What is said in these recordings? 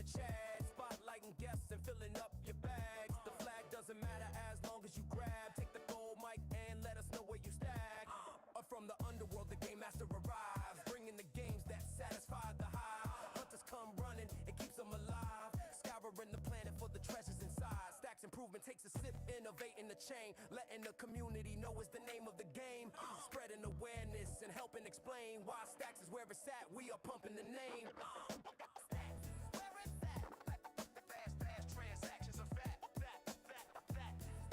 chat, spotlighting guests and filling up your bags. The flag doesn't matter as long as you grab. Take the gold mic and let us know where you stack. Up from the underworld, the game master arrives, bringing the games that satisfy the hive. Hunters come running, it keeps them alive, scouring the planet for the treasures inside. Stacks improvement takes a sip, innovating the chain, letting the community know is the name of the game. Spreading awareness and helping explain why Stacks is where it's at. We are pumping the name. Fast transactions are fat.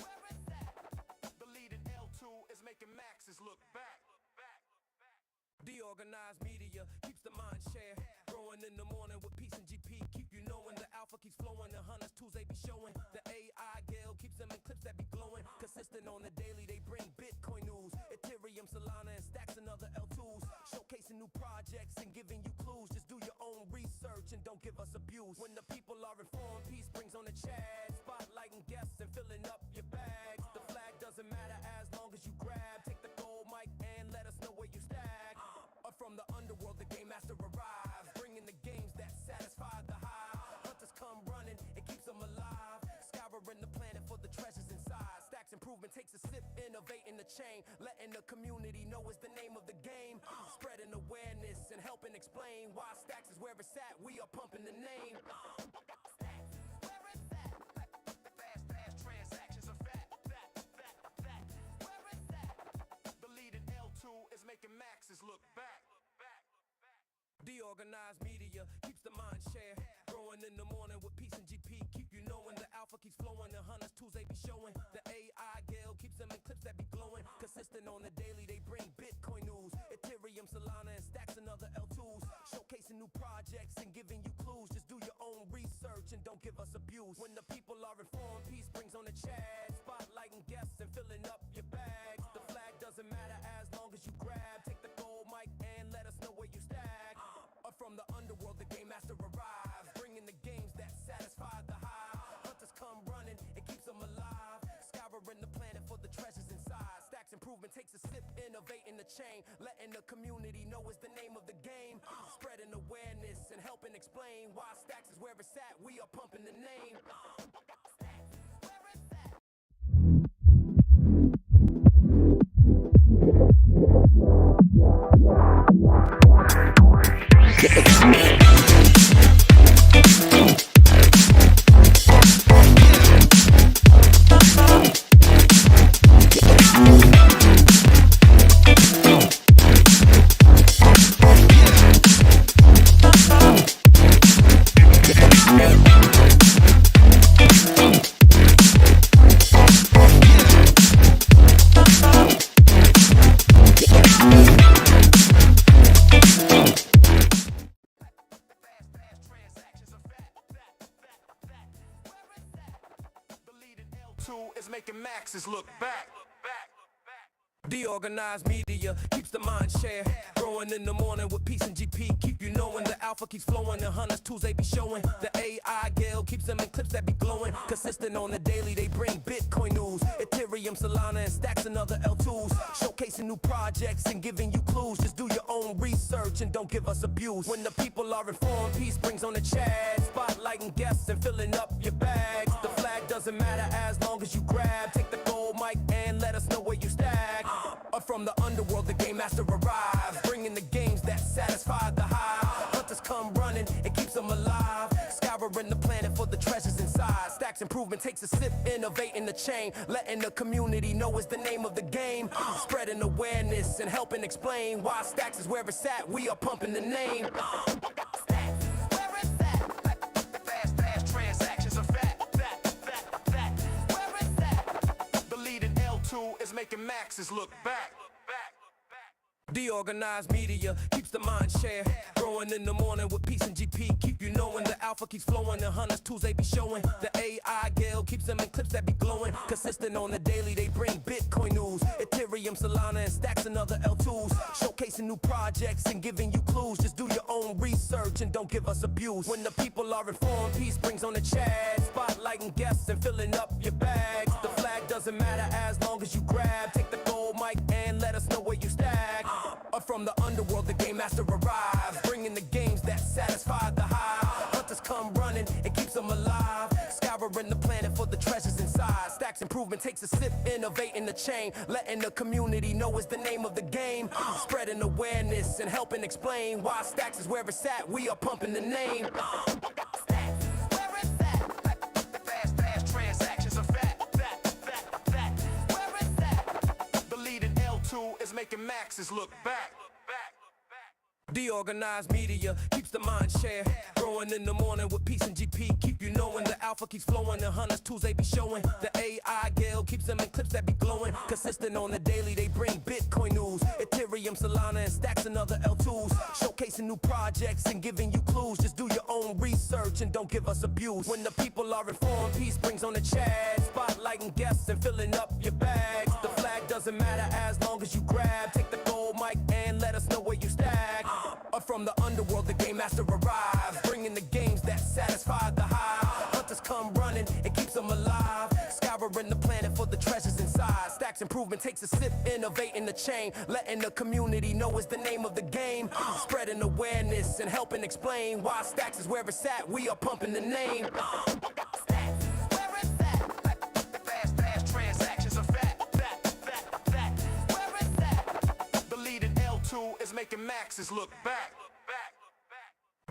Where is that? The lead in L2 is making maxes look back. DeOrganized media keeps the mind share growing in the morning with peace and GP. Keep you knowing the alpha keeps flowing. The hunters tools they be showing. The AI gale keeps them in clips that be glowing. Consistent on the daily, they bring Bitcoin news, Ethereum, Solana, and Stacks and other L2s. Showcasing new projects and giving you clues. Just do your own research and don't give us abuse. When the people are informed, peace brings on the chat, spotlighting guests and filling up your bags. The flag doesn't matter as long as you grab. Take the gold mic and let us know where you stack. Up from the underworld, the game master arrives, bringing the games that satisfy the hive. Hunters come running, it keeps them alive, scouring the planet for the treasures inside. Stacks improvement takes a sip, innovating the chain, letting the community know is the name of the game. Spreading awareness and helping explain why Stacks is where it's at. We are pumping the name. Where is that? Fast transactions are fat. Where is that? The lead in L2 is making maxes look back. DeOrganized media keeps the mind share growing in the morning with peace and GP. Keep you knowing the alpha keeps flowing. The hunters tools they be showing. The AI gale keeps them in clips that be glowing. Consistent on the daily, they bring Bitcoin news, Ethereum, Solana, and Stacks and other L2s. Showcasing new projects and giving you clues. Just do your own research and don't give us abuse. When the people are informed, peace brings on the chat, spotlighting guests and filling up your bags. The flag doesn't matter as long as you grab. Take the gold mic and let us know where you stack. Up from the underworld, the game master arrives, bringing the games that satisfy the hive. Hunters come running, it keeps them alive, scouring the planet for the treasures inside. Stacks improvement takes a sip, innovating the chain, letting the community know is the name of the game. Spreading awareness and helping explain why Stacks is where it's at. We are pumping the name. Where is that? Is making maxes look back. DeOrganized media keeps the mind share growing in the morning with peace and GP. Keep you knowing the alpha keeps flowing. The hunters tools they be showing. The AI gale keeps them in clips that be glowing. Consistent on the daily, they bring Bitcoin news, Ethereum, Solana, and Stacks and other L2s. Showcasing new projects and giving you clues. Just do your own research and don't give us abuse. When the people are informed, peace brings on the chat, spotlighting guests and filling up your bags. The flag doesn't matter as long as you grab. Take the gold mic and let us know where you stack. Up from the underworld, the game master arrives, bringing the games that satisfy the hive. Hunters come running, it keeps them alive, scouring the planet for the treasures inside. Stacks improvement takes a sip, innovating the chain, letting the community know is the name of the game. Spreading awareness and helping explain why Stacks is where it's at. We are pumping the name. Where is that? Fast transactions are fat. Where is that? The lead in L2 is making maxes look back. DeOrganized media keeps the mind share growing in the morning with peace and GP. Keep you knowing the alpha keeps flowing. The hunters tools they be showing. The AI gale keeps them in clips that be glowing. Consistent on the daily, they bring Bitcoin news, Ethereum, Solana, and Stacks and other L2s. Showcasing new projects and giving you clues. Just do your own research and don't give us abuse. When the people are informed, peace brings on the chat, spotlighting guests and filling up your bags. The flag doesn't matter as long as you grab. Take the gold mic and let us know where you stack. Up from the underworld, the game master arrives, bringing the games that satisfy the hive. Hunters come running, running, it keeps them alive. Scouring the planet for the treasures inside. Stacks improvement takes a sip, innovating the chain, letting the community know it's the name of the game. Spreading awareness and helping explain why Stacks is where it's at. We are pumping the name. Stacks, where it's at. Fast transactions are fat. Where it's at. The leading L2 is making maxes look back. DeOrganized media keeps the mind share. Growing in the morning with peace and GP. Keep you knowing the alpha keeps flowing. The hunters tools they be showing. The AI Gale keeps them in clips that be glowing. Consistent on the daily, they bring Bitcoin news. Ethereum, Solana, and Stacks and other L2s. Showcasing new projects and giving you clues. Just do your own research and don't give us abuse. When the people are informed, peace brings on the chat. Spotlighting guests and filling up your bags. The flag doesn't matter as long as you grab. Take the gold mic and let us know where you stack. Up from the underworld, the game master arrives, bringing the games that satisfy the hive. Hunters come running, it keeps them alive. Scouring the planet for the treasures inside. Stacks improvement takes a sip, innovating the chain, letting the community know it's the name of the game. Spreading awareness and helping explain why Stacks is where it's at. We are pumping the name. Stacks, where it's at. Fast transactions are fat. Where it's at. The leading L2 is making maxes look back.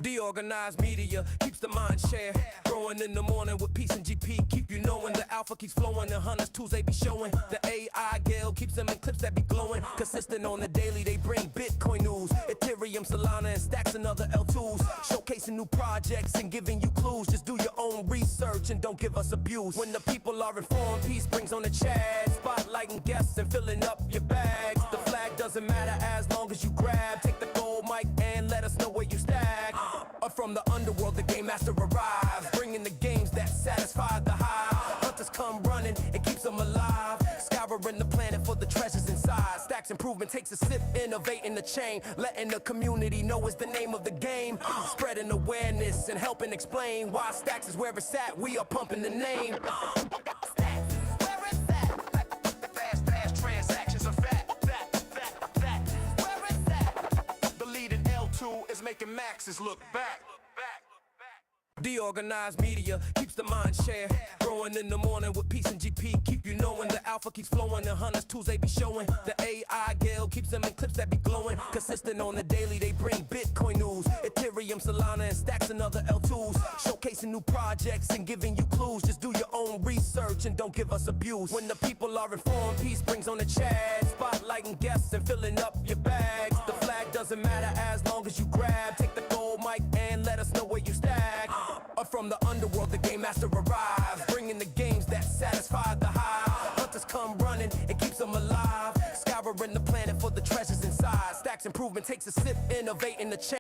DeOrganized media keeps the mind share. Growing in the morning with peace and GP. Keep you knowing the alpha keeps flowing. The hunters tools they be showing. The AI Gale keeps them in clips that be glowing. Consistent on the daily, they bring Bitcoin news. Ethereum, Solana, and Stacks and other L2s. Showcasing new projects and giving you clues. Just do your own research and don't give us abuse. When the people are informed, peace brings on the chat. Spotlighting guests and filling up your bags. The flag doesn't matter as long as you grab. Take the gold mic and let us know where you stack. Up from the underworld, the game master arrives, bringing the games that satisfy the hive. Hunters come running, it keeps them alive. Scouring the planet for the treasures inside. Stacks improvement takes a sip, innovating the chain, letting the community know it's the name of the game. Spreading awareness and helping explain why Stacks is where it's at. We are pumping the name. Stacks, where it's at. Fast transactions are fat. Where it's at. The leading L2 is making maxes look back. DeOrganized media keeps the mind share. Growing in the morning with peace and GP. Keep you knowing the alpha keeps flowing. The hunters tools they be showing. The AI Gale keeps them in clips that be glowing. Consistent on the daily, they bring Bitcoin news. Ethereum, Solana, and Stacks and other L2s. Showcasing new projects and giving you clues. Just do your own research and don't give us abuse. When the people are informed, peace brings on the chat. Spotlighting guests and filling up your bags. The flag doesn't matter as long as you grab. Take the gold mic and let us know where you stack. Up from the underworld, the game master arrives, bringing the games that satisfy the hive. Hunters come running, it keeps them alive. Scouring the planet for the treasures inside. Stacks improvement takes a sip, innovating the chain.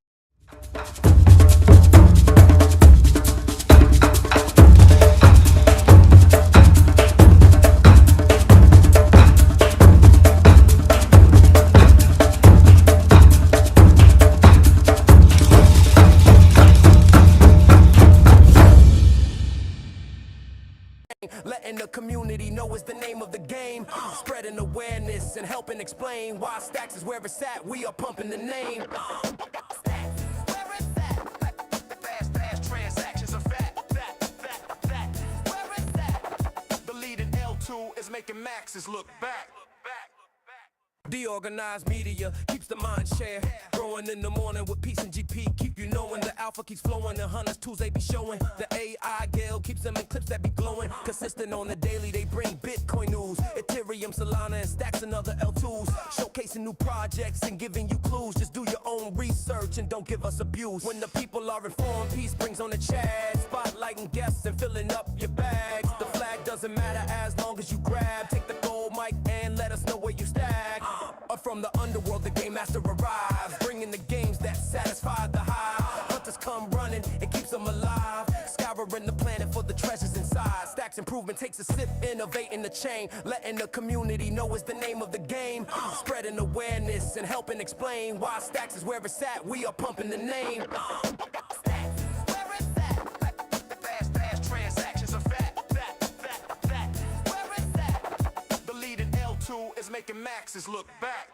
Letting the community know it's the name of the game. Spreading awareness and helping explain why Stacks is where it's at. We are pumping the name. Stacks, where it's at. Fast transactions are fat. Where it's at. The leading L2 is making maxes look back. DeOrganized media keeps the mind share. Growing in the morning with peace and GP. Keep you knowing the alpha keeps flowing. The hunters tools they be showing. The AI Gale keeps them in clips that be glowing. Consistent on the daily, they bring Bitcoin news. Ethereum, Solana, and Stacks and other L2s. Showcasing new projects and giving you clues. Just do your own research and don't give us abuse. When the people are informed, peace brings on the chat. Spotlighting guests and filling up your bags. The flag doesn't matter as long as you grab. Take the gold mic and let us know where you stack. Up from the underworld, the game master arrives, bringing the games that satisfy the hive. Hunters come running, it keeps them alive. Scouring the planet for the treasures inside. Stacks improvement takes a sip, innovating the chain, letting the community know it's the name of the game. Spreading awareness and helping explain why Stacks is where it's at. We are pumping the name. Stacks, where it's at. Fast transactions are fat. Where it's at. The leading L2 is making maxes look back.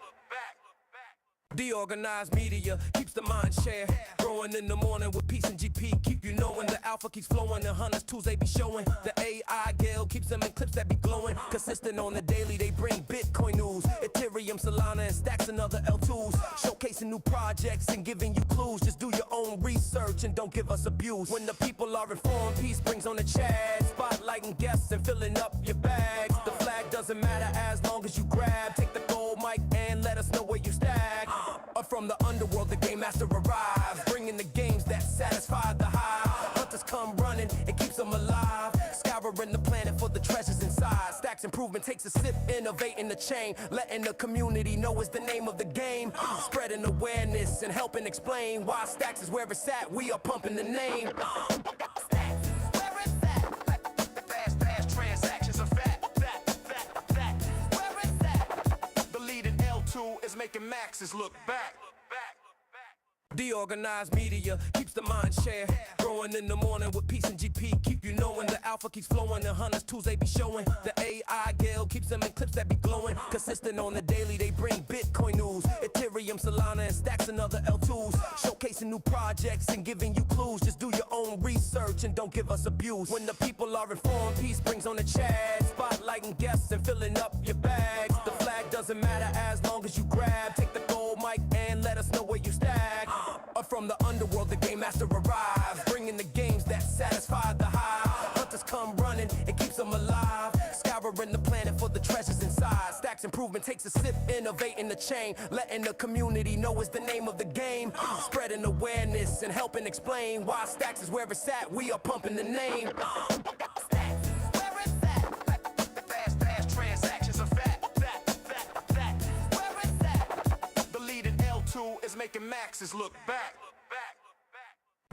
DeOrganized media keeps the mind share. Growing in the morning with peace and GP. Keep you knowing the alpha keeps flowing, the hunters tools they be showing. The AI gale keeps them in clips that be glowing. Consistent on the daily, they bring Bitcoin news, Ethereum, Solana, and stacks and other L2s. Showcasing new projects and giving you clues. Just do your own research and don't give us abuse. When the people are informed, peace brings on the chat. Spotlighting guests and filling up your bags. The flag doesn't matter as long as you grab. Take the gold mic and let us know where you stack. From the underworld, the game master arrives, bringing the games that satisfy the hive. Hunters come running, it keeps them alive. Scouring the planet for the treasures inside. Stacks improvement takes a sip, innovating the chain, letting the community know is the name of the game. Spreading awareness and helping explain why Stacks is where it's at. We are pumping the name. Stacks, where it's at. Fast transactions are fat. Where it's at. The leading L2 is making maxes look back. DeOrganized media keeps the mind share growing in the morning with peace and GP. Keep you knowing the alpha keeps flowing, the hunters tools they be showing. The AI gale keeps them in clips that be glowing. Consistent on the daily, they bring Bitcoin news, Ethereum, Solana, and stacks and other L2s. Showcasing new projects and giving you clues. Just do your own research and don't give us abuse. When the people are informed, peace brings on the chat. Spotlighting guests and filling up your bags. The flag doesn't matter as long as you grab. Take the gold mic and let us know where you stack. From the underworld, the game master arrives, bringing the games that satisfy the hive. Hunters come running, it keeps them alive. Scouring the planet for the treasures inside. Stacks improvement takes a sip, innovating the chain, letting the community know is the name of the game. Spreading awareness and helping explain why Stacks is where it's at. We are pumping the name. Stacks, where it's at. Fast transactions are fat. Where it's at. The leading L2 is making maxes look back.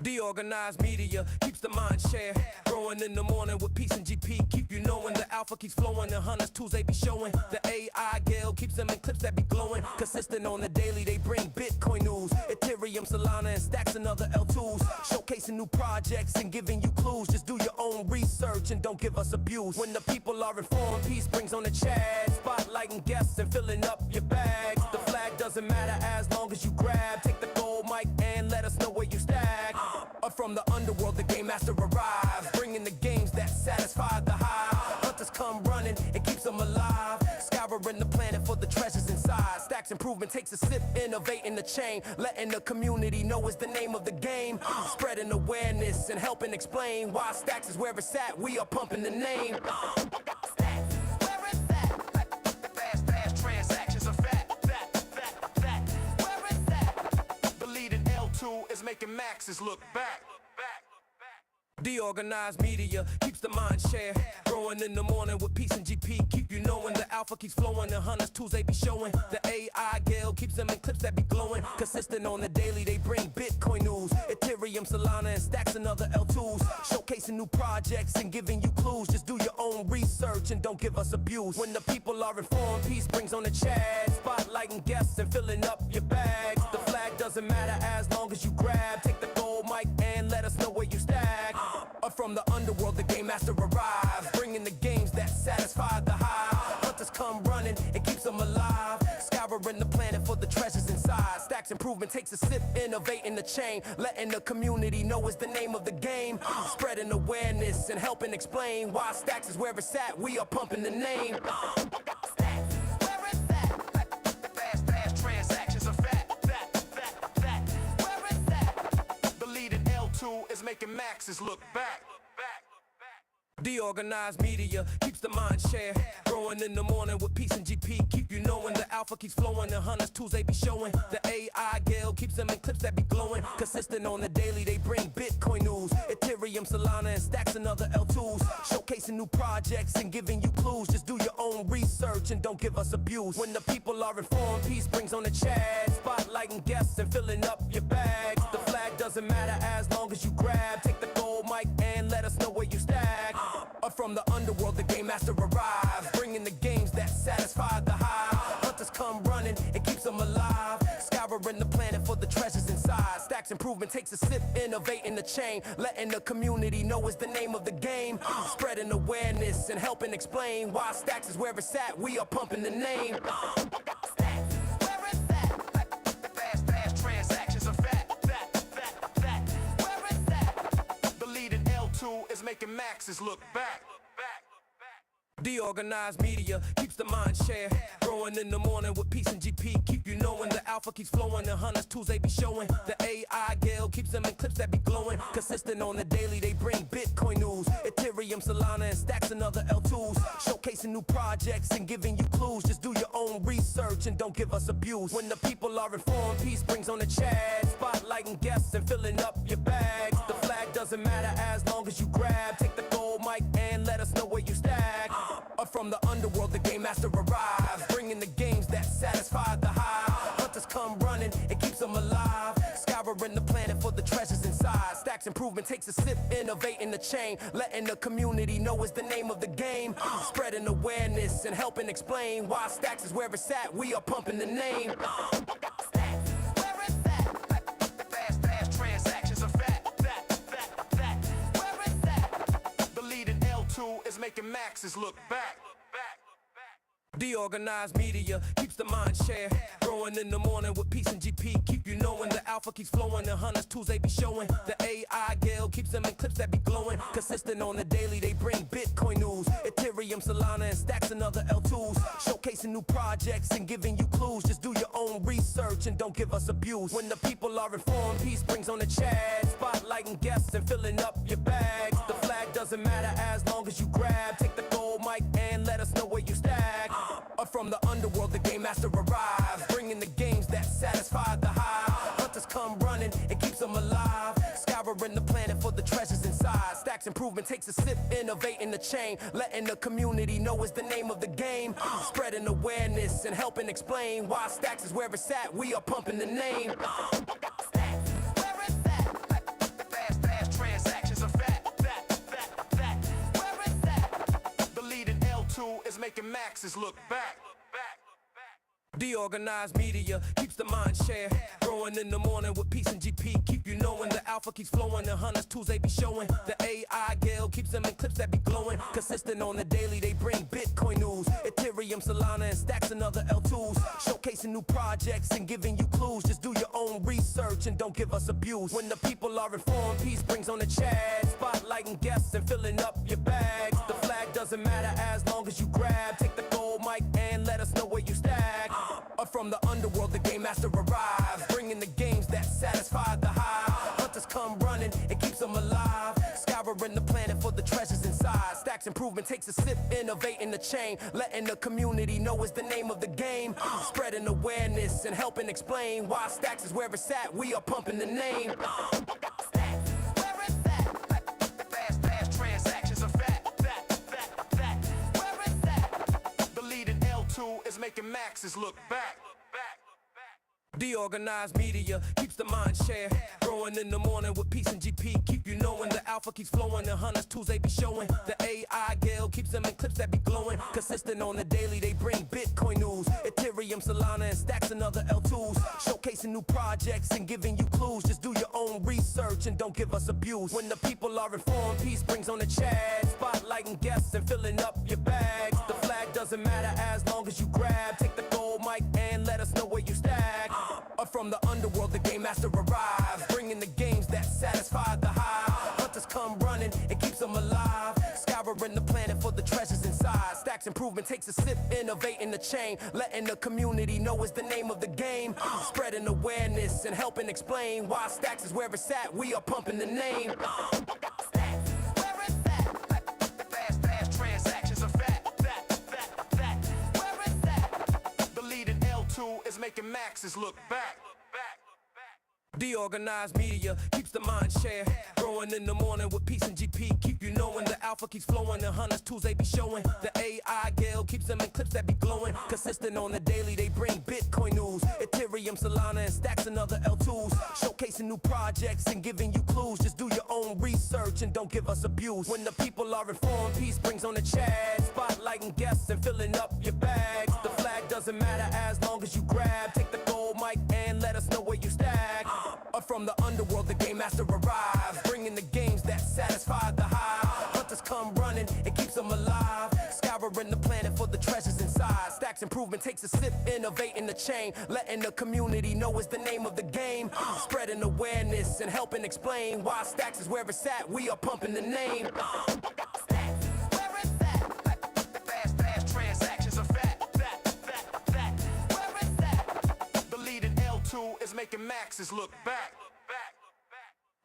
DeOrganized media keeps the mind share growing in the morning with peace and GP. Keep you knowing the alpha keeps flowing, the hunters tools they be showing. The AI gale keeps them in clips that be glowing. Consistent on the daily, they bring Bitcoin news, Ethereum, Solana, and stacks and other L2s. Showcasing new projects and giving you clues. Just do your own research and don't give us abuse. When the people are informed, peace brings on the chat. Spotlighting guests and filling up your bags. The flag doesn't matter as long as you grab. Take the gold mic and let us know where you stack. From the underworld, the game master arrives, bringing the games that satisfy the hive. Hunters come running, it keeps them alive. Scouring the planet for the treasures inside. Stacks improvement takes a sip, innovating the chain, letting the community know is the name of the game. Spreading awareness and helping explain why Stacks is where it's at. We are pumping the name. Stacks, where it's at. Fast transactions are fat. Where it's at. The leading L2 is making maxes look back. DeOrganized media keeps the mind share growing in the morning with peace and GP. Keep you knowing the alpha keeps flowing, the hunters tools they be showing. The AI gale keeps them in clips that be glowing. Consistent on the daily, they bring Bitcoin news, Ethereum, Solana, and stacks and other L2s. Showcasing new projects and giving you clues. Just do your own research and don't give us abuse. When the people are informed, peace brings on the chat. Spotlighting guests and filling up your bags. The flag doesn't matter as long as you grab. Take the gold mic and let us know where you stack. From the underworld, the game master arrives, bringing the games that satisfy the hive. Hunters come running, it keeps them alive. Scouring the planet for the treasures inside. Stacks improvement takes a sip, innovating the chain, letting the community know is the name of the game. Spreading awareness and helping explain why Stacks is where it's at. We are pumping the name. Stacks, where it's at. Fast transactions are fat. Where it's at. The leading L2 is making maxes look back. DeOrganized media keeps the mind share growing in the morning with peace and GP. Keep you knowing the alpha keeps flowing, the hunters tools they be showing. The AI gale keeps them in clips that be glowing. Consistent on the daily, they bring Bitcoin news, Ethereum, Solana, and stacks and other L2s. Showcasing new projects and giving you clues. Just do your own research and don't give us abuse. When the people are informed, peace brings on the chat. Spotlighting guests and filling up your bags. The flag doesn't matter as long as you grab. Take the gold mic and let us know where you stack. From the underworld, the game master arrives, bringing the games that satisfy the hive. Hunters come running, it keeps them alive. Scouring the planet for the treasures inside. Stacks improvement takes a sip, innovating the chain, letting the community know is the name of the game. Spreading awareness and helping explain why Stacks is where it's at. We are pumping the name. Stacks, where it's at. Fast transactions are fat. Where it's at. The leading making maxes look back. DeOrganized media keeps the mind share growing in the morning with peace and GP. Keep you knowing the alpha keeps flowing. The hunters tools they be showing. The AI gale keeps them in clips that be glowing. Consistent on the daily, they bring Bitcoin news, Ethereum, Solana, and stacks and other L2s. Showcasing new projects and giving you clues. Just do your own research and don't give us abuse. When the people are informed, peace brings on the chat. Spotlighting guests and filling up your bags. The flag doesn't matter as long as you grab. Take the gold mic and let us know where you stack. Up from the underworld, the game master arrives, bringing the games that satisfy the hive. Hunters come running, it keeps them alive, scouring the planet for the treasures inside. Stacks improvement takes a sip, innovating the chain, letting the community know it's the name of the game. Spreading awareness and helping explain why Stacks is where it's at. We are pumping the name. Stacks, where it's at. Fast transactions are fat. Where it's at. The leading L2 is making maxes look back. DeOrganized media keeps the mind share growing in the morning with peace and GP. Keep you knowing the alpha keeps flowing. The hunters tools they be showing. The AI gale keeps them in clips that be glowing. Consistent on the daily, they bring Bitcoin news, Ethereum, Solana, and stacks and other L2s. Showcasing new projects and giving you clues. Just do your own research and don't give us abuse. When the people are informed, peace brings on the chat. Spotlighting guests and filling up your bags. The flag doesn't matter as long as you grab. Take the gold mic and let us know where you stack. Up from the underworld, the game master arrives, bringing the games that satisfy the hive. Hunters come running, it keeps them alive, scouring the planet for the treasures inside. Stacks improvement takes a sip, innovating the chain, letting the community know it's the name of the game. Spreading awareness and helping explain why Stacks is where it's at. We are pumping the name. Stacks, where it's at. Fast transactions are fat. Where it's at. The leading L2 is making maxes look back. DeOrganized media keeps the mind share growing in the morning with peace and GP. Keep you knowing the alpha keeps flowing. The hunters tools they be showing. The AI gale keeps them in clips that be glowing. Consistent on the daily, they bring Bitcoin news, Ethereum, Solana, and stacks and other L2s. Showcasing new projects and giving you clues. Just do your own research and don't give us abuse. When the people are informed, peace brings on the chat. Spotlighting guests and filling up your bags. The flag doesn't matter as long as you grab. Take the gold mic and let us know where you stack. Up from the underworld, the game master arrives, bringing the games that satisfy the hive. Hunters come running, it keeps them alive, scouring the planet for the treasures inside. Stacks improvement takes a sip, innovating the chain, letting the community know it's the name of the game. Spreading awareness and helping explain why Stacks is where it's at. We are pumping the name. Stacks, where it's at. Fast transactions are fat. Where it's at. The leading L2 is making maxes look back. DeOrganized media keeps the mind share growing in the morning with peace and GP. Keep you knowing the alpha keeps flowing. The hunters tools they be showing. The AI gale keeps them in clips that be glowing. Consistent on the daily, they bring Bitcoin news, Ethereum, Solana, and stacks and other L2s. Showcasing new projects and giving you clues. Just do your own research and don't give us abuse. When the people are informed, peace brings on the chat. Spotlighting guests and filling up your bags. The flag doesn't matter as long as you grab. Take the gold mic and let us know where you stack. Up from the underworld, the game master arrives, bringing the games that satisfy the hive. Hunters come running, it keeps them alive, scouring the planet for the treasures inside. Stacks improvement takes a sip, innovating the chain, letting the community know it's the name of the game. Spreading awareness and helping explain why Stacks is where it's at. We are pumping the name. Stacks, where it's at. Fast transactions are fat. Where it's at. The leading L2 is making maxes look back. DeOrganized media keeps the mind share growing in the morning with peace and GP. Keep you knowing the alpha keeps flowing. The hunters tools they be showing. The AI gale keeps them in clips that be glowing. Consistent on the daily, they bring Bitcoin news, Ethereum, Solana, and stacks and other L2s. Showcasing new projects and giving you clues. Just do your own research and don't give us abuse. When the people are informed, peace brings on the chat. Spotlighting guests and filling up your bags. The flag doesn't matter as long as you grab. Take the gold mic and let us know where you stack. Up from the underworld, the game master arrives, bringing the games that satisfy the hive. Hunters come running, it keeps them alive, scouring the planet for the treasures inside. Stacks Stacks improvement takes a sip, innovating the chain, letting the community know is the name of the game. Spreading awareness and helping explain why Stacks is where it's at. We are pumping the name. Stacks is where it's at. Fast transactions are fact. Where it's at. The leading L2 is making maxes look back.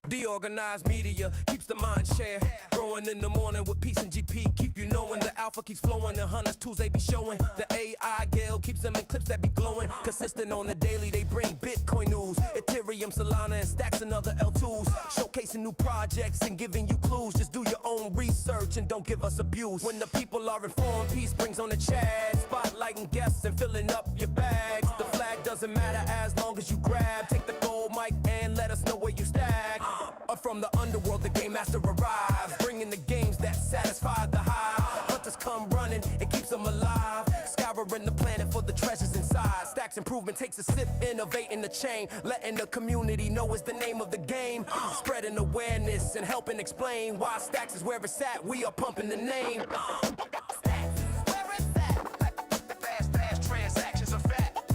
DeOrganized media keeps the mind share growing in the morning with peace and GP. Keep you knowing the alpha keeps flowing. The hunters tools they be showing. The AI Gale keeps them in clips that be glowing. Consistent on the daily, they bring Bitcoin news, Ethereum, Solana, and Stacks and other L2s. Showcasing new projects and giving you clues. Just do your own research and don't give us abuse. When the people are informed, peace brings on the chat. Spotlighting guests and filling up your bags. The flag doesn't matter as long as you grab. Take the gold mic and let us know where you stack. Up from the underworld, the game master arrives, bringing the games that satisfy the hive. Hunters come running, it keeps them alive, scouring the planet for the treasures inside. Stacks improvement takes a sip, innovating the chain, letting the community know is the name of the game. Spreading awareness and helping explain why Stacks is where it's at. We are pumping the name. Stacks is where it's at. Fast transactions are fact.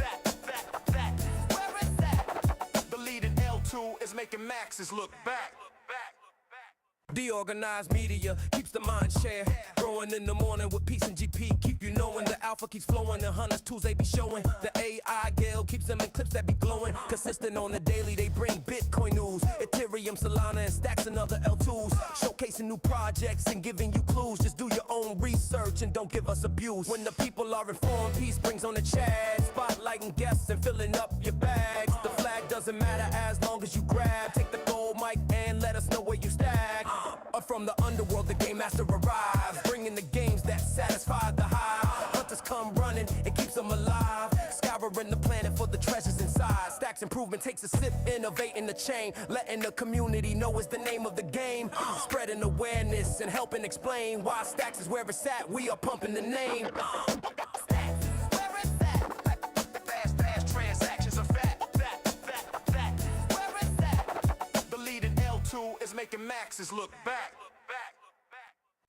Where it's at. The leading L2 is making maxes look back. DeOrganized media keeps the mind share growing in the morning with peace and GP. Keep you knowing the alpha keeps flowing. The hunters tools they be showing. The AI Gale keeps them in clips that be glowing. Consistent on the daily, they bring Bitcoin news, Ethereum, Solana, and Stacks and other L2s. Showcasing new projects and giving you clues. Just do your own research and don't give us abuse. When the people are informed, peace brings on the chat. Spotlighting guests and filling up your bags. The flag doesn't matter as long as you grab. Take the gold mic and let us know where you stack. Up from the underworld, the game master arrives, bringing the games that satisfy the hive. Hunters come running, it keeps them alive, scouring the planet for the treasures inside. Stacks improvement takes a sip, innovating the chain, letting the community know is the name of the game. Spreading awareness and helping explain why Stacks is where it's at. We are pumping the name. Stacks is where it's at. Fast transactions are fact. Where it's at. The leading L2 is making maxes look back.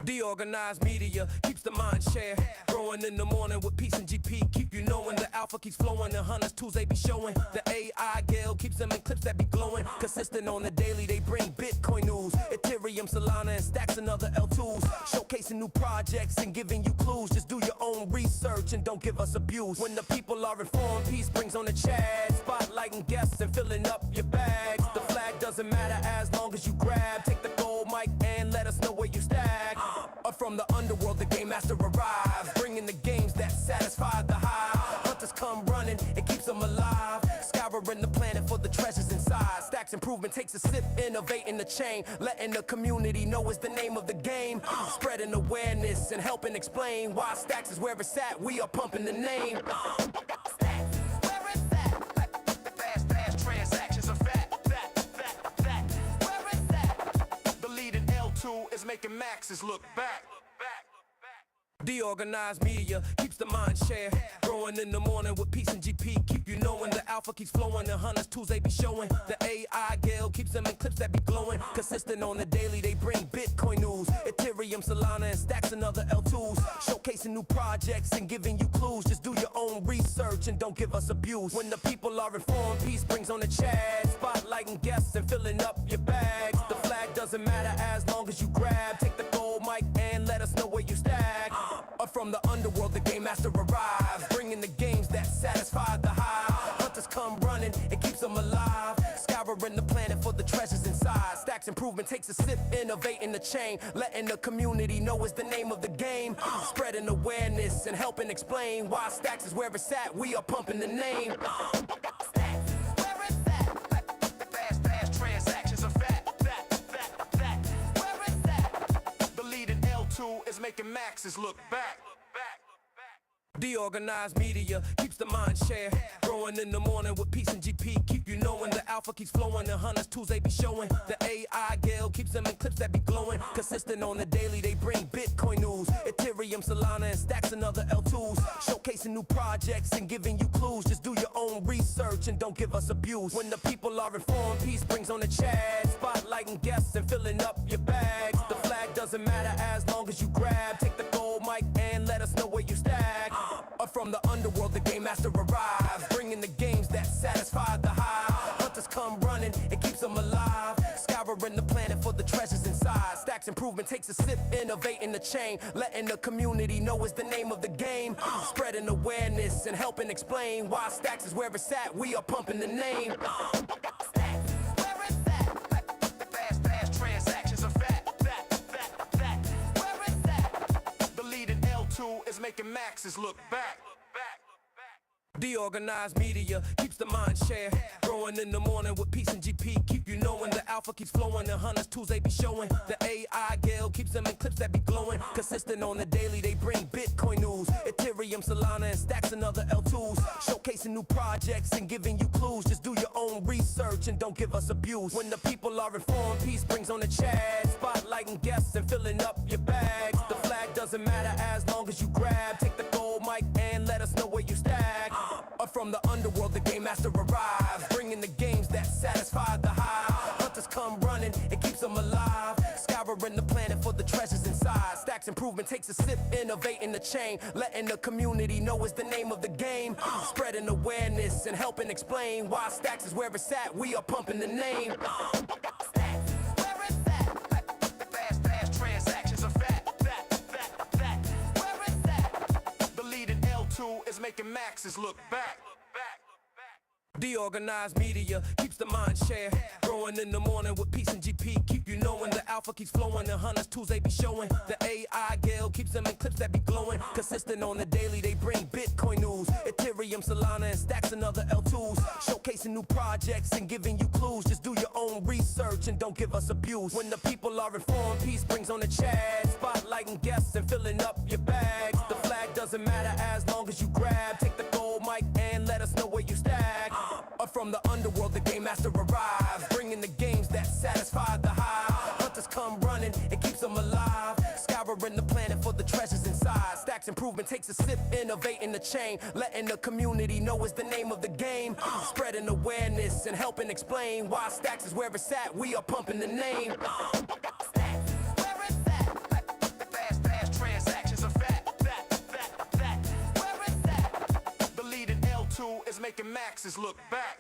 DeOrganized media keeps the mind share growing in the morning with peace and GP. Keep you knowing the alpha keeps flowing. The hunters tools they be showing. The AI Gale keeps them in clips that be glowing. Consistent on the daily, they bring Bitcoin news, Ethereum, Solana, and Stacks and other L2s. Showcasing new projects and giving you clues. Just do your own research and don't give us abuse. When the people are informed, peace brings on the chat. Spotlighting guests and filling up your bags. The flag doesn't matter as long as you grab. Take the gold mic and let us know where you stack. Up from the underworld, the game master arrives, bringing the games that satisfy the hive. Hunters come running, it keeps them alive, scouring the planet for the treasures inside. Stacks improvement takes a sip, innovating the chain, letting the community know is the name of the game. Spreading awareness and helping explain why Stacks is where it's at. We are pumping the name. Stacks is where it's at. Fast transactions are fact. Where it's at. The leading L2 is making maxes look back. DeOrganized media keeps the mind share growing in the morning with peace and GP. Keep you knowing the alpha keeps flowing. The hunters tools they be showing. The AI Gale keeps them in clips that be glowing. Consistent on the daily, they bring Bitcoin news, Ethereum, Solana, and Stacks and other L2s. Showcasing new projects and giving you clues. Just do your own research and don't give us abuse. When the people are informed, peace brings on the chat. Spotlighting guests and filling up your bags. The flag doesn't matter as long as you grab. Take the gold mic and let us know where you stack. Up from the underworld, the game master arrives, bringing the games that satisfy the hive. Hunters come running, it keeps them alive, scouring the planet for the treasures inside. Stacks improvement takes a sip, innovating the chain, letting the community know is the name of the game. Spreading awareness and helping explain why Stacks is where it's at. We are pumping the name. Stacks is where it's at. Fast transactions are fact. Where it's at. The leading L2 is making maxes look back. DeOrganized media keeps the mind share growing in the morning with peace and GP. Keep you knowing the alpha keeps flowing. The hunters tools they be showing. The AI Gale keeps them in clips that be glowing. Consistent on the daily, they bring Bitcoin news, Ethereum, Solana, and Stacks and other L2s. Showcasing new projects and giving you clues. Just do your own research and don't give us abuse. When the people are informed, peace brings on the chat. Spotlighting guests and filling up your bags. The flag doesn't matter as long as you grab. Take the gold mic and let us know where you stack. Up from the under Stacks improvement takes a sip, innovating the chain, letting the community know is the name of the game. Spreading awareness and helping explain why Stacks is where it's at. We are pumping the name. Stacks, where it's at. Fast transactions are fat. Where it's at. The leading L2 is making maxes look back. DeOrganized media keeps the mind share growing in the morning with peace and GP. Keep you knowing the alpha keeps flowing. The hunters tools they be showing. The AI gale keeps them in clips that be glowing. Consistent on the daily, they bring Bitcoin news. Ethereum, Solana, and Stacks and other L2s. Showcasing new projects and giving you clues. Just do your own research and don't give us abuse. When the people are informed, peace brings on the chat. Spotlighting guests and filling up your bags. The flag doesn't matter as long as you grab. Take the gold mic and let us know where you stack. Up from the underworld, the game master arrives, bringing the games that satisfy the hive. Hunters come running, it keeps them alive, scouring the planet for the treasures inside. Stacks improvement takes a sip, innovating the chain, letting the community know is the name of the game. Spreading awareness and helping explain why Stacks is where it's at. We are pumping the name. Stacks, where it's at. Fast transactions are fat. Where it's at. The leading L2 is making maxes look back. DeOrganized media keeps the mind share growing in the morning with peace and GP. Keep you knowing the alpha keeps flowing. The hunters tools they be showing. The AI gale keeps them in clips that be glowing. Consistent on the daily, they bring Bitcoin news. Ethereum, Solana, and Stacks and other L2s. Showcasing new projects and giving you clues. Just do your own research and don't give us abuse. When the people are informed, peace brings on the chat. Spotlighting guests and filling up your bags. The flag doesn't matter as long as you grab. Take the gold mic and let us know where you stack. Up from the underworld, the game master arrives, bringing the games that satisfy the hive. Hunters come running, it keeps them alive, scouring the planet for the treasures inside. Stacks improvement takes a sip, innovating the chain, letting the community know is the name of the game. Spreading awareness and helping explain why Stacks is where it's at. We are pumping the name. Stacks, where it's at. Fast transactions are fat. Where it's at. The leading L2 is making maxes look back.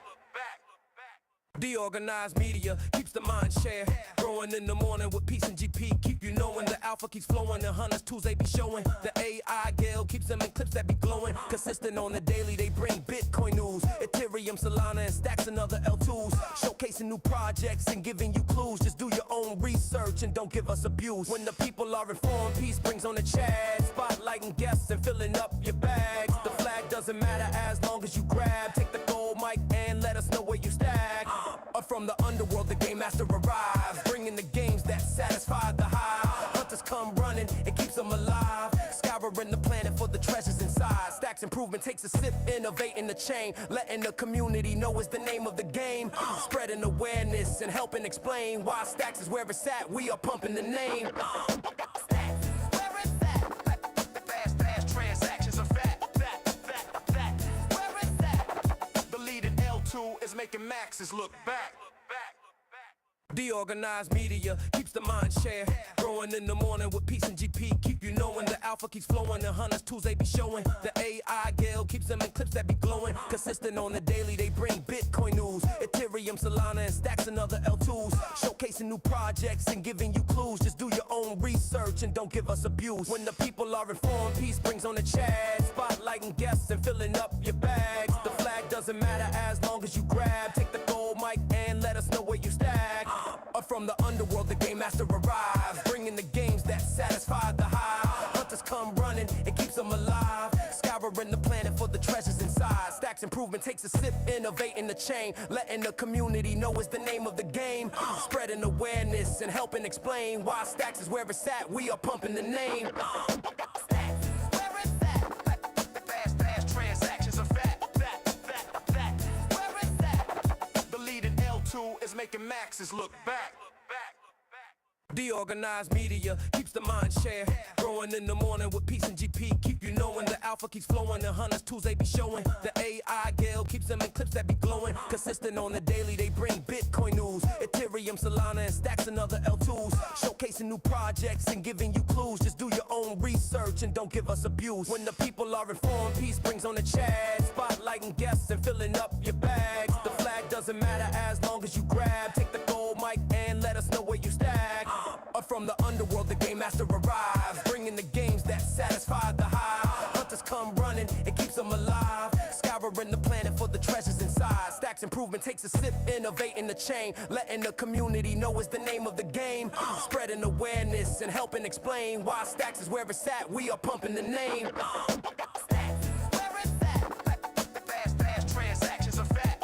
DeOrganized media keeps the mind share growing in the morning with peace and GP. Keep you knowing the alpha keeps flowing. The hunters tools they be showing. The AI gale keeps them in clips that be glowing. Consistent on the daily, they bring Bitcoin news. Ethereum, Solana, and Stacks and other L2s. Showcasing new projects and giving you clues. Just do your own research and don't give us abuse. When the people are informed, peace brings on the chat. Spotlighting guests and filling up your bags. The flag doesn't matter as long as you grab. Take the gold mic and let us know where you stack. Up from the underworld, the game master arrives, bringing the games that satisfy the hive. Hunters come running, it keeps them alive, scouring the planet for the treasures inside. Stacks improvement takes a sip, innovating the chain, letting the community know is the name of the game. Spreading awareness and helping explain why Stacks is where it's at. We are pumping the name. Stacks, where it's at. Fast transactions are fat. Where it's at. The leading L2 is making maxes look back. DeOrganized media keeps the mind share growing in the morning with peace and GP. Keep you knowing the alpha keeps flowing. The hunters tools they be showing. The AI gale keeps them in clips that be glowing. Consistent on the daily, they bring Bitcoin news. Ethereum, Solana, and Stacks and other L2s. Showcasing new projects and giving you clues. Just do your own research and don't give us abuse. When the people are informed, peace brings on the chat. Spotlighting guests and filling up your bags. The flag doesn't matter as long as you grab. Take the gold mic and let us know where you stack. Up from the underworld, the game master arrives, bringing the games that satisfy the hive. Hunters come running, it keeps them alive, scouring the planet for the treasures inside. Stacks improvement takes a sip, innovating the chain, letting the community know is the name of the game. Spreading awareness and helping explain why Stacks is where it's at. We are pumping the name. Stacks, where it's at. Fast transactions are fat. Where it's at. The leading L2 is making maxes look back. DeOrganized media keeps the mind share growing in the morning with peace and GP. Keep you knowing the alpha keeps flowing. The hunters tools they be showing. The AI gale keeps them in clips that be glowing. Consistent on the daily, they bring Bitcoin news. Ethereum, Solana, and Stacks and other L2s. Showcasing new projects and giving you clues. Just do your own research and don't give us abuse. When the people are informed, peace brings on the chat. Spotlighting guests and filling up your bags. The flag doesn't matter as long as you grab. Take the gold mic and let us know where you stack. Up From the underworld, the game master arrives, bringing the games that satisfy the hive. Hunters come running, it keeps them alive, scouring the planet for the treasures inside. Stacks improvement takes a sip, innovating the chain, letting the community know is the name of the game. Spreading awareness and helping explain why Stacks is where it's at. We are pumping the name. Stacks, where it's at. Fast transactions are fat.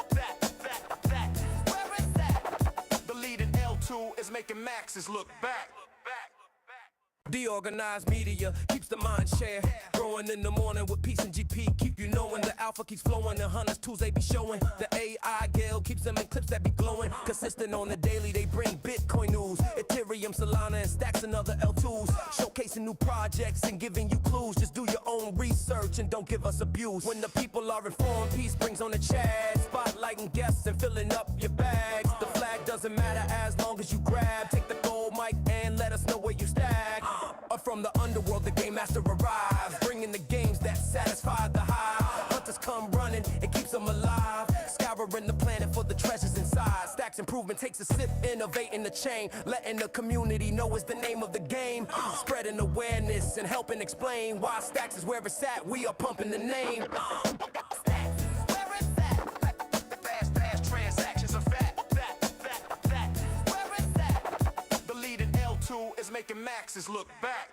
Where it's at. The leading L2 is making maxes look back. DeOrganized media keeps the mind share growing in the morning with peace and GP. Keep you knowing the alpha keeps flowing. The hunters tools they be showing. The AI Gale keeps them in clips that be glowing. Consistent on the daily, they bring Bitcoin news, Ethereum, Solana, and Stacks and other L2s. Showcasing new projects and giving you clues. Just do your own research and don't give us abuse. When the people are informed, peace brings on the chat. Spotlighting guests and filling up your bags. The flag doesn't matter as long as you grab. Take the gold mic and let us know where you stack. From the underworld, the game master arrives, bringing the games that satisfy the hive. Hunters come running, it keeps them alive, scouring the planet for the treasures inside. Stacks improvement takes a sip, innovating the chain, letting the community know is the name of the game. Spreading awareness and helping explain why Stacks is where it's at. We are pumping the name. Stacks, where it's at. Fast transactions are fat. Where it's at. The leading L2 is making maxes look back.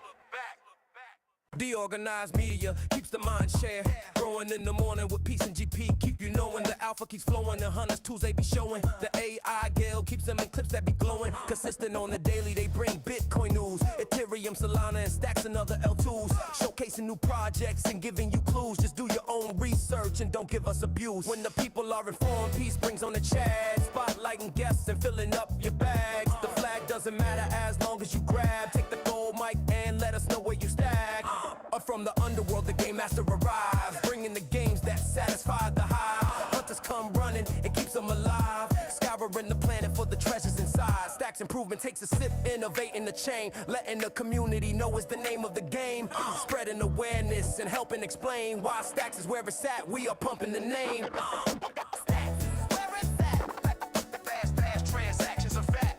DeOrganized media keeps the mind share growing in the morning with peace and GP. Keep you knowing the alpha keeps flowing. The hunters tools they be showing. The AI Gale keeps them in clips that be glowing. Consistent on the daily, they bring Bitcoin news, Ethereum, Solana, and Stacks and other L2s. Showcasing new projects and giving you clues. Just do your own research and don't give us abuse. When the people are informed, peace brings on the chat. Spotlighting guests and filling up your bags. The flag doesn't matter as long as you grab. Take the gold mic and let us know where you stack. From the underworld, the game master arrives, bringing the games that satisfy the hive. Hunters come running, it keeps them alive, scouring the planet for the treasures inside. Stacks improvement takes a sip, innovating the chain, letting the community know is the name of the game. Spreading awareness and helping explain why Stacks is where it's at. We are pumping the name. Stacks, where it's at. Fast transactions are fat.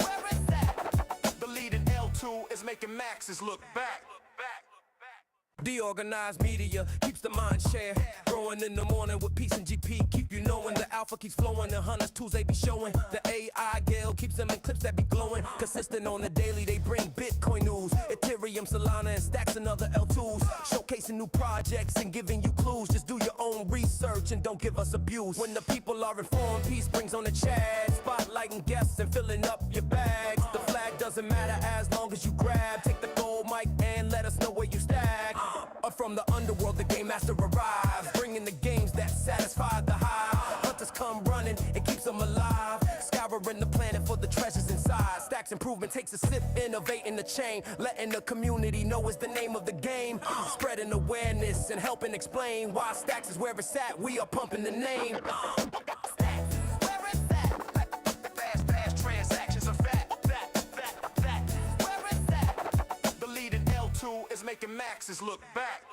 Where it's at. The leading L2 is making maxes look back. DeOrganized media keeps the mind share growing in the morning with peace and GP. Keep you knowing the alpha keeps flowing. The hunters tools they be showing. The AI Gale keeps them in clips that be glowing. Consistent on the daily, they bring Bitcoin news, Ethereum, Solana, and Stacks and other L2s. Showcasing new projects and giving you clues. Just do your own research and don't give us abuse. When the people are informed, peace brings on the chat. Spotlighting guests and filling up your bags. The flag doesn't matter as long as you grab. Take the gold mic and let us know where you stack. From the underworld, the game master arrives, bringing the games that satisfy the hive. Hunters come running, it keeps them alive, scouring the planet for the treasures inside. Stacks improvement takes a sip, innovating the chain, letting the community know is the name of the game. Spreading awareness and helping explain why Stacks is where it's at. We are pumping the name. Stacks, where it's at. Fast transactions are fat. Where it's at. The leading L2 is making maxes look back.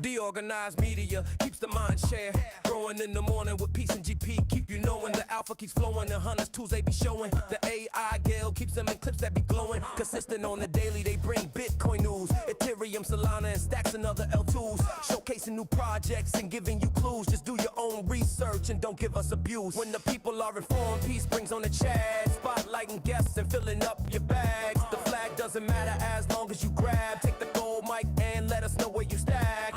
DeOrganized media keeps the mind share growing in the morning with peace and GP. Keep you knowing the alpha keeps flowing. The hunters tools they be showing. The AI Gale keeps them in clips that be glowing. Consistent on the daily, they bring Bitcoin news, Ethereum, Solana, and Stacks and other L2s. Showcasing new projects and giving you clues. Just do your own research and don't give us abuse. When the people are informed, peace brings on the chat. Spotlighting guests and filling up your bags. The flag doesn't matter as long as you grab. Take the gold mic and let us know where you stack.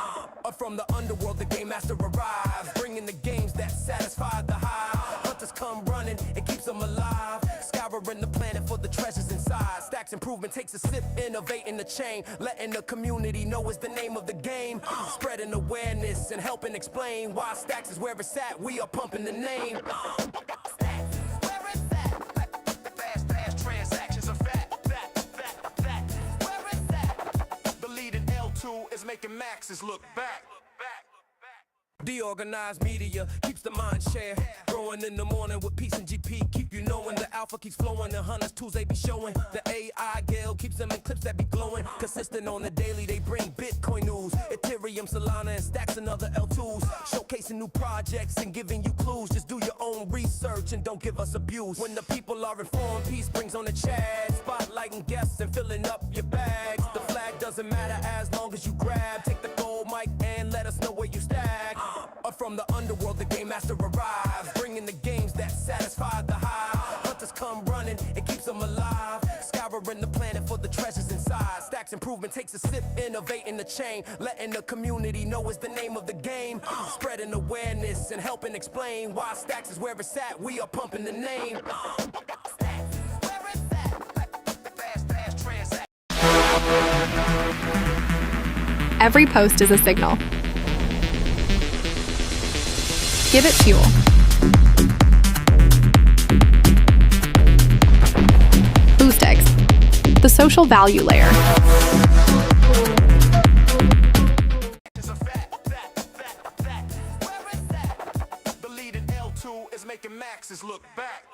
From the underworld, the game master arrives, bringing the games that satisfy the hive. Hunters come running, it keeps them alive, scouring the planet for the treasures inside. Stacks improvement takes a sip, innovating the chain, letting the community know is the name of the game. Spreading awareness and helping explain why Stacks is where it's at. We are pumping the name. Stacks, where it's at. Fast transactions are fat. Where it's at. The leading L2 is making maxes look back. DeOrganized media keeps the mind share growing in the morning with peace and GP. Keep you knowing the alpha keeps flowing. The hunters tools they be showing. The AI gale keeps them in clips that be glowing. Consistent on the daily, they bring Bitcoin news, Ethereum, Solana, and stacks and other L2s. Showcasing new projects and giving you clues. Just do your own research and don't give us abuse. When the people are informed, peace brings on the chat. Spotlighting guests and filling up your bags. The flag doesn't matter as long as you grab. Take the gold mic and let us know where you stack. Up from the underworld, the game master arrives, bringing the games that satisfy the hive. Hunters come running, it keeps them alive, scouring the planet for the treasures inside. Stacks improvement takes a sip, innovating the chain, letting the community know it's the name of the game. Spreading awareness and helping explain why Stacks is where it's at. We are pumping the name. Every post is a signal. Give it fuel. Boost eggs, the social value layer. The leading L2 is making maxes look back.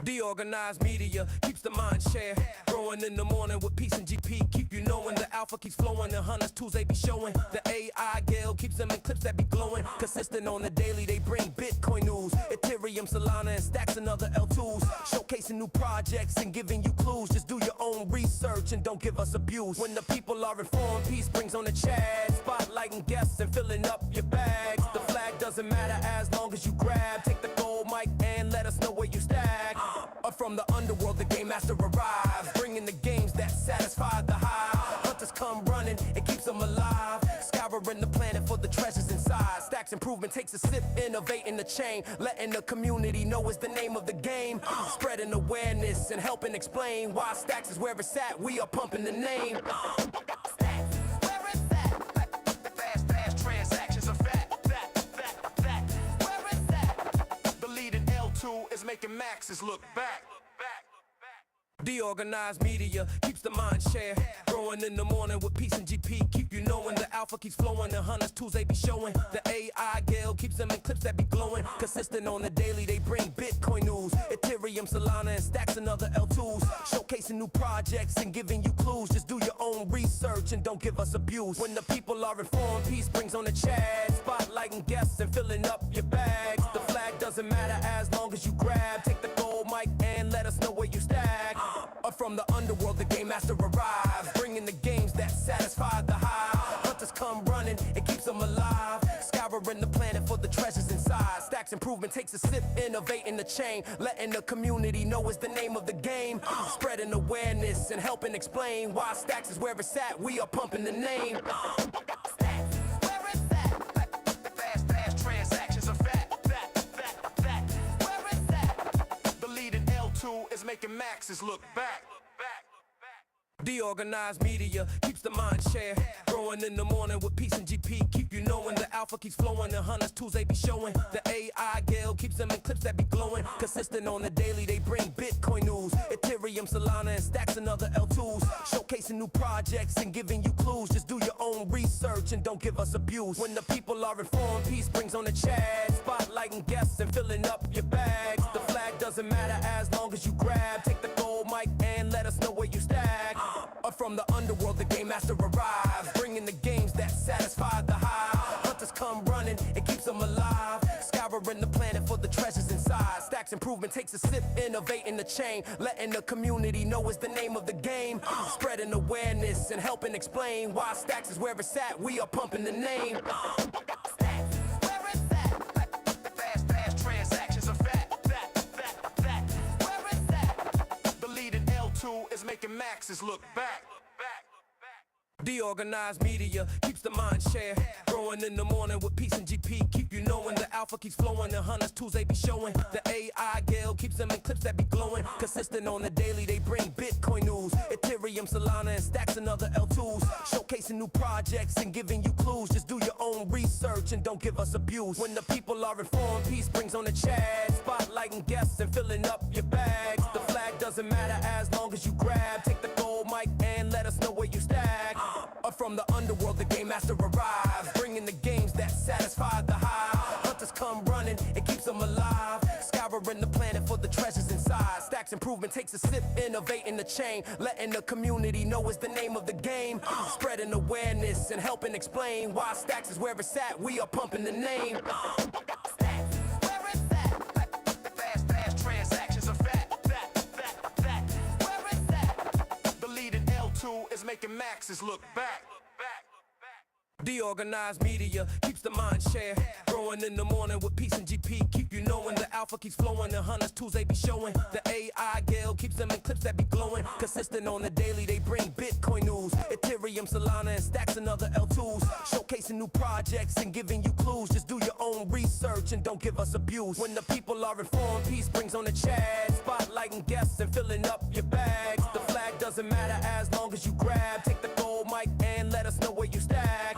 DeOrganized media keeps the mind share growing in the morning with peace and GP. Keep you knowing the alpha keeps flowing. The hunters tools they be showing. The AI gale keeps them in clips that be glowing. Consistent on the daily, they bring Bitcoin news, Ethereum, Solana, and stacks and other L2s. Showcasing new projects and giving you clues. Just do your own research and don't give us abuse. When the people are informed, peace brings on the chat. Spotlighting guests and filling up your bags. The flag doesn't matter as long as you grab. Take the gold mic and let us know where you stack. Up from the underworld, the game master arrives, bringing the games that satisfy the hive. Hunters come running, it keeps them alive, scouring the planet for the treasures inside. Stacks improvement takes a sip, innovating the chain, letting the community know it's the name of the game. Spreading awareness and helping explain why Stacks is where it's at. We are pumping the name. Fast transactions are fat. Where is that? The leading L2 is making maxes look back. DeOrganized media keeps the mind share growing in the morning with peace and GP. Keep you knowing the alpha keeps flowing. The hunters tools they be showing. The AI gale keeps them in clips that be glowing. Consistent on the daily, they bring Bitcoin news, Ethereum, Solana, and stacks and other L2s. Showcasing new projects and giving you clues. Just do your own research and don't give us abuse. When the people are informed, peace brings on the chat. Spotlighting guests and filling up your bags. The flag doesn't matter as long as you grab. Take the gold mic and let us know where you stack. Up from the underworld, the game master arrives, bringing the games that satisfy the hive. Hunters come running, it keeps them alive, scouring the planet for the treasures inside. Stacks improvement takes a sip, innovating the chain, letting the community know it's the name of the game. Spreading awareness and helping explain why Stacks is where it's at. We are pumping the name. Fast transactions are fat. Where is that? The leading L2 is making maxes look back. DeOrganized media keeps the mind share growing in the morning with peace and GP. Keep you knowing the alpha keeps flowing. The hunters tools they be showing. The AI gale keeps them in clips that be glowing. Consistent on the daily, they bring Bitcoin news, Ethereum, Solana, and stacks and other L2s. Showcasing new projects and giving you clues. Just do your own research and don't give us abuse. When the people are informed, peace brings on the chat. Spotlighting guests and filling up your bags. The flag doesn't matter as long as you grab. Take the gold mic and let us know where you stack. Up from the underworld, the game master arrives, bringing the games that satisfy the hive. Hunters come running, it keeps them alive, scouring the planet for the treasures inside. Stacks improvement takes a sip, innovating the chain, letting the community know it's the name of the game. Spreading awareness and helping explain why Stacks is where it's at. We are pumping the name. Fast transactions are fat. Where is that? The leading L2 is making maxes look back. DeOrganized media keeps the mind share growing in the morning with peace and GP. Keep you knowing the alpha keeps flowing. The hunters tools they be showing. The AI gale keeps them in clips that be glowing. Consistent on the daily, they bring Bitcoin news, Ethereum, Solana, and stacks and other L2s. Showcasing new projects and giving you clues. Just do your own research and don't give us abuse. When the people are informed, peace brings on the chat. Spotlighting guests and filling up your bags. The flag doesn't matter as long as you grab. Take the gold mic and let us know where you stack. Up from the underworld, the game master arrives, bringing the games that satisfy Stacks improvement takes a sip, innovating the chain, letting the community know it's the name of the game. Spreading awareness and helping explain why Stacks is where it's at. We are pumping the name. Stacks, where it's at. Fast transactions are fat. Where it's at. The leading L2 is making maxes look back. DeOrganized media keeps the mind share growing in the morning with peace and GP. Keep you knowing the alpha keeps flowing. The hunters tools they be showing. The AI gale keeps them in clips that be glowing. Consistent on the daily, they bring Bitcoin news, Ethereum, Solana, and Stacks and other L2s. Showcasing new projects and giving you clues. Just do your own research and don't give us abuse. When the people are informed, peace brings on the chat. Spotlighting guests and filling up your bags. The flag doesn't matter as long as you grab. Take the gold mic and let us know where you stack.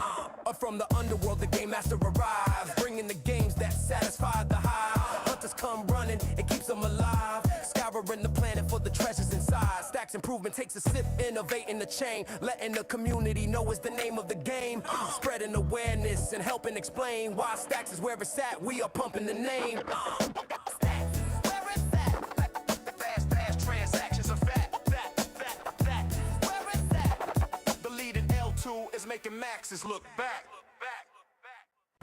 From the underworld, the game master arrives, bringing the games that satisfy the hive. Hunters come running, it keeps them alive, scouring the planet for the treasures inside. Stacks improvement takes a sip, innovating the chain, letting the community know it's the name of the game. Spreading awareness and helping explain why Stacks is where it's at. We are pumping the name. Stacks, where it's at. Fast transactions are fat. Where it's at. The leading L2 is making maxes look back.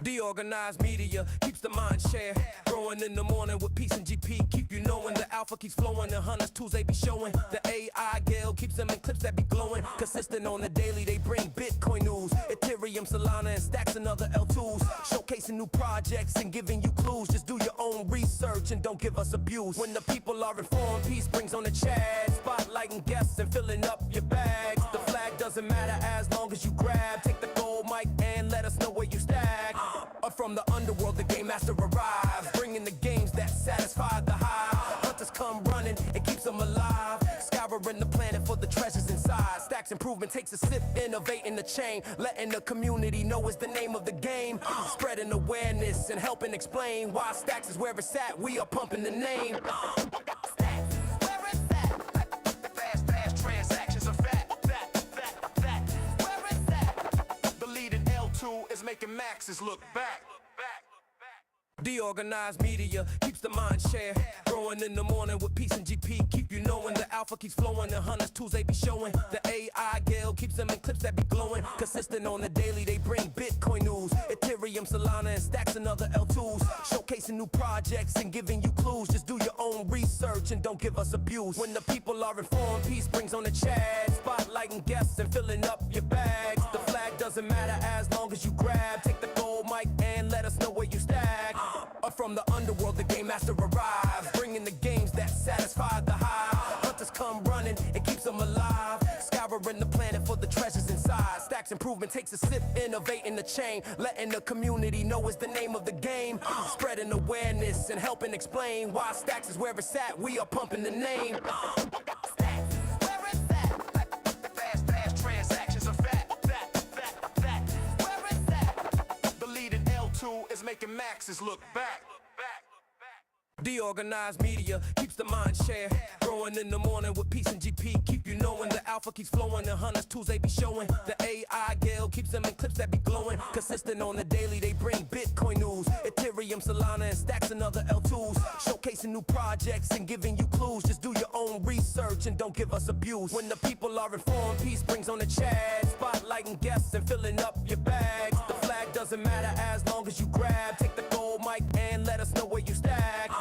DeOrganized media keeps the mind share growing in the morning with peace and GP. Keep you knowing the alpha keeps flowing. The hunters tools they be showing. The AI gale keeps them in clips that be glowing. Consistent on the daily, they bring Bitcoin news, Ethereum, Solana, and Stacks and other L2s. Showcasing new projects and giving you clues. Just do your own research and don't give us abuse. When the people are informed, peace brings on the chat. Spotlighting guests and filling up your bags. The flag doesn't matter as long as you grab. Take the gold mic and let us know where you stack. From the underworld, the game master arrives, bringing the games that satisfy the hive. Hunters come running, it keeps them alive, scouring the planet for the treasures inside. Stacks improvement takes a sip, innovating the chain, letting the community know it's the name of the game. Spreading awareness and helping explain why Stacks is where it's at. We are pumping the name. Stacks, where it's at. Fast transactions are fat. Where it's at. The leading L2 is making maxes look back. DeOrganized media keeps the mind share growing in the morning with peace and GP. Keep you knowing the alpha keeps flowing. The hunters tools they be showing. The AI gale keeps them in clips that be glowing. Consistent on the daily, they bring Bitcoin news, Ethereum, Solana, and Stacks and other L2s. Showcasing new projects and giving you clues. Just do your own research and don't give us abuse. When the people are informed, peace brings on the chat. Spotlighting guests and filling up your bags. The flag doesn't matter as long as you grab. Take the gold mic and let us know where you stack. From the underworld, the game master arrives, bringing the games that satisfy the hive. Hunters come running, it keeps them alive, scouring the planet for the treasures inside. Stacks improvement takes a sip, innovating the chain, letting the community know it's the name of the game. Spreading awareness and helping explain why Stacks is where it's at. We are pumping the name. Stacks, where it's at. Fast transactions are fat. Where it's at. The leading L2 is making maxes look back. DeOrganized media keeps the mind share growing in the morning with peace and GP. Keep you knowing the alpha keeps flowing. The hunters tools they be showing. The AI gale keeps them in clips that be glowing. Consistent on the daily, they bring Bitcoin news, Ethereum, Solana, and Stacks and other L2s. Showcasing new projects and giving you clues. Just do your own research and don't give us abuse. When the people are informed, peace brings on the chat. Spotlighting guests and filling up your bags. The flag doesn't matter as long as you grab. Take the gold mic and let us know where you stack.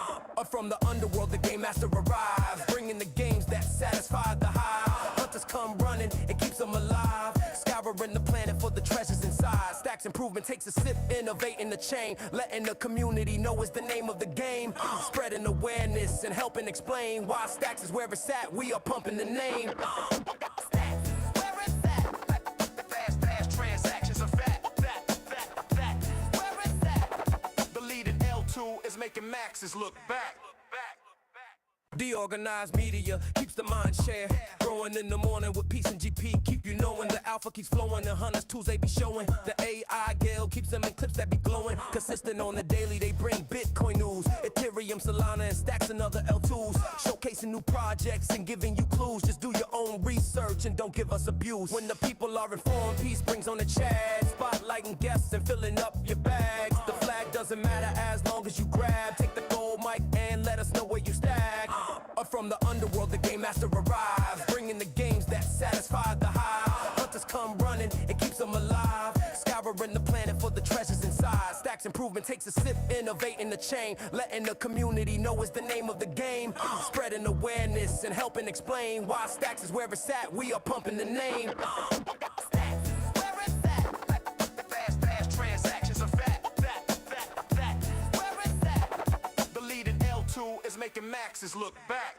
From the underworld, the game master arrives, bringing the games that satisfy the hive. Hunters come running, it keeps them alive, scouring the planet for the treasures inside. Stacks improvement takes a sip, innovating the chain, letting the community know it's the name of the game. Spreading awareness and helping explain why Stacks is where it's at. We are pumping the name. Stacks, where it's at. Fast transactions are fat. Where it's at. The leading L2 is making maxes look back. DeOrganized media keeps the mind share growing in the morning with peace and GP. Keep you knowing the alpha keeps flowing. The hunters tools they be showing. The AI gale keeps them in clips that be glowing. Consistent on the daily, they bring Bitcoin news, Ethereum, Solana, and Stacks and other L2s. Showcasing new projects and giving you clues. Just do your own research and don't give us abuse. When the people are informed, peace brings on the chat. Spotlighting guests and filling up your bags. The flag doesn't matter as long as you grab. Take the gold mic and let us know where you stack. From the underworld, the game master arrives, bringing the games that satisfy the hive. Hunters come running, it keeps them alive, scouring the planet for the treasures inside. Stacks improvement takes a sip, innovating the chain, letting the community know is the name of the game. Spreading awareness and helping explain why Stacks is where it's at. We are pumping the name. Stacks, where it's at. Fast transactions are fat. Where it's at. The leading L2 is making maxes look back.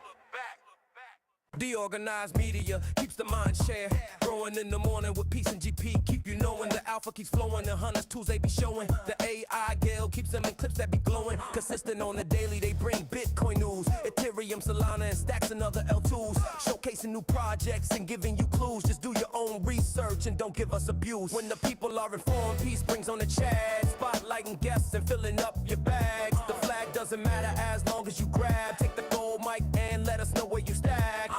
DeOrganized media keeps the mind share growing in the morning with peace and GP. Keep you knowing the alpha keeps flowing. The hunters tools they be showing. The AI gale keeps them in clips that be glowing. Consistent on the daily, they bring Bitcoin news, Ethereum, Solana, and Stacks and other L2s. Showcasing new projects and giving you clues. Just do your own research and don't give us abuse. When the people are informed, peace brings on the chat. Spotlighting guests and filling up your bags. The flag doesn't matter as long as you grab. Take the gold mic and let us know where you stack.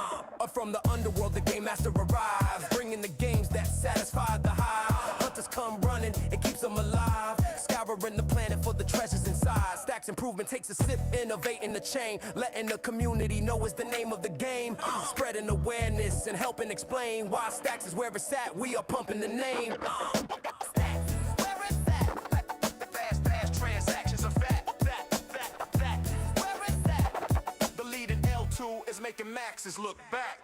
From the underworld, the game master arrives, bringing the games that satisfy the hive. Hunters come running, it keeps them alive, scouring the planet for the treasures inside. Stacks improvement takes a sip, innovating the chain, letting the community know is the name of the game. Spreading awareness and helping explain why Stacks is where it's at. We are pumping the name. Stacks, where it's at. Fast transactions are fat. Where it's at. The leading L2 is making maxes look back.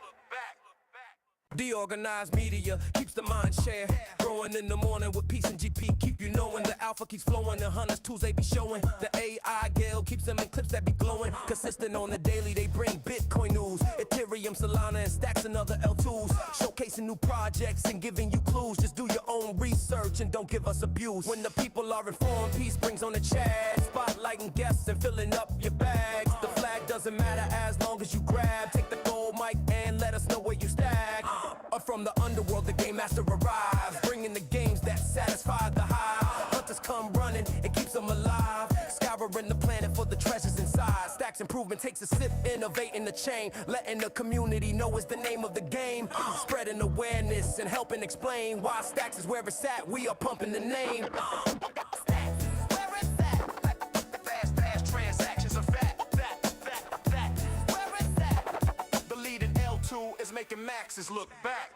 DeOrganized media keeps the mind share growing in the morning with peace and GP. Keep you knowing the alpha keeps flowing. The hunters tools they be showing. The AI gale keeps them in clips that be glowing. Consistent on the daily, they bring Bitcoin news, Ethereum, Solana, and Stacks and other L2s. Showcasing new projects and giving you clues. Just do your own research and don't give us abuse. When the people are informed, peace brings on the chat. Spotlighting guests and filling up your bags. The flag doesn't matter as long as you grab. Take the gold mic and let us know where you stack. From the underworld, the game master arrives, bringing the games that satisfy the hive. Hunters come running, it keeps them alive, scouring the planet for the treasures inside. Stacks improvement takes a sip, innovating the chain, letting the community know is the name of the game. Spreading awareness and helping explain why Stacks is where it's at. We are pumping the name. Stacks, where it's at. Fast transactions are fat. Where it's at. The leading L2 is making maxes look back.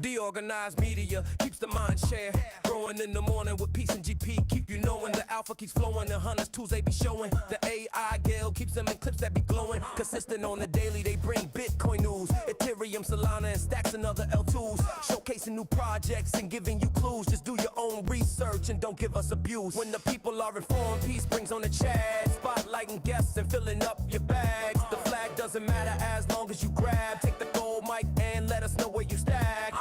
DeOrganized media keeps the mind share growing in the morning with peace and GP. Keep you knowing the alpha keeps flowing. The hunters tools they be showing. The AI gale keeps them in clips that be glowing. Consistent on the daily, they bring Bitcoin news, Ethereum, Solana, and Stacks and other L2s. Showcasing new projects and giving you clues. Just do your own research and don't give us abuse. When the people are informed, peace brings on the chat. Spotlighting guests and filling up your bags. The flag doesn't matter as long as you grab. Take the gold mic and let us know where you stack.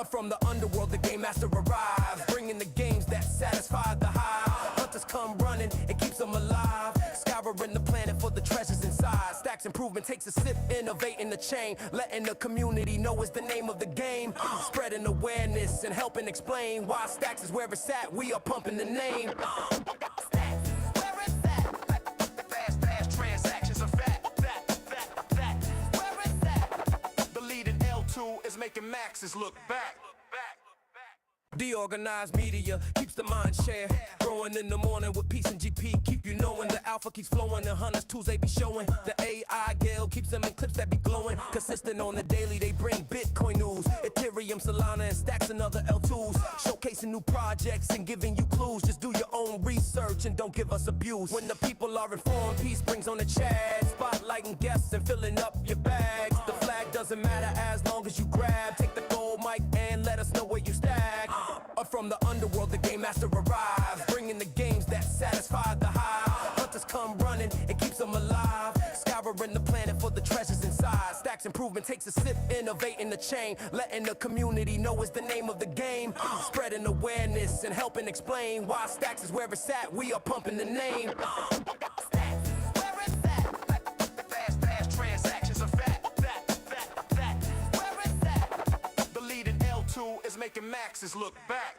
From the underworld, the game master arrives, bringing the games that satisfy the hive. Hunters come running, it keeps them alive, scouring the planet for the treasures inside. Stacks improvement takes a sip, innovating the chain, letting the community know is the name of the game. Spreading awareness and helping explain why Stacks is where it's at. We are pumping the name. Stacks, where it's at. Fast transactions are fat. Where it's at. The leading L2 is making maxes look back. DeOrganized media keeps the mind share growing in the morning with peace and GP. Keep you knowing the alpha keeps flowing. The hunters tools they be showing. The AI gale keeps them in clips that be glowing. Consistent on the daily, they bring Bitcoin news, Ethereum, Solana, and Stacks and other L2s. Showcasing new projects and giving you clues. Just do your own research and don't give us abuse. When the people are informed, peace brings on the chat. Spotlighting guests and filling up your bags. The flag doesn't matter as long as you grab. Take the gold mic and let us know where you stack. From the underworld, the game master arrives, bringing the games that satisfy the hive. Hunters come running, it keeps them alive, scouring the planet for the treasures inside. Stacks improvement takes a sip, innovating the chain, letting the community know is the name of the game. Spreading awareness and helping explain why Stacks is where it's at. We are pumping the name. Stacks, where it's at. Fast transactions are fat. Where it's at. The leading L2 is making maxes look back.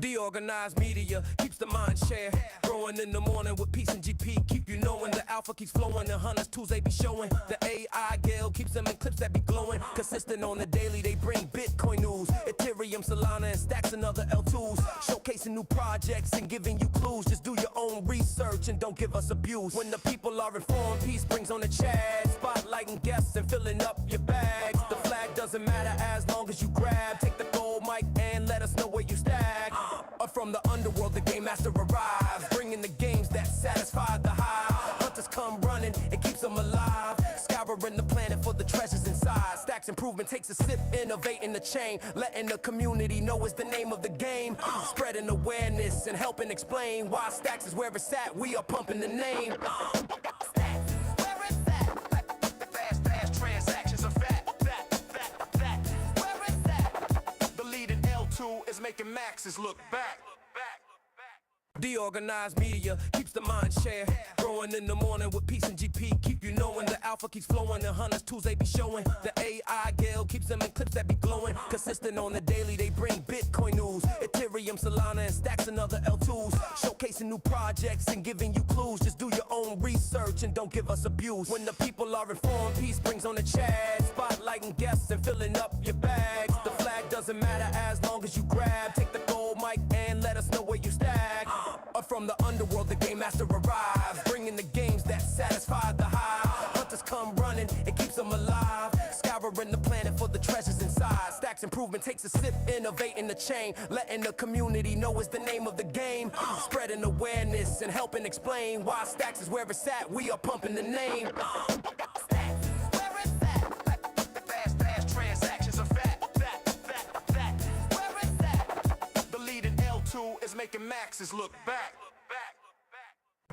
DeOrganized media keeps the mind share Growing in the morning with peace and GP. Keep you knowing the alpha keeps flowing. The hunters tools they be showing. The AI Gale keeps them in clips that be glowing. Consistent on the daily, they bring Bitcoin news. Ethereum, Solana, and stacks and other L2s. Showcasing new projects and giving you clues. Just do your own research and don't give us abuse. When the people are informed, peace brings on the chat. Spotlighting guests and filling up your bags. The flag doesn't matter as long as you grab. Take the gold mic and let us know where you stack. Up from the underworld, the game master arrives, bringing the games that satisfy the hive. Hunters come running, it keeps them alive. Scouring the planet for the treasures inside. Stacks improvement takes a sip, innovating the chain. Letting the community know is the name of the game. Spreading awareness and helping explain why Stacks is where it's at. We are pumping the name. Stacks, where it's at. Fast transactions are fat. Where it's at. The leading L2 is making maxes look back. DeOrganized media keeps the mind share. Growing in the morning with peace and GP. Keep you knowing the alpha keeps flowing. The hunters tools they be showing. The AI Gale keeps them in clips that be glowing. Consistent on the daily, they bring Bitcoin news. Ethereum, Solana, and stacks and other L2s. Showcasing new projects and giving you clues. Just do your own research and don't give us abuse. When the people are informed, peace brings on the chat. Spotlighting guests and filling up your bags. The flag doesn't matter as long as you grab. Take the gold mic and let us know where you stack. Up from the underworld, the game master arrives, bringing the games that satisfy the hive. Hunters come running, it keeps them alive. Scouring the planet for the treasures inside. Stacks improvement takes a sip, innovating the chain. Letting the community know is the name of the game. Spreading awareness and helping explain why Stacks is where it's at. We are pumping the name. Stacks, where it's at. Fast transactions are fat. Where it's at. The leading L2 is making maxes look back.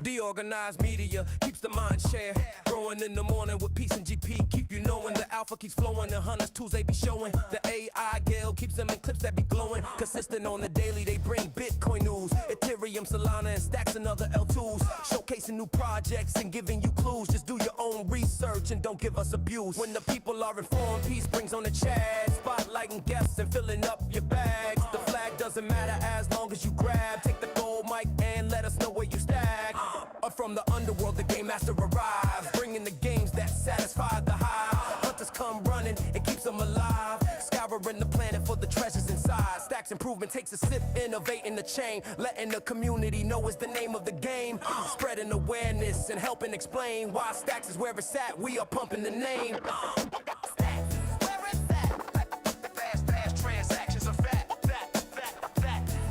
DeOrganized media keeps the mind share. Growing in the morning with peace and GP. Keep you knowing the alpha keeps flowing. The hunters tools they be showing. The AI Gale keeps them in clips that be glowing. Consistent on the daily, they bring Bitcoin news. Ethereum, Solana, and stacks and other L2s. Showcasing new projects and giving you clues. Just do your own research and don't give us abuse. When the people are informed, peace brings on the chat. Spotlighting guests and filling up your bags. The flag doesn't matter as long as you grab. Take the gold mic and let us know where you stack. Up from the underworld, the game master arrives, bringing the games that satisfy the hive. Hunters come running, it keeps them alive. Scouring the planet for the treasures inside. Stacks improvement takes a sip, innovating the chain. Letting the community know is the name of the game. Spreading awareness and helping explain why Stacks is where it's at. We are pumping the name. Stacks, where it's at. Fast transactions are fat.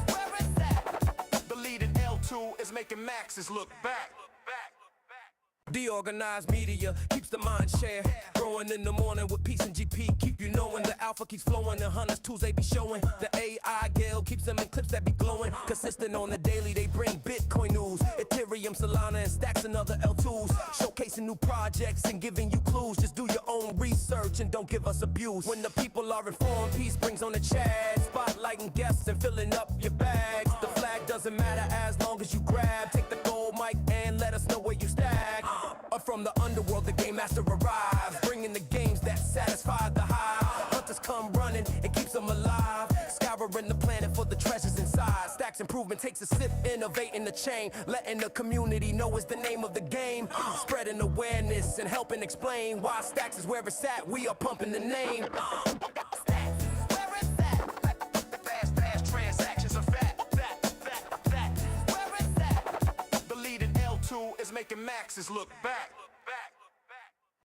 Where it's at. The leading L2 is making maxes look back. DeOrganized media keeps the mind share. Growing in the morning with peace and GP. Keep you knowing the alpha keeps flowing. The hunters tools they be showing. The AI Gale keeps them in clips that be glowing. Consistent on the daily, they bring Bitcoin news. Ethereum, Solana, and stacks and other L2s. Showcasing new projects and giving you clues. Just do your own research and don't give us abuse. When the people are informed, peace brings on the chat. Spotlighting guests and filling up your bags. The flag doesn't matter as long as you grab. Take the gold mic and let us know where you stack. Up from the underworld, the game master arrives, bringing the games that satisfy the hive. Hunters come running, it keeps them alive. Scouring the planet for the treasures inside. Stacks improvement takes a sip, innovating the chain. Letting the community know is the name of the game. Spreading awareness and helping explain why Stacks is where it's at. We are pumping the name. Stacks, where it's at. Fast transactions are fat. Where it's at. The leading L2 is making maxes look back.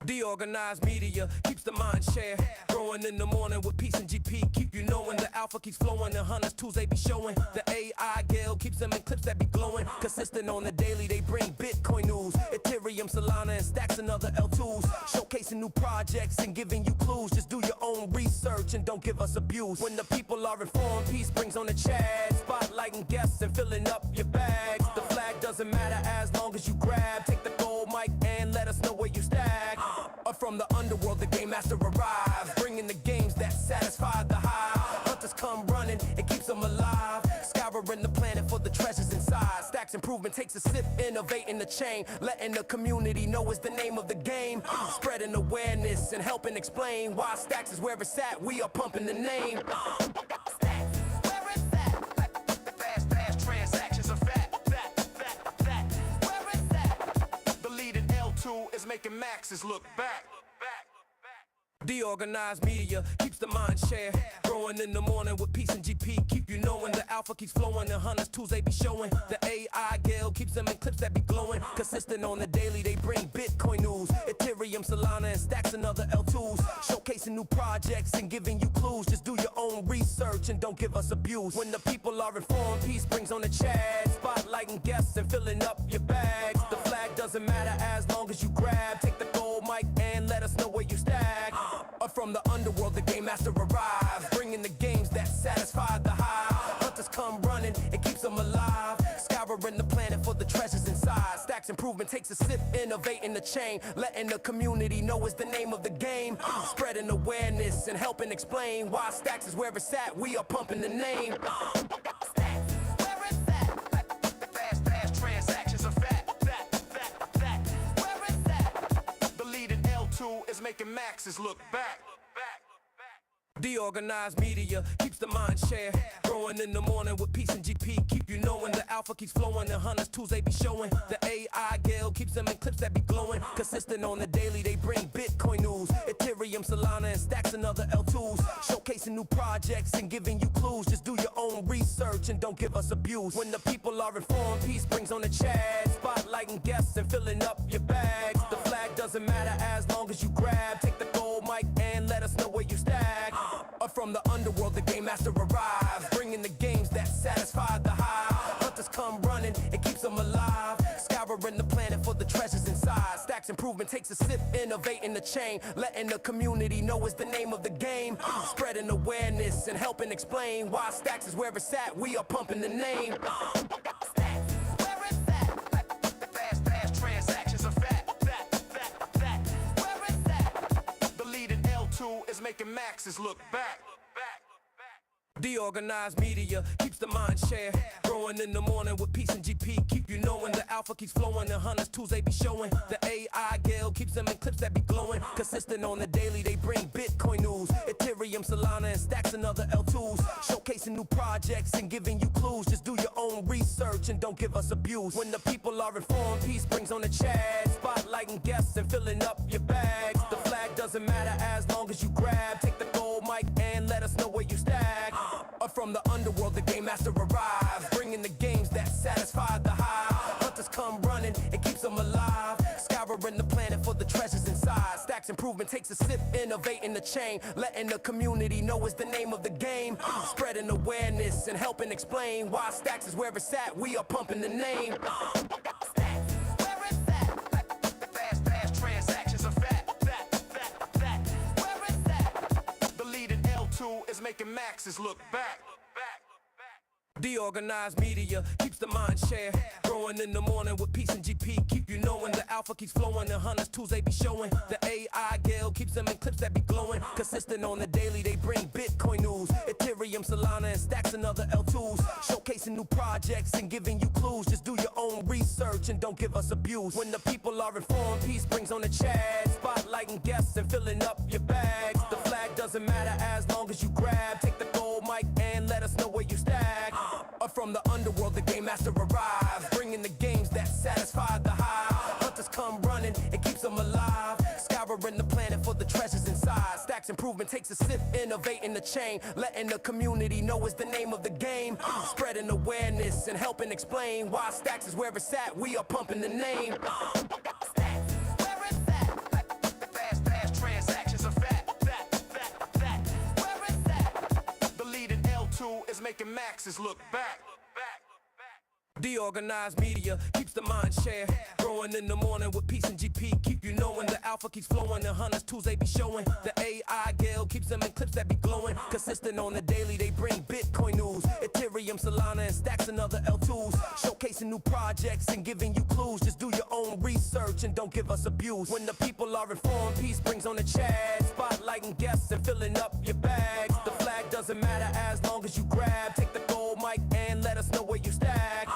DeOrganized media keeps the mind share. Growing in the morning with peace and GP. Keep you knowing the alpha keeps flowing. The hunters tools they be showing. The AI Gale keeps them in clips that be glowing. Consistent on the daily, they bring Bitcoin news. Ethereum, Solana, and stacks and other L2s. Showcasing new projects and giving you clues. Just do your own research and don't give us abuse. When the people are informed, peace brings on the chat. Spotlighting guests and filling up your bags. The flag doesn't matter as long as you grab. Take the gold mic and let us know where you stack. Up from the underworld, the game master arrives, bringing the games that satisfy the hive. Hunters come running, it keeps them alive. Scouring the planet for the treasures inside. Stacks improvement takes a sip, innovating the chain. Letting the community know is the name of the game. Spreading awareness and helping explain why Stacks is where it's at. We are pumping the name. Stacks, where it's at. Fast transactions are fat. making maxes look back. DeOrganized media keeps the mind share growing in the morning with peace and GP. Keep you knowing the alpha keeps flowing and hunters tools they be showing. The AI Gale keeps them in clips that be glowing. Consistent on the daily, they bring Bitcoin news, Ethereum, Solana, and stacks and other L2s. Showcasing new projects and giving you clues. Just do your own research and don't give us abuse. When the people are informed, peace brings on the chat. Spotlighting guests and filling up your bags. The flag doesn't matter as long as you grab. Take the gold mic and let us know where you stack. From the underworld, the game master arrives, bringing the games that satisfy the hive. Hunters come running, it keeps them alive, scouring the planet for the treasures inside. Stacks improvement takes a sip, innovating the chain, letting the community know is the name of the game. Spreading awareness and helping explain why Stacks is where it's at. We are pumping the name. Stacks, where it's at. Fast transactions are fat. Where it's at. The leading L2 is making maxes look back. DeOrganized media keeps the mind share growing in the morning with peace and GP. Keep you knowing the alpha keeps flowing and hunters tools they be showing. The AI Gale keeps them in clips that be glowing. Consistent on the daily, they bring Bitcoin news, Ethereum, Solana, and stacks and other L2s. Showcasing new projects and giving you clues. Just do your own research and don't give us abuse. When the people are informed, peace brings on the chat. Spotlighting guests and filling up your bags. The flag doesn't matter as long as you grab. Take the gold mic and let us know where you stack. From the underworld, the game master arrives, bringing the games that satisfy the hive. Hunters come running, it keeps them alive, scouring the planet for the treasures inside. Stacks improvement takes a sip, innovating the chain, letting the community know is the name of the game. Spreading awareness and helping explain why Stacks is where it's at. We are pumping the name. Stacks, where it's at. Fast transactions are fat. Where it's at. The leading L2 is making maxes look back. DeOrganized media keeps the mind share growing in the morning with peace and GP. Keep you knowing the alpha keeps flowing and hunters tools they be showing. The AI Gale keeps them in clips that be glowing. Consistent on the daily, they bring Bitcoin news, Ethereum, Solana, and stacks and other L2s. Showcasing new projects and giving you clues. Just do your own research and don't give us abuse. When the people are informed, peace brings on the chat. Spotlighting guests and filling up your bags. The flag doesn't matter as long as you grab. Take the gold mic and let us know where you stack. From the underworld, the game master arrives, bringing the games that satisfy the hive. Hunters come running, it keeps them alive, scouring the planet for the treasures inside. Stacks improvement takes a sip, innovating the chain, letting the community know is the name of the game. Spreading awareness and helping explain why Stacks is where it's at. We are pumping the name. Stacks, where it's at. Fast transactions are fat. Where it's at. The leading L2 is making maxes look back. DeOrganized media keeps the mind share growing in the morning with peace and GP. Keep you knowing the alpha keeps flowing and hunters tools they be showing. The AI Gale keeps them in clips that be glowing. Consistent on the daily, they bring Bitcoin news, Ethereum, Solana, and stacks and other L2s. Showcasing new projects and giving you clues. Just do your own research and don't give us abuse. When the people are informed, peace brings on the chat. Spotlighting guests and filling up your bags. The flag doesn't matter as long as you grab. Take the gold mic and let us know where you stack. From the underworld, the game master arrives, bringing the games that satisfy the hive. Hunters come running, it keeps them alive, scouring the planet for the treasures inside. Stacks improvement takes a sip, innovating the chain, letting the community know is the name of the game. Spreading awareness and helping explain why Stacks is where it's at. We are pumping the name. Stacks, where it's at. Fast transactions are fat. Where it's at. The leading L2 is making maxes look back. DeOrganized media keeps the mind share growing in the morning with peace and GP. Keep you knowing the alpha keeps flowing and hunters tools they be showing. The AI Gale keeps them in clips that be glowing. Consistent on the daily, they bring Bitcoin news, Ethereum, Solana, and stacks and other L2s. Showcasing new projects and giving you clues. Just do your own research and don't give us abuse. When the people are informed, peace brings on the chat. Spotlighting guests and filling up your bags. The flag doesn't matter as long as you grab. Take the gold mic and let us know where you stack.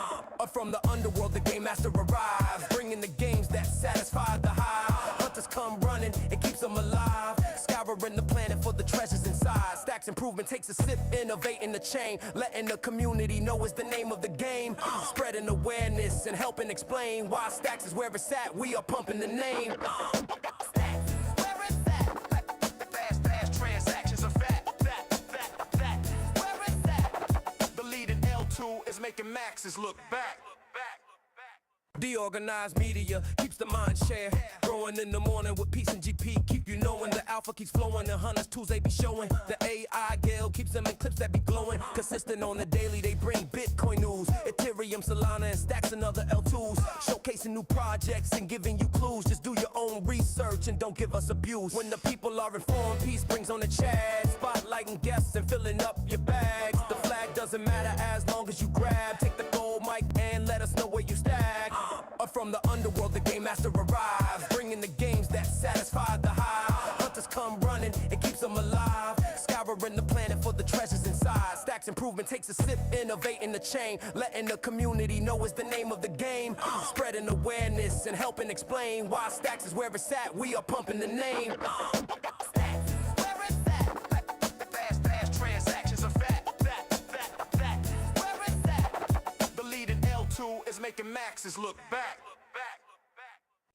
From the underworld, the game master arrives, bringing the games that satisfy the hive. Hunters come running and keeps them alive. Scouring the planet for the treasures inside. Stacks improvement takes a sip, innovating the chain, letting the community know is the name of the game. Spreading awareness and helping explain why Stacks is where it's at. We are pumping the name. Stacks, where it's at. Fast transactions are fact. Where it's at. The leading L2 is making maxes look back. DeOrganized media keeps the mind share growing in the morning with peace and GP. Keep you knowing the alpha keeps flowing. The hunters tools they be showing. The AI Gale keeps them in clips that be glowing. Consistent on the daily, they bring Bitcoin news, Ethereum, Solana, and Stacks and other L2s. Showcasing new projects and giving you clues. Just do your own research and don't give us abuse. When the people are informed, peace brings on the chat. Spotlighting guests and filling up your bags. The flag doesn't matter as long as you grab. Take the gold mic and let us know where you stack. Up from the underworld, the game master arrives, bringing the games that satisfy the hive. Hunters come running, it keeps them alive. Scouring the planet for the treasures inside. Stacks improvement takes a sip, innovating the chain, letting the community know is the name of the game. Spreading awareness and helping explain why Stacks is where it's at. We are pumping the name. Stacks, where it's at. Fast transactions are fact. Where it's at. The leading L2 is making maxes look back.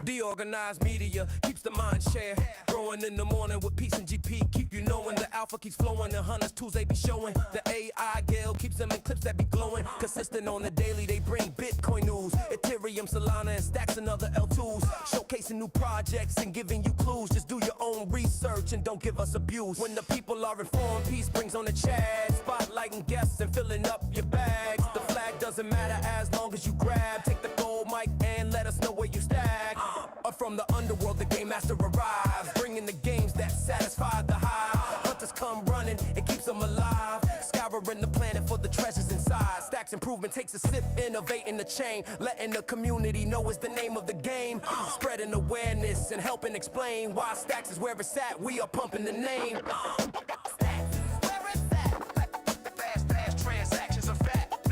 DeOrganized media keeps the mind share growing in the morning with peace and GP. Keep you knowing the alpha keeps flowing. The hunters tools they be showing. The AI Gale keeps them in clips that be glowing. Consistent on the daily, they bring Bitcoin news, Ethereum, Solana, and Stacks and other L2s. Showcasing new projects and giving you clues. Just do your own research and don't give us abuse. When the people are informed, peace brings on the chat. Spotlighting guests and filling up your bags. The flag doesn't matter as long as you grab. Take the gold mic and let us know where you stack. Up from the underworld, the game master arrives, bringing the games that satisfy the hive. Hunters come running, it keeps them alive. Scouring the planet for the treasures inside. Stacks improvement takes a sip, innovating the chain, letting the community know is the name of the game. Spreading awareness and helping explain why Stacks is where it's at. We are pumping the name. Stacks, where it's at. Fast transactions are fact.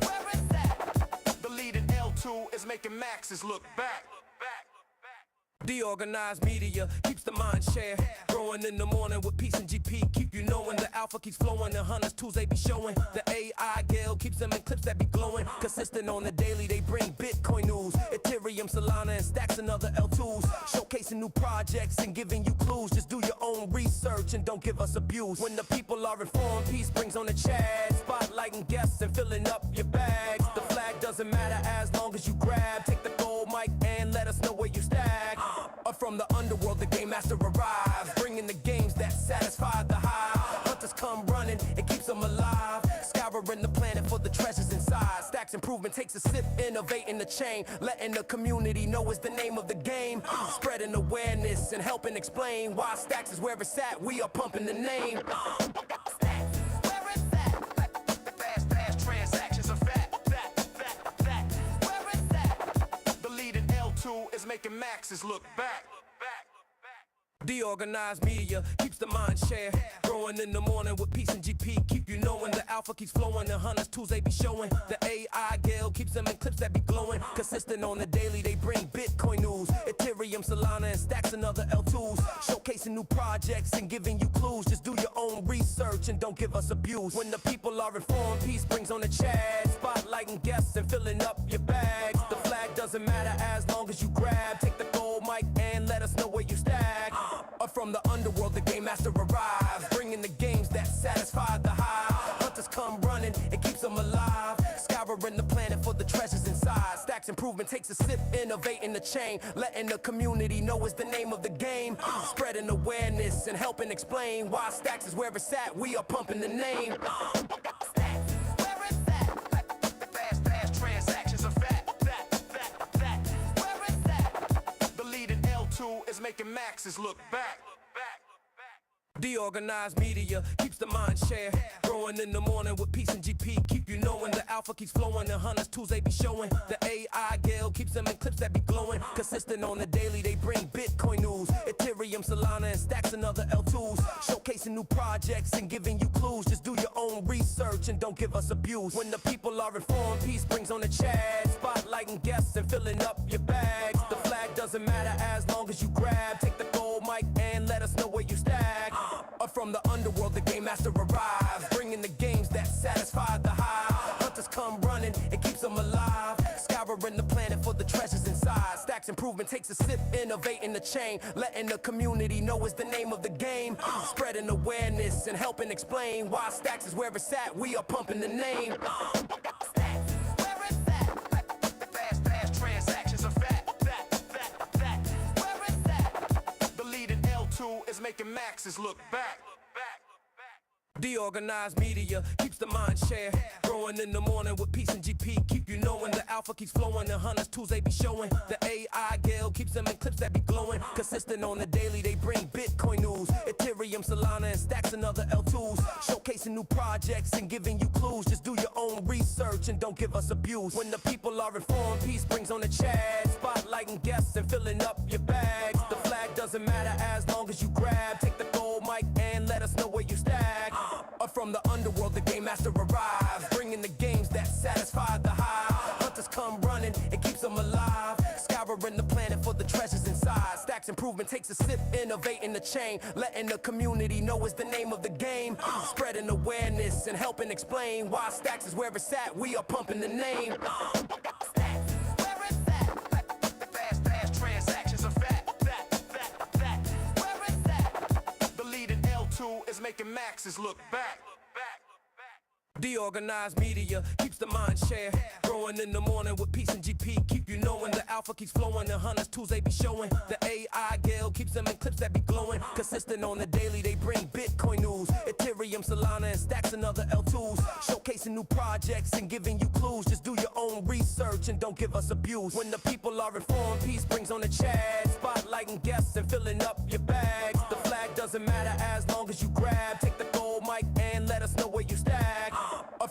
Where it's at. The leading L2 is making maxes look back. DeOrganized media keeps the mind share growing in the morning with peace and GP. Keep you knowing the alpha keeps flowing. The hunters tools they be showing. The AI Gale keeps them in clips that be glowing. Consistent on the daily, they bring Bitcoin news, Ethereum, Solana, and Stacks and other L2s. Showcasing new projects and giving you clues. Just do your own research and don't give us abuse. When the people are informed, peace brings on the chat. Spotlighting guests and filling up your bags. The flag doesn't matter as long as you grab. Take the gold mic and let us know where you stack. Up from the underworld, the game master arrives, bringing the games that satisfy the hive. Hunters come running, it keeps them alive. Scouring the planet for the treasures inside. Stacks improvement takes a sip, innovating the chain, letting the community know is the name of the game. Spreading awareness and helping explain why Stacks is where it's at. We are pumping the name. Stacks, where it's at. Fast transactions are fact. Where it's at. The leading L2 is making maxes look back. DeOrganized media keeps the mind share growing in the morning with peace and GP. Keep you knowing the alpha keeps flowing. The hunters tools they be showing. The AI Gale keeps them in clips that be glowing. Consistent on the daily, they bring Bitcoin news, Ethereum, Solana, and Stacks and other L2s. Showcasing new projects and giving you clues. Just do your own research and don't give us abuse. When the people are informed, peace brings on the chat. Spotlighting guests and filling up your bags. The flag doesn't matter as long as you grab. Take the gold mic and let us know where you stack. Up from the underworld, the game master arrives, bringing the games that satisfy the hive. Hunters come running, it keeps them alive. Scouring the planet for the treasures inside. Stacks improvement takes a sip, innovating the chain, letting the community know is the name of the game. Spreading awareness and helping explain why Stacks is where it's at. We are pumping the name. Stacks, where it's at. Fast transactions are fact. Where it's at. The leading L2 is making maxes look back. DeOrganized media keeps the mind share growing in the morning with peace and GP. Keep you knowing the alpha keeps flowing. The hunters tools they be showing. The AI Gale keeps them in clips that be glowing. Consistent on the daily, they bring Bitcoin news, Ethereum, Solana, and Stacks and other L2s. Showcasing new projects and giving you clues. Just do your own research and don't give us abuse. When the people are informed, peace brings on the chat. Spotlighting guests and filling up your bags. The flag doesn't matter as long as you grab. Take the gold mic and let us know where you stack. From the underworld, the game master arrives, bringing the games that satisfy the hive. Hunters come running, it keeps them alive, scouring the planet for the treasures inside. Stacks improvement takes a sip, innovating the chain, letting the community know is the name of the game. Spreading awareness and helping explain why Stacks is where it's at. We are pumping the name. Stacks, where it's at. Fast transactions are fat. Where it's at. The leading L2 is making maxes look back. DeOrganized media keeps the mind share growing in the morning with peace and GP. Keep you knowing the alpha keeps flowing. The hunters tools they be showing. The AI gale keeps them in clips that be glowing. Consistent on the daily, they bring Bitcoin news, Ethereum, Solana, and Stacks and other L2s. Showcasing new projects and giving you clues. Just do your own research and don't give us abuse. When the people are informed, peace brings on the chat. Spotlighting guests and filling up your bags. The flag doesn't matter as long as you grab. Take the gold mic and let us know where you stack. From the underworld, the game master arrives, bringing the games that satisfy the hive. Hunters come running, it keeps them alive, scouring the planet for the treasures inside. Stacks improvement takes a sip, innovating the chain, letting the community know is the name of the game. Spreading awareness and helping explain why Stacks is where it's at. We are pumping the name. Stacks, where it's at. Fast transactions are fat. Where it's at. The leading L2 is making maxes look back. DeOrganized media keeps the mind share growing in the morning with peace and GP. Keep you knowing the alpha keeps flowing. The hunters tools they be showing. The AI gale keeps them in clips that be glowing. Consistent on the daily, they bring Bitcoin news, Ethereum, Solana, and Stacks and other L2s. Showcasing new projects and giving you clues. Just do your own research and don't give us abuse. When the people are informed, peace brings on the chat. Spotlighting guests and filling up your bags. The flag doesn't matter as long as you grab. Take the gold mic and let us know where you stack.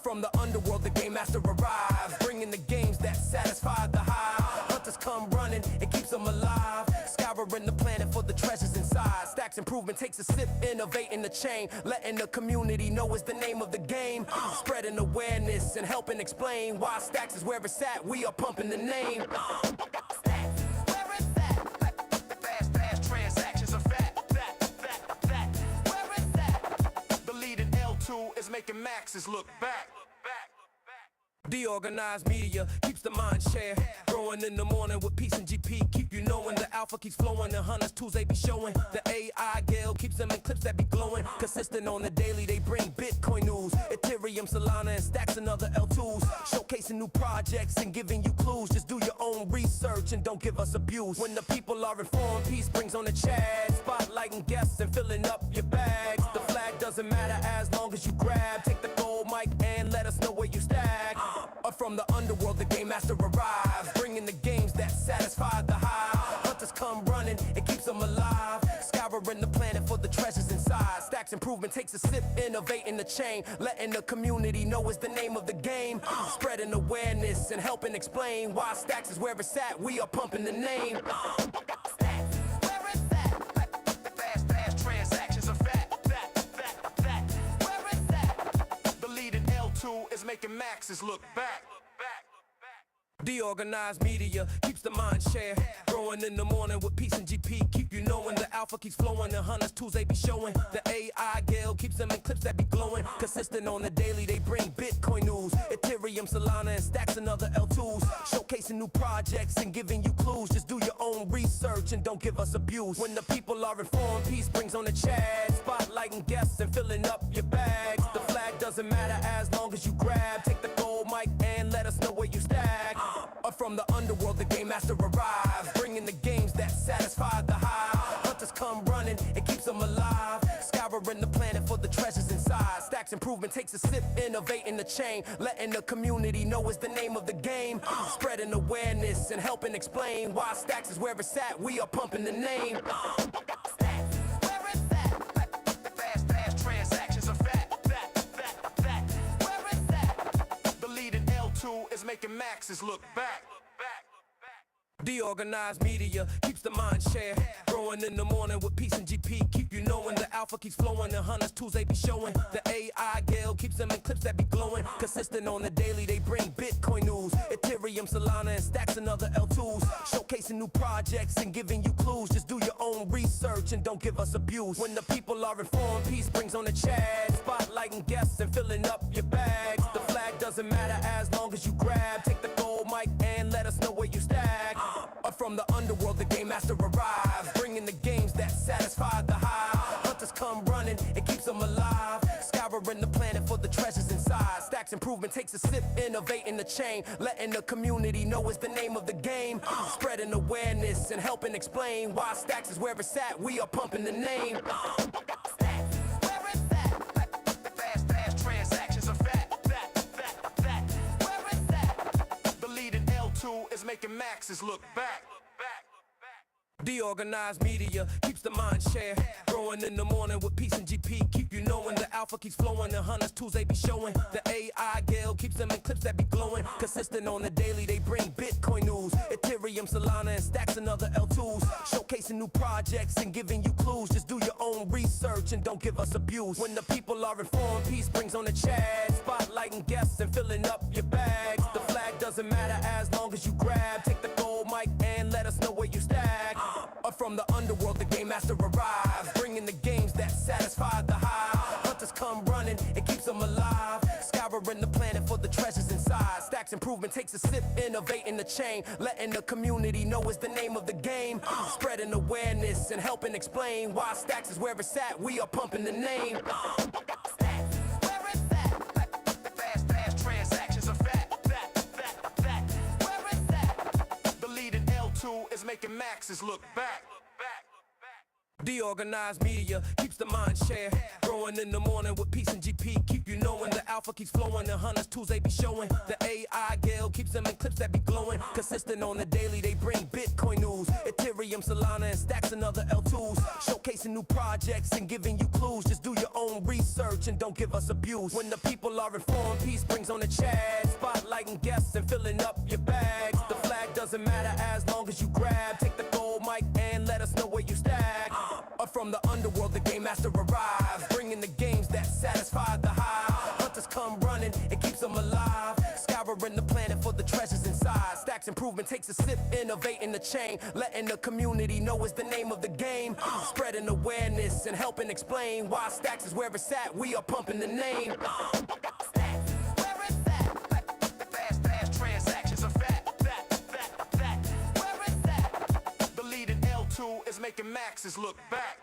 From the underworld, the game master arrives, bringing the games that satisfy the hive. Hunters come running, it keeps them alive, scouring the planet for the treasures inside. Stacks improvement takes a sip, innovating the chain, letting the community know is the name of the game. Spreading awareness and helping explain why Stacks is where it's at. We are pumping the name. Stacks, where it's at. Fast transactions are fat. Where it's at. The leading L2 is making maxes look back. DeOrganized media keeps the mind share growing in the morning with peace and GP. Keep you knowing the alpha keeps flowing. The hunters tools they be showing. The AI gale keeps them in clips that be glowing. Consistent on the daily, they bring Bitcoin news, Ethereum, Solana, and Stacks and other L2s. Showcasing new projects and giving you clues. Just do your own research and don't give us abuse. When the people are informed, peace brings on the chat. Spotlighting guests and filling up your bags. The flag doesn't matter as long as you grab. Take the gold mic and let us know where you stack. From the underworld, the game master arrives, bringing the games that satisfy the hive. Hunters come running, it keeps them alive, scouring the planet for the treasures inside. Stacks improvement takes a sip, innovating the chain, letting the community know is the name of the game. Spreading awareness and helping explain why Stacks is where it's at. We are pumping the name. Stacks, where it's at. Fast transactions are fat. Where it's at. The leading L2 is making maxes look back. DeOrganized media keeps the mind share growing in the morning with peace and GP. Keep you knowing the alpha keeps flowing. The hunters tools they be showing. The AI gale keeps them in clips that be glowing. Consistent on the daily, they bring Bitcoin news, Ethereum, Solana, and Stacks and other L2s. Showcasing new projects and giving you clues. Just do your own research and don't give us abuse. When the people are informed, peace brings on the chat. Spotlighting guests and filling up your bags. The flag doesn't matter as long as you grab. Take the gold mic and let us know where you stack. From the underworld, the game master arrives, bringing the games that satisfy the hive. Hunters come running, it keeps them alive, scouring the planet for the treasures inside. Stacks improvement takes a sip, innovating the chain, letting the community know is the name of the game. Spreading awareness and helping explain why Stacks is where it's at. We are pumping the name. Stacks, where it's at. Fast transactions are fat. Where it's at. The leading L2 is making maxes look back. DeOrganized media keeps the mind share Growing in the morning with peace and GP. Keep you knowing the alpha keeps flowing. The hunters tools they be showing. The AI Gale keeps them in clips that be glowing. Consistent on the daily, they bring Bitcoin news. Ethereum, Solana, and stacks and other L2s. Showcasing new projects and giving you clues. Just do your own research and don't give us abuse. When the people are informed, peace brings on the chat. Spotlighting guests and filling up your bags. The flag doesn't matter as long as you grab. Take the gold mic and let us know where you stack. Or from the underworld, the game master arrives, bringing the games that satisfy the hive. Hunters come running, it keeps them alive. Scouring the planet for the treasures inside. Stacks improvement takes a sip, innovating the chain. Letting the community know is the name of the game. Spreading awareness and helping explain why Stacks is where it's at. We are pumping the name. Stacks, where it's at. Fast transactions are fat. Where it's at. The leading L2 is making maxes look back. DeOrganized media keeps the mind share. Growing in the morning with peace and GP. Keep you knowing the alpha keeps flowing. The hunters tools they be showing. The AI Gale keeps them in clips that be glowing. Consistent on the daily, they bring Bitcoin news. Ethereum, Solana, and stacks and other L2s. Showcasing new projects and giving you clues. Just do your own research and don't give us abuse. When the people are informed, peace brings on the chat. Spotlighting guests and filling up your bags. The flag doesn't matter as long as you grab. Take the gold mic and let us know where you stack. Or from the underworld, the game master arrives, bringing the games that satisfy the hive. Hunters come running, it keeps them alive. Scouring the planet for the treasures inside. Stacks improvement takes a sip, innovating the chain. Letting the community know is the name of the game. Spreading awareness and helping explain why Stacks is where it's at. We are pumping the name. Stacks, where it's at. Fast transactions are fat. Where it's at. The leading L2 is making maxes look back. DeOrganized media keeps the mind share. Growing in the morning with peace and GP. Keep you knowing the alpha keeps flowing. The hunters tools they be showing. The AI Gale keeps them in clips that be glowing. Consistent on the daily, they bring Bitcoin news. Ethereum, Solana, and stacks and other L2s. Showcasing new projects and giving you clues. Just do your own research and don't give us abuse. When the people are informed, peace brings on the chat. Spotlighting guests and filling up your bags. The flag doesn't matter as long as you grab. Take the gold mic and let us know where you stack. Or from the underworld, the game master arrives, bringing the games that satisfy the hive. Hunters come running, it keeps them alive. Scouring the planet for the treasures inside. Stacks improvement takes a sip, innovating the chain. Letting the community know is the name of the game. Spreading awareness and helping explain why Stacks is where it's at. We are pumping the name. Stacks, where it's at. Fast transactions are fat. Where it's at. The leading L2 is making maxes look back.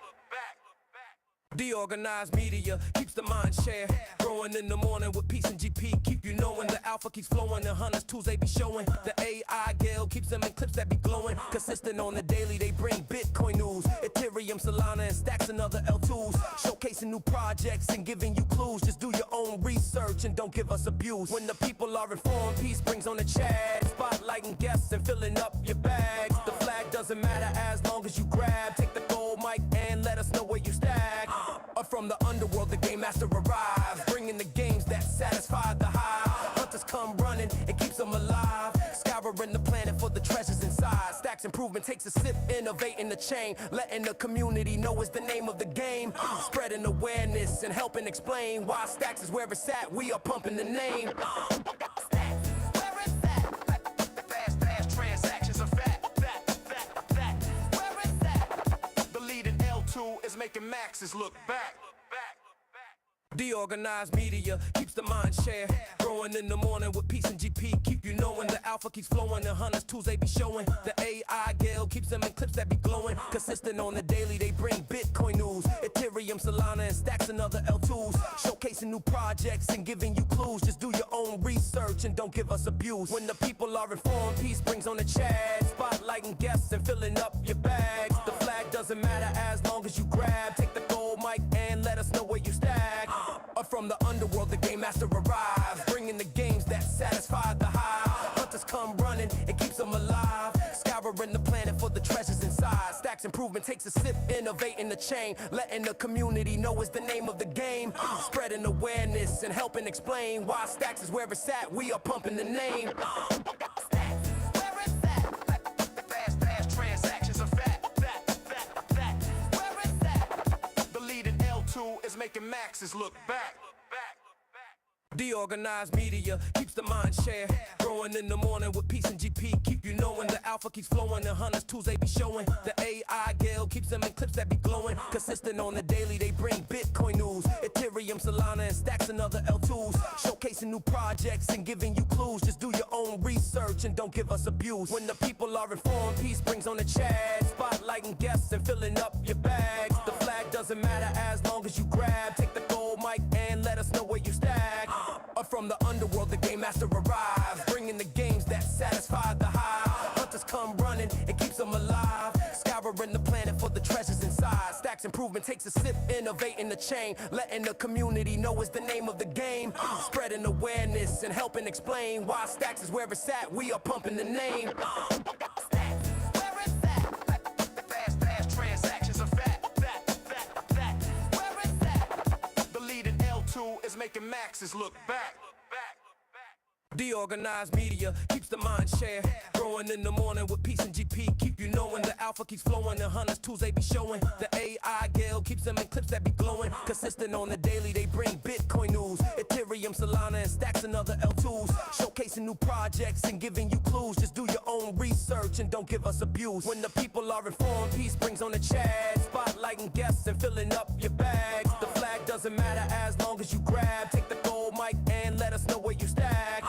DeOrganized media keeps the mind share. Growing in the morning with peace and GP. Keep you knowing the alpha keeps flowing. The hunters tools they be showing. The AI Gale keeps them in clips that be glowing. Consistent on the daily, they bring Bitcoin news. Ethereum, Solana, and stacks and other L2s. Showcasing new projects and giving you clues. Just do your own research and don't give us abuse. When the people are informed, peace brings on the chat. Spotlighting guests and filling up your bags. The flag doesn't matter as long as you grab. Take the gold mic and let us know where you stack. Or from the underworld, the game master arrives, bringing the games that satisfy the hive. Hunters come running, it keeps them alive. Scouring the planet for the treasures inside. Stacks improvement takes a sip, innovating the chain. Letting the community know is the name of the game. Spreading awareness and helping explain why Stacks is where it's at. We are pumping the name. Stacks, where it's at. Fast transactions are fat. Where it's at. The leading L2 is making maxes look back. DeOrganized media keeps the mind share. Growing in the morning with peace and GP. Keep you knowing the alpha keeps flowing. The hunters tools they be showing. The AI Gale keeps them in clips that be glowing. Consistent on the daily, they bring Bitcoin news. Ethereum, Solana, and stacks and other L2s. Showcasing new projects and giving you clues. Just do your own research and don't give us abuse. When the people are informed, peace brings on the chat. Spotlighting guests and filling up your bags. The flag doesn't matter as long as you grab. Take the gold mic and let us know where you stack. Or from the underworld, the game master arrives, bringing the games that satisfy the hive. Hunters come running, it keeps them alive. Scouring the planet for the treasures inside. Stacks improvement takes a sip, innovating the chain. Letting the community know is the name of the game. Spreading awareness and helping explain why Stacks is where it's at. We are pumping the name. Stacks, where it's at. Fast transactions are fat. making maxes look back. DeOrganized media keeps the mind share growing in the morning with peace and GP. Keep you knowing the alpha keeps flowing. The hunters tools they be showing. The AI Gale keeps them in clips that be glowing. Consistent on the daily, they bring Bitcoin news, Ethereum, Solana, and stacks and other L2s. Showcasing new projects and giving you clues. Just do your own research and don't give us abuse. When the people are informed, peace brings on the chat. Spotlighting guests and filling up your bags. The flag doesn't matter as long as you grab. Take the gold mic and let us know where you stack. From the underworld, the game master arrives, bringing the games that satisfy the hive. Hunters come running, it keeps them alive, scouring the planet for the treasures inside. Stacks improvement takes a sip, innovating the chain, letting the community know is the name of the game. Spreading awareness and helping explain why Stacks is where it's at. We are pumping the name. Fast transactions are fat. Where is that? The leading L2 is making maxes look back. DeOrganized media keeps the mind share growing in the morning with peace and GP. Keep you knowing the alpha keeps flowing. The hunters tools they be showing. The AI Gale keeps them in clips that be glowing. Consistent on the daily, they bring Bitcoin news, Ethereum, Solana, and stacks and other L2s. Showcasing new projects and giving you clues. Just do your own research and don't give us abuse. When the people are informed, peace brings on the chat. Spotlighting guests and filling up your bags. The flag doesn't matter as long as you grab. Take the gold mic and let us know where you stack.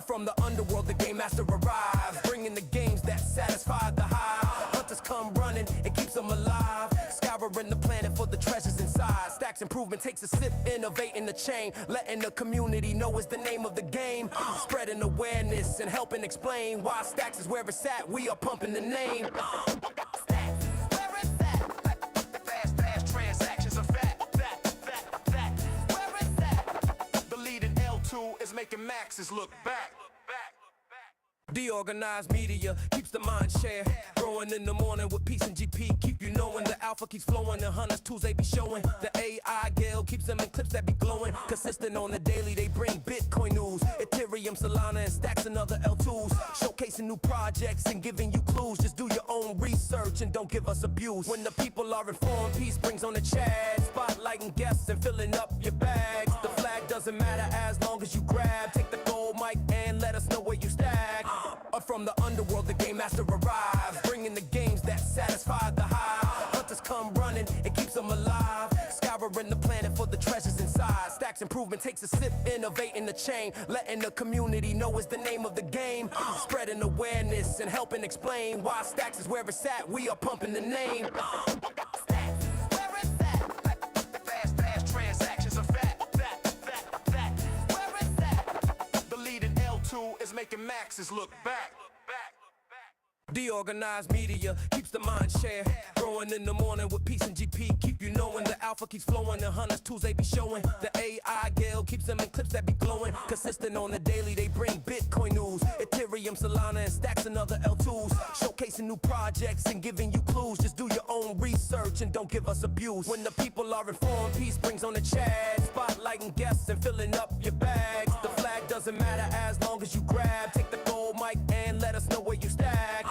From the underworld, the game master arrives, bringing the games that satisfy the hive. Hunters come running, it keeps them alive, scouring the planet for the treasures inside. Stacks improvement takes a sip, innovating the chain, letting the community know is the name of the game. Spreading awareness and helping explain why Stacks is where it's at. We are pumping the name. Fast transactions are fat. Where is that? The leading L2 is making maxes look back. DeOrganized media keeps the mind share growing in the morning with peace and GP. Keep you knowing the alpha keeps flowing. The hunters tools they be showing. The AI Gale keeps them in clips that be glowing. Consistent on the daily, they bring Bitcoin news, Ethereum, Solana, and stacks and other L2s. Showcasing new projects and giving you clues. Just do your own research and don't give us abuse. When the people are informed, peace brings on the chat. Spotlighting guests and filling up your bags. The flag doesn't matter as long as you grab. Take the gold mic and let us know where you stack. From the underworld, the game master arrives, bringing the games that satisfy the hive. Hunters come running, it keeps them alive, scouring the planet for the treasures inside. Stacks improvement takes a sip, innovating the chain, letting the community know is the name of the game. Spreading awareness and helping explain why Stacks is where it's at. We are pumping the name. Where is that? Fast transactions are fat. Where is that? The leading L2 is making maxes look back. DeOrganized media keeps the mind share growing in the morning with peace and GP. Keep you knowing the alpha keeps flowing. The hunters tools they be showing. The AI Gale keeps them in clips that be glowing. Consistent on the daily, they bring Bitcoin news, Ethereum, Solana, and stacks and other L2s. Showcasing new projects and giving you clues. Just do your own research and don't give us abuse. When the people are informed, peace brings on the chat. Spotlighting guests and filling up your bags. The flag doesn't matter as long as you grab. Take the gold mic and let us know where you stack.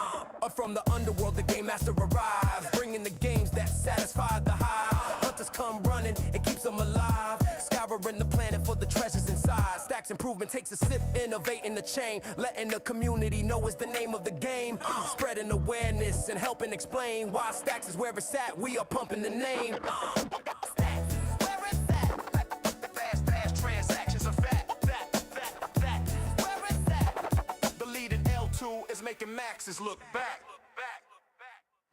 From the underworld, the game master arrives, bringing the games that satisfy the hive. Hunters come running, it keeps them alive, scouring the planet for the treasures inside. Stacks improvement takes a sip, innovating the chain, letting the community know is the name of the game. Spreading awareness and helping explain why Stacks is where it's at. We are pumping the name. Where is that? Fast transactions are fat. Where is that? The leading L2 is making maxes look back.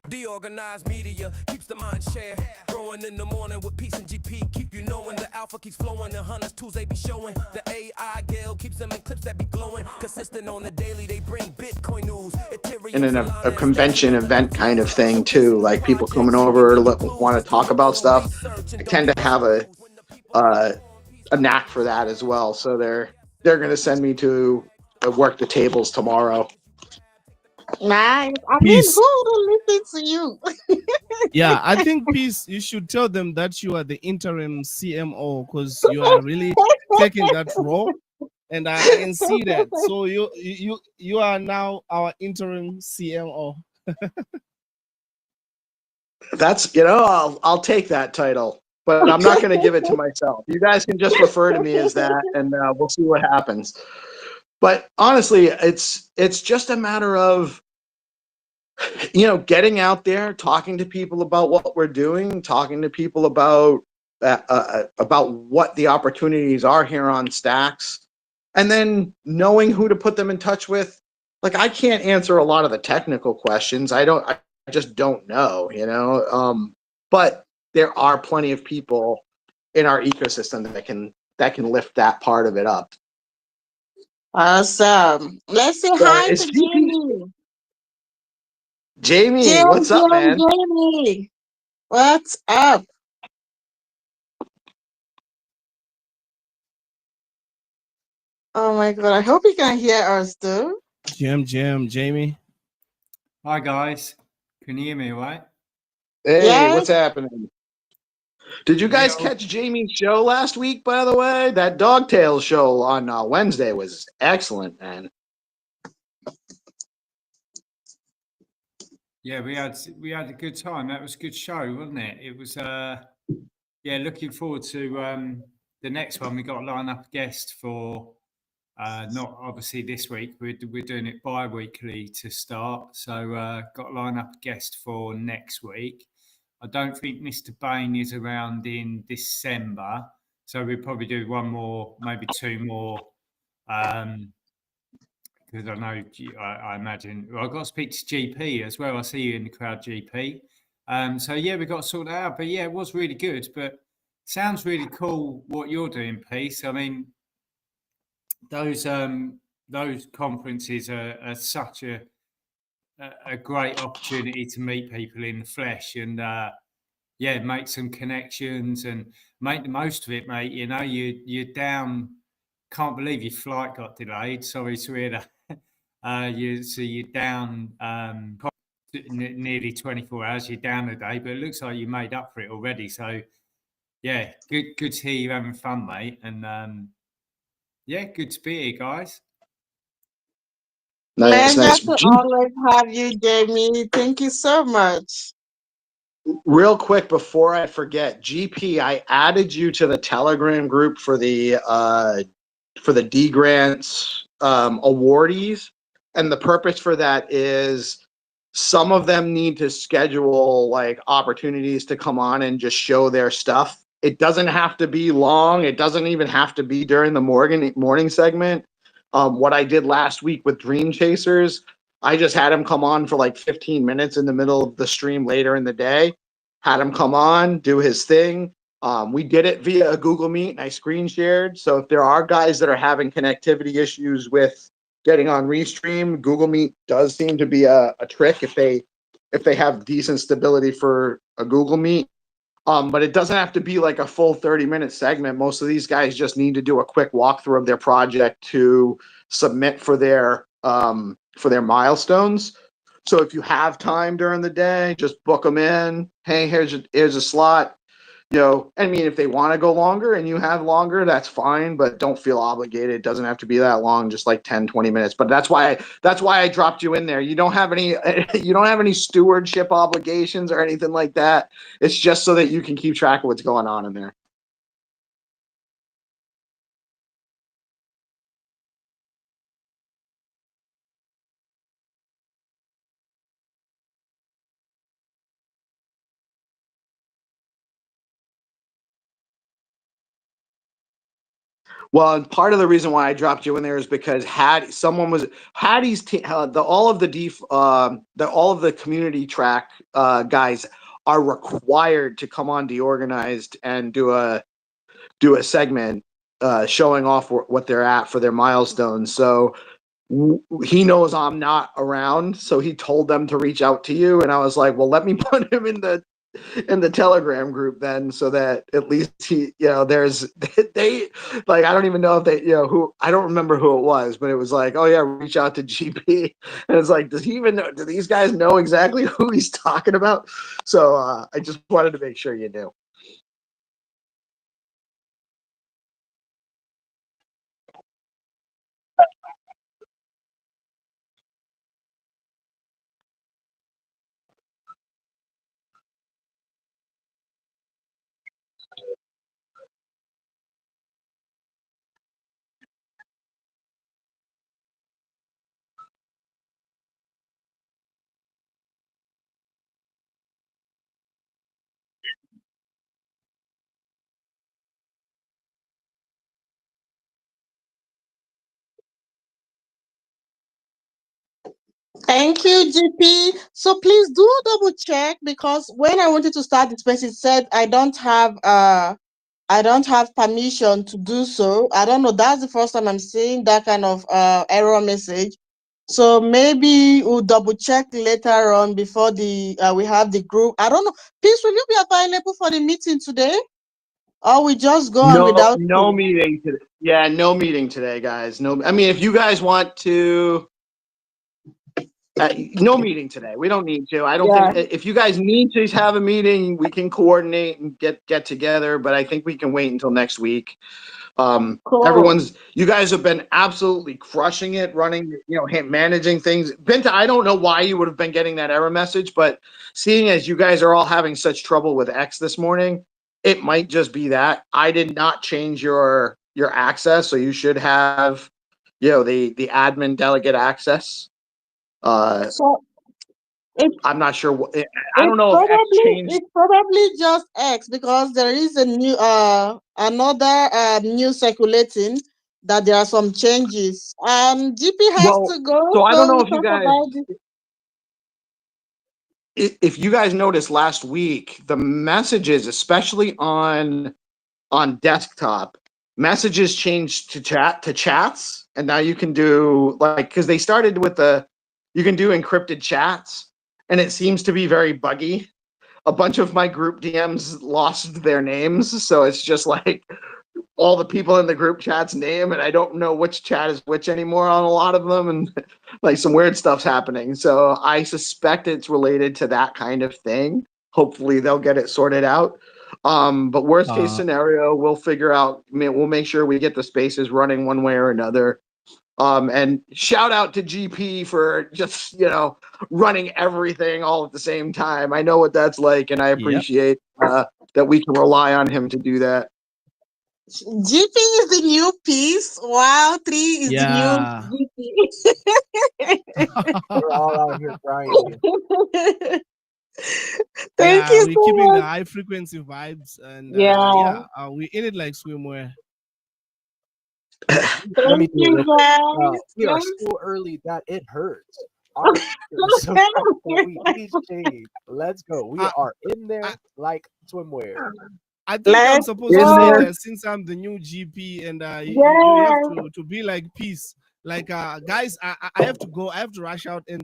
DeOrganized media keeps the mind share growing in the morning with peace and GP. Keep you knowing the alpha keeps flowing. The hunters tools they be showing. The AI Gale keeps them in clips that be glowing. Consistent on the daily, they bring Bitcoin news, Ethereum, And then a convention event kind of thing too, like people coming over want to talk about stuff. I tend to have a knack for that as well, so they're going to send me to work the tables tomorrow. Nice. I mean, who to listen to you? Yeah, I think, Peace, you should tell them that you are the interim CMO, because you are really taking that role, and I can see that. So you are now our interim CMO. That's, I'll take that title. but I'm not going to give it to myself. You guys can just refer to me as that, and we'll see what happens. But honestly, it's just a matter of, getting out there, talking to people about what we're doing, talking to people about what the opportunities are here on Stacks, and then knowing who to put them in touch with. Like, I can't answer a lot of the technical questions. I just don't know, but there are plenty of people in our ecosystem that can lift that part of it up. Awesome. Let's say So hi to Jamie. Jamie, what's up, man? Jamie. What's up? Oh my god, I hope you can hear us too. Jamie. Hi guys, can you hear me all right? Hey, Yes. what's happening? Did you guys catch Jamie's show last week, by the way? That Dogtail show on Wednesday was excellent, man. Yeah, we had a good time. That was a good show, wasn't it? It was looking forward to the next one. We got to line up a guest for not obviously this week. We're doing it bi-weekly to start. So got to line up a guest for next week. I don't think Mr. Bain is around in December. So we'll probably do one more, maybe two more. Because I know, I imagine, well, I've got to speak to GP as well. I see you in the crowd, GP. So yeah, we've got to sort that out. But yeah, it was really good. But sounds really cool what you're doing, Peace. I mean, those conferences are such a great opportunity to meet people in the flesh and make some connections and make the most of it, mate. You know, you're down. Can't believe your flight got delayed. Sorry to hear that. You're down nearly 24 hours. You're down a day, but it looks like you made up for it already. So yeah, good to hear you having fun, mate. And good to be here, guys. Nice. Pleasure to always have you, Jamie. Thank you so much. Real quick before I forget, GP, I added you to the Telegram group for the D grants awardees, and the purpose for that is some of them need to schedule like opportunities to come on and just show their stuff. It doesn't have to be long. It doesn't even have to be during the morning segment. What I did last week with Dream Chasers, I just had him come on for like 15 minutes in the middle of the stream later in the day, had him come on, do his thing. We did it via a Google Meet and I screen shared. So if there are guys that are having connectivity issues with getting on Restream, Google Meet does seem to be a trick if they have decent stability for a Google Meet. But it doesn't have to be like a full 30-minute segment. Most of these guys just need to do a quick walkthrough of their project to submit for their milestones. So if you have time during the day, just book them in. Hey, here's a slot. I mean, if they want to go longer and you have longer, that's fine, but don't feel obligated. It doesn't have to be that long, just like 10, 20 minutes. But that's why I dropped you in there. You don't have any stewardship obligations or anything like that. It's just so that you can keep track of what's going on in there. Well, and part of the reason why I dropped you in there is because Hattie's team, all of the community track guys are required to come on DeOrganized and do a segment showing off what they're at for their milestones. So he knows I'm not around, so he told them to reach out to you, and I was like, well, let me put him in the Telegram group then, so that at least he, there's they like, I don't even know if they, who, I don't remember who it was, but it was like, oh yeah, reach out to GP, and it's like, does he even know? Do these guys know exactly who he's talking about? So I just wanted to make sure you knew. Thank you, GP. So please do double check, because when I wanted to start the space, it said I don't have permission to do so. I don't know. That's the first time I'm seeing that kind of error message. So maybe we'll double check later on before the we have the group. I don't know. Peace, will you be available for the meeting today? Or we just go on without No you? meeting today. Yeah, no meeting today, guys. No, I mean, if you guys want to, no meeting today. We don't need to. I don't Yeah. think if you guys need to have a meeting, we can coordinate and get together. But I think we can wait until next week. Cool. You guys have been absolutely crushing it, running, managing things. Binta, I don't know why you would have been getting that error message, but seeing as you guys are all having such trouble with X this morning, it might just be that. I did not change your access, so you should have, the admin delegate access. So it, I'm not sure. I don't know if X changed. it's probably just X, because there is a new another news circulating that there are some changes. GP has Well, to go, so I don't so know we'll if you talk guys. about this. If you guys noticed last week, the messages, especially on desktop, messages changed to chats, and now you can do because they started with you can do encrypted chats, and it seems to be very buggy. A bunch of my group DMs lost their names, so it's just like all the people in the group chat's name, and I don't know which chat is which anymore on a lot of them, and like some weird stuff's happening. So I suspect it's related to that kind of thing. Hopefully they'll get it sorted out. But worst case scenario, we'll figure out. We'll make sure we get the spaces running one way or another. And shout out to GP for just running everything all at the same time. I know what that's like, and I appreciate that we can rely on him to do that. GP is the new piece, while 3 is the Yeah. new GP. We're all out here trying. Thank you We're so keeping the much. high frequency vibes, and Yeah. we in it like swimwear. Let me Thank do you, this. guys. We are Yes. so early that it hurts. All right, so we each change. Let's go. We I- are in there I- like swimwear. I think I'm Let's supposed to In say there. that since I'm the new GP, and you have Yes. to be like peace. Like guys, I have to go. I have to rush out and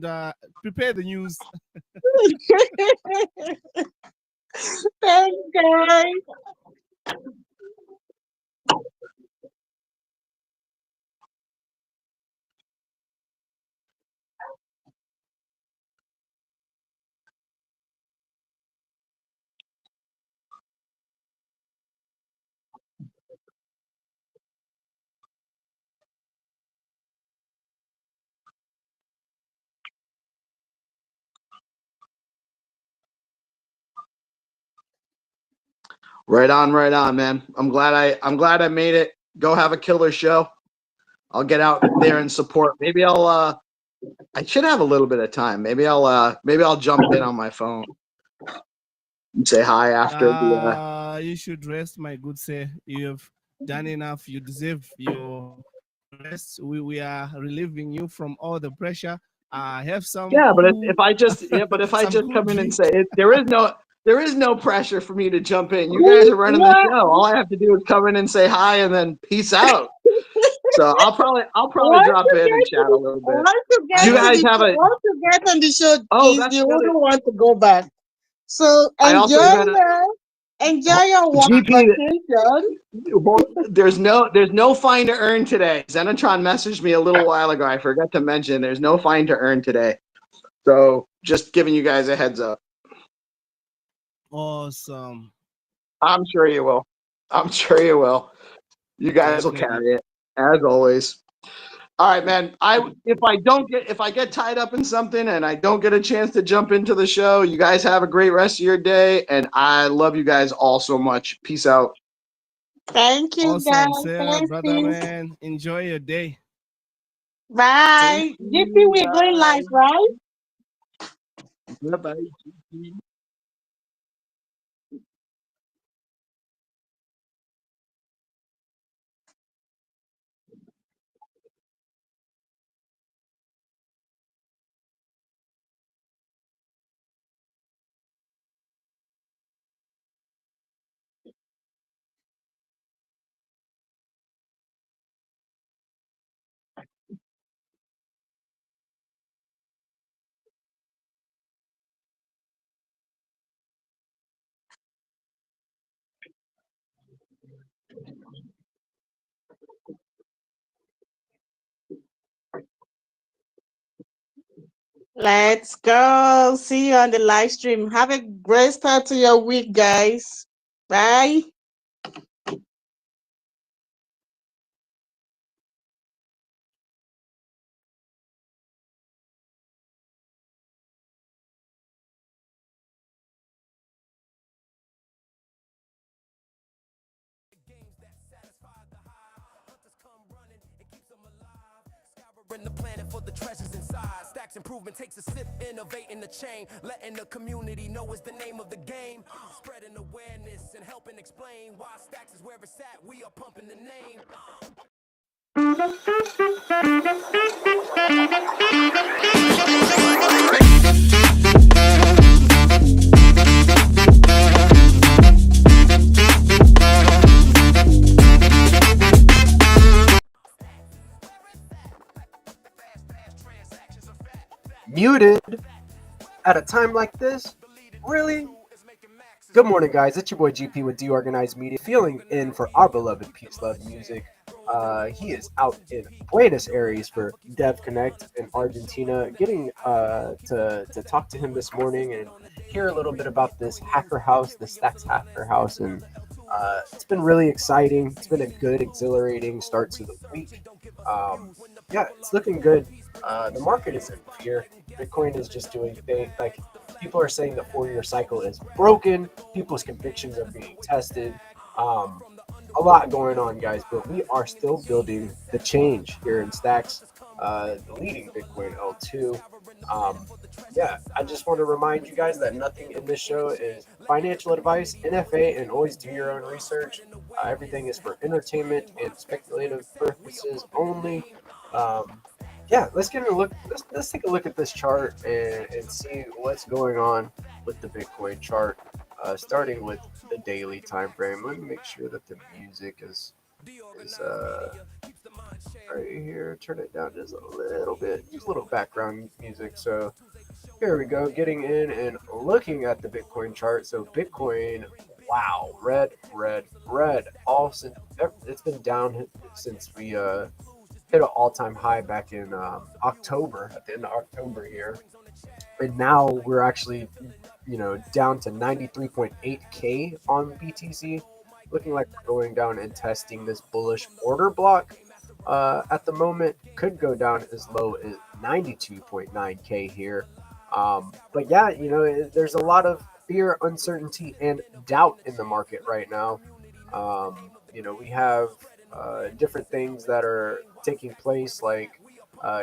prepare the news. Thanks, guys. Right on, man. I'm glad I made it. Go have a killer show. I'll get out there and support. Maybe I should have a little bit of time. Maybe I'll jump in on my phone and say hi after the You should rest, my good sir. You have done enough. You deserve your rest. We are relieving you from all the pressure. Have some Yeah, but cool, if I just some cool come in and drink. say it, there is no pressure for me to jump in. You guys are running the show. All I have to do is come in and say hi and then peace out. So I'll probably drop in and chat a little bit. Once you Do get you guys have a once you get on the show, Oh, please, that's you the other wouldn't want to go back. So I also got a enjoy your GP. vacation. Well, there's no fine to earn today. Zenatron messaged me a little while ago. I forgot to mention there's no fine to earn today. So just giving you guys a heads up. Awesome. I'm sure you will. I'm sure you will. You guys will Definitely. carry it as always. All right, man. If I get tied up in something and I don't get a chance to jump into the show, you guys have a great rest of your day, and I love you guys all so much. Peace out. Thank you, guys. Awesome, sir, Thanks, brother Prince. man. Enjoy your day. Thank Bye. GP, you. we're going live, right? Bye. Bye. Let's go. See you on the live stream. Have a great start to your week, guys. Bye. In the planet for the treasures inside. Stacks improvement takes a sip, innovating the chain, letting the community know it's the name of the game. Spreading awareness and helping explain why Stacks is where it's at. We are pumping the name. Muted at a time like this? Really? Good morning, guys. It's your boy GP with DeOrganized Media, filling in for our beloved Peace Love Music. He is out in Buenos Aires for Dev Connect in Argentina. Getting to talk to him this morning and hear a little bit about this hacker house, the Stacks hacker house, and it's been really exciting. It's been a good, exhilarating start to the week. Yeah, it's looking good. The market is in fear. Bitcoin is just doing things like people are saying the 4-year cycle is broken. People's convictions are being tested. A lot going on, guys, but we are still building the change here in Stacks, the leading Bitcoin L2. Yeah, I just want to remind you guys that nothing in this show is financial advice, NFA, and always do your own research. Everything is for entertainment and speculative purposes only. Yeah, let's get a look. Let's take a look at this chart and see what's going on with the Bitcoin chart. Starting with the daily time frame. Let me make sure that the music is right here. Turn it down just a little bit, just a little background music. So here we go, getting in and looking at the Bitcoin chart. So Bitcoin, wow, red, red, red. All since it's been down since we hit an all-time high back in October, at the end of October here, and now we're actually, down to 93.8K on BTC, looking like we're going down and testing this bullish order block. At the moment, could go down as low as 92.9K here. But yeah, there's a lot of fear, uncertainty, and doubt in the market right now. We have different things that are taking place, like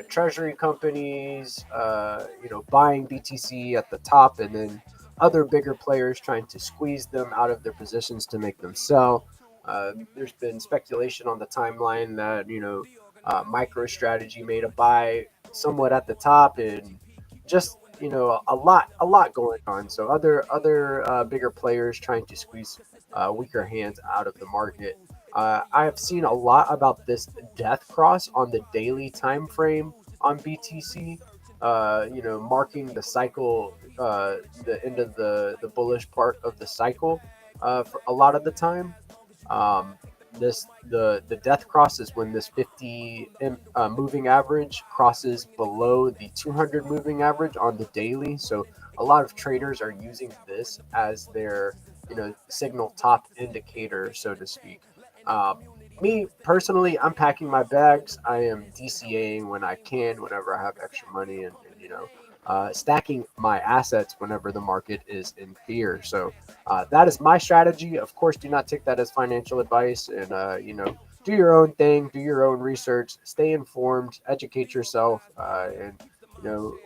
treasury companies, buying BTC at the top, and then other bigger players trying to squeeze them out of their positions to make them sell. There's been speculation on the timeline that MicroStrategy made a buy somewhat at the top, and just a lot going on. So other bigger players trying to squeeze weaker hands out of the market. I have seen a lot about this death cross on the daily time frame on BTC. Marking the cycle, the end of the bullish part of the cycle for a lot of the time. The death cross is when this 50 moving average crosses below the 200 moving average on the daily. So a lot of traders are using this as their signal top indicator, so to speak. Me personally, I'm packing my bags. I am DCAing when I can, whenever I have extra money, and stacking my assets whenever the market is in fear. So that is my strategy. Of course, do not take that as financial advice, and do your own thing, do your own research, stay informed, educate yourself, and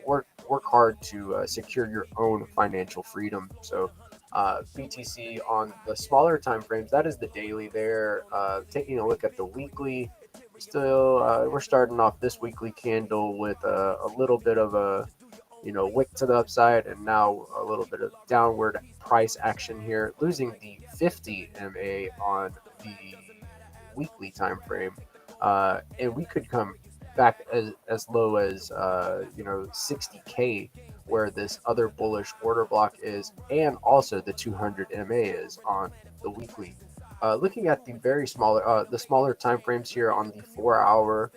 work hard to secure your own financial freedom. So BTC on the smaller time frames. That is the daily there. Taking a look at the weekly, still we're starting off this weekly candle with a little bit of a wick to the upside, and now a little bit of downward price action here, losing the 50 MA on the weekly time frame, and we could come back as low as 60K, where this other bullish order block is, and also the 200 MA is on the weekly. Looking at the smaller time frames here on the 4 hour,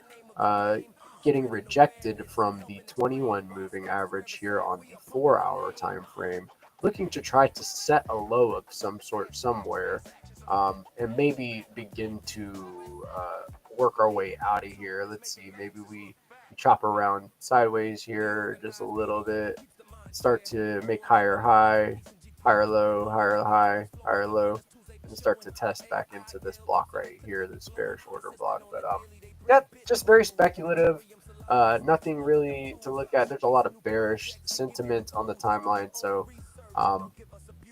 getting rejected from the 21 moving average here on the 4 hour time frame, looking to try to set a low of some sort somewhere, and maybe begin to work our way out of here. Let's see, maybe we chop around sideways here just a little bit, start to make higher high, higher low, higher high, higher low, and start to test back into this block right here, this bearish order block. But yeah, just very speculative. Nothing really to look at. There's a lot of bearish sentiment on the timeline, so um,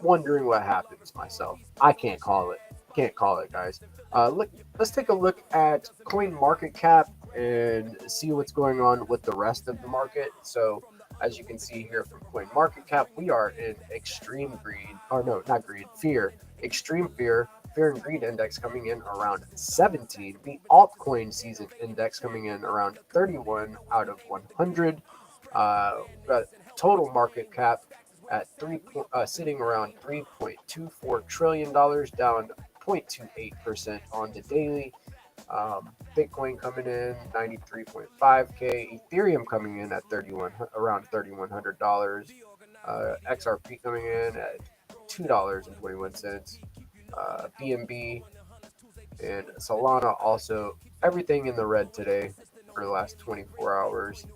wondering what happens myself. I can't call it. Can't call it, guys. Let's take a look at coin market cap and see what's going on with the rest of the market. So, as you can see here from coin market cap, we are in extreme greed, or no, not greed, fear, extreme fear. Fear and greed index coming in around 17. The altcoin season index coming in around 31 out of 100. Got total market cap at sitting around $3.24 trillion, down 0.28% on the daily. Bitcoin coming in 93.5K, Ethereum coming in at around $3,100, XRP coming in at $2.21, BNB and Solana also everything in the red today for the last 24 hours.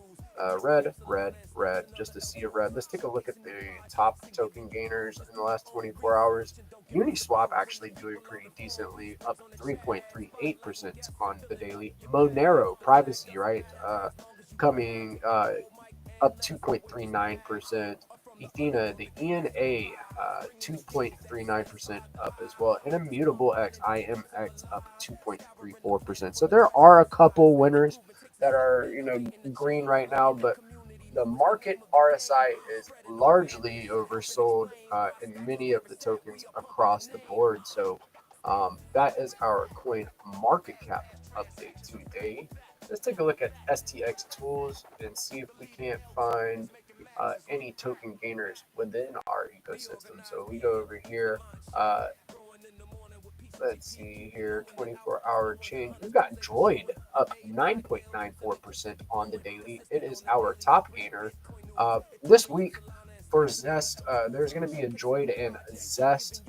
Red, red, red, just a sea of red. Let's take a look at the top token gainers in the last 24 hours. Uniswap actually doing pretty decently, up 3.38% on the daily. Monero, privacy, right? Coming up 2.39%. Ethena, the ENA, 2.39% up as well. And Immutable X, IMX, up 2.34%. So there are a couple winners that are, green right now, but the market RSI is largely oversold in many of the tokens across the board. So that is our coin market cap update today. Let's take a look at STX tools and see if we can't find any token gainers within our ecosystem. So we go over here. Let's see here, 24-hour change. We've got Droid up 9.94% on the daily. It is our top gainer. This week for Zest, there's going to be a Droid and Zest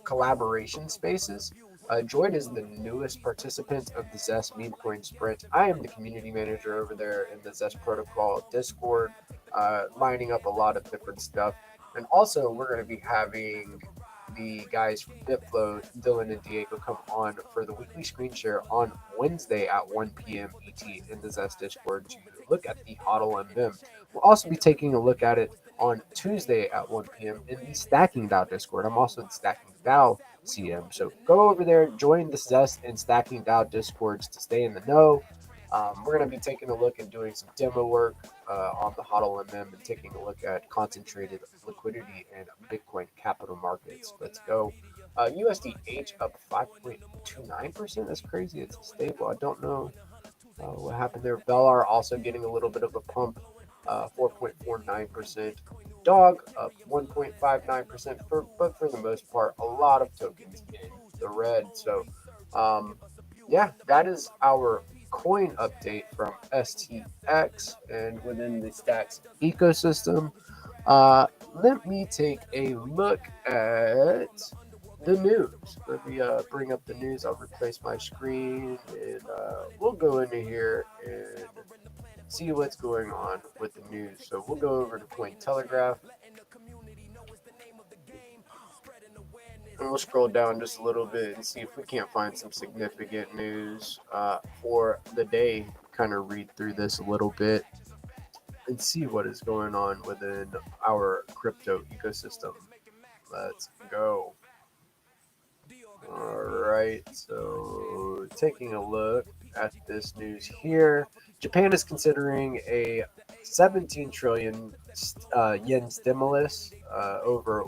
collaboration spaces. Droid is the newest participant of the Zest meme coin sprint. I am the community manager over there in the Zest protocol Discord, lining up a lot of different stuff. And also, we're going to be having the guys from BitFlow, Dylan and Diego, come on for the weekly screen share on Wednesday at 1 p.m. ET in the Zest Discord to look at the HODLMM. We'll also be taking a look at it on Tuesday at 1 p.m. in the Stacking DAO Discord. I'm also in Stacking DAO CM. So go over there, join the Zest and Stacking DAO Discords to stay in the know. We're going to be taking a look and doing some demo work on the HODLMM and taking a look at concentrated liquidity and Bitcoin capital markets. Let's go. USDH up 5.29%. That's crazy. It's stable. I don't know what happened there. Velar also getting a little bit of a pump, 4.49%. Dog up 1.59%. But for the most part, a lot of tokens in the red. So, yeah, that is our coin update from STX and within the Stacks ecosystem. Let me take a look at the news. Let me bring up the news. I'll replace my screen, and we'll go into here and see what's going on with the news. So we'll go over to Cointelegraph, and we'll scroll down just a little bit and see if we can't find some significant news for the day. Kind of read through this a little bit and see what is going on within our crypto ecosystem. Let's go. All right, so taking a look at this news here, Japan is considering a 17 trillion yen stimulus. Over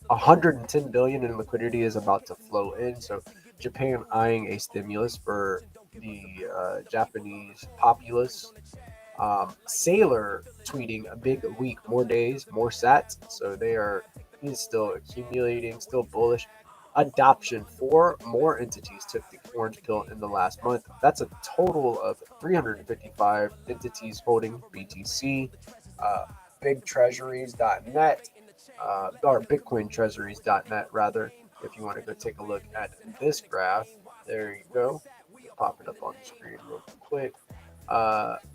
110 billion in liquidity is about to flow in. So Japan eyeing a stimulus for the Japanese populace. Sailor tweeting a big week, more days, more sats. So he's still accumulating, still bullish. Adoption, 4 more entities took the orange pill in the last month. That's a total of 355 entities holding BTC. BigTreasuries.net, or BitcoinTreasuries.net rather, if you want to go take a look at this graph. There you go. Pop it up on the screen real quick.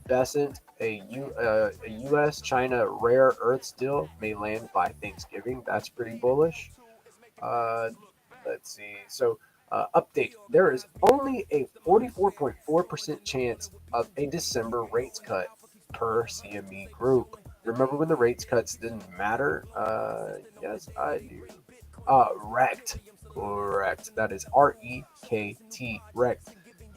Besant, a U.S.-China rare earths deal may land by Thanksgiving. That's pretty bullish. Let's see. So, update. There is only a 44.4% chance of a December rates cut per CME Group. Remember when the rates cuts didn't matter? Yes, I do. Rect. Correct. That is REKT. Rect.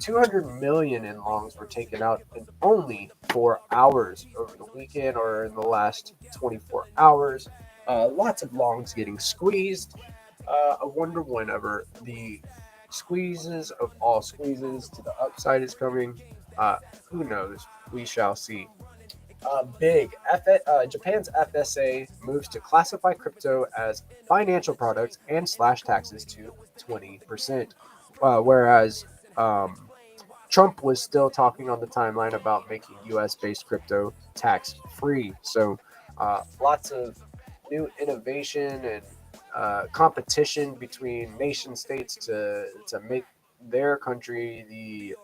200 million in longs were taken out in only 4 hours over the weekend or in the last 24 hours. Lots of longs getting squeezed. I wonder whenever the squeezes of all squeezes to the upside is coming. Who knows? We shall see. Japan's FSA moves to classify crypto as financial products and slash taxes to 20%. Whereas Trump was still talking on the timeline about making US-based crypto tax-free. So lots of new innovation and competition between nation states to make their country the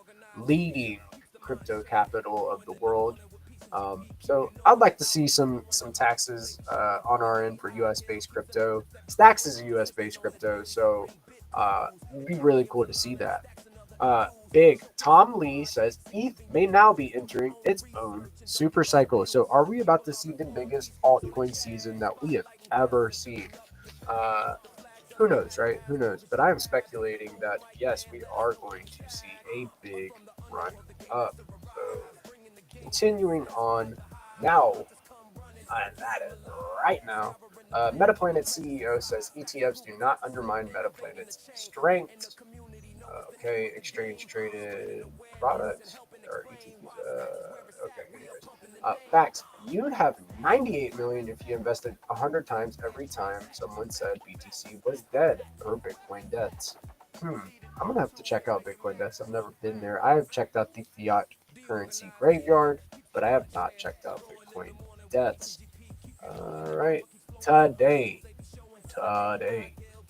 leading crypto capital of the world. So I'd like to see some taxes on our end for U.S.-based crypto. Stacks is a U.S.-based crypto, so it'd be really cool to see that. Big Tom Lee says ETH may now be entering its own super cycle. So are we about to see the biggest altcoin season that we have ever seen? Who knows, right? Who knows? But I am speculating that yes, we are going to see a big run up. So continuing on now, that is right now. Metaplanet CEO says ETFs do not undermine Metaplanet's strength. Okay, exchange traded products or ETFs. Okay, anyways. Facts. You'd have 98 million if you invested 100 times every time someone said BTC was dead or Bitcoin debts. I'm gonna have to check out Bitcoin debts. I've never been there. I have checked out the fiat currency graveyard, but I have not checked out Bitcoin debts. All right, today.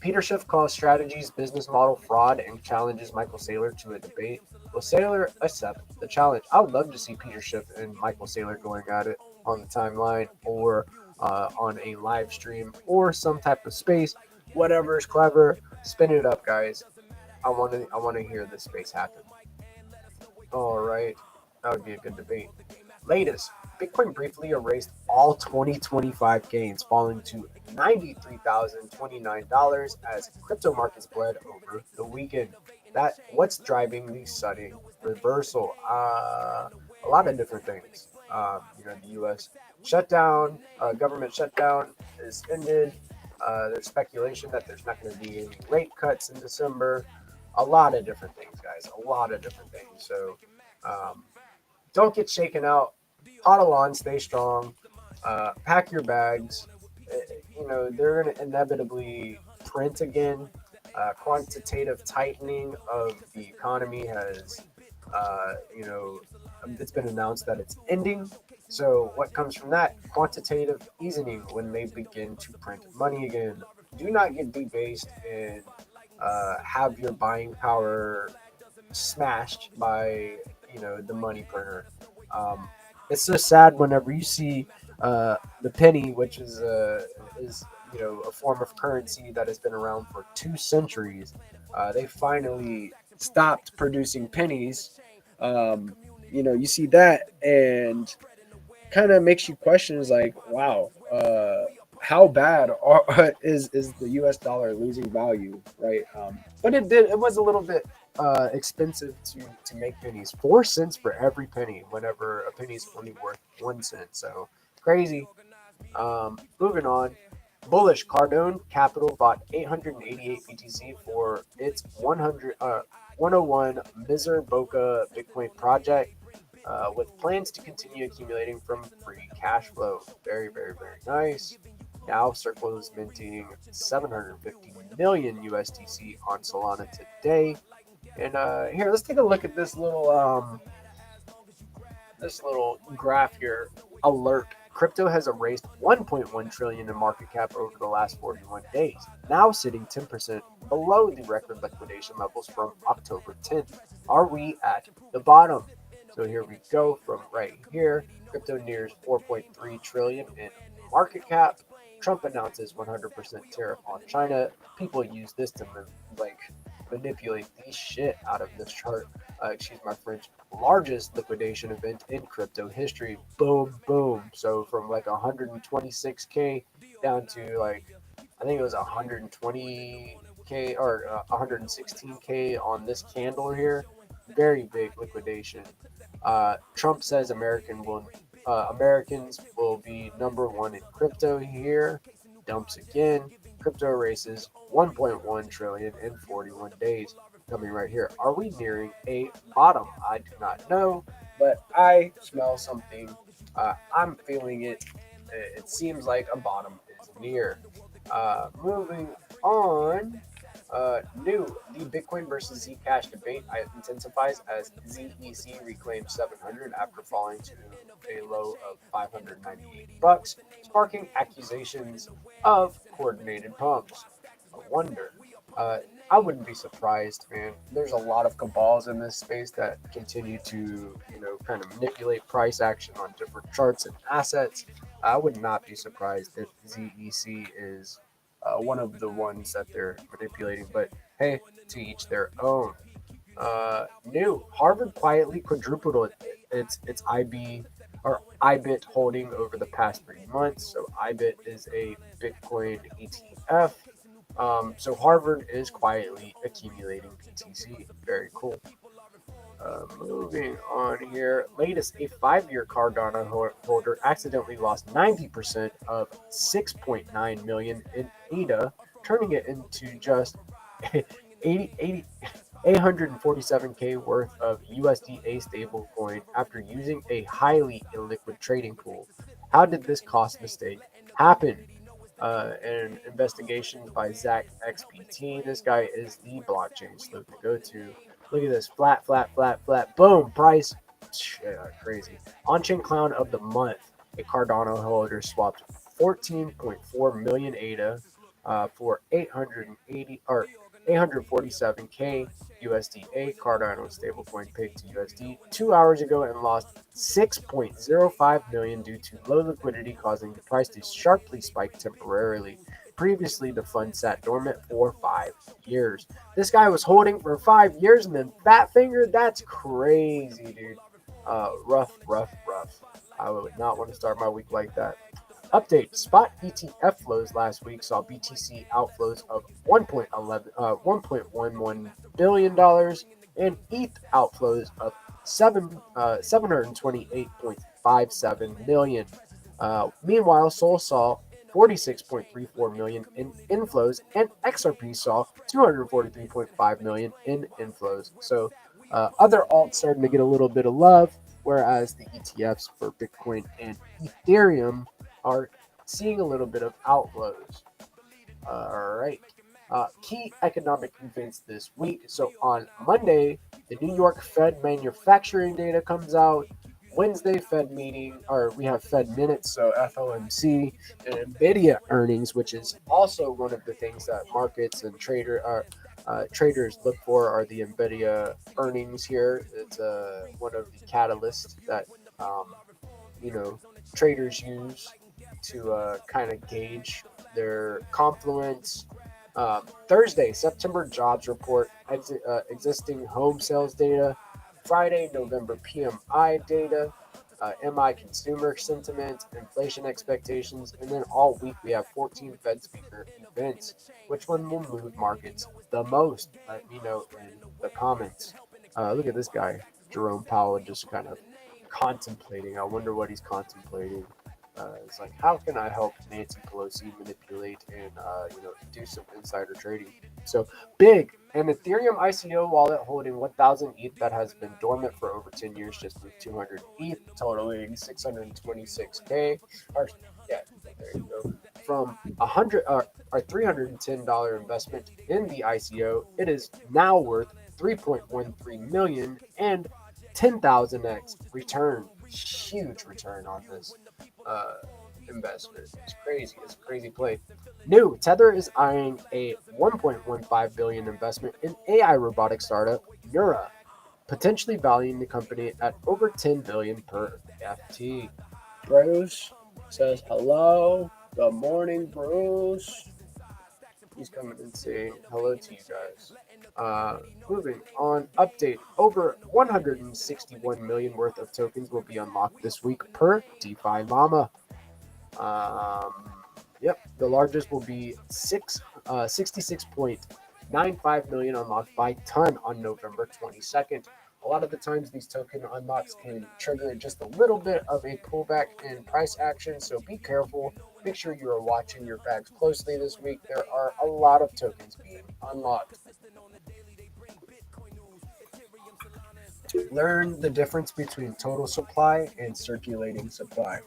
Peter Schiff calls strategies business model fraud and challenges Michael Saylor to a debate. Will Saylor accept the challenge? I would love to see Peter Schiff and Michael Saylor going at it on the timeline or on a live stream or some type of space. Whatever is clever, spin it up, guys. I want to hear this space happen. All right, that would be a good debate. Latest. Bitcoin briefly erased all 2025 gains, falling to $93,029 as crypto markets bled over the weekend. What's driving the sudden reversal? A lot of different things. The U.S. shutdown, government shutdown is ended. There's speculation that there's not going to be any rate cuts in December. A lot of different things, guys. A lot of different things. So don't get shaken out. Hodl on, stay strong, pack your bags. They're going to inevitably print again. Quantitative tightening of the economy has, it's been announced that it's ending. So what comes from that? Quantitative easing when they begin to print money again. do not get debased and have your buying power smashed by the money printer. Um, it's so sad whenever you see the penny, which is a form of currency that has been around for 2 centuries. They finally stopped producing pennies. You see that and kind of makes you question is like, wow, how bad is the U.S. dollar losing value, right? But it was a little bit expensive to make pennies. 4 cents for every penny, whenever a penny is only worth 1 cent. So crazy. Moving on. Bullish Cardone Capital bought 888 BTC for its 101 Miser Boca Bitcoin project, with plans to continue accumulating from free cash flow. Very, very, very nice. Now Circle is minting 750 million USDC on Solana today. And here, let's take a look at this little graph here. Alert. Crypto has erased 1.1 trillion in market cap over the last 41 days, now sitting 10% below the record liquidation levels from October 10th. Are we at the bottom? So here we go from right here. Crypto nears 4.3 trillion in market cap. Trump announces 100% tariff on China. People use this to manipulate the shit out of this chart. Excuse my French. Largest liquidation event in crypto history. Boom, boom. So from like 126K down to I think it was 120K or 116K on this candle here. Very big liquidation. Trump says Americans will be number one in crypto here. Dumps again. Crypto races 1.1 trillion in 41 days. Coming right here. Are we nearing a bottom? I do not know, but I smell something. I'm feeling it. It seems like a bottom is near. Moving on. New, the Bitcoin versus Zcash debate intensifies as ZEC reclaims 700 after falling to a low of 598 bucks, sparking accusations of coordinated pumps. I wonder. I wouldn't be surprised, man. There's a lot of cabals in this space that continue to, kind of manipulate price action on different charts and assets. I would not be surprised if ZEC is one of the ones that they're manipulating. But hey, to each their own. New Harvard quietly quadrupled its IBIT holding over the past 3 months. So IBIT is a Bitcoin ETF. So Harvard is quietly accumulating BTC. Very cool. Moving on here. Latest, a 5-year Cardano holder accidentally lost 90% of 6.9 million in ADA, turning it into just 847K worth of USDA stablecoin after using a highly illiquid trading pool. How did this cost mistake happen? An investigation by Zach XPT. This guy is the blockchain sleuth to go to. Look at this. Flat, flat, flat, flat. Boom. Price. Crazy. On-chain clown of the month. A Cardano holder swapped 14.4 million ADA for 847K USDA Cardano stablecoin pegged to USD 2 hours ago and lost 6.05 million due to low liquidity, causing the price to sharply spike temporarily. Previously, the fund sat dormant for 5 years. This guy was holding for 5 years and then fat finger. That's crazy, dude. Rough, rough, rough. I would not want to start my week like that. Update: spot ETF flows last week saw BTC outflows of $1.11 billion and ETH outflows of 728.57 million. Meanwhile, Sol saw 46.34 million in inflows, and XRP saw 243.5 million in inflows. So, other alts starting to get a little bit of love, whereas the ETFs for Bitcoin and Ethereum are seeing a little bit of outflows. All right. Key economic events this week. So on Monday, the New York Fed manufacturing data comes out. Wednesday Fed meeting, or we have Fed minutes, so FOMC and NVIDIA earnings, which is also one of the things that markets and traders look for, are the NVIDIA earnings here. It's one of the catalysts that traders use to kind of gauge their confluence. Thursday, September jobs report, existing home sales data. Friday, November PMI data, MI consumer sentiment, inflation expectations, and then all week we have 14 Fed speaker events. Which one will move markets the most? Let me know in the comments. Look at this guy, Jerome Powell, just kind of contemplating. I wonder what he's contemplating. It's like, how can I help Nancy Pelosi manipulate and do some insider trading? So big, an Ethereum ICO wallet holding 1,000 ETH that has been dormant for over 10 years just moved 200 ETH, totaling 626K. Or yeah, there you go. From $310 investment in the ICO, it is now worth 3.13 million and 10,000x return. Huge return on this investment. It's crazy. It's a crazy play. New Tether is eyeing a 1.15 billion investment in AI robotic startup Neura, potentially valuing the company at over 10 billion per FT. Bruce says hello. Good morning, Bruce. He's coming and saying hello to you guys. Moving on, update. Over 161 million worth of tokens will be unlocked this week per DeFi Llama. Yep, the largest will be 66.95 million unlocked by ton on November 22nd. A lot of the times these token unlocks can trigger just a little bit of a pullback in price action, so be careful. Make sure you are watching your bags closely this week. There are a lot of tokens being unlocked. Learn the difference between total supply and circulating supply.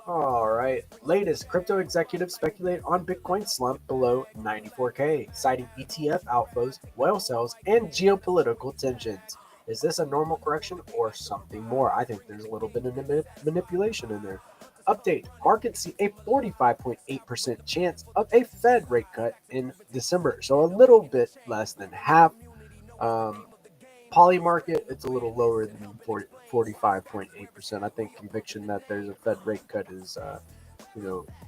All right. Latest crypto executives speculate on Bitcoin slump below 94K, citing ETF outflows, whale sales, and geopolitical tensions. Is this a normal correction or something more? I think there's a little bit of manipulation in there. Update. Markets see a 45.8% chance of a Fed rate cut in December, so a little bit less than half. Poly market, it's a little lower than 45.8%. I think conviction that there's a Fed rate cut is,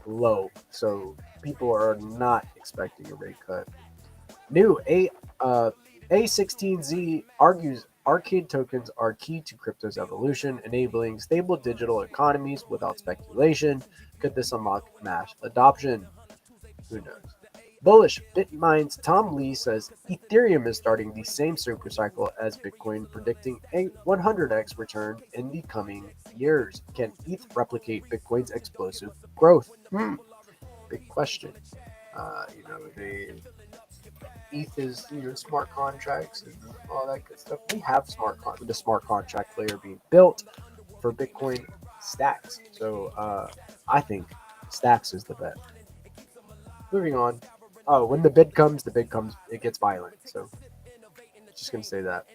low. So people are not expecting a rate cut. New A16Z argues arcade tokens are key to crypto's evolution, enabling stable digital economies without speculation. Could this unlock mass adoption? Who knows? Bullish BitMine's Tom Lee says Ethereum is starting the same super cycle as Bitcoin, predicting a 100x return in the coming years. Can ETH replicate Bitcoin's explosive growth? Big question. ETH is smart contracts and all that good stuff. We have the smart contract layer being built for Bitcoin stacks. So I think stacks is the bet. Moving on. Oh, when the bid comes, it gets violent. So, just going to say that.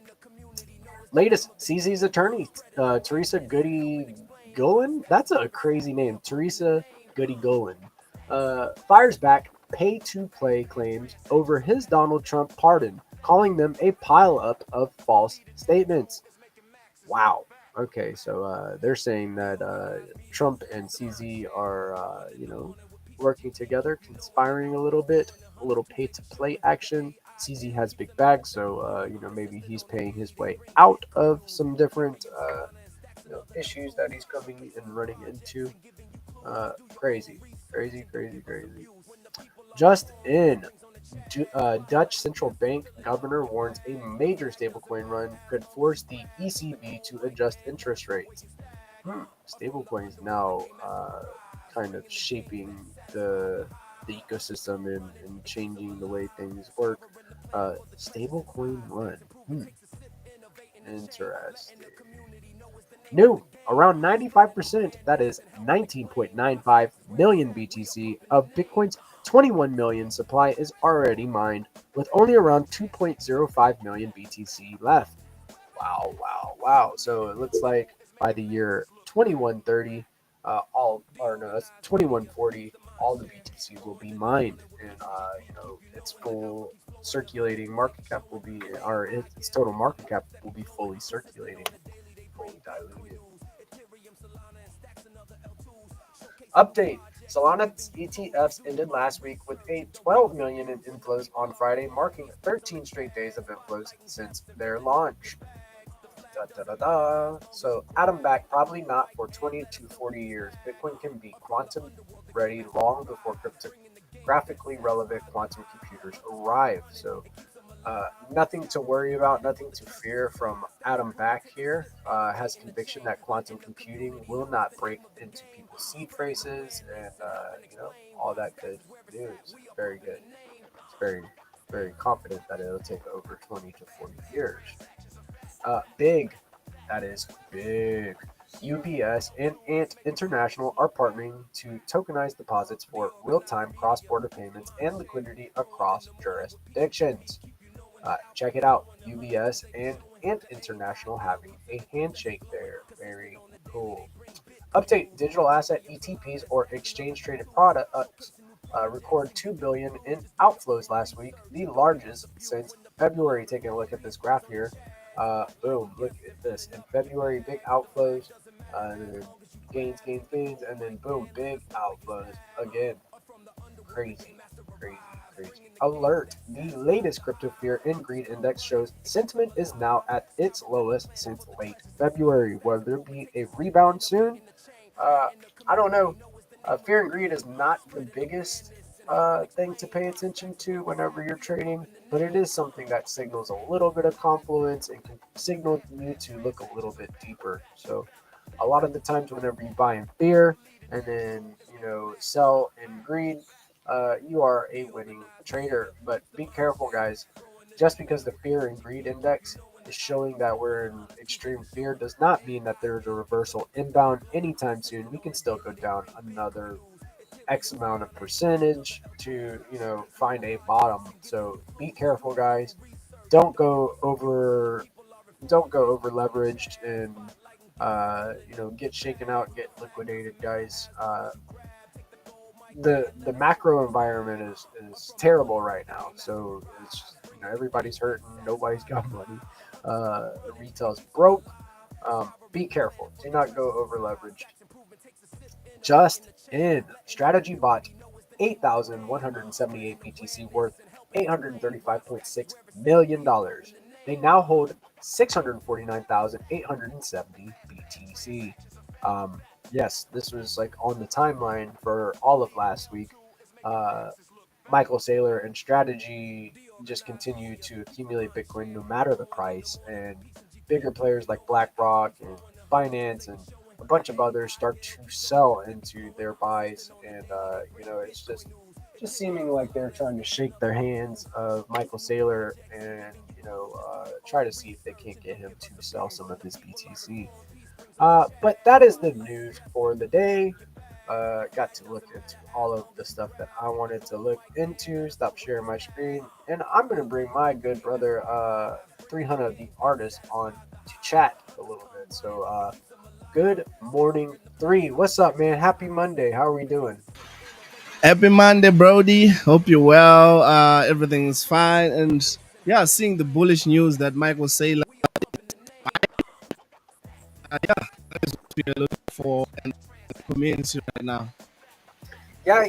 Latest, CZ's attorney, Teresa Goody Golan? That's a crazy name. Teresa Goody Golan. Fires back pay-to-play claims over his Donald Trump pardon, calling them a pile-up of false statements. Wow. Okay, so they're saying that Trump and CZ are, working together, conspiring a little pay-to-play action. CZ has big bags, so maybe he's paying his way out of some different issues that he's coming and running into. Crazy. Just in, Dutch central bank governor warns a major stablecoin run could force the ECB to adjust interest rates. Stablecoins now kind of shaping the ecosystem and changing the way things work. Stablecoin run. Interesting. New, around 95%, that is 19.95 million BTC of Bitcoin's 21 million supply is already mined, with only around 2.05 million BTC left. Wow. So it looks like by the year 2130, that's 2140, all the BTC will be mined, and its full circulating market cap will be, or its total market cap will be fully circulating, fully diluted. Update: Solana's ETFs ended last week with a 12 million in inflows on Friday, marking 13 straight days of inflows since their launch. So Adam back, probably not for 20 to 40 years. Bitcoin can be quantum ready long before cryptographically relevant quantum computers arrive. So nothing to worry about, nothing to fear from Adam back here. Has conviction that quantum computing will not break into people's seed phrases and all that good news. Very good. It's very confident that it'll take over 20 to 40 years. Big, that is big. UBS and Ant International are partnering to tokenize deposits for real-time cross-border payments and liquidity across jurisdictions. Check it out. UBS and Ant International having a handshake there. Very cool. Update: digital asset ETPs or exchange traded products record 2 billion in outflows last week, the largest since February. Taking a look at this graph here. Boom, look at this. In February, big outflows, gains, and then boom, big outflows again. Crazy. Alert: the latest crypto fear and greed index shows sentiment is now at its lowest since late February. Will there be a rebound soon? Uh, I don't know. Fear and greed is not the biggest thing to pay attention to whenever you're trading, but it is something that signals a little bit of confluence and can signal you to look a little bit deeper. So, a lot of the times, whenever you buy in fear and then sell in greed, you are a winning trader. But be careful, guys. Just because the fear and greed index is showing that we're in extreme fear does not mean that there's a reversal inbound anytime soon. We can still go down another X amount of percentage to find a bottom. So be careful, guys. Don't go over leveraged and get shaken out, get liquidated, guys. The macro environment is terrible right now. So it's everybody's hurting, nobody's got money. Retail's broke. Be careful. Do not go over leveraged. Just in, strategy bought 8,178 BTC worth $835.6 million. They now hold 649,870 BTC. Yes, this was like on the timeline for all of last week. Uh, Michael Saylor and Strategy just continue to accumulate Bitcoin no matter the price, and bigger players like BlackRock and Binance and a bunch of others start to sell into their buys, and it's just seeming like they're trying to shake their hands of Michael Saylor and try to see if they can't get him to sell some of his BTC. But that is the news for the day. Got to look into all of the stuff that I wanted to look into. Stop sharing my screen, and I'm going to bring my good brother 300 the artist on to chat a little bit. So good morning, 3. What's up, man? Happy Monday. How are we doing? Happy Monday, Brody. Hope you're well. Everything's fine. And yeah, seeing the bullish news that Michael Saylor, that is what we are looking for in the community right now. Yeah,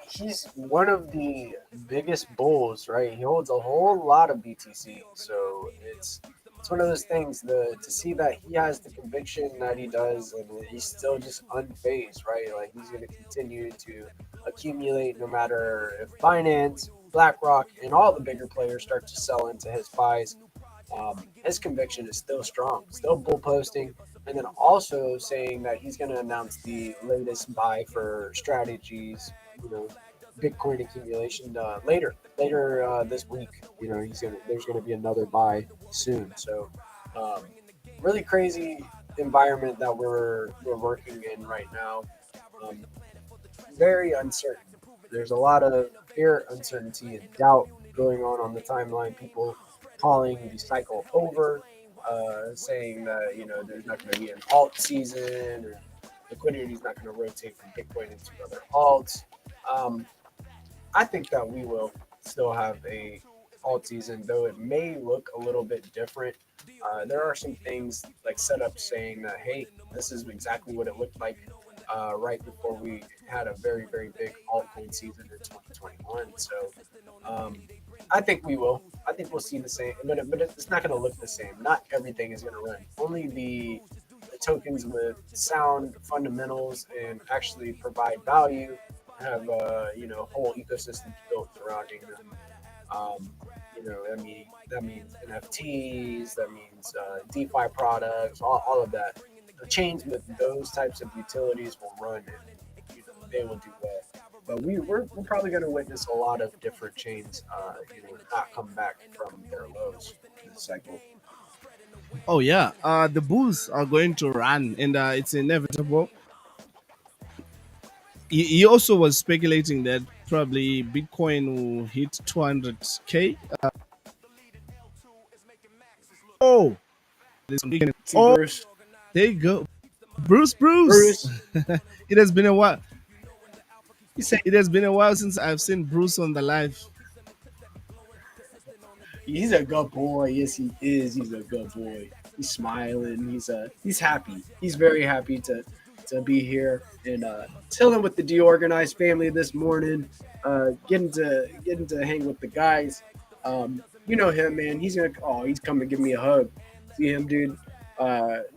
he's one of the biggest bulls, right? He holds a whole lot of BTC, so it's one of those things. To see that he has the conviction that he does, and he's still just unfazed, right? Like he's going to continue to accumulate, no matter if Binance, BlackRock, and all the bigger players start to sell into his buys. His conviction is still strong, still bull posting, and then also saying that he's going to announce the latest buy for strategies, Bitcoin accumulation later this week. There's gonna be another buy soon. So really crazy environment that we're working in right now. Um, Very uncertain. There's a lot of fear, uncertainty, and doubt going on the timeline. People calling the cycle over. saying that there's not going to be an alt season, or liquidity is not going to rotate from Bitcoin into other alts. I think that we will still have a alt season, though it may look a little bit different. There are some things like setup saying that, hey, this is exactly what it looked like right before we had a very, very big altcoin season in 2021. So I think we will. I think we'll see the same, but it's not going to look the same. Not everything is going to run. Only the tokens with sound fundamentals and actually provide value have whole ecosystems built surrounding them. That means NFTs, that means DeFi products, all of that. The chains with those types of utilities will run, and they will do well. But we're probably going to witness a lot of different chains, not come back from their lows in the cycle. Oh yeah, the bulls are going to run, and it's inevitable. He also was speculating that probably Bitcoin will hit 200k. Oh, See, oh, Bruce. there you go, Bruce. It has been a while. It has been a while since I've seen Bruce on the live. He's a good boy. Yes, he is. He's a good boy. He's smiling. He's happy. He's very happy to be here and chilling with the DeOrganized family this morning. Getting to hang with the guys. You know him, man. He's come to give me a hug. See him, dude.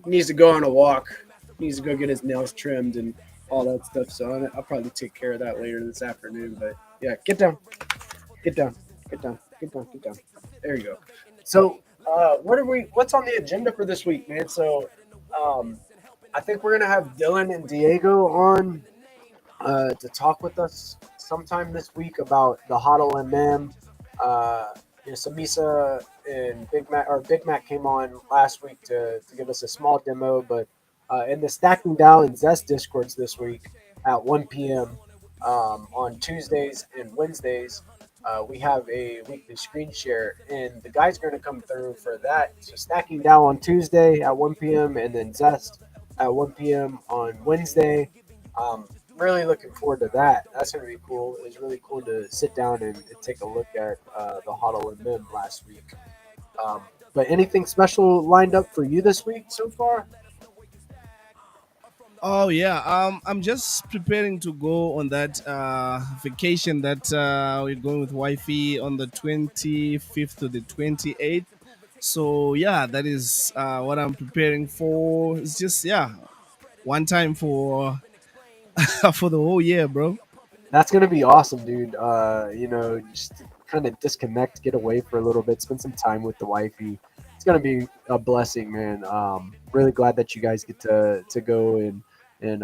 Needs to go on a walk. Needs to go get his nails trimmed and all that stuff. So I'll probably take care of that later this afternoon. But yeah, get down. There you go. So, what's on the agenda for this week, man? So, I think we're gonna have Dylan and Diego on to talk with us sometime this week about the HODLMM. Samisa and Big Mac came on last week to give us a small demo, but in the Stacking Down and Zest Discords this week at 1 p.m. On Tuesdays and Wednesdays. We have a weekly screen share, and the guys are going to come through for that. So Stacking Down on Tuesday at 1 p.m. and then Zest at 1 p.m. on Wednesday. Really looking forward to that. That's going to be cool. It's really cool to sit down and take a look at the HODLMM last week. But anything special lined up for you this week so far? Oh yeah, I'm just preparing to go on that vacation that we're going with wifey on the 25th to the 28th. So yeah, that is what I'm preparing for. It's just one time for for the whole year, bro. That's gonna be awesome, dude. Just kind of disconnect, get away for a little bit, spend some time with the wifey. It's gonna be a blessing, man. Really glad that you guys get to go and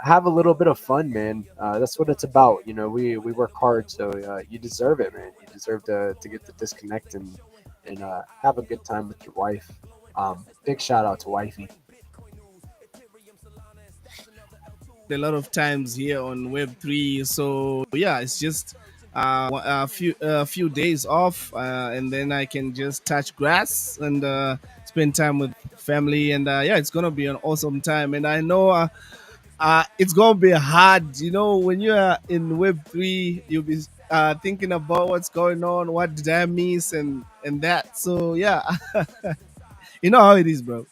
have a little bit of fun, man. That's what it's about. We work hard, so you deserve it, man. You deserve to get to disconnect and have a good time with your wife. Big shout out to wifey. A lot of times here on Web3, so yeah, it's just a few days off, and then I can just touch grass and spend time with family, and it's gonna be an awesome time. And I know it's gonna be hard, when you are in Web3, you'll be thinking about what's going on, what did I miss, and that. So yeah, you know how it is, bro.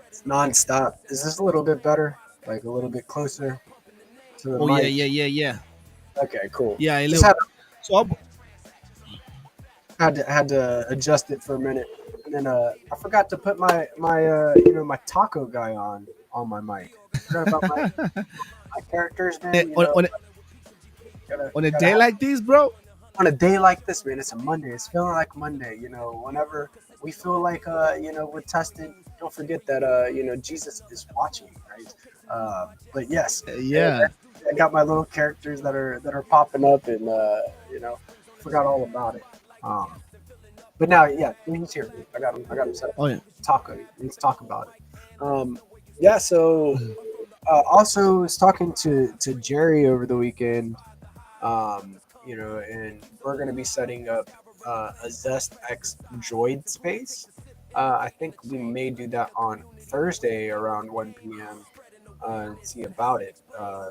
It's nonstop. Is this a little bit better? Like a little bit closer to the Oh mic? yeah. Okay, cool. Yeah, a Just little. So had to adjust it for a minute, and then I forgot to put my my taco guy on my mic. I forgot about my characters, man. On a day like this, bro. On a day like this, man, it's a Monday. It's feeling like Monday. Whenever we feel like we're tested, don't forget that Jesus is watching, right? But yes, Yeah. I got my little characters that are popping up, and forgot all about it. But now, yeah, he's here. I got him set up. Oh yeah. Let's talk about it. Yeah. So also was talking to Jerry over the weekend. And we're going to be setting up a Zest X Droid space. I think we may do that on Thursday around 1 p.m. And see about it.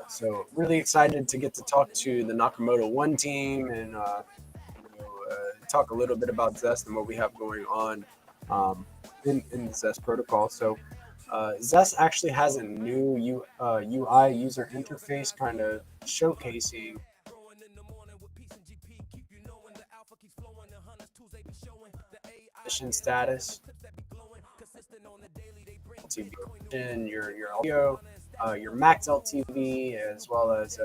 So really excited to get to talk to the Nakamoto One team and talk a little bit about Zest and what we have going on in the Zest protocol. So Zest actually has a new UI user interface kind of showcasing mission status, TV, your audio, your max LTV, as well as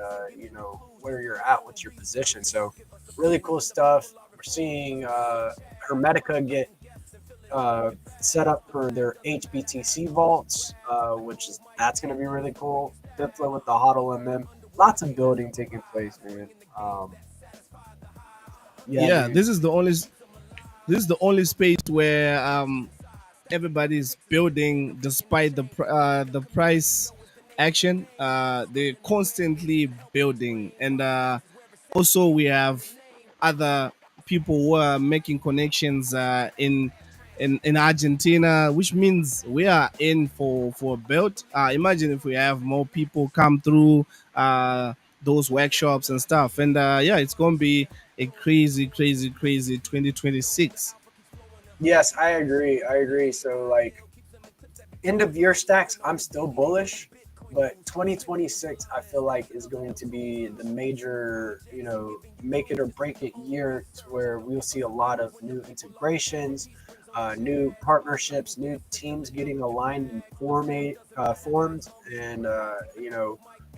where you're at, what's your position. So really cool stuff. We're seeing Hermetica get set up for their HBTC vaults, that's going to be really cool. Diplo with the HODLMM. Lots of building taking place, man. Yeah, Dude. this is the only space where everybody's building despite the price action. They're constantly building, and also we have other people who are making connections in Argentina, which means we are in for a build. Imagine if we have more people come through those workshops and stuff, and yeah, it's gonna be a crazy 2026. Yes, I agree. I agree. So like end of year stacks, I'm still bullish, but 2026 I feel like is going to be the major, make it or break it year to where we'll see a lot of new integrations, new partnerships, new teams getting aligned and formed, and we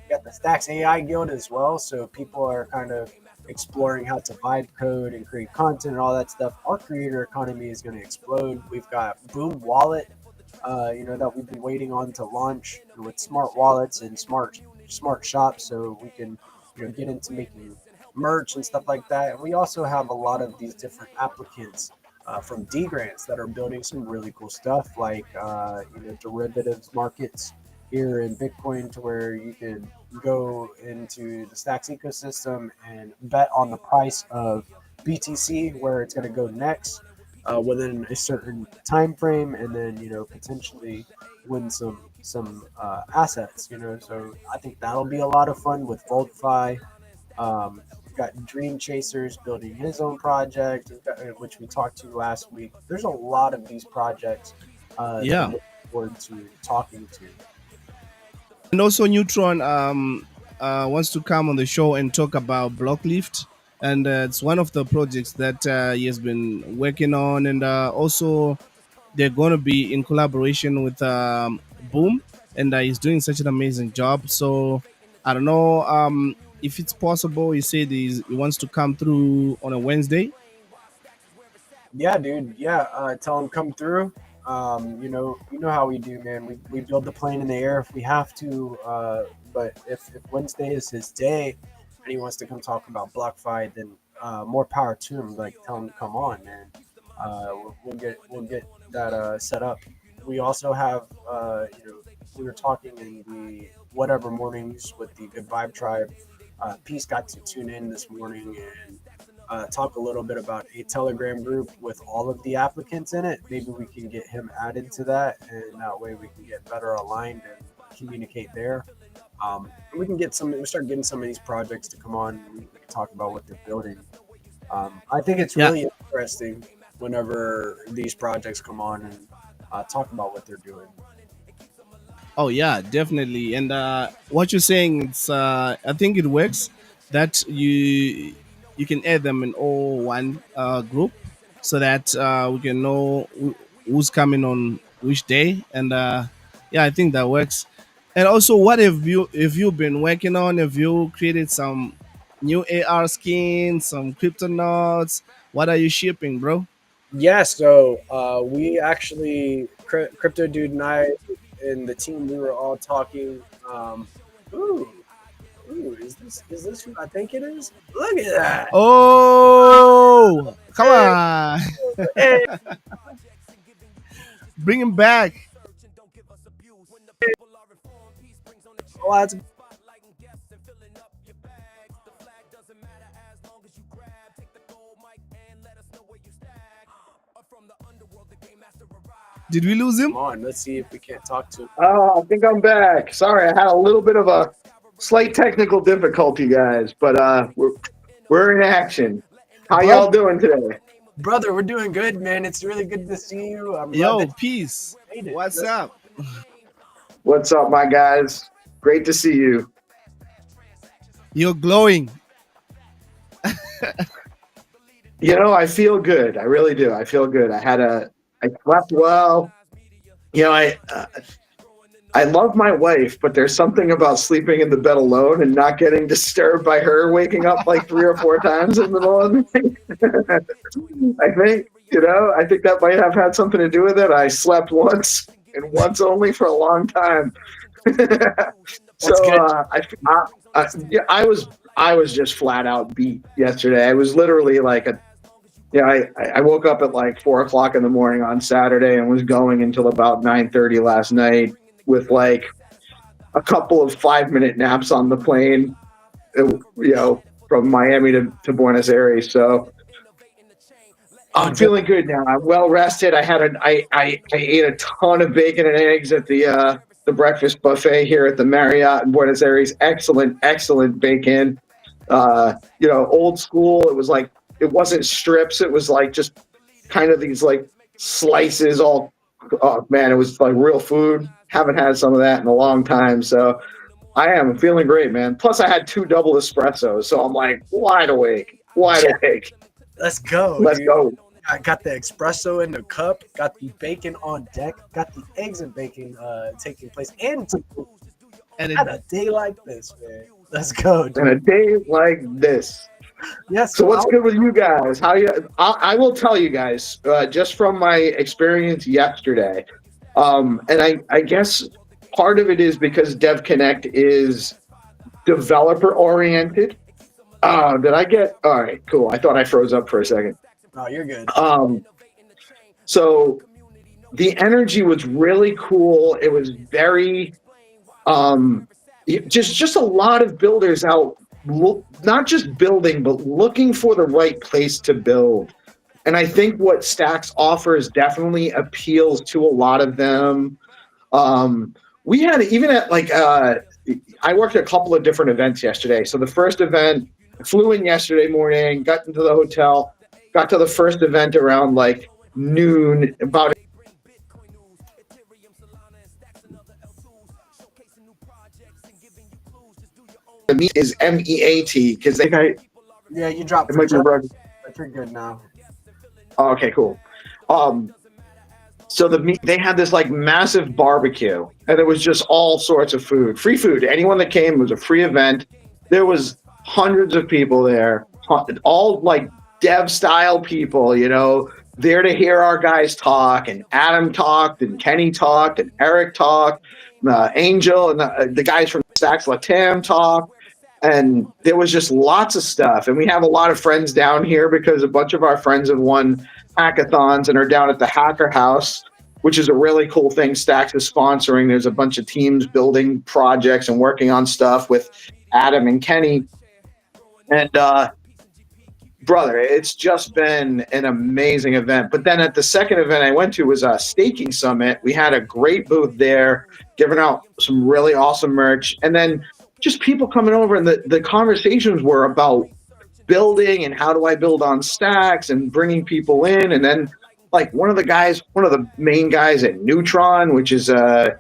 got the Stacks AI Guild as well. So people are kind of exploring how to vibe code and create content and all that stuff. Our creator economy is going to explode. We've got Boom Wallet, that we've been waiting on to launch with smart wallets and smart shops, so we can get into making merch and stuff like that. And we also have a lot of these different applicants from D grants that are building some really cool stuff, like derivatives markets here in Bitcoin, to where you can go into the Stacks ecosystem and bet on the price of BTC, where it's going to go next within a certain time frame, and then potentially win some assets. So I think that'll be a lot of fun with VoltFi. We've got Dream Chasers building his own project, which we talked to last week. There's a lot of these projects that Yeah. I'm looking forward to talking to. And also Neutron wants to come on the show and talk about Blocklift, and it's one of the projects that he has been working on, and also they're going to be in collaboration with Boom, and he's doing such an amazing job. So I don't know if it's possible. He said he wants to come through on a Wednesday. Yeah, dude. Yeah, tell him come through. You know how we do, man. We build the plane in the air if we have to. But if Wednesday is his day and he wants to come talk about BlockFi, then more power to him. Like, tell him to come on, man. We'll get that set up. We also have we were talking in the whatever mornings with the Good Vibe Tribe. Peace got to tune in this morning and talk a little bit about a Telegram group with all of the applicants in it. Maybe we can get him added to that, and that way we can get better aligned and communicate there. We can we start getting some of these projects to come on and we can talk about what they're building. I think it's really interesting whenever these projects come on and talk about what they're doing. Oh yeah, definitely. And what you're saying, it's I think it works that you can add them in all one group, so that we can know who's coming on which day. And yeah, I think that works. And also, what have you been working on? Have you created some new AR skins, some crypto notes? What are you shipping, bro? Yeah, so we actually, Crypto Dude and I, and the team, we were all talking. Ooh, is this who I think it is? Look at that! Oh, come on. Hey, Bring him back. oh, that's Did we lose him? Come on, let's see if we can't talk to him. Oh, I think I'm back. Sorry, I had a little bit of a slight technical difficulty, guys, but we're in action. How y'all doing today? Brother, we're doing good, man. It's really good to see you. I'm glad Yo, that you peace. made it. What's up? What's up, my guys? Great to see you. You're glowing. You know, I feel good. I really do. I feel good. I slept well. You know, I love my wife, but there's something about sleeping in the bed alone and not getting disturbed by her waking up like 3 or 4 times in the middle of the night. I think that might have had something to do with it. I slept once and once only for a long time. So I was just flat out beat yesterday. I was literally like I woke up at like 4 o'clock in the morning on Saturday and was going until about 9:30 last night with like a couple of 5-minute naps on the plane, from Miami to Buenos Aires. So I'm feeling good now. I'm well rested. I ate a ton of bacon and eggs at the breakfast buffet here at the Marriott in Buenos Aires. Excellent bacon. Old school. It wasn't strips. It was like just kind of these like slices. Oh man, it was like real food. Haven't had some of that in a long time. So I am feeling great, man. Plus I had 2 double espressos. So I'm like wide awake. Let's go. Let's go. I got the espresso in the cup, got the bacon on deck, got the eggs and bacon taking place, and had a day like this, man. Let's go, dude. And a day like this. Yes. So what's good with you guys? I will tell you guys, just from my experience yesterday, and I guess part of it is because Dev Connect is developer oriented. All right, cool. I thought I froze up for a second. Oh, you're good. So the energy was really cool. It was very, just a lot of builders out, not just building, but looking for the right place to build. And I think what Stacks offers definitely appeals to a lot of them. We had, even at I worked at a couple of different events yesterday. So the first event, flew in yesterday morning, got into the hotel, got to the first event around like noon, about the meet is MEAT because they you dropped. but you're good now. Oh, okay, cool. So they had this like massive barbecue, and it was just all sorts of food, free food. Anyone that came, it was a free event. There was hundreds of people there, all like dev style people, there to hear our guys talk. And Adam talked, and Kenny talked, and Eric talked, Angel and the guys from Stacks Latam talked. And there was just lots of stuff. And we have a lot of friends down here because a bunch of our friends have won hackathons and are down at the Hacker House, which is a really cool thing Stacks is sponsoring. There's a bunch of teams building projects and working on stuff with Adam and Kenny. And brother, it's just been an amazing event. But then at the second event I went to was a staking summit. We had a great booth there, giving out some really awesome merch. And then just people coming over, and the conversations were about building and how do I build on Stacks and bringing people in. And then like one of the main guys at Neutron, which is an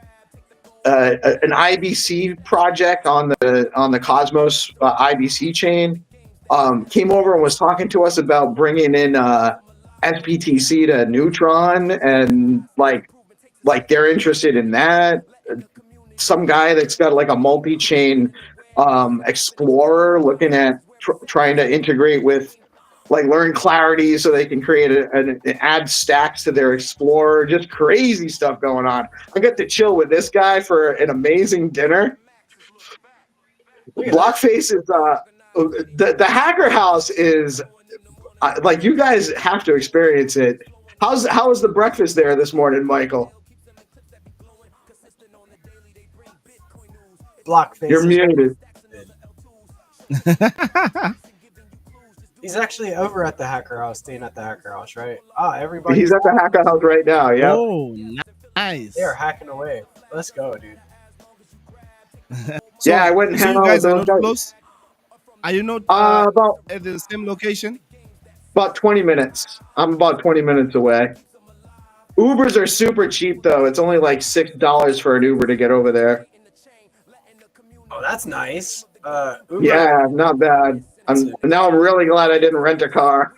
IBC project on the Cosmos IBC chain, came over and was talking to us about bringing in SPTC to Neutron, and like they're interested in that. Some guy that's got like a multi-chain explorer looking at trying to integrate with like Learn Clarity so they can create an add stacks to their explorer. Just crazy stuff going on. I got to chill with this guy for an amazing dinner. Blockface is the Hacker House is like, you guys have to experience it. How was the breakfast there this morning, Michael? Blockface. You're muted. He's actually over at the Hacker House, staying at the Hacker House, right? Ah, everybody. He's at the Hacker House right now. Yep. Oh, nice. They're hacking away. Let's go, dude. So, Yeah, I went and so hung you out with guys are those not guys. close? Are you not About at the same location? 20 minutes. I'm about 20 minutes away. Ubers are super cheap though. It's only like $6 for an Uber to get over there. Oh, that's nice. Uber. Yeah, not bad. I'm really glad I didn't rent a car.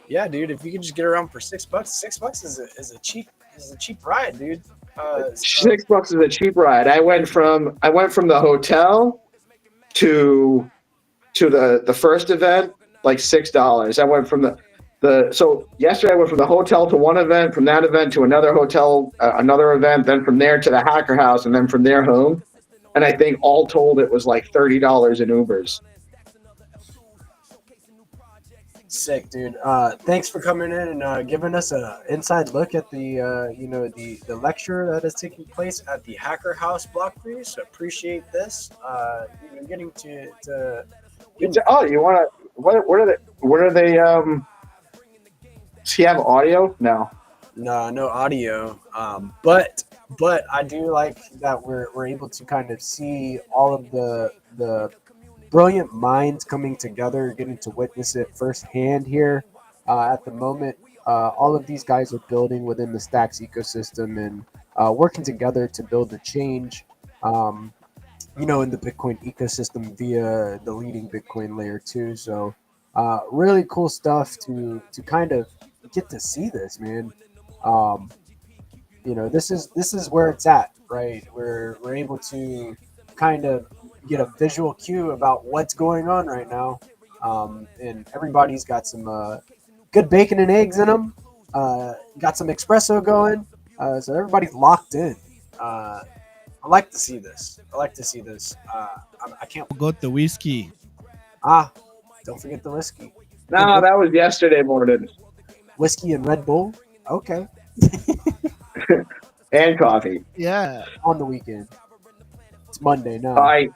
Yeah, dude. If you could just get around for $6, $6 is a cheap ride, dude. $6 is a cheap ride. I went from the hotel to the first event like $6. I went from so yesterday I went from the hotel to one event, from that event to another hotel, another event, then from there to the Hacker House, and then from there home. And I think all told it was like $30 in Ubers. Sick, dude. Thanks for coming in and giving us an inside look at the the lecture that is taking place at the Hacker House block breeze. So appreciate this. Getting to Oh, you want to? What are they? Does he have audio? No. No audio. But I do like that we're able to kind of see all of the brilliant minds coming together, getting to witness it firsthand here. At the moment, all of these guys are building within the Stacks ecosystem and working together to build the change. In the Bitcoin ecosystem via the leading Bitcoin layer 2. So really cool stuff to kind of get to see this, man. This is where it's at, right? We're able to kind of get a visual cue about what's going on right now. And everybody's got some good bacon and eggs in them. Got some espresso going. So everybody's locked in. I like to see this. I can't. Got the whiskey. Don't forget the whiskey. No, that was yesterday morning. Whiskey and Red Bull. Okay. And coffee. Yeah. On the weekend. It's Monday now. I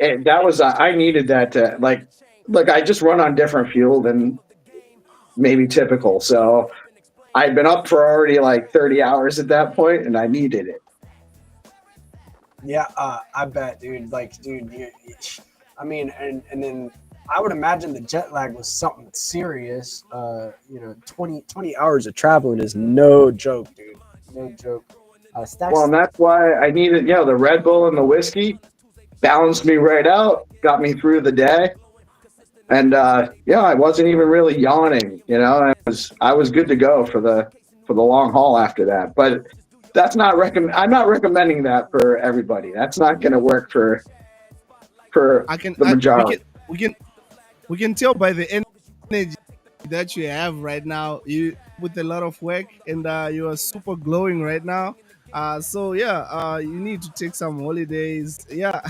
needed that to look. I just run on different fuel than maybe typical, so I'd been up for already like 30 hours at that point, and I needed it. Yeah, I bet, dude. And then I would imagine the jet lag was something serious. 20 hours of traveling is no joke, dude. No joke. Well, and that's why I needed, the Red Bull and the whiskey balanced me right out, got me through the day. And I wasn't even really yawning, I was good to go for the long haul after that. But that's not I'm not recommending that for everybody. That's not going to work for the majority. We can tell by the energy that you have right now. You with a lot of work, and you are super glowing right now. You need to take some holidays. Yeah.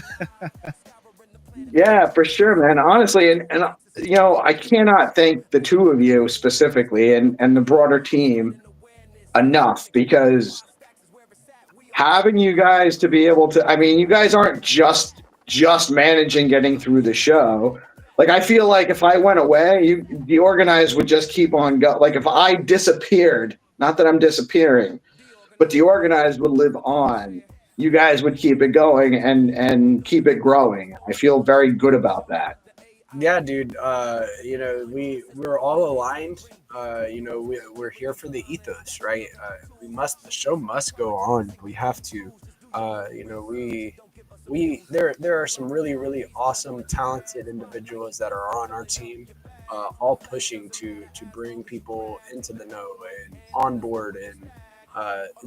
Yeah, for sure, man. Honestly, and I cannot thank the two of you specifically and the broader team enough, because having you guys to be able to, you guys aren't just managing getting through the show. Like, I feel like if I went away, DeOrganized would just keep on going. Like, if I disappeared, not that I'm disappearing, but DeOrganized would live on. You guys would keep it going and keep it growing. I feel very good about that. Yeah, dude. We're all aligned. We're here for the ethos, right? The show must go on. We have to. There are some really, really awesome, talented individuals that are on our team, all pushing to bring people into the know and on board and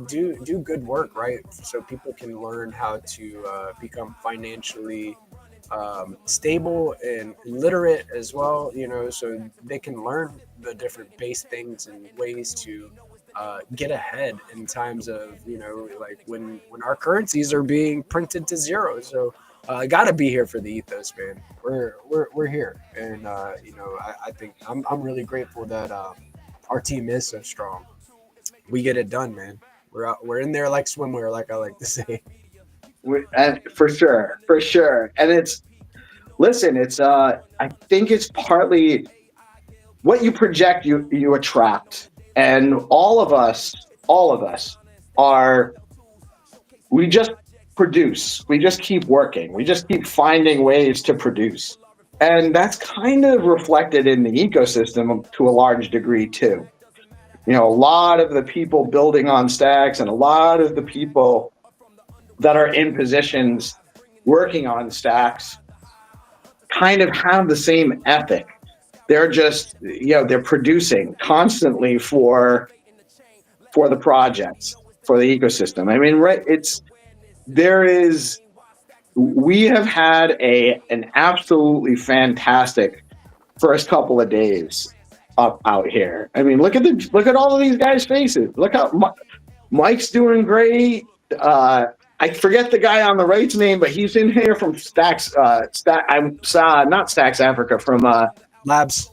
do good work, right? So people can learn how to become financially stable and literate as well, so they can learn the different base things and ways to get ahead in times of, when our currencies are being printed to zero. So I gotta be here for the ethos, man. We're here, and I think I'm really grateful that our team is so strong. We get it done, man. We're in there like swimwear, like I like to say. And for sure. And I think it's partly what you project, you attract. And all of us are, we just produce. We just keep working. We just keep finding ways to produce. And that's kind of reflected in the ecosystem to a large degree too. You know, a lot of the people building on stacks and a lot of the people that are in positions working on stacks kind of have the same ethic. They're just, you know, they're producing constantly for the projects, for the ecosystem. I mean, right, we have had an absolutely fantastic first couple of days up out here. I mean, look at all of these guys' faces. Look how Mike's doing great. I forget the guy on the right's name, but he's in here from Stacks. Not Stacks Africa, from Labs.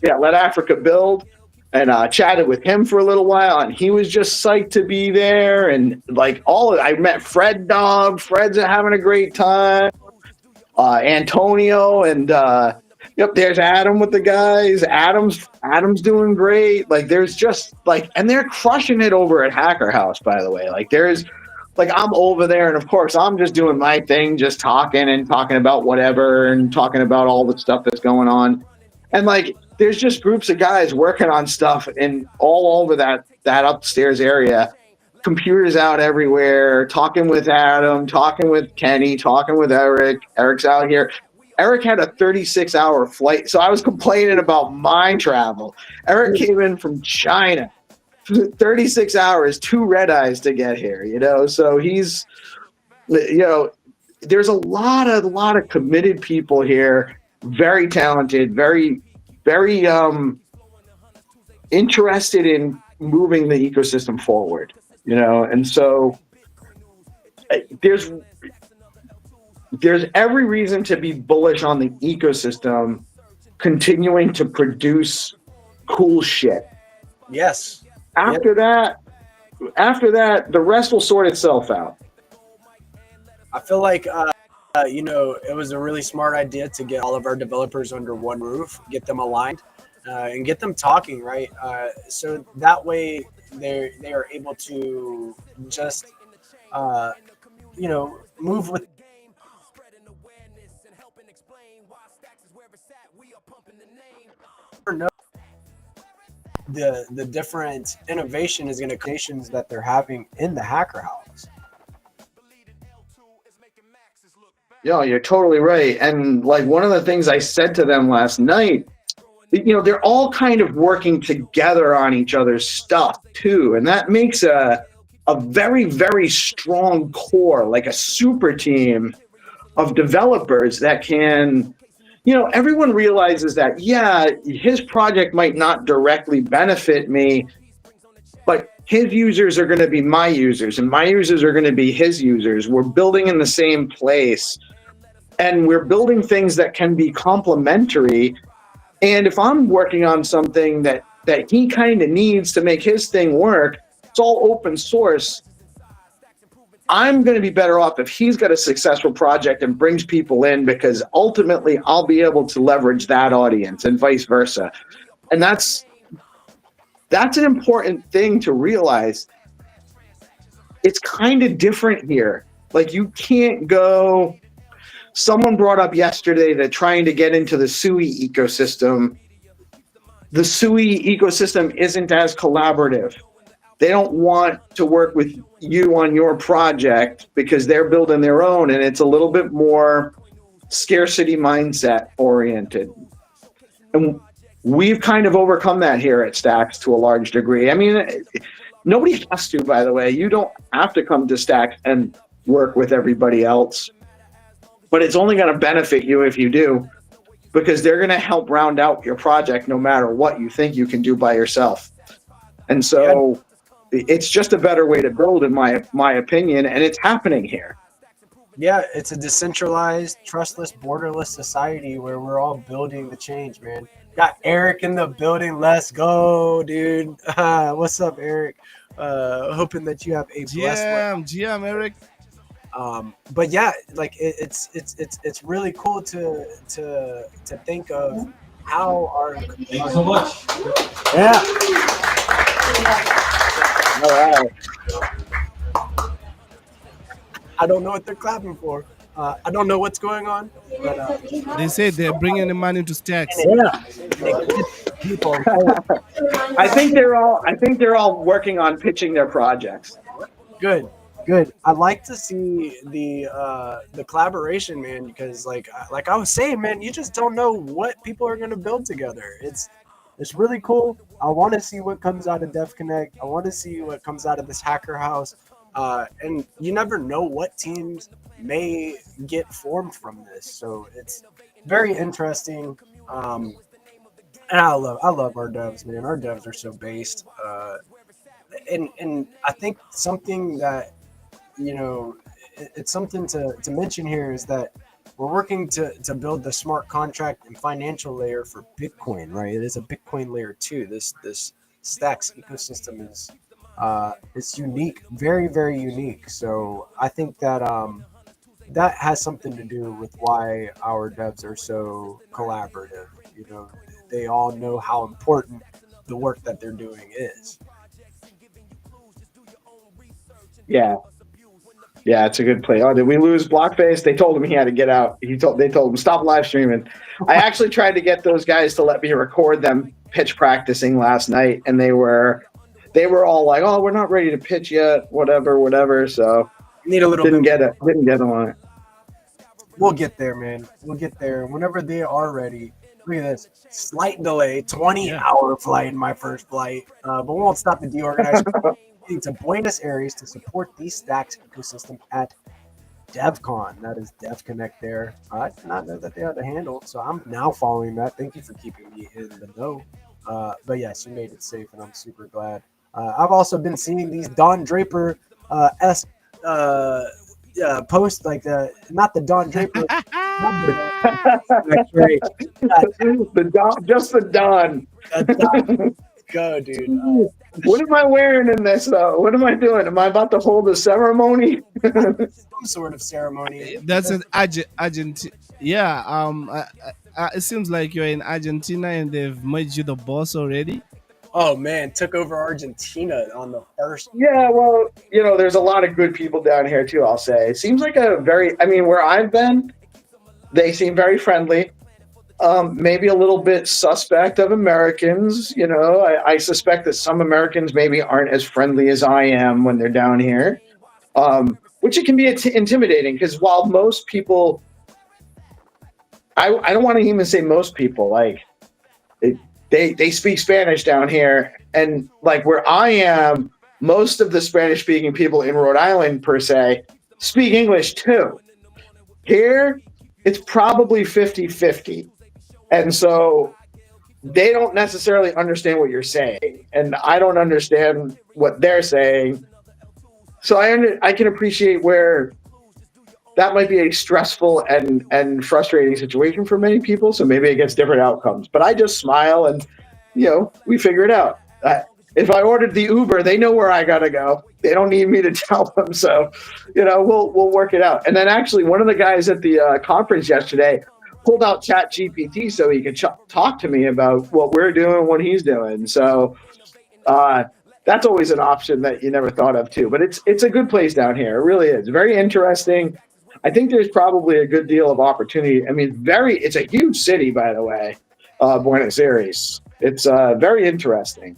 Yeah, Let Africa Build, and chatted with him for a little while, and he was just psyched to be there. And like I met Fred Dog. Fred's having a great time. Antonio and yep, there's Adam with the guys. Adam's doing great. Like there's just like, and they're crushing it over at Hacker House, by the way. Like I'm over there, and of course I'm just doing my thing, just talking about whatever and talking about all the stuff that's going on. And like there's just groups of guys working on stuff in all over that upstairs area. Computers out everywhere, talking with Adam, talking with Kenny, talking with Eric. Eric's out here. Eric had a 36-hour flight, so I was complaining about my travel. Eric came in from China, 36 hours, 2 red eyes to get here, you know? So he's, you know, there's a lot of committed people here, very talented, very, very interested in moving the ecosystem forward, you know? And so there's every reason to be bullish on the ecosystem continuing to produce cool shit. Yes. After that, the rest will sort itself out. I feel like, you know, it was a really smart idea to get all of our developers under one roof, get them aligned, and get them talking, right? So that way they are able to just, you know, move with the different innovation is going to creations that they're having in the Hacker House. Yeah, you're totally right. And like one of the things I said to them last night, you know, they're all kind of working together on each other's stuff too. And that makes a very, very strong core, like a super team of developers that can, you know, everyone realizes that, yeah, his project might not directly benefit me, but his users are going to be my users and my users are going to be his users. We're building in the same place and we're building things that can be complementary. And if I'm working on something that he kind of needs to make his thing work, it's all open source. I'm going to be better off if he's got a successful project and brings people in, because ultimately I'll be able to leverage that audience and vice versa. And that's an important thing to realize. It's kind of different here. Like you can't go, someone brought up yesterday that trying to get into the SUI ecosystem, the SUI ecosystem isn't as collaborative. They don't want to work with you on your project because they're building their own, and it's a little bit more scarcity mindset oriented. And we've kind of overcome that here at Stacks to a large degree. I mean, nobody has to, by the way. You don't have to come to Stacks and work with everybody else, but it's only going to benefit you if you do, because they're going to help round out your project no matter what you think you can do by yourself. And so it's just a better way to build, in my opinion, and it's happening here. Yeah, it's a decentralized, trustless, borderless society where we're all building the change, man. Got Eric in the building. Let's go, dude. What's up, Eric? Hoping that you have a blessed GM, Eric. But yeah, like it's really cool to think of how are Thank you so much. yeah. All right. I don't know what they're clapping for. I don't know what's going on, but They say they're bringing the money to stacks. people. I think they're all working on pitching their projects. Good. I like to see the collaboration, man, because like I was saying, man, you just don't know what people are gonna build together. It's really cool. I want to see what comes out of DevConnect. I want to see what comes out of this hacker house. And you never know what teams may get formed from this. So it's very interesting. And I love our devs, man. Our devs are so based. And I think something that, it's something to mention here is that we're working to build the smart contract and financial layer for Bitcoin, right? It is a Bitcoin layer 2. This Stacks ecosystem is it's unique, very, very unique. So I think that that has something to do with why our devs are so collaborative. They all know how important the work that they're doing is. Yeah. Yeah, it's a good play. Oh, did we lose Blockface? They told him he had to get out. They told him stop live streaming. I actually tried to get those guys to let me record them pitch practicing last night, and they were all like, "Oh, we're not ready to pitch yet. Whatever." So Need a little didn't bit. get them on it. We'll get there, man. We'll get there whenever they are ready. Look at this slight delay, 20-hour flight in my first flight, but we won't stop the DeOrganized to Buenos Aires to support the Stacks ecosystem at DevCon. That is DevConnect there. I did not know that they had a handle, so I'm now following that. Thank you for keeping me in the know. But yes, you made it safe, and I'm super glad. I've also been seeing these Don Draper esque post, like not the Don Draper. That's right. Just the Don. Go, dude. What am I wearing in this, though? What am I doing? Am I about to hold a ceremony? Some sort of ceremony. That's an Argentina. Yeah. It seems like you're in Argentina and they've made you the boss already. Oh man, took over Argentina on the first. Yeah, well, there's a lot of good people down here too. I'll say it seems like where I've been, they seem very friendly. Maybe a little bit suspect of Americans. I suspect that some Americans maybe aren't as friendly as I am when they're down here, which it can be intimidating because while most people, I don't want to even say most people, like they speak Spanish down here, and like where I am, most of the Spanish-speaking people in Rhode Island per se speak English too. Here, it's probably 50-50. And so they don't necessarily understand what you're saying, and I don't understand what they're saying. So I can appreciate where that might be a stressful and frustrating situation for many people. So maybe it gets different outcomes. But I just smile and, we figure it out. If I ordered the Uber, they know where I gotta go. They don't need me to tell them. So, we'll work it out. And then actually, one of the guys at the conference yesterday pulled out ChatGPT so he could talk to me about what we're doing, what he's doing. So that's always an option that you never thought of too. But it's a good place down here. It really is. Very interesting. I think there's probably a good deal of opportunity. I mean, it's a huge city, by the way, Buenos Aires. It's very interesting.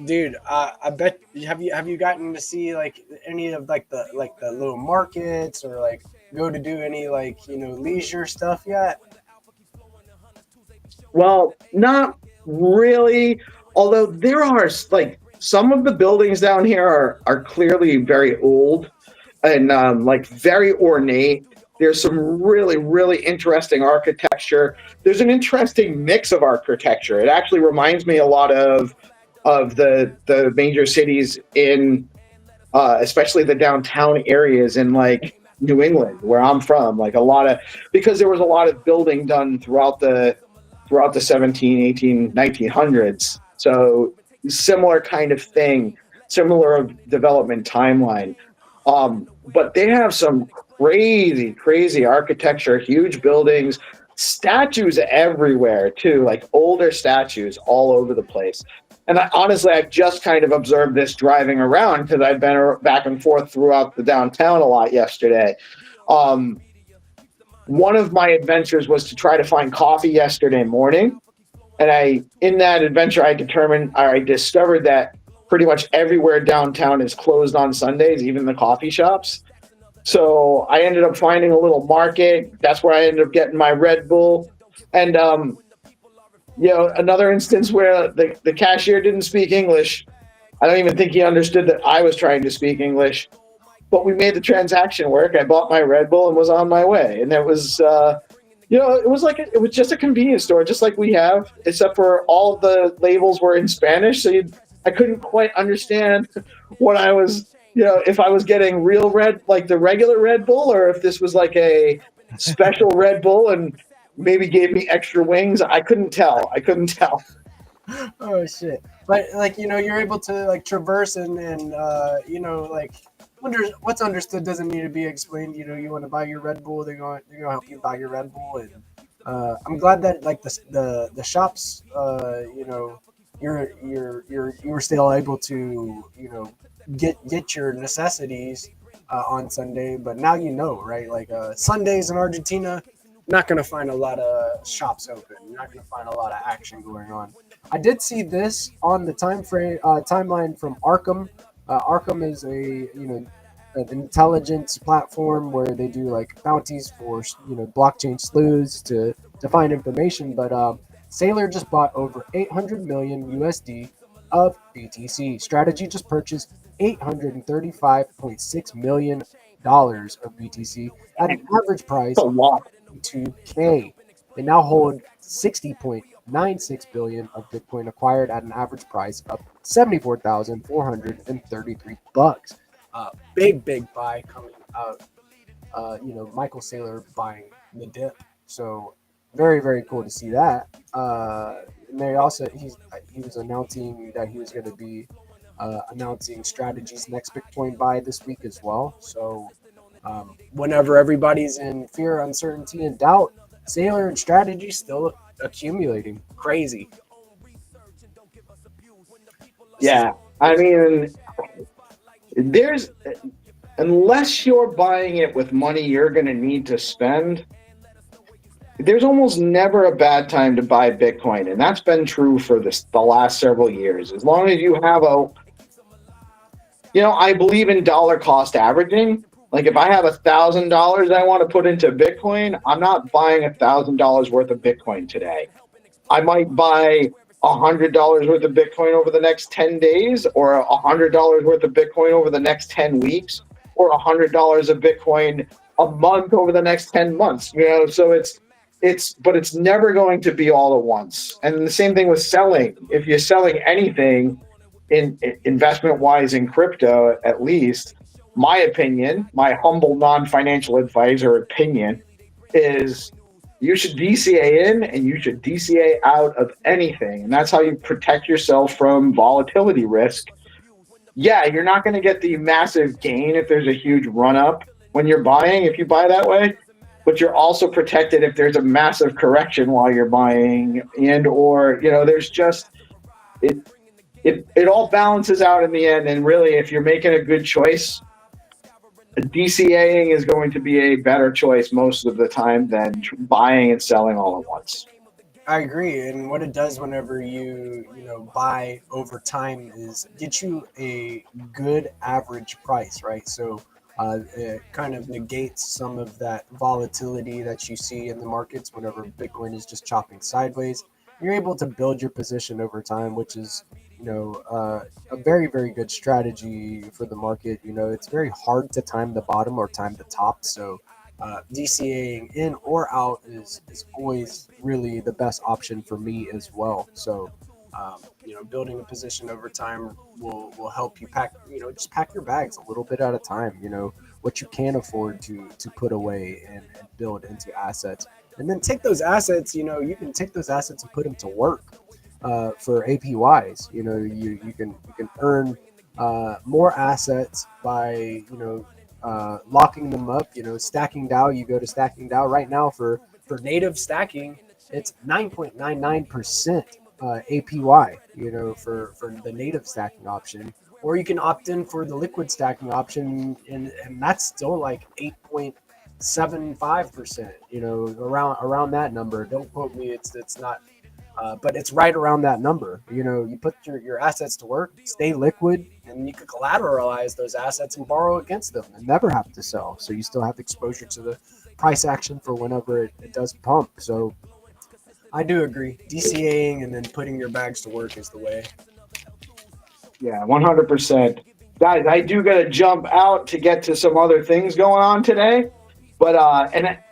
Dude, I bet have you gotten to see like any of like the little markets or like go to do any like leisure stuff yet? Well, not really. Although there are like some of the buildings down here are clearly very old and like very ornate. There's some really, really interesting architecture. There's an interesting mix of architecture. It actually reminds me a lot of the major cities in especially the downtown areas in like New England, where I'm from. Like because there was a lot of building done throughout the 17, 18, 1900s. So similar kind of thing, similar development timeline. But they have some crazy architecture, huge buildings, statues everywhere too, like older statues all over the place. And honestly, I've just kind of observed this driving around because I've been back and forth throughout the downtown a lot yesterday. One of my adventures was to try to find coffee yesterday morning. And in that adventure, I discovered that pretty much everywhere downtown is closed on Sundays, even the coffee shops. So I ended up finding a little market. That's where I ended up getting my Red Bull. And, another instance where the cashier didn't speak English. I don't even think he understood that I was trying to speak English, but we made the transaction work. I bought my Red Bull and was on my way. And it was, it was just a convenience store, just like we have, except for all of the labels were in Spanish. So I couldn't quite understand what I was, if I was getting real red, like the regular Red Bull, or if this was like a special Red Bull and maybe gave me extra wings. I couldn't tell. Oh shit! But you're able to like traverse and like what's understood doesn't need to be explained. You want to buy your Red Bull, they're going to help you buy your Red Bull, and I'm glad that like the shops, you were still able to get your necessities on Sunday, but now right? Like Sundays in Argentina, not going to find a lot of shops open. You're not going to find a lot of action going on. I did see this on the timeline from Arkham. Arkham is an intelligence platform where they do like bounties for blockchain sleuths to find information. But Sailor just bought over 800 million USD of BTC. Strategy just purchased $835.6 million of BTC at an average price A lot. 2K. They now hold 60.96 billion of Bitcoin acquired at an average price of 74,433 bucks. Big buy coming out. Michael Saylor buying the dip. So very, very cool to see that. And they also he was announcing that he was going to be announcing Strategy's next Bitcoin buy this week as well. So whenever everybody's in fear, uncertainty, and doubt, Sailor and Strategy still accumulating. Crazy. Yeah. I mean, unless you're buying it with money you're going to need to spend, there's almost never a bad time to buy Bitcoin. And that's been true for the last several years. As long as you have I believe in dollar cost averaging. Like if I have $1,000 I want to put into Bitcoin, I'm not buying $1,000 worth of Bitcoin today. I might buy $100 worth of Bitcoin over the next 10 days, or $100 worth of Bitcoin over the next 10 weeks, or $100 of Bitcoin a month over the next 10 months. So but it's never going to be all at once. And the same thing with selling. If you're selling anything in investment wise in crypto, at least, my opinion, my humble non-financial advisor opinion, is you should DCA in and you should DCA out of anything. And that's how you protect yourself from volatility risk. Yeah, you're not going to get the massive gain if there's a huge run up when you're buying, if you buy that way, but you're also protected if there's a massive correction while you're buying, there's just it all balances out in the end. And really, if you're making a good choice, DCAing is going to be a better choice most of the time than buying and selling all at once. I agree, and what it does whenever you buy over time is get you a good average price, right? So it kind of negates some of that volatility that you see in the markets whenever Bitcoin is just chopping sideways. You're able to build your position over time, which is a very, very good strategy for the market. It's very hard to time the bottom or time the top. So DCAing in or out is always really the best option for me as well. So, building a position over time will help you just pack your bags a little bit at a time, what you can afford to put away and build into assets. And then take those assets, you can take those assets and put them to work. For APYs, you can earn more assets by locking them up. Stacking DAO. You go to Stacking DAO right now for for native stacking, it's 9.99% APY, for the native stacking option. Or you can opt in for the liquid stacking option, and that's still like 8.75%, around that number. Don't quote me, it's not, but it's right around that number. You put your assets to work, stay liquid, and you can collateralize those assets and borrow against them and never have to sell. So you still have exposure to the price action for whenever it does pump. So I do agree. DCAing and then putting your bags to work is the way. Yeah, 100%. Guys, I do got to jump out to get to some other things going on today. But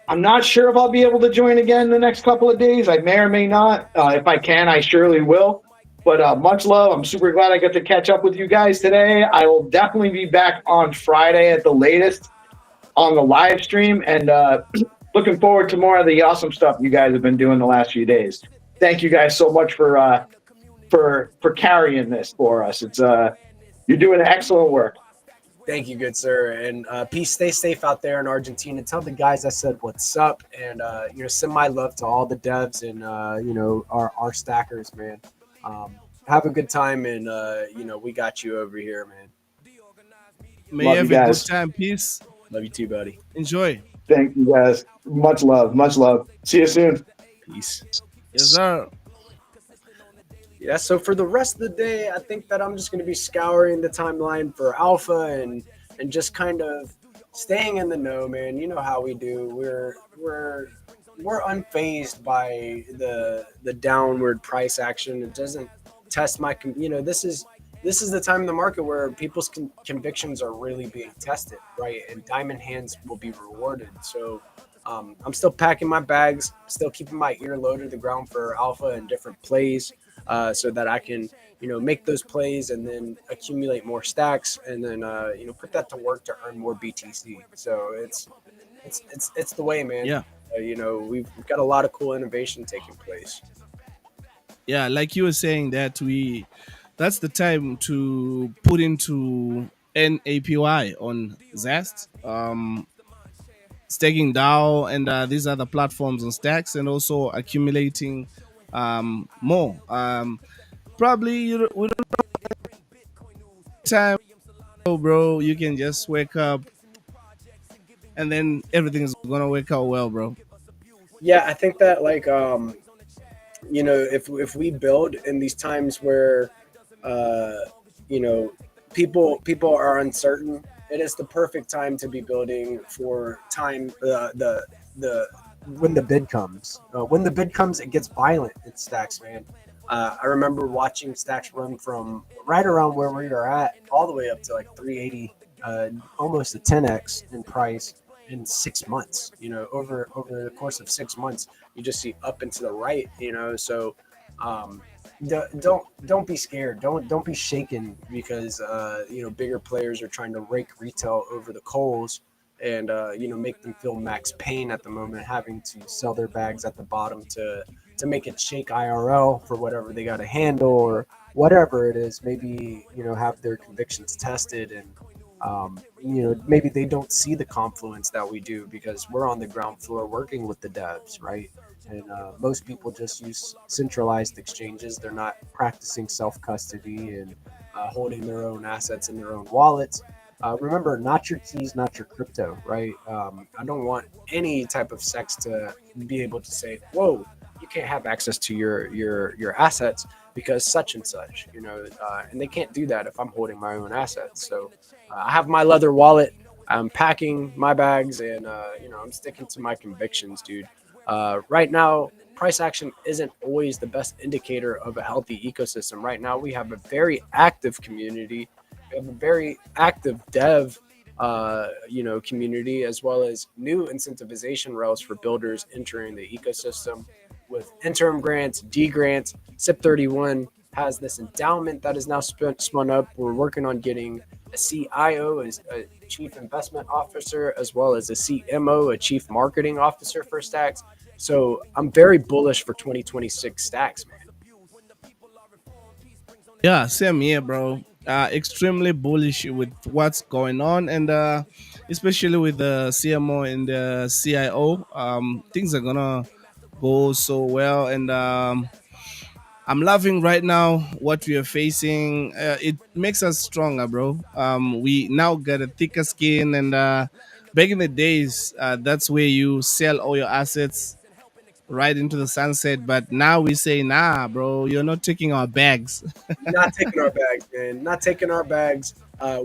I'm not sure if I'll be able to join again in the next couple of days. I may or may not. If I can, I surely will. But much love. I'm super glad I got to catch up with you guys today. I will definitely be back on Friday at the latest on the live stream. And looking forward to more of the awesome stuff you guys have been doing the last few days. Thank you guys so much for carrying this for us. It's you're doing excellent work. Thank you, good sir, and peace. Stay safe out there in Argentina. Tell the guys I said what's up, and send my love to all the devs and our stackers, man. Have a good time, and we got you over here, man. May you have a good time. Peace. Love you too, buddy. Enjoy. Thank you guys. Much love. Much love. See you soon. Peace. Yes, sir. Yeah, so for the rest of the day, I think that I'm just going to be scouring the timeline for alpha and just kind of staying in the know, man. You know how we do. We're unfazed by the downward price action. It doesn't test my this is the time in the market where people's convictions are really being tested, right? And diamond hands will be rewarded. So I'm still packing my bags, still keeping my ear low to the ground for alpha and different plays. So that I can, make those plays and then accumulate more stacks and then, put that to work to earn more BTC. So it's the way, man. Yeah. We've got a lot of cool innovation taking place. Yeah, like you were saying that's the time to put into an APY on Zest, staking DAO and these other platforms on stacks, and also accumulating more. Probably we don't know time, bro. You can just wake up and then everything is gonna work out well, bro. Yeah, I think that if we build in these times where people are uncertain, it is the perfect time to be building for time when the bid comes. When the bid comes, it gets violent in stacks, man. I remember watching stacks run from right around where we are at all the way up to like 380, almost a 10x in price in 6 months. Over the course of 6 months, you just see up and to the right. So don't be scared. Don't be shaken because bigger players are trying to rake retail over the coals and make them feel max pain at the moment, having to sell their bags at the bottom to make it shake IRL for whatever they got to handle or whatever it is. Maybe have their convictions tested and maybe they don't see the confluence that we do because we're on the ground floor working with the devs, right? And most people just use centralized exchanges. They're not practicing self-custody and holding their own assets in their own wallets. Remember, not your keys, not your crypto, right? I don't want any type of sex to be able to say, whoa, you can't have access to your assets because such and such, and they can't do that if I'm holding my own assets. So I have my leather wallet, I'm packing my bags, and I'm sticking to my convictions, dude. Right now, price action isn't always the best indicator of a healthy ecosystem. Right now, we have a very active community. We have a very active dev, community, as well as new incentivization rails for builders entering the ecosystem with interim grants, D grants. SIP31 has this endowment that is now spun up. We're working on getting a CIO, as a chief investment officer, as well as a CMO, a chief marketing officer for Stacks. So I'm very bullish for 2026 Stacks, man. Yeah, same here, bro. Extremely bullish with what's going on, and especially with the CMO and the CIO. Things are gonna go so well, and I'm loving right now what we are facing. It makes us stronger, bro. We now get a thicker skin, and back in the days, that's where you sell all your assets right into the sunset. But now we say, nah, bro, you're not taking our bags. Not taking our bags, man. Not taking our bags.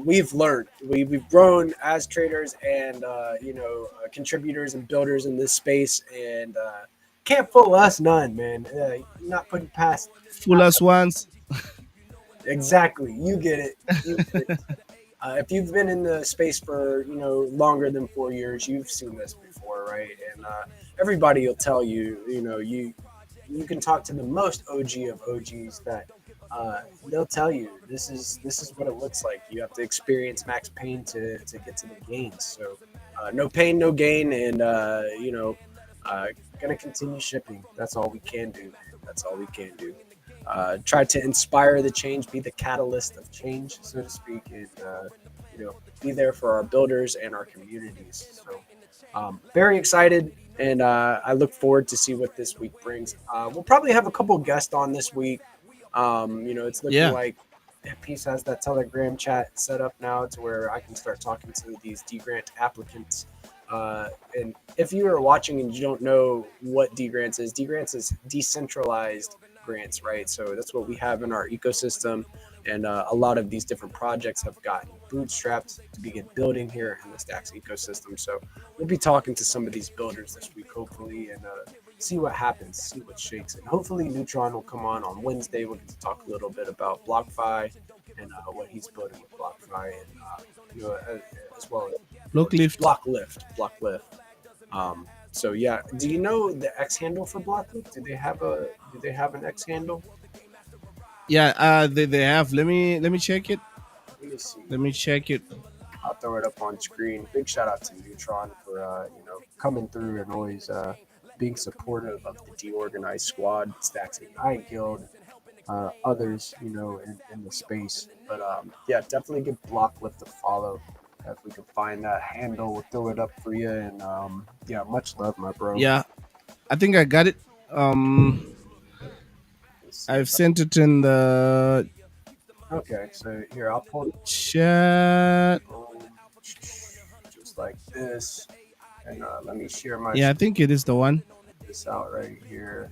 We've learned. We've grown as traders and contributors and builders in this space, and can't fool us none, man. Not putting past. Fool us once. Exactly. You get it. You get it. If you've been in the space for longer than 4 years, you've seen this before, right? And everybody will tell you, you can talk to the most OG of OGs that they'll tell you this is what it looks like. You have to experience max pain to get to the gains. So no pain, no gain, and gonna continue shipping. That's all we can do. That's all we can do. Try to inspire the change, be the catalyst of change, so to speak, and be there for our builders and our communities. So, very excited, and I look forward to see what this week brings. We'll probably have a couple guests on this week. It's looking Yeah. like Peace has that Telegram chat set up now to where I can start talking to these D grant applicants. And if you are watching and you don't know what D grants is decentralized grants, right? So that's what we have in our ecosystem, and a lot of these different projects have gotten bootstrapped to begin building here in the Stacks ecosystem. So we'll be talking to some of these builders this week, hopefully, and see what happens, see what shakes, and hopefully Neutron will come on Wednesday. We'll get to talk a little bit about BlockFi and what he's building with BlockFi, and as well as Blocklift. Blocklift. So yeah, do you know the X handle for Blocklift? Do they have an X handle? Yeah, they have. Let me check it. Let me see. Let me check it. I'll throw it up on screen. Big shout out to Neutron for coming through and always being supportive of the DeOrganized squad, Stacks AI Guild, others in the space. But yeah, definitely give Blocklift a follow. If we can find that handle, we'll throw it up for you. And yeah, much love, my bro. Yeah, I think I got it. I've sent it in the Okay, so here I'll pull it chat. just like this, and let me share my Yeah, I think it is the one. this out right here.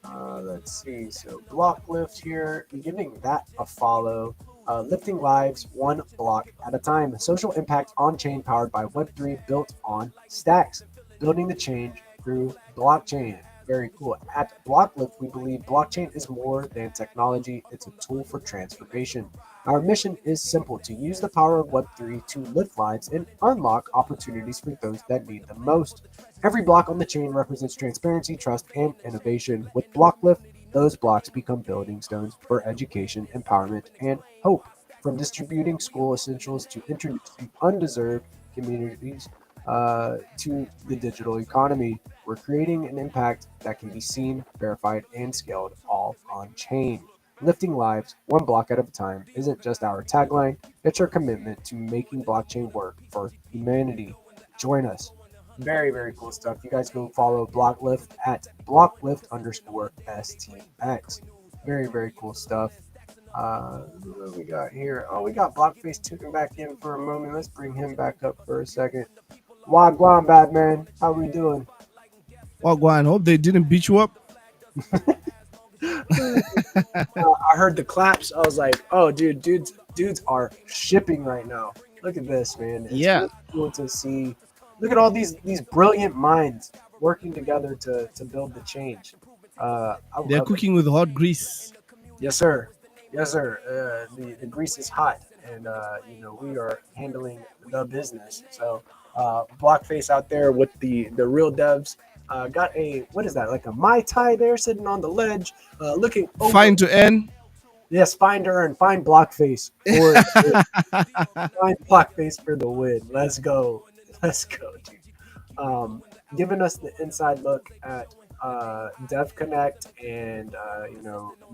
Let's see. So Blocklift here, giving that a follow. Lifting lives one block at a time. Social impact on chain powered by Web3 built on Stacks. Building the change through blockchain. Very cool. At Blocklift, we believe blockchain is more than technology. It's a tool for transformation. Our mission is simple: to use the power of Web3 to lift lives and unlock opportunities for those that need them most. Every block on the chain represents transparency, trust, and innovation. With Blocklift, those blocks become building stones for education, empowerment, and hope. From distributing school essentials to introducing undeserved communities to the digital economy, we're creating an impact that can be seen, verified, and scaled all on chain. Lifting lives one block at a time isn't just our tagline, it's our commitment to making blockchain work for humanity. Join us. Very, very cool stuff. You guys go follow Blocklift at Blocklift_STX. Very, very cool stuff. What do we got here? Oh, we got Blockface tuning back in for a moment. Let's bring him back up for a second. Wagwan, Batman. How we doing? Wagwan, hope they didn't beat you up. I heard the claps. I was like, "Oh, dudes are shipping right now. Look at this, man. It's Yeah. really cool to see. Look at all these brilliant minds working together to build the change. They're cooking with hot grease. Yes, sir. Yes, sir. The grease is hot, and we are handling the business. So, Blockface out there with the real devs. Got a, what is that, like a Mai Tai there sitting on the ledge, looking over. Find2Earn. Yes, Find2Earn, find Blockface. Or find Blockface for the win. Let's go. Let's go, dude. Giving us the inside look at Dev Connect and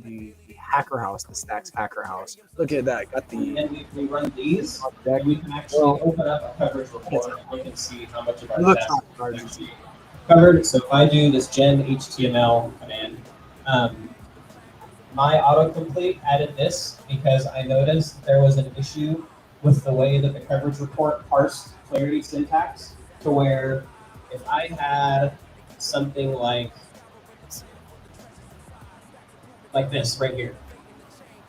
the Hacker House, the Stacks Hacker House. Look at that. Got And the then we run these, deck. and we can actually Well, open up a coverage report and we can see how much of our it looks test like is actually covered. So if I do this gen HTML command, my autocomplete added this because I noticed there was an issue with the way that the coverage report parsed clarity syntax, to where if I had something like this right here,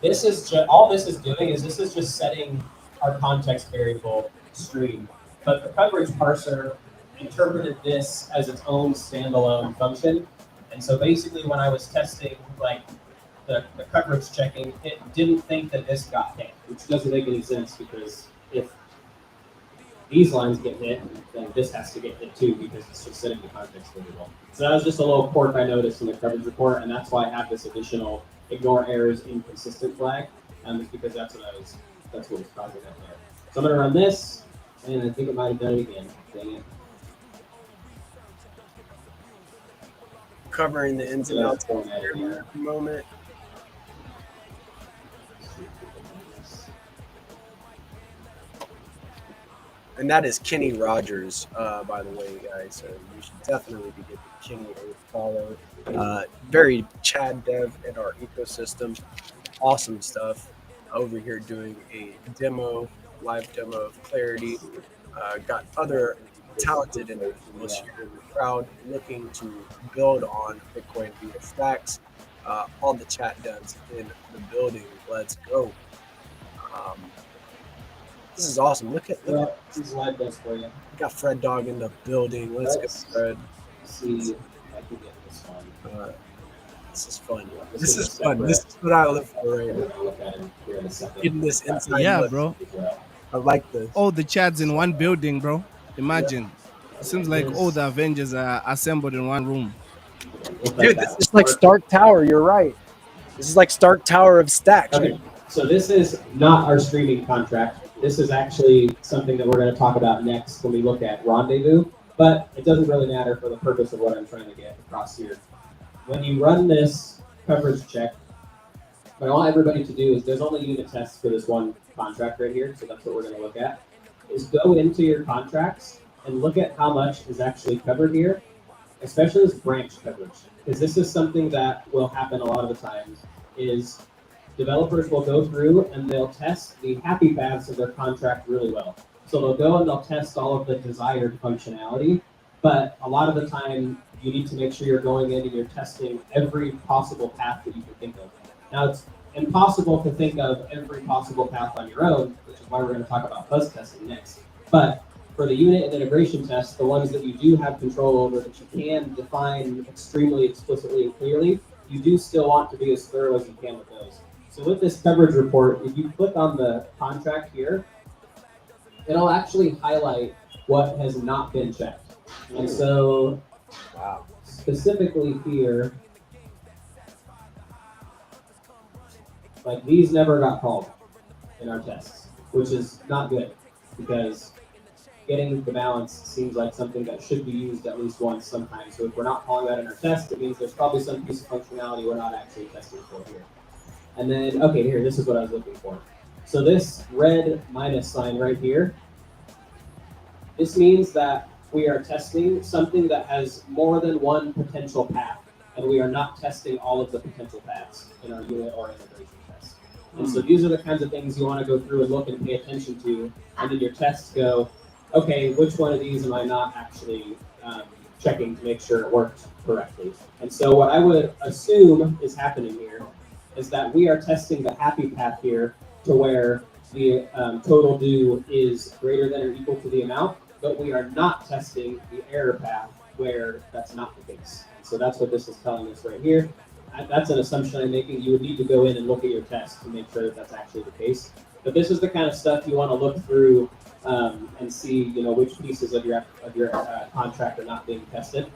this is all this is doing is this is just setting our context variable stream, but the coverage parser interpreted this as its own standalone function. And so basically when I was testing like the coverage checking, it didn't think that this got hit, which doesn't make any sense, because if these lines get hit, then this has to get hit too, because it's just setting the context variable. So that was just a little quirk I noticed in the coverage report, and that's why I have this additional ignore errors inconsistent flag, just because that's what was causing that there. So I'm gonna run this, and I think it might have done it again. Dang it. covering the ins and Yeah, outs it's going at it here. at the moment. And that is Kenny Rogers, by the way, guys. So you should definitely be giving Kenny a follow. Very Chad dev in our ecosystem. Awesome stuff. Over here doing a live demo of Clarity. Got other talented individuals here in the crowd looking to build on Bitcoin via stacks. All the chat devs in the building. Let's go. This is awesome. Look at These live does for you. we got Fred Dog in the building. Let's go, Fred. See if I can get this one. This is fun. This This is is fun. separate. This is what I live for right We're now. gonna look at it here in a second. Getting this inside Yeah, look. bro. I like this. All the chads in one building, bro. Imagine. It seems like all the Avengers are assembled in one room. Dude, this is like Stark Tower. You're right. This is like Stark Tower of stacks. Okay, so this is not our streaming contract. This is actually something that we're going to talk about next when we look at Rendezvous, but it doesn't really matter for the purpose of what I'm trying to get across here. When you run this coverage check, what I want everybody to do is, there's only unit tests for this one contract right here, so that's what we're going to look at, is go into your contracts and look at how much is actually covered here, especially this branch coverage, because this is something that will happen a lot of the times, is developers will go through and they'll test the happy paths of their contract really well. So they'll go and they'll test all of the desired functionality, but a lot of the time you need to make sure you're going in and you're testing every possible path that you can think of. Now, it's impossible to think of every possible path on your own, which is why we're going to talk about fuzz testing next. But for the unit and integration tests, the ones that you do have control over, that you can define extremely explicitly and clearly, you do still want to be as thorough as you can with those. So with this coverage report, if you click on the contract here, it'll actually highlight what has not been checked. And so, Wow. specifically here, like these never got called in our tests, which is not good, because getting the balance seems like something that should be used at least once sometimes. So if we're not calling that in our test, it means there's probably some piece of functionality we're not actually testing for here. And then, okay, here, this is what I was looking for. So this red minus sign right here, this means that we are testing something that has more than one potential path, and we are not testing all of the potential paths in our unit or integration test. And so these are the kinds of things you want to go through and look and pay attention to, and in your tests go, okay, which one of these am I not actually checking to make sure it worked correctly? And so what I would assume is happening here is that we are testing the happy path here to where the total due is greater than or equal to the amount, but we are not testing the error path where that's not the case. So that's what this is telling us right here. That's an assumption I'm making. You would need to go in and look at your test to make sure that that's actually the case. But this is the kind of stuff you want to look through and see, you know, which pieces of your contract are not being tested.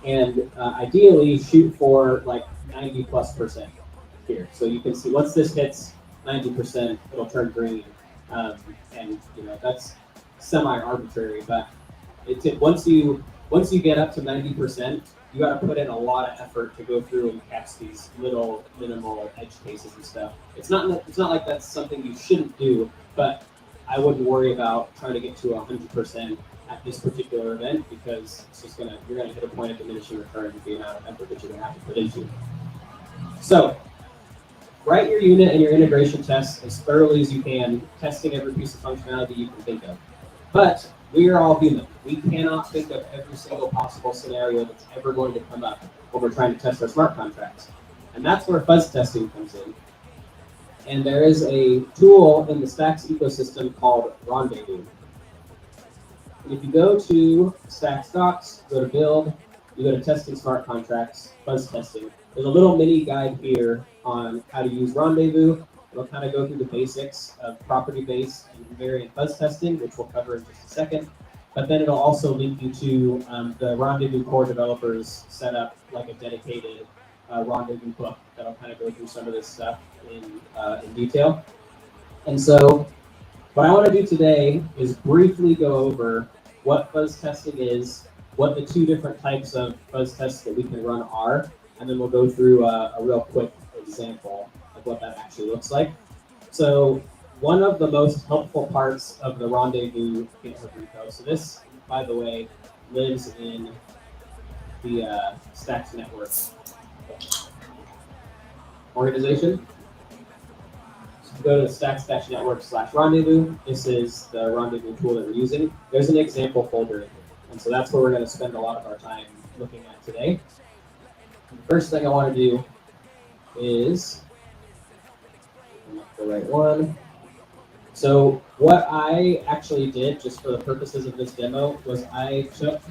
And ideally, shoot for like 90+% here. So you can see once this hits 90%, it'll turn green, and you know that's semi-arbitrary. But once you get up to 90%, you got to put in a lot of effort to go through and catch these little minimal edge cases and stuff. It's not like that's something you shouldn't do, but I wouldn't worry about trying to get to 100% at this particular event, because it's just you're gonna hit a point of diminishing returns with the amount of effort that you're gonna have to put into it. So write your unit and your integration tests as thoroughly as you can, testing every piece of functionality you can think of. But we are all human. We cannot think of every single possible scenario that's ever going to come up when we're trying to test our smart contracts. And that's where fuzz testing comes in. And there is a tool in the Stacks ecosystem called Rendezvous. And if you go to Stacks docs, go to build, you go to testing smart contracts, fuzz testing. There's a little mini guide here on how to use Rendezvous. It'll kind of go through the basics of property-based and invariant fuzz testing, which we'll cover in just a second. But then it'll also link you to the Rendezvous core developers set up like a dedicated Rendezvous book that'll kind of go through some of this stuff in detail. And so what I want to do today is briefly go over what fuzz testing is, what the two different types of fuzz tests that we can run are, and then we'll go through a real quick example of what that actually looks like. So one of the most helpful parts of the Rendezvous GitHub repo, so this, by the way, lives in the Stacks Network organization. So go to stacks-network/rendezvous. This is the Rendezvous tool that we're using. There's an example folder in here. And so that's where we're going to spend a lot of our time looking at today. The first thing I want to do is the right one. So what I actually did, just for the purposes of this demo, was I took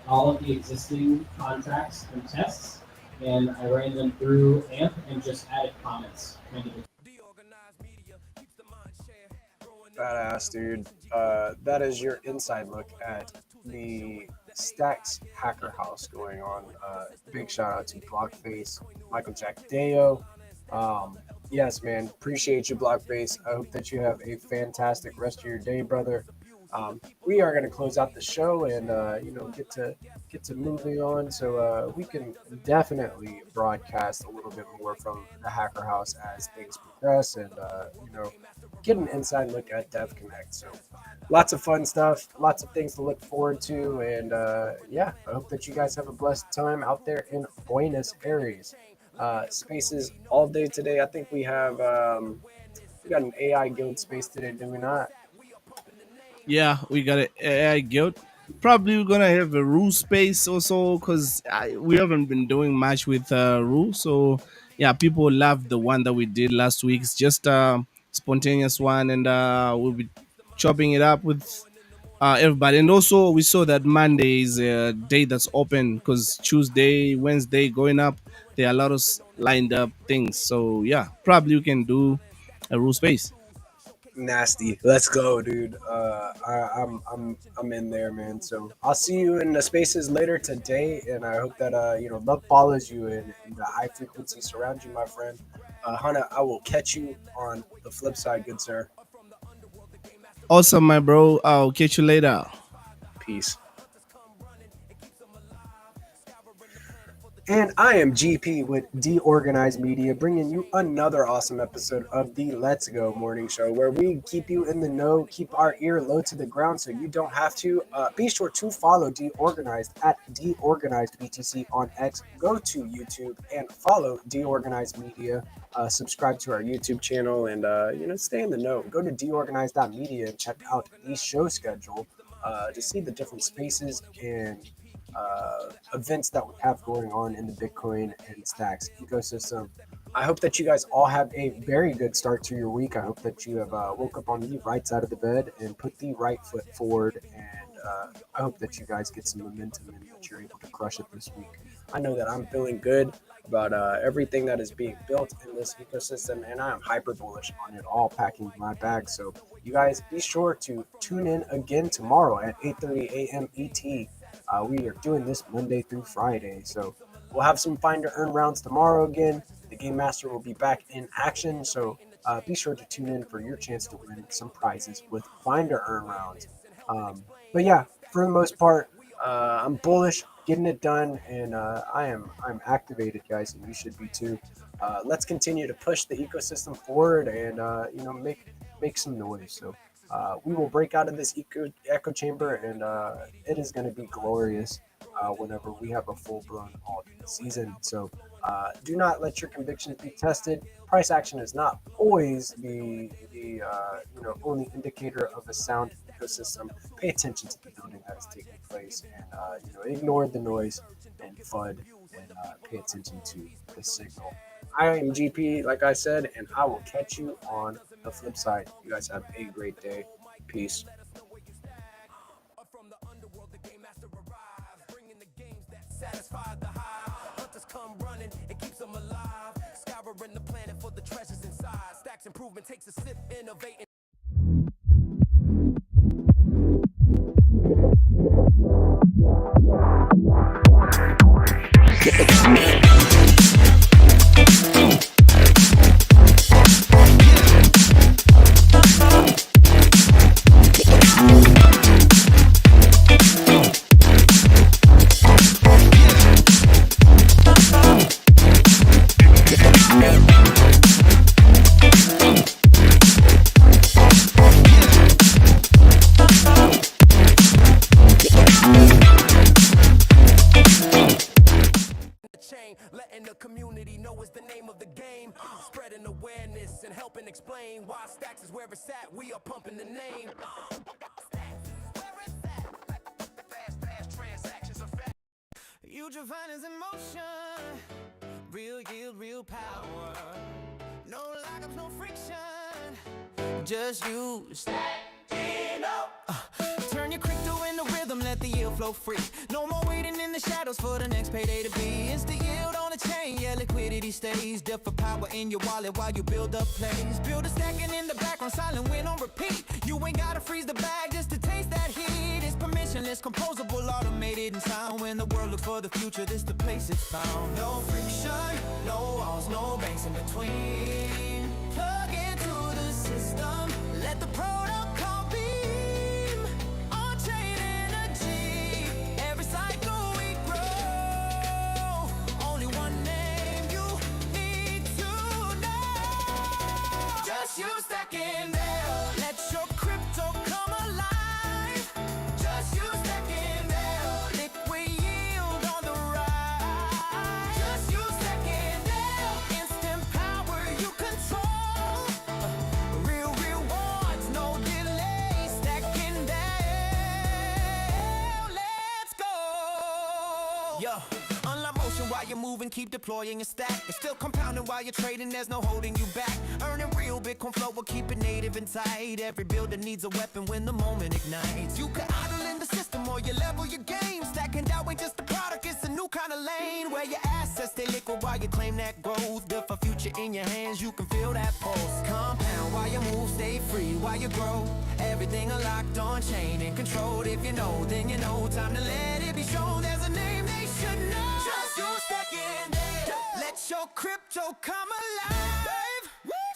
all of the existing contracts and tests, and I ran them through AMP and just added comments. Badass, dude. That is your inside look at the Stacks Hacker House going on. Big shout out to Blockface, Michael Jack Deo. Yes, man, appreciate you, Blockface. I hope that you have a fantastic rest of your day, brother. We are going to close out the show and get to moving on, so we can definitely broadcast a little bit more from the Hacker House as things progress, and get an inside look at Dev Connect. So lots of fun stuff, lots of things to look forward to, and I hope that you guys have a blessed time out there in Buenos Aires. Spaces all day today. I think we have we got an AI guild space today, do we not? Yeah, we got an AI guild. Probably we're gonna have a rule space also, because we haven't been doing much with rule. So yeah, people love the one that we did last week. It's just a spontaneous one, and we'll be chopping it up with everybody. And also we saw that Monday is a day that's open, because Tuesday, Wednesday going up, there are a lot of lined up things. So yeah, probably we can do a rule space. Nasty. Let's go, dude. I'm in there, man. So I'll see you in the spaces later today, and I hope that love follows you and the high frequency surrounds you, my friend. Hannah, I will catch you on the flip side, good sir. Awesome, my bro. I'll catch you later. Peace. And I am GP with DeOrganized Media, bringing you another awesome episode of the Let's Go Morning Show, where we keep you in the know, keep our ear low to the ground so you don't have to. Be sure to follow DeOrganized at DeOrganizedBTC on X. Go to YouTube and follow DeOrganized Media. Subscribe to our YouTube channel and stay in the know. Go to deorganized.media and check out the show schedule to see the different spaces and events that we have going on in the Bitcoin and Stacks ecosystem. I hope that you guys all have a very good start to your week. I hope that you have woke up on the right side of the bed and put the right foot forward, and I hope that you guys get some momentum and that you're able to crush it this week. I know that I'm feeling good about everything that is being built in this ecosystem, and I am hyper bullish on it all packing my bag. So you guys be sure to tune in again tomorrow at 8:30 a.m. ET. We are doing this Monday through Friday, so we'll have some Find2Earn rounds tomorrow again. The Game Master will be back in action, so be sure to tune in for your chance to win some prizes with Find2Earn rounds. But yeah, for the most part, I'm bullish getting it done, and I'm activated, guys, and you should be too. Let's continue to push the ecosystem forward, and make some noise. So we will break out of this echo chamber, and it is going to be glorious whenever we have a full-blown alt season. So do not let your convictions be tested. Price action is not always the only indicator of a sound ecosystem. Pay attention to the building that is taking place, and ignore the noise and FUD, and pay attention to the signal. I am GP, like I said, and I will catch you on the flip side. You guys have a great day. Peace. From the underworld, the game master arrives, bringing the games that satisfy the hive. Hunters come running, it keeps them alive. Scouring the planet for the treasures inside. Stacks improvement takes a sip, innovating. Letting the community know is the name of the game. Spreading awareness and helping explain why Stacks is where it's at. We are pumping the name. Fast transactions are fast. You divine is in motion. Real yield, real power. No lockups, no friction. Just you stacking up. Turn your crypto into rhythm, let the yield flow free. No more waiting in the shadows for the next payday to be. It's the yield on the chain, yeah, liquidity stays. DeFi power in your wallet while you build up plays. Build a stacking in the background, silent win on repeat. You ain't gotta freeze the bag just to taste that heat. It's permissionless, composable, automated and sound. When the world looks for the future, this the place it's found. No friction, no walls, no banks in between. Plug into the system, let the protocol beam. On-chain energy, every cycle we grow. Only one name you need to know. Just you stacking there, let your crypto come alive. Just you stacking there, liquid yield on the rise. Just you stacking there, instant power you control. Real rewards, no delay, stacking down. Let's go. Yo, unlock motion while you're moving, keep deploying your stack. It's still compounding while you're trading, there's no holding you back. Earning real Bitcoin flow will keep it native and tight. Every builder needs a weapon when the moment ignites. You can idle in the system or you level your game. Stacking down ain't just a product, it's a new kind of lane. Where your assets stay liquid while you claim that growth. Built for future in your hands, you can feel that pulse. Compound while you move, stay free while you grow. Everything unlocked on chain and controlled. If you know, then you know. Time to let it be shown. There's a name they should know. Just you stacking there. Let your crypto come alive.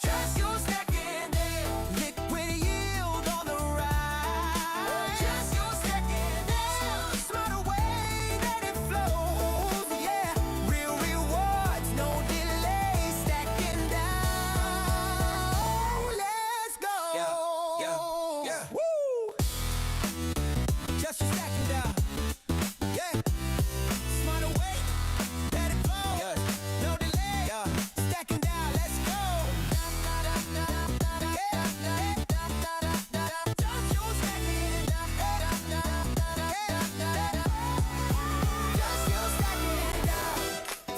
Just you stacking there. Liquid yield on the rise. Just you stacking there. Smarter way that it flows. Yeah, real rewards, no delay. Stacking down. Let's go. Yeah. Woo. Just you stacking down. Yeah. Smarter way that it flows. No delay. Stacking down. Let's go.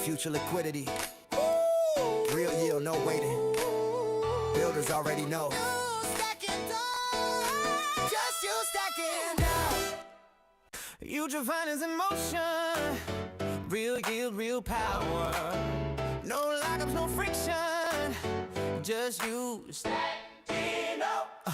Future liquidity, real yield, no waiting. Builders already know. Just you stacking down. You divine is in motion. Real yield, real power. No lockups, no friction. Just you stacking up.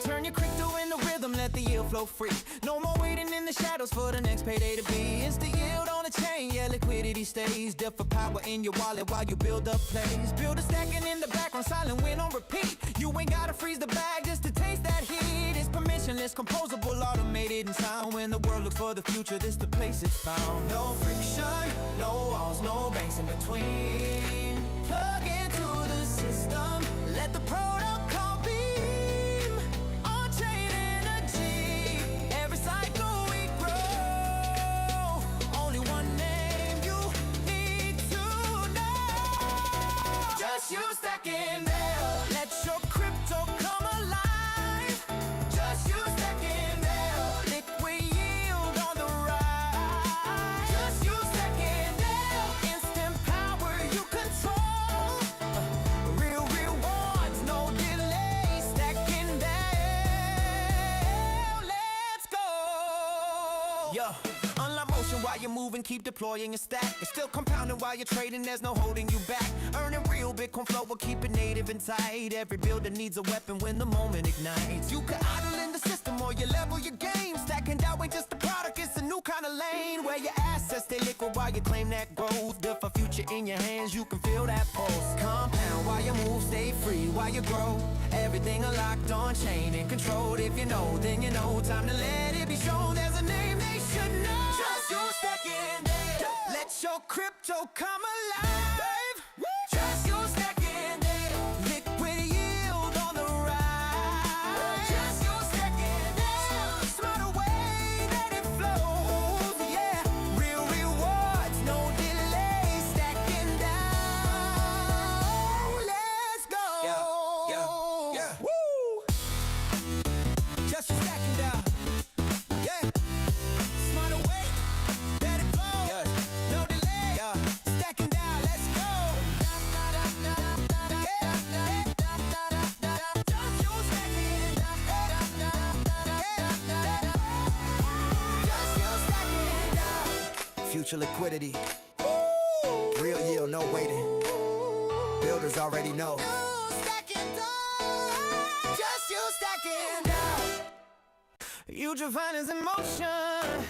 Turn your your crypto into rhythm, let the yield flow free. No more waiting in the shadows for the next payday to be. It's the yield on the chain, yeah, liquidity stays. DeFi power in your wallet while you build up plays. Build a stacking in the background, silent win on repeat. You ain't gotta freeze the bag just to taste that heat. It's permissionless, composable, automated and sound. When the world looks for the future, this the place it's found. No friction, no walls, no banks in between. Plug into the system, let the protocol beam. On-chain energy, every cycle we grow. Only one name you need to know. Just you stacking there, let your crypto come alive. Just you stacking there, liquid yield on the rise. Just you stacking there, instant power you control. Real rewards, no delay, stacking there. Let's go. Yo, unlock motion while you're moving, keep deploying your stack. It's still compounding while you're trading, there's no holding you back. Earning real Bitcoin flow will keep it native and tight. Every builder needs a weapon when the moment ignites. You can idle in the system or you level your game. Stacking down ain't just a product, it's a new kind of lane. Where your assets stay liquid while you claim that growth. Built for future in your hands, you can feel that pulse. Compound while you move, stay free while you grow. Everything unlocked on chain and controlled. If you know, then you know. Time to let it be shown. There's a name they should know. Just you stacking there. Let your crypto come alive. Just you stacking there. Liquid yield on the rise. Just you stacking there. Smarter way that it flows. Yeah, real rewards, no delay. Stacking down. Let's go. Yeah. Woo. Just you stacking down. Yeah. Smarter way that it flows. No delay. Stacking down. Let's go. Future liquidity, real yield, no waiting. Builders already know. Just you stacking down. Huge refiners in motion.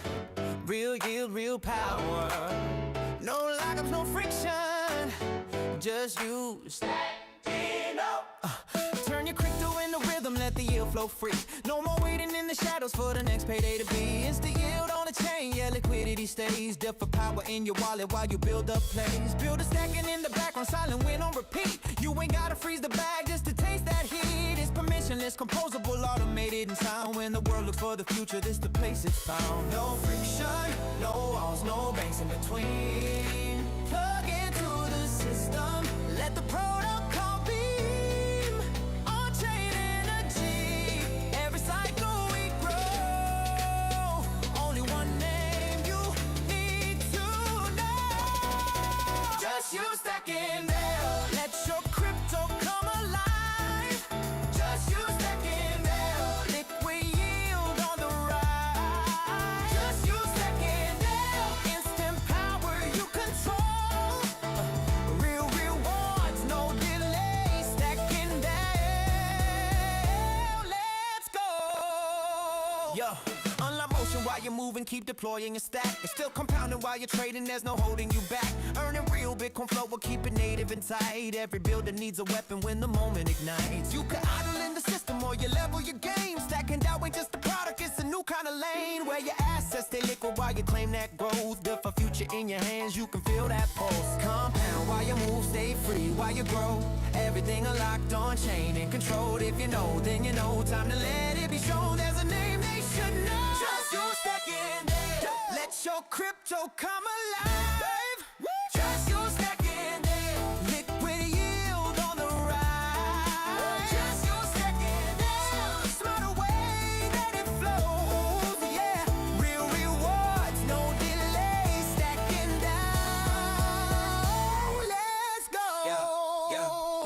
Real yield, real power. No lockups, no friction. Just you stacking up. Turn your crypto into rhythm, let the yield flow free. No more waiting in the shadows for the next payday to be. It's the yield on the chain, yeah, liquidity stays. DeFi power in your wallet while you build up plays. Build a stacking in the background, silent win on repeat. You ain't gotta freeze the bag just to taste that heat. It's permissionless, composable, automated and sound. When the world looks for the future, this the place it's found. No friction, no walls, no banks in between. Plug into the system, let the protocol beam. On-chain energy, every cycle we grow. Only one name you need to know. Just you stacking there, let your crypto come alive. Just you stacking there, liquid yield on the rise. Just you stacking there, instant power you control. Real rewards, no delay, stacking down. Let's go. Yo, unlock motion while you're moving, keep deploying your stack. It's still compounding while you're trading, there's no holding you back. Earning real Bitcoin flow will keep it native and tight. Every builder needs a weapon when the moment ignites. You can idle in the system or you level your game. Stacking down ain't just a product, it's a new kind of lane. Where your assets stay liquid while you claim that growth. Built for future in your hands, you can feel that pulse. Compound while you move, stay free while you grow. Everything unlocked on chain and controlled. If you know, then you know. Time to let it be shown. There's a name they should know. Just you stacking there. Let your crypto come alive. Just you stacking there. Liquid yield on the rise. Just you stacking there. Smarter way that it flows. Yeah, real rewards, no delay. Stacking down. Let's go.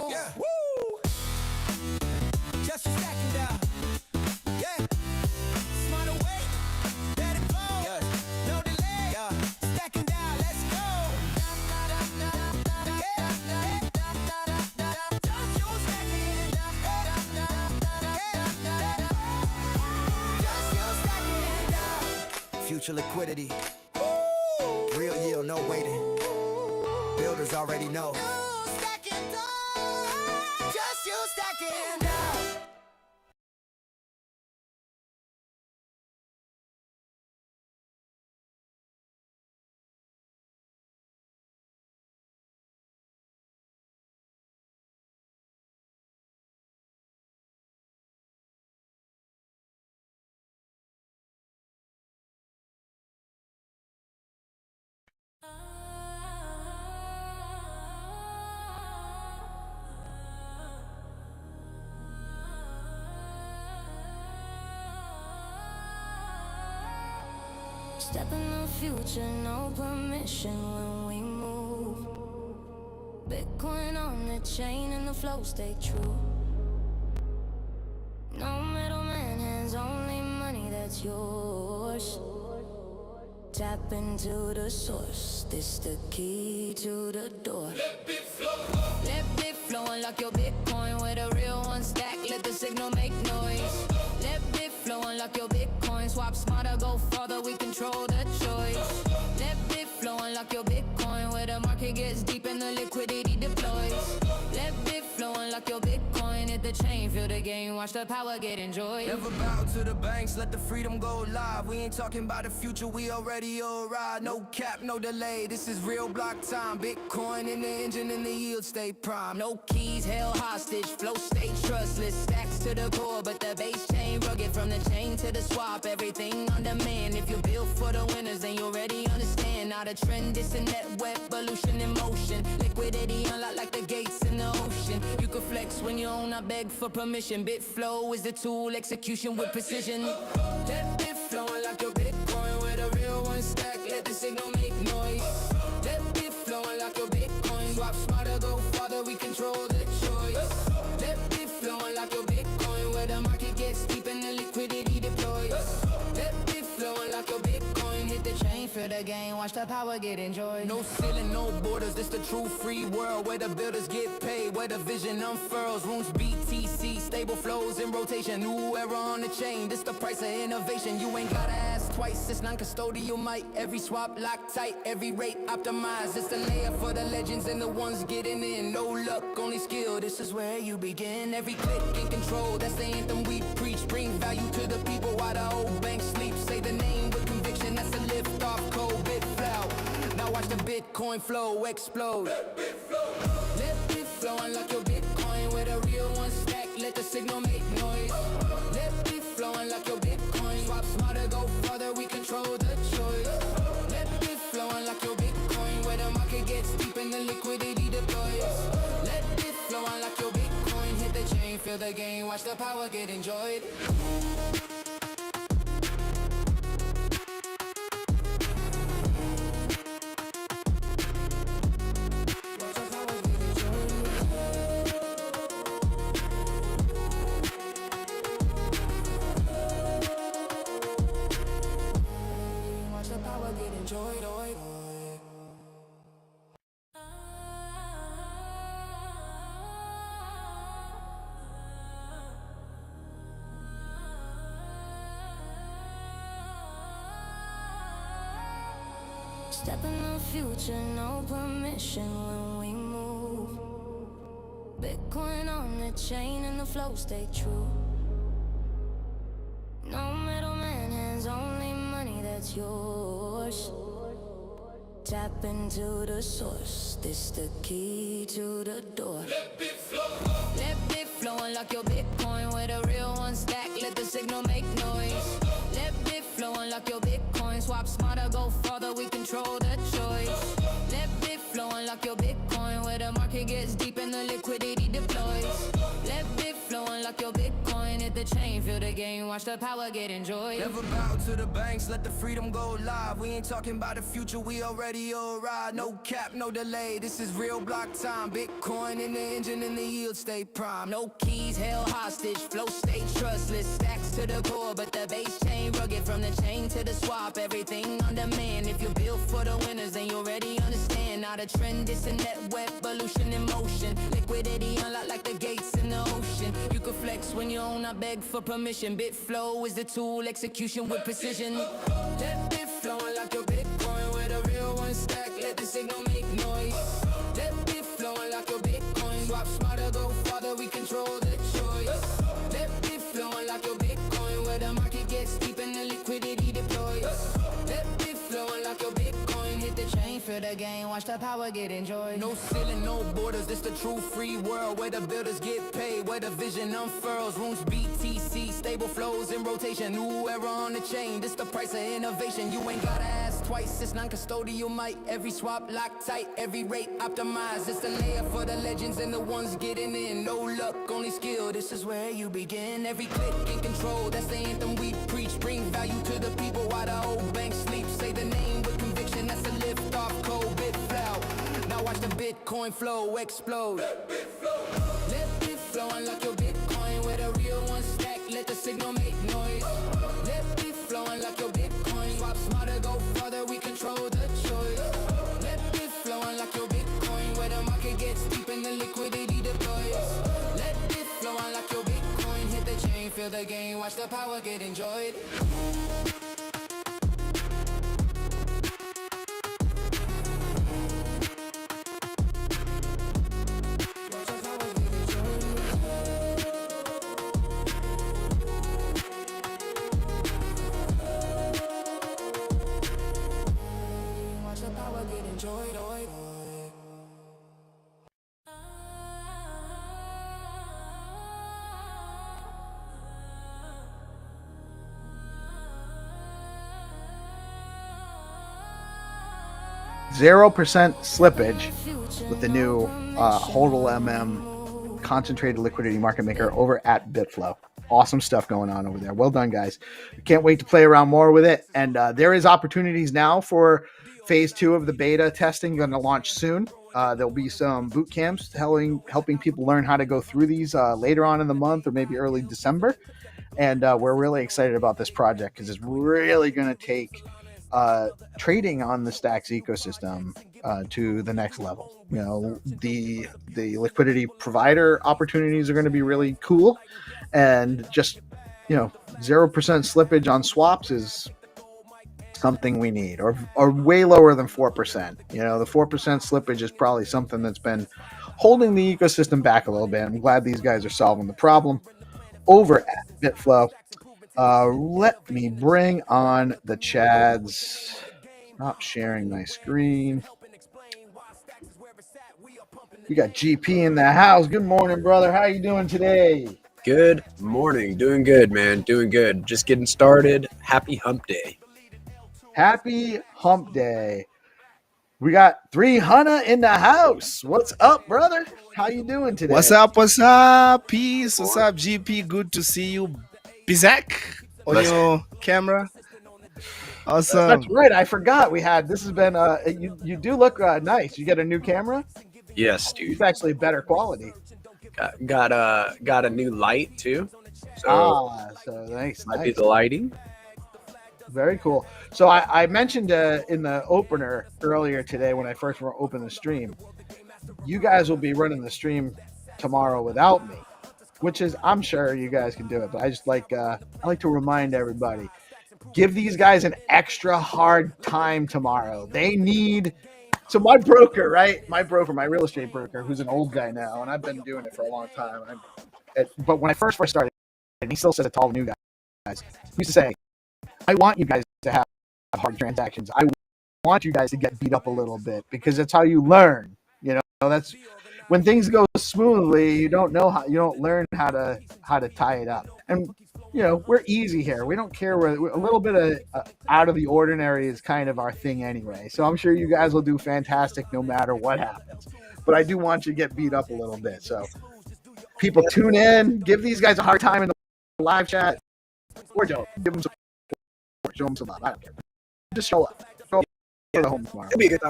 Yeah. Woo. Just you stacking down. Yeah. Smarter way that it flows. No delay. Stacking down. Let's future liquidity. Real yield, no waiting. Builders already know. Just you stacking down. Step in the future, no permission when we move. Bitcoin on the chain and the flow stay true. No middleman, hands only money that's yours. Tap into the source, this the key to the door. Let it flow, unlock your Bitcoin with a real one stack, let the signal make noise. Let it flow, unlock your Bitcoin, swap smarter, go farther, we control the choice. Let it flow, unlock your Bitcoin, where the market gets deep and the liquidity deploys. Let it flow, unlock your Bitcoin, hit the chain, feel the game, watch the power get enjoyed. Never bow to the banks, let the freedom go live. We ain't talking about the future, we already arrived. No cap, no delay, this is real block time. Bitcoin in the engine and the yield stay prime. No keys, held hostage, flow stay trustless. Stacks to the core, but the base chain rugged. From the chain to the swap, everything on demand. If you're built for the winners, then you already understand. Not a trend, it's a net web, evolution in motion. Liquidity unlocked like the gates in the ocean. You can flex when you own, I beg for permission. Bitflow is the tool, execution with precision. Let Bitflow unlock your Bitcoin with a real one stack, let the signal make noise. Let Bitflow unlock your Bitcoin, swap smarter, go farther, we control the choice. Let Bitflow unlock your Bitcoin, where the market gets deep and the liquidity deploys. Let Bitflow unlock your Bitcoin, hit the chain, feel the game, watch the power get enjoyed. No ceiling, no borders, this the true free world, where the builders get paid, where the vision unfurls. Rooms BTC, stable flows in rotation, new era on the chain, this the price of innovation. You ain't gotta ask twice, it's non-custodial might. Every swap locked tight, every rate optimized. It's the layer for the legends and the ones getting in. No luck, only skill, this is where you begin. Every click in control, that's the anthem we preach. Bring value to the people while the old bank sleep. Say the name with conviction, that's a lift off code. Bitflow, now watch the Bitcoin flow explode. Let Bitflow unlock your Bitcoin with a real one stack, let the signal make noise. Let Bitflow unlock your Bitcoin, swap smarter, go farther, we control the choice. Let Bitflow unlock your Bitcoin, where the market gets deep and the liquidity deploys. Let Bitflow unlock your Bitcoin, hit the chain, feel the game, watch the power get enjoyed. Step in the future, no permission when we move. Bitcoin on the chain and the flow stay true. No middleman, hands only money that's yours. Tap into the source, this the key to the door. Let Bitflow unlock your Bitcoin with a real one stack, let the signal make noise. Let Bitflow unlock your Bitcoin, swap smarter, go farther, we control the choice. Let Bitflow unlock your Bitcoin, where the market gets deep and the liquidity deploys. Let Bitflow unlock your Bitcoin, hit the chain, feel the game, watch the power get enjoyed. Never bow to the banks, let the freedom go live. We ain't talking about the future, we already arrived. No cap, no delay, this is real block time. Bitcoin in the engine and the yield stay prime. No keys, held hostage, flow stay trustless. Stacks to the core, but the base chain rugged. From the chain to the swap, everything on demand. If you're built for the winners, then you already understand. Not a trend, it's a net web, evolution in motion. Liquidity unlocked like the gates in the ocean. You can flex when you own, I beg for permission. Bitflow is the tool, execution with precision. Let Bitflow signal make noise. Let it flow and lock your Bitcoin. Swap smarter, go farther, we control the choice. Let it flow and lock your Bitcoin. Where the market gets deep and the liquidity deploys. Let it flow and lock your Bitcoin. Hit the chain, feel the game, watch the power get enjoyed. No ceiling, no borders, it's the true free world. Where the builders get paid, where the vision unfurls. Rooms BTC, stable flows in rotation. New era on the chain, this the price of innovation. You ain't gotta ask twice, it's non-custodial might. Every swap locked tight, every rate optimized. It's the layer for the legends and the ones getting in. No luck, only skill, this is where you begin. Every click in control, that's the anthem we preach. Bring value to the people while the old bank sleeps. Say the name with conviction, that's a lift off code. Bit flow, now watch the Bitcoin flow explode. Let it flow and lock your Bitcoin. Where the real ones stack, let the signal make noise. Let it flow and lock your Bitcoin. Swap smarter, go farther, we control the choice. Let it flow and lock your Bitcoin. Where the market gets deep and the liquidity deploys. Let it flow and lock your Bitcoin. Hit the chain, feel the game, watch the power get enjoyed. Watch the power get enjoyed. 0% slippage with the new HODLMM concentrated liquidity market maker over at Bitflow. Awesome stuff going on over there. Well done, guys. Can't wait to play around more with it. And there is opportunities now for phase 2 of the beta testing going to launch soon. There'll be some boot camps helping people learn how to go through these later on in the month or maybe early December. And we're really excited about this project because it's really going to take trading on the Stacks ecosystem to the next level. You know, the liquidity provider opportunities are going to be really cool, and just 0% slippage on swaps is something we need, or way lower than 4%. The 4% slippage is probably something that's been holding the ecosystem back a little bit. I'm glad these guys are solving the problem over at Bitflow. Let me bring on the Chads. Stop sharing my screen. We got GP in the house. Good morning, brother. How you doing today? Good morning. Doing good, man. Doing good. Just getting started. Happy hump day. Happy hump day. We got 300 in the house. What's up, brother? How you doing today? What's up? What's up? Peace. What's up, GP? Good to see you. Bizak on your camera. Awesome. That's right. I forgot we had. This has been. You do look nice. You get a new camera. Yes, dude. It's actually better quality. Got a new light too. So nice. Might be the lighting. Very cool. So I mentioned in the opener earlier today when I first opened the stream, you guys will be running the stream tomorrow without me, which is, I'm sure you guys can do it, but I just I like to remind everybody, give these guys an extra hard time tomorrow. They need. So my broker, right? My real estate broker, who's an old guy now, and I've been doing it for a long time. But when I first started, and he still says it to all the new guys, he used to say, I want you guys to have hard transactions. I want you guys to get beat up a little bit because that's how you learn. That's when things go smoothly. You don't learn how to tie it up. And we're easy here. We don't care. We're a little bit of out of the ordinary is kind of our thing anyway. So I'm sure you guys will do fantastic no matter what happens. But I do want you to get beat up a little bit. So people tune in, give these guys a hard time in the live chat, or don't give them some. Show them some love. I don't care. Just show up. Go home tomorrow. It'll be a good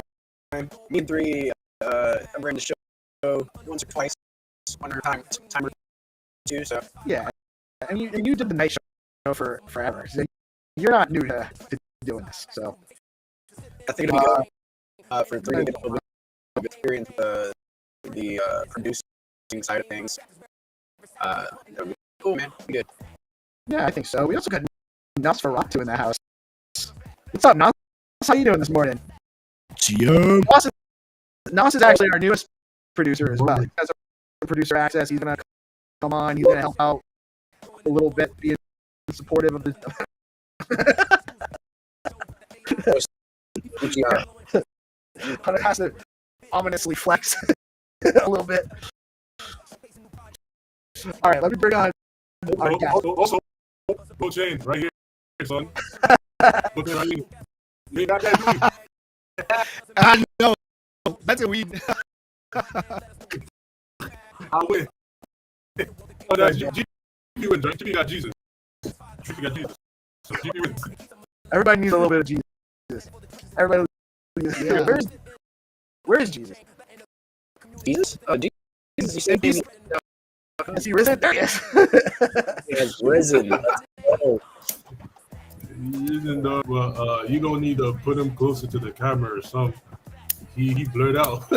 time. Me and 3, I'm going to show once or twice, one time or two. So yeah, and you did the night show for forever. So you're not new to doing this. So I think it'll be good for 3 to get a little bit of experience with the producing side of things. It'll be cool, man. It'll be good. Yeah, I think so. We also got Nosferatu in the house. What's up, Nos? How you doing this morning? TM. Nos is actually our newest producer as well. He has a producer access. He's gonna come on. He's gonna help out a little bit, being supportive of the. Hunter has to ominously flex a little bit. All right, let me bring on our guest. Also, chain right here, son. Chain right here. You ain't got that, do you? I know. That's a weed. I win. Oh, that's GP wins, right? GP got Jesus. GP got Jesus. So GP wins. Everybody needs a little bit of Jesus. Everybody. Yeah. Where is Jesus? Jesus? Oh, Jesus. You said Jesus. Is he risen? There he is. He has risen. Oh, He isn't, but you gonna need to put him closer to the camera or something. He blurred out.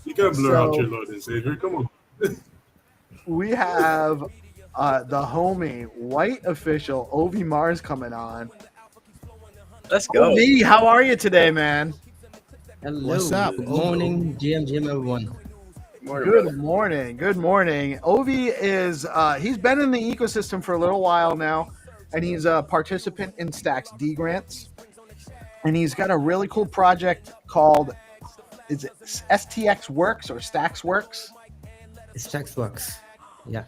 You can't blur out your Lord and Savior. Come on. We have the homie white official Ovi Mars coming on. let's go. Ovi, how are you today, man? Hello. What's up? Good morning, GM, everyone. Morning, Good brother. morning. Good morning. Ovi is he's been in the ecosystem for a little while now, and he's a participant in Stacks D grants. And he's got a really cool project called, is it STX Works or Stacks Works? Stacks works. Yeah.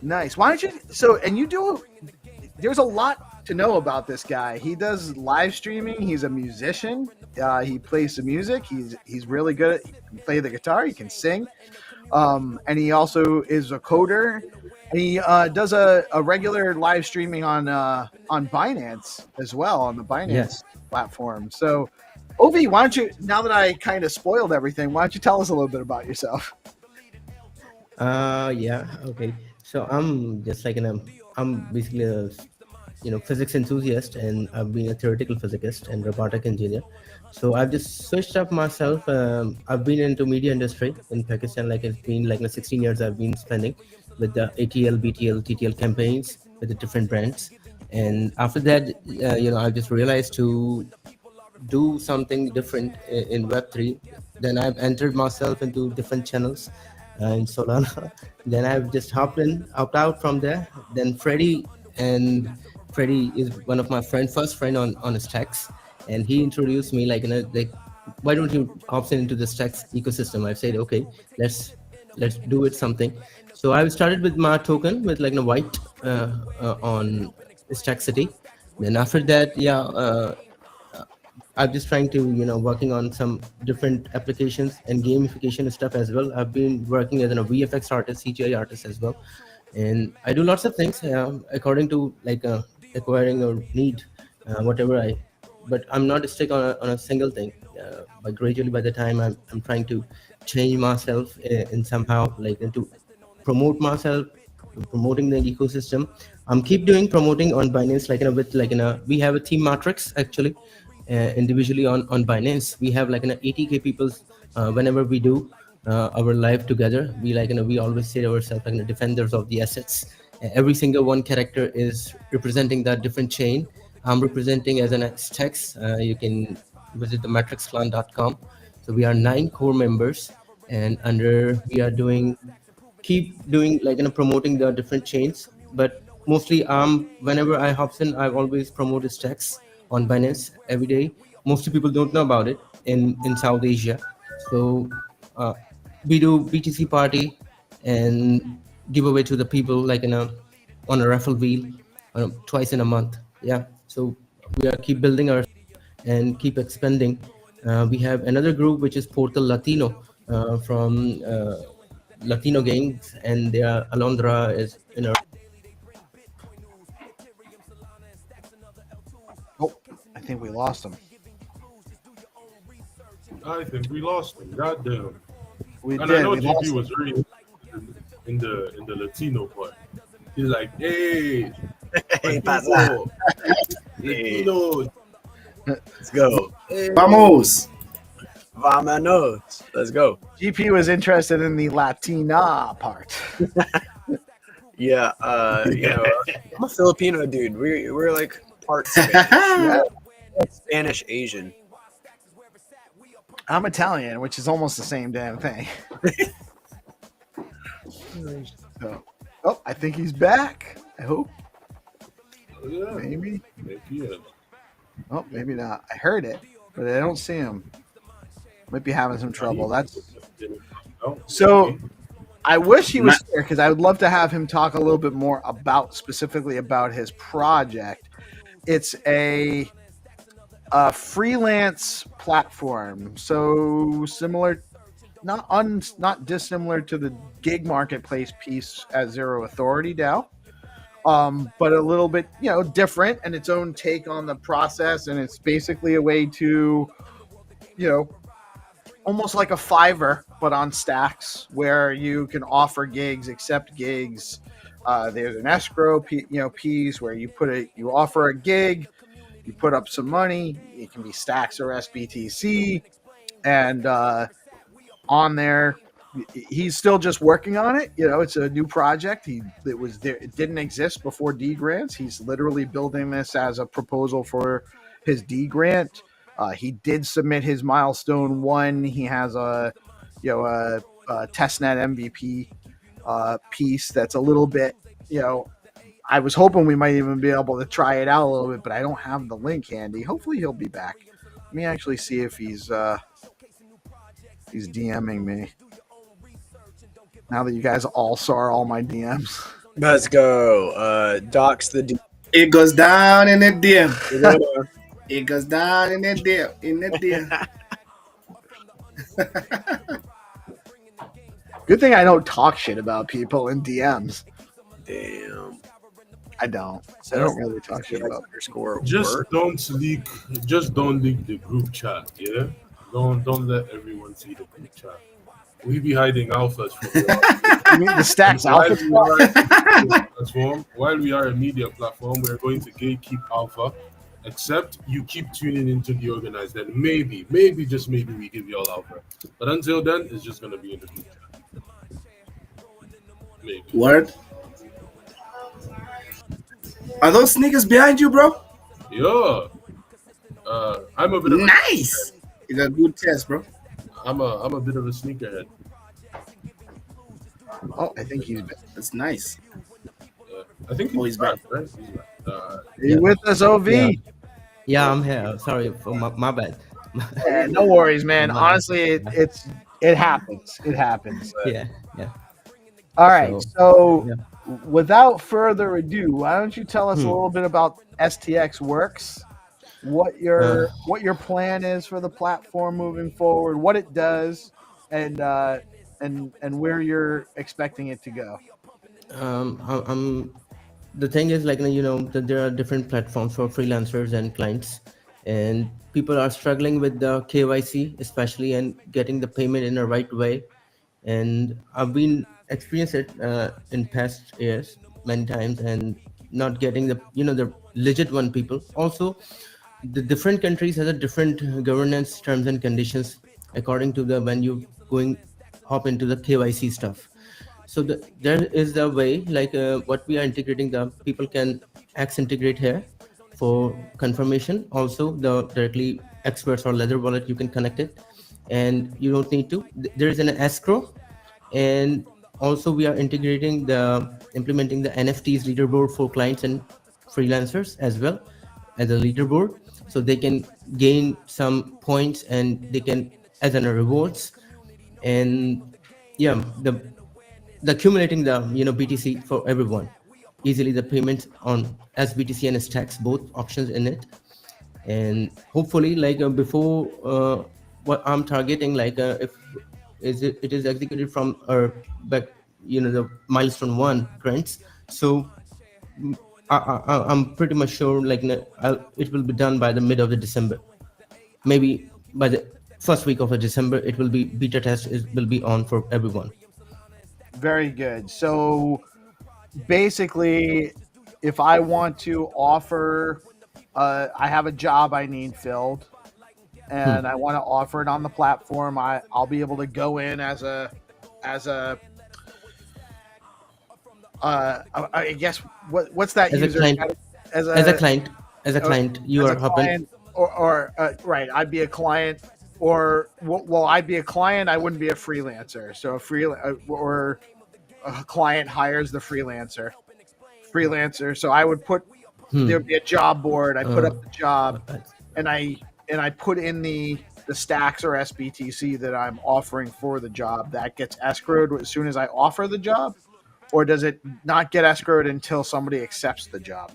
Nice. Why don't you? There's a lot to know about this guy. He does live streaming. He's a musician. He plays some music. He's really good. He can play the guitar. He can sing. And he also is a coder. And he does a regular live streaming on Binance as well, on the Binance platform. So, Ovi, why don't you? Now that I kind of spoiled everything, why don't you tell us a little bit about yourself? Yeah. Okay. So I'm just like I'm basically a physics enthusiast, and I've been a theoretical physicist and robotic engineer. So I've just switched up myself. I've been into media industry in Pakistan. Like it's been like 16 years I've been spending with the ATL, BTL, TTL campaigns with the different brands. And after that, I just realized to do something different in Web3. Then I've entered myself into different channels in Solana. Then I've just hopped out from there. Then Freddie is one of my first friend on Stacks, and he introduced me like, why don't you opt into the Stacks ecosystem? I said, okay, let's do it something. So I started with my token with like a white on Stack City. Then after that, I'm just trying to, working on some different applications and gamification stuff as well. I've been working as a VFX artist, CGI artist as well. And I do lots of things according to like acquiring or need, but I'm not stuck on a single thing. But gradually by the time I'm trying to change myself in somehow like to promote myself, promoting the ecosystem. I'm keep doing promoting on Binance, we have a team matrix actually. Individually on Binance, we have like 80K people whenever we do our live together. We always say ourselves like defenders of the assets. Every single one character is representing that different chain. I'm representing as an Stacks. You can visit the matrixclan.com. So we are 9 core members, and we are keep doing promoting the different chains. But mostly whenever I hop in, I always promote Stacks on Binance every day. Most people don't know about it in South Asia. So we do BTC party and give away to the people on a raffle wheel twice in a month. Yeah. So we are keep building our and keep expanding. We have another group which is Portal Latino from Latino gangs, and Alondra is in our. Oh, I think we lost him. I think we lost him. Goddamn. We and did. I know We lost GP him. was very in the Latino part. He's like, hey, Hey, people, Hey. Latinos. Let's go. Hey. Vámonos. Let's go. GP was interested in the Latina part. Yeah, I'm a Filipino dude. We're like part Spanish, Spanish Asian. I'm Italian, which is almost the same damn thing. So, oh, I think he's back. I hope. Oh, yeah. Maybe. Maybe. Oh, maybe not. I heard it, but I don't see him. Might be having some trouble. That's so. I wish he was here because I would love to have him talk a little bit more specifically about his project. It's a freelance platform, so similar, not dissimilar to the gig marketplace piece at Zero Authority DAO, but a little bit different and its own take on the process. And it's basically a way to almost like a Fiverr, but on stacks, where you can offer gigs, accept gigs. There's an escrow piece where you offer a gig, you put up some money. It can be stacks or SBTC, and on there, he's still just working on it. It's a new project. It didn't exist before D grants. He's literally building this as a proposal for his D grant. He did submit his milestone 1. He has a testnet MVP piece that's a little bit, I was hoping we might even be able to try it out a little bit, but I don't have the link handy. Hopefully he'll be back. Let me actually see if he's DMing me. Now that you guys all saw all my DMs. Let's go. Docs the D. It goes down in the DM. It goes down in the DM. In the DM. Good thing I don't talk shit about people in DMs. Damn. I don't really talk shit about underscore. Just don't leak the group chat, yeah? Don't let everyone see the group chat. We be hiding alphas from You mean the Stacks alpha platform? While we are a media platform, we're going to gatekeep alpha, except you keep tuning into DeOrganized. Then maybe, just maybe we give you all alpha. But until then, it's just going to be in the group chat. Maybe. Word? Are those sneakers behind you, bro? Yeah. I'm a bit of nice. It's a good test, bro. I'm a bit of a sneakerhead. Oh, I think he's back. That's nice. I think he's back, right? He's back. Are you with us, OV? Yeah, I'm here. Sorry for my bad. Yeah, no worries, man. Honestly, it happens. It happens. Yeah. All right. So without further ado, why don't you tell us a little bit about STX Works? What your plan is for the platform moving forward, what it does, and where you're expecting it to go. The thing is, that there are different platforms for freelancers and clients, and people are struggling with the KYC, especially, and getting the payment in the right way. And I've been experienced it in past years many times, and not getting the legit one people. Also, the different countries has a different governance terms and conditions according to when you hop into the KYC stuff. So there is the way, what we are integrating, the people can integrate here for confirmation. Also, the directly experts or Ledger wallet, you can connect it, and you don't need to. There is an escrow, and also we are implementing the NFTs leaderboard for clients and freelancers as well as a leaderboard, so they can gain some points and they can as an rewards. And the accumulating the BTC for everyone, easily the payments on SBTC and stacks, both options in it. And hopefully before what I'm targeting, if it is executed from the milestone 1 grants. So I'm pretty much sure it will be done by the mid of the December. Maybe by the first week of December, it will be beta test. It will be on for everyone. Very good. So basically, if I want to offer, I have a job I need filled, and I want to offer it on the platform, I'll be able to go in as a I guess what's that as user? A client, as a client, you are hopping. Or right, I'd be a client well, I'd be a client. I wouldn't be a freelancer. So or a client hires the freelancer. So I would put there'd be a job board. I put up the job, and I put in the stacks or SBTC that I'm offering for the job. That gets escrowed as soon as I offer the job, or does it not get escrowed until somebody accepts the job?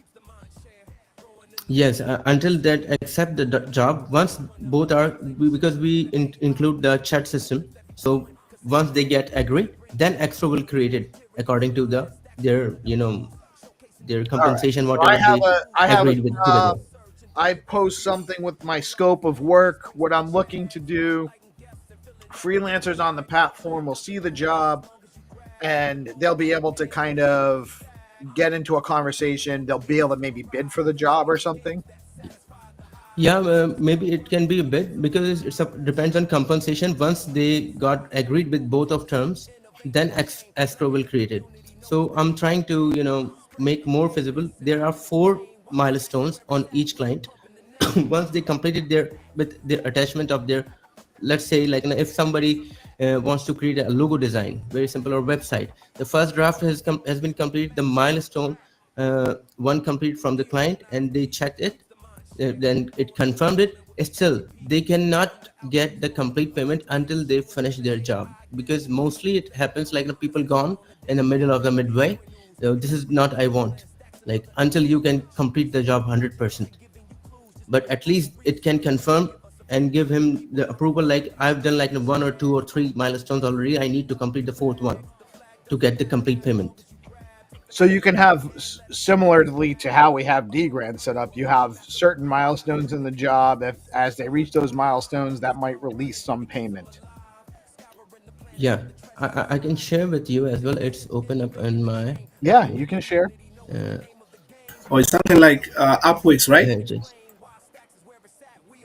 Yes, until that accept the job. Once both are, because we include the chat system. So once they get agreed, then escrow will create it according to their their compensation, So whatever they I have a agreed with job. together. I post something with my scope of work, what I'm looking to do. Freelancers on the platform will see the job, and they'll be able to kind of get into a conversation. They'll be able to maybe bid for the job or something. Yeah, maybe it can be a bit, because depends on compensation. Once they got agreed with both of terms, then escrow will create it. So I'm trying to make more feasible. There are 4 milestones on each client. Once they completed their attachment of their, let's say, like, if somebody wants to create a logo design, very simple, or website, the first draft has been completed. The milestone one complete from the client, and they checked it, then it confirmed it. Still they cannot get the complete payment until they finish their job, because mostly it happens like the people gone in the middle of the midway. So this is not I want, like, until you can complete the job 100%. But at least it can confirm and give him the approval, like, I've done like 1 or 2 or 3 milestones already, I need to complete the 4th one to get the complete payment. So you can have, similarly to how we have DGrand set up, you have certain milestones in the job. If as they reach those milestones, that might release some payment. Yeah, I can share with you as well. It's open up in my. Yeah, you can share. Or it's something like Upworks, right?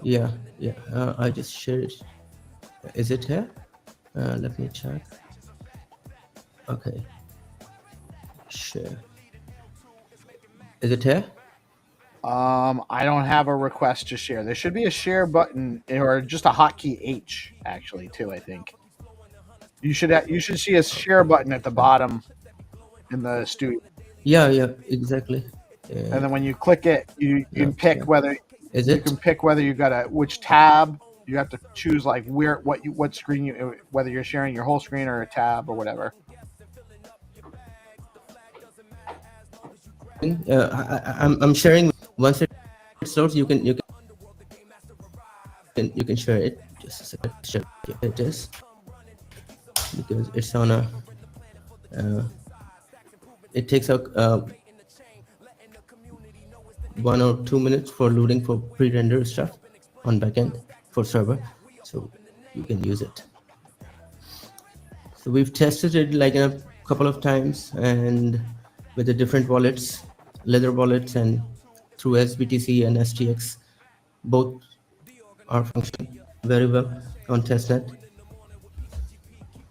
Yeah, I just shared it. Is it here? Let me check. Okay, share. Is it here? I don't have a request to share. There should be a share button, or just a hotkey H, actually, too. I think you should see a share button at the bottom in the studio. Yeah, exactly. And then when you click it, you can pick whether you can pick whether you got which tab. You have to choose like what screen whether you're sharing your whole screen or a tab or whatever. I'm sharing. Once it loads, you can share it. Just a second. Share it is, because it's on a. It takes a 1 or 2 minutes for loading for pre-render stuff on backend for server, so you can use it. So we've tested it like a couple of times, and with the different wallets, Ledger wallets, and through SBTC and STX, both are functioning very well on testnet.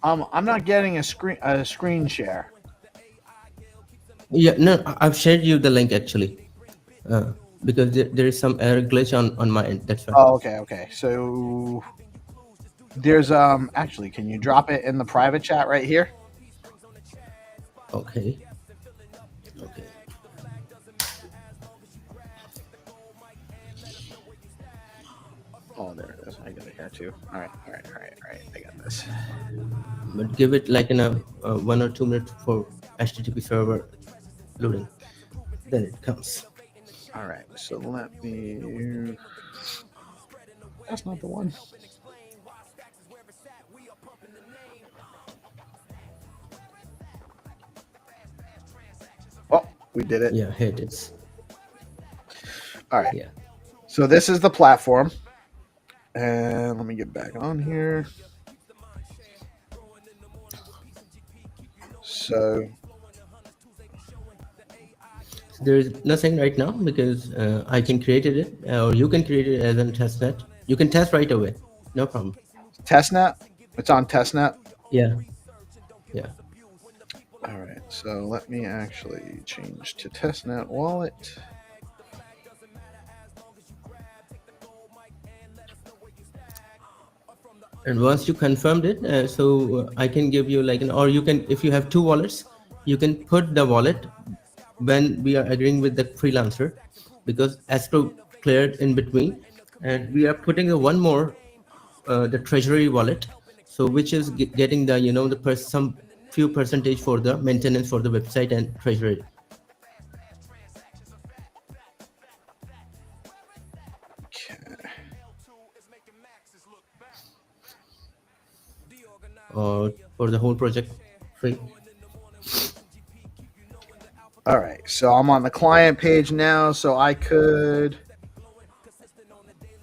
I'm not getting a screen share. Yeah, no, I've shared you the link actually, because there is some error glitch on my end. That's why. Oh, okay. So there's actually, can you drop it in the private chat right here? Okay. Oh, there it is. I got it here too. All right. I got this. But give it like in a 1 or 2 minutes for HTTP server loading, then it comes. All right. So let me. That's not the one. Oh, we did it. Yeah, here it is. All right. Yeah. So this is the platform. And let me get back on here. So there's nothing right now, because I can create it, or you can create it as a testnet. You can test right away, no problem. Testnet? It's on testnet? Yeah. All right, so let me actually change to testnet wallet. And once you confirmed it, I can give you like or you can, if you have two wallets, you can put the wallet when we are agreeing with the freelancer, because escrow cleared in between, and we are putting the one more, the treasury wallet, so which is getting the some few percentage for the maintenance for the website and treasury. For the whole project free. All right, so I'm on the client page now, so I could.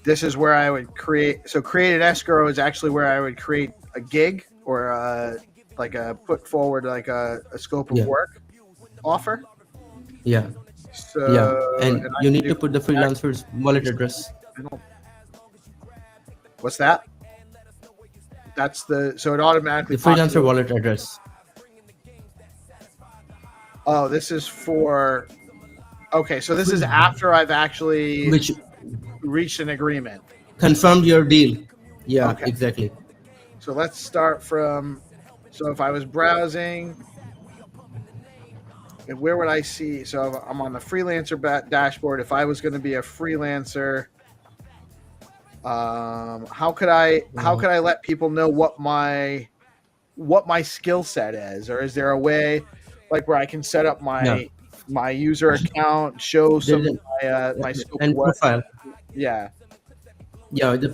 This is where I would create. So create an escrow is actually where I would create a gig or put forward like a scope of work offer. Yeah. So yeah, and you need to put the freelancer's wallet address. What's that? That's so it automatically. The freelancer wallet address. Oh, this is for. Okay, so this is after I've actually reached an agreement. Confirmed your deal. Yeah, okay. Exactly. So let's start from. So if I was browsing, and where would I see? So I'm on the freelancer dashboard. If I was going to be a freelancer, how could I let people know what my skill set is, or is there a way like where I can set up my user account, show some of my scope and work? profile? Yeah, the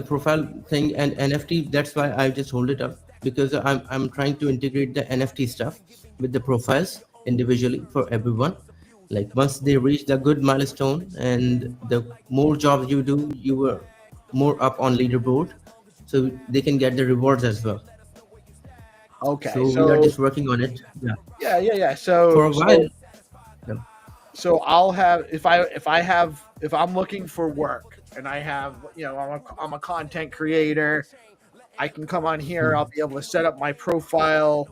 profile thing and NFT. That's why I just hold it up, because I'm trying to integrate the NFT stuff with the profiles individually for everyone. Like once they reach the good milestone, and the more jobs you do, you were more up on leaderboard, so they can get the rewards as well. Okay, so we are just working on it. Yeah. So for a while. So I'll have if I'm looking for work and I have I'm a content creator, I can come on here. I'll be able to set up my profile,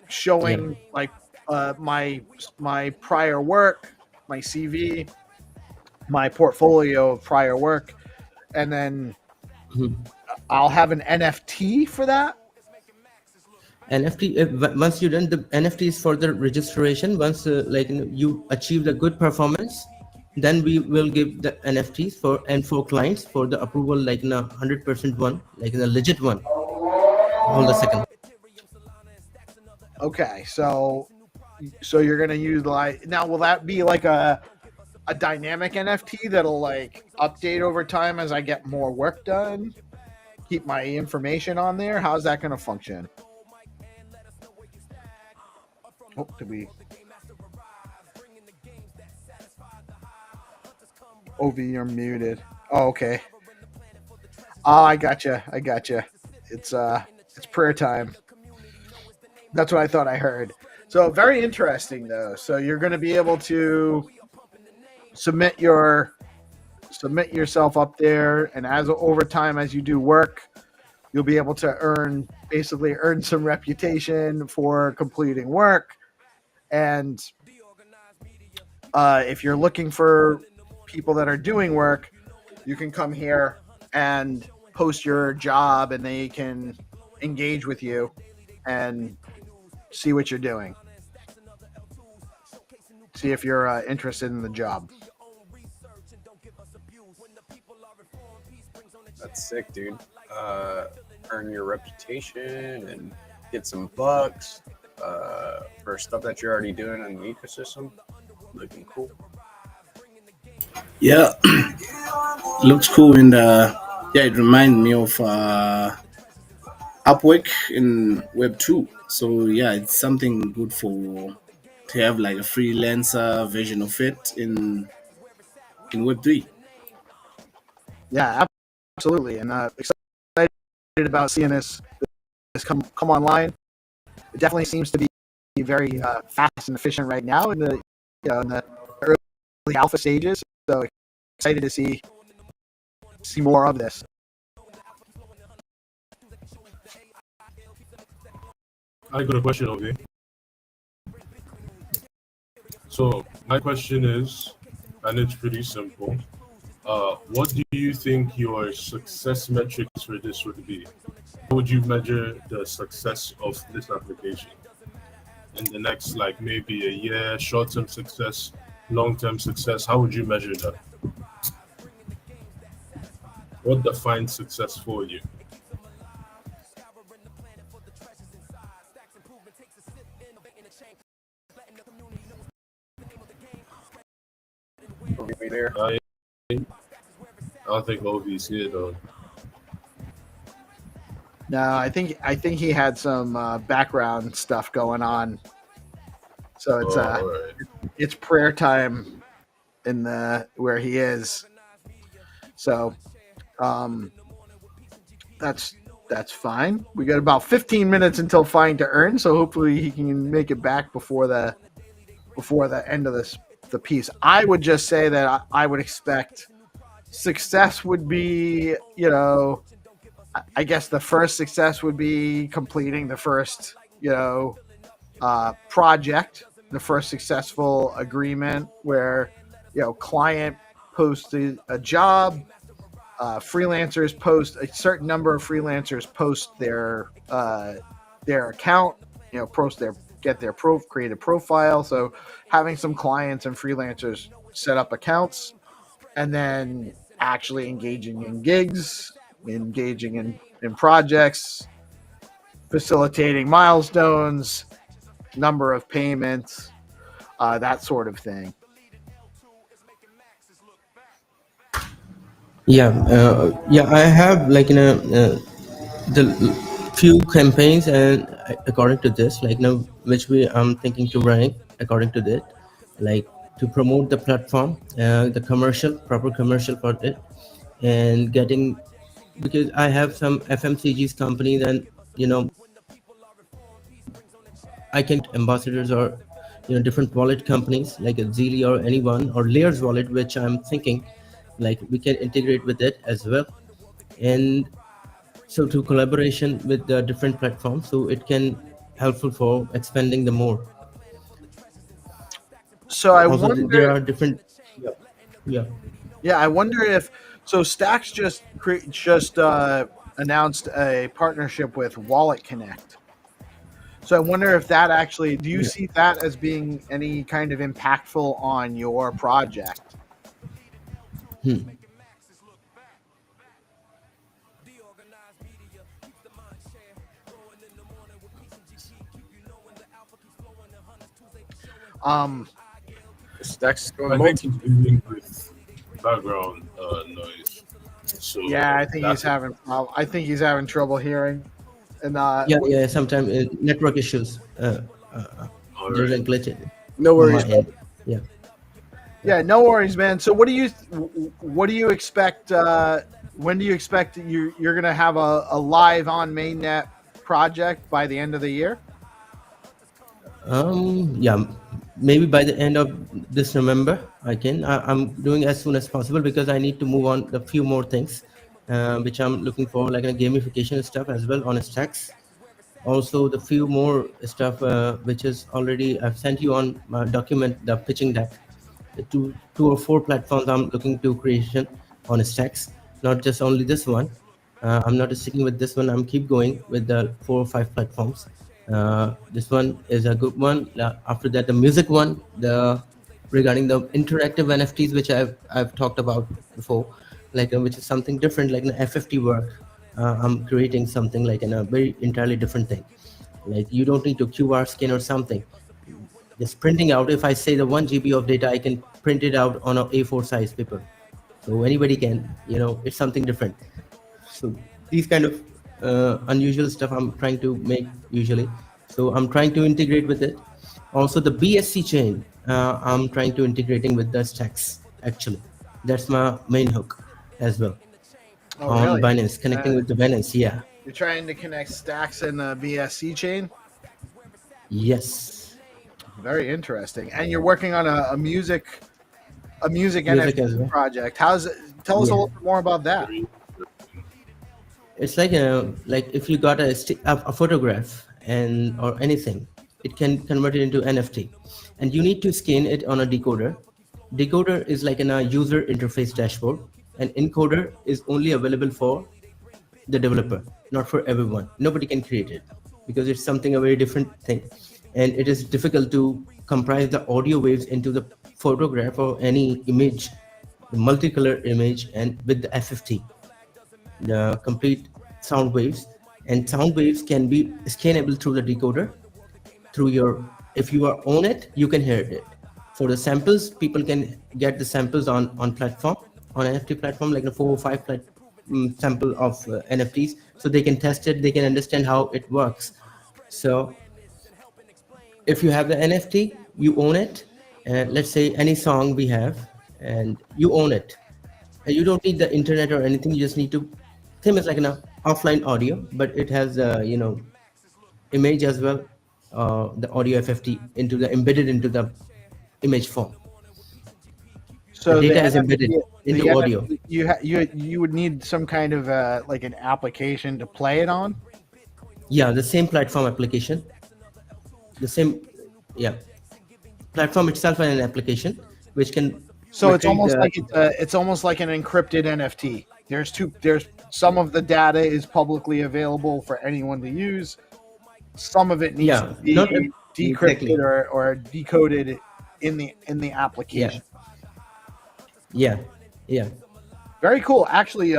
showing like my prior work, my CV, my portfolio of prior work, and then I'll have an NFT for that. NFT, once you done the NFTs for the registration, once you achieve the good performance, then we will give the NFTs for clients for the approval, like in a 100% one, like in a legit one. Hold a second. Okay, so you're gonna use now. Will that be like a dynamic NFT that'll like update over time as I get more work done? Keep my information on there. How's that gonna function? Oh, did we? OV, you're muted. Oh, okay. Oh, I gotcha. It's prayer time. That's what I thought I heard. So very interesting though. So you're going to be able to submit yourself up there, and as over time as you do work, you'll be able to earn some reputation for completing work. And if you're looking for people that are doing work, you can come here and post your job, and they can engage with you and see what you're doing. See if you're interested in the job. That's sick, dude. Earn your reputation and get some bucks for stuff that you're already doing in the ecosystem. Looking cool. Yeah, looks cool, and it reminds me of Upwork in Web 2. So yeah, it's something good to have like a freelancer version of it in Web 3. Yeah, absolutely, and excited about seeing this come online. It definitely seems to be very fast and efficient right now in the early alpha stages. So excited to see more of this. I got a question over here. So my question is, and it's pretty simple. what do you think your success metrics for this would be? How would you measure the success of this application in the next, like maybe a year, short-term success, long-term success? How would you measure that? What defines success for you? There. I think Ovi's here though. No, I think he had some background stuff going on. So it's right. it's prayer time in the where he is. So that's fine. We got about 15 minutes until Find2Earn, so hopefully he can make it back before the end of the piece. I would just say that I would expect success would be, I guess the first success would be completing the first, project, the first successful agreement where, client posts a job, freelancers post a certain number of freelancers post their account, create a profile. So having some clients and freelancers set up accounts, and then actually engaging in gigs, engaging in projects, facilitating milestones, number of payments, that sort of thing. I have the few campaigns, and according to this, which I'm thinking to running according to that, to promote the platform, the proper commercial for it, and getting, because I have some FMCGs companies, and I can ambassadors or different wallet companies like a Zeely or anyone, or Layers wallet, which I'm thinking we can integrate with it as well, and so to collaboration with the different platforms, so it can helpful for expanding the more. So I also wonder, there are different. I wonder if Stacks just announced a partnership with Wallet Connect. So I wonder if that actually, do you see that as being any kind of impactful on your project? Stacks going I think he's dealing with background noise. So yeah, I think he's having trouble hearing. And sometimes network issues. There's a glitch. No worries. Yeah, no worries, man. So what do you expect? When do you expect you're gonna have a live on mainnet project by the end of the year? Maybe by the end of this November. I'm doing as soon as possible because I need to move on a few more things, which I'm looking for, like a gamification stuff as well on Stacks. Also the few more stuff which is already I've sent you on my document, the pitching deck. The two or four platforms I'm looking to creation on Stacks, not just only this one. I'm not sticking with this one. I'm keep going with the 4 or 5 platforms. This one is a good one. After that, the music one, regarding the interactive NFTs, which I've talked about before, which is something different, like an FFT work. I'm creating something like in a very entirely different thing. Like you don't need to QR scan or something. Just printing out. If I say the 1 GB of data, I can print it out on a A4 size paper. So anybody can, it's something different. So these kind of unusual stuff I'm trying to make usually. So I'm trying to integrate with it. Also the BSC chain, I'm trying to integrating with the Stacks actually. That's my main hook as well. On really? Binance, connecting with the Binance, yeah. You're trying to connect Stacks and the BSC chain? Yes. Very interesting. And you're working on a music NFT well. project. Tell us a little bit more about that. It's like if you got a photograph or anything, it can convert it into NFT, and you need to scan it on a decoder. Decoder is like in a user interface dashboard. an encoder is only available for the developer, not for everyone. Nobody can create it because it's something a very different thing, and it is difficult to comprise the audio waves into the photograph or any image, the multicolor image, and with the FFT, the complete sound waves. And sound waves can be scannable through the decoder, through your, if you are on it, you can hear it. For the samples, people can get the samples on platform, on NFT platform, like a 4 or 5 sample of NFTs, so they can test it, they can understand how it works. So if you have the NFT, you own it, and let's say any song we have, and you own it, and you don't need the internet or anything, you just need to, same as like an offline audio, but it has image as well, the audio FFT into the embedded into the image form. So the data the is embedded into the audio. NFT, you would need some kind of like an application to play it on. Yeah, the same platform application, the same, yeah, platform itself and an application which can. So it's almost like it's almost like an encrypted NFT. There's some of the data is publicly available for anyone to use. Some of it needs to be decrypted or decoded in the application. Yeah. Very cool. Actually,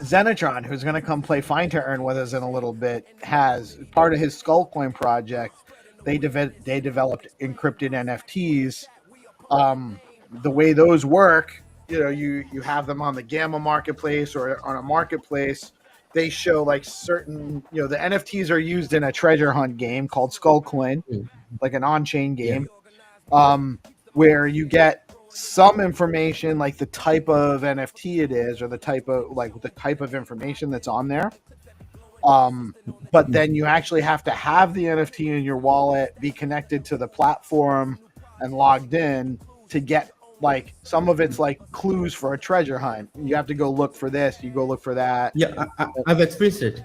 Zenitron, who's going to come play Find2Earn with us in a little bit, has part of his Skullcoin project. They developed encrypted NFTs. The way those work, you have them on the Gamma marketplace or on a marketplace. They show like certain, the NFTs are used in a treasure hunt game called Skullcoin, like an on-chain game, where you get some information like the type of NFT it is, or the type of information that's on there. But then you actually have to have the NFT in your wallet, be connected to the platform and logged in to get, like, some of it's like clues for a treasure hunt. You have to go look for this, you go look for that. Yeah, I've experienced it.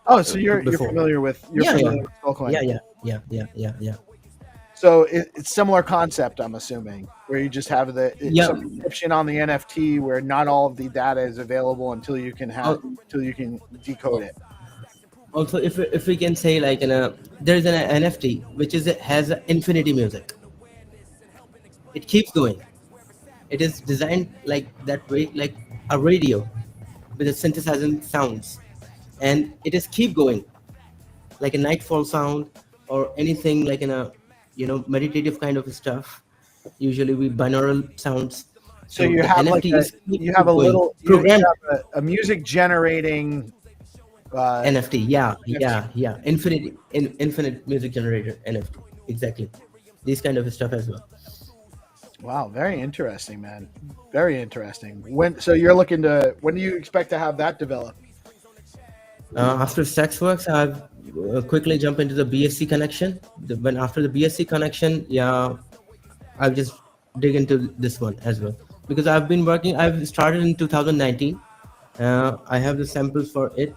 Oh, so you're familiar with Skullcoin. Yeah. So it's similar concept, I'm assuming, where you just have some encryption on the NFT, where not all of the data is available until you can decode it. Also, if we can say, like, there's an NFT which has infinity music. It keeps going. It is designed like that way, like a radio with a synthesizing sounds, and it is keep going, like a nightfall sound or anything, like in a meditative kind of stuff. Usually we binaural sounds. So you have a music generating NFT. Yeah. Infinite music generator NFT. Exactly. These kind of stuff as well. Wow, very interesting, man. Very interesting. When do you expect to have that developed? After Stacks works, I've quickly jump into the BSC connection. After the BSC connection, I'll just dig into this one as well, because I've started in 2019. I have the samples for it,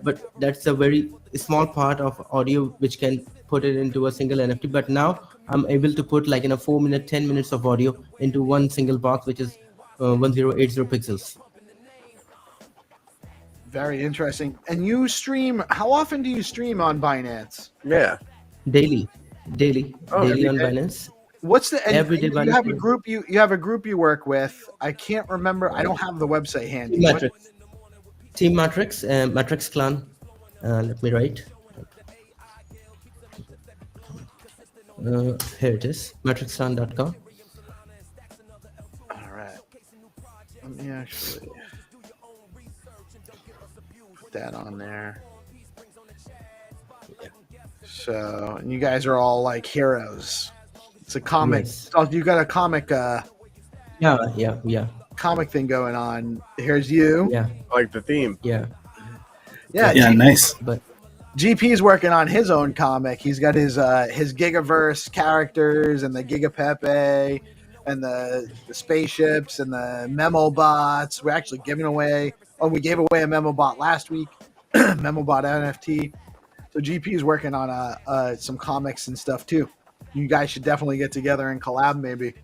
but that's a very small part of audio which can put it into a single NFT. But now I'm able to put, like, 4 minutes, 10 minutes of audio into one single box, which is 1080 pixels. Very interesting. And you stream? How often do you stream on Binance? Yeah, daily on Binance. What's the every day? You have a group. You have a group you work with. I can't remember. I don't have the website handy. Team Matrix, Matrix Clan. Let me write. Here it is, matrixclan.com. All right. Let me actually put that on there. So, and you guys are all like heroes. It's a comic. Yes. Oh, you got a comic. Yeah. Comic thing going on. Here's you. Yeah. I like the theme. Yeah. Nice. But GP's working on his own comic. He's got his Gigaverse characters and the Gigapepe and the spaceships and the memo bots. We're actually giving away. Oh, we gave away a memo bot last week. Memo bot NFT. So GP's working on some comics and stuff too. You guys should definitely get together and collab, maybe.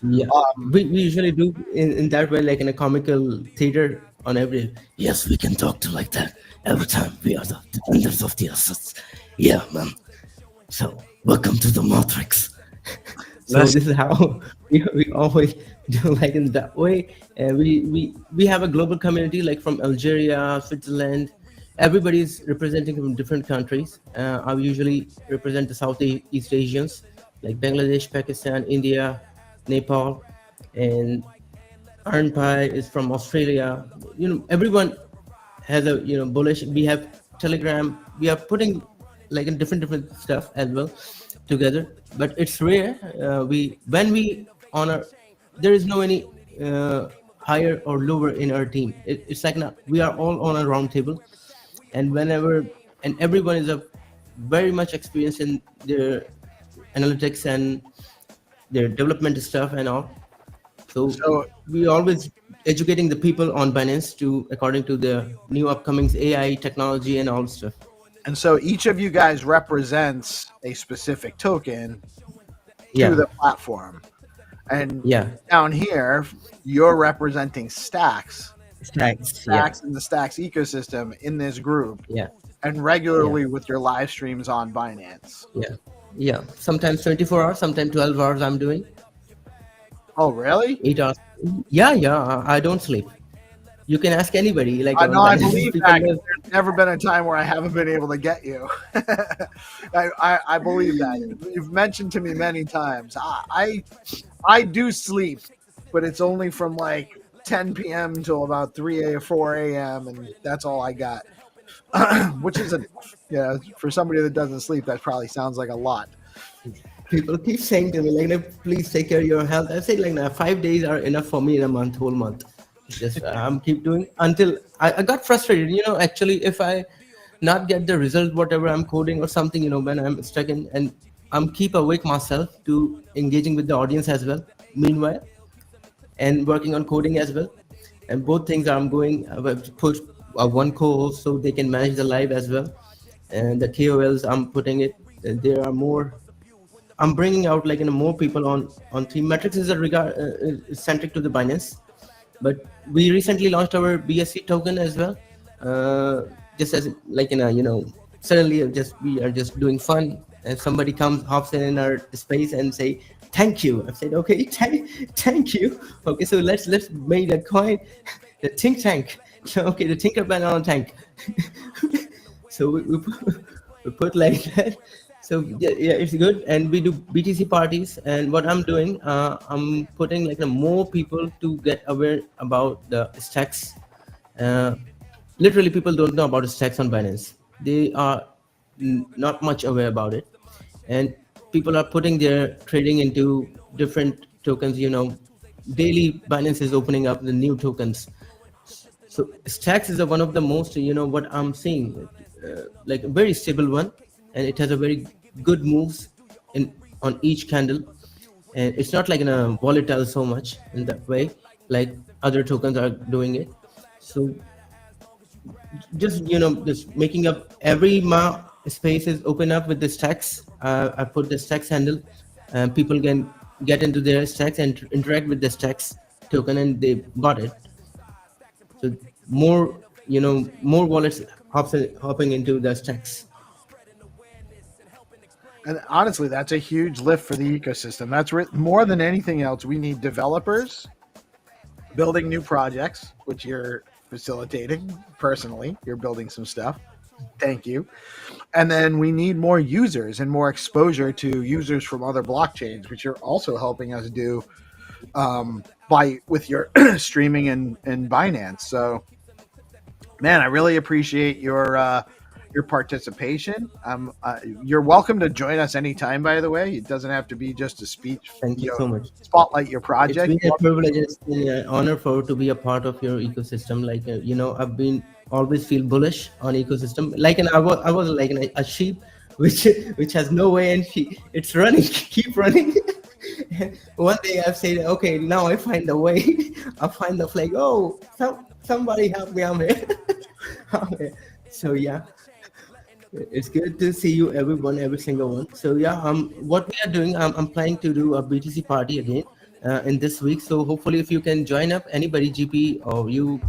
Yeah, Um, we usually do in that way, like in a comical theater on every. Yes, we can talk to like that every time we are the defenders of the assets. Yeah, man. So welcome to the Matrix. So listen, this is how we always do like in that way. And we have a global community like from Algeria, Switzerland. Everybody's representing from different countries. I usually represent the Southeast Asians like Bangladesh, Pakistan, India, Nepal, and Arn Pai is from Australia. Everyone has a bullish. We have Telegram. We are putting like in different stuff as well together. But it's rare. We when we honor, there is no any higher or lower in our team. It's like we are all on a round table, and whenever and everyone is a very much experienced in their analytics and their development stuff and all. So we always educating the people on Binance to according to the new upcoming AI technology and all stuff. and so each of you guys represents a specific token to Yeah. the platform. And Yeah. down here, you're representing Stacks. Stacks, In the Stacks ecosystem in this group. Yeah. And regularly with your live streams on Binance. Yeah. Sometimes 24 hours, sometimes 12 hours I'm doing. Oh, really? 8 hours. Yeah. I don't sleep. You can ask anybody. Like I know, I Binance believe people that. know- There's never been a time where I haven't been able to get you. I believe that. You've mentioned to me many times. I do sleep, but it's only from like 10 p.m. until about 4 a.m. and that's all I got. Which is for somebody that doesn't sleep, that probably sounds like a lot. People keep saying to me, like, "No, please take care of your health." I say, like, no, 5 days are enough for me in a month, whole month. Just keep doing until I got frustrated. Actually, if I not get the result, whatever I'm coding or something, when I'm stuck in, and I'm keep awake myself to engaging with the audience as well. Meanwhile, and working on coding as well, and both things I'm going put one co-host so they can manage the live as well, and the KOLs I'm putting it. There are more. I'm bringing out like more people on team. Metrics is is centric to the Binance, but we recently launched our BSC token as well. Just as like suddenly we are just doing fun, and somebody hops in our space and say thank you. I said okay, thank you. Okay, so let's make a coin, the think tank. Okay, the Tinker Banana tank. So we put like that. So yeah, it's good, and we do BTC parties. And what I'm doing, I'm putting like more people to get aware about the stacks. Literally, people don't know about stacks on Binance. They are not much aware about it, and people are putting their trading into different tokens. Daily Binance is opening up the new tokens. So stacks is one of the most, what I'm seeing, like a very stable one, and it has a very good moves on each candle, and it's not like in a volatile so much in that way like other tokens are doing it. So just just making up every spaces open up with the stacks. I put the stacks handle, and people can get into their stacks and interact with the stacks token, and they bought it. So more wallets hopping into the stacks. And honestly, that's a huge lift for the ecosystem. That's more than anything else. We need developers building new projects, which you're facilitating personally. You're building some stuff. Thank you. And then we need more users and more exposure to users from other blockchains, which you're also helping us do with your streaming and Binance. So, man, I really appreciate your participation. You're welcome to join us anytime, by the way. It doesn't have to be just a speech. Thank you so much. Spotlight your project. It's been a privilege. It's been an honor to be a part of your ecosystem. Like, I've been always feel bullish on ecosystem. Like, and I was like a sheep, which has no way, and it's running, keep running. One day I've said, okay, now I find a way. I find the flag. Oh, somebody help me, I'm here. So yeah. It's good to see you, every single one. So yeah, what we are doing, I'm planning to do a BTC party again. in this week. So hopefully, if you can join up, anybody, GP or you,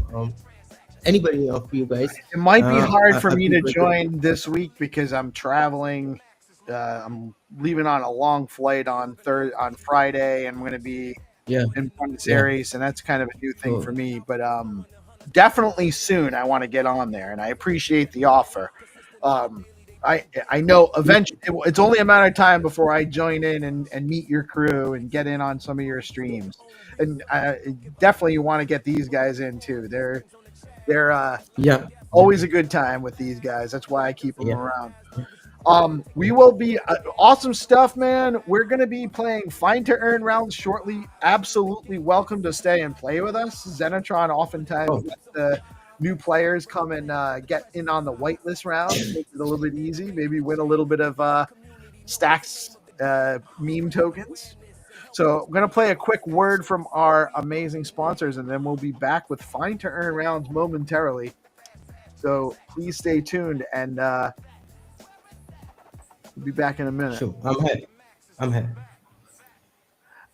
anybody of you guys. It might be hard for I'd me be to grateful. join this week because I'm traveling. I'm leaving on a long flight on Friday, and I'm going to be Yeah, in Buenos yeah. Aires, and that's kind of a new thing So for me. But definitely soon I want to get on there, and I appreciate the offer. I know eventually it's only a matter of time before I join in and meet your crew and get in on some of your streams, and I definitely want to get these guys in too. They're yeah, always a good time with these guys. That's why I keep them yeah. around. We will be awesome stuff, man. We're going to be playing Find2Earn rounds shortly. Absolutely welcome to stay and play with us. Zenitron oftentimes lets the new players come and get in on the whitelist rounds, make it a little bit easy, maybe win a little bit of stacks meme tokens. So I'm going to play a quick word from our amazing sponsors, and then we'll be back with Find2Earn rounds momentarily. So please stay tuned, and we'll be back in a minute. Sure, I'm here.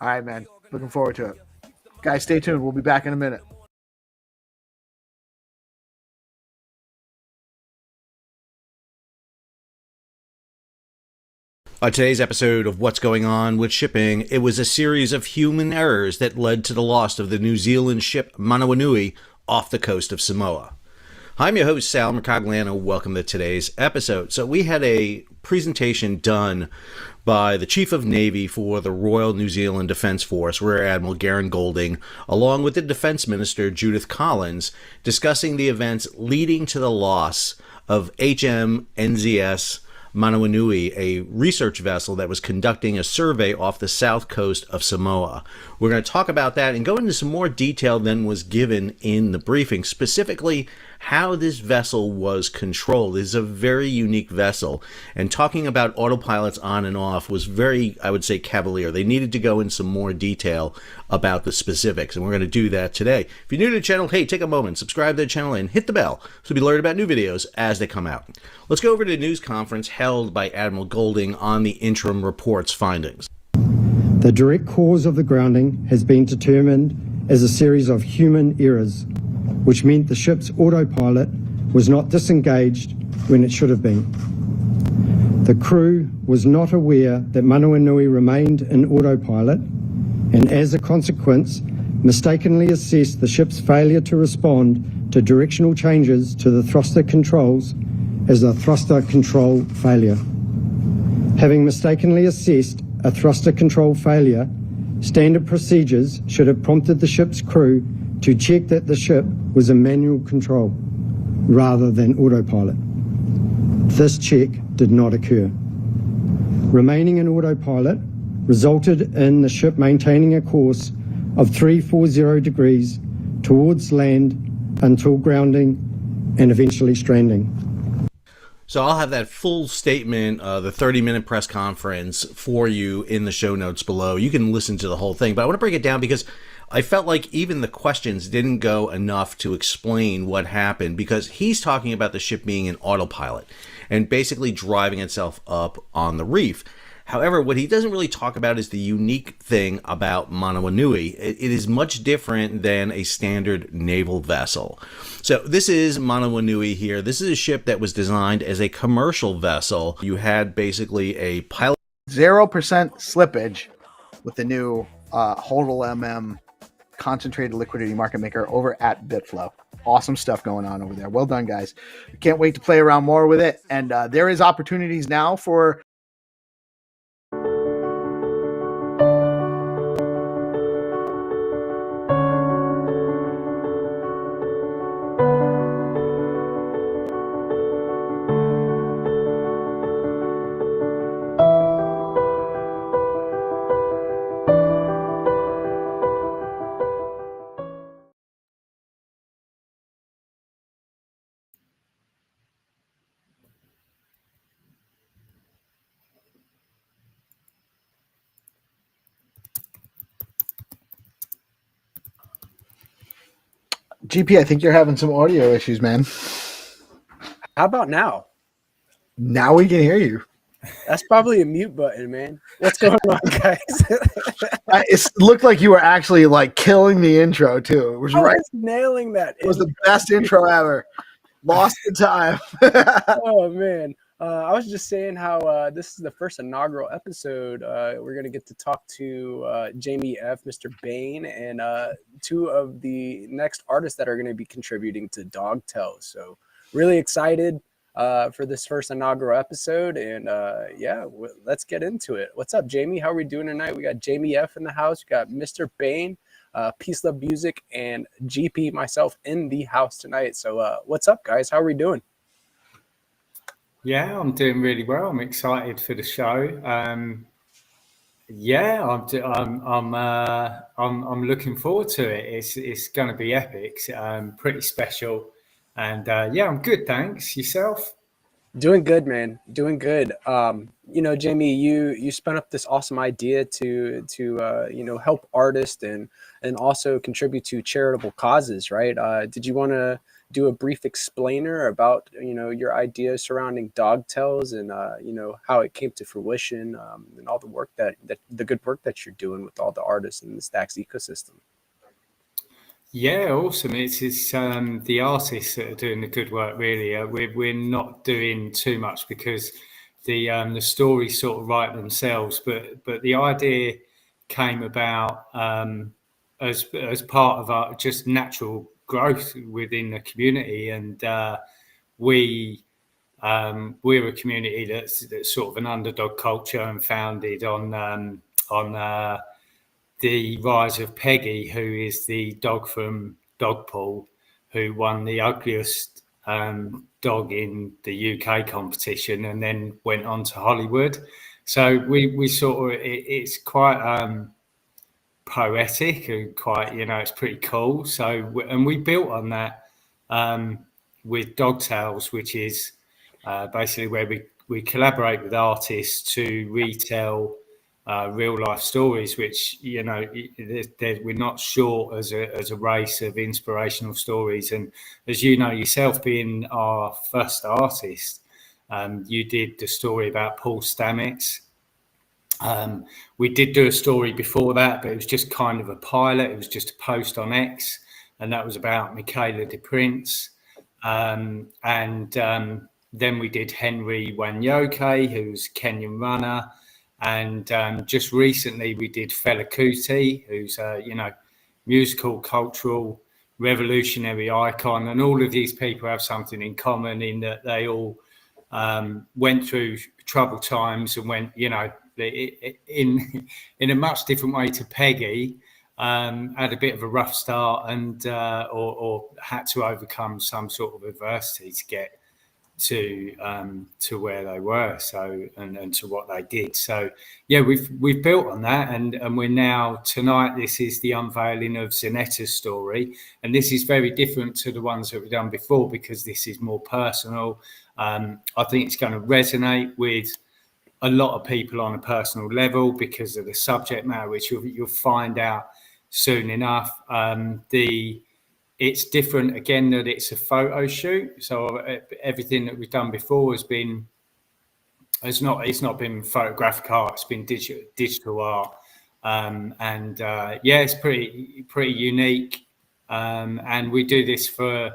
All right, man. Looking forward to it. Guys, stay tuned. We'll be back in a minute. On today's episode of What's Going On with Shipping, it was a series of human errors that led to the loss of the New Zealand ship Manawanui off the coast of Samoa. I'm your host, Sal Mercogliano. Welcome to today's episode. So we had a presentation done by the Chief of Navy for the Royal New Zealand Defence Force, Rear Admiral Garen Golding, along with the Defence Minister Judith Collins, discussing the events leading to the loss of HMNZS Manawanui, a research vessel that was conducting a survey off the south coast of Samoa. We're going to talk about that and go into some more detail than was given in the briefing, specifically how this vessel was controlled. It is a very unique vessel, and talking about autopilots on and off was very, I would say, cavalier. They needed to go in some more detail about the specifics, and we're going to do that today. If you're new to the channel, hey, take a moment, subscribe to the channel, and hit the bell so you'll be alerted about new videos as they come out. Let's go over to the news conference held by Admiral Golding on the interim report's findings. The direct cause of the grounding has been determined as a series of human errors, which meant the ship's autopilot was not disengaged when it should have been. The crew was not aware that Manawanui remained in autopilot, and as a consequence, mistakenly assessed the ship's failure to respond to directional changes to the thruster controls as a thruster control failure. Having mistakenly assessed a thruster control failure, standard procedures should have prompted the ship's crew to check that the ship was in manual control rather than autopilot. This check did not occur. Remaining in autopilot resulted in the ship maintaining a course of 340 degrees towards land until grounding and eventually stranding. So I'll have that full statement, the 30-minute press conference for you in the show notes below. You can listen to the whole thing, but I want to break it down because I felt like even the questions didn't go enough to explain what happened, because he's talking about the ship being in autopilot and basically driving itself up on the reef. However, what he doesn't really talk about is the unique thing about Manawanui. It is much different than a standard naval vessel. So this is Manawanui here. This is a ship that was designed as a commercial vessel. You had basically a pilot. 0% slippage with the new HODLMM concentrated liquidity market maker over at Bitflow. Awesome stuff going on over there. Well done, guys. Can't wait to play around more with it. And there is opportunities now for GP, I think you're having some audio issues, man. How about now? Now we can hear you. That's probably a mute button, man. What's going on, guys? It looked like you were actually like killing the intro too. It was I right. was nailing that. It was the best intro ever. Lost in time. Oh man. I was just saying how this is the first inaugural episode. We're going to get to talk to Jamie F., Mr. Bain, and two of the next artists that are going to be contributing to Dogtail. So really excited for this first inaugural episode. And let's get into it. What's up, Jamie? How are we doing tonight? We got Jamie F. in the house. We got Mr. Bain, Peace Love Music, and GP, myself, in the house tonight. So what's up, guys? How are we doing? Yeah, I'm doing really well. I'm excited for the show. I'm looking forward to it. It's going to be epic. Pretty special, and I'm good. Thanks. Yourself? Doing good, man. Doing good. Jamie, you spun up this awesome idea to help artists and also contribute to charitable causes, right? Did you want to do a brief explainer about your ideas surrounding Dogtails and how it came to fruition, and all the work that the good work that you're doing with all the artists in the Stacks ecosystem? Yeah, awesome. It's the artists that are doing the good work. Really, we're not doing too much because the stories sort of write themselves. But the idea came about as part of our just natural growth within the community, and we're a community that's sort of an underdog culture and founded on the rise of Peggy, who is the dog from Dogpool, who won the ugliest dog in the UK competition and then went on to Hollywood. So we sort of, it's quite poetic and quite, it's pretty cool. So, and we built on that with Dogtails, which is basically where we collaborate with artists to retell real life stories, which we're not short as a race of inspirational stories. And as you know yourself, being our first artist, you did the story about Paul Stamets. We did do a story before that, but it was just kind of a pilot. It was just a post on X, and that was about Michaela de Prince. Then we did Henry Wanyoke, who's a Kenyan runner. And just recently we did Fela Kuti, who's a musical, cultural, revolutionary icon. And all of these people have something in common in that they all went through troubled times and went, in a much different way to Peggy, had a bit of a rough start and or had to overcome some sort of adversity to get to where they were, so and to what they did. So we've built on that, and we're now tonight, this is the unveiling of Zanetta's story, and this is very different to the ones that we've done before because this is more personal. I think it's going to resonate with a lot of people on a personal level because of the subject matter, which you'll find out soon enough. It's different again that it's a photo shoot. So everything that we've done before it's not been photographic art. It's been digital art, it's pretty unique. And we do this to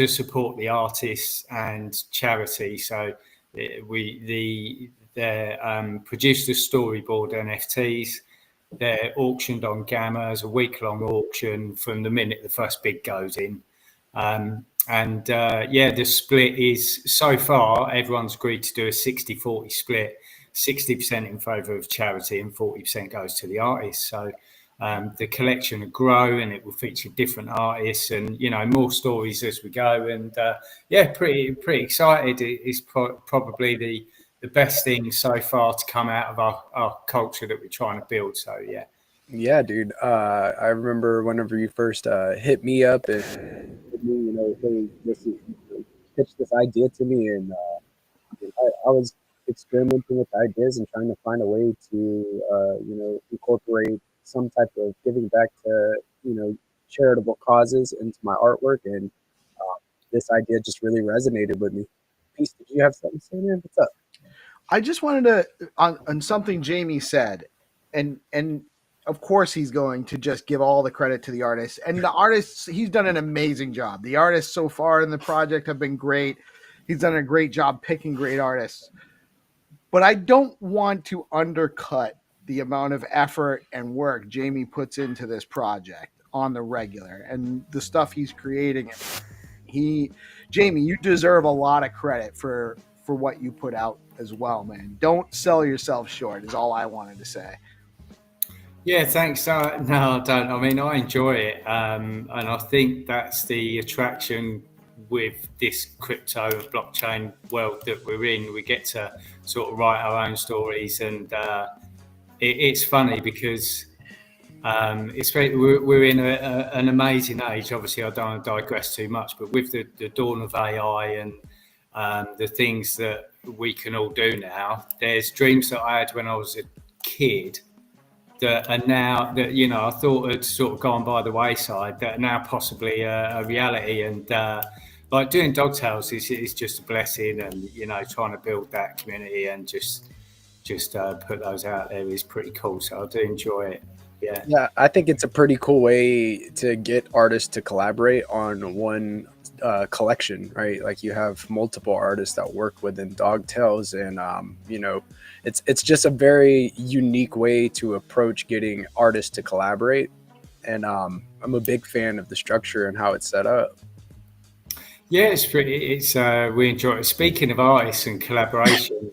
support the artists and charity. So they produced the storyboard NFTs. They're auctioned on Gamma as a week-long auction from the minute the first bid goes in. The split is, so far, everyone's agreed to do a 60-40 split, 60% in favour of charity and 40% goes to the artists. So the collection will grow and it will feature different artists and, more stories as we go. And pretty excited. It's probably the best thing so far to come out of our culture that we're trying to build. So yeah, dude. I remember whenever you first hit me up and hey, pitched this idea to me, and I was experimenting with ideas and trying to find a way to incorporate some type of giving back to charitable causes into my artwork, and this idea just really resonated with me. Peace, did you have something to say, man? What's up? I just wanted to on something Jamie said, and of course he's going to just give all the credit to the artist. And the artists, he's done an amazing job. The artists so far in the project have been great. He's done a great job picking great artists. But I don't want to undercut the amount of effort and work Jamie puts into this project on the regular and the stuff he's creating. Jamie, you deserve a lot of credit for what you put out as well, man. Don't sell yourself short is all I wanted to say. Yeah, thanks. No, I don't. I mean, I enjoy it. And I think that's the attraction with this crypto and blockchain world that we're in. We get to sort of write our own stories. And it's funny because we're in an amazing age. Obviously, I don't want to digress too much, but with the dawn of AI and the things that we can all do now, there's dreams that I had when I was a kid that are now that I thought had sort of gone by the wayside that are now possibly a reality. And like doing Dogtails is just a blessing, and trying to build that community and just put those out there is pretty cool. So I do enjoy it. Yeah, I think it's a pretty cool way to get artists to collaborate on one collection, right? Like you have multiple artists that work within Dogtails, and it's just a very unique way to approach getting artists to collaborate. And I'm a big fan of the structure and how it's set up. Yeah, we enjoy it. Speaking of artists and collaboration,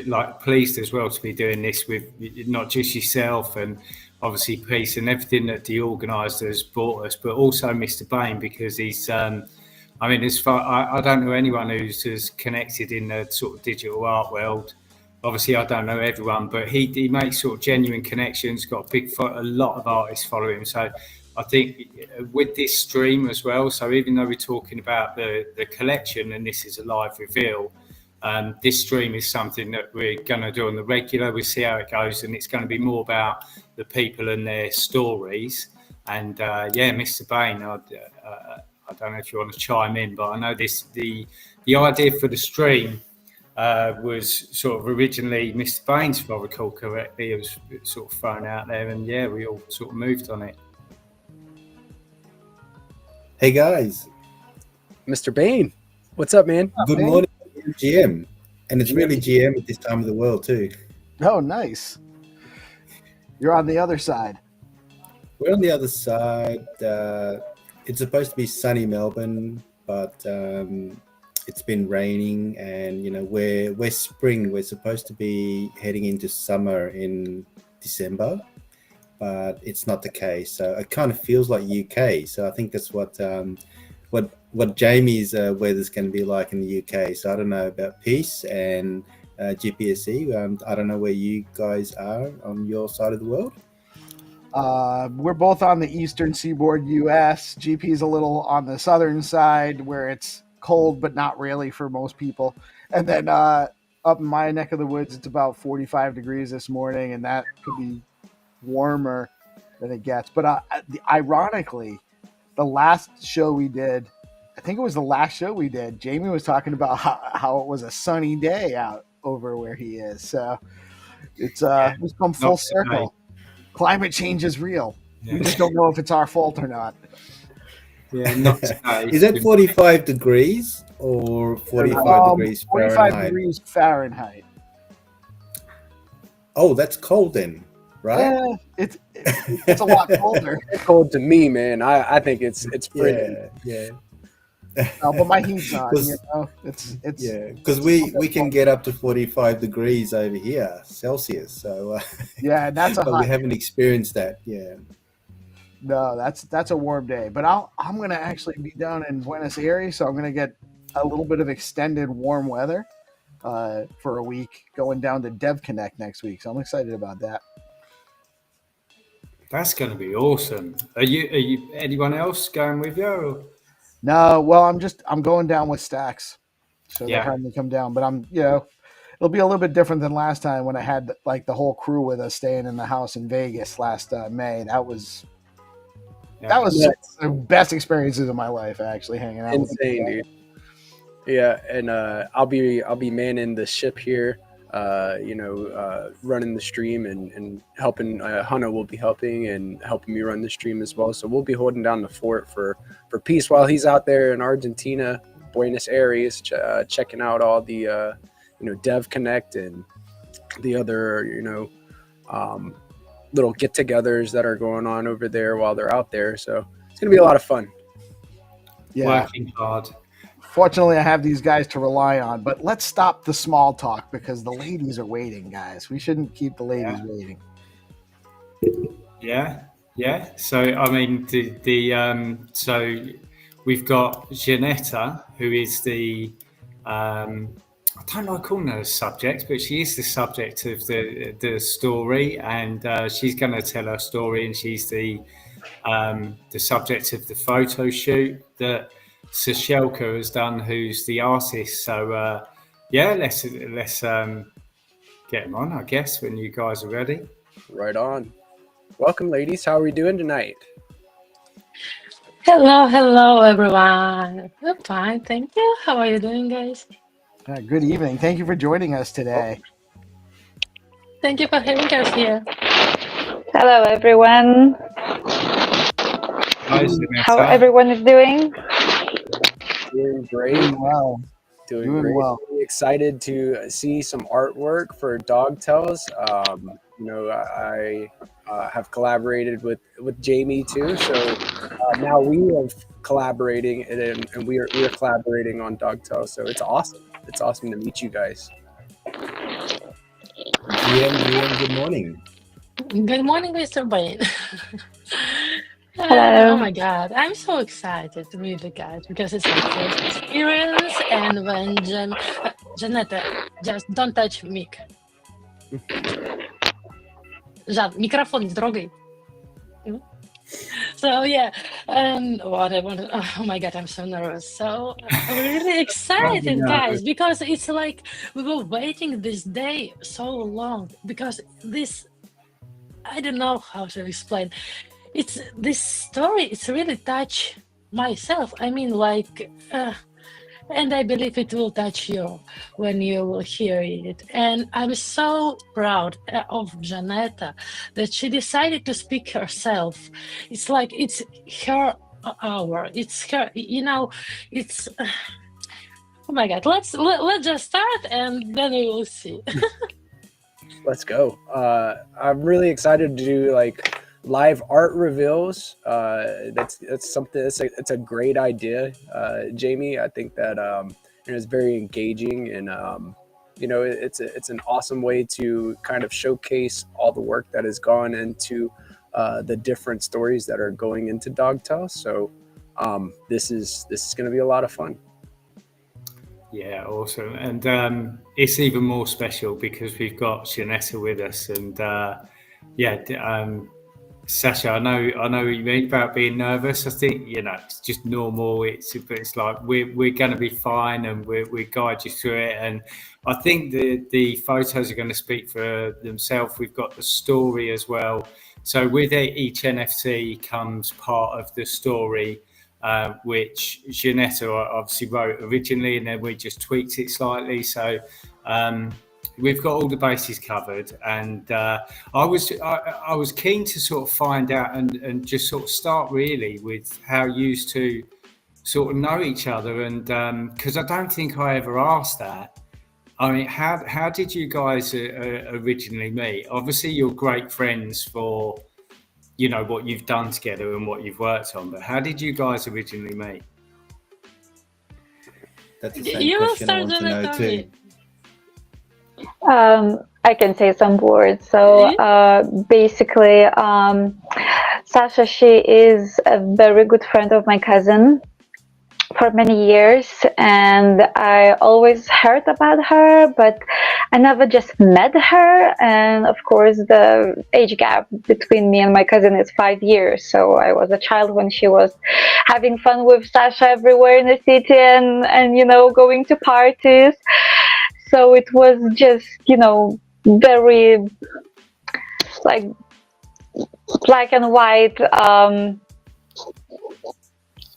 like pleased as well to be doing this with not just yourself and obviously Peace and everything that DeOrganized has brought us, but also Mr. Bain, because he's as far I don't know anyone who's as connected in the sort of digital art world. Obviously, I don't know everyone, but he makes sort of genuine connections. Got a lot of artists following him. So I think with this stream as well. So even though we're talking about the collection, and this is a live reveal, this stream is something that we're going to do on the regular. We'll see how it goes, and it's going to be more about the people and their stories. And Mr. Bain, I don't know if you want to chime in, but I know the idea for the stream was sort of originally Mr. Bain's, if I recall correctly. It was sort of thrown out there, and we all sort of moved on it. Hey guys, Mr. Bain, what's up, man? Good morning, GM, and it's really GM at this time of the world too. Oh, nice. You're on the other side. We're on the other side. It's supposed to be sunny Melbourne, but it's been raining, and we're spring. We're supposed to be heading into summer in December, but it's not the case. So it kind of feels like UK. So I think that's what Jamie's weather's going to be like in the UK. So I don't know about Peace and GPSC. I don't know where you guys are on your side of the world. We're both on the eastern seaboard US. GP is a little on the southern side where it's cold, but not really for most people. And then up in my neck of the woods, it's about 45 degrees this morning, and that could be warmer than it gets. But ironically, the last show we did, I think it was the last show we did, Jamie was talking about how it was a sunny day out over where he is. So it's come full circle. Climate change is real. We just don't know if it's our fault or not. Yeah, not today. Is that 45 degrees or 45 degrees 45 Fahrenheit? degrees Fahrenheit. Oh, that's cold then, right? It's a lot colder. It's cold to me, man. I think it's pretty. Yeah. No, but my heat's on. It's because we can get up to 45 degrees over here Celsius. So yeah, that's but we haven't experienced that. Yeah. No, that's a warm day. But I'm gonna actually be down in Buenos Aires, so I'm gonna get a little bit of extended warm weather for a week, going down to Dev Connect next week. So I'm excited about that. That's going to be awesome. Are you anyone else going with you? Or? No, well, I'm going down with Stacks, so they're having me come down. But it'll be a little bit different than last time when I had like the whole crew with us staying in the house in Vegas last May. That was the best experiences of my life, actually, hanging out. Insane, dude. Yeah, and I'll be manning the ship here running the stream and helping. Hana will be helping and helping me run the stream as well. So we'll be holding down the fort for Peace while he's out there in Argentina, Buenos Aires, checking out all the Dev Connect and the other little get-togethers that are going on over there while they're out there. So it's gonna be a lot of fun. Yeah. Working hard. Fortunately, I have these guys to rely on, but let's stop the small talk because the ladies are waiting, guys. We shouldn't keep the ladies waiting. Yeah. So I mean, so we've got Janetta, who is the I don't like calling her a subject, but she is the subject of the story, and she's going to tell her story, and she's the subject of the photo shoot that Sashelka has done, who's the artist. So let's get them on, I guess, when you guys are ready. Right on. Welcome, ladies. How are we doing tonight? Hello, everyone. I'm fine, thank you. How are you doing, guys? Good evening. Thank you for joining us today. Thank you for having us here. Hello, everyone. How everyone is doing? Doing great. Doing great. well. Really excited to see some artwork for Dog Tales. I have collaborated with Jamie too, so now we are collaborating and we are collaborating on Dog Tales. So it's awesome. It's awesome to meet you guys. GM, good morning. Good morning, Mr. Bain. Hello. Oh my God, I'm so excited to meet the guys because it's my first experience. And when Janetta, just don't touch mic. Жан, микрофон не трогай. So yeah, what I want. Oh my God, I'm so nervous. So I'm really excited, guys, because it's like we were waiting this day so long because this. I don't know how to explain. It's this story. It's really touch myself. I mean, like, and I believe it will touch you when you will hear it. And I'm so proud of Janetta that she decided to speak herself. It's like it's her hour. It's her. It's. Oh my God! Let's just start and then we will see. Let's go. I'm really excited to do like live art reveals. That's something. It's a great idea, Jamie. I think that it's very engaging, and it's an awesome way to kind of showcase all the work that has gone into the different stories that are going into Dogtail. So this is going to be a lot of fun. Yeah, awesome. And it's even more special because we've got Janetta with us. And Sasha, I know what you mean about being nervous. I think, it's just normal. It's like we're going to be fine and we guide you through it. And I think the photos are going to speak for themselves. We've got the story as well. So with each NFT comes part of the story, which Janetta obviously wrote originally, and then we just tweaked it slightly. So we've got all the bases covered, and I was keen to sort of find out and just sort of start really with how you used to sort of know each other, and because I don't think I ever asked that. I mean, how did you guys originally meet? Obviously, you're great friends for what you've done together and what you've worked on, but how did you guys originally meet? That's the same question I want to know too. I can say some words. So basically, Sasha, she is a very good friend of my cousin for many years, and I always heard about her, but I never just met her. And of course, the age gap between me and my cousin is 5 years. So I was a child when she was having fun with Sasha everywhere in the city and going to parties. So it was just, very like black and white.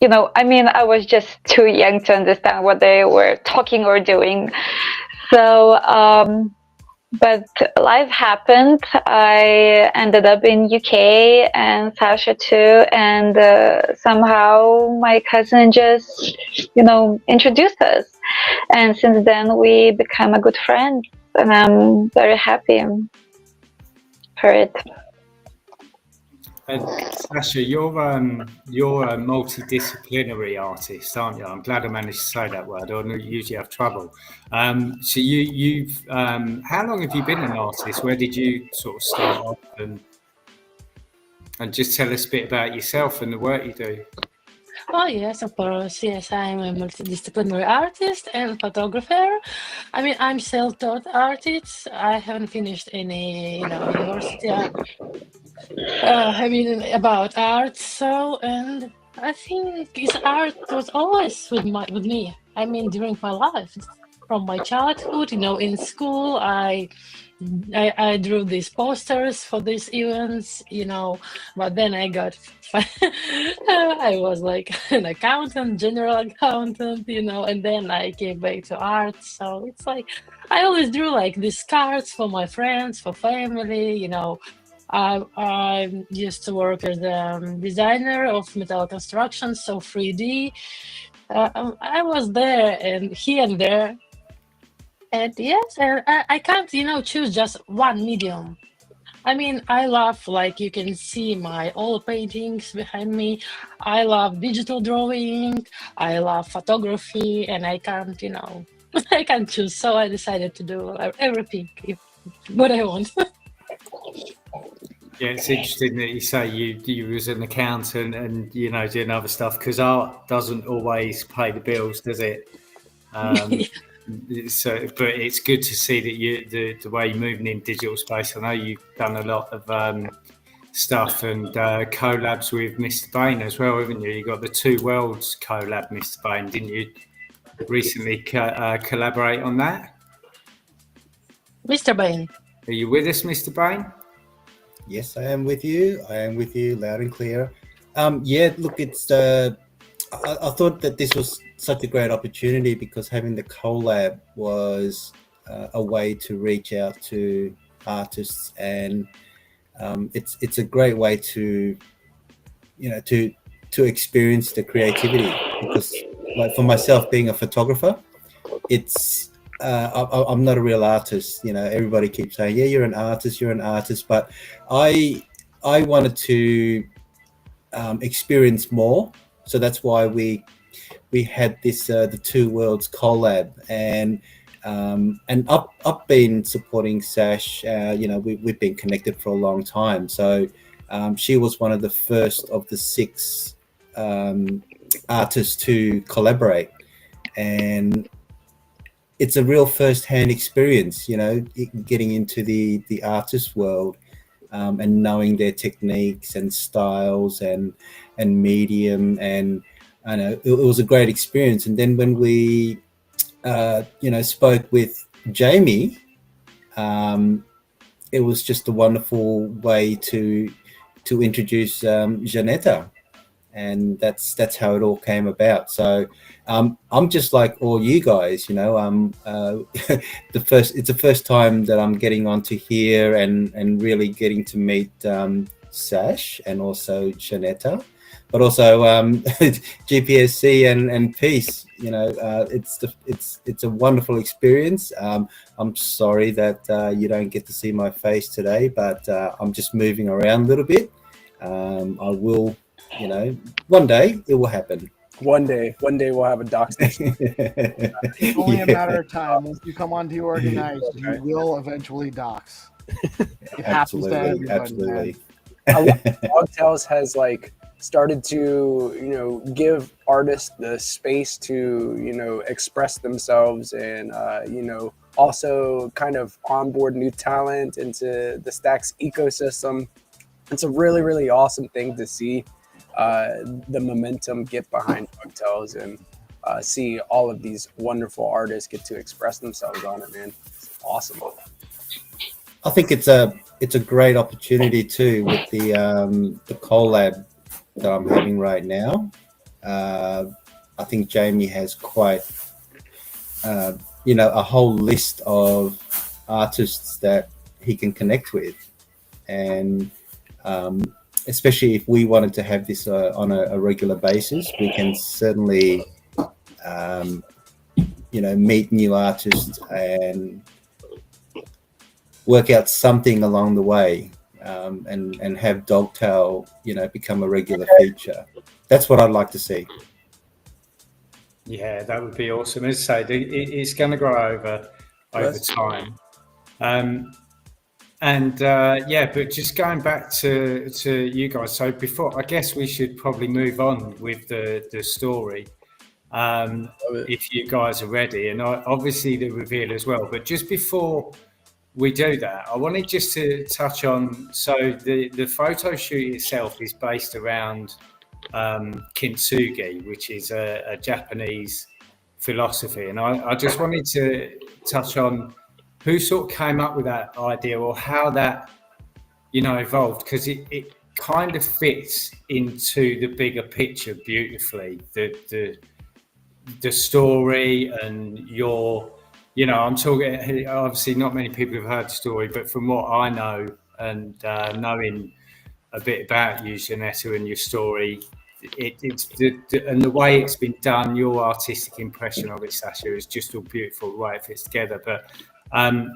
I was just too young to understand what they were talking or doing. So but life happened. I ended up in UK and Sasha too, and somehow my cousin just, introduced us, and since then we become a good friend, and I'm very happy for it. Sasha, you're a multidisciplinary artist, aren't you? I'm glad I managed to say that word. I usually have trouble. So you've how long have you been an artist? Where did you sort of start off, and just tell us a bit about yourself and the work you do? Oh, yes, of course. Yes, I'm a multidisciplinary artist and photographer. I mean, I'm self-taught artist. I haven't finished any, university. I mean, about art. So, and I think this art was always with me. I mean, during my life, from my childhood, in school, I drew these posters for these events, but then I got, I was like an accountant, general accountant, and then I came back to art. So it's like, I always drew like these cards for my friends, for family, I used to work as a designer of metal construction, so 3D. I was there and here and there. And yes, and I can't, choose just one medium. I mean, I love, like you can see my old paintings behind me. I love digital drawing. I love photography, and I can't, I can't choose. So I decided to do everything, what I want. Yeah, it's interesting that you say you was an accountant and doing other stuff, because art doesn't always pay the bills, does it? So, but it's good to see that the way you're moving in digital space. I know you've done a lot of stuff and collabs with Mr. Bain as well, haven't you? You got the Two Worlds collab, Mr. Bain, didn't you? Recently collaborate on that. Mr. Bain, are you with us, Mr. Bain? Yes, I am with you. I am with you, loud and clear. Yeah, look, it's. I thought that this was such a great opportunity because having the collab was a way to reach out to artists, and it's a great way to to experience the creativity. Because, like, for myself, being a photographer, it's I'm not a real artist. Everybody keeps saying, "Yeah, you're an artist," but I wanted to experience more. So that's why we had this the Two Worlds collab, and I've been supporting Sash. We've been connected for a long time. So she was one of the first of the 6 artists to collaborate, and it's a real first-hand experience. Getting into the artist world. And knowing their techniques and styles and medium, and I know it was a great experience. And then when we spoke with Jamie, it was just a wonderful way to introduce Janetta, and that's how it all came about. So I'm just like all you guys, it's the first time that I'm getting onto here and really getting to meet Sash and also Janetta, but also GPSC and Peace. It's a wonderful experience. I'm sorry that you don't get to see my face today, but I'm just moving around a little bit. I will, one day it will happen. One day we'll have a doc station. It's only a matter of time. Once you come on DeOrganized, you will eventually dox. It happens to everybody. Absolutely. Dogtails has started to give artists the space to express themselves, and also kind of onboard new talent into the Stacks ecosystem. It's a really, really awesome thing to see the momentum get behind Dogtails, and see all of these wonderful artists get to express themselves on it, man. It's awesome. I think it's a great opportunity too with the collab that I'm having right now. I think Jamie has quite a whole list of artists that he can connect with, and especially if we wanted to have this on a regular basis, we can certainly meet new artists and work out something along the way, and have Dogtail become a regular feature. That's what I'd like to see. Yeah, that would be awesome. As I say, it's going to grow over time. But just going back to you guys. So before, I guess we should probably move on with the story, if you guys are ready, and obviously the reveal as well. But just before we do that, I wanted just to touch on. So the photo shoot itself is based around kintsugi, which is a Japanese philosophy, and I just wanted to touch on who sort of came up with that idea, or how that evolved, because it kind of fits into the bigger picture beautifully. The story and your, I'm talking, obviously not many people have heard the story, but from what I know and knowing a bit about you, Janetta, and your story, it's and the way it's been done, your artistic impression of it, Sasha, is just all beautiful, the way it fits together. But I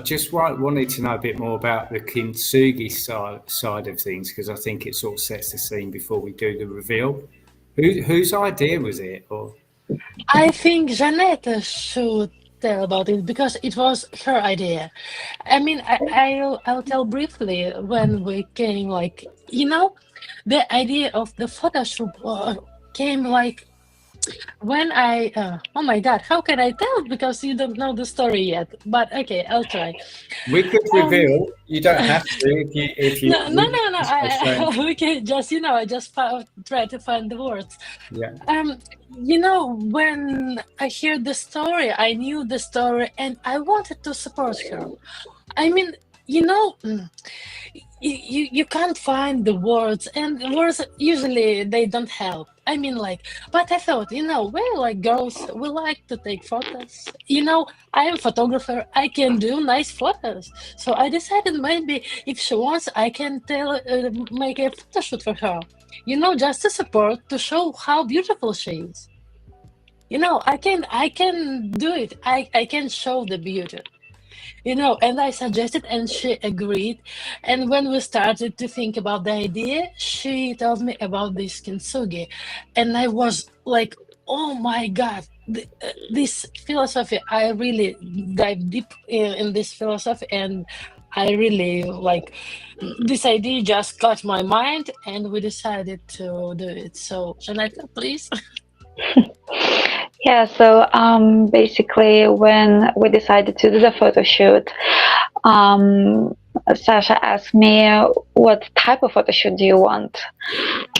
just wanted to know a bit more about the kintsugi side of things, because I think it sort of sets the scene before we do the reveal. Whose idea was it? Or I think Janetta should tell about it because it was her idea. I mean, I'll tell briefly when we came, the idea of the photo shoot came when I, oh my God, how can I tell? Because you don't know the story yet. But okay, I'll try. We could reveal. You don't have to if you. No. We can just, I just try to find the words. Yeah. When I heard the story, I knew the story, and I wanted to support her. I mean, you can't find the words, and words usually they don't help. I mean, but I thought, well, girls, we like to take photos. I am a photographer. I can do nice photos. So I decided maybe if she wants, I can make a photo shoot for her. Just to support, to show how beautiful she is. I can do it. I can show the beauty. And I suggested, and she agreed. And when we started to think about the idea, she told me about this kintsugi, and I was like, oh my God, this philosophy, I really dive deep in this philosophy, and I really this idea just caught my mind, and we decided to do it. So, Janetta, please. Yeah, so basically when we decided to do the photo shoot, Sasha asked me, what type of photo shoot do you want?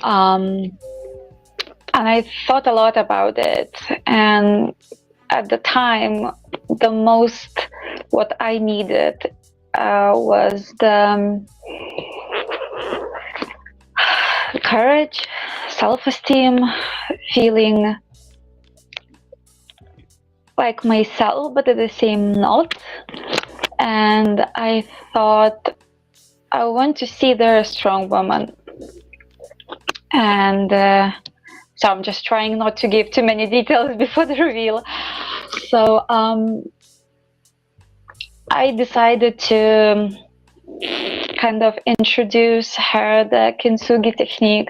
And I thought a lot about it, and at the time, the most what I needed was the courage, self-esteem, feeling like myself, but at the same not. And I thought, I want to see there a strong woman. And so I'm just trying not to give too many details before the reveal. So I decided to kind of introduce her the kintsugi technique.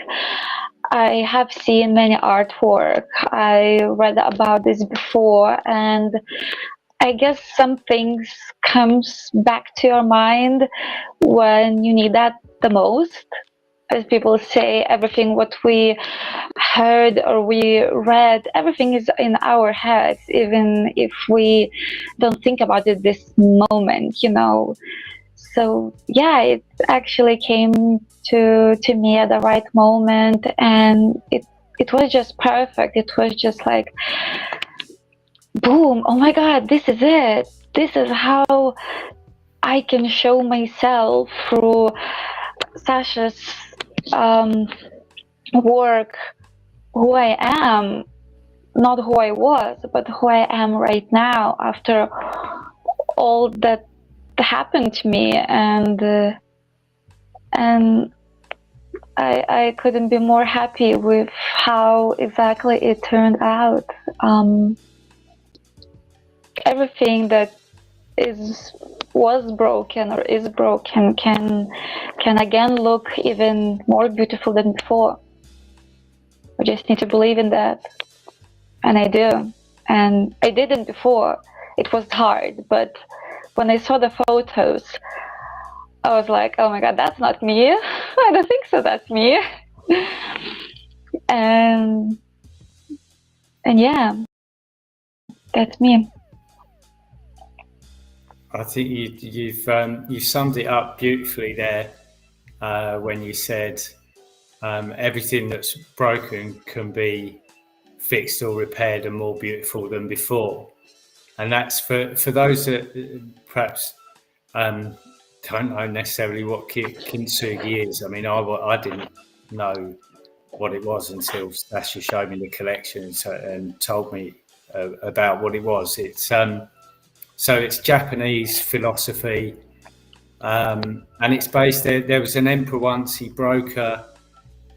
I have seen many artwork. I read about this before, and I guess some things comes back to your mind when you need that the most. As people say, everything what we heard or we read, everything is in our heads, even if we don't think about it this moment, So yeah, it actually came to me at the right moment, and it was just perfect. It was just like, boom, oh my God, this is it. This is how I can show myself through Sasha's work, who I am, not who I was, but who I am right now after all that happened to me, and I couldn't be more happy with how exactly it turned out. Everything that was broken or is broken can again look even more beautiful than before. I just need to believe in that, and I do. And I didn't before. It was hard, but when I saw the photos, I was like, oh my god, that's not me. I don't think so, that's me. and yeah, that's me. I think you've summed it up beautifully there when you said everything that's broken can be fixed or repaired and more beautiful than before. And that's for those that perhaps don't know necessarily what kintsugi is. I mean, I didn't know what it was until Sasha showed me the collection and told me about what it was. It's so it's Japanese philosophy, and it's based there. There was an emperor once. He broke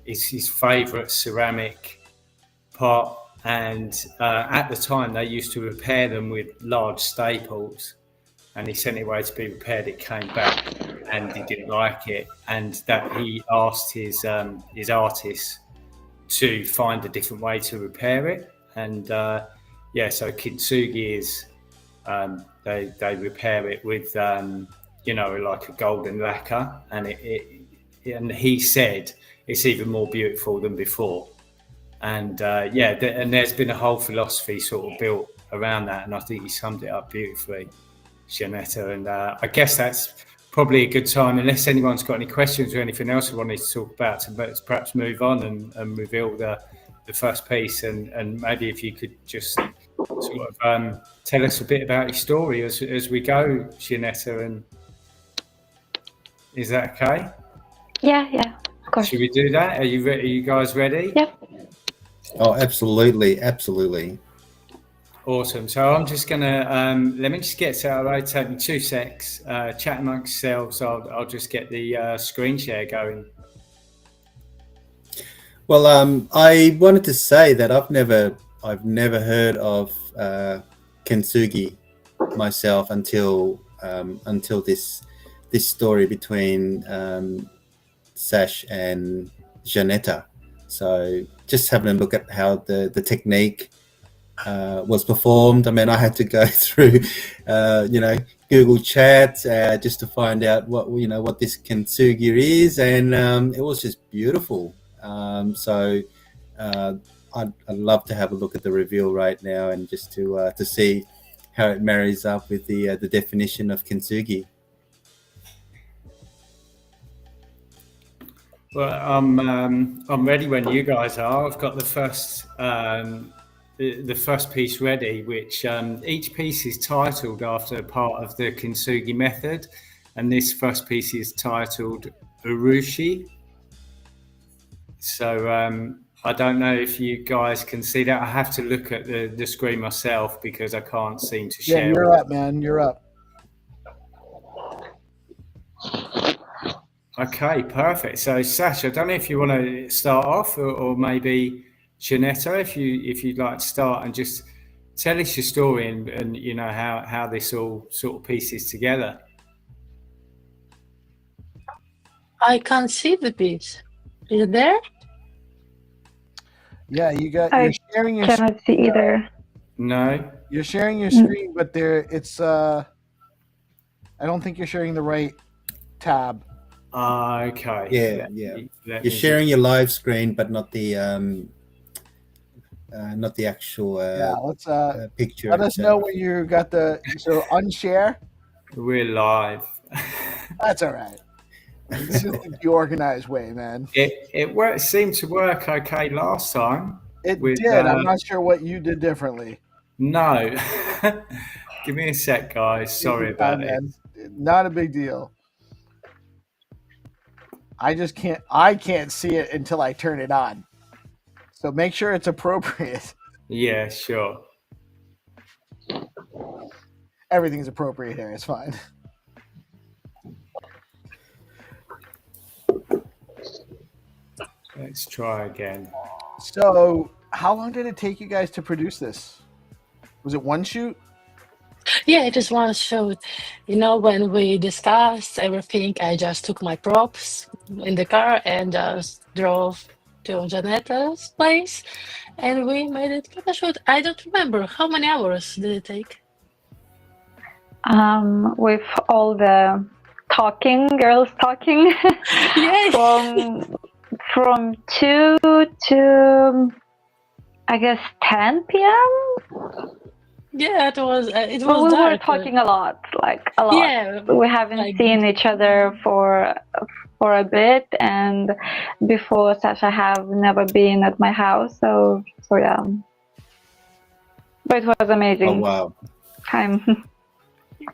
his favourite ceramic pot, and at the time they used to repair them with large staples, and he sent it away to be repaired. It came back and he didn't like it, and that he asked his artists to find a different way to repair it. And so kintsugi is they repair it with like a golden lacquer, and and he said it's even more beautiful than before. And and there's been a whole philosophy sort of built around that, and I think you summed it up beautifully, Janetta. And I guess that's probably a good time, unless anyone's got any questions or anything else we wanted to talk about, to perhaps move on and reveal the first piece. And maybe if you could just sort of tell us a bit about your story as we go, Janetta. And is that okay? Yeah, of course. Should we do that? Are you ready? Are you guys ready? Yep. Oh, absolutely. Awesome. So I'm just gonna let me just get set up. Take me 2 secs. Chat amongst yourselves. I'll just get the screen share going. Well, I wanted to say that I've never heard of kintsugi myself until this story between Sash and Janetta. So just having a look at how the technique was performed. I mean, I had to go through, Google Chat just to find out what this kintsugi is, and it was just beautiful. So I'd love to have a look at the reveal right now, and just to see how it marries up with the definition of kintsugi. Well, I'm ready when you guys are. I've got the first piece ready, which each piece is titled after part of the kintsugi method, and this first piece is titled Urushi. So I don't know if you guys can see that. I have to look at the screen myself because I can't seem to share. Yeah, you're up, man. You're up. Okay, perfect. So Sash, I don't know if you want to start off, or maybe Janetta, if you'd like to start and just tell us your story and how this all sort of pieces together. I can't see the piece. Is it there? Yeah, you're sharing your cannot see either. No. You're sharing your screen, but it's I don't think you're sharing the right tab. Okay. Yeah. You're sharing your live screen, but not the actual let's picture. let us know when you got so unshare. We're live. That's all right. This is the DeOrganized way, man. It seemed to work okay last time. It did. I'm not sure what you did differently. No. Give me a sec, guys. Sorry about it. Not a big deal. I can't see it until I turn it on. So make sure it's appropriate. Yeah, sure. Everything's appropriate here. It's fine. Let's try again. So, how long did it take you guys to produce this? Was it one shoot? Yeah, it is one shoot. You know, when we discussed everything, I just took my props in the car and just drove to Janeta's place, and we made it like a shoot. I don't remember how many hours did it take. With all the girls talking, Yes. from 2 to I guess 10 p.m. Yeah, it was But we were dark. talking a lot, like a lot. Yeah, We haven't like- seen each other for a bit, and before Sasha have never been at my house, so yeah. But it was amazing. Oh wow! Time.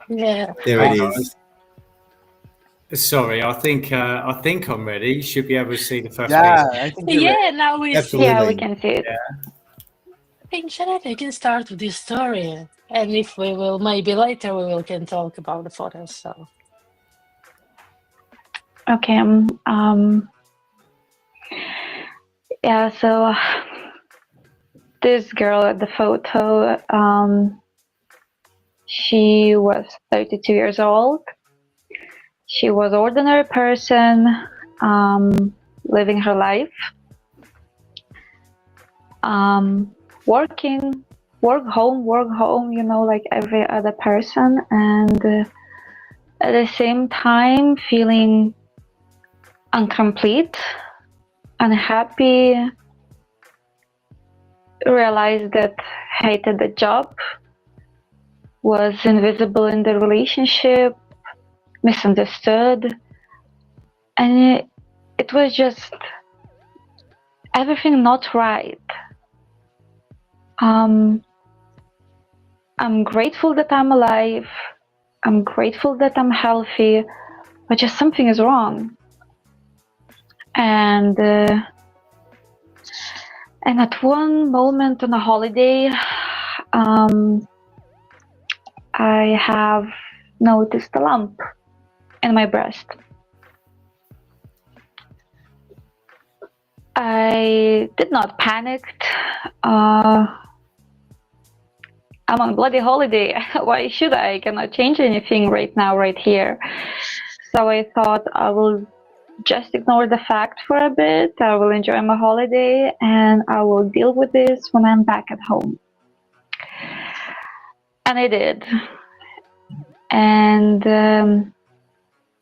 Yeah. There it is. Sorry, I think I'm ready. You should be able to see the first Yeah, piece. I think you're Yeah, ready. now we Absolutely. Yeah, we can see it. Yeah. I think Janeta, you can start with this story, and if we will, maybe later we can talk about the photos. So. Okay. Yeah. So this girl at the photo, she was 32 years old. She was ordinary person, living her life, working, work home, you know, like every other person, and at the same time feeling incomplete, unhappy, realized that hated the job, was invisible in the relationship, misunderstood, and it was just everything not right. I'm grateful that I'm alive. I'm grateful that I'm healthy, but just something is wrong. And at one moment on a holiday, I have noticed a lump in my breast. I did not panic. I'm on bloody holiday. Why should I? I cannot change anything right now, right here. So I thought I will just ignore the fact for a bit. I will enjoy my holiday and I will deal with this when I'm back at home. And I did. And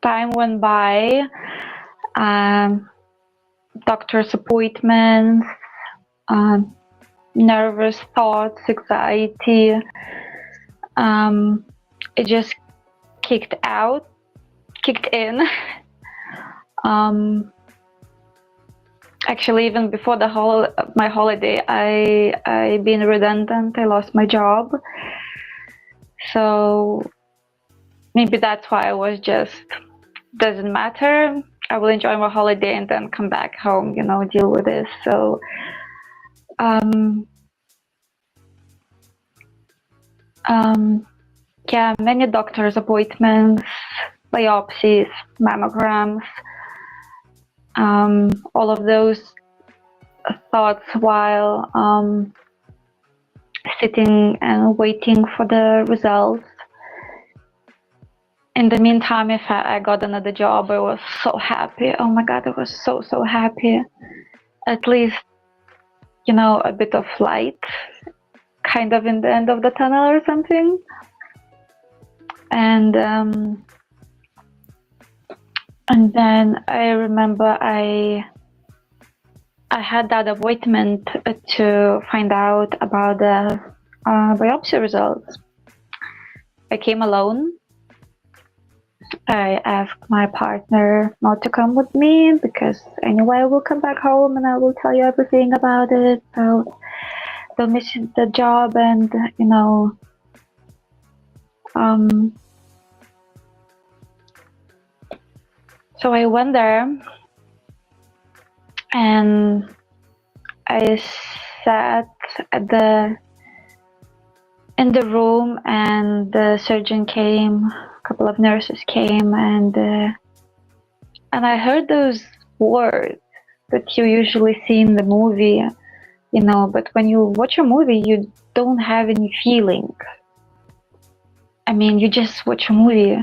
time went by. Doctor's appointments, nervous thoughts, anxiety. It just kicked in. Actually, even before my holiday, I been redundant. I lost my job, so maybe that's why I was just doesn't matter. I will enjoy my holiday and then come back home, you know, deal with this. So, yeah, many doctor's appointments, biopsies, mammograms, all of those thoughts while sitting and waiting for the results. In the meantime, if I got another job, I was so happy. Oh my God, I was so happy. At least, you know, a bit of light, kind of in the end of the tunnel or something. And then I remember I had that appointment to find out about the biopsy results. I came alone. I asked my partner not to come with me because anyway I will come back home and I will tell you everything about it. So don't miss the job and, you know, so I went there and I sat at the in the room, and the surgeon came, a couple of nurses came, and I heard those words that you usually see in the movie, you know, but when you watch a movie, you don't have any feeling. I mean, you just watch a movie,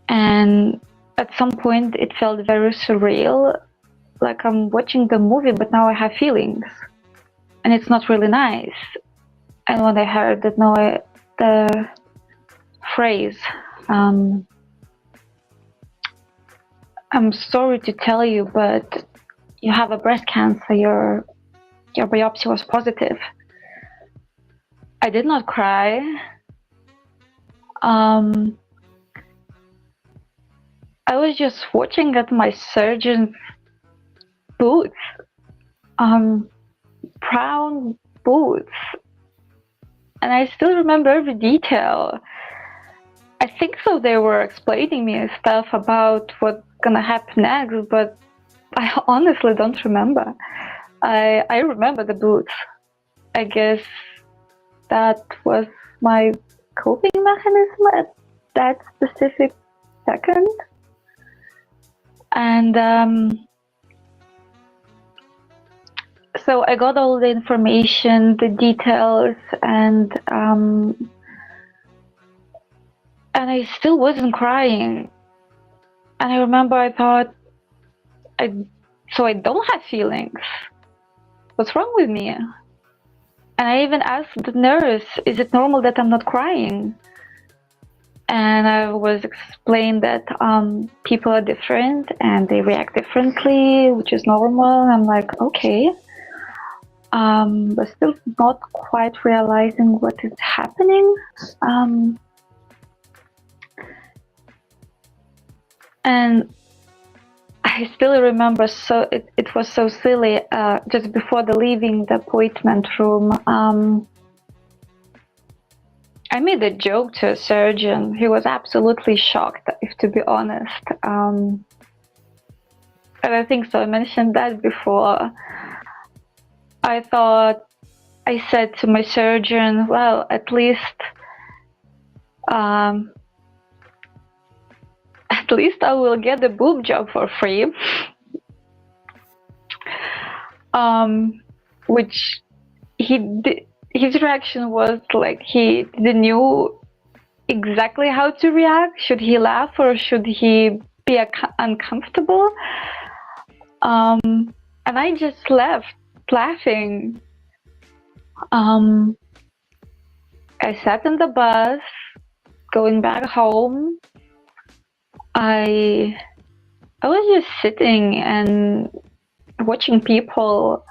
and at some point it felt very surreal, like I'm watching the movie, but now I have feelings, and it's not really nice. And when I heard that, the phrase, I'm sorry to tell you, but you have a breast cancer, your biopsy was positive. I did not cry. I was just watching at my surgeon's boots, brown boots, and I still remember every detail. I think so they were explaining me stuff about what's gonna happen next, but I honestly don't remember. I remember the boots. I guess that was my coping mechanism at that specific second. And so I got all the information, the details, and I still wasn't crying. And I remember I thought, so I don't have feelings. What's wrong with me? And I even asked the nurse, is it normal that I'm not crying? And I was explained that people are different and they react differently, which is normal. I'm like, okay. But still not quite realizing what is happening. And I still remember, so it was so silly, just before leaving the appointment room, I made a joke to a surgeon. He was absolutely shocked, if to be honest. And I think so, I mentioned that before. I said to my surgeon, well, at least I will get the boob job for free. Which his reaction was like he didn't know exactly how to react. Should he laugh or should he be uncomfortable? And I just left laughing. I sat in the bus going back home. I was just sitting and watching people,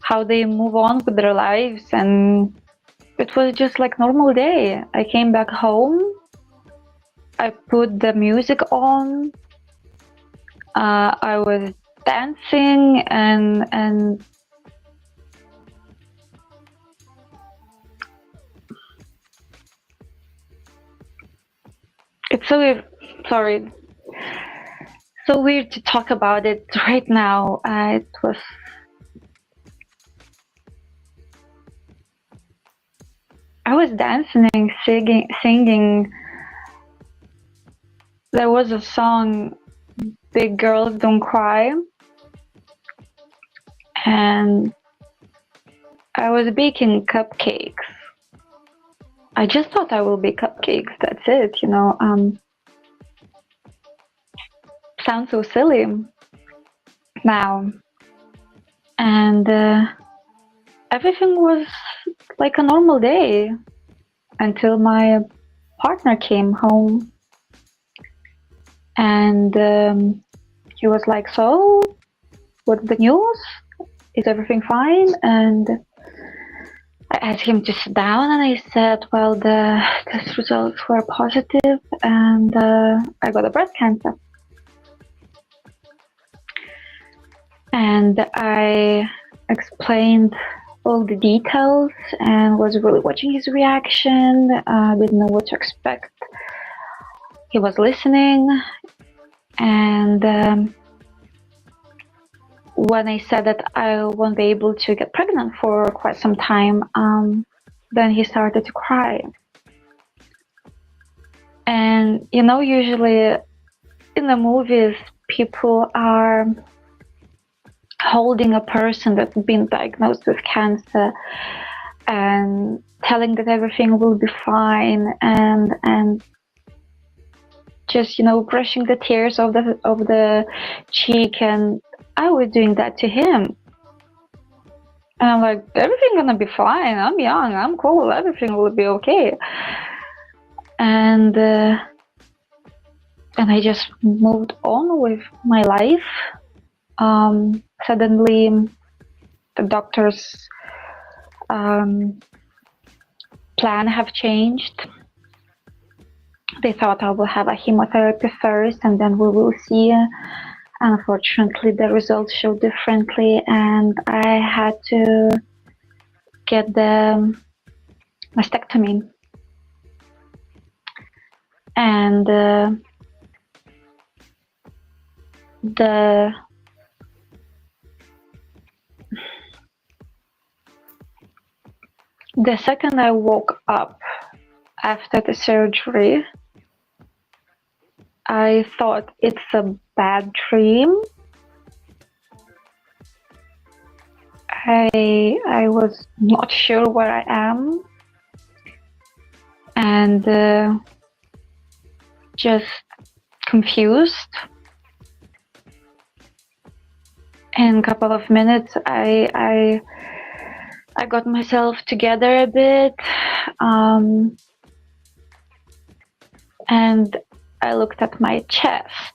how they move on with their lives, and it was just like normal day. I came back home, I put the music on, I was dancing and it's so weird. Sorry, so weird to talk about it right now. It was I was dancing, singing. There was a song, Big Girls Don't Cry, and I was baking cupcakes. I just thought I will bake cupcakes, that's it, you know. Sounds so silly now. And everything was like a normal day until my partner came home. And he was like, so, what's the news? Is everything fine? And I asked him to sit down and I said, well, the test results were positive and I got a breast cancer. And I explained all the details and was really watching his reaction, didn't know what to expect. He was listening, and when I said that I won't be able to get pregnant for quite some time, then he started to cry. And you know, usually in the movies, people are holding a person that's been diagnosed with cancer and telling that everything will be fine, and just, you know, brushing the tears of the cheek. And I was doing that to him, and I'm like, everything gonna be fine, I'm young, I'm cool, everything will be okay. And I just moved on with my life. Suddenly the doctor's plan have changed. They thought I will have a chemotherapy first, and then we will see. Unfortunately, the results show differently, and I had to get the mastectomy. And the second I woke up after the surgery, I thought it's a bad dream. I was not sure where I am, and just confused. In a couple of minutes, I got myself together a bit, and I looked at my chest,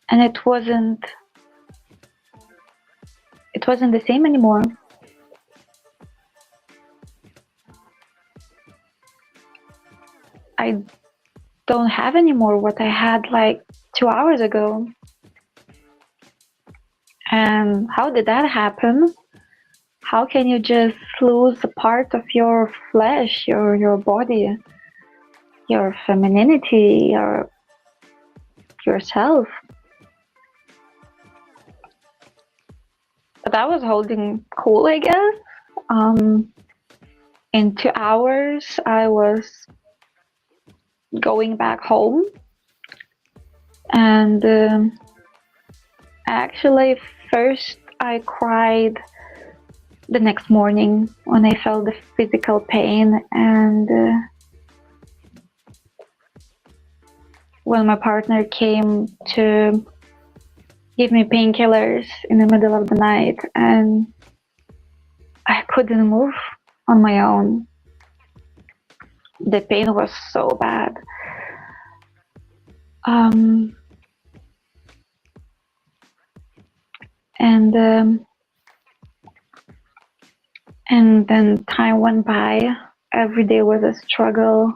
and it wasn't the same anymore. I don't have anymore what I had like 2 hours ago. And how did that happen? How can you just lose a part of your flesh, your body, your femininity, yourself? But I was holding cool, I guess. In 2 hours, I was going back home, and actually, first I cried the next morning when I felt the physical pain, and when my partner came to give me painkillers in the middle of the night, and I couldn't move on my own. The pain was so bad. And then time went by. Every day was a struggle.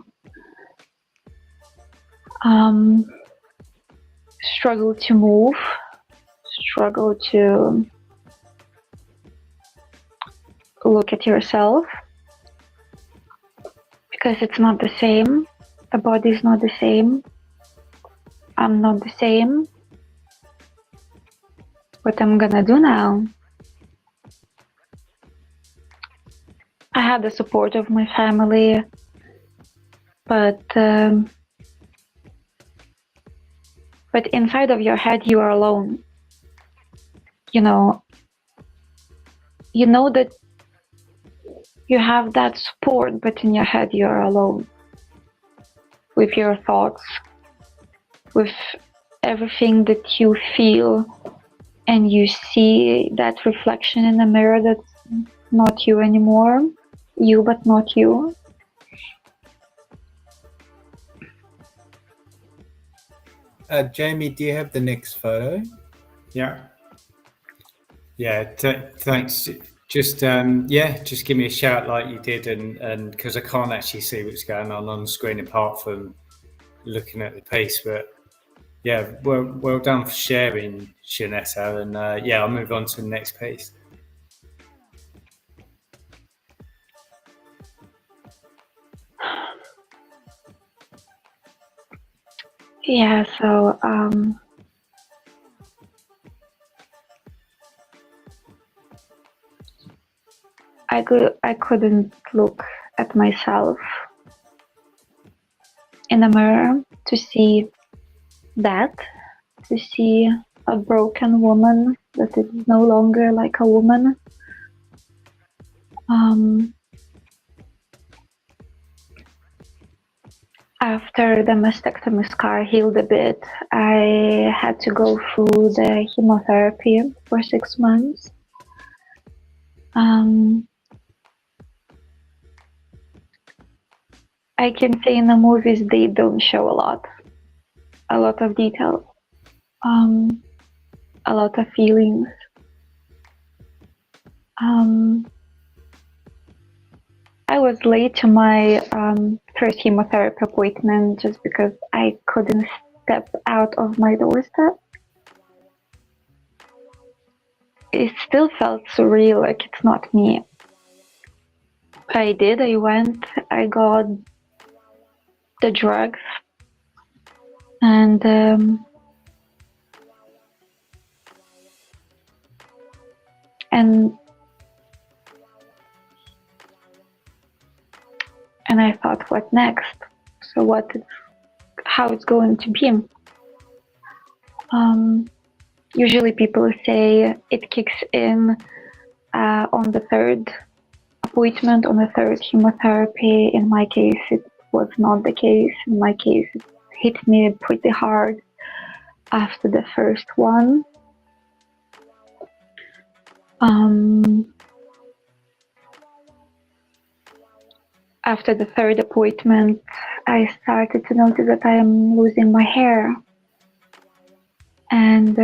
Struggle to move, struggle to look at yourself, because it's not the same. The body is not the same. I'm not the same. What I'm gonna do now? I had the support of my family, but inside of your head you are alone. You know that you have that support, but in your head you are alone with your thoughts, with everything that you feel, and you see that reflection in the mirror that's not you anymore. You, but not you. Jamie, do you have the next photo? Yeah. Thanks. Just just give me a shout like you did, and because I can't actually see what's going on the screen apart from looking at the piece. But yeah, well done for sharing, Shanetta, and I'll move on to the next piece. Yeah, so I couldn't look at myself in a mirror to see that, to see a broken woman that is no longer like a woman. After the mastectomy scar healed a bit, I had to go through the chemotherapy for 6 months. I can say in the movies they don't show a lot of details, a lot of feelings. I was late to my first chemotherapy appointment just because I couldn't step out of my doorstep. It still felt surreal, like it's not me. I went, I got the drugs, and I thought, what next? So how it's going to be? Usually people say it kicks in on the third appointment, on the third chemotherapy. In my case, it was not the case. In my case, it hit me pretty hard after the first one. After the third appointment, I started to notice that I am losing my hair. And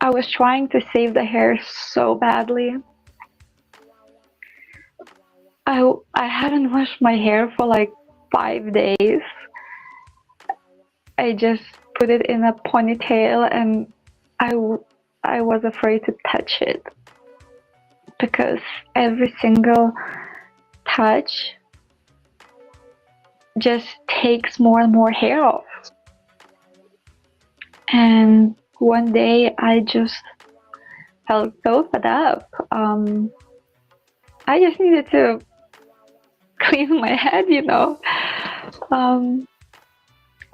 I was trying to save the hair so badly. I hadn't washed my hair for like 5 days. I just put it in a ponytail, and I was afraid to touch it because every single touch just takes more and more hair off. And one day I just felt so fed up. I just needed to clean my head, you know. And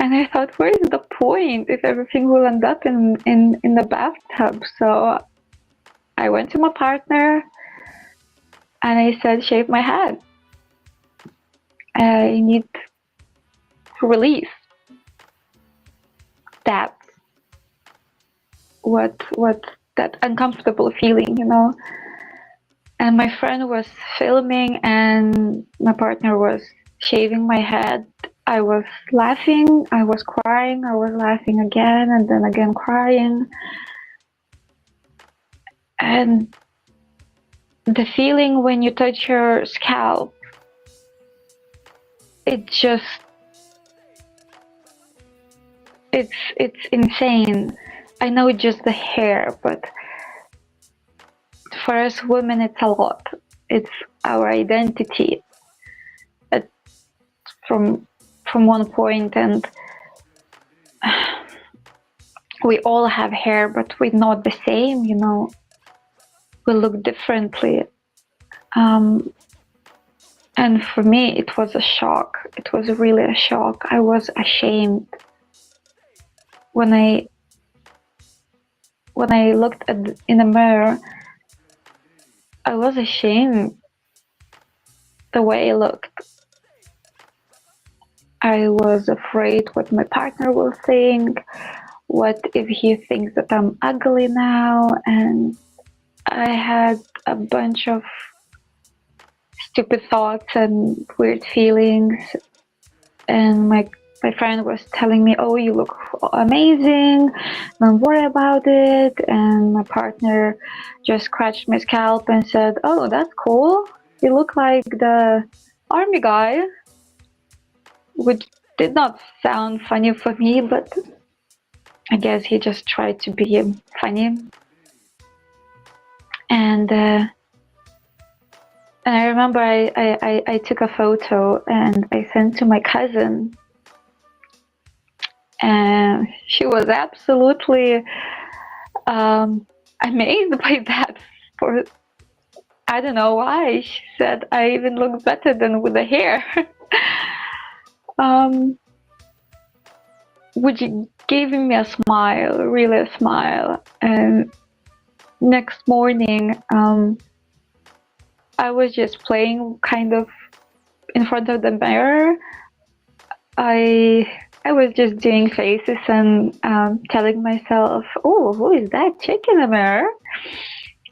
I thought, where is the point if everything will end up in the bathtub? So I went to my partner and I said, shave my head. I need to release. That's what that uncomfortable feeling, you know. And my friend was filming and my partner was shaving my head. I was laughing, I was crying, I was laughing again and then again crying. And the feeling when you touch your scalp, it's insane. I know it's just the hair, but for us women it's a lot. It's our identity from one point, and we all have hair, but we're not the same, you know. We look differently. And for me, it was a shock. It was really a shock. I was ashamed when I looked in the mirror. I was ashamed the way I looked. I was afraid what my partner will think. What if he thinks that I'm ugly now? And I had a bunch of stupid thoughts and weird feelings. And my friend was telling me, oh, you look amazing, don't worry about it. And my partner just scratched my scalp and said, oh, that's cool. You look like the army guy, which did not sound funny for me, but I guess he just tried to be funny. And I remember I took a photo and I sent to my cousin. And she was absolutely amazed by that. For I don't know why. She said I even look better than with the hair. Which gave me a smile, really a smile. And next morning, I was just playing kind of in front of the mirror. I was just doing faces and telling myself, "Oh, who is that chick in the mirror?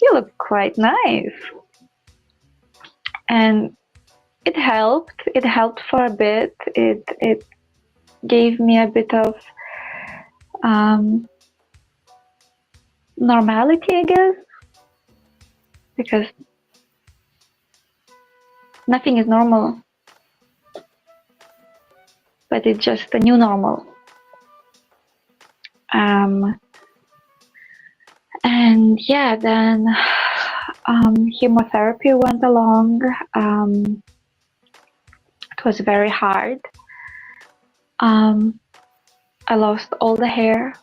You look quite nice." And it helped. It helped for a bit. It gave me a bit of normality, I guess, because nothing is normal, but it's just a new normal. And yeah, then chemotherapy went along. It was very hard. I lost all the hair.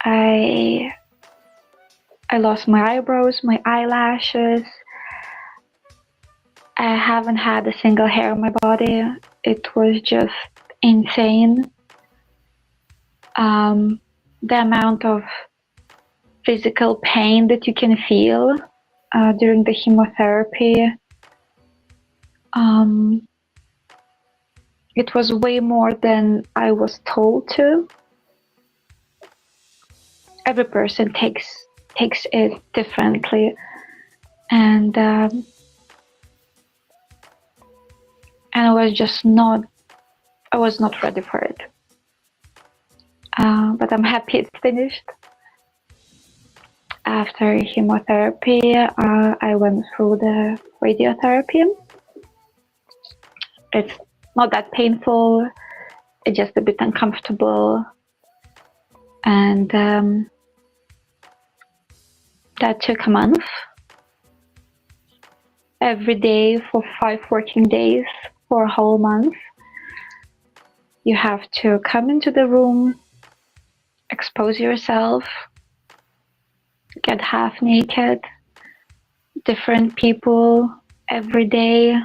I lost my eyebrows, my eyelashes. I haven't had a single hair on my body. It was just insane. The amount of physical pain that you can feel during the chemotherapy. It was way more than I was told to. Every person takes it differently, and I was just not. I was not ready for it. But I'm happy it's finished. After chemotherapy, I went through the radiotherapy. It's not that painful. It's just a bit uncomfortable, and that took a month. Every day for 5 working days for a whole month. You have to come into the room, expose yourself, get half naked, different people every day,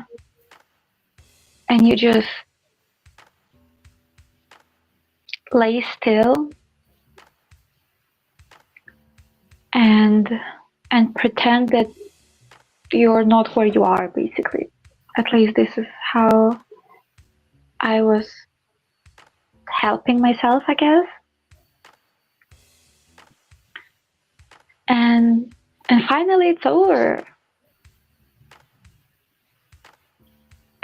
and you just lay still and pretend that you're not where you are, basically. At least this is how I was helping myself, I guess. And finally it's over.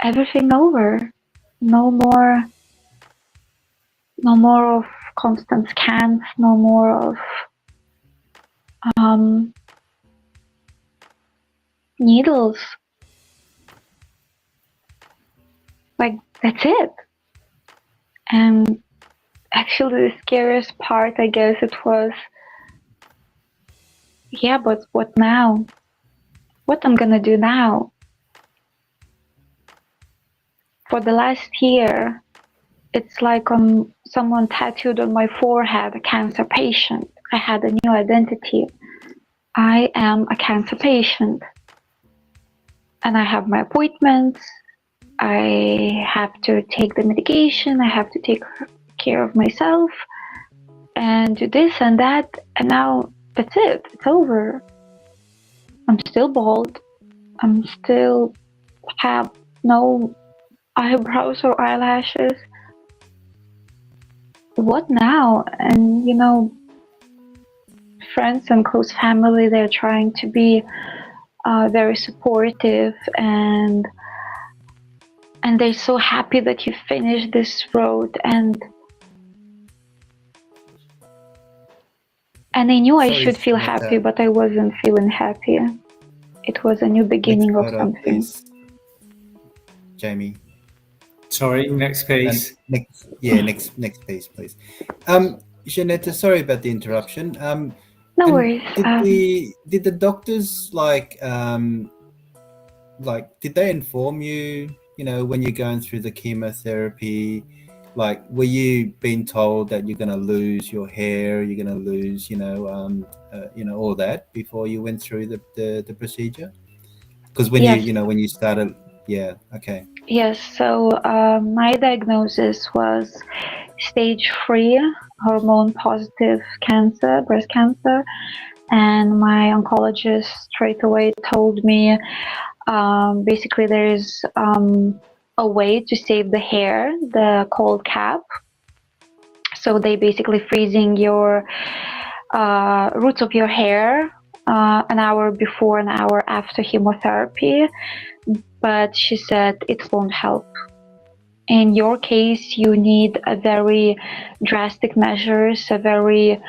Everything over. No more of constant scans, no more of needles. Like, that's it. And actually the scariest part, I guess, it was, yeah, but what now? What I'm gonna do now? For the last year, it's like someone tattooed on my forehead, a cancer patient. I had a new identity. I am a cancer patient. And I have my appointments. I have to take the medication. I have to take care of myself and do this and that. And now that's it. It's over. I'm still bald. I'm still have no eyebrows or eyelashes. What now? And friends and close family, they're trying to be very supportive, and they're so happy that you finished this road, and I knew I should feel happy, but I wasn't feeling happy. It was a new beginning of something. Please, Jamie. Sorry, next piece. Next piece, please. Jeanette, sorry about the interruption. No worries. Did the doctors did they inform you, when you're going through the chemotherapy, Like, were you being told that you're going to lose your hair, you're going to lose, all that before you went through the procedure? Because when Yes. when you started, yeah, okay. Yes, so my diagnosis was stage 3 hormone positive cancer, breast cancer, and my oncologist straight away told me basically there's a way to save the hair, the cold cap. So they basically freezing your roots of your hair an hour before, an hour after chemotherapy, but she said it won't help. In your case, you need a very drastic measures, a very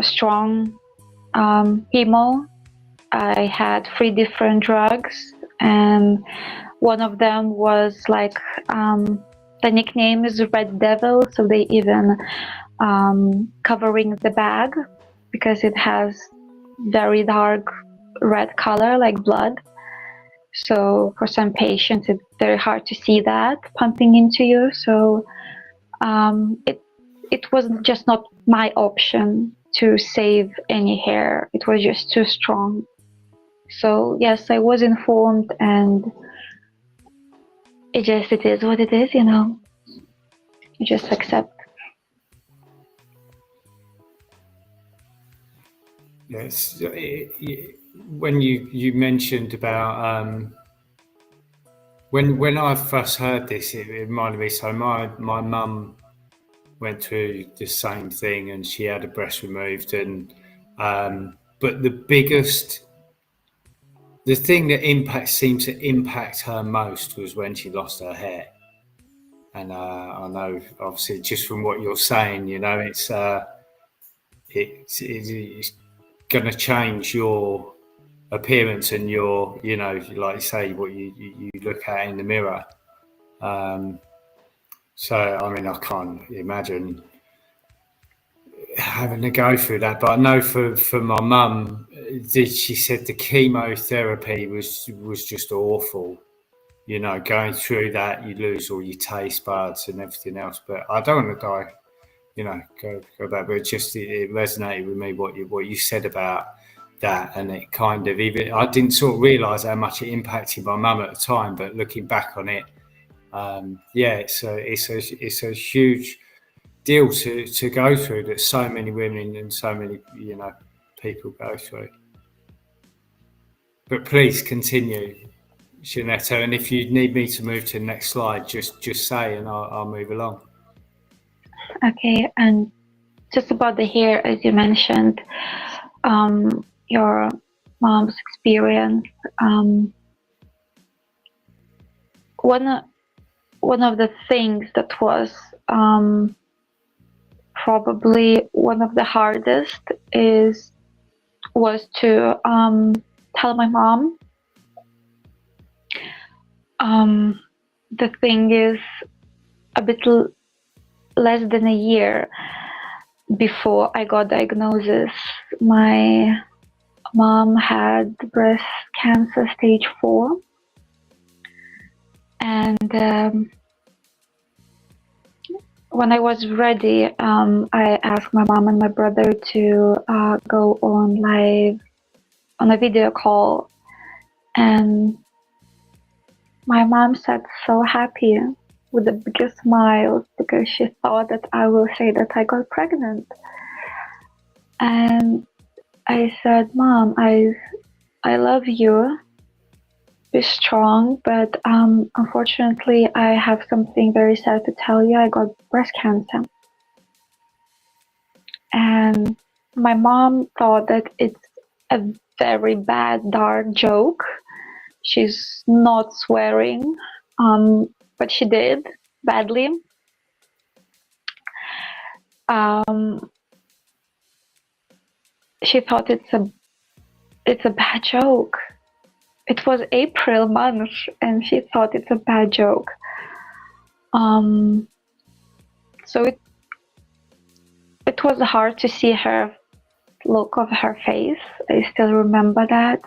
strong chemo. I had 3 different drugs, and one of them was like the nickname is Red Devil, so they even covering the bag because it has very dark red color like blood. So for some patients, it's very hard to see that pumping into you. So it was just not my option to save any hair. It was just too strong. So yes, I was informed, and it is what it is, You just accept. Yes, when you mentioned about when I first heard this, it reminded me. So my mum went through the same thing, and she had a breast removed, and but the thing that seemed to impact her most was when she lost her hair. And I know, obviously, just from what you're saying, it's going to change your appearance and your, like you say, what you look at in the mirror. So, I mean, I can't imagine having to go through that, but I know for my mum, she said the chemotherapy was just awful. Going through that, you lose all your taste buds and everything else. But I don't want to die, go back. But it resonated with me what you said about that, and it kind of even I didn't sort of realise how much it impacted my mum at the time. But looking back on it, it's a huge deal to go through that so many women and so many people go through. But please continue, Shanetta, and if you need me to move to the next slide, just say, and I'll move along. Okay, and just about the hair, as you mentioned, your mom's experience. One of the things that was probably one of the hardest was to tell my mom. The thing is, a bit less than a year before I got diagnosis, my mom had breast cancer stage 4, and when I was ready, I asked my mom and my brother to go on live on a video call, and my mom said so happy with the biggest smile because she thought that I will say that I got pregnant. And I said, Mom, I love you, be strong, but unfortunately I have something very sad to tell you. I got breast cancer. And my mom thought that it's a very bad, dark joke. She's not swearing, but she did badly. She thought it's a bad joke. It was April month, and she thought it's a bad joke. So it was hard to see her look of her face. I still remember that.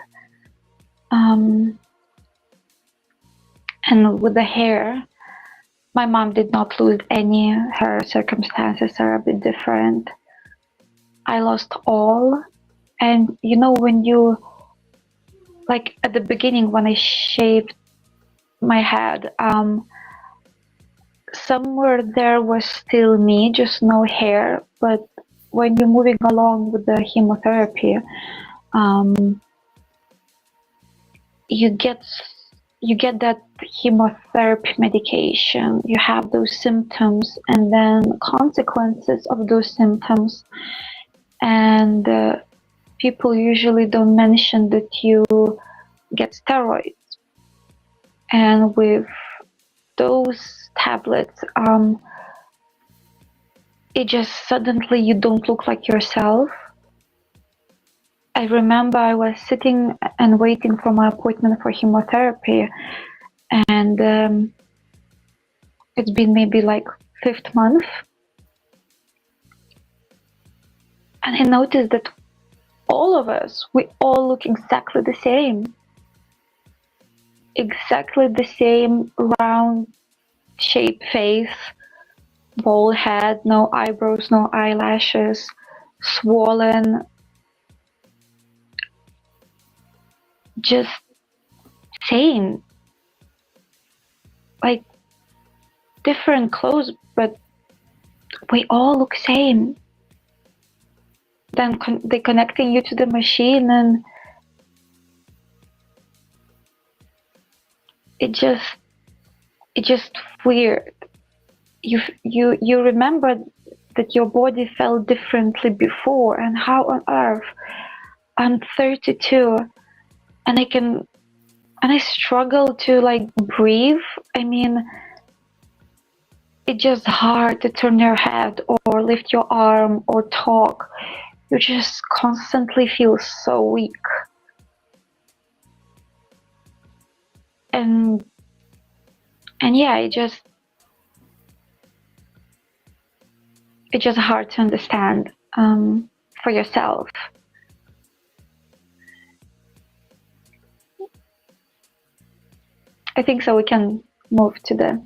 And with the hair, My mom did not lose any. Her circumstances are a bit different. I lost all. And you know, when you, like at the beginning when I shaved my head, somewhere there was still me, just no hair. But when you're moving along with the chemotherapy, you get that chemotherapy medication, you have those symptoms and then consequences of those symptoms, and people usually don't mention that you get steroids, and with those tablets, it just suddenly you don't look like yourself. I remember I was sitting and waiting for my appointment for chemotherapy, and it's been maybe like 5th month, and I noticed that all of us, we all look exactly the same. Exactly the same round shaped face, bald head, no eyebrows, no eyelashes, swollen, just same. Like different clothes, but we all look same. Then they connecting you to the machine, and it just weird. You remember that your body felt differently before, and how on earth I'm 32 and I struggle to like breathe. I mean, it's just hard to turn your head or lift your arm or talk. You just constantly feel so weak. And yeah, it's just hard to understand for yourself. I think so. We can move to the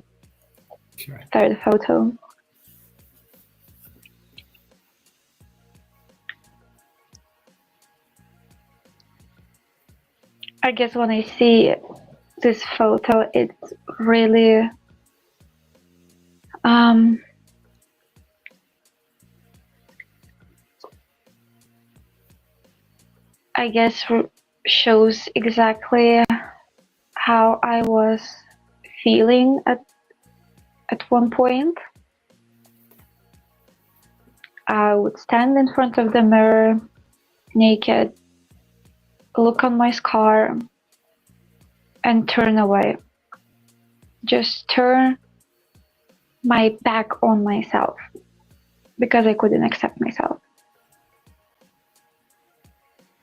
third photo. I guess when I see this photo, it's really I guess shows exactly how I was feeling at one point. I would stand in front of the mirror naked, look on my scar, and turn away. Just turn my back on myself because I couldn't accept myself.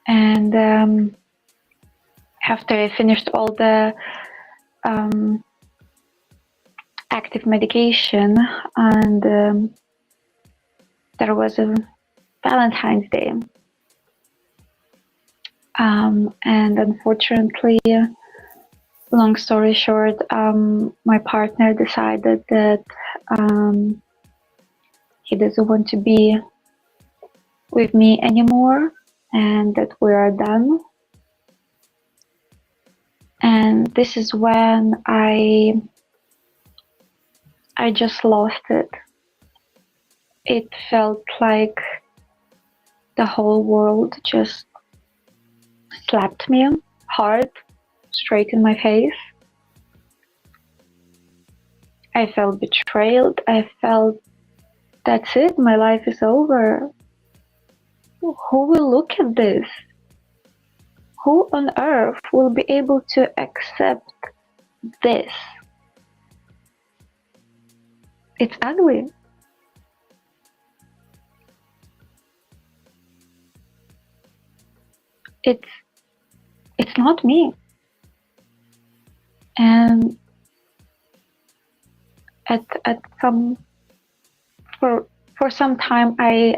And after I finished all the active medication, and there was a Valentine's Day, and unfortunately, long story short, my partner decided that he doesn't want to be with me anymore and that we are done. And this is when I just lost it. It felt like the whole world just slapped me hard, straight in my face. I felt betrayed. I felt, that's it, my life is over. Who will look at this? Who on earth will be able to accept this? It's ugly. It's not me. And for some time I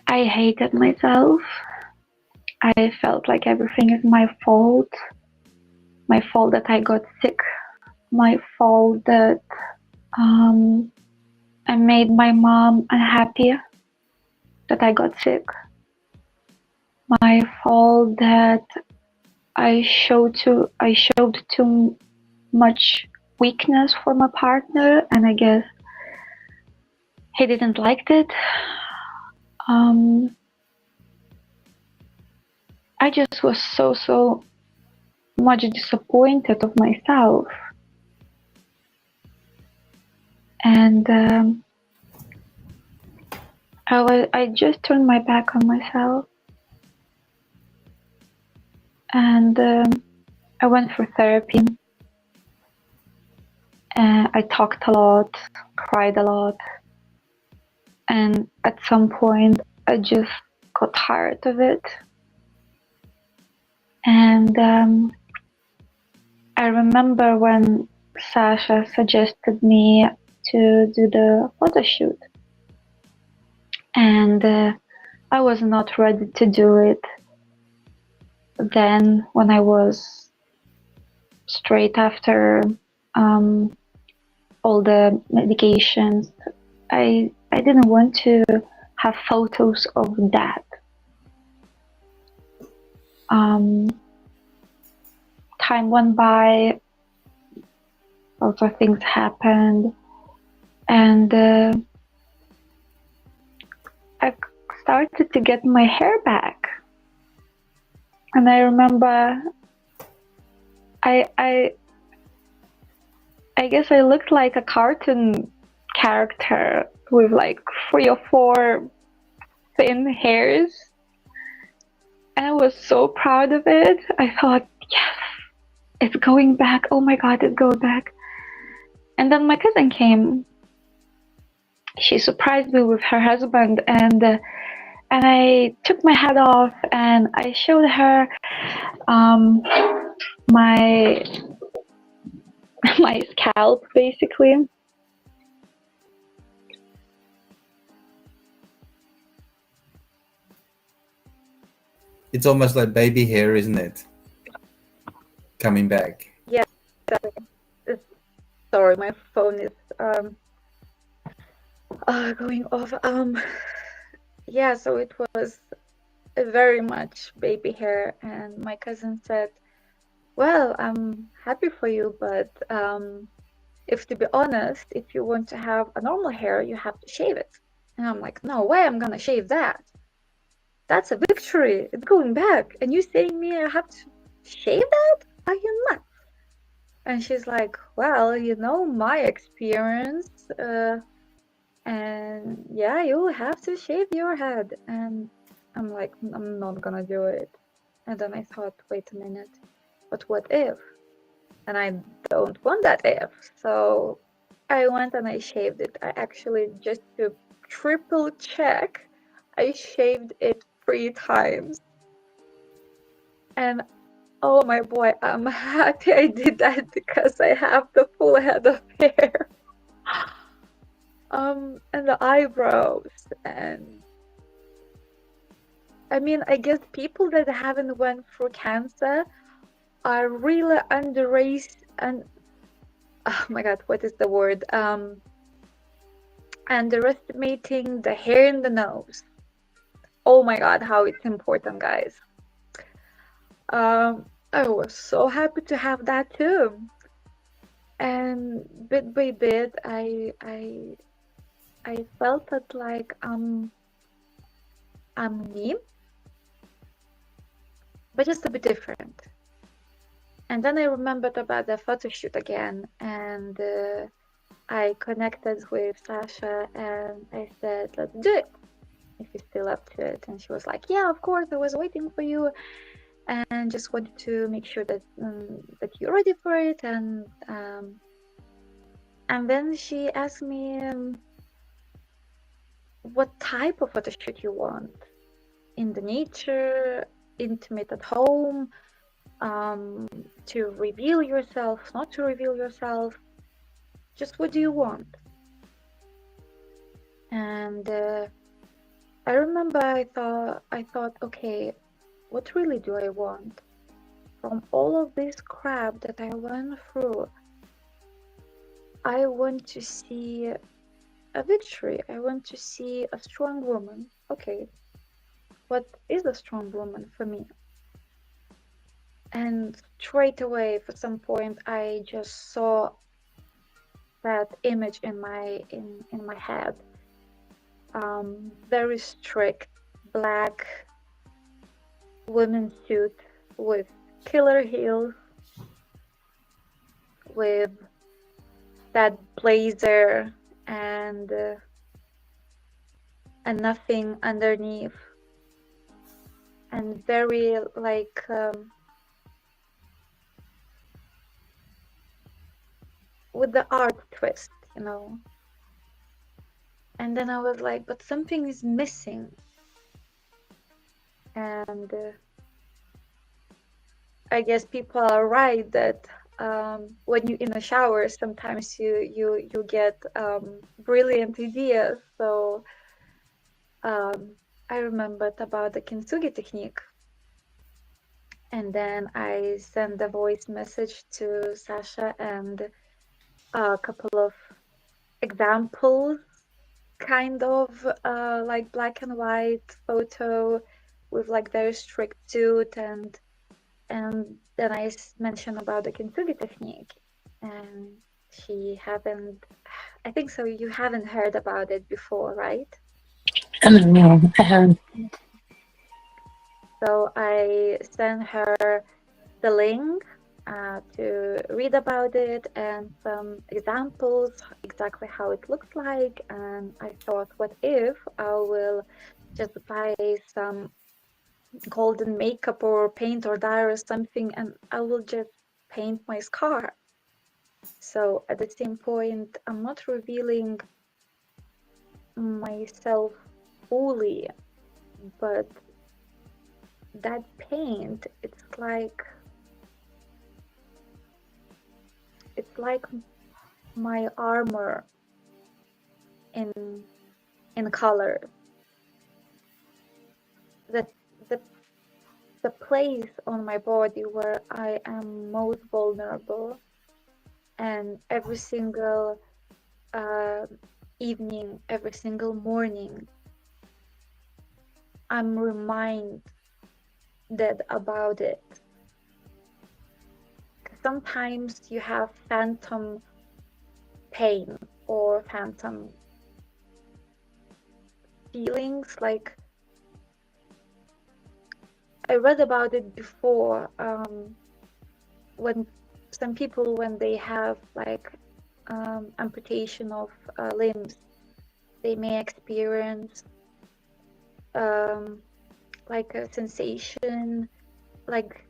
hated myself. I felt like everything is my fault that I got sick my fault that I made my mom unhappy, that I got sick. My fault that I showed too much weakness for my partner, and I guess he didn't like it. I just was so much disappointed of myself, and I just turned my back on myself, and I went for therapy. I talked a lot, cried a lot, and at some point I just got tired of it. And I remember when Sasha suggested me to do the photo shoot, and I was not ready to do it then when I was straight after all the medications. I didn't want to have photos of that. Time went by, lots of things happened, and I started to get my hair back. And I remember I guess I looked like a cartoon character with like 3 or 4 thin hairs. And I was so proud of it. I thought, yes, it's going back. Oh my God, it's going back. And then my cousin came. She surprised me with her husband, and I took my hat off and I showed her my my scalp, basically. It's almost like baby hair, isn't it? Coming back. Yeah, exactly. Sorry, my phone is going off. Yeah, so it was very much baby hair, and my cousin said, well, I'm happy for you, but if to be honest, if you want to have a normal hair, you have to shave it. And I'm like, no way, I'm gonna shave that. That's a victory. It's going back. And you saying me I have to shave that? Are you nuts? And she's like, well, you know my experience, and yeah, you have to shave your head. And I'm like, I'm not gonna do it. And then I thought, wait a minute, but what if? And I don't want that if. So I went and I shaved it. I actually, just to triple check, I shaved it 3 times. And oh my boy, I'm happy I did that because I have the full head of hair. And the eyebrows, and I mean, I guess people that haven't went through cancer are really and oh my God, what is the word? Underestimating the hair in the nose. Oh my God, how it's important, guys. I was so happy to have that too. And bit by bit, I felt that like I'm me, but just a bit different. And then I remembered about the photo shoot again, and I connected with Sasha and I said, let's do it, if you're still up to it. And she was like, yeah, of course, I was waiting for you and just wanted to make sure that that you're ready for it. And then she asked me what type of photo shoot you want. In the nature, intimate at home, to reveal yourself, not to reveal yourself, just what do you want? And I remember I thought, okay, what really do I want? From all of this crap that I went through, I want to see a victory. I want to see a strong woman. Okay, what is a strong woman for me? And straight away, for some point, I just saw that image in my head. Very strict black women's suit with killer heels, with that blazer and nothing underneath, and very like with the art twist, you know. And then I was like, but something is missing. And I guess people are right that when you're in a shower, sometimes you get brilliant ideas. So I remembered about the kintsugi technique. And then I sent a voice message to Sasha and a couple of examples, kind of like black and white photo with like very strict suit, and then I mentioned about the kintsugi technique, and she haven't. I think so. You haven't heard about it before, right? No, I haven't. So I sent her the link to read about it and some examples, exactly how it looks like. And I thought, what if I will just apply some golden makeup or paint or dye or something, and I will just paint my scar. So at the same point, I'm not revealing myself fully, but that paint, it's like my armor in color. The place on my body where I am most vulnerable, and every single evening, every single morning, I'm reminded about it. Sometimes you have phantom pain or phantom feelings. Like I read about it before, when some people, when they have like amputation of limbs, they may experience like a sensation like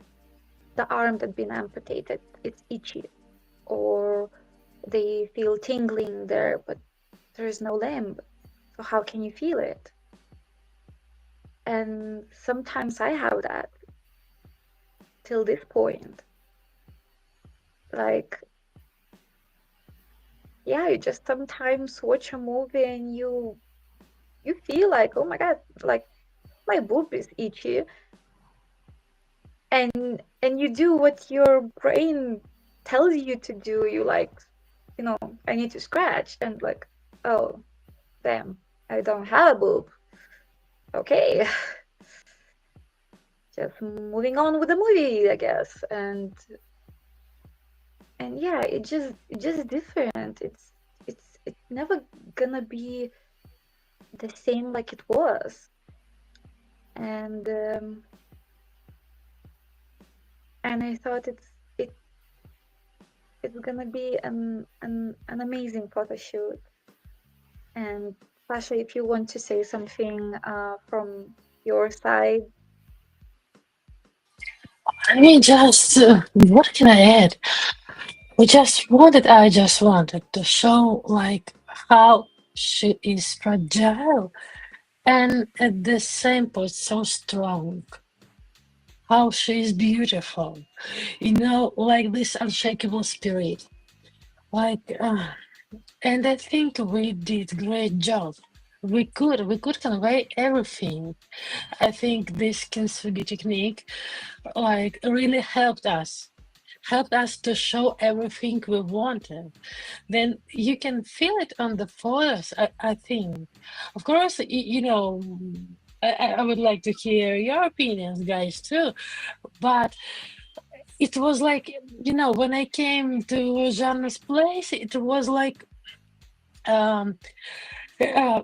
the arm that's been amputated, it's itchy, or they feel tingling there, but there is no limb. So how can you feel it? And sometimes I have that till this point. Like, yeah, you just sometimes watch a movie and you feel like, oh my God, like my boob is itchy. And you do what your brain tells you to do. You like, you know, I need to scratch, and like, oh, damn, I don't have a boob. Okay. Just moving on with the movie, I guess. And yeah, it's just different. It's never gonna be the same like it was. And I thought it's gonna be an amazing photo shoot. And Sasha, if you want to say something from your side. I mean, just what can I add? I just wanted to show like how she is fragile and at the same point so strong. How she is beautiful, you know, like this unshakable spirit. Like, and I think we did great job. We could convey everything. I think this kintsugi technique like really helped us helped us to show everything we wanted. Then you can feel it on the photos, I think. Of course, I would like to hear your opinions, guys, too. But it was like, when I came to Jean's place, it was like, um, uh,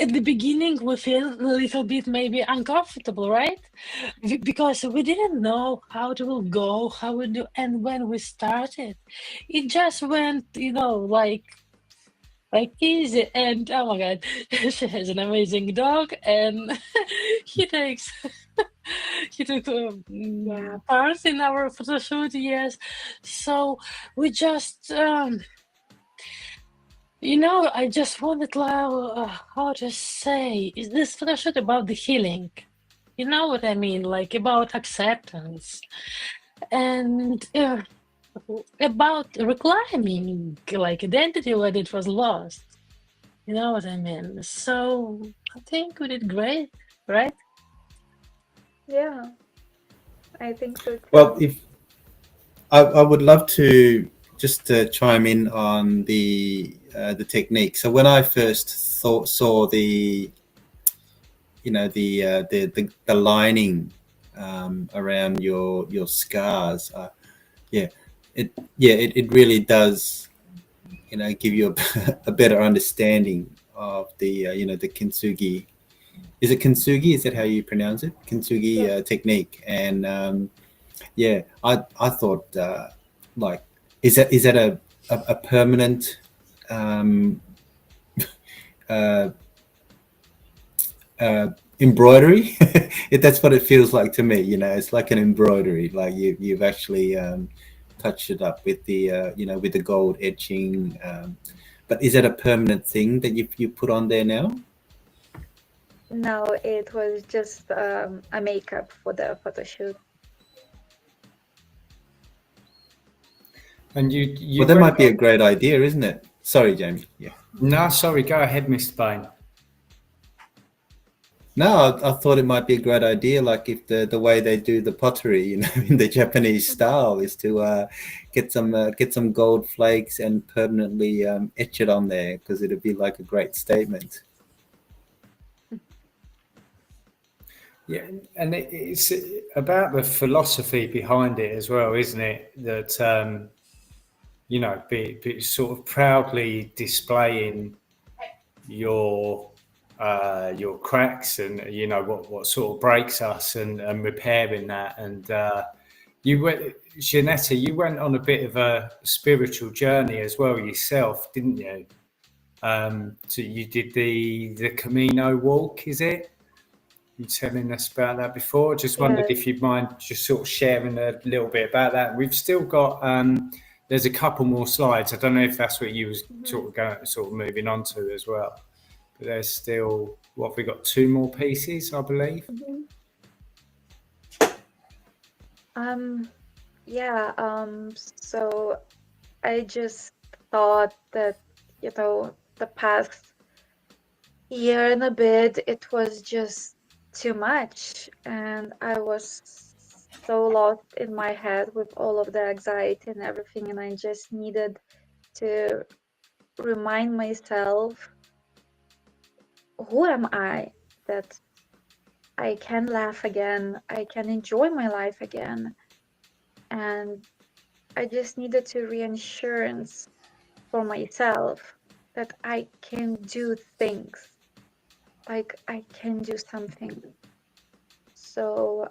at the beginning we feel a little bit maybe uncomfortable, right? Because we didn't know how it will go, how we do, and when we started, it just went, like easy. And oh my god, she has an amazing dog, and he takes he took part in our photo shoot. Yes, so we just I just wanted how to say, is this photo shoot about the healing? You know what I mean, like about acceptance and about reclaiming like identity when it was lost. You know what I mean? So I think we did great, right? Yeah, I think so too. Well, if I would love to just chime in on the technique. So when I first saw the the lining around your scars, it really does give you a better understanding of the the kintsugi. Is it kintsugi? Is that how you pronounce it? Kintsugi technique. And I thought like is that a permanent uh, embroidery? That's what it feels like to me. It's like an embroidery. Like you've actually touched it up with the with the gold etching. But is that a permanent thing that you put on there now? No, it was just a makeup for the photo shoot. And you Well, that might be a great idea, isn't it? Sorry, Jamie. Yeah. No, sorry. Go ahead, Mr. Bain. No, I thought it might be a great idea. Like if the way they do the pottery, in the Japanese style, is to get some gold flakes and permanently etch it on there, because it'd be like a great statement. Yeah, and it's about the philosophy behind it as well, isn't it? That be sort of proudly displaying your cracks and what sort of breaks us and repairing that. And Janetta, you went on a bit of a spiritual journey as well yourself, didn't you? So you did the Camino walk, is it? You telling us about that before? Just wondered if you'd mind just sort of sharing a little bit about that. We've still got there's a couple more slides. I don't know if that's what you was sort of moving on to as well. But there's still, what have we got? 2 more pieces, I believe. So I just thought that the past year and a bit it was just too much, and I was so lost in my head with all of the anxiety and everything, and I just needed to remind myself, who am I, that I can laugh again, I can enjoy my life again. And I just needed to reassurance for myself that I can do things, like I can do something. So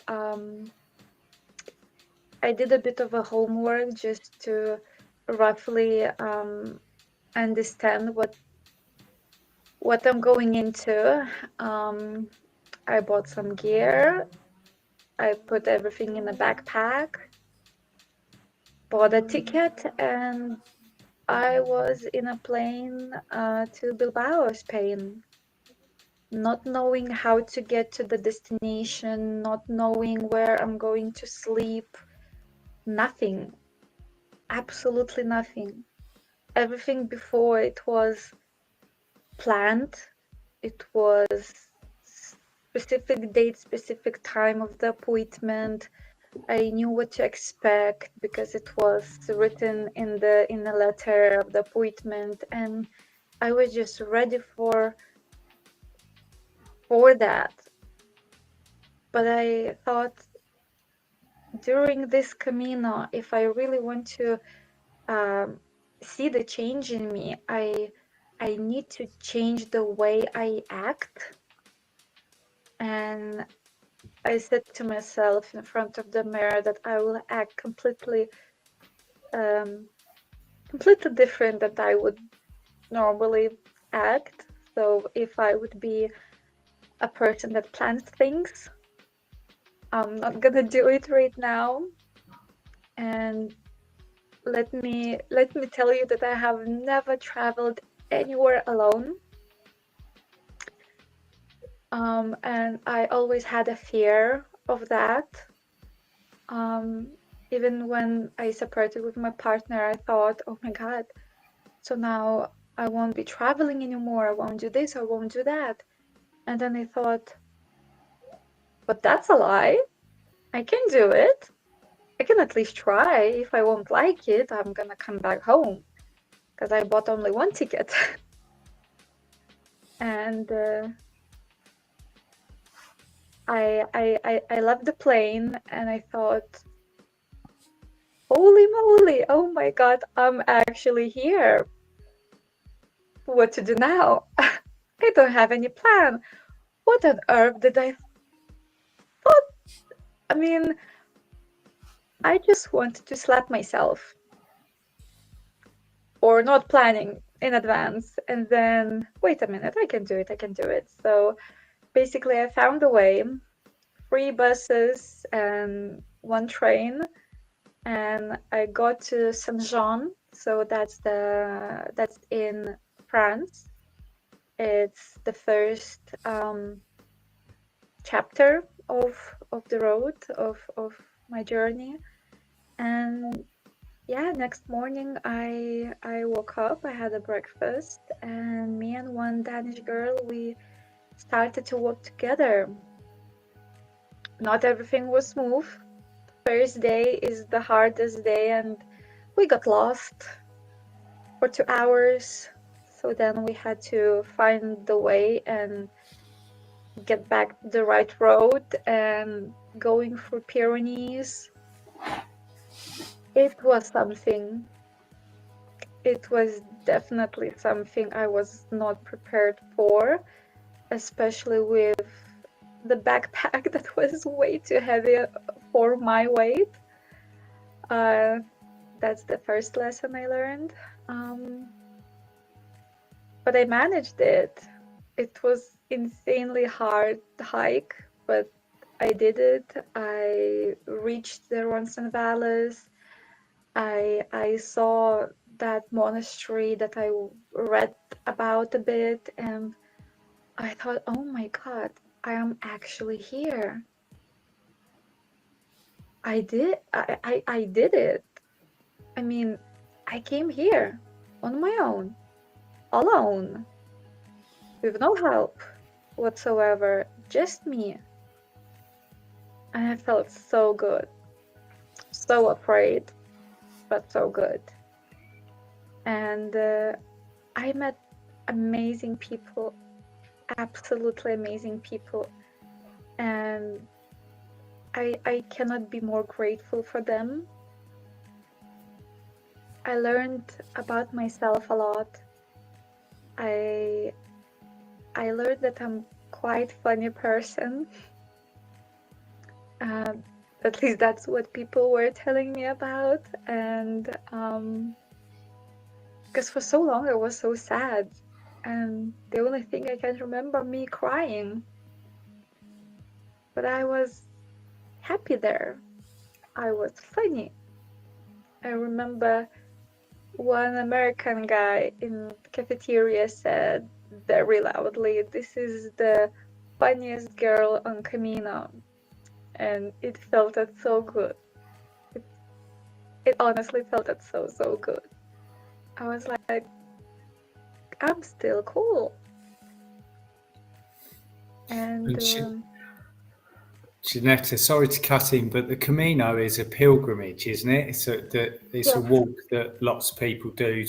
I did a bit of a homework just to roughly understand what I'm going into. I bought some gear. I put everything in a backpack, bought a ticket, and I was in a plane to Bilbao, Spain, not knowing how to get to the destination, not knowing where I'm going to sleep, nothing, absolutely nothing. Everything before it was planned. It was specific date, specific time of the appointment. I knew what to expect because it was written in the letter of the appointment, and I was just ready for that. But I thought during this Camino, if I really want to see the change in me, I need to change the way I act. And I said to myself in front of the mirror that I will act completely different that I would normally act. So if I would be a person that plans things, I'm not gonna do it right now. And let me tell you that I have never traveled anywhere alone. And I always had a fear of that. Even when I separated with my partner, I thought, oh my God, so now I won't be traveling anymore. I won't do this, I won't do that. And then I thought, but that's a lie. I can do it. I can at least try. If I won't like it, I'm gonna come back home because I bought only one ticket. And I left the plane and I thought, holy moly, oh my God, I'm actually here. What to do now? I don't have any plan. What on earth did I thought? I mean, I just wanted to slap myself for not planning in advance. And then, wait a minute, I can do it, I can do it. So basically I found a way, 3 buses and 1 train, and I got to Saint-Jean. So that's in France. It's the first chapter of the road of my journey. And yeah, next morning I woke up, I had a breakfast, and me and one Danish girl, we started to work together. Not everything was smooth. First day is the hardest day, and we got lost for 2 hours. So then we had to find the way and get back the right road, and going through Pyrenees. It was something. It was definitely something I was not prepared for, especially with the backpack that was way too heavy for my weight. That's the first lesson I learned. But I managed it. It was insanely hard hike, but I did it. I reached the Roncesvalles. I saw that monastery that I read about a bit, and I thought, oh my God, I am actually here. I did it. I mean, I came here on my own, alone, with no help whatsoever, just me. And I felt so good, so afraid, but so good. And I met amazing people, absolutely amazing people. And I cannot be more grateful for them. I learned about myself a lot. I learned that I'm quite funny person. At least that's what people were telling me about. And because for so long I was so sad, and the only thing I can remember me crying. But I was happy there. I was funny. I remember one American guy in the cafeteria said very loudly, "This is the funniest girl on Camino." And it felt that so good. It honestly felt that so good. I was like, I'm still cool. And Janetta, sorry to cut in, but the Camino is a pilgrimage, isn't it? It's a Yes. walk that lots of people do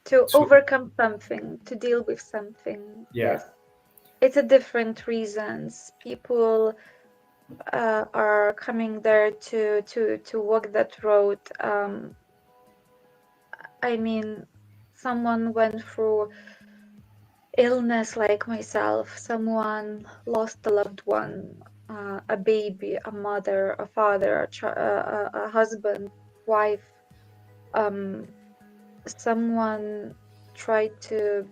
To overcome something, to deal with something. yeah. Yes. It's a different reasons. People are coming there to walk that road. I mean, someone went through illness like myself. Someone lost a loved one, a baby, a mother, a father, a husband, wife. Someone tried to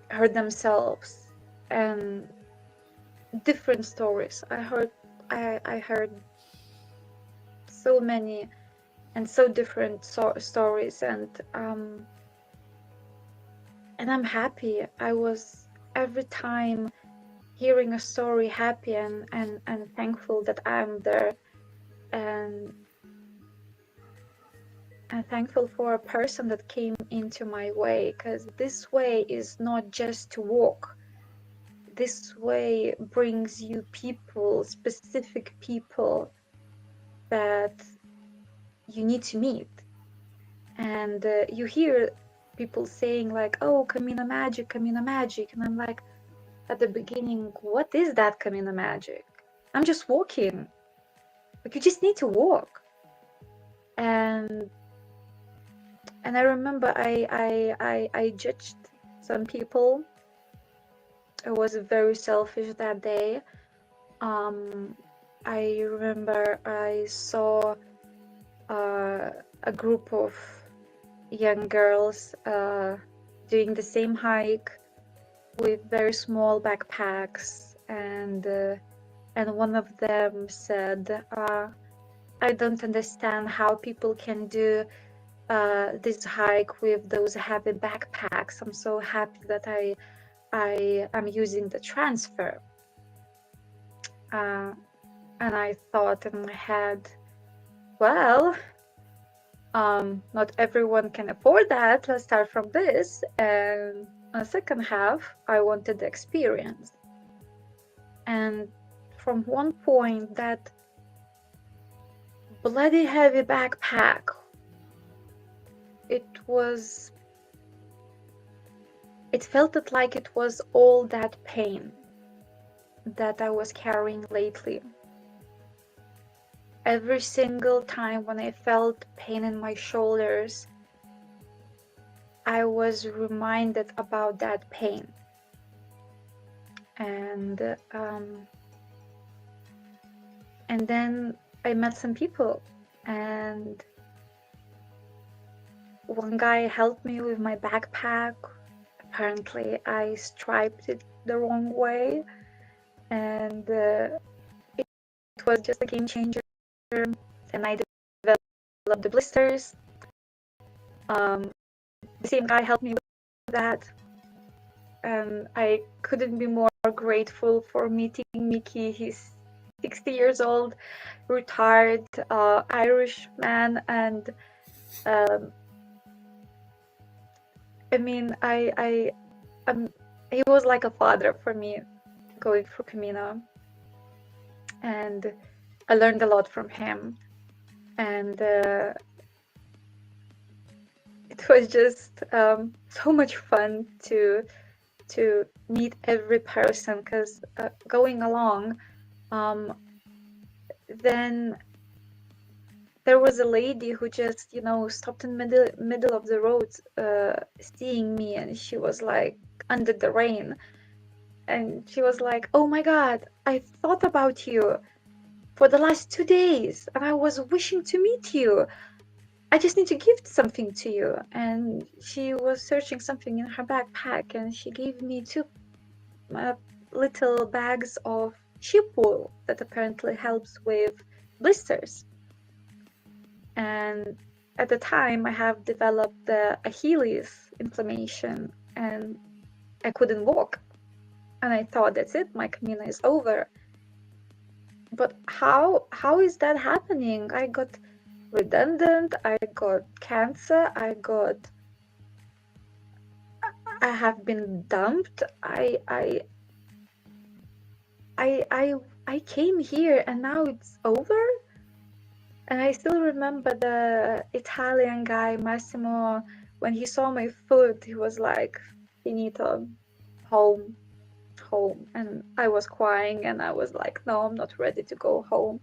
hurt themselves, and different stories. I heard so many and so different stories, and I'm happy. I was every time hearing a story happy and thankful that I'm there, and thankful for a person that came into my way, because this way is not just to walk. This way brings you people, specific people that you need to meet. And you hear people saying like, oh, Camino Magic, Camino Magic. And I'm like, at the beginning, what is that Camino Magic? I'm just walking. Like, you just need to walk. And I remember I judged some people. I was very selfish that day. I remember I saw a group of young girls doing the same hike with very small backpacks, and one of them said, I don't understand how people can do this hike with those heavy backpacks. I'm so happy that I am using the transfer. And I thought in my head, well, not everyone can afford that. Let's start from this. And on the second half, I wanted the experience. And from one point, that bloody heavy backpack, it felt like it was all that pain that I was carrying lately. Every single time when I felt pain in my shoulders, I was reminded about that pain. And then I met some people, and one guy helped me with my backpack. Apparently I striped it the wrong way, and it was just a game changer. And I developed the blisters. The same guy helped me with that, and I couldn't be more grateful for meeting Mickey. He's 60 years old, retired Irish man, and I mean, he was like a father for me going through Camino, and I learned a lot from him, and it was just so much fun to meet every person, because going along, then there was a lady who just, stopped in middle of the road, seeing me, and she was like under the rain, and she was like, oh my God, I thought about you for the last 2 days, and I was wishing to meet you. I just need to gift something to you. And she was searching something in her backpack, and she gave me 2 little bags of sheep wool that apparently helps with blisters. And at the time, I have developed the Achilles inflammation, and I couldn't walk. And I thought, that's it, my Camino is over. But how is that happening? I got redundant, I got cancer, I have been dumped, I I came here and now it's over. And I still remember the Italian guy Massimo, when he saw my food, he was like, "Finito, home, home." And I was crying and I was like, "No, I'm not ready to go home."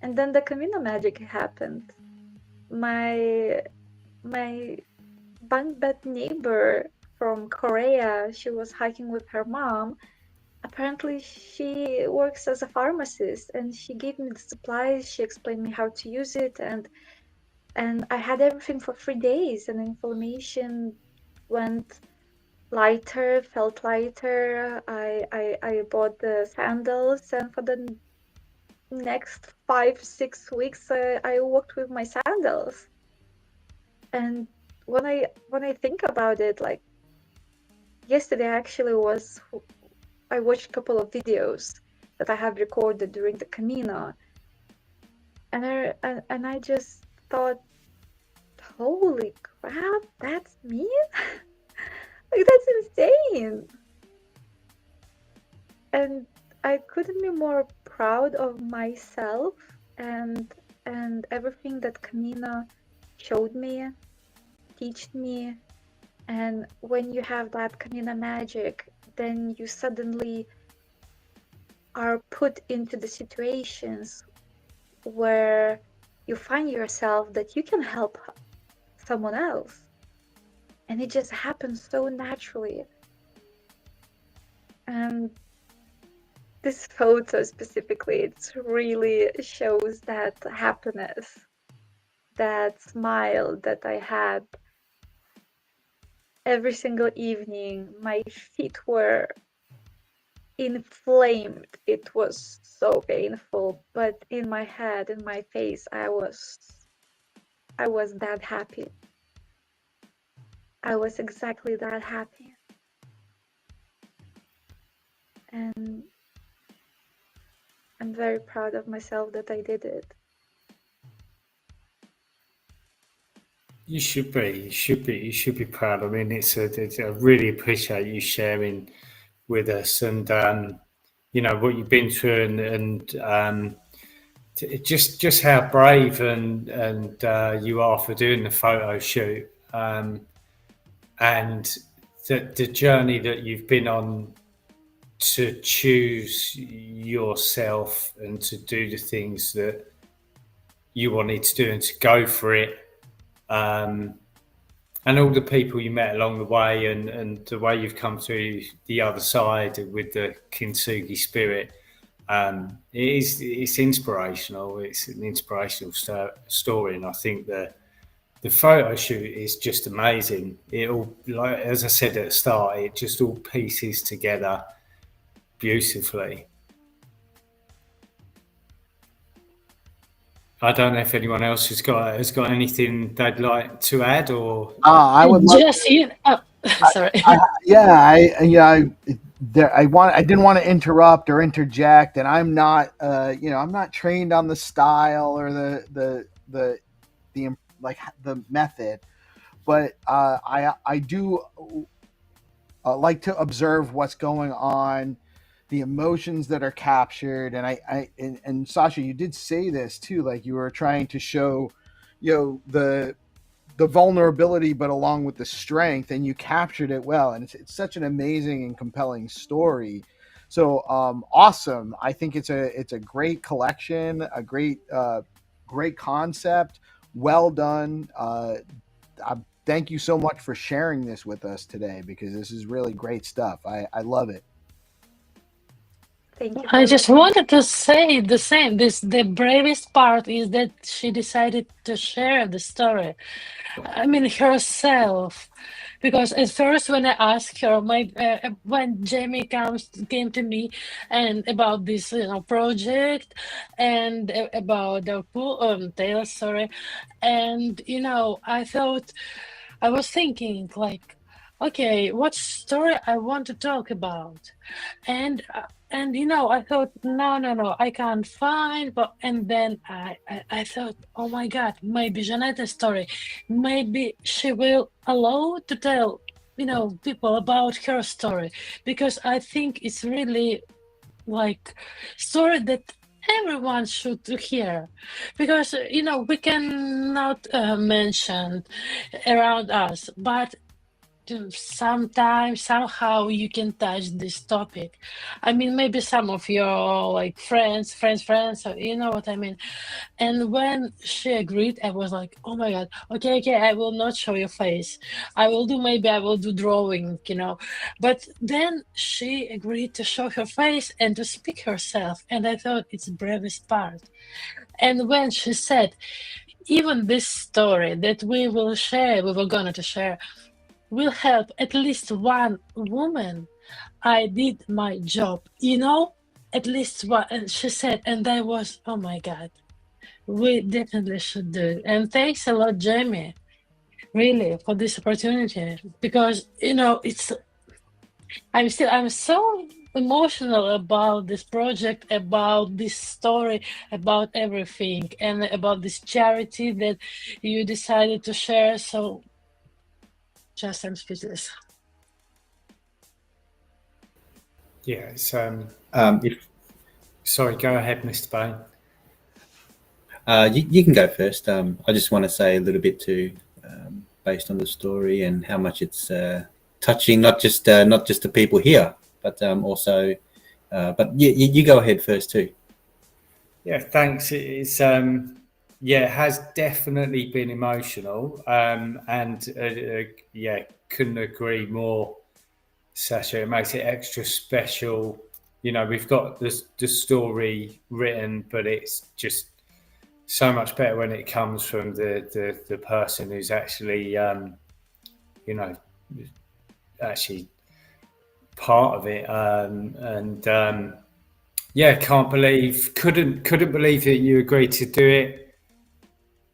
And then the Camino magic happened. My bunk bed neighbor from Korea, she was hiking with her mom. Apparently she works as a pharmacist and she gave me the supplies, she explained me how to use it, and I had everything for 3 days, and inflammation went lighter, felt lighter. I bought the sandals, and for the next 5-6 weeks I walked with my sandals. And when I think about it, like yesterday actually I watched a couple of videos that I have recorded during the Camino, and I just thought, holy crap, that's me. Like, that's insane. And I couldn't be more proud of myself and everything that Camino showed me, taught me. And when you have that Camino magic, then you suddenly are put into the situations where you find yourself that you can help someone else. And it just happens so naturally. And this photo specifically, it really shows that happiness, that smile that I had every single evening. My feet were inflamed. It was so painful, but in my head, in my face, I was that happy. I was exactly that happy. And I'm very proud of myself that I did it. You should be. You should be proud. I mean, I really appreciate you sharing with us, and you know what you've been through, and just how brave and you are for doing the photo shoot, and the journey that you've been on to choose yourself and to do the things that you wanted to do and to go for it. And all the people you met along the way, and the way you've come through the other side with the Kintsugi spirit, it's inspirational. It's an inspirational story, and I think the photo shoot is just amazing. It all, like as I said at the start, it just all pieces together beautifully. I don't know if anyone else has got anything they'd like to add, or I would love. Just you. Oh, sorry. I didn't want to interrupt or interject, and I'm not I'm not trained on the style or the like the method, but I do like to observe what's going on, the emotions that are captured, and Sasha, you did say this too, like you were trying to show, the vulnerability, but along with the strength, and you captured it well, and it's such an amazing and compelling story. So awesome! I think it's a great collection, a great concept. Well done. Thank you so much for sharing this with us today, because this is really great stuff. I love it. Thank you. I just wanted to say the same. The bravest part is that she decided to share the story. I mean, herself, because at first when I asked her, when Jamie came to me and about this project and about the tales, sorry, and I was thinking like, okay, what story I want to talk about, and I thought, no, I can't find, and then I thought, oh my God, maybe Jeanette's story, maybe she will allow to tell people about her story, because I think it's really like story that everyone should hear, because we cannot mention around us, but sometimes somehow you can touch this topic. I mean, maybe some of your like friends, so you know what I mean. And when she agreed, I was like, oh my god, okay, I will not show your face. I will do drawing, But then she agreed to show her face and to speak herself, and I thought it's the bravest part. And when she said, even this story that we were gonna to share, will help at least one woman, I did my job, at least one. And she said, and I was, oh my god, we definitely should do it. And thanks a lot, Jamie, really, for this opportunity, because I'm so emotional about this project, about this story, about everything, and about this charity that you decided to share. So just I'm speechless. Yeah, it's If sorry, go ahead, Mr. Bain. You can go first. I just want to say a little bit too, based on the story and how much it's touching not just the people here, but also. But you go ahead first too. Yeah, thanks. It's it has definitely been emotional, and couldn't agree more, Sasha. It makes it extra special. We've got the story written, but it's just so much better when it comes from the person who's actually actually part of it, couldn't believe that you agreed to do it,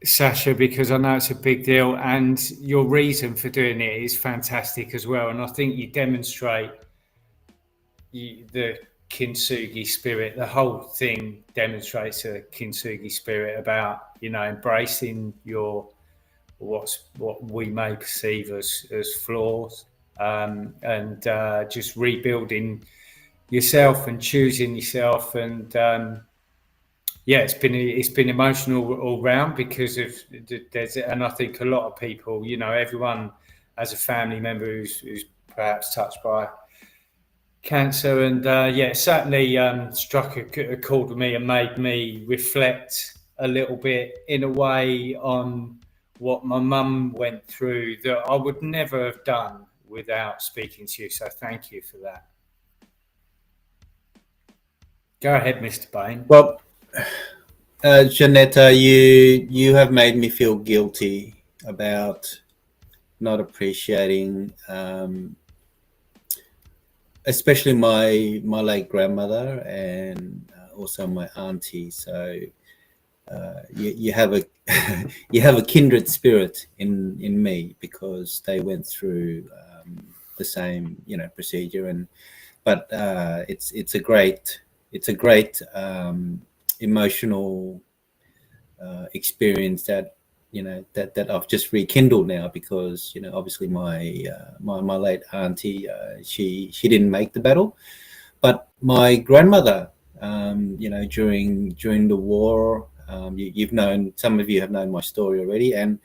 Sasha, because I know it's a big deal, and your reason for doing it is fantastic as well. And I think you demonstrate the Kintsugi spirit. The whole thing demonstrates a Kintsugi spirit about embracing what we may perceive as flaws, and just rebuilding yourself and choosing yourself. And it's been emotional all round because of and I think a lot of people, everyone as a family member who's perhaps touched by cancer, and it certainly struck a chord with me and made me reflect a little bit in a way on what my mum went through that I would never have done without speaking to you. So thank you for that. Go ahead, Mr. Bain. Well, Janetta, you have made me feel guilty about not appreciating, especially my late grandmother and also my auntie. So you have a you have a kindred spirit in me, because they went through the same procedure, but it's a great emotional experience that that I've just rekindled now, because obviously my late auntie, she didn't make the battle, but my grandmother, during the war, some of you have known my story already, and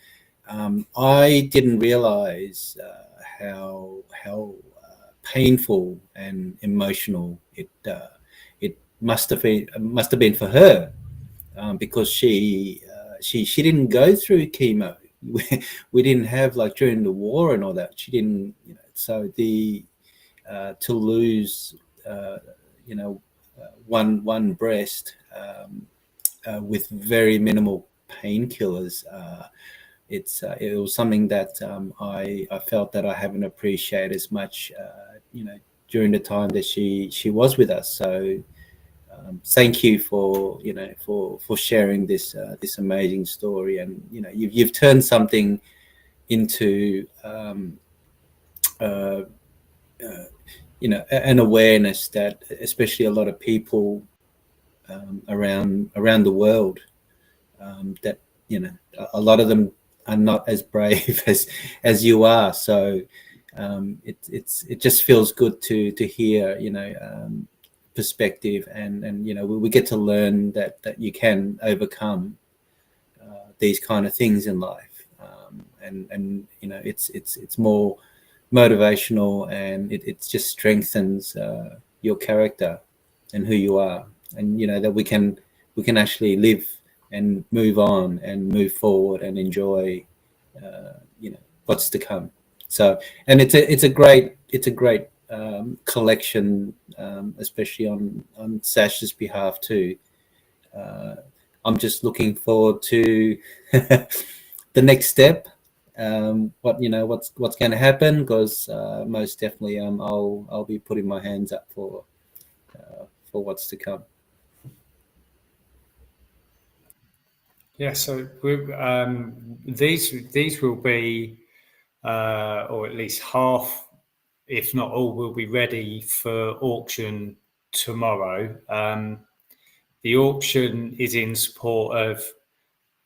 I didn't realize how painful and emotional it must have been for her, because she didn't go through chemo. We didn't have, like, during the war and all that. She didn't, so to lose one breast with very minimal painkillers, it was something that I felt that I haven't appreciated as much during the time that she was with us. So thank you for sharing this amazing story, and you've turned something into an awareness that especially a lot of people around the world, that a lot of them are not as brave as you are. So it just feels good to hear perspective, and you know, we get to learn that you can overcome these kind of things in life, and you know, it's more motivational, and it just strengthens your character and who you are, and you know, that we can actually live and move on and move forward and enjoy you know, what's to come. So, and it's a great collection, especially on Sash's behalf too. I'm just looking forward to the next step. What, you know, what's going to happen, because most definitely I'll be putting my hands up for what's to come. Yeah, so these will be, or at least half, if not all, will be ready for auction tomorrow. The auction is in support of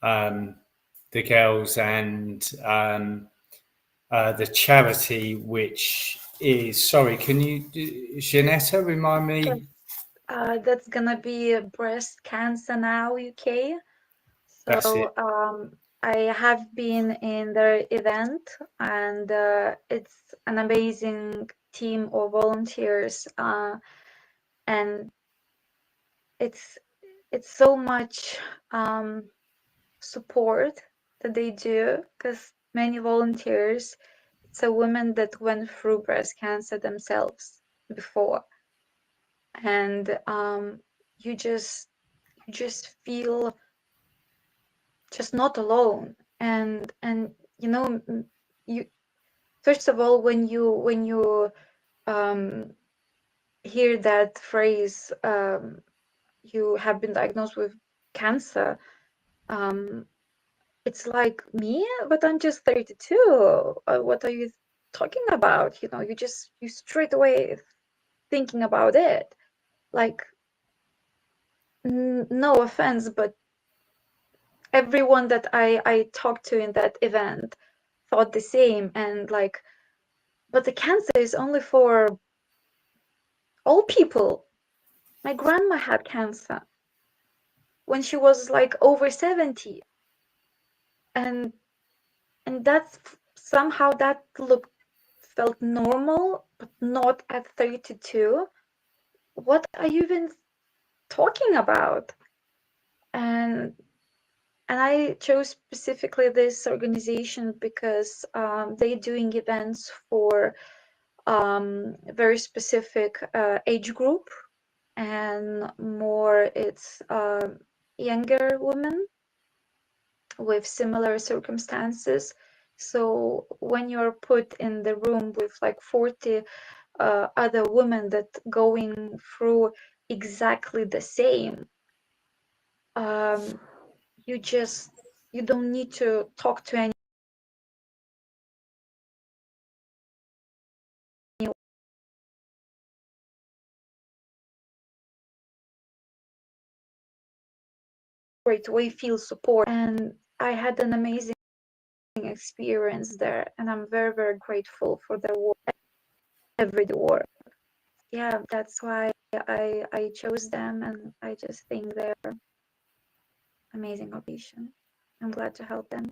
the girls and the charity, which is, sorry, can you, Janetta, remind me? That's gonna be Breast Cancer Now UK. That's it. So I have been in their event, and it's an amazing team of volunteers, and it's so much support that they do, because many volunteers, it's a women that went through breast cancer themselves before, and you just feel just not alone, and you know, you, first of all, when you hear that phrase, you have been diagnosed with cancer, it's like, me, but I'm just 32. What are you talking about? You know, you straight away thinking about it, like, no offense, but everyone that I talked to in that event thought the same, and like, but the cancer is only for old people. My grandma had cancer when she was like over 70, and that's somehow that felt normal, but not at 32. What are you even talking about? And I chose specifically this organization because they're doing events for very specific age group, and more it's younger women with similar circumstances. So when you're put in the room with like 40 other women that going through exactly the same, you don't need to talk to any right away, feel support, and I had an amazing experience there, and I'm very, very grateful for their work, everyday work. Yeah, that's why I chose them, and I just think they're amazing organization. I'm glad to help them.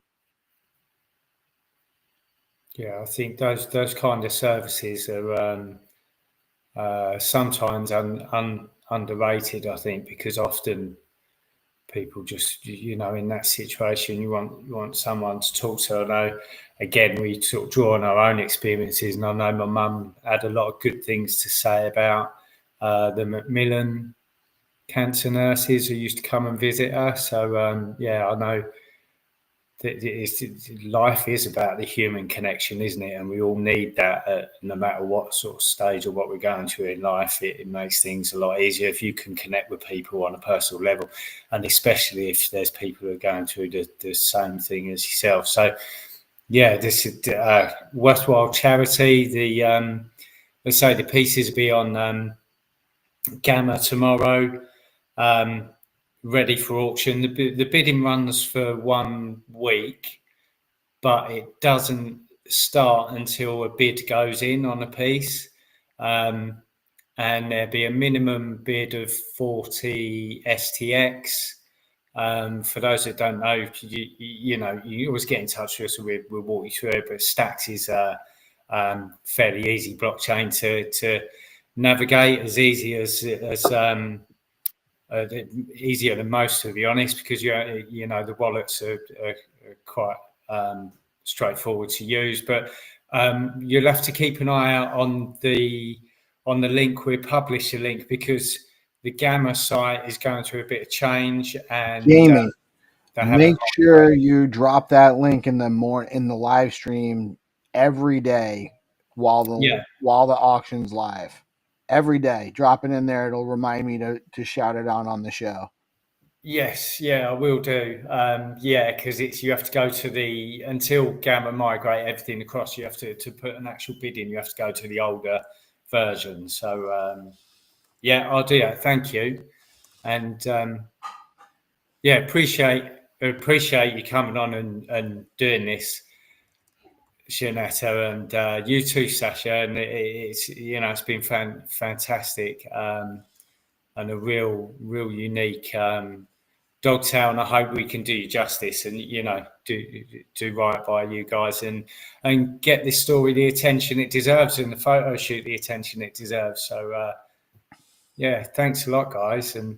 Yeah, I think those kind of services are sometimes underrated, I think, because often people just, you know, in that situation, you want someone to talk to. I know, again, we sort of draw on our own experiences, and I know my mum had a lot of good things to say about the Macmillan cancer nurses who used to come and visit her. So yeah, I know that life is about the human connection, isn't it? And we all need that, no matter what sort of stage or what we're going through in life. It makes things a lot easier if you can connect with people on a personal level, and especially if there's people who are going through the same thing as yourself. So yeah, this is a worthwhile charity. Let's say the pieces will be on Gamma tomorrow, ready for auction. The bidding runs for 1 week, but it doesn't start until a bid goes in on a piece. and there'd be a minimum bid of 40 STX. For those that don't know, you know, you always get in touch with us. We'll walk you through it. But Stacks is a fairly easy blockchain to navigate, as easy as easier than most, to be honest, because you know the wallets are quite straightforward to use. But you'll have to keep an eye out on the link. We publish a link because the Gamma site is going through a bit of change, and Jamie, they make haven't. sure you drop that link in the live stream every day while the auction's live. Every day, drop it in there. It'll remind me to shout it out on the show. Yes, yeah, I will do. Yeah, because you have to go to until Gamma migrate everything across, you have to put an actual bid in, you have to go to the older version. So yeah, I'll do that. Thank you. And yeah, appreciate you coming on and doing this, Shanetta, and you too, Sasha. And it's it's been fantastic, and a real unique Dogtail, and I hope we can do you justice and do right by you guys and get this story the attention it deserves and the photo shoot the attention it deserves. So yeah, thanks a lot, guys, and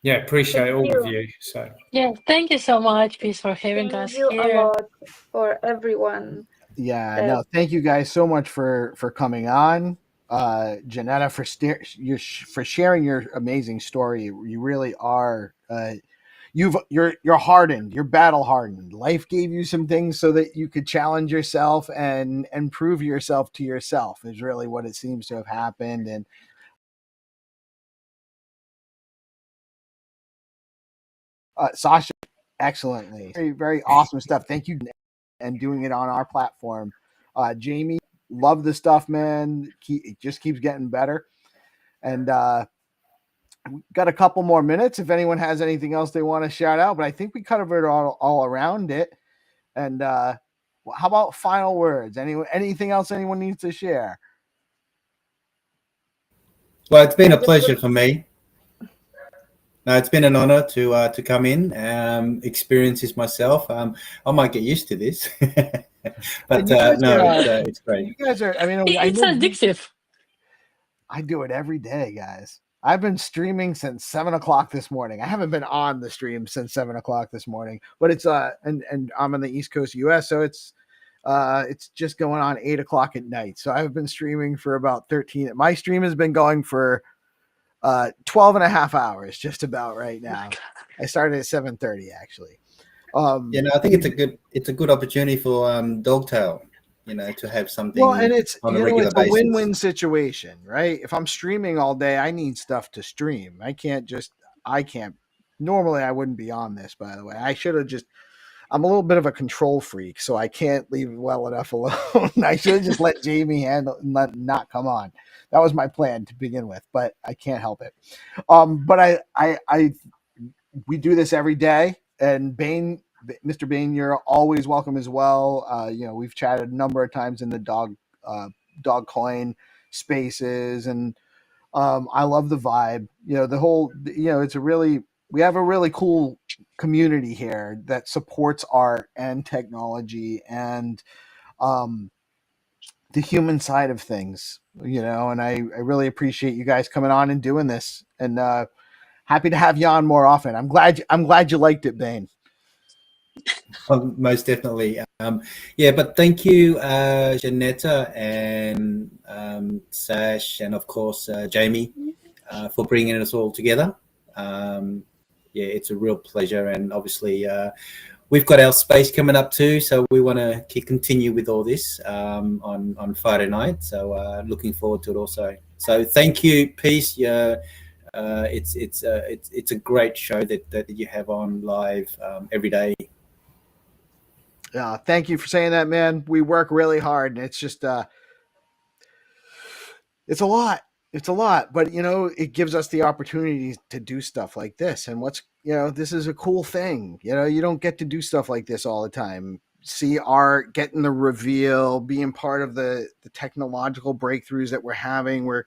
yeah, appreciate all of you. So yeah, thank you so much, Peace, for having us you a here. lot for everyone. No, thank you guys so much for coming on. Janetta, for sharing your amazing story. You really are you're hardened, you're battle hardened. Life gave you some things so that you could challenge yourself and prove yourself to yourself is really what it seems to have happened. And Sasha, excellently, very, very awesome stuff. Thank you, and doing it on our platform. Jamie, love the stuff, man. It just keeps getting better. And we got a couple more minutes if anyone has anything else they want to shout out, but I think we covered all around it. And how about final words? Anything else anyone needs to share? Well, it's been a pleasure for me. No, it's been an honor to come in, experience this myself. I might get used to this, but it's great. You guys are. I mean, it's addictive. I do it every day, guys. I've been streaming since 7 o'clock this morning. I haven't been on the stream since 7 o'clock this morning, but it's and I'm on the East Coast US, so it's just going on 8 o'clock at night. So I've been streaming for about 13. My stream has been going for 12 and a half hours, just about right now. I started at 7:30 actually. I think it's a good opportunity for Dogtail, to have something. Well, and it's on a regular basis. win-win situation, right? If I'm streaming all day, I need stuff to stream. I can't. Normally, I wouldn't be on this. By the way, I should have just. I'm a little bit of a control freak, so I can't leave well enough alone. I should have just let Jamie handle and not come on. That was my plan to begin with, but I can't help it. But we do this every day, and Mr. Bain, you're always welcome as well. We've chatted a number of times in the dog coin spaces, and I love the vibe. The whole, we have a really cool community here that supports art and technology and the human side of things, and I really appreciate you guys coming on and doing this, and happy to have you on more often. I'm glad you liked it, Bain. Most definitely. But thank you, Janetta and Sash, and of course Jamie, for bringing us all together. It's a real pleasure, and obviously we've got our space coming up too, so we want to continue with all this on Friday night. So looking forward to it also. So thank you, Peace. It's a great show that you have on live every day. Thank you for saying that, man. We work really hard, and it's just it's a lot. It's a lot, but it gives us the opportunity to do stuff like this. And this is a cool thing. You don't get to do stuff like this all the time. see art, getting the reveal, being part of the technological breakthroughs that we're having. We're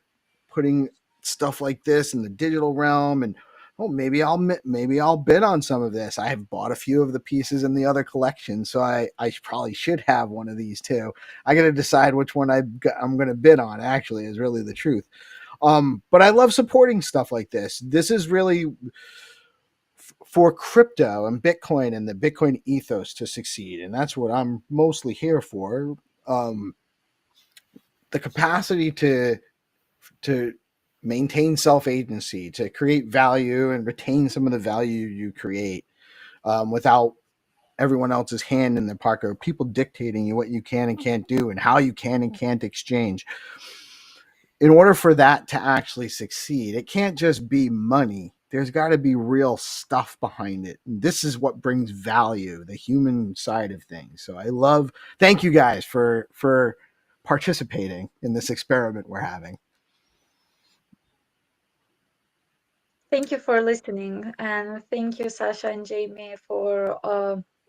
putting stuff like this in the digital realm, and maybe I'll bid on some of this. I have bought a few of the pieces in the other collection, so I probably should have one of these too. I got to decide which one I'm going to bid on. Actually, is really the truth. But I love supporting stuff like this. This is really for crypto and Bitcoin and the Bitcoin ethos to succeed, and that's what I'm mostly here for. The capacity to maintain self-agency, to create value and retain some of the value you create, without everyone else's hand in the pocket, or people dictating you what you can and can't do and how you can and can't exchange. In order for that to actually succeed, it can't just be money. There's got to be real stuff behind it. And this is what brings value, the human side of things. So thank you guys for participating in this experiment we're having. Thank you for listening, and thank you, Sasha and Jamie, for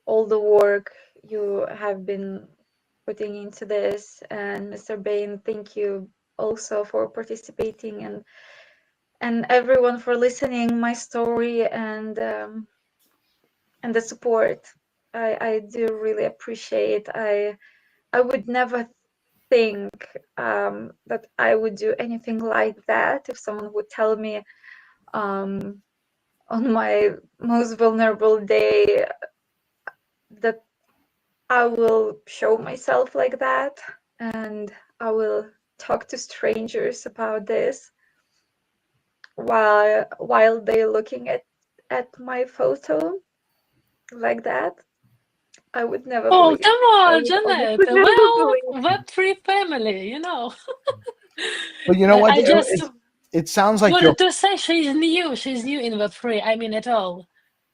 all the work you have been putting into this. And Mr. Bain, thank you also for participating, and everyone for listening my story and the support. I do really appreciate. I would never think that I would do anything like that if someone would tell me on my most vulnerable day that I will show myself like that, and I will talk to strangers about this while they're looking at my photo like that. I would never Oh, believe. come I on, would Janet. honestly never Well, believe. Web3 family, you know. But you know what? I just It sounds like wanted to say she's new in Web3. I mean, at all.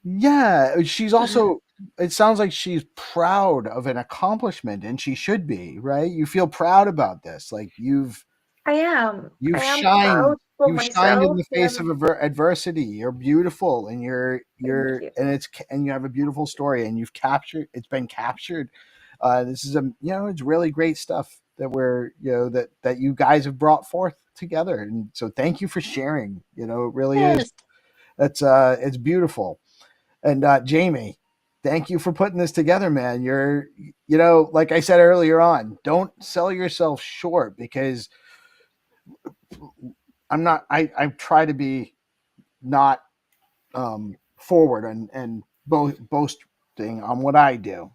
Yeah, she's also. It sounds like she's proud of an accomplishment, and she should be, right? You feel proud about this, like I am shined. proud for You've shined in myself. the face of adversity. You're beautiful, and you're you. and you have a beautiful story, and it's been captured. This is it's really great stuff that that you guys have brought forth together, and so thank you for sharing. It really is. It's beautiful. And Jamie, thank you for putting this together, man. You're like I said earlier on, don't sell yourself short, because I try to be not forward and boasting on what I do.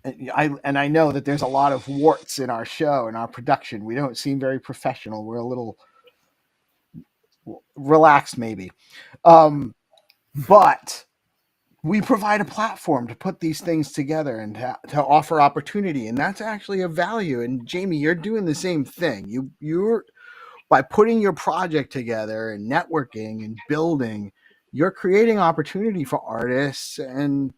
And I know that there's a lot of warts in our show and our production. We don't seem very professional. We're a little relaxed, maybe. But we provide a platform to put these things together and to offer opportunity. And that's actually a value. And Jamie, you're doing the same thing. You're by putting your project together and networking and building, you're creating opportunity for artists and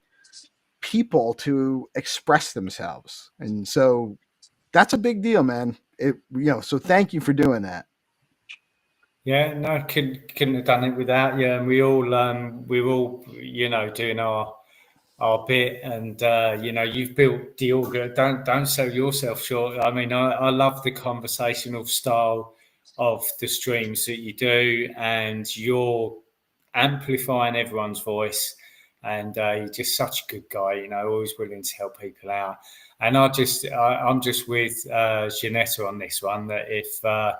people to express themselves. And so that's a big deal, man. So thank you for doing that. Yeah, no, couldn't have done it without you. And we're all doing our bit, and you've built DeOrganized. Don't sell yourself short. I mean, I love the conversational style of the streams that you do, and you're amplifying everyone's voice, and you're just such a good guy, always willing to help people out. And I'm just with Janetta on this one, that if I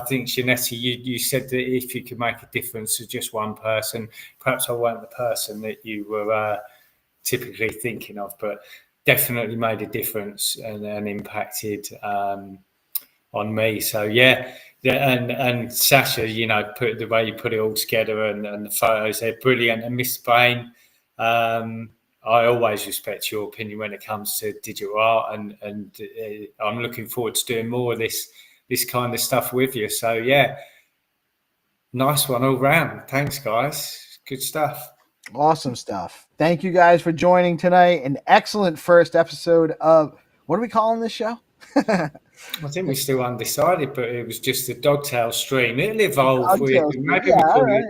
think, Janetta, you said that if you could make a difference to just one person, perhaps I weren't the person that you were typically thinking of, but definitely made a difference and impacted on me. So yeah, and Sasha, put the way you put it all together, and the photos, they're brilliant. And Mr. Bain, I always respect your opinion when it comes to digital art, and I'm looking forward to doing more of this kind of stuff with you. So yeah, nice one all round. Thanks, guys. Good stuff. Awesome stuff. Thank you guys for joining tonight. An excellent first episode of, what are we calling this show? I think we're still undecided, but it was just a Dogtail stream. It'll evolve. Maybe all right.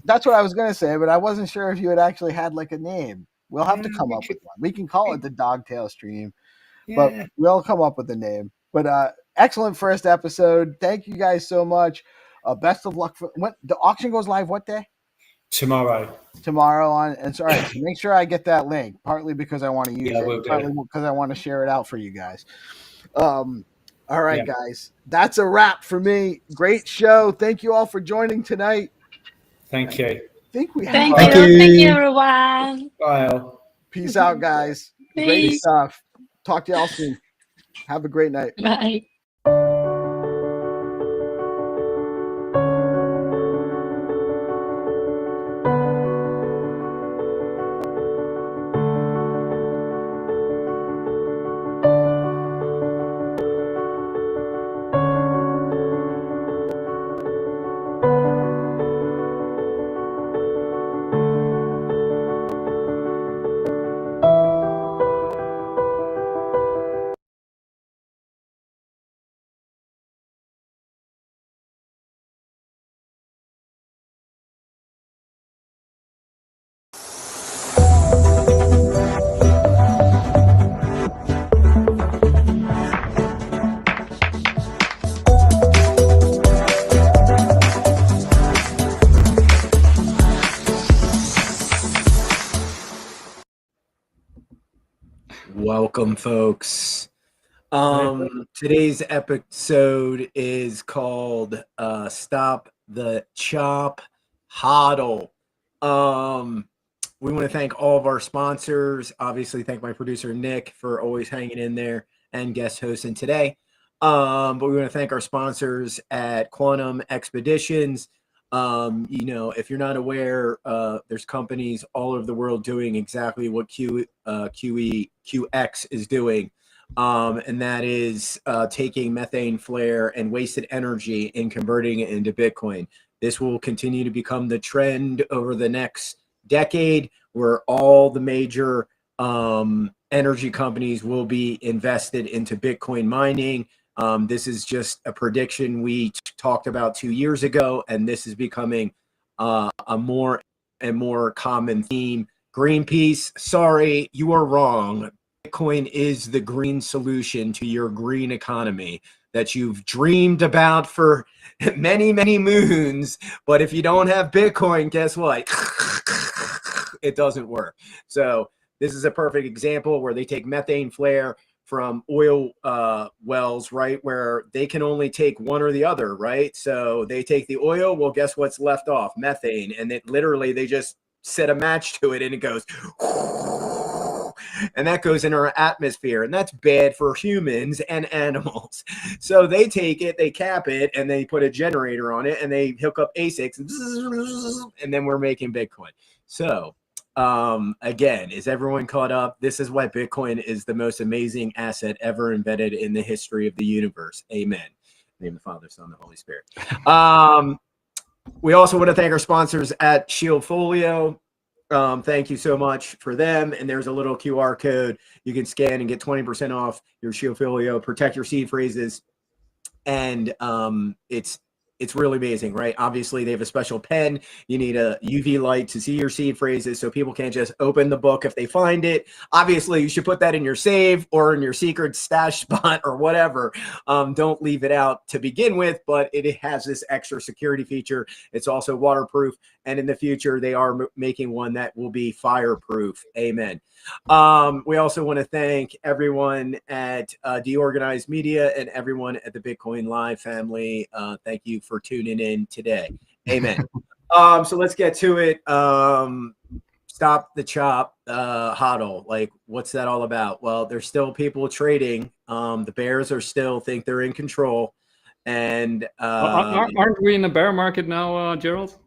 That's what I was going to say, but I wasn't sure if you had actually had like a name. We'll have to come up with one. We can call it the Dogtail stream, but Yeah. we'll come up with a name. But excellent first episode. Thank you guys so much. Best of luck for when the auction goes live. What day? Tomorrow. Tomorrow on. And so, all right, so make sure I get that link. Partly because I want to use Yeah, it, will do. partly because I want to share it out for you guys. All right, guys, that's a wrap for me. Great show. Thank you all for joining tonight. Thank you. I think we Thank have you. Thank you, everyone. Bye. Peace out, guys. Great Peace. stuff. Talk to y'all soon. Have a great night. Bye. Welcome, folks. Today's episode is called Stop the Chop HODL. We want to thank all of our sponsors. Obviously, thank my producer Nick for always hanging in there and guest hosting today. But we want to thank our sponsors at Quantum Expeditions. You know, if you're not aware, there's companies all over the world doing exactly what QX is doing. And that is taking methane flare and wasted energy and converting it into Bitcoin. This will continue to become the trend over the next decade, where all the major energy companies will be invested into Bitcoin mining. This is just a prediction we talked about 2 years ago, and this is becoming a more and more common theme. Greenpeace, sorry, you are wrong. Bitcoin is the green solution to your green economy that you've dreamed about for many, many moons. But if you don't have Bitcoin, guess what? It doesn't work. So this is a perfect example where they take methane flare from oil wells, right, where they can only take one or the other, right? So they take the oil, well, guess what's left off? Methane. And it literally, they just set a match to it and it goes, and that goes in our atmosphere, and that's bad for humans and animals. So they take it, they cap it, and they put a generator on it, and they hook up ASICs, and then we're making Bitcoin. So again, is everyone caught up? This is why Bitcoin is the most amazing asset ever invented in the history of the universe. Amen. In the name of the Father, Son, and the Holy Spirit. We also want to thank our sponsors at Shieldfolio. Thank you so much for them. And there's a little QR code you can scan and get 20% off your Shieldfolio. Protect your seed phrases. And it's really amazing, right? Obviously, they have a special pen. You need a UV light to see your seed phrases, so people can't just open the book if they find it. Obviously, you should put that in your save or in your secret stash spot or whatever. Don't leave it out to begin with, but it has this extra security feature. It's also waterproof, and in the future, they are making one that will be fireproof. Amen. We also want to thank everyone at DeOrganized Media and everyone at the Bitcoin Live family. Thank you for tuning in today. Amen. So let's get to it. Stop the chop, HODL. Like, what's that all about? Well, there's still people trading. The bears are still think they're in control. And aren't we in a bear market now, Gerald?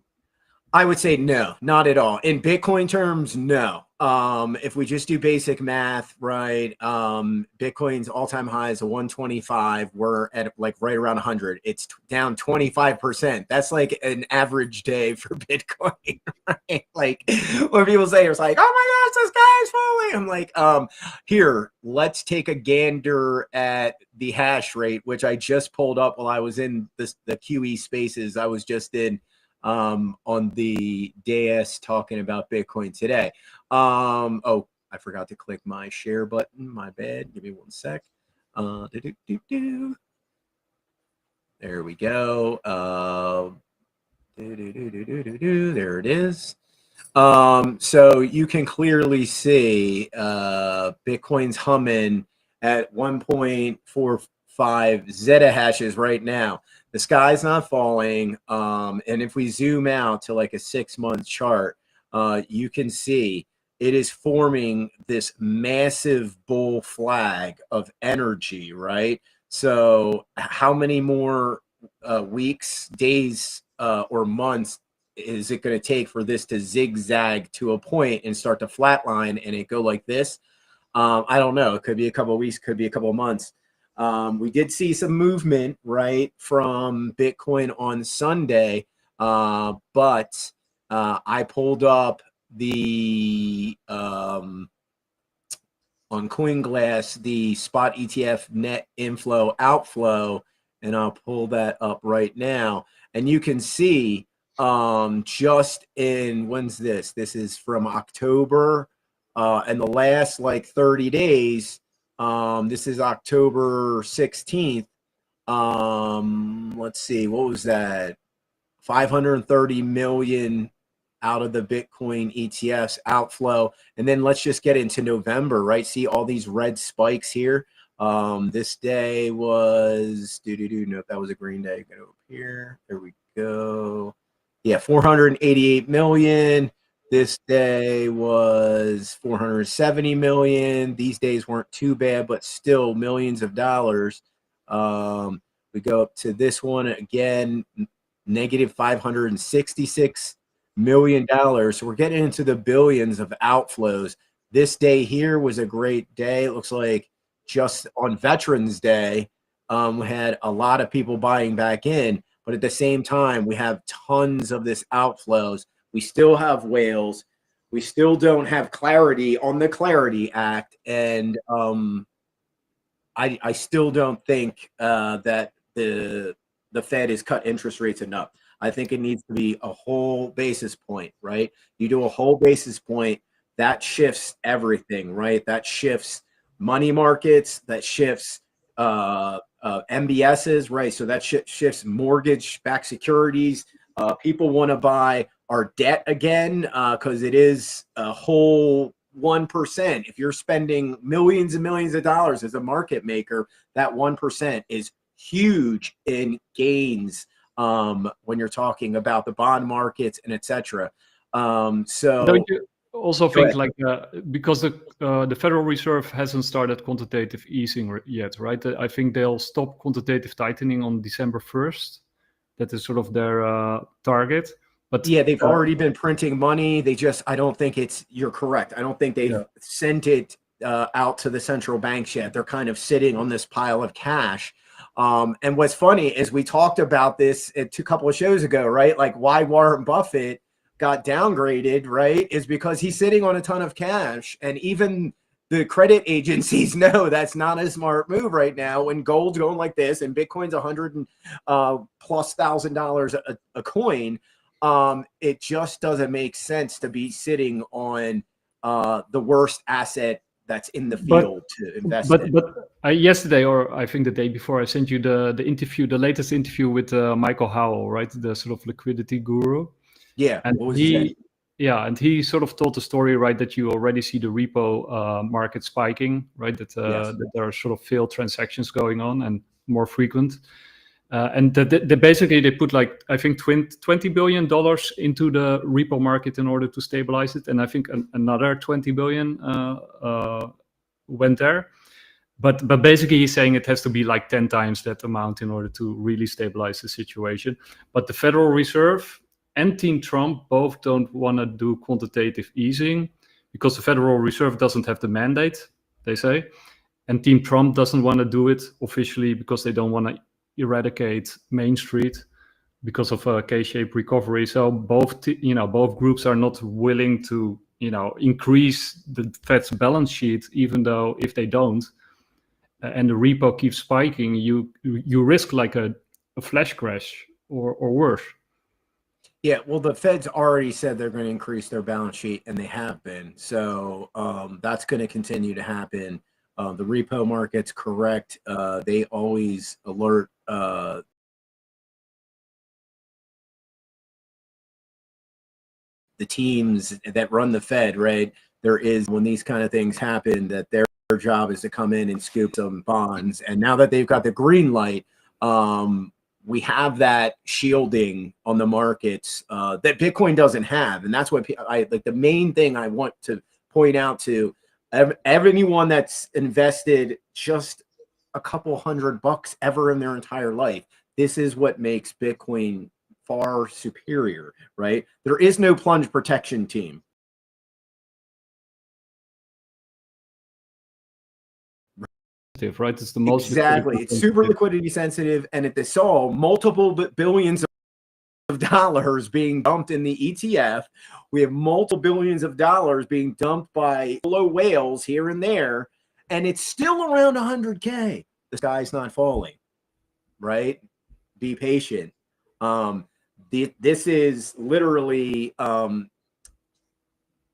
I would say no, not at all. In Bitcoin terms, no. If we just do basic math, right, Bitcoin's all-time high is a 125. We're at like right around 100. It's down 25%. That's like an average day for Bitcoin, right? Like when people say, it's like, oh my gosh, this guy's falling. I'm like, here, let's take a gander at the hash rate, which I just pulled up while I was in the QE spaces. I was just in on the dais talking about Bitcoin today. Oh, I forgot to click my share button. My bad. Give me one sec. There we go. There it is. So you can clearly see Bitcoin's humming at 1.45 zettahashes right now. The sky's not falling. And if we zoom out to like a 6-month chart, you can see it is forming this massive bull flag of energy, right? So how many more weeks, days, or months is it going to take for this to zigzag to a point and start to flatline and it go like this? I don't know. It could be a couple of weeks, could be a couple of months. We did see some movement, right, from Bitcoin on Sunday, but I pulled up the on CoinGlass the spot ETF net inflow outflow, and I'll pull that up right now, and you can see just in, when's this? This is from October, and the last like 30 days. This is October 16th. Let's see, what was that? 530 million out of the Bitcoin ETFs outflow. And then let's just get into November, right? See all these red spikes here. This day was, nope, that was a green day. Go up here. There we go. Yeah, 488 million. This day was 470 million. These days weren't too bad, but still millions of dollars. We go up to this one again, negative $566 million. So we're getting into the billions of outflows. This day here was a great day. It looks like just on Veterans Day, we had a lot of people buying back in, but at the same time, we have tons of this outflows. We still have whales. We still don't have clarity on the Clarity Act. And I still don't think that the Fed has cut interest rates enough. I think it needs to be a whole basis point, right? You do a whole basis point, that shifts everything, right? That shifts money markets, that shifts MBSs, right? So that shifts mortgage-backed securities. People want to buy our debt again because it is a whole 1%. If you're spending millions and millions of dollars as a market maker, that 1% is huge in gains when you're talking about the bond markets and etc. So don't you also think like because the Federal Reserve hasn't started quantitative easing yet, right? I think they'll stop quantitative tightening on December 1st. That is sort of their target. But yeah, they've already been printing money. They just, I don't think it's, you're correct. I don't think they've sent it out to the central banks yet. They're kind of sitting on this pile of cash. And what's funny is we talked about this a couple of shows ago, right? Like why Warren Buffett got downgraded, right? Is because he's sitting on a ton of cash. And even the credit agencies know that's not a smart move right now when gold's going like this and Bitcoin's $100,000+ a coin. It just doesn't make sense to be sitting on the worst asset that's in the field to invest in. But yesterday, or I think the day before, I sent you the interview, the latest interview with Michael Howell, right? The sort of liquidity guru. Yeah. And and he sort of told the story, right, that you already see the repo market spiking, right? That there are sort of failed transactions going on and more frequent. And they basically they put like I think $20 billion into the repo market in order to stabilize it, and I think another $20 billion went there. But basically he's saying it has to be like 10 times that amount in order to really stabilize the situation. But the Federal Reserve and Team Trump both don't want to do quantitative easing because the Federal Reserve doesn't have the mandate, they say, and Team Trump doesn't want to do it officially because they don't want to eradicate Main Street because of a K-shaped recovery. So both groups are not willing to increase the Fed's balance sheet, even though if they don't and the repo keeps spiking, you risk like a flash crash or worse. Yeah, well, the Fed's already said they're going to increase their balance sheet, and they have been. So that's going to continue to happen. The repo market's correct. They always alert the teams that run the Fed, right? There is, when these kind of things happen, that their job is to come in and scoop some bonds. And now that they've got the green light, we have that shielding on the markets that Bitcoin doesn't have. And that's what I like. The main thing I want to point out to everyone that's invested just a couple $100 ever in their entire life. This is what makes Bitcoin far superior, right? There is no plunge protection team. Right, it's the most exactly. It's super liquidity sensitive, and it saw multiple billions of dollars being dumped in the ETF. We have multiple billions of dollars being dumped by low whales here and there, and it's still around 100K. The sky's not falling, right? Be patient. This is literally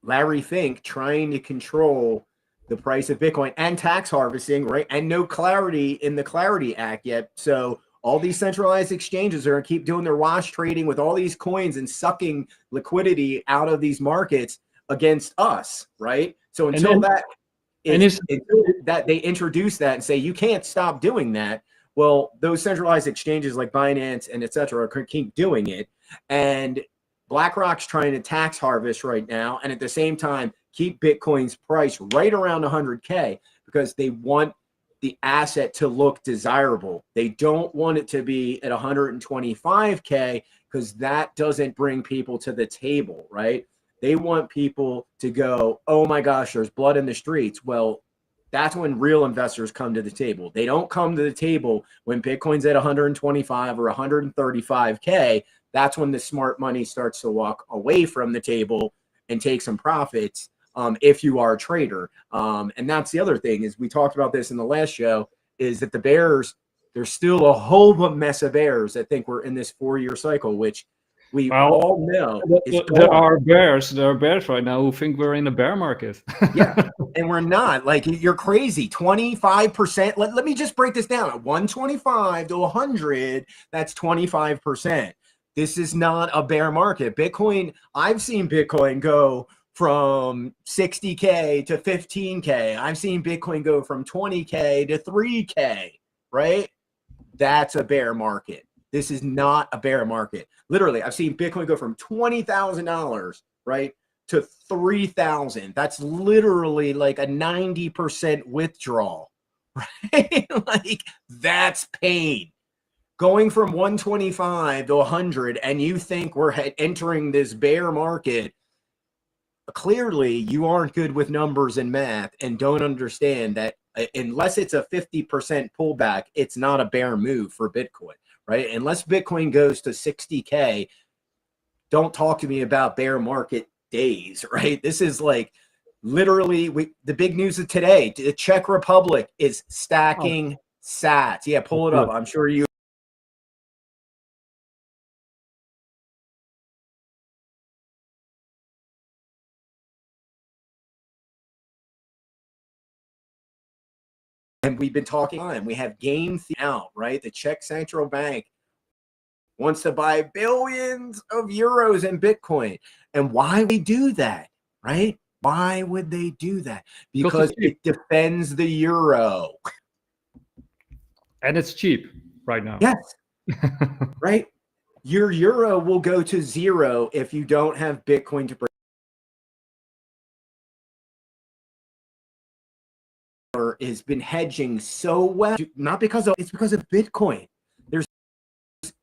Larry Fink trying to control the price of Bitcoin and tax harvesting, right? And no clarity in the Clarity Act yet. So all these centralized exchanges are going to keep doing their wash trading with all these coins and sucking liquidity out of these markets against us, right? So until that they introduce that and say you can't stop doing that, well, those centralized exchanges like Binance and et cetera are keep doing it. And BlackRock's trying to tax harvest right now, and at the same time keep Bitcoin's price right around 100K because they want the asset to look desirable. They don't want it to be at 125K because that doesn't bring people to the table, right? They want people to go, oh my gosh, there's blood in the streets. Well, that's when real investors come to the table. They don't come to the table when Bitcoin's at 125 or 135K. That's when the smart money starts to walk away from the table and take some profits if you are a trader. And that's the other thing is we talked about this in the last show is that the bears, there's still a whole mess of bears that think we're in this 4-year cycle, which we all know is there are bears right now who think we're in a bear market. Yeah, and we're not. Like, you're crazy. 25%. Let me just break this down. At 125 to 100, that's 25%. This is not a bear market. Bitcoin, I've seen Bitcoin go from 60K to 15K. I've seen Bitcoin go from 20K to 3K, right? That's a bear market. This is not a bear market. Literally, I've seen Bitcoin go from $20,000, right, to 3,000. That's literally like a 90% withdrawal, right? Like, that's pain. Going from 125 to 100, and you think we're entering this bear market, clearly you aren't good with numbers and math and don't understand that unless it's a 50% pullback, it's not a bear move for Bitcoin, right? Unless Bitcoin goes to 60K, don't talk to me about bear market days, right? This is like literally the big news of today. The Czech Republic is stacking sats. Yeah, pull it up. I'm sure you. And we've been talking on, we have game out, right? The Czech Central Bank wants to buy billions of euros in Bitcoin. And why we do that, right? Why would they do that? Because it defends the euro. And it's cheap right now. Yes. Right? Your euro will go to zero if you don't have Bitcoin to has been hedging so well, not because of, it's because of Bitcoin. There's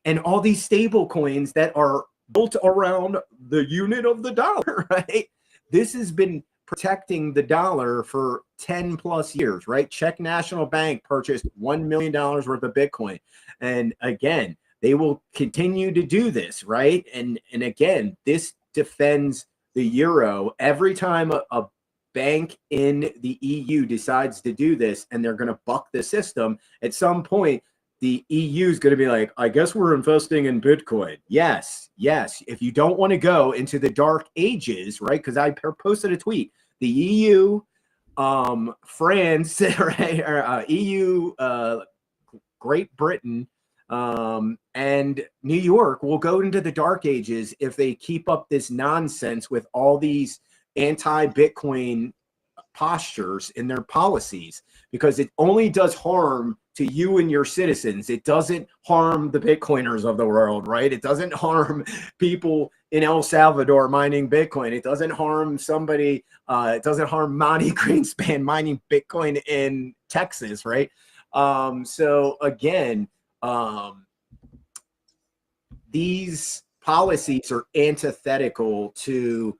and all these stable coins that are built around the unit of the dollar, right? This has been protecting the dollar for 10 plus years, right? Czech National Bank purchased $1 million worth of Bitcoin. And again, they will continue to do this, right? And again, this defends the euro. Every time a bank in the EU decides to do this and they're going to buck the system, at some point, the EU is going to be like, I guess we're investing in Bitcoin. Yes, yes. If you don't want to go into the dark ages, right? Because I posted a tweet. The EU, France, right, EU, Great Britain, and New York will go into the dark ages if they keep up this nonsense with all these anti-Bitcoin postures in their policies, because it only does harm to you and your citizens. It doesn't harm the Bitcoiners of the world, right? It doesn't harm people in El Salvador mining Bitcoin. It doesn't harm somebody, it doesn't harm Monty Greenspan mining Bitcoin in Texas, right? So again, these policies are antithetical to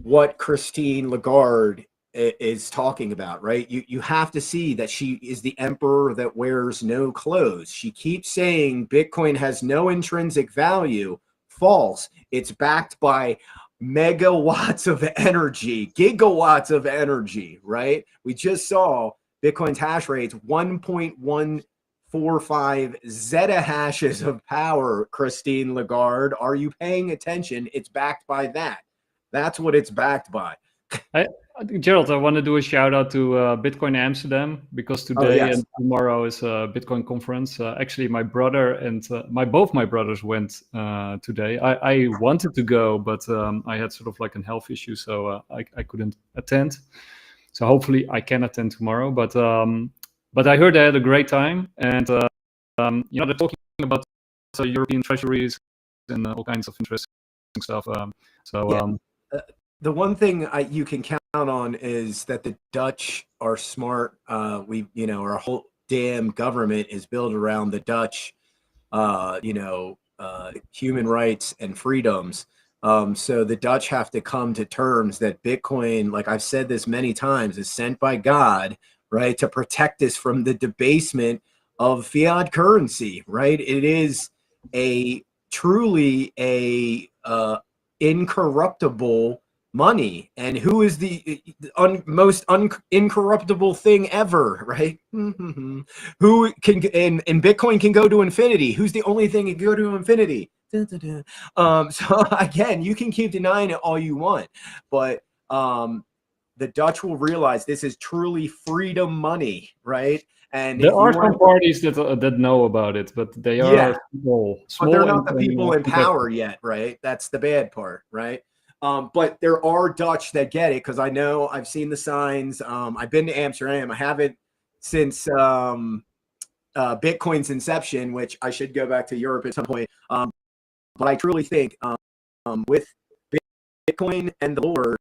what Christine Lagarde is talking about, right? You have to see that she is the emperor that wears no clothes. She keeps saying Bitcoin has no intrinsic value. False. It's backed by megawatts of energy, gigawatts of energy, right? We just saw Bitcoin's hash rates 1.145 zettahashes of power. Christine Lagarde, are you paying attention? It's backed by that. That's what it's backed by. Gerald, I want to do a shout out to Bitcoin Amsterdam, because today and tomorrow is a Bitcoin conference. Actually, my brother and both my brothers went today. I wanted to go, but I had sort of like a health issue, so I couldn't attend. So hopefully I can attend tomorrow. But I heard they had a great time, and they're talking about European treasuries and all kinds of interesting stuff. The one thing you can count on is that the Dutch are smart. Our whole damn government is built around the Dutch, human rights and freedoms. So the Dutch have to come to terms that Bitcoin, like I've said this many times, is sent by God, right, to protect us from the debasement of fiat currency, right? It is truly a incorruptible money. And who is the most incorruptible thing ever, right? Who can, and Bitcoin can go to infinity. Who's the only thing that can go to infinity? So again, you can keep denying it all you want, but the Dutch will realize this is truly freedom money, right? And there are some parties that know about it, but they are small. But they're not the people in power yet, right? That's the bad part, right? But there are Dutch that get it, because I know I've seen the signs. I've been to Amsterdam. I haven't since Bitcoin's inception, which I should go back to Europe at some point. But I truly think with Bitcoin and the Lord,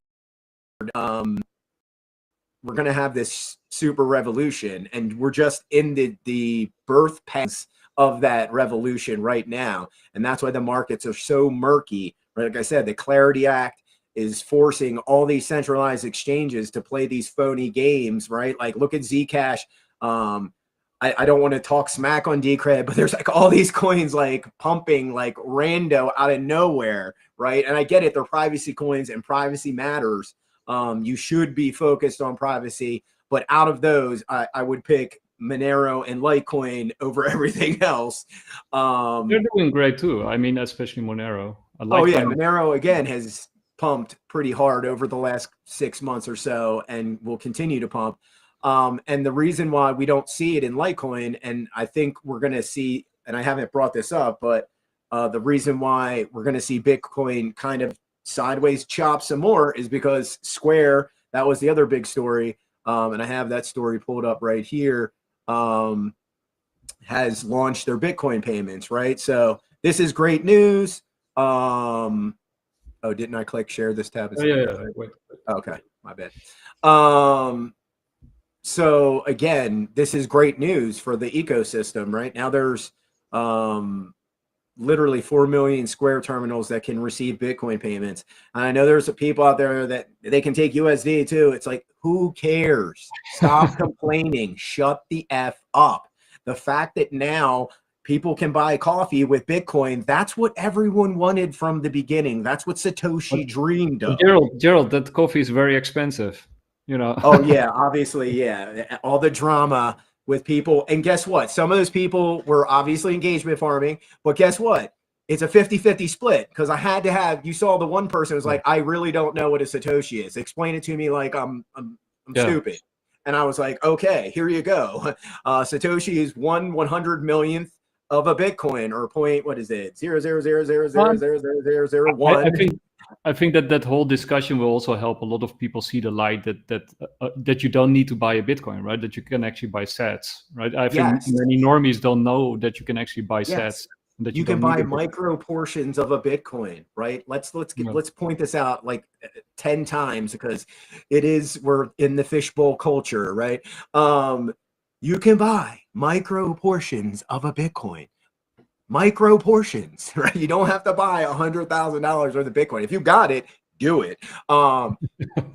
we're going to have this super revolution, and we're just in the birth pangs of that revolution right now. And that's why the markets are so murky. Right? Like I said, the Clarity Act is forcing all these centralized exchanges to play these phony games, right? Like look at Zcash. I don't want to talk smack on Decred, but there's like all these coins like pumping like rando out of nowhere, right? And I get it, they're privacy coins and privacy matters. You should be focused on privacy, but out of those, I would pick Monero and Litecoin over everything else. They're doing great too. I mean, especially Monero. Monero again has pumped pretty hard over the last 6 months or so, and will continue to pump. And the reason why we don't see it in Litecoin, and I think we're going to see, and I haven't brought this up, but the reason why we're going to see Bitcoin kind of sideways chop some more is because Square, that was the other big story, and I have that story pulled up right here, has launched their Bitcoin payments, right? So this is great news. Oh, didn't I click share this tab? Wait. Okay, my bad. So again, this is great news for the ecosystem, right? Now there's literally 4 million Square terminals that can receive Bitcoin payments. And I know there's people out there that they can take USD too. It's like, who cares? Stop complaining. Shut the F up. The fact that now people can buy coffee with Bitcoin, that's what everyone wanted from the beginning. That's what Satoshi dreamed of. Gerald, that coffee is very expensive. Oh yeah, obviously, yeah. All the drama with people. And guess what? Some of those people were obviously engagement farming, but guess what? It's a 50-50 split because I had to have, you saw the one person was like, I really don't know what a Satoshi is. Explain it to me like I'm stupid. And I was like, okay, here you go. Satoshi is 1/100 millionth of a Bitcoin, or point, what is it? 0.000000001. I think that whole discussion will also help a lot of people see the light that you don't need to buy a Bitcoin, right? That you can actually buy sats, right? I think many normies don't know that you can actually buy sats. That you can buy micro portions of a Bitcoin, right? Let's point this out like 10 times because we're in the fishbowl culture, right? You can buy micro portions of a Bitcoin. Micro portions, right? You don't have to buy $100,000 worth of Bitcoin. If you got it, do it.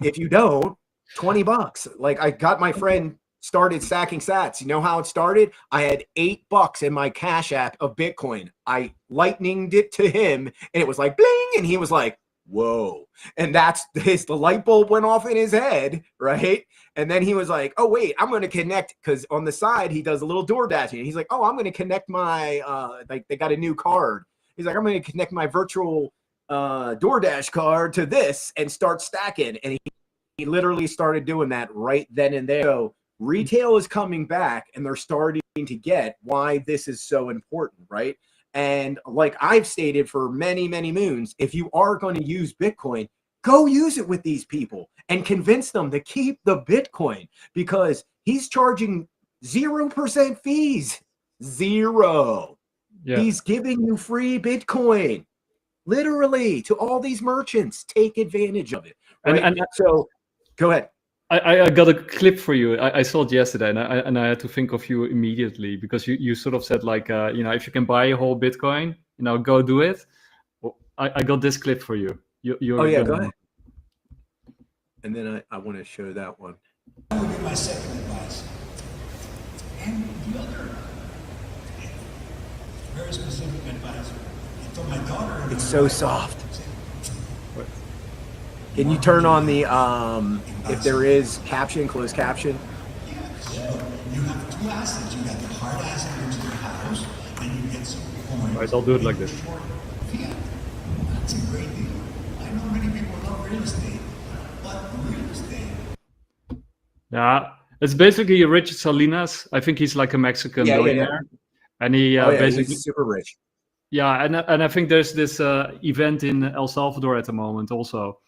If you don't, $20. Like I got my friend started stacking sats. You know how it started? I had $8 in my Cash App of Bitcoin. I lightninged it to him and it was like bling, and he was like, whoa. And the light bulb went off in his head, right? And then he was like, oh wait, I'm going to connect, because on the side he does a little door dashing. He's like, oh, I'm going to connect my like they got a new card. He's like, I'm going to connect my virtual DoorDash card to this and start stacking. And he literally started doing that right then and there. So retail is coming back and they're starting to get why this is so important, right? And like I've stated for many, many moons, if you are going to use Bitcoin, go use it with these people and convince them to keep the Bitcoin, because he's charging 0% fees. Zero. Yeah. He's giving you free Bitcoin, literally, to all these merchants. Take advantage of it. Right? And so go ahead. I got a clip for you. I saw it yesterday, and I had to think of you immediately, because you sort of said like, if you can buy a whole Bitcoin, go do it. Well, I got this clip for you. Go ahead. And then I want to show that one. That would be my second advice. And the other very specific advice. I told my daughter. It's so soft. Can you turn on the if there is caption, closed caption? So you have two assets. You got the hard asset, which is your house, and you get some coin. All right, I'll do it like this. Fiat. That's a great deal. I know many people love real estate, but real estate. Yeah, it's basically Richard Salinas. I think he's like a Mexican millionaire, and he basically he's super rich. Yeah, and I think there's this event in El Salvador at the moment also.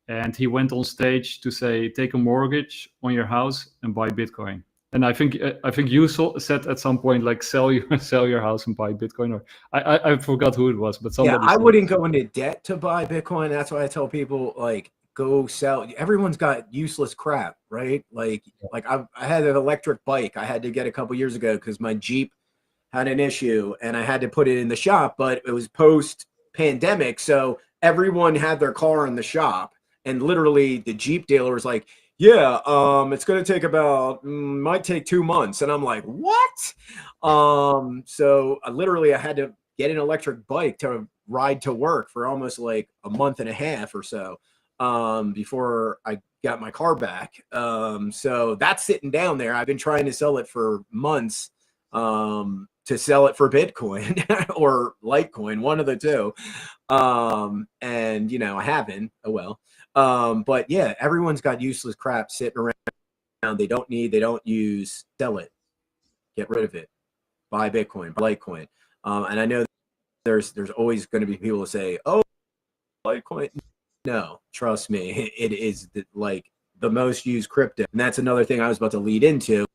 And he went on stage to say, take a mortgage on your house and buy Bitcoin. And I think you said at some point, like, sell your house and buy Bitcoin. Or I forgot who it was, but somebody I wouldn't go into debt to buy Bitcoin. That's why I tell people, like, go sell. Everyone's got useless crap, right? Like I had an electric bike I had to get a couple years ago because my Jeep had an issue and I had to put it in the shop, but it was post-pandemic. So everyone had their car in the shop. And literally the Jeep dealer was like, yeah, it's going to take might take 2 months. And I'm like, what? So I had to get an electric bike to ride to work for almost like a month and a half or so before I got my car back. So that's sitting down there. I've been trying to sell it for months to sell it for Bitcoin or Litecoin, one of the two. And, I haven't. Oh, well. But yeah, everyone's got useless crap sitting around. They don't use, sell it, get rid of it, buy Bitcoin, buy Litecoin. And I know there's always going to be people who say, oh, Litecoin. No, trust me, it is the most used crypto. And that's another thing I was about to lead into.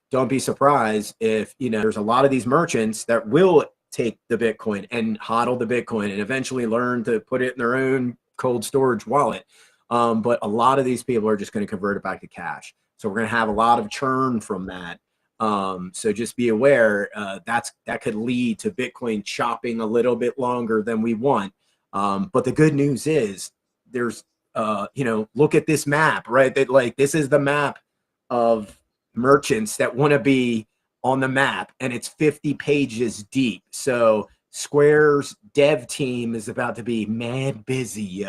Don't be surprised if, there's a lot of these merchants that will take the Bitcoin and hodl the Bitcoin and eventually learn to put it in their own cold storage wallet. But a lot of these people are just going to convert it back to cash. So we're going to have a lot of churn from that. So just be aware that could lead to Bitcoin chopping a little bit longer than we want. But the good news is there's, look at this map, right? That this is the map of merchants that want to be on the map, and it's 50 pages deep. So Square's dev team is about to be mad busy,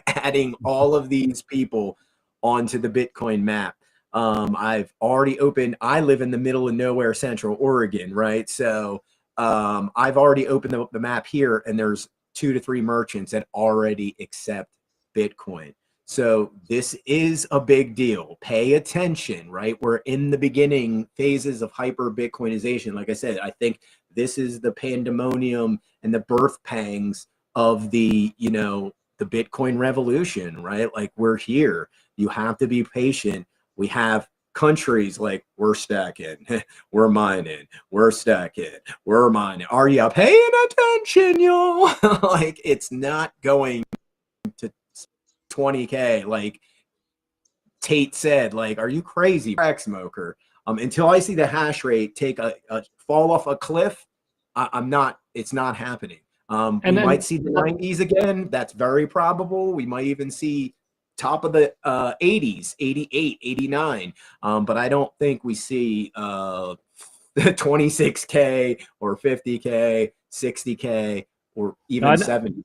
adding all of these people onto the Bitcoin map. I've already opened. I live in the middle of nowhere, Central Oregon, right? So I've already opened the map here, and there's 2 to 3 merchants that already accept Bitcoin. So this is a big deal. Pay attention, right? We're in the beginning phases of hyper Bitcoinization. Like I said, I think this is the pandemonium and the birth pangs of the, you know, the Bitcoin revolution, right? Like, we're here. You have to be patient. We have countries like, we're stacking, we're mining, we're stacking, we're mining. Are you paying attention, y'all? Like, it's not going to 20K. Like Tate said, like, are you crazy, crack smoker? Until I see the hash rate take a fall off a cliff, I'm not, it's not happening. We might see the 90s again. That's very probable. We might even see top of the 80s, 88, 89. But I don't think we see 26K or 50K, 60K, or even 70K.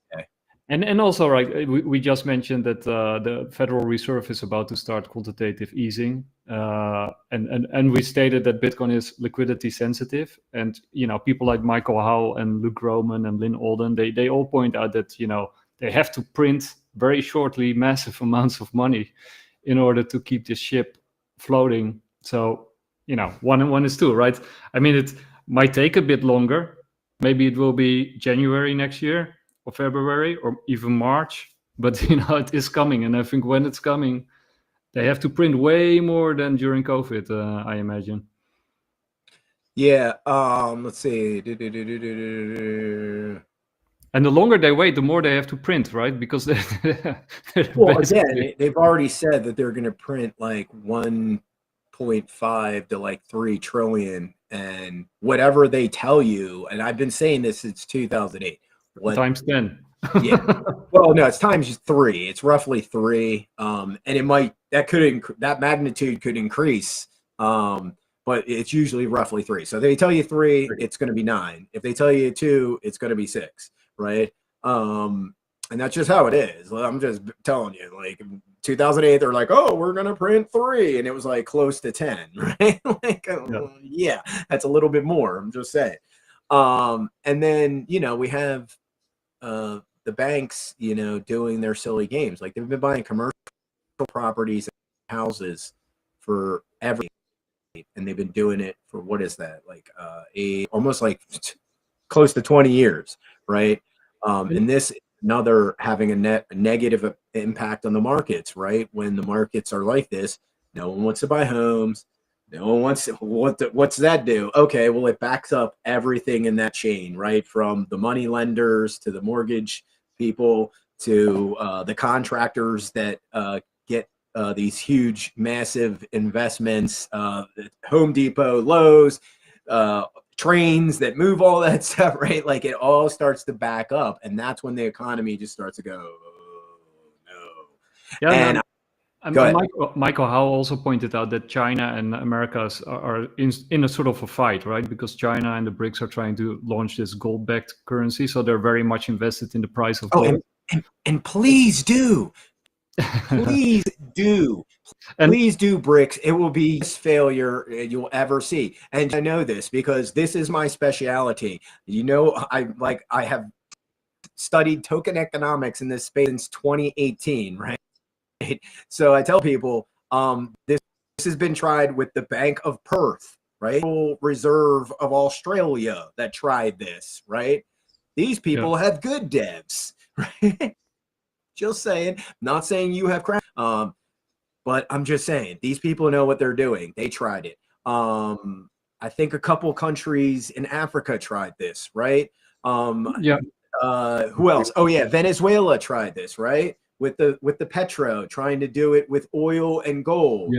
And also, right, we just mentioned that the Federal Reserve is about to start quantitative easing, and we stated that Bitcoin is liquidity sensitive. And, you know, people like Michael Howell and Luke Roman and Lynn Alden, they all point out that, you know, they have to print very shortly massive amounts of money in order to keep this ship floating. So, you know, 1 and 1 is 2, right? I mean, it might take a bit longer. Maybe it will be January next year, or February, or even March, but, you know, it is coming. And I think when it's coming, they have to print way more than during COVID, I imagine. Yeah, let's see. And the longer they wait, the more they have to print, right? Because they're well, again, they've already said that they're going to print like 1.5 to like 3 trillion, and whatever they tell you, and I've been saying this since 2008. Times 10. Yeah. Well, no, it's times 3. It's roughly 3. And it might, that magnitude could increase. But it's usually roughly 3. So if they tell you 3, it's going to be 9. If they tell you 2, it's going to be 6, right? And that's just how it is. I'm just telling you, like 2008, they're like, oh, we're going to print 3. And it was like close to 10, right? Like, yeah, that's a little bit more. I'm just saying. And then, you know, we have the banks, you know, doing their silly games. Like, they've been buying commercial properties and houses for every, and they've been doing it for, what is that, like almost like close to 20 years, right? And this another having a negative impact on the markets, right? When the markets are like this, no one wants to buy homes. No one wants to, what's that do? Okay, well, it backs up everything in that chain, right? From the money lenders to the mortgage people to the contractors that get these huge, massive investments, Home Depot, Lowe's, trains that move all that stuff, right? Like, it all starts to back up, and that's when the economy just starts to go, oh, no. Yeah, and Michael Howell also pointed out that China and America are in a sort of a fight, right? Because China and the BRICS are trying to launch this gold-backed currency, so they're very much invested in the price of gold. And please do. Please do. Please do, BRICS. It will be the failure you'll ever see. And I know this because this is my specialty. You know, I have studied token economics in this space since 2018, right? So I tell people, this has been tried with the Bank of Perth, right? Reserve of Australia that tried this, right? These people have good devs, right? Just saying, not saying you have crap, but I'm just saying these people know what they're doing. They tried it. I think a couple countries in Africa tried this, right? Who else? Oh yeah, Venezuela tried this, right? With the petro, trying to do it with oil and gold.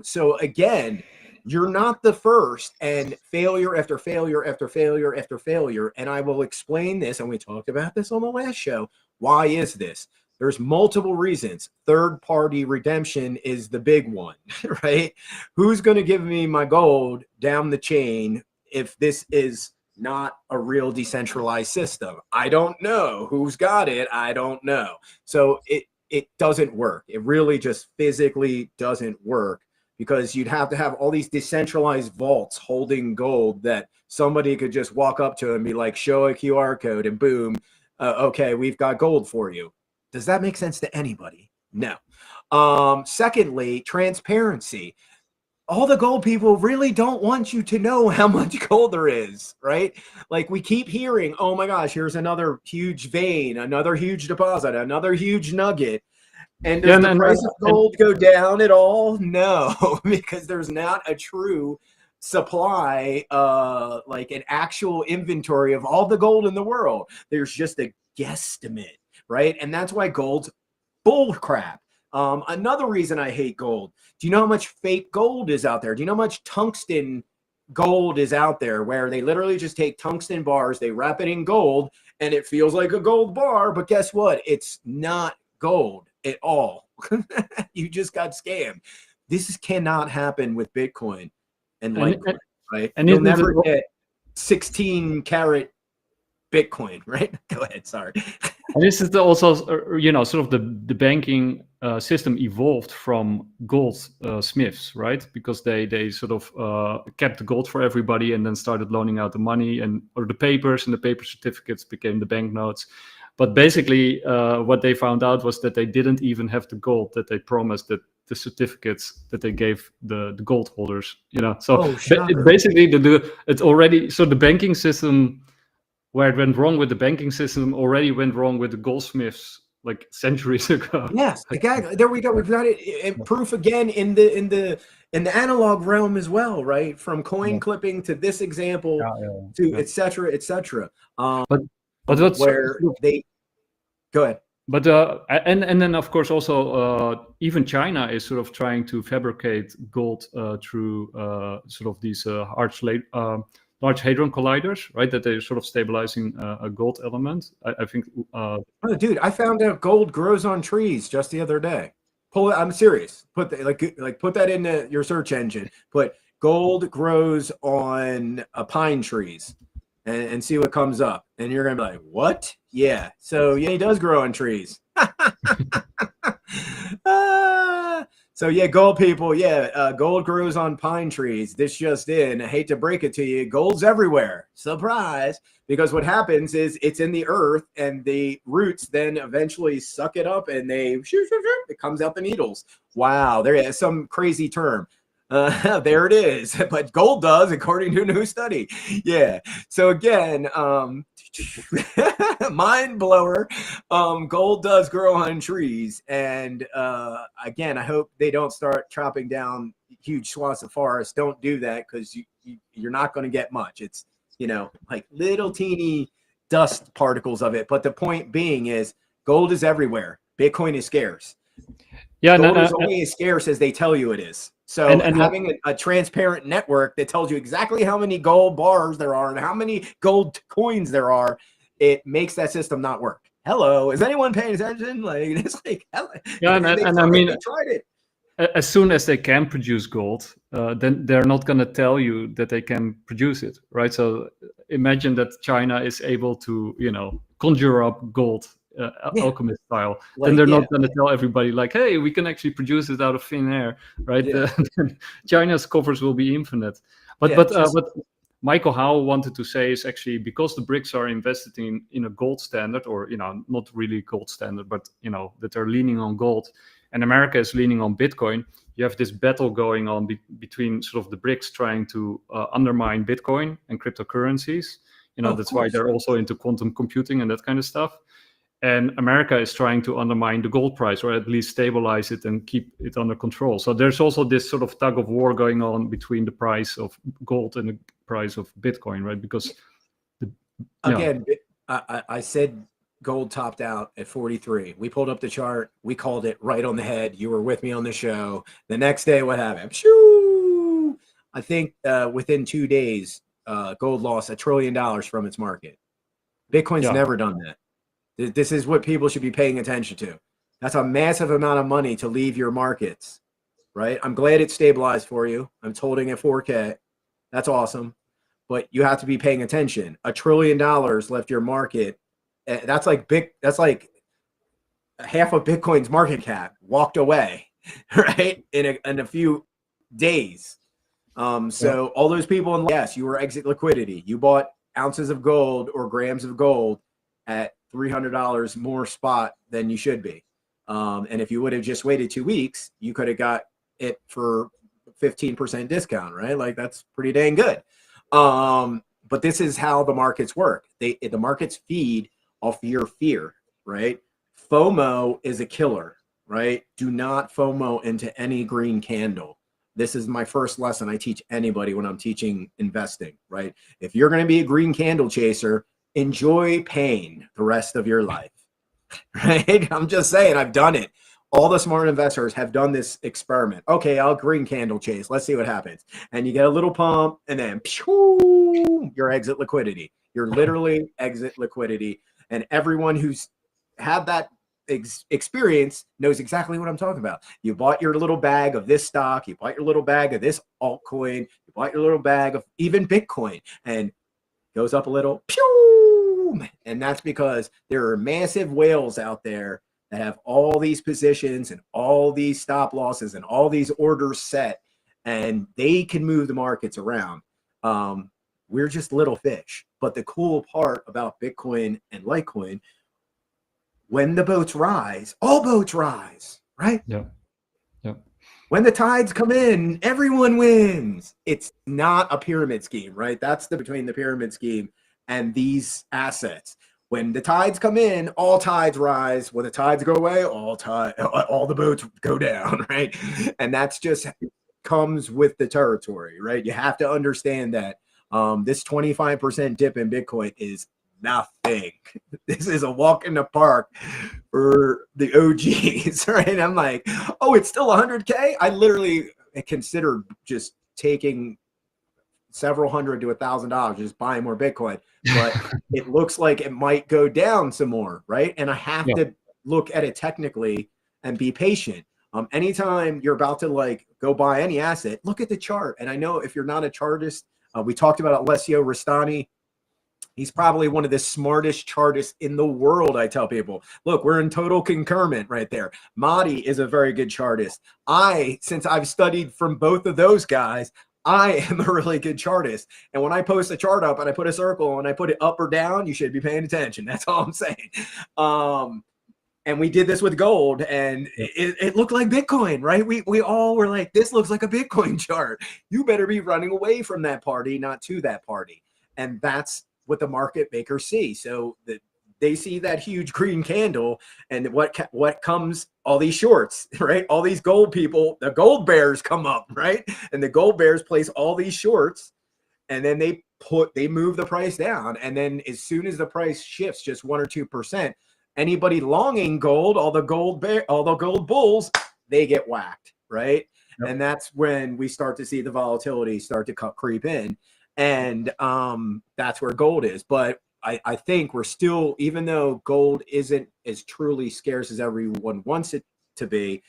So again, you're not the first, and failure after failure after failure after failure. And I will explain this, and we talked about this on the last show. Why is this? There's multiple reasons. Third-party redemption is the big one, right? Who's going to give me my gold down the chain if this is not a real decentralized system? I don't know. Who's got it? I don't know. So it doesn't work. It really just physically doesn't work, because you'd have to have all these decentralized vaults holding gold that somebody could just walk up to and be like, show a QR code and boom, okay, we've got gold for you. Does that make sense to anybody? No. Secondly, transparency. All the gold people really don't want you to know how much gold there is, right? Like we keep hearing, oh my gosh, here's another huge vein, another huge deposit, another huge nugget. And does the price of gold go down at all? No, because there's not a true supply, like an actual inventory of all the gold in the world. There's just a guesstimate, right? And that's why gold's bull crap. Another reason I hate gold. Do you know how much fake gold is out there? Do you know how much tungsten gold is out there where they literally just take tungsten bars, they wrap it in gold, and it feels like a gold bar, but guess what? It's not gold at all. You just got scammed. This cannot happen with Bitcoin and Litecoin, right? And you'll never get 16 karat Bitcoin, right? Go ahead, sorry. And this is also, sort of the banking system evolved from gold smiths, right? Because they sort of kept the gold for everybody and then started loaning out the money or the papers, and the paper certificates became the banknotes. But basically, what they found out was that they didn't even have the gold that they promised, that the certificates that they gave the gold holders. So basically, the banking system, where it went wrong with the banking system, already went wrong with the goldsmiths like centuries ago. Yes, exactly. There we go. We've got it proof again in the analog realm as well, right? From coin clipping to this example to et cetera, et cetera. But what's where they go ahead. But and then of course also even China is sort of trying to fabricate gold through sort of these Large Hadron Colliders, right? That they're sort of stabilizing a gold element. I think. Oh, dude, I found out gold grows on trees just the other day. Pull it. I'm serious. Put that into your search engine. Put gold grows on pine trees, and see what comes up. And you're gonna be like, what? Yeah. So yeah, he does grow on trees. So yeah, gold people, gold grows on pine trees. This just in. I hate to break it to you, gold's everywhere. Surprise! Because what happens is it's in the earth, and the roots then eventually suck it up, and it comes out the needles. Wow, there is some crazy term. There it is. But gold does, according to a new study. Yeah. So again, mind blower. Gold does grow on trees, and again, I hope they don't start chopping down huge swaths of forest. Don't do that, because you're not going to get much. It's like little teeny dust particles of it. But the point being is, gold is everywhere. Bitcoin is scarce. Yeah, gold is only as scarce as they tell you it is. So having a transparent network that tells you exactly how many gold bars there are and how many gold coins there are, it makes that system not work. Hello, is anyone paying attention? Like, it's like, yeah, and I mean, they tried it. As soon as they can produce gold, then they're not going to tell you that they can produce it, right? So imagine that China is able to, conjure up gold. Alchemist style, then they're not going to tell everybody like, hey, we can actually produce it out of thin air, right? China's coffers will be infinite. But what Michael Howell wanted to say is actually, because the BRICS are invested in a gold standard, or not really gold standard, but that they're leaning on gold, and America is leaning on Bitcoin. You have this battle going on between sort of the BRICS trying to undermine Bitcoin and cryptocurrencies. That's why they're also into quantum computing and that kind of stuff. And America is trying to undermine the gold price, or at least stabilize it and keep it under control. So there's also this sort of tug of war going on between the price of gold and the price of Bitcoin, right? Because again, I said gold topped out at 43. We pulled up the chart. We called it right on the head. You were with me on the show. The next day, what happened? Shoo! I think within 2 days, gold lost $1 trillion from its market. Bitcoin's never done that. This is what people should be paying attention to. That's a massive amount of money to leave your markets, right? I'm glad it's stabilized for you. I'm holding at 4K. That's awesome. But you have to be paying attention. $1 trillion left your market. That's like half of Bitcoin's market cap walked away, right? In a few days. So all those people in, yes, you were exit liquidity. You bought ounces of gold or grams of gold at $300 more spot than you should be. And if you would have just waited 2 weeks, you could have got it for 15% discount, right? Like that's pretty dang good. But this is how the markets work. The markets feed off your fear, right? FOMO is a killer, right? Do not FOMO into any green candle. This is my first lesson I teach anybody when I'm teaching investing, right? If you're going to be a green candle chaser, enjoy pain the rest of your life, right? I'm just saying, I've done it. All the smart investors have done this experiment. Okay, I'll green candle chase. Let's see what happens. And you get a little pump and then pew, your exit liquidity. You're literally exit liquidity. And everyone who's had that experience knows exactly what I'm talking about. You bought your little bag of this stock, you bought your little bag of this altcoin, you bought your little bag of even Bitcoin, and goes up a little, pew! And that's because there are massive whales out there that have all these positions and all these stop losses and all these orders set, and they can move the markets around. We're just little fish. But the cool part about Bitcoin and Litecoin, when the boats rise, all boats rise, right? Yeah. Yeah. When the tides come in, everyone wins. It's not a pyramid scheme, right? That's between the pyramid scheme and these assets. When the tides come in, all tides rise. When the tides go away, all the boats go down, right? And that's just comes with the territory, right? You have to understand that this 25% dip in Bitcoin is nothing. This is a walk in the park for the OGs, right? I'm like, oh, it's still 100K. I literally considered just taking several hundred to $1,000, just buying more Bitcoin, but it looks like it might go down some more, right? And I have to look at it technically and be patient. Anytime you're about to like go buy any asset, look at the chart. And I know if you're not a chartist, we talked about Alessio Restani. He's probably one of the smartest chartists in the world. I tell people, look, we're in total concurrent right there. Madi is a very good chartist. Since I've studied from both of those guys, I am a really good chartist. And when I post a chart up and I put a circle and I put it up or down, you should be paying attention. That's all I'm saying. And we did this with gold, and it looked like Bitcoin, right? We all were like, this looks like a Bitcoin chart. You better be running away from that party, not to that party. And that's what the market makers see. So they see that huge green candle, and what comes, all these shorts, right? All these gold people, the gold bears come up, right? And the gold bears place all these shorts, and then they move the price down. And then as soon as the price shifts just 1 or 2%, anybody longing gold, all the gold bulls, they get whacked, right? Yep. And that's when we start to see the volatility start to creep in. And that's where gold is. But I think we're still, even though gold isn't as truly scarce as everyone wants it to be,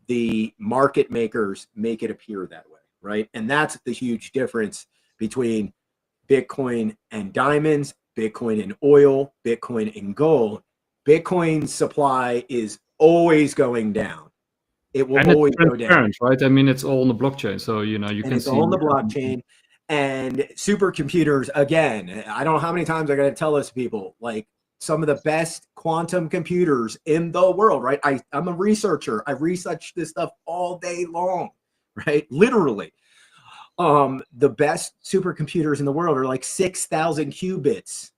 the market makers make it appear that way, right? And that's the huge difference between Bitcoin and diamonds, Bitcoin and oil, Bitcoin and gold. Bitcoin's supply is always going down. It will always go down, right? I mean, it's all on the blockchain, so you can it's see all on the blockchain. And supercomputers, again, I don't know how many times I got to tell this to people, like some of the best quantum computers in the world, right? I'm a researcher. I research this stuff all day long, right? Literally. The best supercomputers in the world are like 6,000 qubits.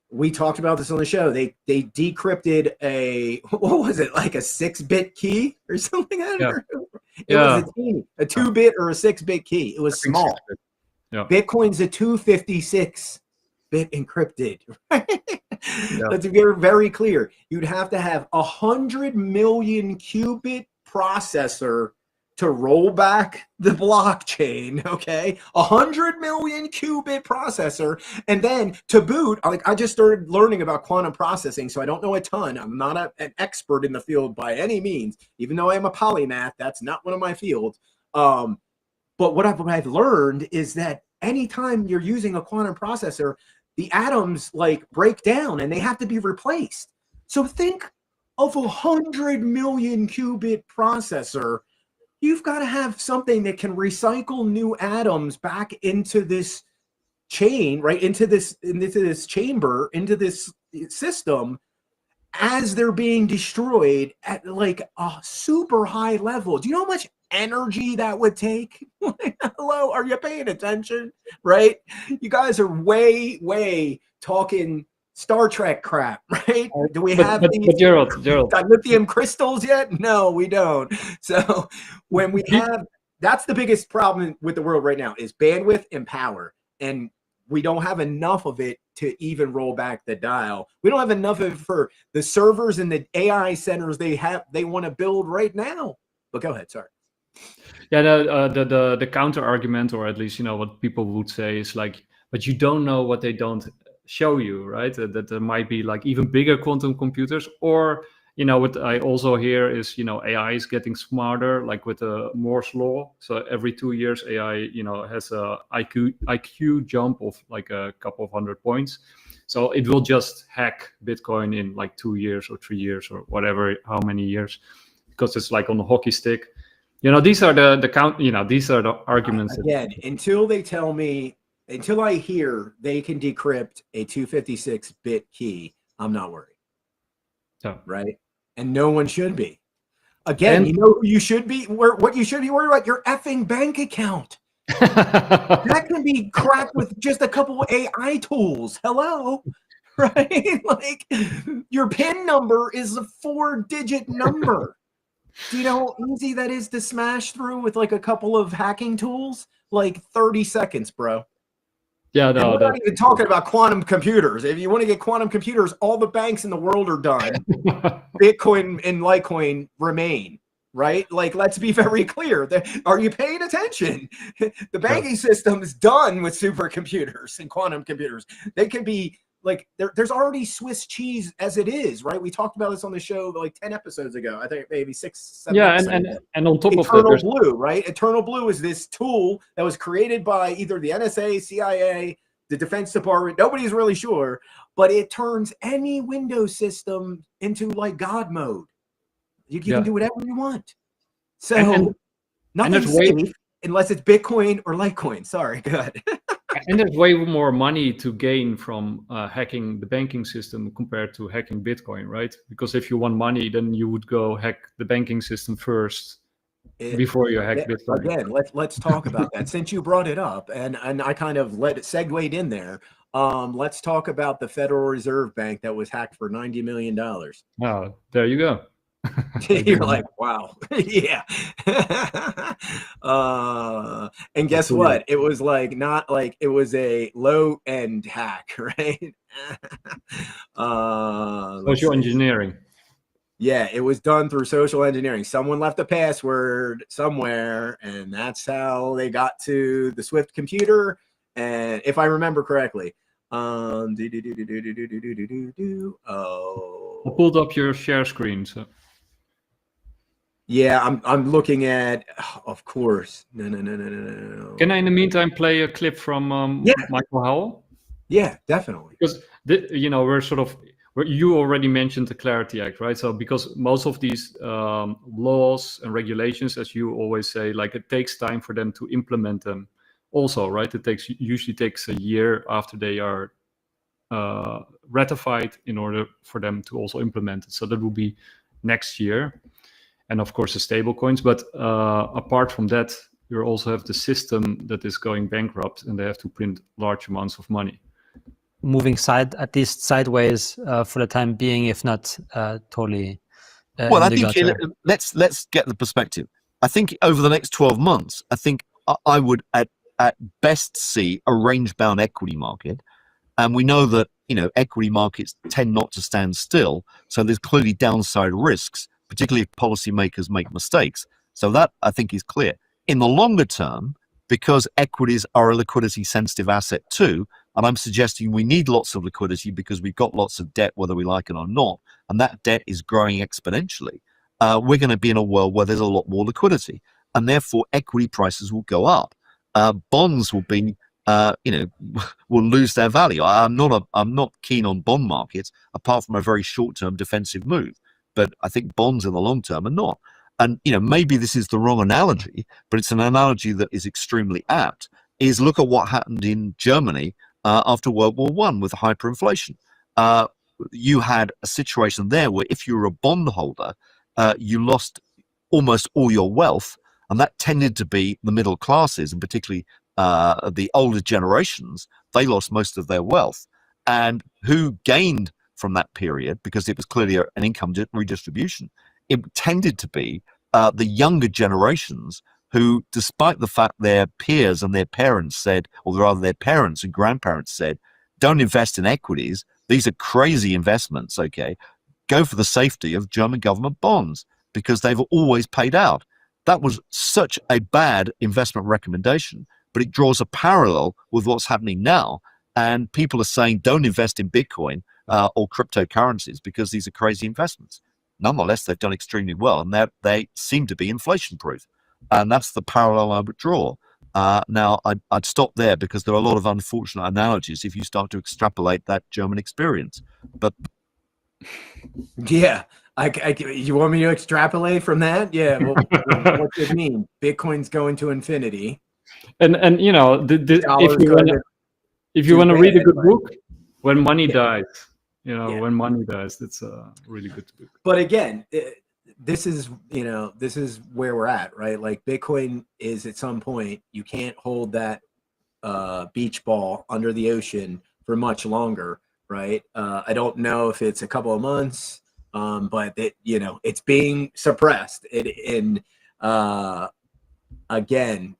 We talked about this on the show. They decrypted what was it, like a 6-bit key or something? I don't know. It was a 2-bit or a 6-bit key. It was small. Yeah. Bitcoin's a 256-bit encrypted. Let's be very, very clear. You'd have to have 100 million qubit processor to roll back the blockchain, okay? 100 million qubit processor. And then to boot, I just started learning about quantum processing, so I don't know a ton. I'm not an expert in the field by any means, even though I am a polymath. That's not one of my fields. But what I've learned is that anytime you're using a quantum processor, the atoms like break down and they have to be replaced. So think of 100 million qubit processor you've got to have something that can recycle new atoms back into this chain, right? Into this chamber, into this system as they're being destroyed at like a super high level. Do you know how much energy that would take? Hello, are you paying attention? Right? You guys are way talking Star Trek crap, right? Do we have these Gerald, lithium crystals yet? No, we don't. So when we have, that's the biggest problem with the world right now is bandwidth and power. And we don't have enough of it to even roll back the dial. We don't have enough of it for the servers and the AI centers they want to build right now. But go ahead, sorry. Yeah, the counter argument, or at least what people would say is like, but you don't know what they don't show you, right? That there might be like even bigger quantum computers, or what I also hear is AI is getting smarter, like with the Moore's law. So every 2 years, AI has a IQ jump of like a couple of 100 points. So it will just hack Bitcoin in like 2 years or 3 years or whatever, how many years, because it's like on a hockey stick. These are these are the arguments. Again, until they tell me, until I hear they can decrypt a 256-bit key, I'm not worried. Yeah. Right? And no one should be. Again, you know who you should be? What you should be worried about? Your effing bank account. That can be cracked with just a couple of AI tools. Hello? Right? Like, your PIN number is a 4-digit number. Do you know how easy that is to smash through with like a couple of hacking tools? Like 30 seconds, bro. Yeah, no. We're not even talking about quantum computers. If you want to get quantum computers, all the banks in the world are done. Bitcoin and Litecoin remain, right? Like, let's be very clear. Are you paying attention? The banking system is done with supercomputers and quantum computers. They can be like, there's already Swiss cheese as it is, right? We talked about this on the show like 10 episodes ago. I think maybe 6, 7 episodes ago. And on top Eternal of that, Blue, right? Eternal Blue is this tool that was created by either the NSA, CIA, the Defense Department. Nobody's really sure, but it turns any Windows system into like God mode. You can do whatever you want. So nothing's safe unless it's Bitcoin or Litecoin. Sorry, good. And there's way more money to gain from hacking the banking system compared to hacking Bitcoin, right? Because if you want money, then you would go hack the banking system first before you hack Bitcoin. Again, let's talk about that. Since you brought it up, and I kind of segued in there, let's talk about the Federal Reserve Bank that was hacked for $90 million. Oh, there you go. You're like, wow. Yeah. And guess what? It was like, not like, it was a low end hack, right? Social engineering. Yeah, it was done through social engineering. Someone left a password somewhere, and that's how they got to the Swift computer. And if I remember correctly, I pulled up your share screen. So. Yeah, I'm looking at, of course. No. Can I, in the meantime, play a clip from Michael Howell? Yeah, definitely. Because, we're sort of, you already mentioned the Clarity Act, right? So because most of these laws and regulations, as you always say, like it takes time for them to implement them also, right? It usually takes a year after they are ratified in order for them to also implement it. So that will be next year. And of course, the stable coins. But apart from that, you also have the system that is going bankrupt and they have to print large amounts of money. Moving at least sideways for the time being, if not totally. Well, I think let's get the perspective. I think over the next 12 months, I think I would at best see a range-bound equity market. And we know that, equity markets tend not to stand still. So there's clearly downside risks, particularly if policymakers make mistakes. So that, I think, is clear. In the longer term, because equities are a liquidity-sensitive asset too, and I'm suggesting we need lots of liquidity because we've got lots of debt, whether we like it or not, and that debt is growing exponentially, we're going to be in a world where there's a lot more liquidity, and therefore equity prices will go up. Bonds will be, will lose their value. I'm not keen on bond markets, apart from a very short-term defensive move. But I think bonds in the long term are not. and maybe this is the wrong analogy, but it's an analogy that is extremely apt, is look at what happened in Germany after World War I with hyperinflation. You had a situation there where if you were a bondholder, you lost almost all your wealth, and that tended to be the middle classes, and particularly the older generations. They lost most of their wealth. And who gained from that period, because it was clearly an income redistribution? It tended to be the younger generations who, despite the fact their peers and their parents said, or rather their parents and grandparents said, don't invest in equities, these are crazy investments, okay, go for the safety of German government bonds because they've always paid out. That was such a bad investment recommendation, but it draws a parallel with what's happening now. And people are saying don't invest in Bitcoin or cryptocurrencies because these are crazy investments. Nonetheless, they've done extremely well, and they seem to be inflation-proof. And that's the parallel I would draw. Now, I'd stop there because there are a lot of unfortunate analogies if you start to extrapolate that German experience. But yeah, you want me to extrapolate from that? Yeah, well, what does it mean? Bitcoin's going to infinity. And if you want to read a good book, When Money Dies, When Money Dies, that's a really good book. But again, this is where we're at, right? Like Bitcoin is at some point, you can't hold that beach ball under the ocean for much longer, right? I don't know if it's a couple of months, but it's being suppressed. Again,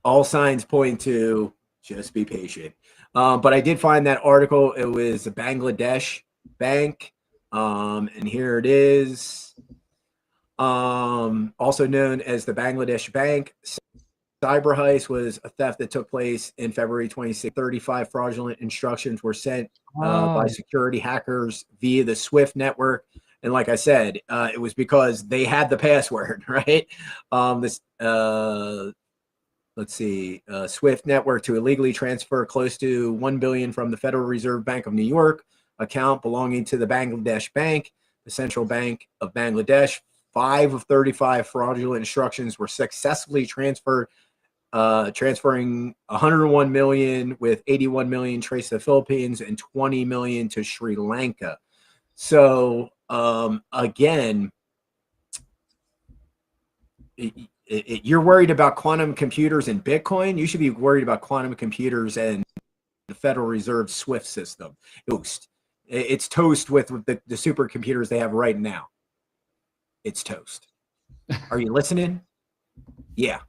all signs point to just be patient. But I did find that article. It was a Bangladesh bank. And here it is. Also known as the Bangladesh Bank. Cyber heist was a theft that took place in February 26. 35 fraudulent instructions were sent by security hackers via the SWIFT network. And like I said, it was because they had the password, right? Let's see, SWIFT network to illegally transfer close to $1 billion from the Federal Reserve Bank of New York account belonging to the Bangladesh Bank, the Central Bank of Bangladesh. 5 of 35 fraudulent instructions were successfully transferred, transferring 101 million, with 81 million traced to the Philippines and 20 million to Sri Lanka. So again, you're worried about quantum computers and Bitcoin. You should be worried about quantum computers and the Federal Reserve SWIFT system. It's toast with the supercomputers they have right now. It's toast. Are you listening? Yeah.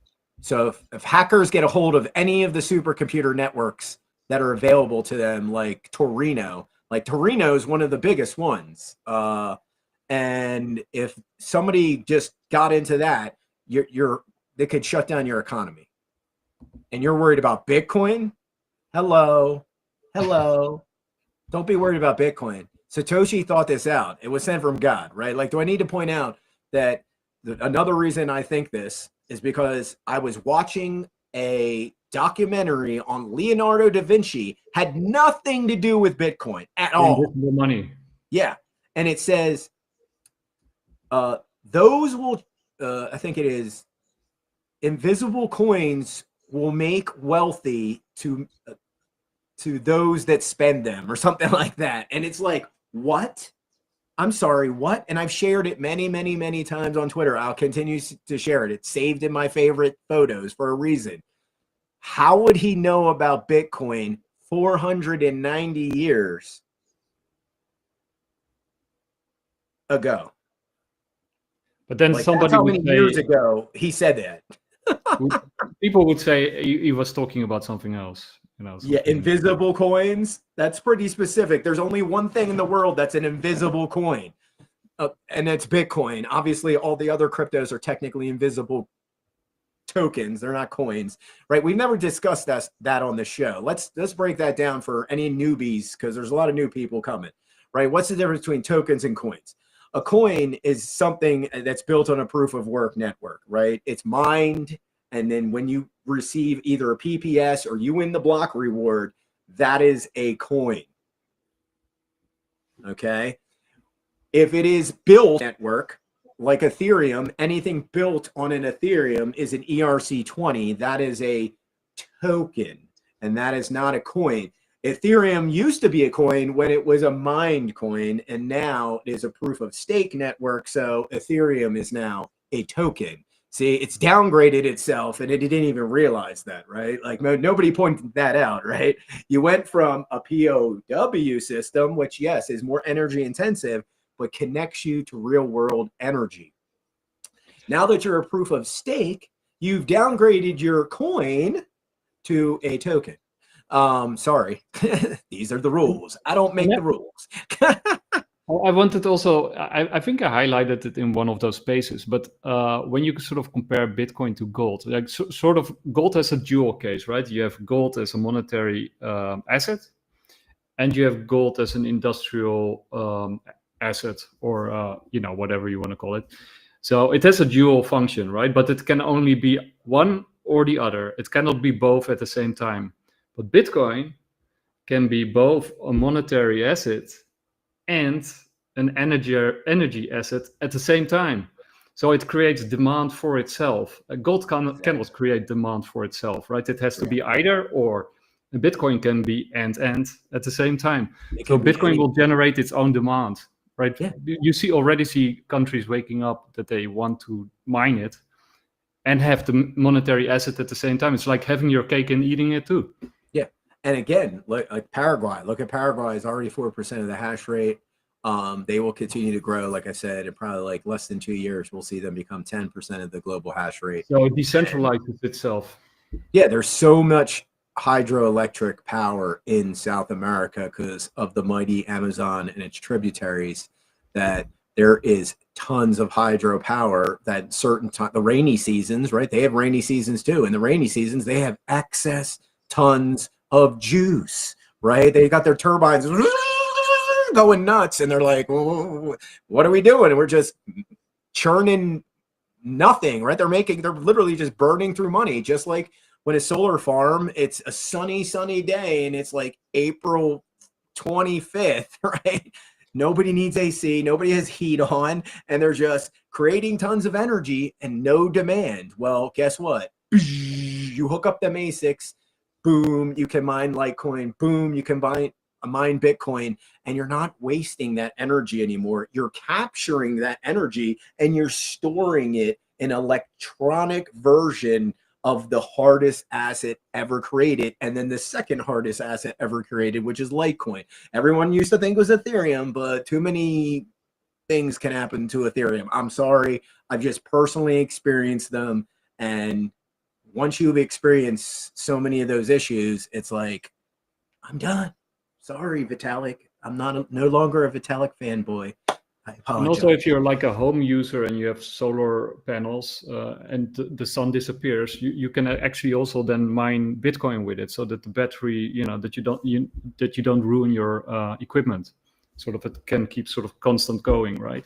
So if hackers get a hold of any of the supercomputer networks that are available to them, like Torino is one of the biggest ones. And if somebody just got into that, they could shut down your economy. And you're worried about Bitcoin? Hello. Don't be worried about Bitcoin. Satoshi thought this out. It was sent from God, right? Like, do I need to point out that another reason I think this is because I was watching a documentary on Leonardo da Vinci, had nothing to do with Bitcoin at all. Invisible money. Yeah. And it says, those will, I think it is, invisible coins will make wealthy to those that spend them, or something like that. And it's like, what? I'm sorry, what? And I've shared it many, many, many times on Twitter. I'll continue to share it. It's saved in my favorite photos for a reason. How would he know about Bitcoin 490 years ago? But then like, somebody how would many say, years ago he said that. people would say he was talking about something else. Yeah, invisible coins. That's pretty specific. There's only one thing in the world that's an invisible coin, and it's Bitcoin. Obviously, all the other cryptos are technically invisible tokens. They're not coins, right? We've never discussed that on the show. Let's break that down for any newbies, because there's a lot of new people coming, right? What's the difference between tokens and coins? A coin is something that's built on a proof of work network, right? It's mined, and then when you receive either a PPS or you win the block reward, that is a coin. Okay. If it is built network, like Ethereum, anything built on an Ethereum is an ERC20. That is a token, and that is not a coin. Ethereum used to be a coin when it was a mined coin, and now it is a proof of stake network. So Ethereum is now a token. See, it's downgraded itself, and it didn't even realize that, right? Like nobody pointed that out, right? You went from a POW system, which yes, is more energy intensive, but connects you to real world energy. Now that you're a proof of stake, you've downgraded your coin to a token. Sorry, these are the rules. I don't make the rules. I wanted also, I think I highlighted it in one of those spaces, but when you sort of compare Bitcoin to gold, like sort of gold has a dual case, right? You have gold as a monetary asset, and you have gold as an industrial asset, or whatever you want to call it. So it has a dual function, right? But it can only be one or the other. It cannot be both at the same time. But Bitcoin can be both a monetary asset and an energy asset at the same time. So it creates demand for itself. Gold cannot create demand for itself, right? It has to be either or. And Bitcoin can be and at the same time. So Bitcoin will generate its own demand, right? Yeah. You already see countries waking up that they want to mine it and have the monetary asset at the same time. It's like having your cake and eating it too. Yeah. And again, like Paraguay, look at Paraguay is already 4% of the hash rate. They will continue to grow. Like I said, in probably like less than 2 years, we'll see them become 10% of the global hash rate. So it decentralizes itself. Yeah, there's so much hydroelectric power in South America because of the mighty Amazon and its tributaries, that there is tons of hydropower that certain the rainy seasons, right? They have rainy seasons too. In the rainy seasons, they have excess tons of juice, right? They got their turbines going nuts, and they're like, well, what are we doing? And we're just churning nothing, right? They're literally just burning through money. Just like when a solar farm, it's a sunny day and it's like April 25th, right? Nobody needs AC, nobody has heat on, and they're just creating tons of energy and no demand. Well, guess what? You hook up them ASICs, boom, you can mine Litecoin, boom, you can mine Bitcoin, and you're not wasting that energy anymore. You're capturing that energy and you're storing it in an electronic version of the hardest asset ever created, and then the second hardest asset ever created, which is Litecoin. Everyone used to think it was Ethereum, but too many things can happen to Ethereum. I'm sorry, I've just personally experienced them, and once you've experienced so many of those issues, it's like, I'm done. Sorry, Vitalik. I'm no longer a Vitalik fanboy. I apologize. And also, if you're like a home user and you have solar panels and the sun disappears, you can actually also then mine Bitcoin with it, so that the battery, that you don't ruin your equipment. Sort of, it can keep sort of constant going, right?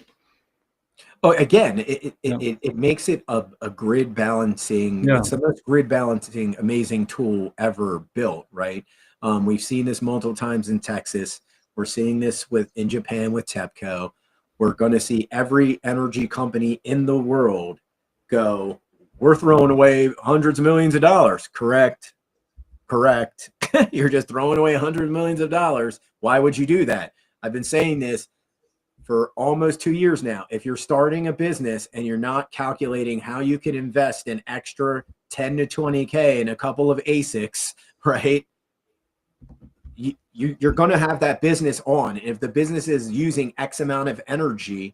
Oh, again, it makes it a grid balancing. Yeah. It's the most grid balancing amazing tool ever built, right? We've seen this multiple times in Texas. We're seeing this in Japan with TEPCO. We're going to see every energy company in the world go, we're throwing away hundreds of millions of dollars. Correct. You're just throwing away hundreds of millions of dollars. Why would you do that? I've been saying this for almost 2 years now. If you're starting a business and you're not calculating how you can invest an extra 10 to 20K in a couple of ASICs, right? You're going to have that business on. If the business is using X amount of energy,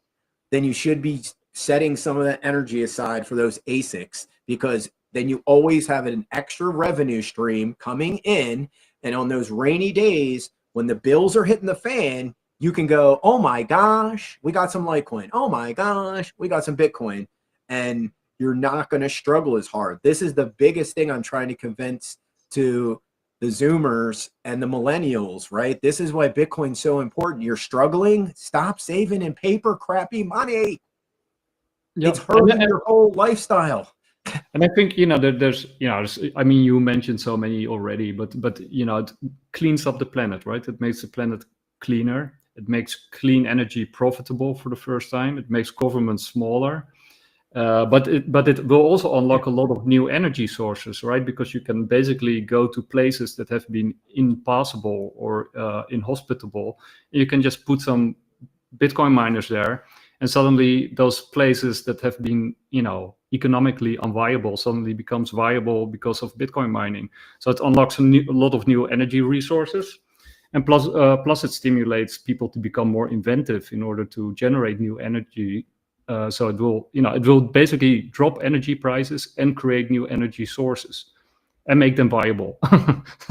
then you should be setting some of that energy aside for those ASICs, because then you always have an extra revenue stream coming in. And on those rainy days, when the bills are hitting the fan, you can go, oh my gosh, we got some Litecoin. Oh my gosh, we got some Bitcoin. And you're not going to struggle as hard. This is the biggest thing I'm trying to convince to the Zoomers and the millennials, right? This is why Bitcoin's so important. You're struggling, stop saving in paper crappy money. Yep. It's hurting your whole lifestyle. And I think, there's, I mean, you mentioned so many already, but it cleans up the planet, right? It makes the planet cleaner. It makes clean energy profitable for the first time. It makes government smaller. But it will also unlock a lot of new energy sources, right? Because you can basically go to places that have been impassable or inhospitable. You can just put some Bitcoin miners there, and suddenly those places that have been, economically unviable suddenly becomes viable because of Bitcoin mining. So it unlocks a lot of new energy resources, and plus it stimulates people to become more inventive in order to generate new energy. So it will basically drop energy prices and create new energy sources and make them viable.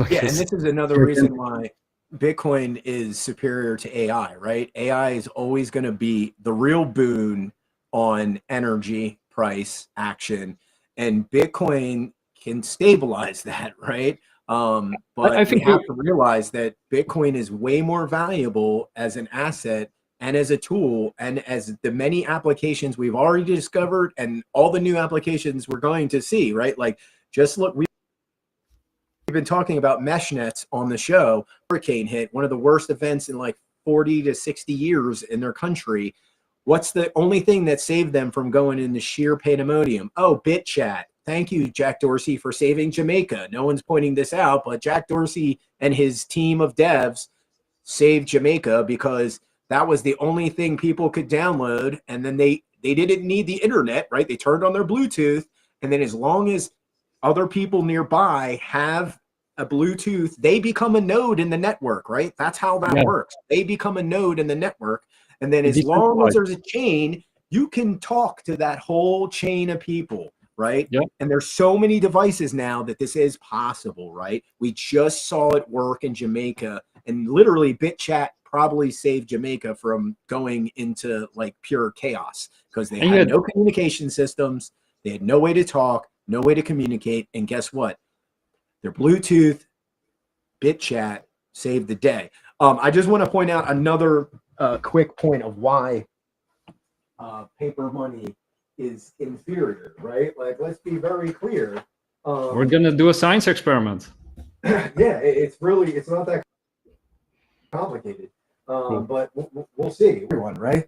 Yeah, and this is another reason why Bitcoin is superior to AI, right? AI is always going to be the real boon on energy price action, and Bitcoin can stabilize that, right? But I think we have to realize that Bitcoin is way more valuable as an asset and as a tool, and as the many applications we've already discovered and all the new applications we're going to see, right? Like, just look, we've been talking about mesh nets on the show. Hurricane hit, one of the worst events in like 40 to 60 years in their country. What's the only thing that saved them from going into sheer pandemonium? Oh, BitChat. Thank you, Jack Dorsey, for saving Jamaica. No one's pointing this out, but Jack Dorsey and his team of devs saved Jamaica because that was the only thing people could download. And then they didn't need the internet, right? They turned on their Bluetooth. And then as long as other people nearby have a Bluetooth, they become a node in the network, right? That's how that works. They become a node in the network. And then as long as there's a chain, you can talk to that whole chain of people, right? Yep. And there's so many devices now that this is possible, right? We just saw it work in Jamaica, and literally BitChat probably saved Jamaica from going into like pure chaos because they had no communication systems. They had no way to talk, no way to communicate. And guess what? Their Bluetooth, BitChat saved the day. I just want to point out another quick point of why paper money is inferior, right? Like, let's be very clear. We're going to do a science experiment. Yeah, it's not that complicated. But we'll see. Everyone, right?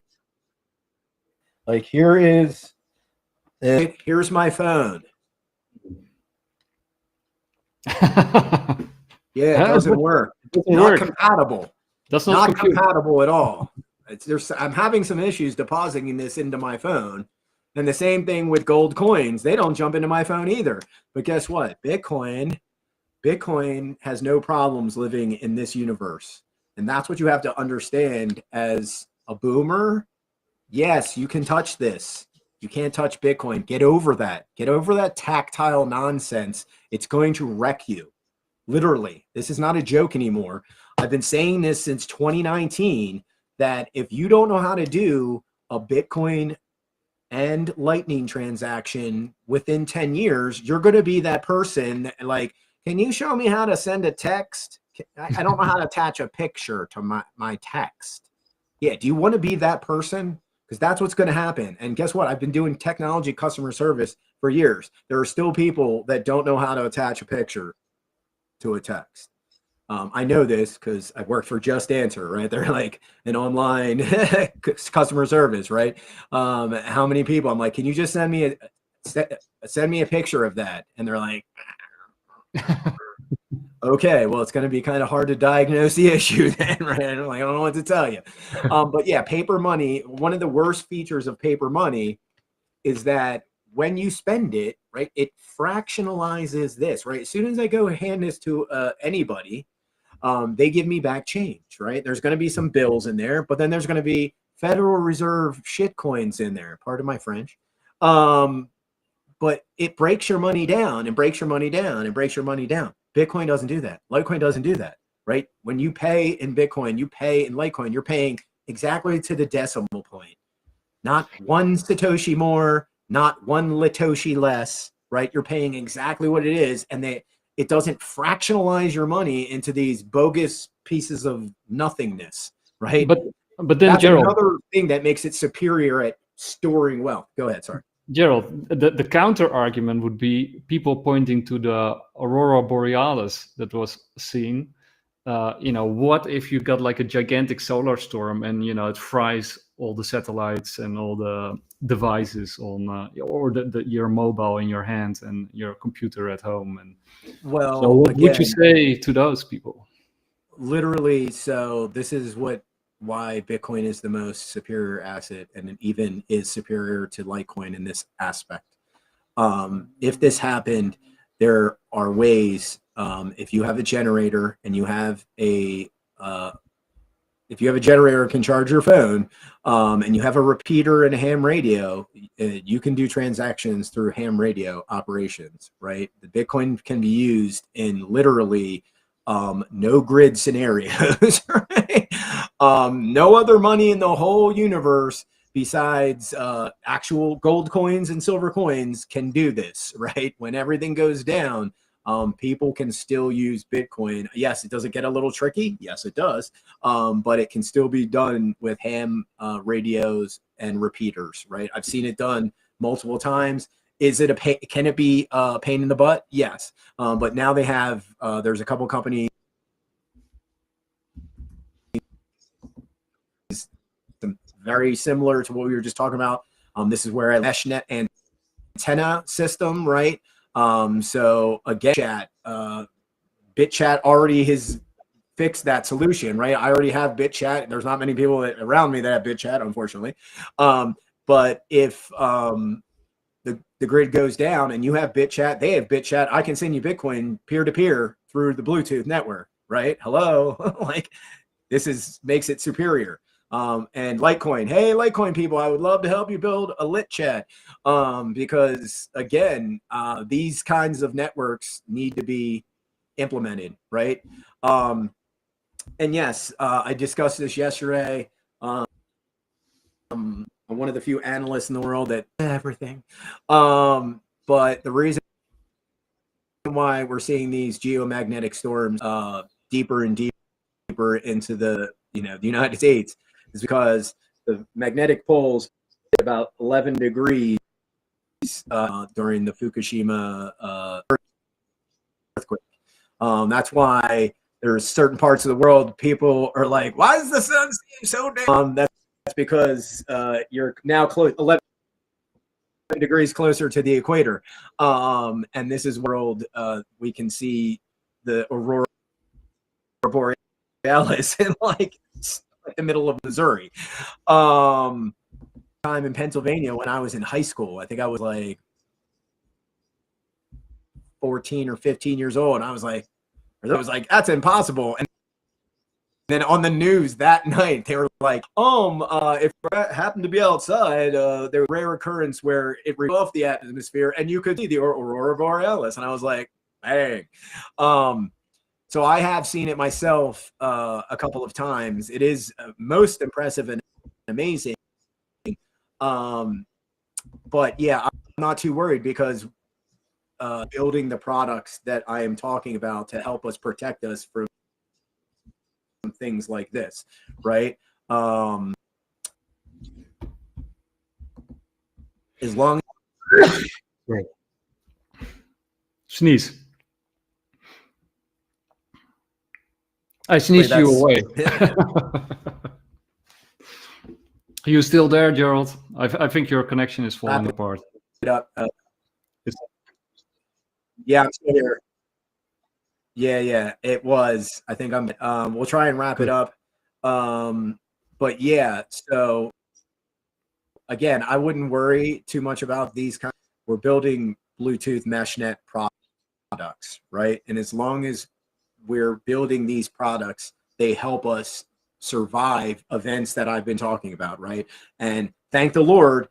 Like, here's my phone. Yeah, it doesn't work. Not compatible. That's not compatible at all. I'm having some issues depositing this into my phone. And the same thing with gold coins. They don't jump into my phone either. But guess what? Bitcoin has no problems living in this universe. And that's what you have to understand as a boomer. Yes, you can touch this. You can't touch Bitcoin. Get over that. Get over that tactile nonsense. It's going to wreck you. Literally. This is not a joke anymore. I've been saying this since 2019 that if you don't know how to do a Bitcoin and Lightning transaction within 10 years, you're going to be that person that, like, can you show me how to send a text? I don't know how to attach a picture to my text. Yeah, do you want to be that person? Because that's what's going to happen. And guess what? I've been doing technology customer service for years. There are still people that don't know how to attach a picture to a text. I know this because I've worked for Just Answer, right? They're like an online customer service, right? How many people? I'm like, can you just send me a picture of that? And they're like, okay, well, it's going to be kind of hard to diagnose the issue then, right? I'm like, I don't know what to tell you. But yeah, paper money, one of the worst features of paper money is that when you spend it, right, it fractionalizes this, right? As soon as I go hand this to anybody, they give me back change, right? There's going to be some bills in there, but then there's going to be Federal Reserve shit coins in there. Pardon my French. But it breaks your money down and breaks your money down and breaks your money down. Bitcoin doesn't do that. Litecoin doesn't do that, right? When you pay in Bitcoin, you pay in Litecoin, you're paying exactly to the decimal point. Not one Satoshi more, not one Litoshi less, right? You're paying exactly what it is, and it doesn't fractionalize your money into these bogus pieces of nothingness, right? But then, that's Gerald, another thing that makes it superior at storing wealth. Go ahead, sorry. Gerald, the counter argument would be people pointing to the aurora borealis that was seen what if you got like a gigantic solar storm and it fries all the satellites and all the devices on or your mobile in your hand and your computer at home? And well, so what would you again, say to those people? Literally, so this is why Bitcoin is the most superior asset, and it even is superior to Litecoin in this aspect. If this happened, there are ways. If you have a generator and you have if you have a generator that can charge your phone, and you have a repeater and a ham radio, you can do transactions through ham radio operations, right? The Bitcoin can be used in literally no grid scenarios, right? No other money in the whole universe besides actual gold coins and silver coins can do this, right? When everything goes down, people can still use Bitcoin. Yes, it doesn't get a little tricky. Yes, it does. But it can still be done with ham radios and repeaters, right? I've seen it done multiple times. Is it can it be a pain in the butt? Yes. But now they have, there's a couple companies very similar to what we were just talking about. This is where a mesh net antenna system, right? So again, BitChat already has fixed that solution, right? I already have BitChat. There's not many people around me that have BitChat, unfortunately. But if the grid goes down and you have BitChat, they have BitChat, I can send you Bitcoin peer-to-peer through the Bluetooth network, right? Hello, like this makes it superior. And Litecoin, hey, Litecoin people, I would love to help you build a lit chat, because again, these kinds of networks need to be implemented, right? And yes, I discussed this yesterday. I'm one of the few analysts in the world that everything. But the reason why we're seeing these geomagnetic storms deeper and deeper into the the United States is because the magnetic poles hit about 11 degrees during the Fukushima earthquake. That's why there's certain parts of the world people are like, why does the sun seem so damn? That's because you're now 11 degrees closer to the equator. And this is world we can see the aurora borealis in like the middle of Missouri. Time in Pennsylvania when I was in high school. I think I was like 14 or 15 years old, and I was like, that's impossible. And then on the news that night, they were like, if it happened to be outside, there was a rare occurrence where it reached off the atmosphere and you could see the aurora borealis. And I was like, dang. So I have seen it myself a couple of times. It is most impressive and amazing. But yeah, I'm not too worried because building the products that I am talking about to help us protect us from things like this, right? As long as right. Sneeze. I sneezed you away. Are you still there, Gerald? I think your connection is falling apart. Yeah, I'm still here. Yeah, it was. I think we'll try and wrap it up. But yeah, so again, I wouldn't worry too much about these kinds. We're building Bluetooth meshnet products, right? And as long as we're building these products, they help us survive events that I've been talking about, right? And thank the Lord,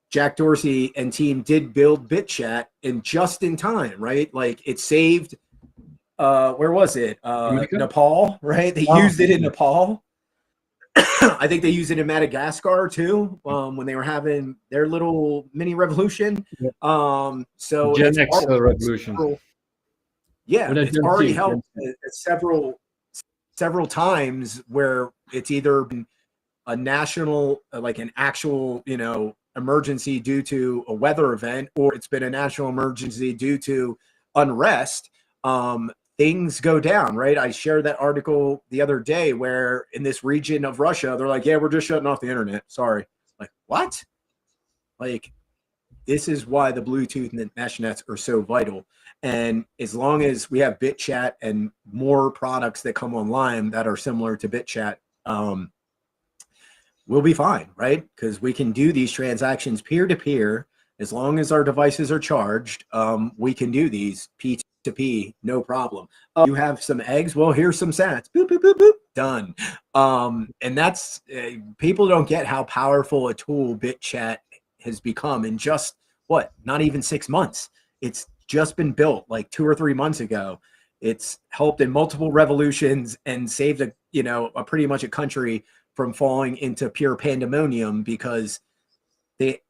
Jack Dorsey and team did build BitChat just in time, right? Like it saved, where was it? Nepal, right? They used it in Nepal. I think they used it in Madagascar too, when they were having their little mini revolution. So Gen X revolution. Yeah, it's already helped several times where it's either been a national, like an actual, emergency due to a weather event, or it's been a national emergency due to unrest. things go down, right? I shared that article the other day where in this region of Russia, they're like, yeah, we're just shutting off the internet. Sorry. Like, what? Like, this is why the Bluetooth and the mesh nets are so vital. And as long as we have BitChat and more products that come online that are similar to BitChat, we'll be fine, right? Because we can do these transactions peer-to-peer. As long as our devices are charged, we can do these P2P, no problem. You have some eggs? Well, here's some sats. Boop, boop, boop, boop. Done. And that's, people don't get how powerful a tool BitChat has become in just, what, not even 6 months. It's just been built like 2 or 3 months ago. It's helped in multiple revolutions and saved a pretty much a country from falling into pure pandemonium because it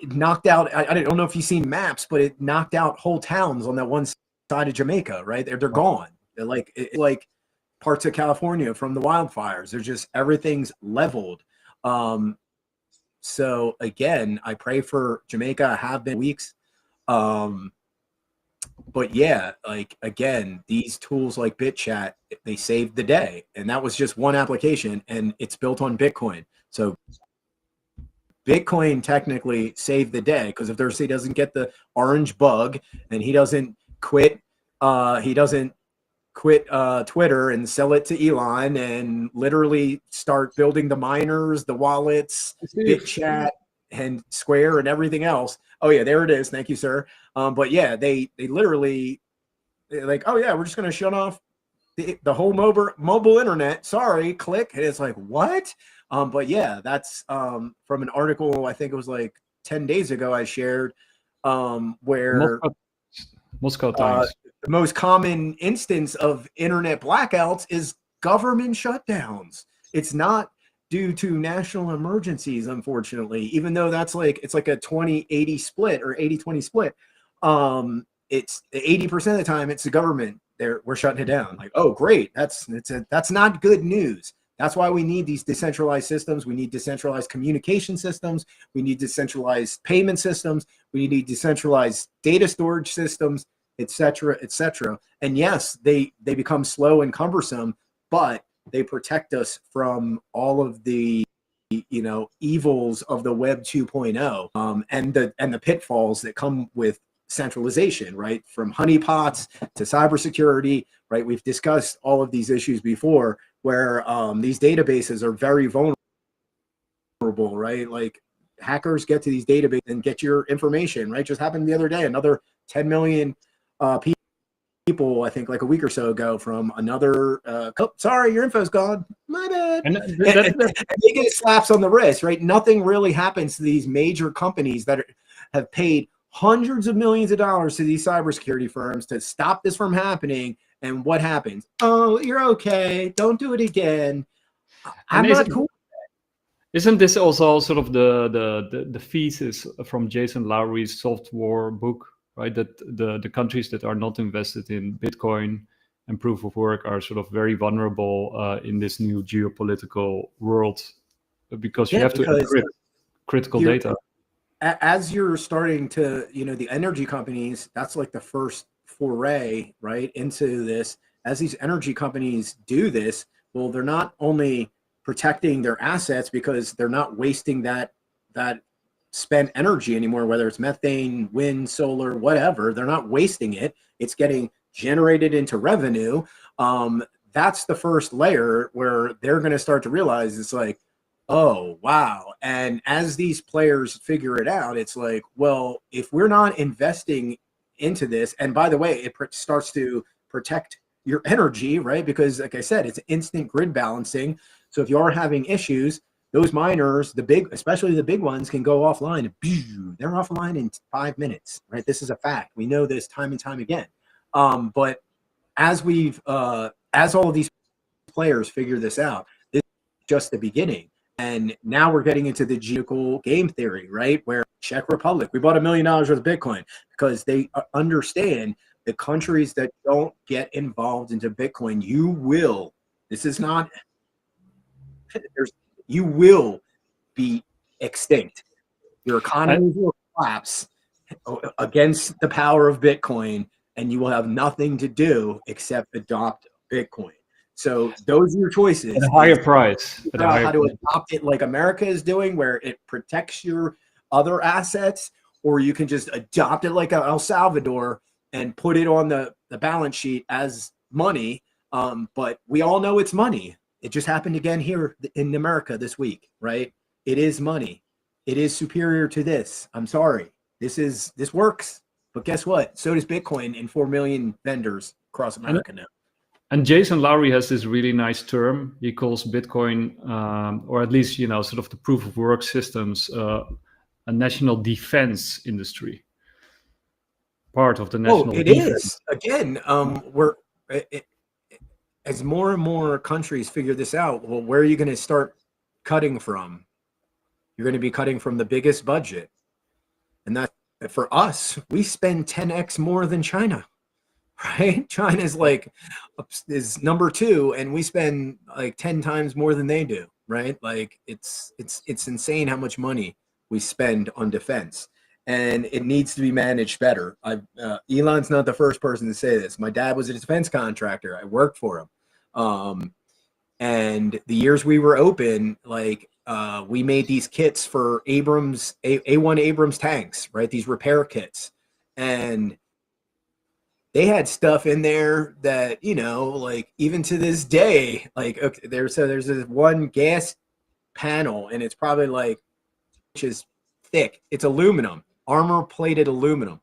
knocked out, I don't know if you've seen maps, but it knocked out whole towns on that one side of Jamaica, right? They're gone. They're like parts of California from the wildfires. They're just, everything's leveled. So again, I pray for Jamaica. I have been weeks. But yeah, like, again, these tools like BitChat, they saved the day. And that was just one application, and it's built on Bitcoin. So Bitcoin technically saved the day, because if he doesn't get the orange bug and he doesn't quit Twitter and sell it to Elon and literally start building the miners, the wallets, BitChat and Square and everything else. Oh yeah, there it is. Thank you, sir. But yeah, they literally, like, oh yeah, we're just going to shut off the whole mobile internet. Sorry, click. And it's like, what? But yeah, that's from an article, I think it was like 10 days ago I shared, where Moscow Times. The most common instance of internet blackouts is government shutdowns. It's not due to national emergencies, unfortunately, even though that's like, it's like a 20-80 split or 80-20 split. It's 80% of the time it's the government. We're shutting it down. Like, oh, great. That's not good news. That's why we need these decentralized systems. We need decentralized communication systems. We need decentralized payment systems. We need decentralized data storage systems, et cetera, et cetera. And yes, they become slow and cumbersome, but they protect us from all of the evils of the Web 2.0 and the pitfalls that come with centralization, right? From honeypots to cybersecurity, right? We've discussed all of these issues before, where these databases are very vulnerable, right? Like, hackers get to these databases and get your information, right? Just happened the other day, another 10 million people, I think like a week or so ago, from another, oh, sorry, your info's gone. My bad. And they get slaps on the wrist, right? Nothing really happens to these major companies that have paid hundreds of millions of dollars to these cybersecurity firms to stop this from happening. And what happens? Oh, you're okay. Don't do it again. I'm not cool. Isn't this also sort of the thesis from Jason Lowry's Soft War book, right? That the countries that are not invested in Bitcoin and proof of work are sort of very vulnerable in this new geopolitical world, because you have to encrypt critical data. As you're starting to, the energy companies, that's like the first foray, right, into this. As these energy companies do this, well, they're not only protecting their assets because they're not wasting that spent energy anymore, whether it's methane, wind, solar, whatever. They're not wasting it. It's getting generated into revenue. That's the first layer where they're going to start to realize it's like, oh, wow. And as these players figure it out, it's like, well, if we're not investing into this, and by the way, it starts to protect your energy, right? Because like I said, it's instant grid balancing. So if you are having issues, those miners, especially the big ones, can go offline. They're offline in 5 minutes, right? This is a fact. We know this time and time again. But as as all of these players figure this out, this is just the beginning. And now we're getting into the geopolitical game theory, right? Where Czech Republic, we bought $1 million worth of Bitcoin because they understand the countries that don't get involved into Bitcoin, you will be extinct. Your economy will collapse against the power of Bitcoin. and you will have nothing to do except adopt Bitcoin. So those are your choices. At a higher price. Figure out how to adopt it like America is doing, where it protects your other assets, or you can just adopt it like El Salvador and put it on the balance sheet as money. But we all know it's money. It just happened again here in America this week, right? It is money. It is superior to this. I'm sorry. This works. But guess what? So does Bitcoin and 4 million vendors across America now. And Jason Lowry has this really nice term. He calls Bitcoin, or at least, sort of the proof of work systems, a national defense industry. Part of the national it defense. is. Again, as more and more countries figure this out, well, where are you going to start cutting from? You're going to be cutting from the biggest budget. And that, for us, we spend 10x more than China. Right? China is number 2, and we spend like 10 times more than they do, right? Like it's insane how much money we spend on defense, and it needs to be managed better. Elon's not the first person to say this. My dad was a defense contractor. I worked for him. And the years we were open, we made these kits for Abrams, A1 Abrams tanks, right? These repair kits. And they had stuff in there that, even to this day, there's this one gas panel, and it's probably inches thick. It's aluminum, armor plated aluminum.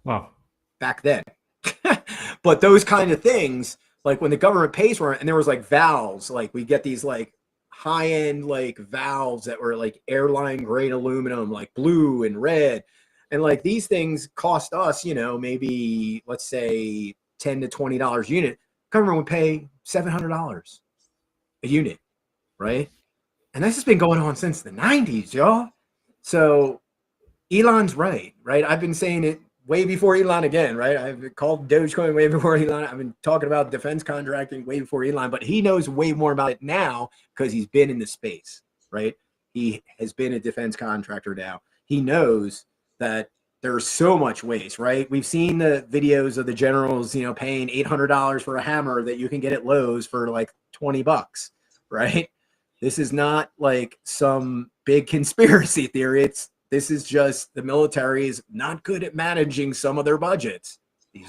Wow. Back then. But those kind of things, when the government pays for it, and there was valves, we get these high-end valves that were airline grade aluminum, blue and red. And these things cost us, maybe let's say $10 to $20 a unit. Government would pay $700 a unit, right? And this has been going on since the 90s, y'all. So Elon's right? I've been saying it way before Elon again, right? I've called Dogecoin way before Elon. I've been talking about defense contracting way before Elon, but he knows way more about it now because he's been in the space, right? He has been a defense contractor now. He knows that there's so much waste, right? We've seen the videos of the generals, paying $800 for a hammer that you can get at Lowe's for $20, right? This is not some big conspiracy theory. This is just the military is not good at managing some of their budgets.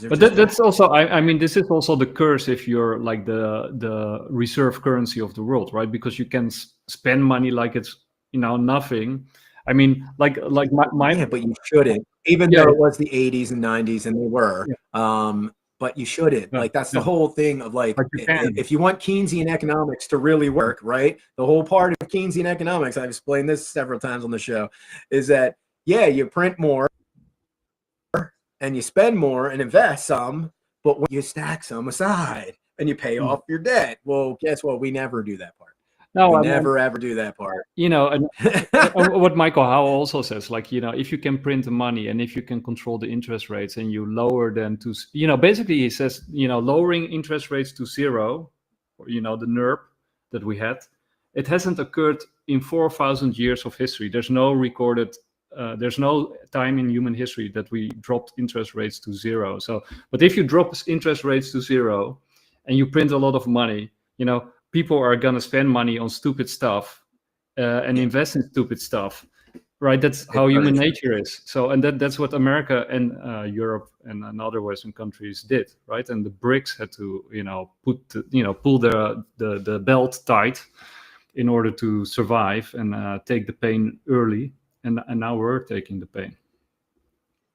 But that's also, I mean, this is also the curse if you're the reserve currency of the world, right? Because you can spend money like it's nothing. I mean, my yeah, but you shouldn't, even though it was the 80s and 90s, and they were. But you shouldn't. That's the whole thing of if you want Keynesian economics to really work, right? The whole part of Keynesian economics, I've explained this several times on the show, is that you print more and you spend more and invest some, but when you stack some aside and you pay off your debt, well, guess what? We never do that part. No, we never ever do that part. And what Michael Howe also says, if you can print the money and if you can control the interest rates and you lower them to, basically he says, lowering interest rates to zero, or, the NERP that we had, it hasn't occurred in 4,000 years of history. There's no recorded, there's no time in human history that we dropped interest rates to zero. So, but if you drop interest rates to zero and you print a lot of money, people are going to spend money on stupid stuff and invest in stupid stuff, right? That's how human nature is. So, and that's what America and Europe and other Western countries did, right? And the BRICS had to, pull the belt tight in order to survive and take the pain early. And now we're taking the pain.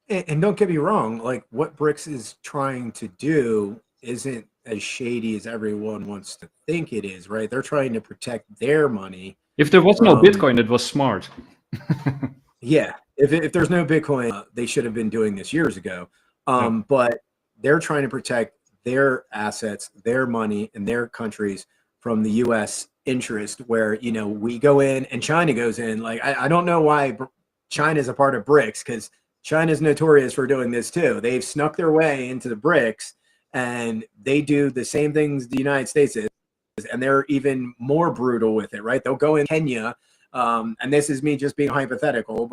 And don't get me wrong, what BRICS is trying to do isn't as shady as everyone wants to think it is, right? They're trying to protect their money. If there was no Bitcoin, it was smart. Yeah, if there's no Bitcoin, they should have been doing this years ago. But they're trying to protect their assets, their money, and their countries from the U.S. interest, where we go in and China goes in. I don't know why China is a part of BRICS, because China's notorious for doing this too. They've snuck their way into the BRICS. And they do the same things the United States is, and they're even more brutal with it, right? They'll go in Kenya, and this is me just being hypothetical,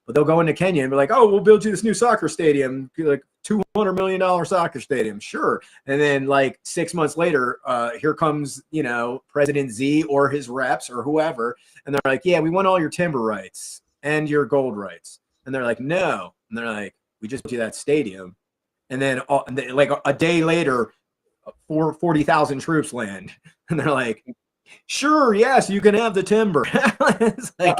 but they'll go into Kenya and be like, oh, we'll build you this new soccer stadium, like $200 million soccer stadium. Sure. And then like 6 months later, here comes, President Z or his reps or whoever. And they're like, yeah, we want all your timber rights and your gold rights. And they're like, no. And they're like, we just built you that stadium. And then like a day later, 40,000 troops land. And they're like, sure, yes, you can have the timber. It's like,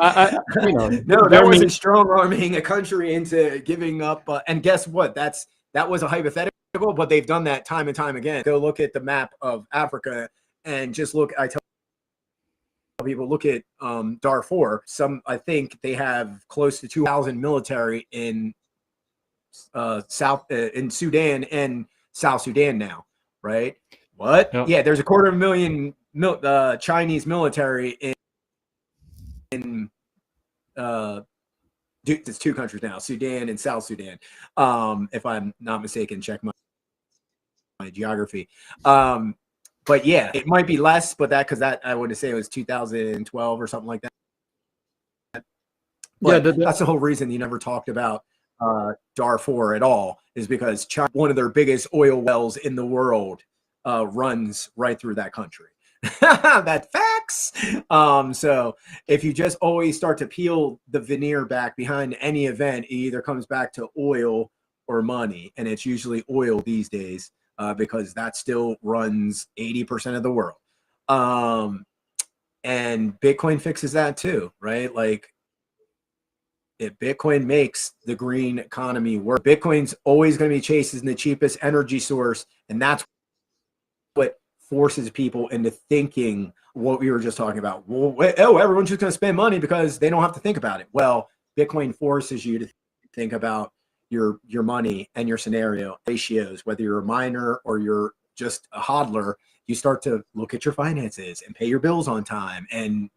no, that wasn't strong arming a country into giving up. And guess what? That was a hypothetical, but they've done that time and time again. Go look at the map of Africa and just look. I tell people, look at Darfur. I think they have close to 2,000 military in in Sudan and South Sudan now, right? What? Yeah, there's 250,000 Chinese military in it's two countries now, Sudan and South Sudan. If I'm not mistaken, check my geography. But yeah, it might be less, but that I would say it was 2012 or something like that. But that's the whole reason you never talked about Darfur at all, is because China, one of their biggest oil wells in the world, runs right through that country. That facts. So if you just always start to peel the veneer back behind any event, it either comes back to oil or money, and it's usually oil these days, because that still runs 80% of the world. And Bitcoin fixes that too, right? Like, if Bitcoin makes the green economy work, Bitcoin's always going to be chasing the cheapest energy source, and that's what forces people into thinking what we were just talking about. Well, everyone's just going to spend money because they don't have to think about it. Well, Bitcoin forces you to think about your money and your scenario ratios, whether you're a miner or you're just a hodler. You start to look at your finances and pay your bills on time and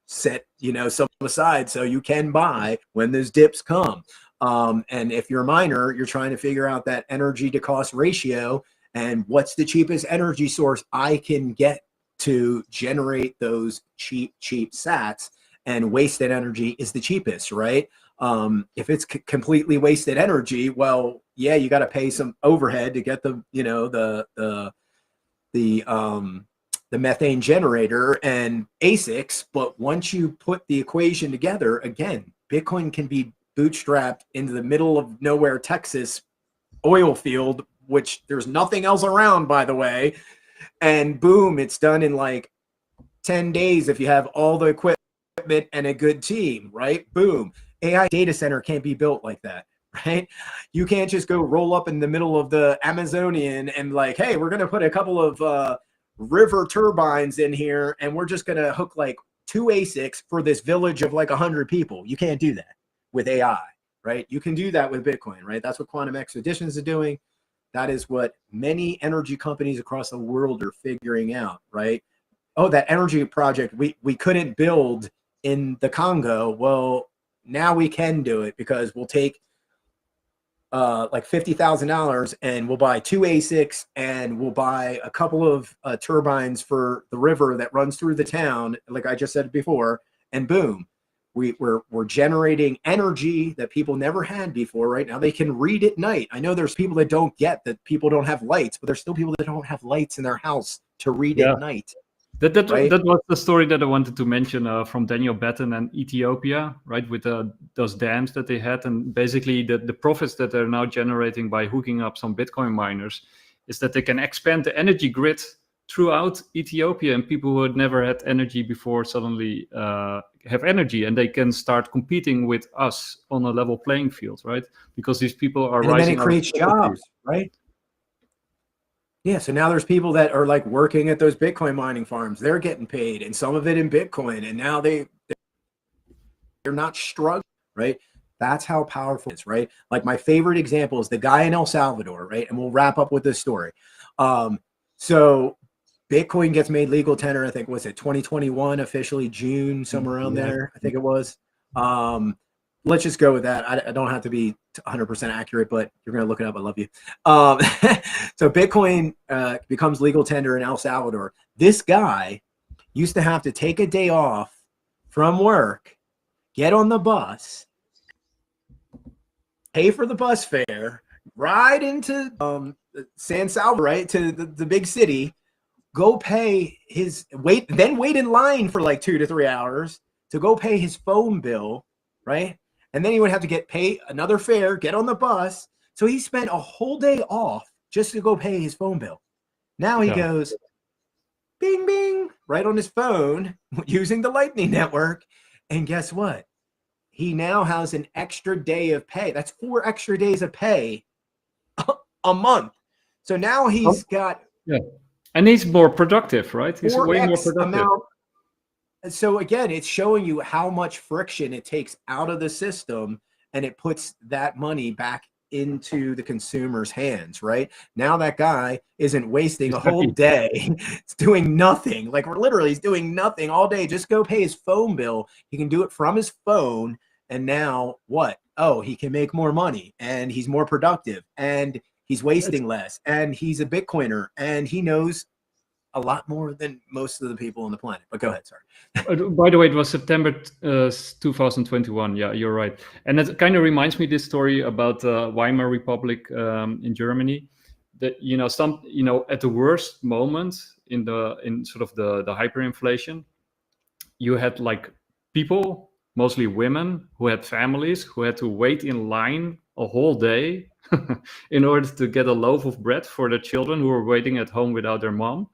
set some aside so you can buy when those dips come. And if you're a miner, you're trying to figure out that energy to cost ratio and what's the cheapest energy source I can get to generate those cheap sats, and wasted energy is the cheapest, right? If it's completely wasted energy, well, yeah, you got to pay some overhead to get the methane generator and ASICs. But once you put the equation together, again, Bitcoin can be bootstrapped into the middle of nowhere, Texas oil field, which there's nothing else around, by the way. And boom, it's done in like 10 days if you have all the equipment and a good team, right? Boom. AI data center can't be built like that, right? You can't just go roll up in the middle of the Amazonian and like, hey, we're going to put a couple of river turbines in here, and we're just going to hook like 2 ASICs for this village of like 100 people. You can't do that with AI, right? You can do that with Bitcoin, right? That's what Quantum Expeditions is doing. That is what many energy companies across the world are figuring out, right? Oh, that energy project we couldn't build in the Congo. Well, now we can do it because we'll take like $50,000 and we'll buy 2 ASICs and we'll buy a couple of turbines for the river that runs through the town, like I just said before, and boom, we're generating energy that people never had before. Right now they can read at night. I know there's people that don't get that people don't have lights, but there's still people that don't have lights in their house to read at night. That right? was the story that I wanted to mention from Daniel Batten and Ethiopia, right? With those dams that they had, and basically the profits that they're now generating by hooking up some Bitcoin miners is that they can expand the energy grid throughout Ethiopia, and people who had never had energy before suddenly have energy, and they can start competing with us on a level playing field, right? Because these people are and rising. then it creates jobs, right? Yeah, so now there's people that are like working at those Bitcoin mining farms. They're getting paid, and some of it in Bitcoin, and now they're not struggling, right? That's how powerful it is, right? Like my favorite example is the guy in El Salvador, right? And we'll wrap up with this story. So Bitcoin gets made legal tender, I think, was it 2021, officially June, somewhere around there, I think it was. Let's just go with that. I don't have to be 100% accurate, but you're going to look it up. I love you. So Bitcoin becomes legal tender in El Salvador. This guy used to have to take a day off from work, get on the bus, pay for the bus fare, ride into San Salvador, right, to the big city, go pay his wait in line for like 2 to 3 hours to go pay his phone bill, right? And then he would have to pay another fare, get on the bus. So he spent a whole day off just to go pay his phone bill. Now he goes bing bing right on his phone using the Lightning Network, and guess what? He now has an extra day of pay. That's 4 extra days of pay a month. So now he's got and he's more productive, right? He's way more productive. Amount. So again, it's showing you how much friction it takes out of the system, and it puts that money back into the consumer's hands, right? Now that guy isn't wasting a whole day. It's doing nothing. Like, literally, he's doing nothing all day. Just go pay his phone bill. He can do it from his phone. And now what? Oh, he can make more money, and he's more productive, and he's wasting less, and he's a Bitcoiner, and he knows a lot more than most of the people on the planet. But go ahead, sorry. By the way, it was September 2021. Yeah, you're right. And that kind of reminds me this story about Weimar Republic in Germany. That at the worst moment in sort of the hyperinflation, you had like people, mostly women, who had families who had to wait in line a whole day in order to get a loaf of bread for their children who were waiting at home without their mom.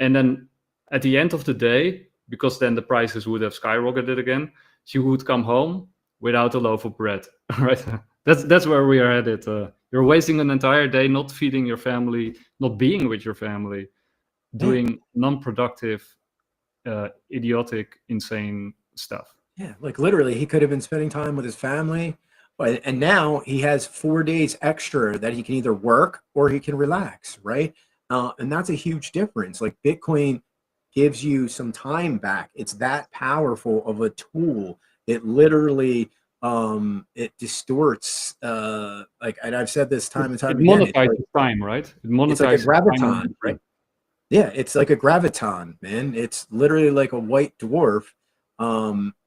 And then at the end of the day, because then the prices would have skyrocketed again, she would come home without a loaf of bread. Right? That's where we are headed. You're wasting an entire day not feeding your family, not being with your family, doing non-productive, idiotic, insane stuff. Yeah, like literally, he could have been spending time with his family, and now he has 4 days extra that he can either work or he can relax, right? And that's a huge difference. Like, Bitcoin gives you some time back. It's that powerful of a tool. It literally it distorts and I've said this time and time again. It monetizes time, right? It monetizes it's like a graviton, time. right? Yeah, it's like a graviton, man. It's literally like a white dwarf.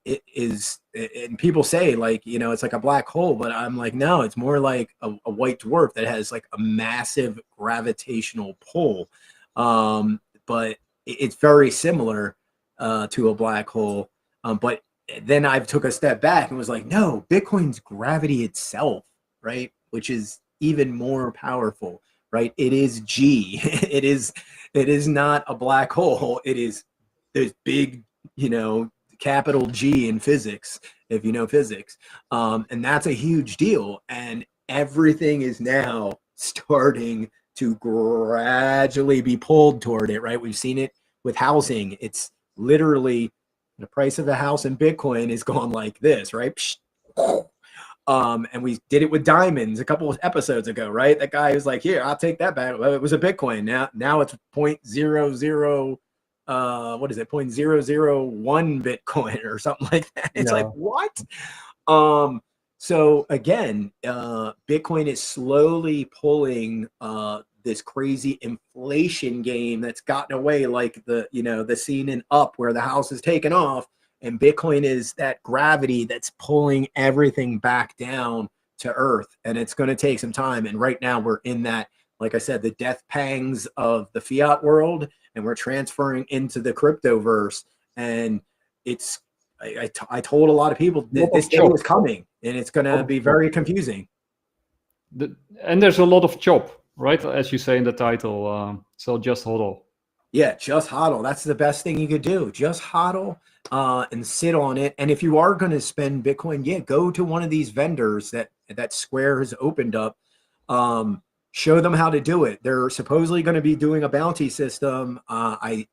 It is, and people say like, it's like a black hole, but I'm like, no, it's more like a white dwarf that has like a massive gravitational pull. But it's very similar to a black hole. But then I took a step back and was like, no, Bitcoin's gravity itself, right? Which is even more powerful, right? It is G. It is not a black hole. It is, there's big, capital G in physics, if you know physics. And that's a huge deal. And everything is now starting to gradually be pulled toward it, right? We've seen it with housing. It's literally the price of a house in Bitcoin is going like this, right? And we did it with diamonds a couple of episodes ago, right? That guy was like, here, I'll take that back. Well, it was a Bitcoin. Now it's 0.00 what is it, 0.001 Bitcoin or something like that. It's like, what? So again, Bitcoin is slowly pulling this crazy inflation game that's gotten away, like the scene in Up where the house is taken off, and Bitcoin is that gravity that's pulling everything back down to earth. And it's going to take some time. And right now we're in that, like I said, the death pangs of the fiat world, and we're transferring into the cryptoverse. And it's, I told a lot of people that this day was coming, and it's going to be very confusing. And there's a lot of chop, right? As you say in the title. So just hodl. Yeah, just hodl. That's the best thing you could do. Just hodl and sit on it. And if you are going to spend Bitcoin, yeah, go to one of these vendors that Square has opened up. Show them how to do it. They're supposedly going to be doing a bounty system. I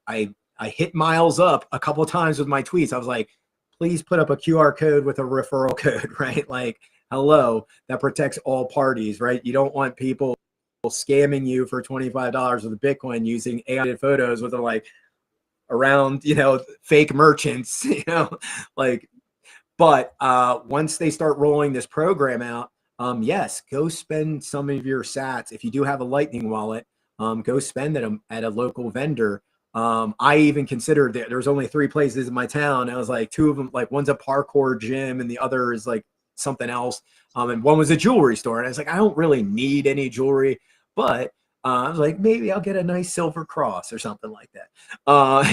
hit Miles up a couple of times with my tweets. I was like, please put up a QR code with a referral code, right? Like, hello, that protects all parties, right? You don't want people scamming you for $25 with a Bitcoin using AI photos with like around, fake merchants, like, but once they start rolling this program out, yes, go spend some of your sats. If you do have a Lightning wallet, go spend them at a local vendor. I even considered that there's only 3 places in my town. I was like, 2 of them, like one's a parkour gym and the other is like something else. And one was a jewelry store. And I was like, I don't really need any jewelry, but I was like, maybe I'll get a nice silver cross or something like that.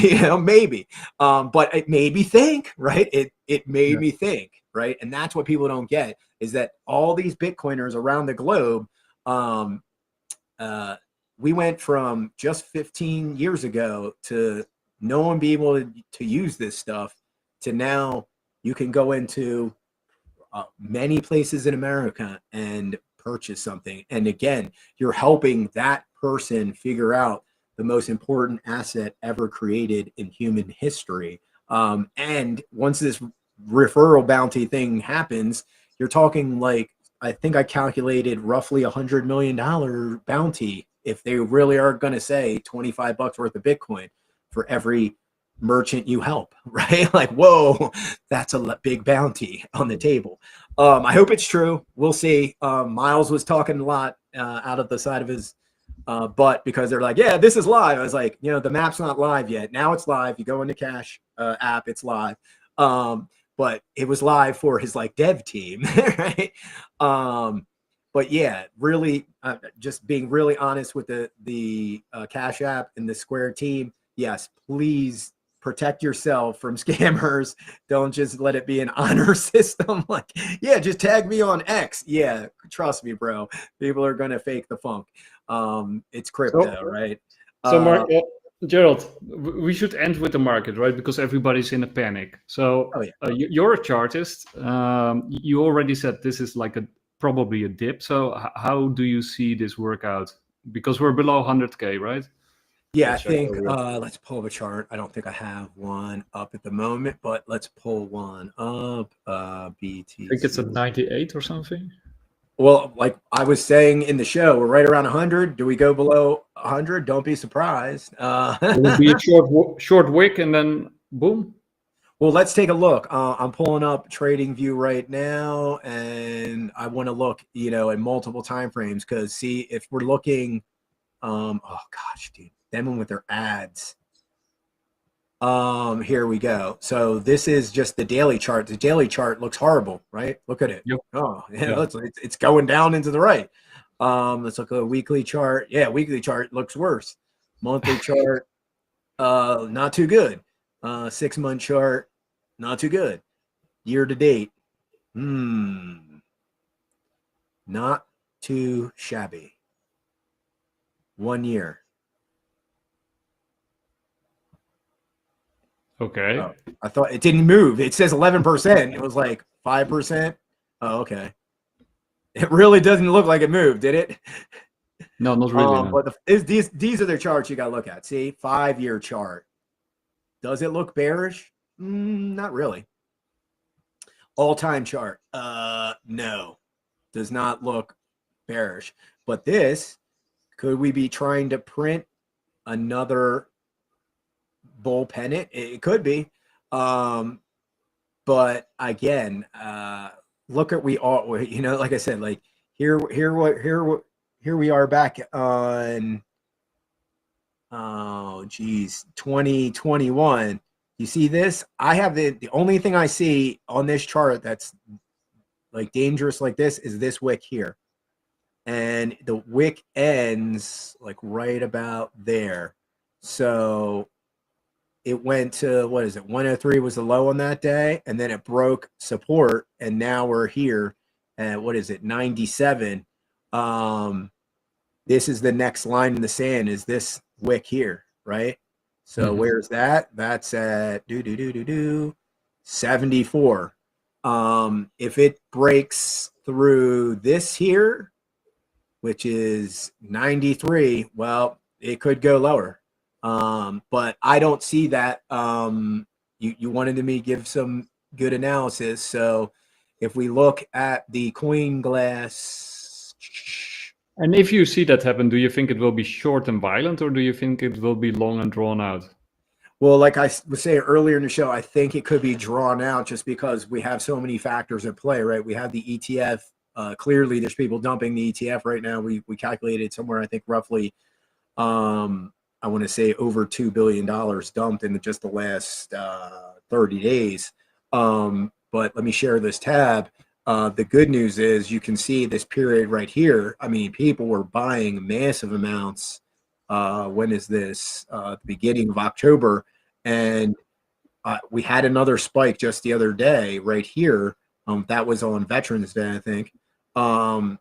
You know, maybe. But it made me think, right? It made me think, right? And that's what people don't get, is that all these Bitcoiners around the globe, we went from just 15 years ago to no one be able to use this stuff to now you can go into many places in America and purchase something. And again, you're helping that person figure out the most important asset ever created in human history. And once this referral bounty thing happens, you're talking like, I think I calculated roughly $100 million bounty if they really are going to say $25 worth of Bitcoin for every merchant you help, right? Like, whoa, that's a big bounty on the table. I hope it's true. We'll see. Miles was talking a lot out of the side of his butt because they're like, yeah, this is live. I was like, you know, the map's not live yet. Now it's live. You go into Cash app, it's live. But it was live for his like dev team, right? But yeah, really, just being really honest with the Cash App and the Square team. Yes, please protect yourself from scammers. Don't just let it be an honor system. Like, yeah, just tag me on X. Yeah, trust me, bro. People are gonna fake the funk. It's crypto, right? So, Gerald, we should end with the market, right? Because everybody's in a panic. So, you're a chartist. You already said this is like probably a dip. So, how do you see this work out? Because we're below 100K, right? Yeah, I think let's pull up a chart. I don't think I have one up at the moment, but let's pull one up. BTC. I think it's at 98 or something. Well, like I was saying in the show, we're right around 100. Do we go below 100? Don't be surprised. Will it be a short wick and then boom? Well, let's take a look. I'm pulling up TradingView right now, and I want to look, you know, in multiple time frames because see if we're looking. Oh gosh, dude, them with their ads. Here we go. So this is just the daily chart. The daily chart looks horrible, right? Look at it. Yep. Oh, yeah, it's going down into the right. Let's look at a weekly chart. Yeah, weekly chart looks worse. Monthly chart, not too good. 6 month chart, not too good. Year to date, not too shabby. 1 year. Okay. Oh, I thought it didn't move. It says 11%. It was like 5%. Oh, okay. It really doesn't look like it moved, did it? No, not really. No. But these are the charts you got to look at. See, 5-year chart. Does it look bearish? Not really. All-time chart. No, does not look bearish. But this, could we be trying to print another bull pennant? It could be. But again, look at we all, you know, like I said, like here we are back on, oh geez, 2021. You see this? I have the only thing I see on this chart that's like dangerous like this is this wick here. And the wick ends like right about there. So it went to, what is it? 103 was the low on that day. And then it broke support. And now we're here at, what is it? 97. This is the next line in the sand is this wick here, right? So where's that? That's at 74. If it breaks through this here, which is 93, well, it could go lower. But I don't see that. You wanted me to give some good analysis. So if we look at the coin glass. And if you see that happen, do you think it will be short and violent, or do you think it will be long and drawn out? Well, like I was saying earlier in the show, I think it could be drawn out just because we have so many factors at play, right? We have the ETF. Clearly, there's people dumping the ETF right now. We calculated somewhere, I think, roughly, I want to say over $2 billion dumped in just the last 30 days. But let me share this tab. the good news is you can see this period right here. I mean, people were buying massive amounts. When is this? The beginning of October. And we had another spike just the other day right here. That was on Veterans Day, I think. But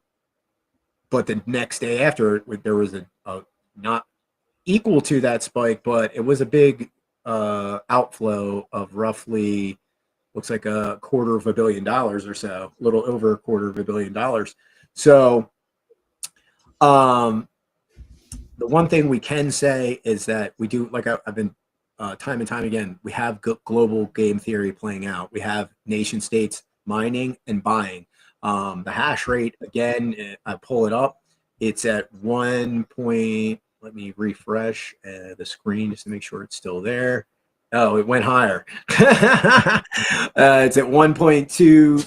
the next day after, there was a not equal to that spike, but it was a big outflow of roughly, looks like $250 million or so, a little over $250 million. So the one thing we can say is that we do, like I've been time and time again, we have global game theory playing out. We have nation states mining and buying. The hash rate, again, I pull it up. It's at 1 point. Let me refresh the screen just to make sure it's still there. Oh, it went higher. It's at 1.256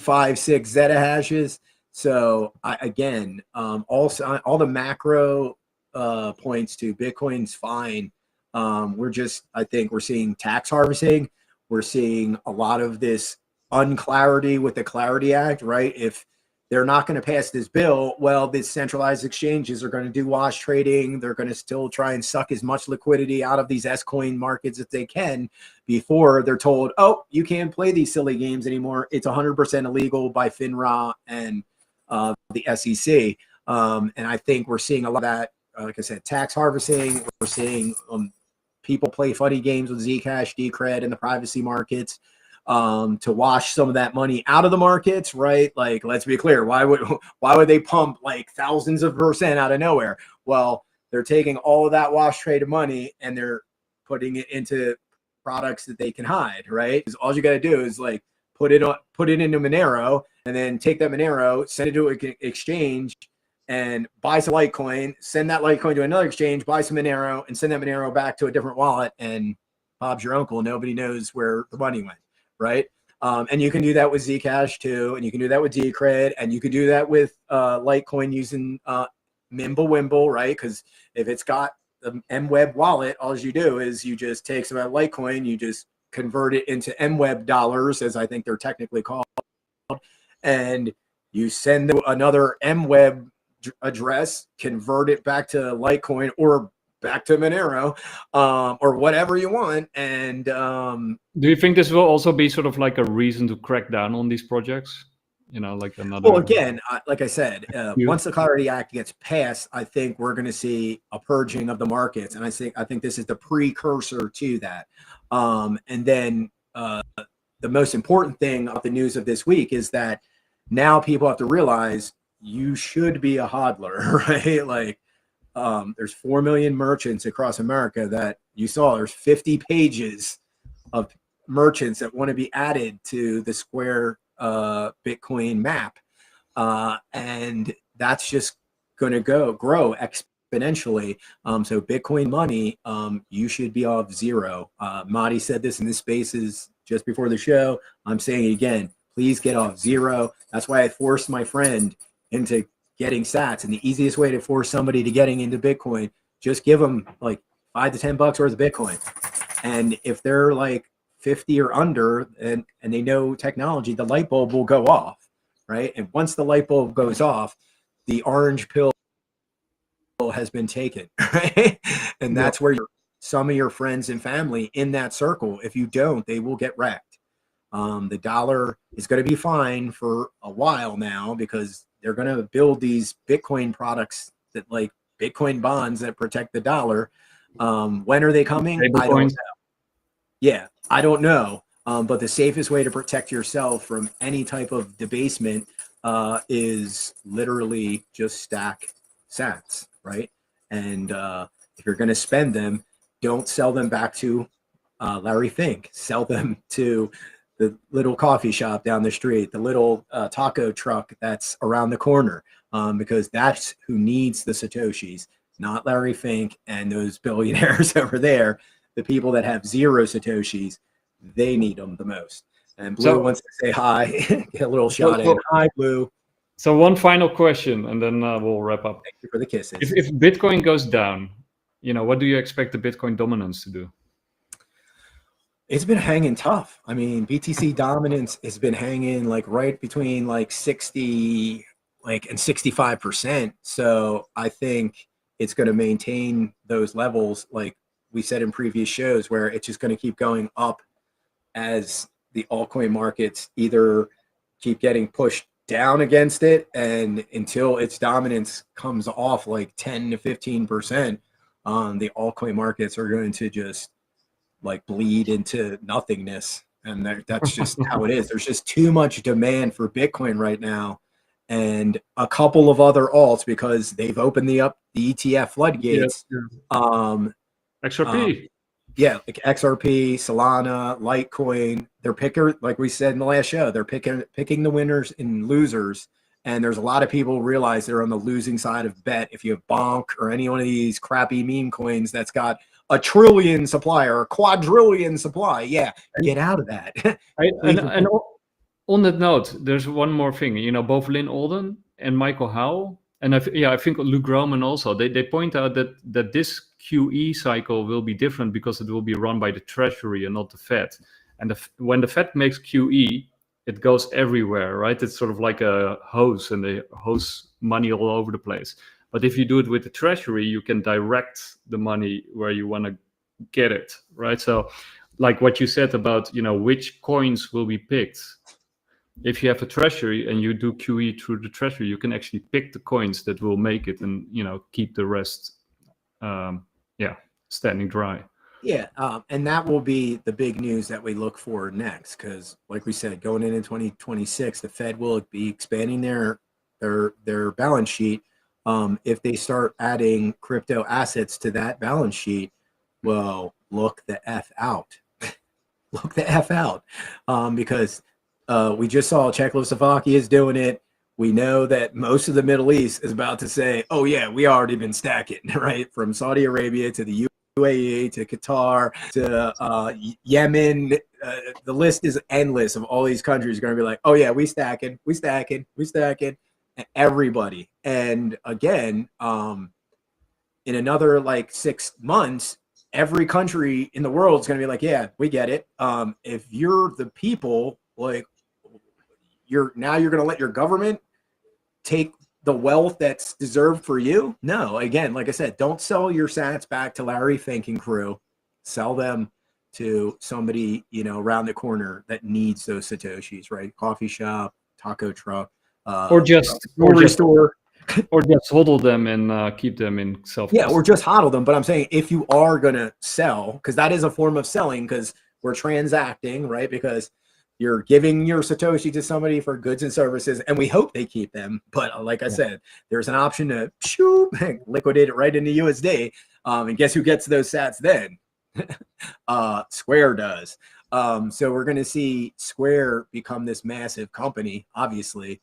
zettahashes. So again, also all the macro points to Bitcoin's fine. I think we're seeing tax harvesting. We're seeing a lot of this unclarity with the Clarity Act, right? If they're not going to pass this bill, well, the centralized exchanges are going to do wash trading. They're going to still try and suck as much liquidity out of these S-coin markets as they can before they're told, oh, you can't play these silly games anymore. It's 100% illegal by FINRA and the SEC. And I think we're seeing a lot of that, like I said, tax harvesting. We're seeing people play funny games with Zcash, Decred, and the privacy markets to wash some of that money out of the markets, right? Like, let's be clear, why would they pump like thousands of percent out of nowhere? Well, they're taking all of that wash traded money and they're putting it into products that they can hide, right? Because all you got to do is like put it into Monero and then take that Monero, send it to an exchange, and buy some Litecoin, send that Litecoin to another exchange, buy some Monero, and send that Monero back to a different wallet, and Bob's your uncle. Nobody knows where the money went, right? And you can do that with Zcash too, and you can do that with Decred, and you can do that with Litecoin using Mimblewimble, right? Because if it's got the MWeb wallet, all you do is you just take some of that Litecoin, you just convert it into MWeb dollars, as I think they're technically called, and you send them another MWeb address, convert it back to Litecoin or back to Monero, or whatever you want. And do you think this will also be sort of like a reason to crack down on these projects? You know, like another. Well, again, like I said, once the Clarity Act gets passed, I think we're going to see a purging of the markets, and I think this is the precursor to that. And then the most important thing of the news of this week is that now people have to realize you should be a hodler, right? Like, there's 4 million merchants across America that you saw. There's 50 pages of merchants that want to be added to the Square Bitcoin map. And that's just going to grow exponentially. So Bitcoin money, you should be off zero. Madi said this in the spaces just before the show. I'm saying it again, please get off zero. That's why I forced my friend into getting sats. And the easiest way to force somebody to getting into Bitcoin, just give them like $5 to $10 worth of Bitcoin. And if they're like 50 or under and they know technology, the light bulb will go off, right? And once the light bulb goes off, the orange pill has been taken, right? And that's where some of your friends and family in that circle, if you don't, they will get wrecked. The dollar is going to be fine for a while now because they're going to build these Bitcoin products that like Bitcoin bonds that protect the dollar. When are they coming? I don't know. Yeah, I don't know. But the safest way to protect yourself from any type of debasement is literally just stack sats, right? And if you're going to spend them, don't sell them back to Larry Fink. Sell them to the little coffee shop down the street, the little taco truck that's around the corner, because that's who needs the Satoshis, not Larry Fink and those billionaires over there. The people that have zero Satoshis, they need them the most. And Blue wants to say hi, get a little shot in. Hi, Blue. So one final question, and then we'll wrap up. Thank you for the kisses. If Bitcoin goes down, what do you expect the Bitcoin dominance to do? It's been hanging tough. I mean, BTC dominance has been hanging like right between like 60 like and 65%. So I think it's going to maintain those levels like we said in previous shows, where it's just going to keep going up as the altcoin markets either keep getting pushed down against it, and until its dominance comes off like 10 to 15%, the altcoin markets are going to just like bleed into nothingness. And that's just how it is. There's just too much demand for Bitcoin right now, and a couple of other alts, because they've opened the ETF floodgates. XRP. Yeah, like XRP, Solana, Litecoin. They're like we said in the last show, they're picking the winners and losers. And there's a lot of people realize they're on the losing side of bet. If you have Bonk or any one of these crappy meme coins that's got a trillion supply or a quadrillion supply, yeah, get out of that. And on that note, there's one more thing. You know, both Lynn Alden and Michael Howell, and I think Luke Roman also, they point out that this QE cycle will be different because it will be run by the Treasury and not the Fed. And when the Fed makes QE, it goes everywhere, right? It's sort of like a hose, and they hose money all over the place. But if you do it with the Treasury, you can direct the money where you want to get it, right? So like what you said about, you know, which coins will be picked. If you have a Treasury and you do QE through the Treasury, you can actually pick the coins that will make it and, you know, keep the rest, standing dry. Yeah, and that will be the big news that we look for next, because like we said, going into 2026, the Fed will be expanding their balance sheet. If they start adding crypto assets to that balance sheet, well, look the F out. Look the F out, because we just saw Czechoslovakia is doing it. We know that most of the Middle East is about to say, oh yeah, we already been stacking, right? From Saudi Arabia to the UAE to Qatar to Yemen. The list is endless of all these countries are going to be like, oh yeah, we stacking. Everybody. And again, in another like 6 months, every country in the world is going to be like, yeah, we get it. If you're the people, like you're going to let your government take the wealth that's deserved for you? No, again, like I said, don't sell your sats back to Larry Fink and crew. Sell them to somebody, you know, around the corner that needs those Satoshis, right? Coffee shop, taco truck, or just store. Or just hodl them and keep them in self. Yeah, or just hodl them. But I'm saying if you are going to sell, because that is a form of selling, because we're transacting, right? Because you're giving your Satoshi to somebody for goods and services, and we hope they keep them. But like I said, there's an option to liquidate it right into USD. And guess who gets those sats then? Square does. So we're going to see Square become this massive company, obviously,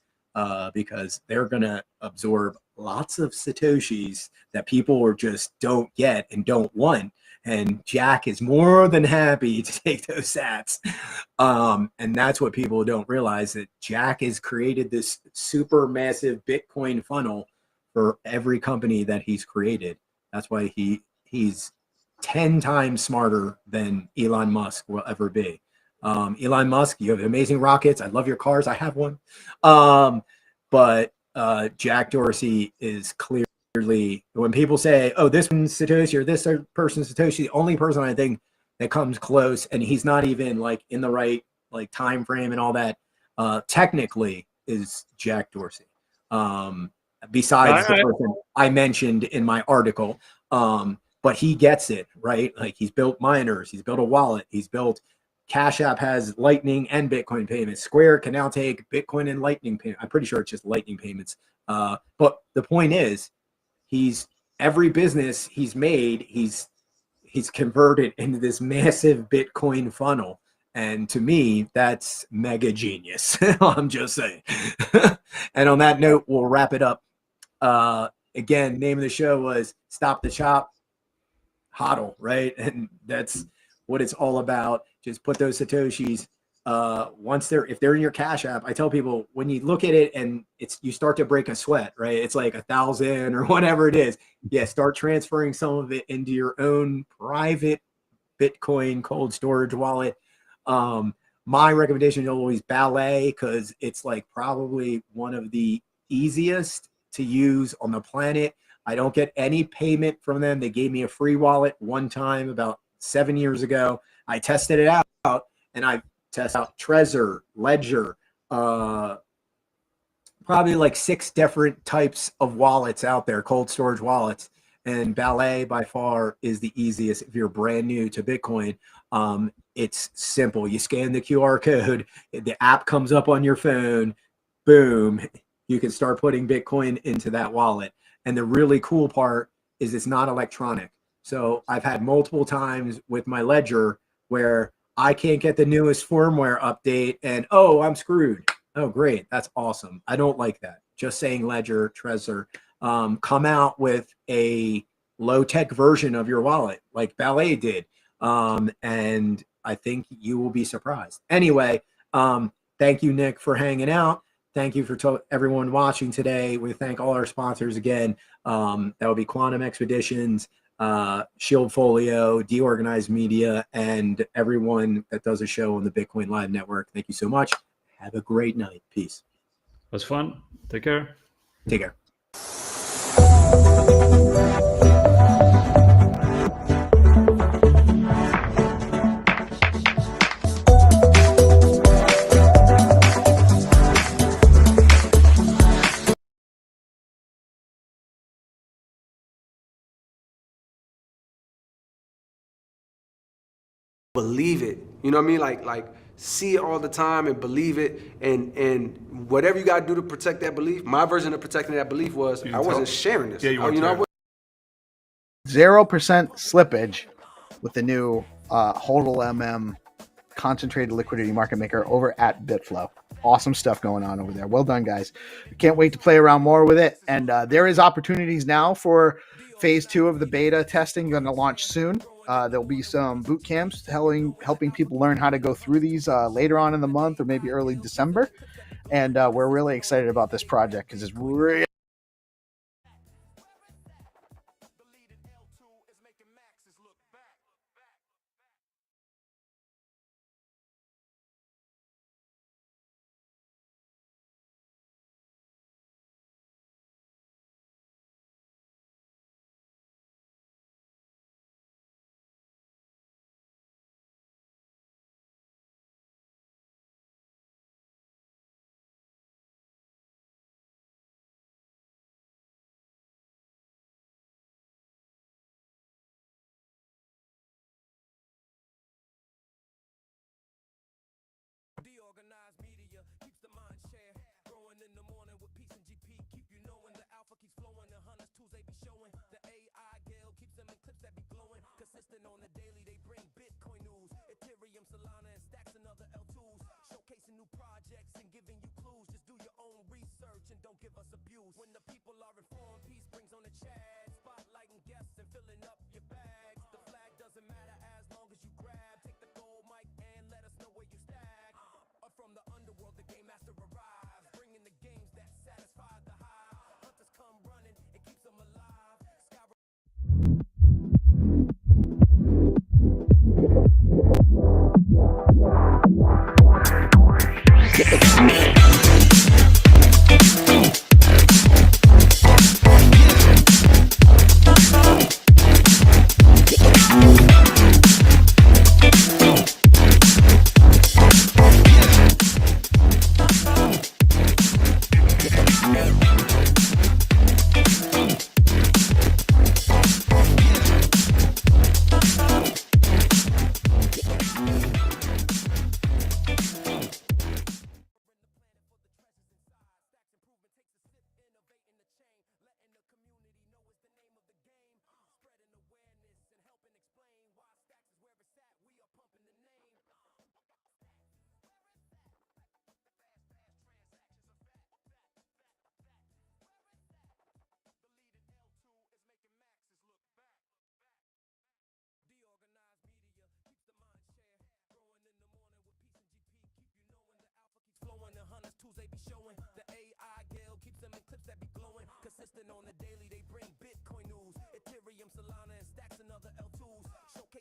because they're going to absorb lots of Satoshis that people just don't get and don't want. And Jack is more than happy to take those sats. And that's what people don't realize, that Jack has created this super massive Bitcoin funnel for every company that he's created. That's why he's 10 times smarter than Elon Musk will ever be. Elon Musk, you have amazing rockets. I love your cars. I have one. But Jack Dorsey is clearly, when people say, oh, this one's Satoshi or this person's Satoshi, the only person I think that comes close, and he's not even like in the right like time frame and all that, technically, is Jack Dorsey. Besides the person I mentioned in my article. But he gets it, right? Like he's built miners, he's built a wallet, he's built Cash App has Lightning and Bitcoin payments. Square can now take Bitcoin and Lightning payments. I'm pretty sure it's just Lightning payments. But the point is, every business he's made, he's converted into this massive Bitcoin funnel. And to me, that's mega genius. I'm just saying. And on that note, we'll wrap it up. Again, name of the show was Stop the Chop, HODL, right? And that's what it's all about. Just put those Satoshis if they're in your Cash App. I tell people, when you look at it and you start to break a sweat, right? It's like 1,000 or whatever it is. Yeah, start transferring some of it into your own private Bitcoin cold storage wallet. My recommendation is always Ballet, because it's like probably one of the easiest to use on the planet. I don't get any payment from them. They gave me a free wallet one time about 7 years ago. I tested it out, and I tested out Trezor, Ledger, probably like 6 different types of wallets out there, cold storage wallets. And Ballet by far is the easiest if you're brand new to Bitcoin. It's simple. You scan the QR code, the app comes up on your phone, boom, you can start putting Bitcoin into that wallet. And the really cool part is it's not electronic. So I've had multiple times with my Ledger where I can't get the newest firmware update and, oh, I'm screwed. Oh, great. That's awesome. I don't like that. Just saying Ledger, Trezor, come out with a low-tech version of your wallet like Ballet did. And I think you will be surprised. Anyway, thank you, Nick, for hanging out. Thank you for everyone watching today. We thank all our sponsors again. That will be Quantum Expeditions, Shield Folio, DeOrganized Media, and everyone that does a show on the Bitcoin Live Network. Thank you so much. Have a great night. Peace. It was fun. Take care. Take care. Believe it, you know what I mean? Like see it all the time and believe it, and whatever you gotta do to protect that belief. My version of protecting that belief was I wasn't sharing this. Yeah, you you know, 0% slippage with the new HODLMM concentrated liquidity market maker over at Bitflow. Awesome stuff going on over there. Well done, guys. Can't wait to play around more with it. And there is opportunities now for phase 2 of the beta testing going to launch soon. There'll be some boot camps helping people learn how to go through these later on in the month or maybe early December. And we're really excited about this project because it's really DeOrganized media keeps the mind share growing in the morning with peace and GP. Keep you knowing the alpha keeps flowing. The hunters tools they be showing. The AI gale keeps them in clips that be glowing. Consistent on the daily, they bring Bitcoin news. Ethereum, Solana, and stacks and other L2s. Showcasing new projects and giving you clues. Just do your own research and don't give us abuse. When the people are informed, peace brings on the chat. Spotlighting guests and filling up your bags. The flag doesn't matter as long as you grab. Take the gold mic and let us know where you stack. From the underworld, the game master arrives, bringing the games that satisfy the hive. Hunters come running, it keeps them alive. Tools they be showing. The AI gale keeps them in clips that be glowing. Consistent on the daily, they bring Bitcoin news. Ethereum, Solana, and stacks and other L2s. Showcase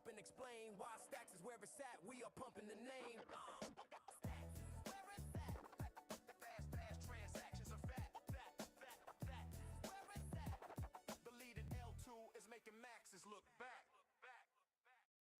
helping explain why Stacks is where it's at. We are pumping the name. Fast transactions are fat. Where it's at. The lead in L2 is making maxes look back.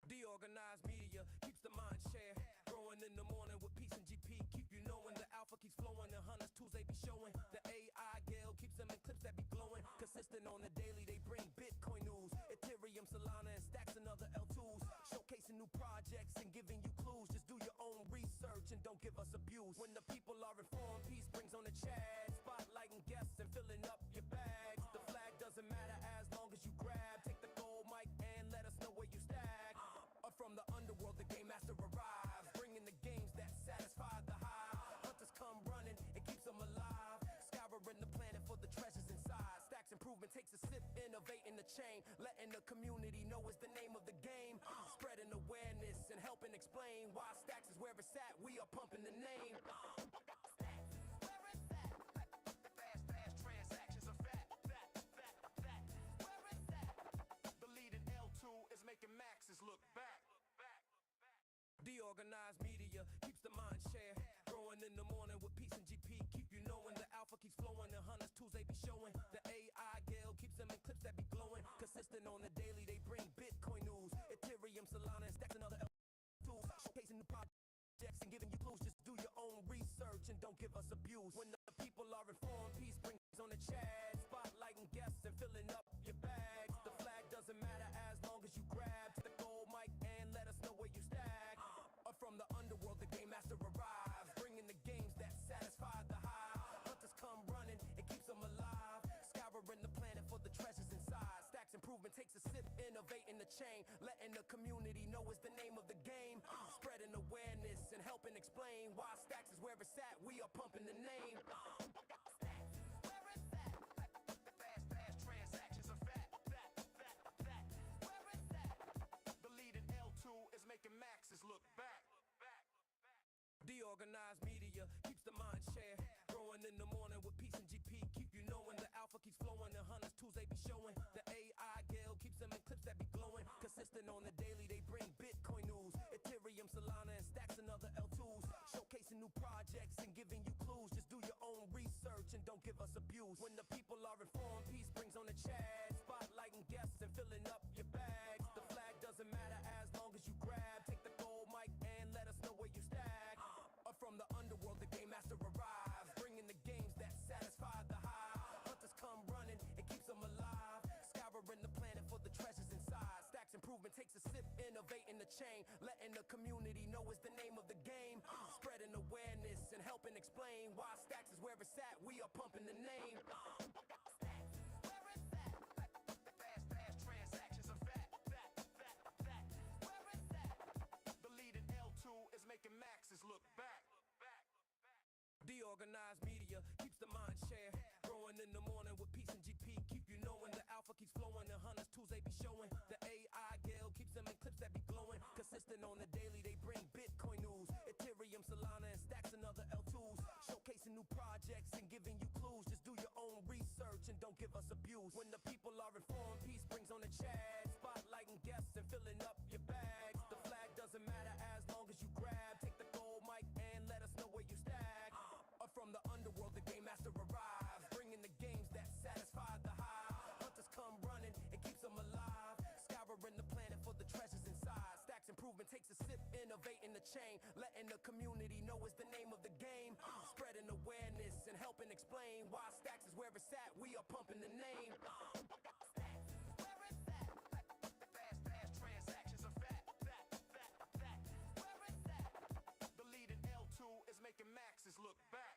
DeOrganized media keeps the mind share growing in the morning with peace and GP. Keep you knowing the alpha keeps flowing. The hunters tools they be showing. The AI Gale keeps them in clips that be glowing. Consistent on the daily, they bring Bitcoin news. Ethereum, Solana, and Stacks and other L2s. Showcasing new projects and giving you clues. Just do your own research and don't give us abuse. When the people are informed, peace brings on the chat. Spotlighting guests and filling up your bags. The flag doesn't matter as long as you grab. Take the gold mic and let us know where you stack. Up from the underworld, the game master arrives, bringing the games that satisfy the hive. Hunters come running, it keeps them alive. Scouring the planet for the treasures inside. Stacks improvement takes a sip, innovating the chain, letting the community know it's the name of the game. Spreading awareness and helping helping explain why Stacks is where it's at. We are pumping the name. Fast transactions are fat. Where it's at. The lead in L2 is making maxes look back. DeOrganized media keeps the mind share growing in the morning with peace and GP. Keep you knowing the alpha keeps flowing. The hunters tools they be showing. The AI Gale keeps them in clips that be glowing. Consistent on the daily, they bring Bitcoin news. Ethereum, Solana, and Stacks and other tools. Showcasing new projects and giving you clues. Just do your own research and don't give us abuse. When the people are informed, peace brings on the chat. Spotlighting guests and filling up your bags. The flag doesn't matter as long as you grab the gold mic and let us know where you stack. From the underworld, the game master arrives, bringing the games that satisfy the high. Hunters come running, it keeps them alive. Scouring the planet for the treasures inside. Stacks improvement takes a sip, innovating the chain, letting the community know it's the name of the game. Spreading awareness and helping explain why Stacks is where it's at. We are pumping the name. Fast transactions are fat. Where it's at. The lead in L2 is making maxes look back. DeOrganized media keeps the mind share growing in the morning with peace and GP. Keep you knowing the alpha keeps flowing. The hunters tools they be showing. The AI Gale keeps them in clips that be glowing. Consistent on the daily, they bring Bitcoin news. Ethereum, Solana, and Stacks and other L2s. Showcasing new projects and giving you clues. Just do your own research and don't give us abuse. When the people are informed, peace brings on the chat. Spotlighting guests and filling up your bags. The flag doesn't matter as long as you grab. Take the gold mic and let us know where you stack. From the underworld, the game master arrives, bringing the games that satisfy the high. Hunters come running, it keeps them alive. Scouring the planet for the treasures inside. Stacks improvement takes a sip, innovating the chain, letting the community know it's the name of the game. Spreading awareness and helping explain why Stacks is where it's at. We are pumping the name. Fast transactions are fat. Where it's at. The lead in L2 is making maxes look back. DeOrganized media keeps the mind share growing in the morning with peace and GP. Keep you knowing the alpha keeps flowing. The hunters tools they be showing. The AI Gale keeps them in clips that be glowing. Consistent on the daily, they bring Bitcoin news. Ethereum, Solana, and Stacks and other L2s. Showcasing new projects and giving you clues. Just do your own research and don't give us abuse. When the people are informed, peace brings on the chat. Spotlighting guests and filling up your bags. The flag doesn't matter as long as you grab. Take the gold mic and let us know where you stack. From the underworld, the game master arrives, bringing the games that satisfy the high. Hunters come running, it keeps them alive. Scouring the planet for the treasures inside. Stacks improvement takes a sip, innovating the chain, letting the community know it's the name of the game. Spreading awareness and helping explain why Stacks is where it's at. We are pumping the name. Fast transactions are fat. Where it's at. The lead in L2 is making maxes look back.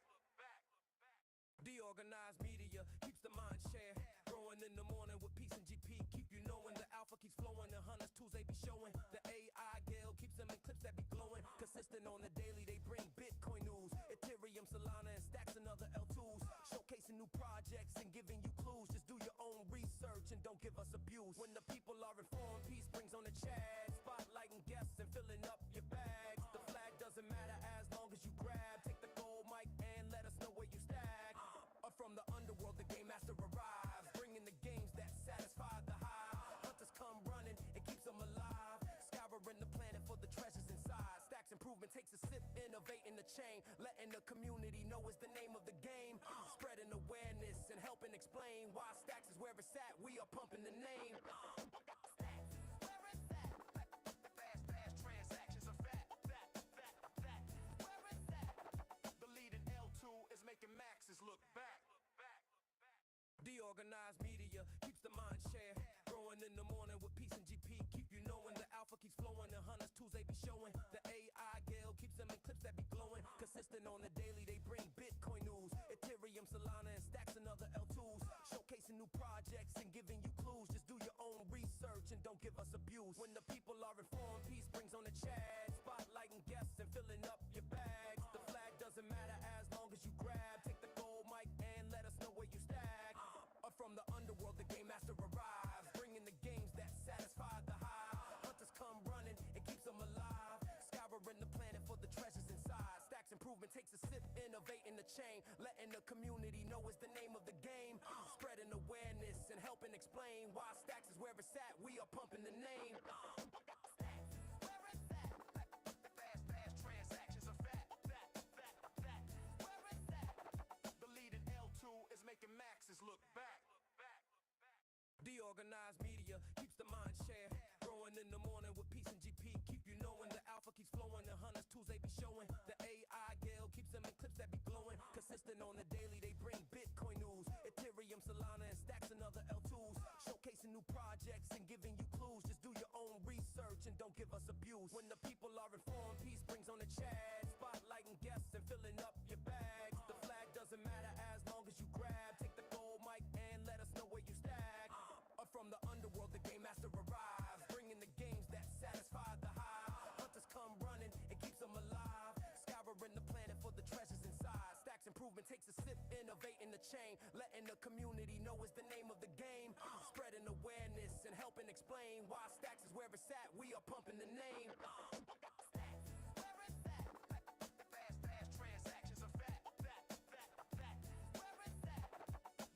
DeOrganized media keeps the mind share growing in the morning with peace and GP. Keep you knowing the alpha keeps flowing. The hunters tools they be showing. The AI Gale keeps them in clips that be glowing. Consistent on the daily, they bring Bitcoin news. Ethereum, Solana, and Stacks and other L2s. Showcasing new projects and giving you clues. Just do your own research and don't give us abuse. When the people are informed, peace brings on the chat. Spotlighting guests and filling up your bags. The flag doesn't matter as long as you grab. Take the gold mic and let us know where you stack. From the underworld, the game master arrives, bringing the games that satisfy the high. Hunters come running, it keeps them alive. Scouring the planet for the treasures inside. Stacks improvement takes a sip, innovating the chain, letting the community know it's the name of the game. Spreading awareness and helping explain why Stacks is where it's at. We are pumping the name. Fast transactions are fat. Where it's at. The lead in L2 is making maxes look back. DeOrganized media keeps the mind share growing in the morning with peace and GP. Keep you knowing the alpha keeps flowing. The hunters tools they be showing. The AI Gale keeps them in clips that be glowing. Consistent on the daily, they bring Bitcoin news. Ethereum, Solana, and Stacks and other L2s. Showcasing new projects and giving you clues. Just do your own research and don't give us abuse. When the people are informed, peace brings on the chat. Spotlighting guests and filling up your bags. The flag doesn't matter as long as you grab. Take the gold mic and let us know where you stack. From the underworld, the game master arrives, bringing the games that satisfy the high. Hunters come running, it keeps them alive. scouring the planet for the treasures inside. Stacks improvement takes a sip, innovating the chain, letting the community know is the name of the game. Spreading awareness and helping explain why Stacks is where it's at. We are pumping the name. Where it's at. Fast transactions are fat. Where it's at. The leading L2 is making maxes look back. DeOrganized media keeps the mind share growing in the morning with peace and GP. Keep you knowing the alpha keeps flowing. The hunters tools they be showing. The AI Gale keeps them in clips that be glowing. Consistent on the daily, they bring Bitcoin news. Ethereum, Solana, and Stacks and other L2s. Showcasing new projects and giving you clues. Just do your own research and don't give us abuse. When the people are informed, peace brings on the chat. Spotlighting guests and filling up your bags. The flag doesn't matter as long as you grab. Take the gold mic and let us know where you stack. Up from the underworld, the game master arrives, bringing the games that satisfy the hive. Hunters come running and keeps them alive, scouring the planet for the treasures inside. Stacks improvement takes a sip, innovating the chain, letting the community know is the name of the game. Spreading awareness and helping explain why Stacks is where it's at. We are pumping the name. Where it's at. Fast transactions are fat. Where it's at.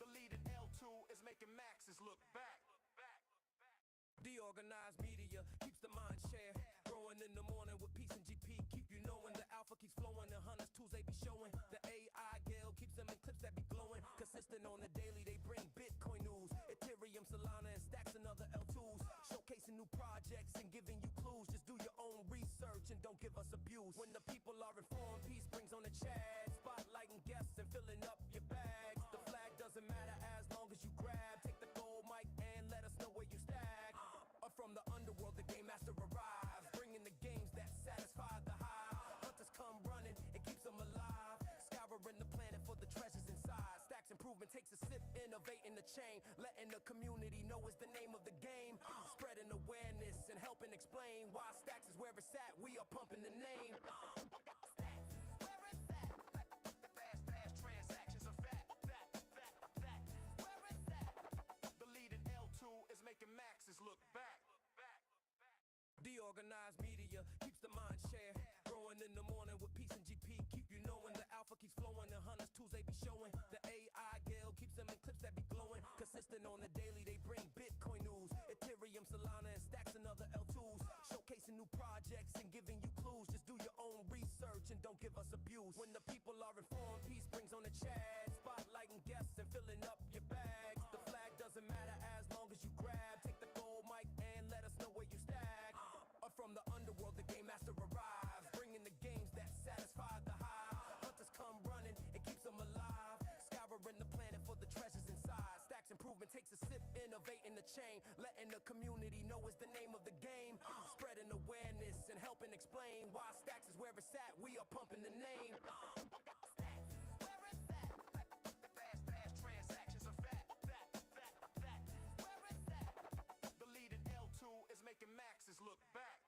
The leading L2 is making maxes look back. DeOrganized media keeps the mind share growing in the morning with peace and GP. Keep you knowing the alpha keeps flowing. The hunters tools they be showing. The AI Gale keeps them in clips that be glowing. Consistent on the daily, they bring Bitcoin news. Ethereum, Solana, and Stacks and other L2s. Showcasing new projects and giving you clues. Just do your own research and don't give us abuse. When the people are informed, peace brings on the chat. Spotlighting guests and filling up your bags. The flag doesn't matter as long as you grab. Take the gold mic and let us know where you stack. Up from the underworld, the game master arrives, bringing the games that satisfy the hive. Hunters come running and keeps them alive, scouring the planet for the treasures inside. Stacks improvement takes a sip, innovating the chain, letting the community know is the name of the game. Spreading awareness and helping explain why Stacks is where it's at. We are pumping the name. Where it's at. Fast transactions are fat. Where it's at. The leading L2 is making maxes look back. DeOrganized media keeps the mind share growing in the morning with peace and GP. Keep you knowing the alpha keeps flowing. The hunters tools they be showing. The AI Gale keeps them in clips that be glowing. Consistent on the daily, they bring Bitcoin news. Ethereum, Solana, and Stacks and other L2s. Showcasing new projects and giving you clues. Just do your own research and don't give us abuse. When the people are informed, peace brings on the chat. Spotlighting guests and filling up your bags. The flag doesn't matter as long as you grab. Take the gold mic and let us know where you stack. Up from the underworld, the game master arrives, bringing the games that satisfy the hive. Hunters come running and keeps them alive, scouring the planet for the treasures inside. Stacks improvement takes a sip, innovating the chain, letting the community know is the name of the game. Spreading awareness and helping explain why Stacks is where it's at. We are pumping the name. Where it's at. Fast transactions are fat. Where it's at. The leading L2 is making maxes look back.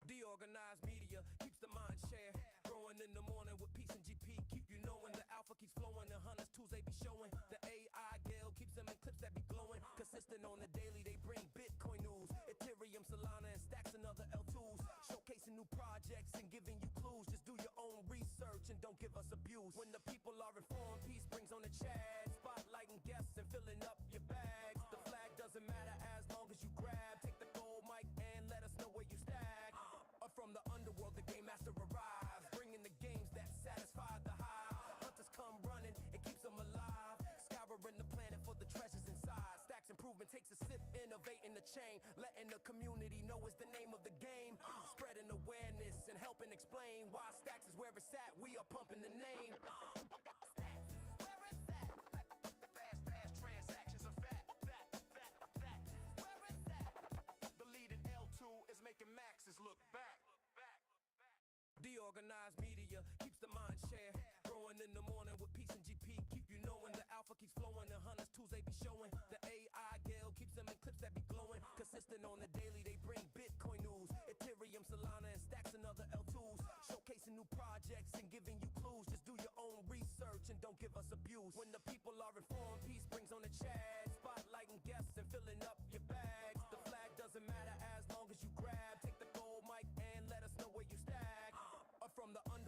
DeOrganized media keeps the mind share growing in the morning with peace and GP. Keep you knowing the alpha keeps flowing. The hunters tools they be showing. The AI Gale keeps them in clips that be glowing. Consistent on the daily, they bring Bitcoin news. Ethereum, Solana, and Stacks and other L2s. Showcasing new projects and giving you clues. Just do your own research and don't give us abuse. When the people are informed, peace brings on the chat. Spotlighting guests and filling up your bags. The flag doesn't matter as long as you grab. Take the gold mic and let us know where you stack. Up from the underworld, the game master arrives, bringing the games that satisfy the hive. Hunters come running and keeps them alive, scouring the planet for the treasures inside. Stacks improvement takes a sip, innovating the chain, letting the community know is the name of the game. Spreading awareness and helping explain why Stacks is where it's at. We are pumping the name. Where it's at. Fast transactions are fat. Where it's at. The leading L2 is making maxes look back. DeOrganized media keeps the mind share growing in the morning with peace and GP. Keep you knowing the alpha keeps flowing. The hunters tools they be showing. The AI Gale keeps them in clips that be glowing. Consistent on the daily, they bring Bitcoin news. Ethereum, Solana, and Stacks and other L2s. Showcasing new projects and giving you clues. Just do your own research and don't give us abuse. When the people are informed, peace brings on the chat. Spotlighting guests and filling up your bags. The flag doesn't matter as long as you grab. Take the gold mic and let us know where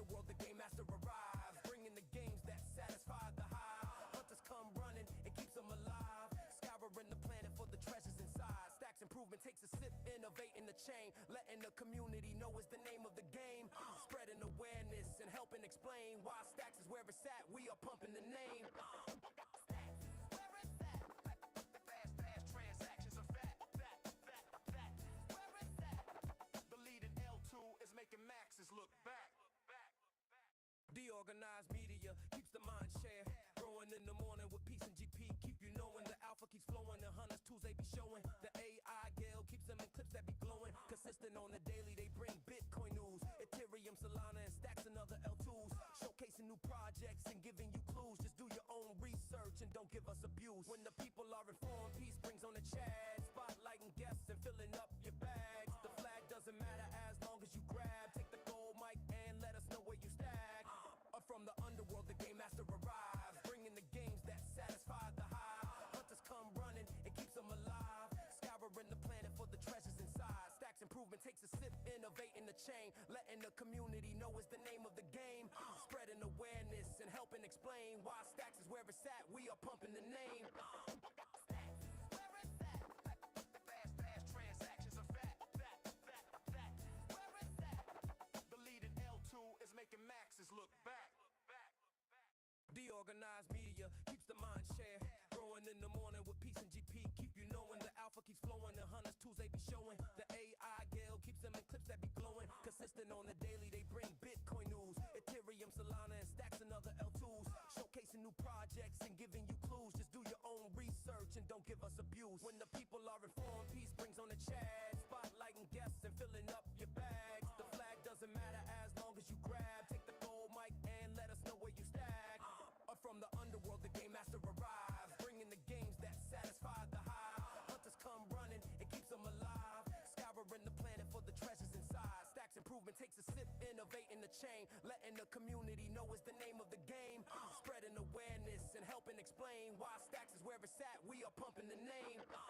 underworld, the game master arrives, bringing the games that satisfy the hive. Hunters come running, it keeps them alive, scouring the planet for the treasures inside. Stacks improvement takes a sip, innovating the chain, letting the community know is the name of the game. Spreading awareness and helping explain why Stacks is where it's at. We are pumping the name. Fast transactions are fat. Where it's at. The leading L2 is making maxes look back. DeOrganized media keeps the mind share growing in the morning with peace and GP. Keep you knowing the alpha keeps flowing. The hunters tools they be showing. The AI Gale keeps them in clips that be glowing. Consistent on the daily, they bring Bitcoin news, Ethereum, Solana, and Stacks and other L2s. Showcasing new projects and giving you clues. Just do your own research and don't give us abuse. When the people are informed, peace brings on the chat. Spotlighting guests and filling up your bags. The flag doesn't matter as long as you grab. Take the gold mic and let us know where you stack. From the underworld, the game master arrives, bringing the games that satisfy the hive. Hunters come running, it keeps them alive, scouring the planet for the treasures inside. Stacks improvement takes a sip, innovating the chain, letting the community know is the name of the game. Spreading awareness and helping explain why Stacks is where it's at. We are pumping the name. Fast transactions are fat. Where it's at. The leading L2 is making maxes look back. DeOrganized media keeps the mind share growing in the morning with peace and GP. Keep you knowing the alpha keeps flowing. The hunters tools they be showing. The AI Gale keeps them in clips that be glowing. Consistent on the daily, they bring Bitcoin news, Ethereum, Solana, and Stacks and other L2s. Showcasing new projects and giving you clues. Just do your own research and don't give us abuse. When the people are informed, peace brings on the chat. Spotlighting guests and filling up your bags. The flag doesn't matter as long as you grab. Take the gold mic and let us know where you stack. From the underworld, the game master arrives, bringing the games that satisfy the hive. Hunters come running, it keeps them alive, scouring the planet for the treasures inside. Stacks improvement takes a sip, innovating the chain, letting the community know is the name of the game. Spreading awareness and helping explain why Stacks is where it's at. We are pumping the name. Fast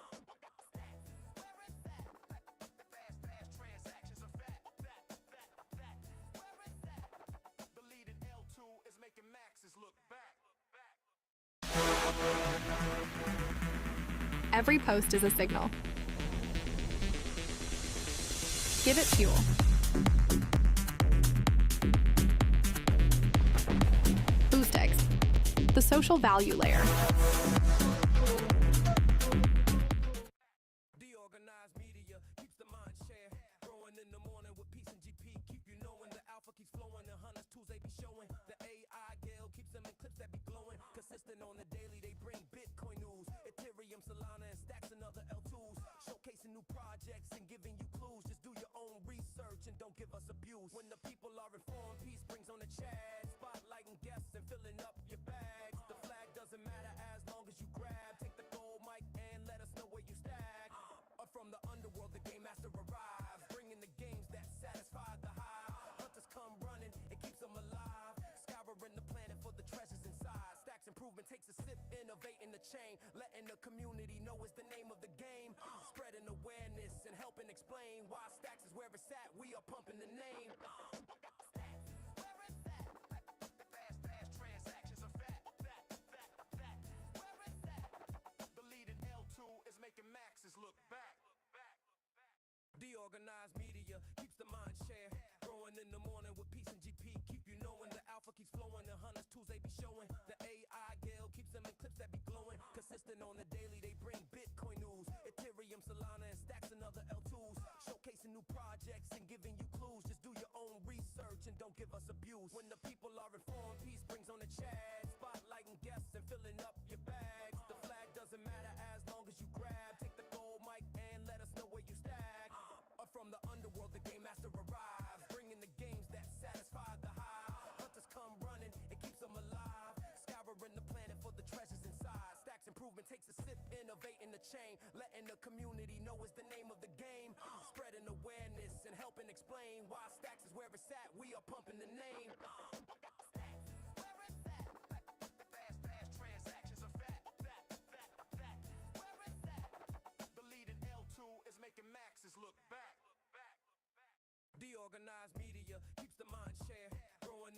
transactions are fat. Where it's at. The leading L2 is making maxes look back. Every post is a signal. Give it fuel. BoostX, the social value layer. DeOrganized media keeps the mind share growing in the morning with peace and GP. Keep you knowing the alpha keeps flowing. The hunters tools they be showing. The AI Gale keeps them in clips that be glowing. Consistent on the daily, they bring Bitcoin news, Ethereum, Solana, and Stacks and other L2s. Showcasing new projects and giving you clues. Just do your own research and don't give us abuse. When the people are informed, peace brings on the chat. Spotlighting guests and filling up your bags. The flag doesn't matter as long as you grab. Take the gold mic and let us know where you stack. From the underworld, the game master arrives, bringing the games that satisfy the hive. Hunters come running, it keeps them alive, scouring the planet for the treasures inside. Stacks improvement takes a sip, innovating the chain, letting the community know is the name of the game. Spreading awareness and helping explain why Stacks is where it's at. We are pumping the name. Fast transactions are fat. Where it's at. The leading L2 is making maxes look back. DeOrganized media keeps the mind share growing in the morning with peace and GP. Keep you knowing the alpha keeps flowing. The hunters tools they be showing. The AI Gale keeps them in clips that be glowing. Consistent on the daily, they bring Bitcoin news, Ethereum, Solana, and Stacks and other L2s. Showcasing new projects and giving you clues. Just do your own research and don't give us abuse. When the people are informed, peace brings on the chat. Spotlighting guests and filling up your bags. The flag doesn't matter as long as you grab. Take the gold mic and let us know where you stack. From the underworld, the game master arrives, bringing the games that satisfy the hive. Hunters come running, it keeps them alive, scouring the planet for the treasures inside. Stacks improvement takes a sip, innovating the chain, letting the community know is the name of the game. Spreading awareness and helping explain why Stacks is where it's at. We are pumping the name. Fast transactions are fat. Where it's at. The leading L2 is making maxes look back. DeOrganized media keeps the mind share growing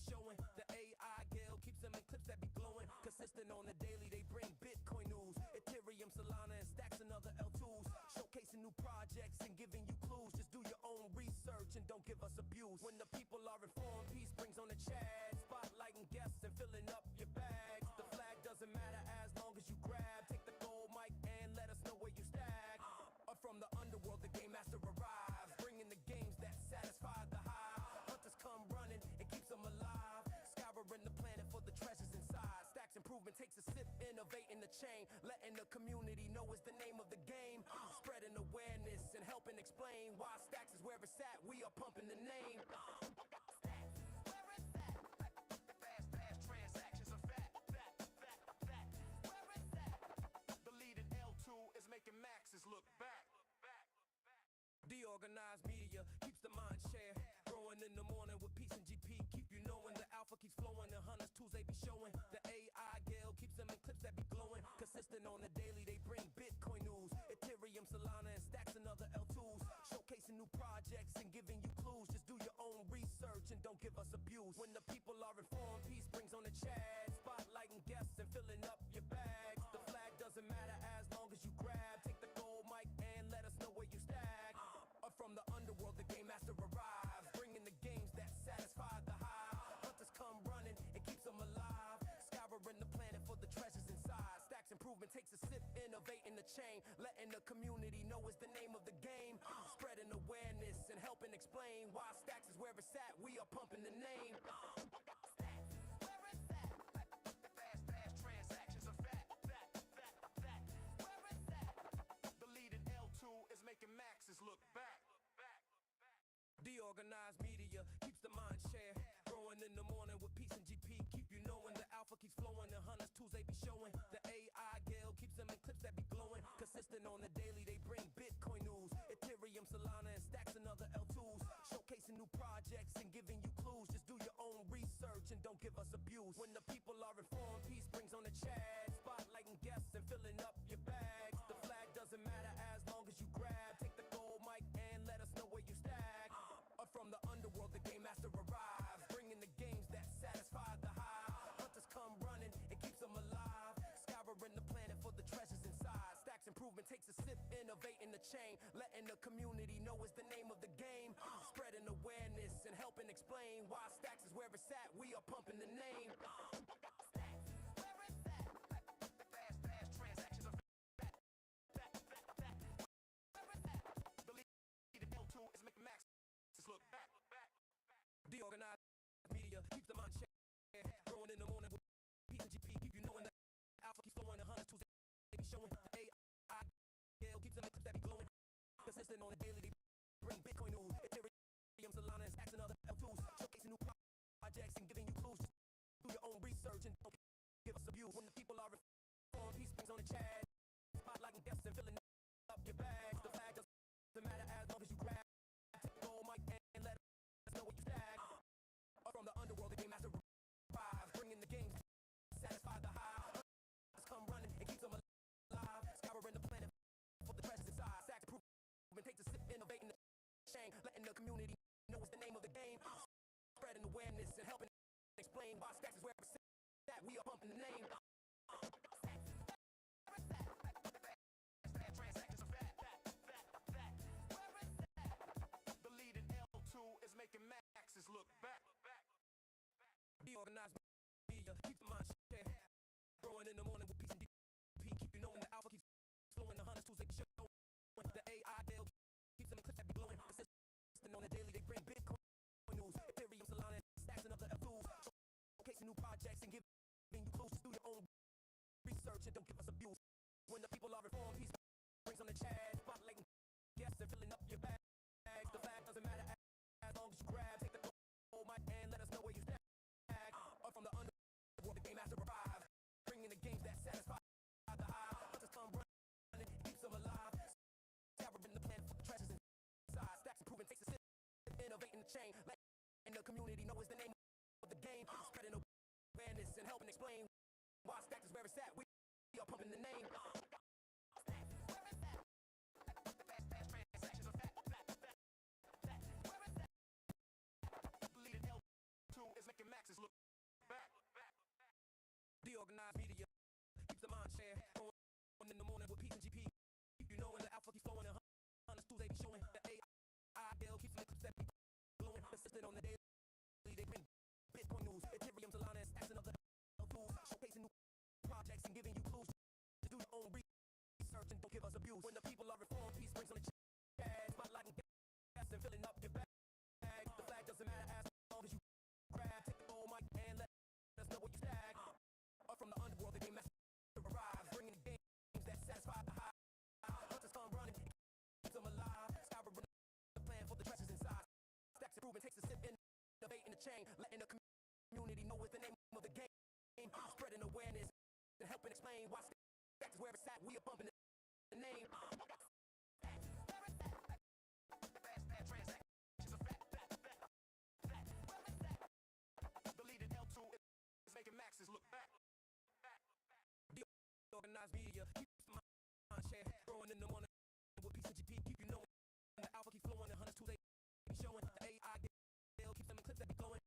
showing. The AI Gale keeps them in clips that be glowing. Consistent on the daily, they bring Bitcoin news. Ethereum, Solana, and stacks and other L2s. Showcasing new projects and giving you clues. Just do your own research and don't give us abuse. When the people are informed, peace brings on the chat. Spotlighting guests and filling up your bags. The flag doesn't matter as long as you grab. Take the gold mic and let us know where you stack. Up from the underworld, the game master arrives. Bringing the games that satisfy the hive. Hunters come running, it keeps them alive. Scouring the planet for the treasures inside. Stacks improvement takes a sip, innovating the chain. Letting the community know it's the name of the game. Spreading awareness and helping explain why Stacks is where it's at. We are pumping the name. Transactions are fat. Where is that? The leading L2 is making maxes look back. DeOrganized media keeps the mind share. Growing in the morning with peace and GP. Keep you knowing the alpha keeps flowing. The hunters tools they be showing. The AI Gale keeps them in clips that be glowing. Consistent on the daily, they bring Bitcoin news. Ethereum, Solana, and stacks and other L2s. Showcasing new projects and giving you clues. Just do your own research and don't give us abuse. When the people are informed, peace brings on the chat. Spotlighting guests and filling up your bags. The flag doesn't matter as long as you grab. Take the gold mic and let us know where you stack. Up from the underworld, the game master arrives. Bringing the games that satisfy the hive. Hunters come running, it keeps them alive. Scouring the planet for the treasures inside. Stacks improvement takes a sip, innovating the chain. Letting the community know it's the name of the game. Spreading awareness and helping explain why Stacks is where it's at. We are pumping the name. Where is that? Fast transactions are fat. Where is that? The leading L2 is making maxes look back. DeOrganized media keeps the mind share. Growing in the morning with peace and GP. Keep you knowing the alpha keeps flowing. The hunters tools they be showing. The AI Gale keeps them in clips that be glowing. Consistent on the daily, they bring Bitcoin news. Ethereum, Solana, and stacks and other L2s. Showcasing new projects and giving you clues. Just do your own research and don't give us abuse. When the people are informed, peace brings on the chat. Spotlighting guests and filling up your bags. The flag doesn't matter as long as you grab. Take the gold mic and let us know where you stack. Up from the underworld, the game master arrives. Bringing the games that satisfy the hive. Hunters come running, it keeps them alive. Scouring the planet for the treasures inside. Stacks improvement takes a sip, innovating the chain. Letting the community know it's the name of the game. Spreading awareness and helping explain why Stacks is where it's at. We are pumping the name. Where is that? Fast transactions are fat. Where is that? The leading L2 is making maxes look back. DeOrganized media keeps the mind share. Growing in the morning with peace and GP. Keep you knowing the alpha keeps flowing. The hunters tools they be showing. The AI Gale keeps them in clips that be glowing. Consistent on the daily, they bring Bitcoin news. Ethereum, Solana, and stacks and other L2s. Showcasing new projects and giving you clues. Just do your own research and don't give us abuse. When the people are informed, peace brings on the chat. Spotlighting guests and filling up your bags. The flag doesn't matter as long as you grab. Take the gold mic and let us know where you stack. Up from the underworld, the game master arrives. Bringing the games satisfy the hive. Hunters come running, it keeps them alive. Scouring the planet for the treasures inside. Stacks improvement takes a sip, innovating the chain. Letting the community know it's the name of the game. Spreading awareness and helping explain why Stacks is where it's at. We are pumping the name. Transactions are fat. Where is that? The leading L2 is making maxes look back. DeOrganized media keeps the mind share. Growing in the morning with peace and GP. Keep you knowing the alpha keeps flowing. The hunters tools they show. The AI Gale keeps them in clips that be glowing. Consistent on the daily, they bring Bitcoin news. Ethereum, Solana, stacks and other L2s. Showcasing new projects and giving you clues. Just do your own research and don't give us abuse. When the people are informed, peace brings on the chat. Spotlighting guests and filling up your bags. The flag doesn't matter as long as you grab. Take the gold mic and let us know where you stack. Up from the underworld, the game master arrives. Bringing the games that satisfy the hive. Hunters come running, it keeps them alive. Scouring the planet for the treasures inside. Stacks improving takes a sip, innovating the chain. Letting the community know it's the name of the game. Spreading awareness and helping explain why Stacks is where it's at. We are pumping the name. Where is that? Fast transactions are fat. Where is that? The leading L2 is making maxes DeOrganized media keeps the mind share going in the morning with peace and GP. You know when the alpha keeps flowing and hunters Tuesday be showing the AI deal keeps my clips that be glowing. Persistent on the daily, they bring Bitcoin news, Ethereum, Solana, and stacks and other tools, showcasing new projects and giving you clues to do your own research and don't give us abuse. When the people are reformed, peace brings on the chat, spotlighting gas and filling up your bag. The flag doesn't matter as long as you grab, take the gold mic and let us know what you stack. Up from the underworld, the game master arrives, bringing the games that satisfy the high. Hunters come running, keeps them alive. Scouring the plan for the treasures inside. Stacks improving, takes a sip, innovate in the chain, letting the community know what's the name of the game. Spreading awareness and helping explain why stacks is where it's at. We are bumping the name. Deleted L2 is making maxes look back. DeOrganized media keeps my mind share growing in the morning with peace and GP. Keep you knowing the alpha keep flowing and hunters Tuesday be showing the AI deal keeps them in clips that be glowing.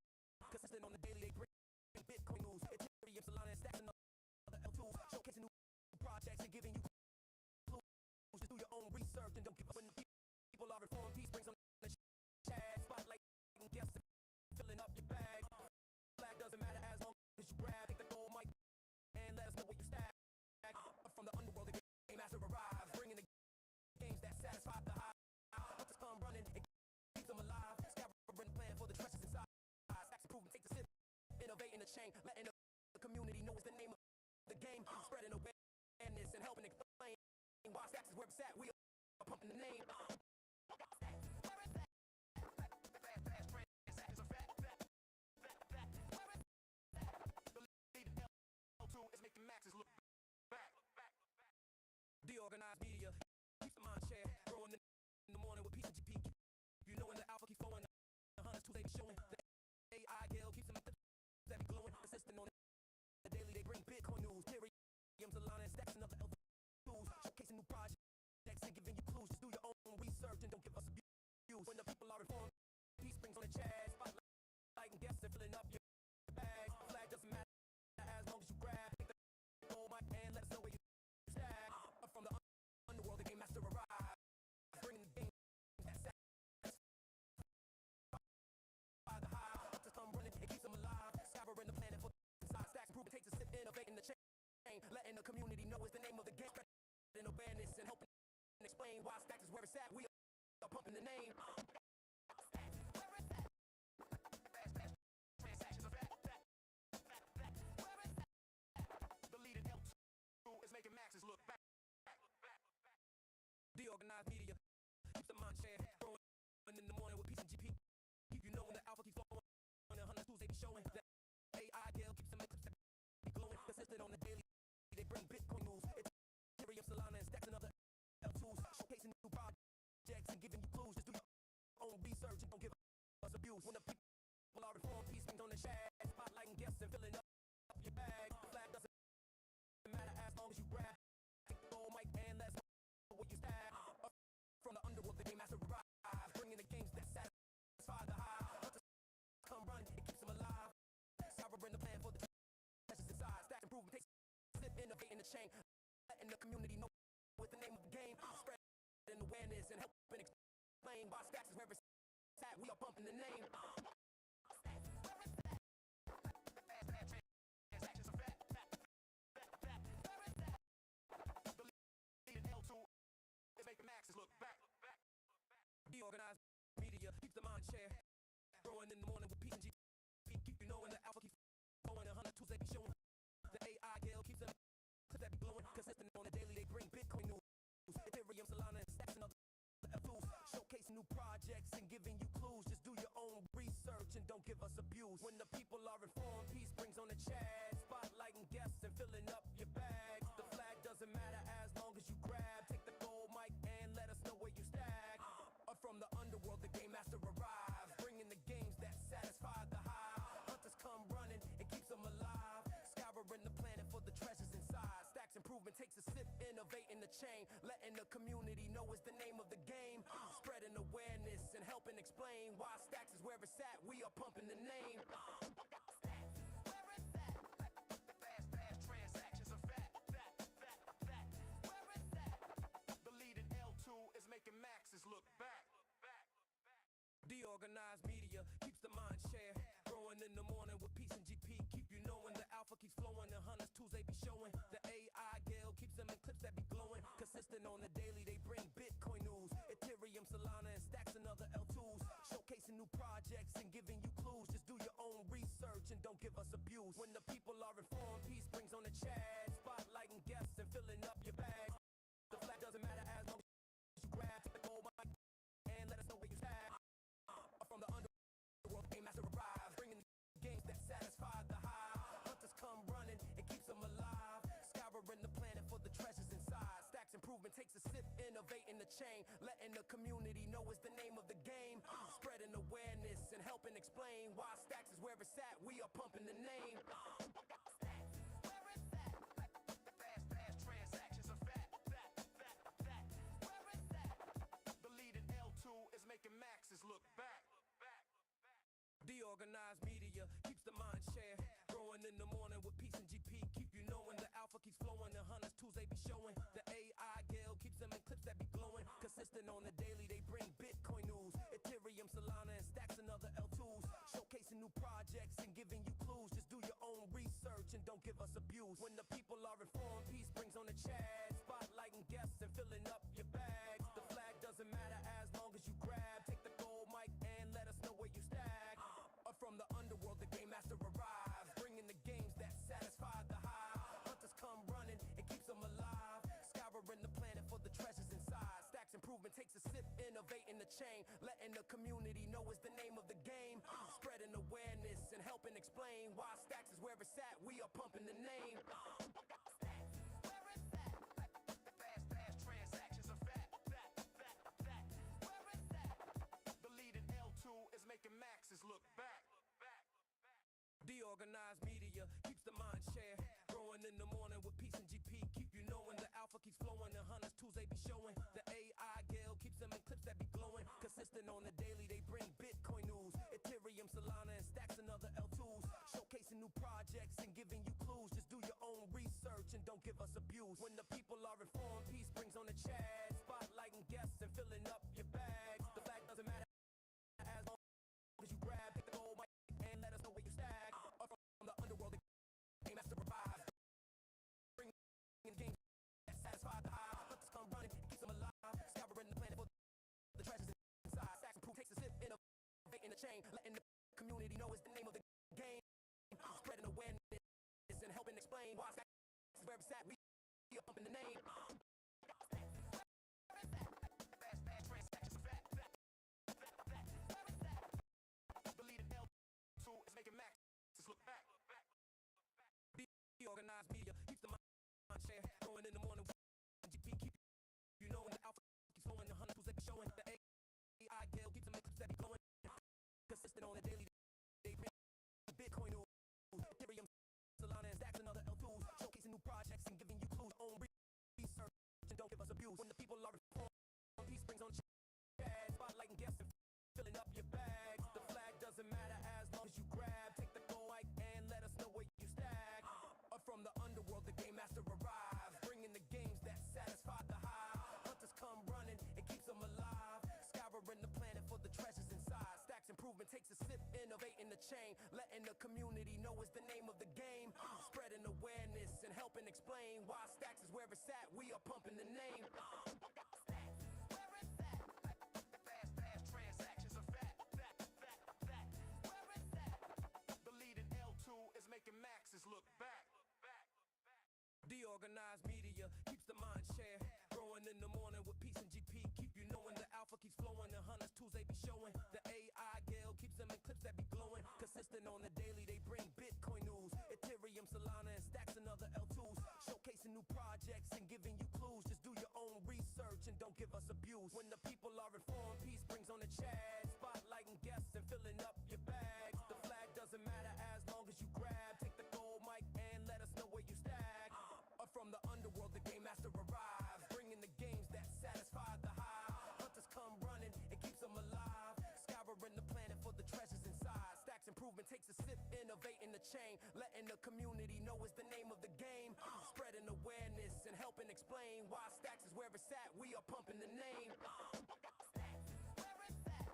Consistent on the daily, they bring Bitcoin news, Ethereum, Solana, and stacks and other L2s, showcasing new projects and giving you clues to do your own research and don't give up when the people are reformed. Peace brings on the chat, spotlight and guests filling up your bag. Flag doesn't matter as long as you grab, take the gold mic and let us know what you stack. From the underworld, the game master arrives, bringing the games that satisfy the high. Hunters come running, it keeps them alive. Scouring the plan for the treasures inside. Stacks improving, take the sip, innovating the chain, letting the community know what's the name of the game. Spreading awareness and helping explain why stacks is where it's at. We are pumping the name. Is making maxes look back. DeOrganized media keeps the mind share growing in the morning with peace and GP. You know when the alpha keeps flowing, the hunters Tuesday be showing the AI deal keeps them that be glowing. Persistent on the daily, they bring Bitcoin news, Ethereum, Solana, and stacks and other tools, showcasing new projects and giving you clues. Just do your own research and don't give us abuse. When the people are informed, peace brings on the chat, spotlight and guests and filling up your bag. Flag doesn't matter as long as you grab, take the gold mic and let us know where you stack. Up from the underworld, the game master arrives, bringing the game that satisfy the high. Hunters come running, it keeps them alive. Scouring the planet for inside. Stacks improving, takes a sip, innovating the chain, letting the community know what's the name of the game. Spreading awareness and helping explain why stacks is where it's at. We are pumping the name. Deleted L2 is making maxes look back. DeOrganized media keeps the mind share growing in the morning with peace and GP. You know when the alpha keeps flowing and hunters Tuesday be showing the AI deal keeps them in clips that be glowing. Consistent on the daily, they bring Bitcoin news, Ethereum, Solana, and stacks and other L2s, showcasing new projects and giving you clues. Just do your own research and don't give us abuse. When the people are informed, peace brings on the chat, spotlighting guests and filling up your bag. The flag doesn't matter as long as you grab, take the gold mic and let us know what you stack. Up from the underworld, the game master arrives, bringing the games that satisfy the high. Hunters come running, it keeps them alive. Scouring the plan for the treasures inside. Stacks improving, takes sip, innovating the chain, letting the community know what's the name of the game. Spreading awareness and helping explain why stacks is where it's at. We are pumping the name. L2 is making maxes look back. DeOrganized media keeps the mind share growing in the morning with peace and GP. Keep you knowing the alpha keeps flowing and hunters Tuesday be showing the AI deal keeps them clips that be glowing. Consistent on the daily, they bring Bitcoin news, Ethereum, Solana, and stacks and other L2s, showcasing new projects and giving you clues. Just do your own research and don't give us abuse. When the people are informed, peace brings on the chat, spotlighting guests and filling up your bags. The flag doesn't matter as long as you grab, take the gold mic and let us know where you stack. Up from the underworld, the game master arrives, bringing the games that satisfy the high. Hunters come running, it keeps them alive. Scouring the planet for the treasures inside. Stacks improvement, takes a sip, innovating the chain, letting the community know what's the name of the game. Spreading awareness and helping explain why stacks is where it's at. We are pumping the name. Where it's at. Fast, DeOrganized media keeps the mind share growing in the morning with peace and GP. Keep you knowing the alpha keeps flowing. The hunters tools they be showing. The AI gale keeps them in clips that be glowing. Consistent on the daily, they bring Bitcoin news, Ethereum, Solana, and stacks and other L2s. Showcasing new projects and giving you clues. Just do your own research and don't give us abuse. When the people are informed, peace brings on the chat. Spotlighting guests and filling up your bag. The flag doesn't matter as long as you grab the gold mic and let us know where you stand. From the underworld, game master arrives, bringing games that satisfy the high. Hunters come running, it keeps them alive. Scouring the planet for the treasures inside. Stacks improvement takes a sip, innovating the chain, letting the community know it's the name of the game. Spreading awareness and helping explain why Stacks is where it's at. We are pumping the name. Fast transactions are fat. Where is that? The leading L2 is making maxes look back. DeOrganized media keeps the mind share growing in the morning with peace and GP. Keep you knowing the alpha keeps flowing. The hunters tools they be showing. The AI gale keeps them in clips that be glowing. Consistent on the daily, they bring Bitcoin news, Ethereum, Solana, and stacks and other L2s. Showcasing new projects and giving you clues. Just do your own research and don't give us abuse. When the people are informed, peace brings on the chat. Spotlighting guests and filling up your bags. The flag doesn't matter as long as you grab. Take the gold mic and let us know where you stack. From the underworld, the game master arrives, bringing the games that satisfy the high. Hunters come running, it keeps them alive. Scouring the planet for the treasures inside. Stacks improvement takes a sip, innovating the chain, letting the community know it's the name of the game. Spreading awareness and helping explain why Stacks is where it's at. We are pumping the name. Where is that? Fast transactions are fat. Where is that? The leading L2 is making maxes look back. DeOrganized media keeps the mind share growing in the morning with peace and GP. Keep you knowing the alpha keeps flowing. The hunters tools they be showing. The AI gale keeps them in clips that be glowing. Consistent on the daily, they bring Bitcoin news, Ethereum, Solana, and stacks and other L2s. Showcasing new projects and giving you clues. Just do your own research and don't give us abuse. When the people are informed, peace brings on the chat. Spotlighting guests and filling up your bags. The flag doesn't matter as long as you grab, take the gold mic and let us know where you stack. From the underworld, the game master revives, bringing games that satisfy the high. Hunters come running, it keeps them alive. Scouring the planet for the treasures inside. Stacks improve, takes a sip, innovating the chain, letting the community know it's the name of the game. Spreading awareness and helping explain why Stacks is where it's at. We are pumping the name. Fast transactions are fat. Where is that? The leading L2 is making maxes look back. DeOrganized media keeps the mind share growing in the morning with GP. Keep you knowing the alpha keeps flowing. The hunters tools they be showing. The AI gale keeps them in clips that be glowing. Consistent on the daily, they bring Bitcoin news, Ethereum, Solana, and stacks and other L2s. Showcasing new projects and giving you clues. Own research and don't give us abuse. When the people are informed, peace brings on the chat. Spotlighting guests and filling up your bags. The flag doesn't matter as long as you grab. Take the gold mic and let us know where you stack. From the underworld, the game master arrives, bringing the games that satisfy the high. Hunters come running, it keeps them alive. Scouring the planet for the treasures inside. Stacks improvement takes a sip, innovating the chain, letting the community know it's the name of the game. Spreading awareness and helping explain why Stacks is where it's at. We are pumping the name. Where is that? Fast transactions are fat. Where is that? The leading L2 is making maxes look back. DeOrganized media keeps the mind share growing in the morning with peace and GP. Keep you knowing the alpha keeps flowing. The hunters tools they be showing. The AI gale keeps them in clips that be glowing. Consistent on the daily, they bring Bitcoin news, Ethereum, Solana, and stacks and other L2s. Showcasing new projects and giving you clues. Just do your own research and don't give us abuse. When the people are informed, peace brings on the chat. Spotlighting guests and filling up your bags. The flag doesn't matter as long as you grab. Take the gold mic and let us know where you stack. From the underworld, the game master arrives, bringing the games that satisfy the high. Hunters come running, it keeps them alive. Scouring the planet for the treasures inside. Stacks improvement takes a sip, innovating the chain, letting the community know it's the name of the game. Spreading awareness and helping explain why Stacks is where it's at. We are pumping the name. Where is that?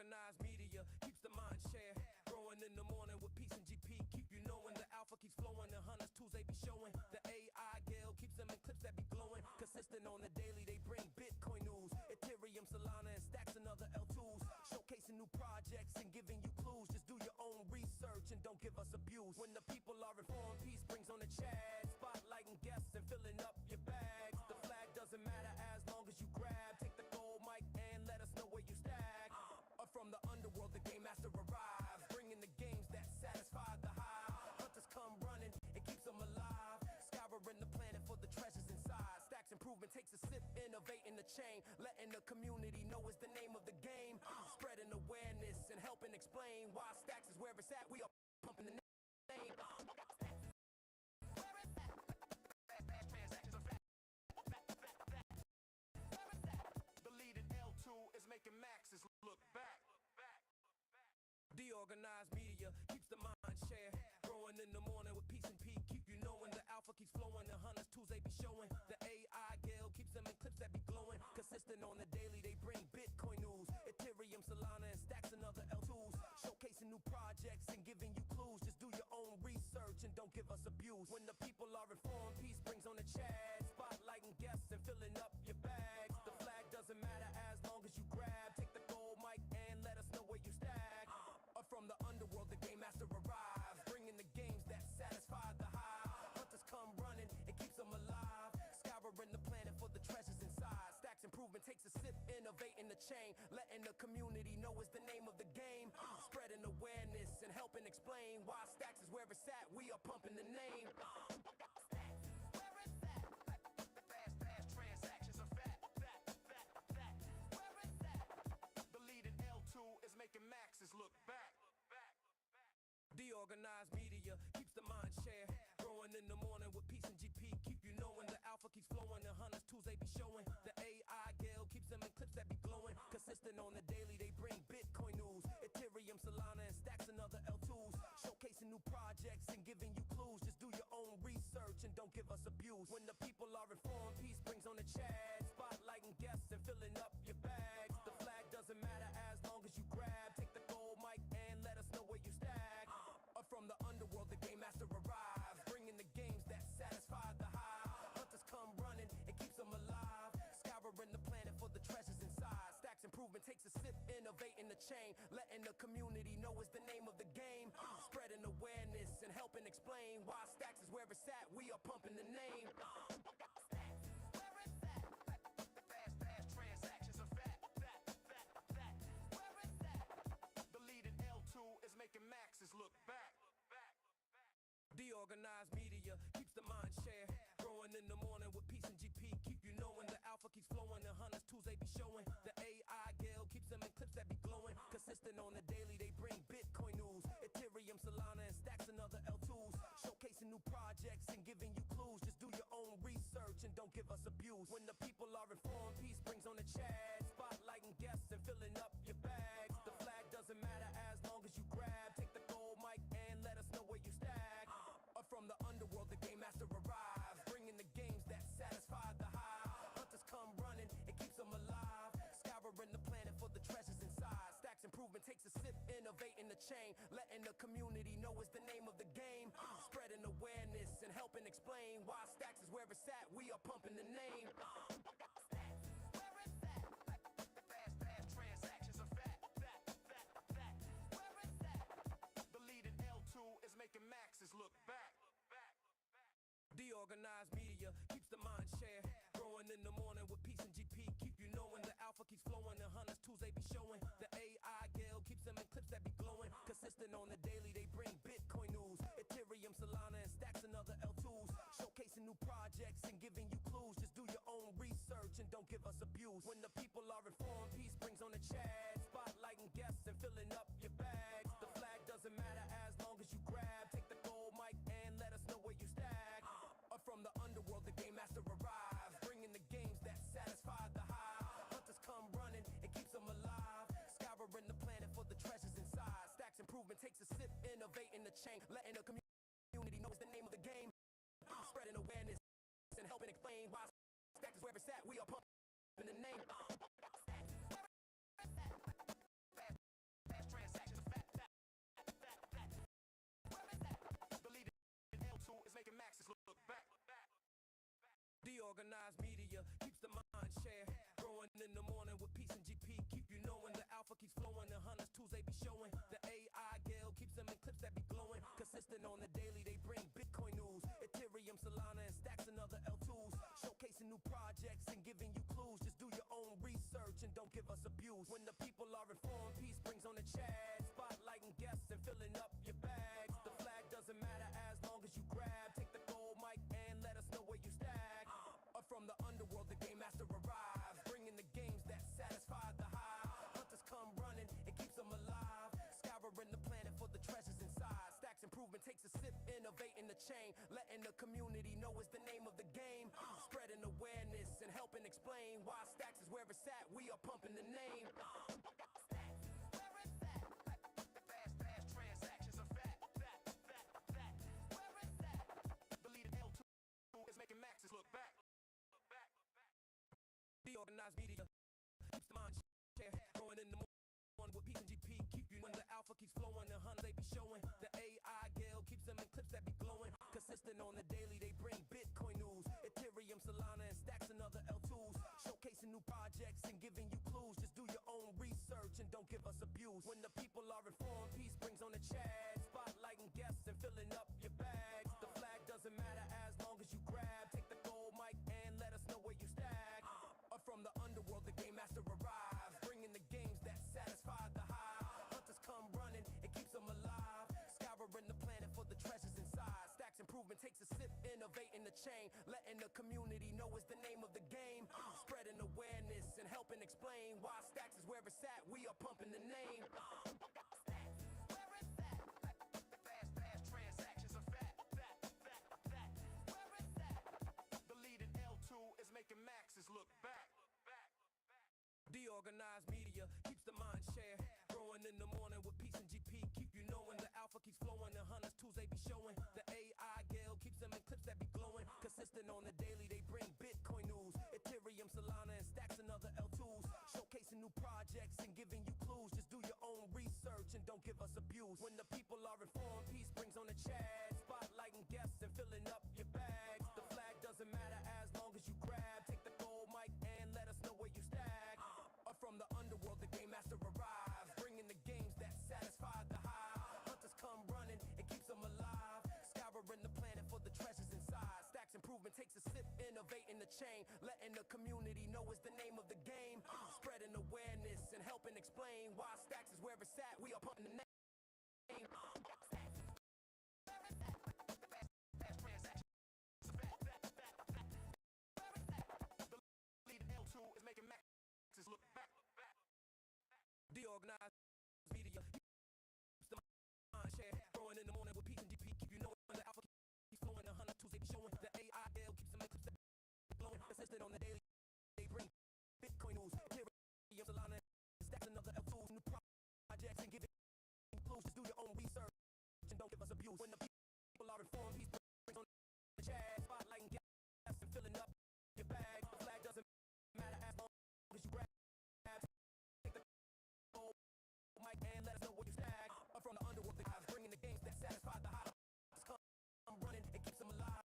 DeOrganized media keeps the mind share growing in the morning with peace and GP. Keep you knowing the alpha keeps flowing. The hunters tools they be showing. The AI Gale keeps them in clips that be glowing. Consistent on the daily, they bring Bitcoin news. Ethereum, Solana, and stacks and other L2s. Showcasing new projects and giving you clues. Just do your own research and don't give us abuse. When the people are informed, peace brings on the chat. Spotlighting guests and filling up your bags. The flag doesn't matter as long as you grab. Take the gold mic and let us know where you stack. Or from the underworld, the game master arrives, bringing the games that satisfy the hive. Hunters come running, it keeps them alive. Scouring the planet for the treasures inside. Stacks improvement takes a sip, innovating the chain. Letting the community know is the name of the game. Spreading awareness and helping explain why Stacks is where it's at. We are pumping the name. The lead in L2 is making maxes look back. DeOrganized media keeps the mind share growing in the morning with peace and peak. Keep you knowing the alpha keeps flowing. The hunters tools they be showing. The AI Gale keeps them in clips that be glowing. Consistent on the daily, they bring Bitcoin news. Ethereum, Solana, and stacks and other L2s. Showcasing new projects and giving you clues. Just do your own research and don't give us abuse. When the people are informed, peace brings on the chat. Spotlighting guests and filling up your bags. The flag doesn't matter as long as you grab. Take the gold mic and let us know where you stack. Or from the underworld, the game master arrives, bringing the games that satisfy the hive. Hunters come running, it keeps them alive. Scouring the planet for the treasures inside. Stacks improvement takes a sip, innovating the chain. Letting the community know is the name of the game. Spreading awareness and helping explain why Stacks is where it's at. We are pumping the name. Fast transactions are fat. Where is that? The lead in L2 is making maxes look back. DeOrganized media keeps the mind share growing in the morning with peace and GP. Keep you knowing the alpha keeps flowing. The hunters tools they be showing. The AI Gale keeps them in clips that be glowing. Consistent on the daily, they bring Bitcoin news. Ethereum, Solana, and stacks and other L2s. Showcasing new projects and giving you clues. Just do your own research and don't give us abuse. When the people are informed, peace brings on the chat. Spotlighting guests and filling up your bags. The flag doesn't matter as long as you grab. Take the gold mic and let us know where you stack. Or from the underworld, the game master arrives, bringing the games that satisfy the hive. Hunters come running, it keeps them alive. Scouring the planet for the treasures inside. Stacks improvement takes a sip, innovating the chain. Letting the community know is the name of the game. Spreading awareness and helping explain why Stacks is where it's at. We are pumping the name. Fast transactions are fat. Where is that? The lead in L2 is making maxes look back. DeOrganized media keeps the mind share growing in the morning with peace and GP. Keep you knowing the alpha keeps flowing. The hunters tools they be showing. The AI Gale keeps them in clips that be glowing. Consistent on the daily, they bring Bitcoin news. Ethereum, Solana, and stacks and other L2s. Showcasing new projects and giving you clues. Just do your own research and don't give us abuse. When the people are informed, peace brings on the chat. Spotlighting guests and filling up your bags. The flag doesn't matter as long as you grab. Take the gold mic and let us know where you stack. Or from the underworld, the game master arrives, bringing the games that satisfy the hive. Hunters come running, it keeps them alive. Scouring the planet for the treasures inside. Stacks improvement takes a sip, innovating the chain. Letting the community know is the name of the game. Spreading awareness and helping explain why Stacks is where it's at. We are pumping the name. Fast transactions are fat. Where is that? The lead in L2 is making maxes look back. DeOrganized media keeps the mind share growing in the morning with peace and GP. Keep you knowing the alpha keeps flowing. The hunters tools they be showing. The AI Gale keeps them in clips that be glowing. Consistent on the daily, they bring Bitcoin news. Ethereum, Solana, and stacks and other L2s. Showcasing new projects and giving you clues. Just do your own research and don't give us abuse. When the people are informed, peace brings on the chat. Spotlighting guests and filling up your bags. The flag doesn't matter as long as you grab. Take the gold mic and let us know where you stack. Or from the underworld, the game master arrives, bringing the games that satisfy the hive. Hunters come running, it keeps them alive. Scouring the planet for the treasures inside. Stacks improvement takes a sip, innovating the chain. Letting the community know is the name of the game. Spreading awareness and helping explain why Stacks is where it's at. We are pumping the name. DeOrganized media keeps the mind share growing in the morning with peace and GP. Keep you knowing the alpha keeps flowing. The hunters tools they be showing. The AI gale keeps them in clips that be glowing. Consistent on the daily, they bring Bitcoin news, Ethereum, Solana, and stacks and other L2s. Showcasing new projects and giving you clues. Just do your own research and don't give us abuse. When the people are informed, peace brings on the chat. Spotlighting guests and filling up your bags. The flag doesn't matter as long as you grab. Take the gold mic and let us know where you stack. Up from the underworld, the game master arrives, bringing the games that satisfy the hive. Hunters come running, it keeps them alive. Scouring the planet for the treasures inside. Stacks improvement takes a sip, innovating the chain, letting the community know it's the name of the game. Spreading awareness and helping explain why Stacks is where it's at. We are pumping the name. Fast transactions are fat. Where is that? Deleted L2 is making maxes look back. DeOrganized media keeps the mind share growing in the morning with peace and GP. Keep you when the alpha keeps flowing. The hunters they be showing. The AI gale keeps them in clips that be glowing. Consistent on the daily, they bring Bitcoin news, Ethereum, Solana, and stacks and other L2s. Showcasing new projects and giving you clues. Just do your own research and don't give us abuse. When the people are informed, peace brings on the chat. Spotlighting guests and filling up your bags. The flag doesn't matter as long as you grab. Take the gold mic and let us know where you stack. Up from the underworld, the game master arrives, bringing the games that satisfy the hive. Hunters come running, it keeps them alive. Scouring the planet for the treasures inside. Stacks improvement takes a sip, innovating the chain, letting the community know it's the name of the game. Spreading awareness and helping explain why Stacks is where it's at. We are pumping the name. Fast transactions are fat. Where is that? Deleted L2 is making maxes look back. DeOrganized media keeps the mind share growing in the morning with peace and GP. Keep you knowing the alpha keeps flowing. The hunters tools they be showing. The AI gale keeps them in clips that be glowing. Consistent on the daily, they bring Bitcoin news, Ethereum, Solana, and stacks and other L2s. Showcasing new projects and giving you clues. Just do your own research and don't give us abuse. When the people are informed, peace brings on the chat. Spotlighting guests and filling up your bags. The flag doesn't matter as long as you grab. Take the gold mic and let us know where you stack. Up from the underworld, the game master arrives, bringing the games that satisfy the hive. Hunters come running, it keeps them alive. Scouring the planet for the treasures inside. Stacks improvement takes a sip, innovating the chain, letting the community know it's the name of the game. Spreading awareness and helping explain why Stacks is where it's at. We are pumping the name. Fast transactions. Deleted L2 is making maxes look back. DeOrganized media keeps the mind share growing in the morning with peace and GP. Keep you knowing the alpha keeps flowing. The hunters tools they be showing. The AI gale keeps them in clips that be glowing. Consistent on the daily, they bring Bitcoin news, Ethereum, Solana, stacks and other L2s. New projects and giving clues. Just do your own research and don't give us abuse. When the people are informed, peace brings on the chat. Spotlighting guests and filling up your bag. The flag doesn't matter as long as you grab. Mic and let us know where you stack. Up from the underworld, the guys bringing the games that satisfy the hive. Come running, it keeps them alive.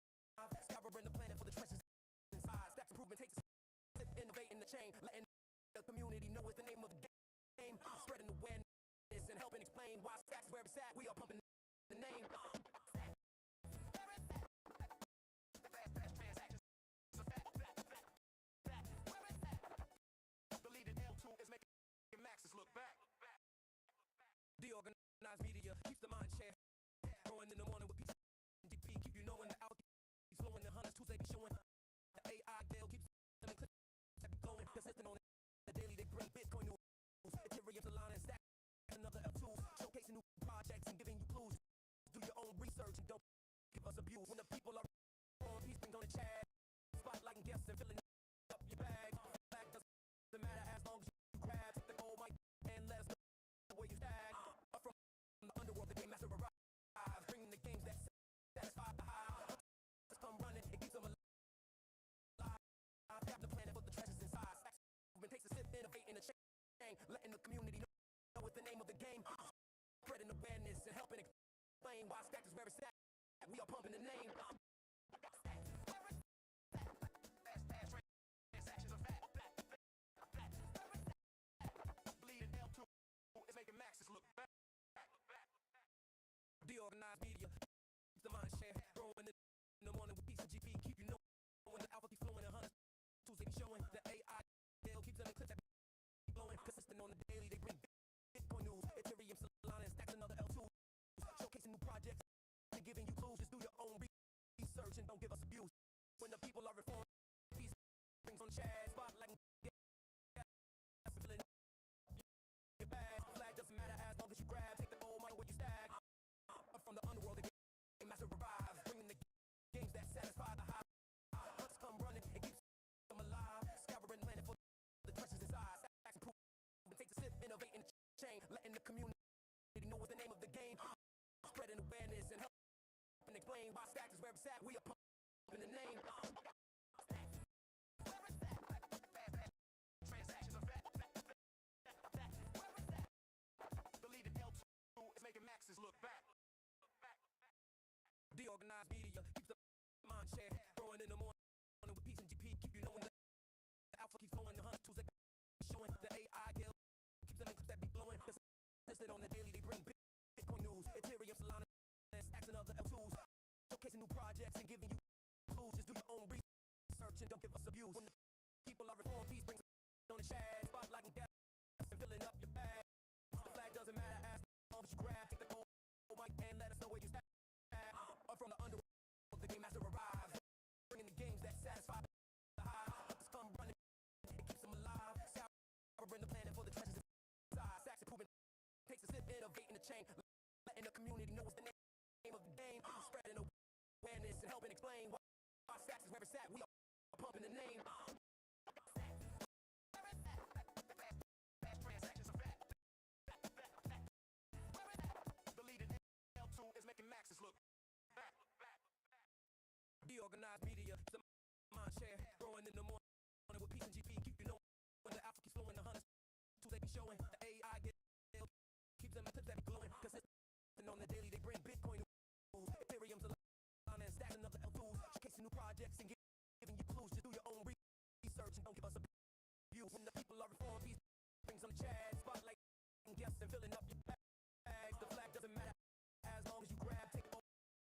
Scouring the planet for the treasures inside. Stacks improvement takes a sip, innovating the chain, letting the community know it's the name of the game. Spreading awareness and helping explain why Stacks is where it's at. We are pumping the name. Fast transactions. Where is that? Deleted L2 is making maxes look back. DeOrganized media keeps the mind share growing in the morning with peace and GP. Keep you knowing the alpha keeps flowing. The hunters tools they be showing. The AI gale keeps them in clips that be glowing. Consistent on the daily, they bring Bitcoin news, Ethereum, Solana, and stacks and other L2s. Showcasing new projects and giving you clues. Do your own research and don't give us abuse. When the people are on, peace brings on the chat. Spotlighting guests and filling up your bag. Flag doesn't matter as long as you grab. Take the gold mic and let us know where you stack. Up from the underworld, the game master arrives, bringing the games that satisfy the hive. Just come running, it keeps them alive. Tap the planet for the treasures inside. Stacks movement takes a sip, innovating the chain, letting the community know it's the name of the game. Spreading awareness and helping explain why Stacks is where it's at. We are pumping the name. giving you clues. Just do your own research and don't give us abuse. When the people are reformed, peace brings on Chad. Spotlight and filling up your bag. Flag doesn't matter as long as you grab. Take the gold money where you stack. Up from the underworld, the game master revives. Bringing the games that satisfy the high. Hunts come running and keeps them alive. Scouring land for the treasures inside. Stacks and proof. Take a sip, innovate in the chain. Letting the community know what's the name of the game. Spreading awareness and helping explain why Stacks is where it's at. We are pumping the name. Transactions are fat. The lead in L2 is making maxes look back. DeOrganized media keeps the mind share. Growing in the morning with peace and GP. Keep you knowing the alpha keeps flowing. The hunt tools that showing the AI guild keeps the links that be blowing. Listed on the daily, they bring Bitcoin news, Ethereum, Solana, Stacks and other L2s. Showcasing new projects and giving you clues. Just do your own research and don't give us abuse. When the people are reformed, peace brings on the shad. Spotlight and gas and filling up your bag. The flag doesn't matter as long as you grab. Take the gold mic and let us know where you stand. Up from the underworld, the game master arrives. Bringing the games that satisfy the high. Hunters come running, it keeps them alive. Scouring the planet for the treasures inside. Stacks improving. Takes a sip, innovate in the chain, letting the community know what's the name of the game. Spreading awareness and helping explain why Stacks is where it's at. We are pumping the name. Transactions are fat. The lead in L2 is making maxes look back. DeOrganized media, the mind share, growing in the morning with peace and GP. Keep you knowing when the alpha keeps flowing. The hunters tools they be showing. The AI get keeps them in clips that be glowing. Consistent on the daily, they bring Bitcoin news, Ethereum, Solana, and Stacks and other L2s. Showcasing new projects and giving you clues. Just do your own research and don't give us abuse. When the people are reformed, peace brings on the Chad. Spotlight and guests and filling up your bag. The flag doesn't matter as long as you grab. Take the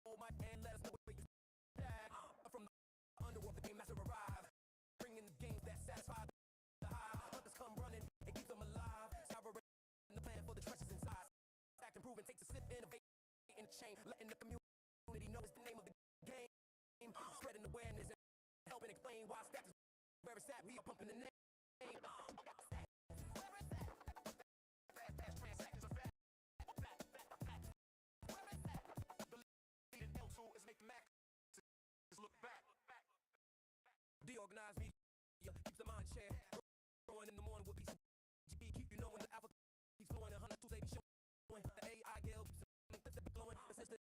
old mic and let us know where you stack. From the underworld, the game master arrives. Bringing the games that satisfy the high. Hunters come running, it keeps them alive. Scouring the plan for the treasures inside. Stacked and proven, takes a sip, innovate in the chain. Letting the community know it's the name of the game. Spreading awareness and helping explain why Stacks is where it's at. We are pumping the name. Transactions are fat. The lead in L2 is making maxes look back. DeOrganized media keeps the mind share. Growing in the morning with peace and GP. Keep you knowing the alpha keeps flowing. The hunt tools they be showing. The AI guild keeps the links that be glowing. Consistent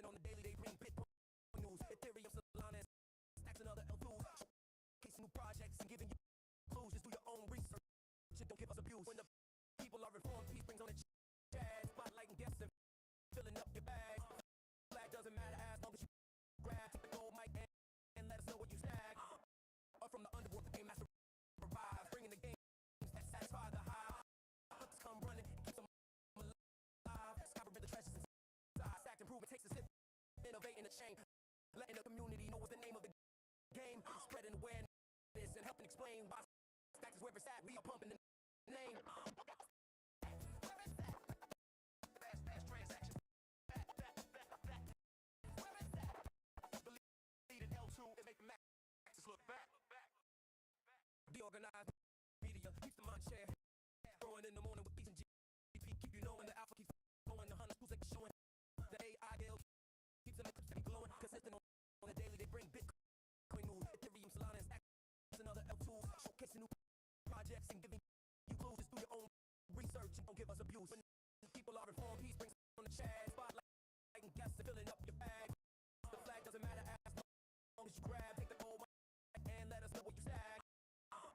on the daily, they bring Bitcoin news, Ethereum, Solana, Stacks and other L2s. Showcasing new projects and giving you clues. Just do your own research and don't give us abuse. When the people are reformed, peace brings on the Chad. Spotlight and guests and filling up your bag. Flag doesn't matter as long as you grab. Take the gold mic and let us know what you stack. Up from the underworld, the game master revives. Bringing the games that satisfy the high. Hunters come running, keeps them alive. Scouring the treasures inside. Stacked and proven, takes a sip, innovate in the chain. Letting the community know what's the name of the game. Spreading awareness and helping explain why Stacks is where it's at. We are pumping the name. Transactions. The lead in L2 is making maxes look back. DeOrganized media keeps the mind share. Growing in the morning with peace and GP. Keep you knowing the alpha keeps flowing. The hunters tools they be showing. The AI guild keeps them in clips that be glowing. Consistent on the daily, they bring Bitcoin news, Ethereum, Solana, and Stacks and other L2s. Showcasing new projects and giving you clues. Just do your own research and don't give us abuse. When people are reformed, peace brings on the Chad. Spotlight and guests and filling up your bag. The flag doesn't matter as long as you grab. Take the gold mic and let us know what you stack.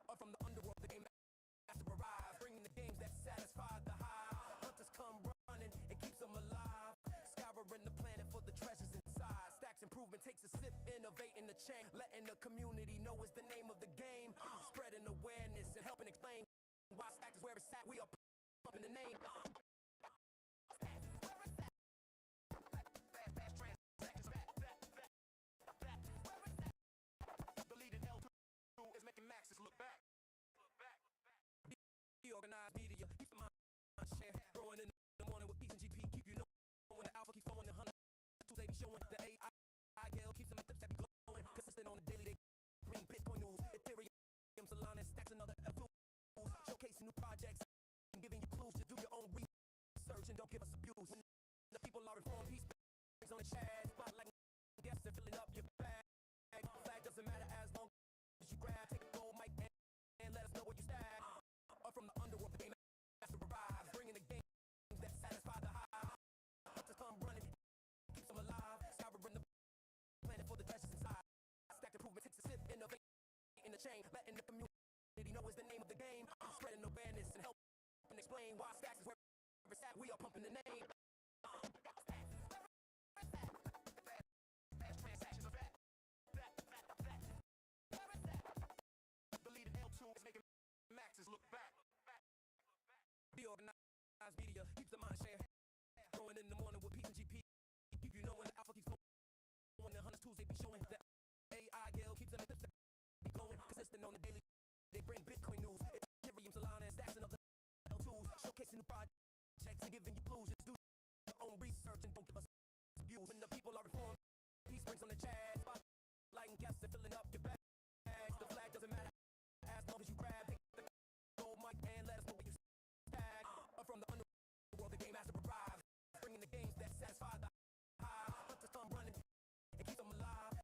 Up from the underworld, the game master arrives. Bringing the games that satisfy the high. Hunters come running, it keeps them alive. Scouring the planet for the treasures inside. Stacks improvement, takes a sip, innovate in the chain. Letting the community know it's the name of the game. Spreading awareness and helping explain why Stacks is where it's at. We are pumping the name. The lead in L2 is making maxes look back. DeOrganized media keeps the mind share. Growing in the morning with peace and GP. Keep you knowing when the alpha keeps flowing. The hunters tools they be showing. The Showcasing new projects and giving you clues to do your own research and don't give us abuse. When the people are informed, peace brings on the chat. Spotlight guests and filling up your bag. Flag doesn't matter as long as you grab. Take a gold mic and let us know what you stack. Up from the underworld, the game master arrives, bringing the game that satisfy the high. Up to come running, keeps them alive. Scouring the planet for the treasures inside. Stacked improvement takes a sip, innovate in the chain, letting the community know is the name of the game. Spreading awareness and help and explain why Stacks is where it's at. We are pumping the name. Believe L2 is making maxes look back. DeOrganized media keeps the mind share. Growing in the morning with peace and GP. Keep you knowing the alpha keeps flowing. The hunters tools they be showing. The AI Gale keeps them in clips that be glowing. Consistent on the daily. They bring Bitcoin news. Ethereum, Solana, and Stacks and other L2s. Showcasing new projects and giving you clues. Just do your own research and don't give us views. When the people are informed, peace brings on the chat. Spotlighting guests and filling up your bags. The flag doesn't matter as long as you grab. Take the gold mic and let us know where you stack. Up from the underworld, the game master arrives, bringing the games that satisfy the high. Hunters come running and keep them alive.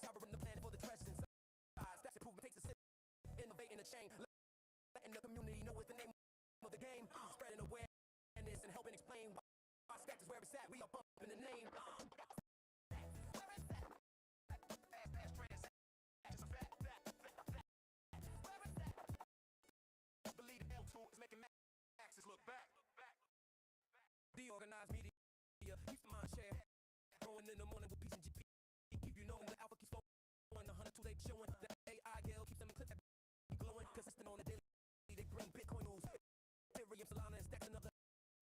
Scouring the planet for the treasures inside. Stacks improvement takes a sip. Innovating the chain, letting the community know it's the name of the game. Spreading awareness and helping explain why Stacks is where it's at. We are bumping the name. Believe L2 is making maxes look back. DeOrganized media keeps the mind share. Growing in the morning with peace and GP. Keep you knowing the alpha keeps flowing. The 100 they showing. The AI Gale keeps them in clips that glowing, consistent on the daily. They bring Bitcoin news. Ethereum, Solana, and Stacks and other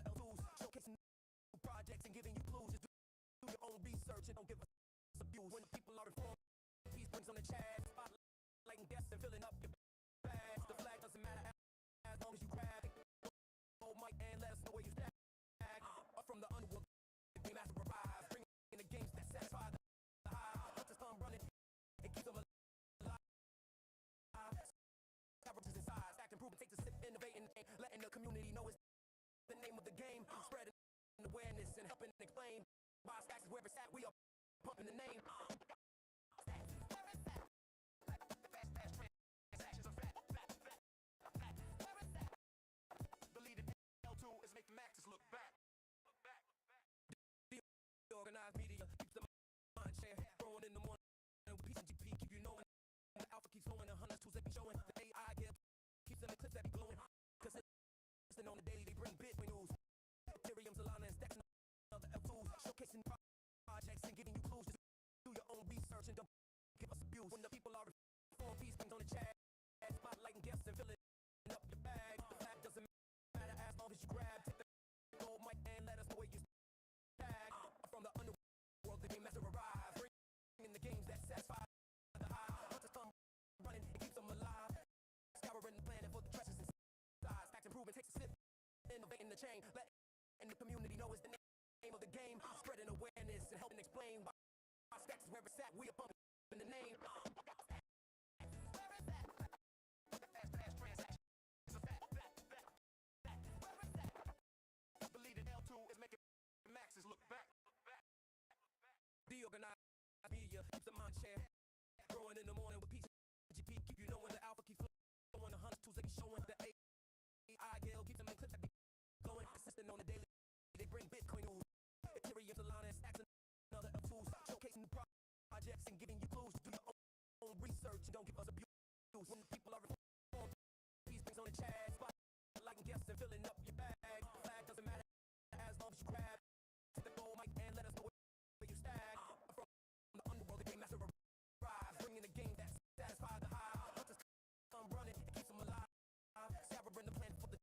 L2s. Showcasing new projects and giving you clues. Just do your own research and don't give us abuse. When the people are informed, peace brings on the chat. Spotlighting guests and filling up your bags. The flag doesn't matter as long as you grab it. Gold mic and let us know where you stack. Up from the underworld, the game master arrives, bringing the games that satisfy the high. Hunters come running and keep them alive. Averages inside, stacked improvement takes a sip, innovating, letting the community know it's the name of the game. Spreading awareness and helping explain why Stacks is where it's at. We are pumping the name. Believe it, L2 is making maxes look back. DeOrganized media keeps the mind share. Growing in the morning with peace and GP. Keep you knowing the alpha keeps flowing. The hunters tools they be showing. The AI Gale keeps them in clips that be glowing. Consistent on the daily, they bring Bitcoin news. Ethereum, Solana, and Stacks and other L2s. Showcasing projects and giving you clues. Just do your own research and don't give us abuse. When the people are informed, peace brings on the chat. Spotlighting guests and filling up your bag. The flag doesn't matter as long as you grab. Take the gold mic and let us know where you stack. From the underworld, the game master arrives, bringing the games that satisfy the high. Hunters come running and keeps them alive. Scouring the planet for the treasures inside. Stacks improvement takes a sip, innovating the chain, letting the community know it's the name of the game. Spreading awareness and helping explain why Stacks is where it's at. We are pumping the name. Believe it, L2 is making maxes look back. DeOrganized media keeps the mind share. Growing in the morning with peace and GP. Keep you knowing the alpha keeps flowing. The hunters tools they be showing. The AI Gale keeps them in clips that be glowing. Consistent on the daily. They bring Bitcoin news. Ethereum, Solana, and Stacks and other L2s. Showcasing new projects and giving you clues. Do your own research and don't give us abuse. When the people are informed, peace brings on the chat. Spotlighting guests and filling up your bag. Flag doesn't matter as long as you grab. Take the gold mic and let us know where you stack. From the underworld, the game master arrives, bringing the game that satisfy the high. Hunters come running and keeps them alive. Scouring the planet for the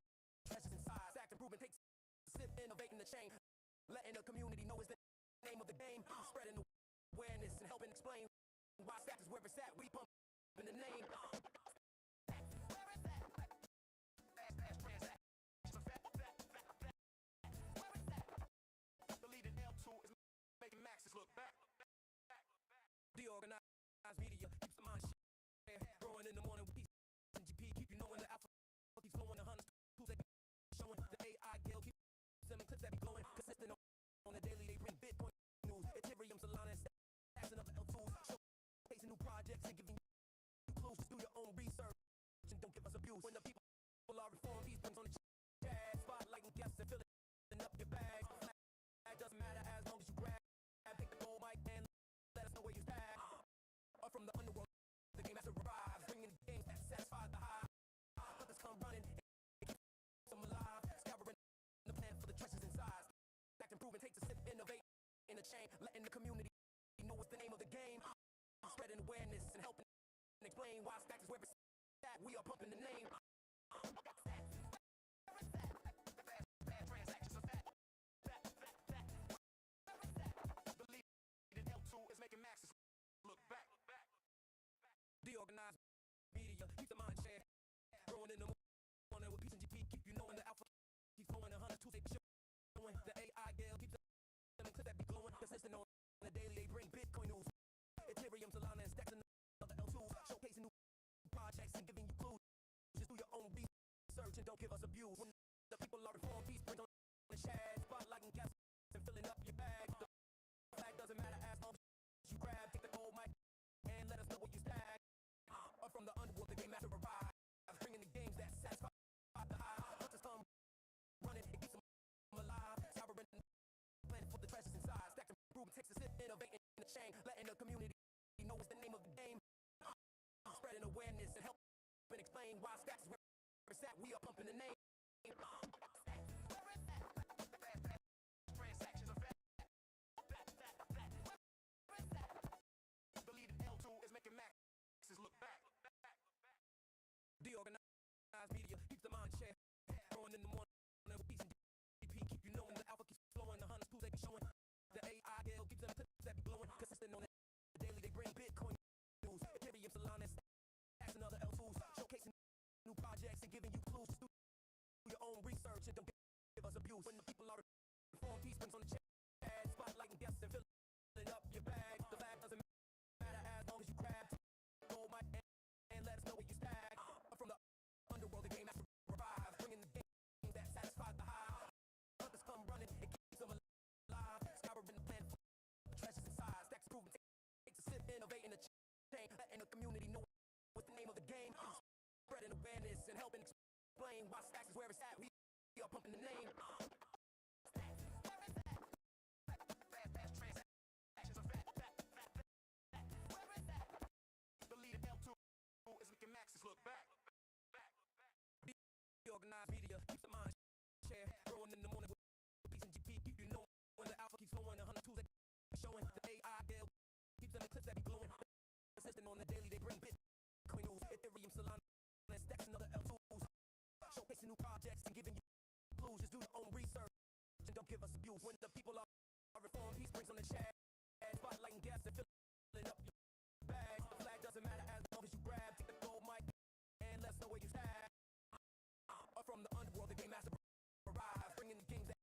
treasures inside. Stacked improvement takes a sip, innovating the chain, letting the community know it's the name of the game. Spreading awareness and helping explain why Stacks is where it's at. We pumping the name. Believe it, L2 is making maxes look back. DeOrganized media keeps the mind share. Growing in the morning with peace and GP. Keep you knowing the alpha keeps flowing. The hunters abuse. When the people are reformed, peace brings on the chat. Spotlight and guests and filling up your bag. Flag doesn't matter as long as you grab. Take the gold mic and let us know where you stand. Or from the underworld, the game has to revive. Bringing the games that satisfy the high. Hunters come running and keep them alive. Scouring the plan for the treasures inside. Stacked and proven, take to sip, innovate in a chain. Letting the community know what's the name of the game. Spreading awareness and helping explain why Stacks is where it's at. We are pumping the name. Bad transactions are fat. Believe it, L2 is making maxes look back. DeOrganized media, keep the mind share. Growing in the morning with peace and GP. Keep you knowing the alpha keeps flowing. 100 Tuesday showing. The AI gale keeps them clips that be glowing. Consistent on the daily, they bring Bitcoin news. Ethereum, Solana, and Stacks, another L2s. Showcasing new projects and giving you clues. Just do your own research and don't give us a view. When the people are reformed, peace brings on the chat. Spotlight and guests and filling up your bag. The flag doesn't matter as long as you grab. Take the gold mic and let us know what you stack. Or from the underworld, the game master arrive. Bringing the games that satisfy the high. Hunters come running, it keeps them alive. Scouring the planet for the treasures inside. Stacks and proven, takes a sip, innovating in the chain. Letting the community know what's the name of the game. Spreading awareness and helping explain why Stacks is where it's at. We are pumping the name. Transactions are fat. Believe it, L2 is making maxes look back. DeOrganized media keeps the mind share. Growing in the morning with peace and GP. Keep you knowing the alpha keeps flowing. The hunters tools they be showing. The AI gale keeps them clips that be glowing. Consistent on the daily, they bring Bitcoin news. Ethereum, Solana, Stacks, and other L2s. Showcasing new projects and giving you clues. Just do your own research and don't give us abuse. When the people are reformed, peace brings on the chat. Spotlight and guests and filling up your bag. The flag doesn't matter as long as you grab. Gold mic and let us know where you stack. From the underworld, the game has to revive. Bringing the games that satisfy the high. Hunters come running, it keeps them alive. Scouring the plan for treasures inside. Stacks proven, take to sip, innovate in the chain. Letting the community know what's the name of the game. Spreading awareness and helping explain why Stacks is where it's at. We are pumping the name. Fast transactions are fat. Believe it, L2 is making maxes look back. DeOrganized media keeps the mind share. Growing in the morning with peace and GP. Keep you knowing when the alpha keeps flowing. 100 tools that be showing. The AI gale keeps them in clips that be glowing. Consistent on the daily, they bring Bitcoin news. Ethereum, Solana, and Stacks, and other L2s. Showcasing new projects and giving you clues. Just do your own research and don't give us abuse. When the people are reformed, peace brings on the chat. Spotlight and guests and filling up your bag. The flag doesn't matter as long as you grab. Take the gold mic and let us know where you stand. Or from the underworld, the game master arrive. Bringing the games that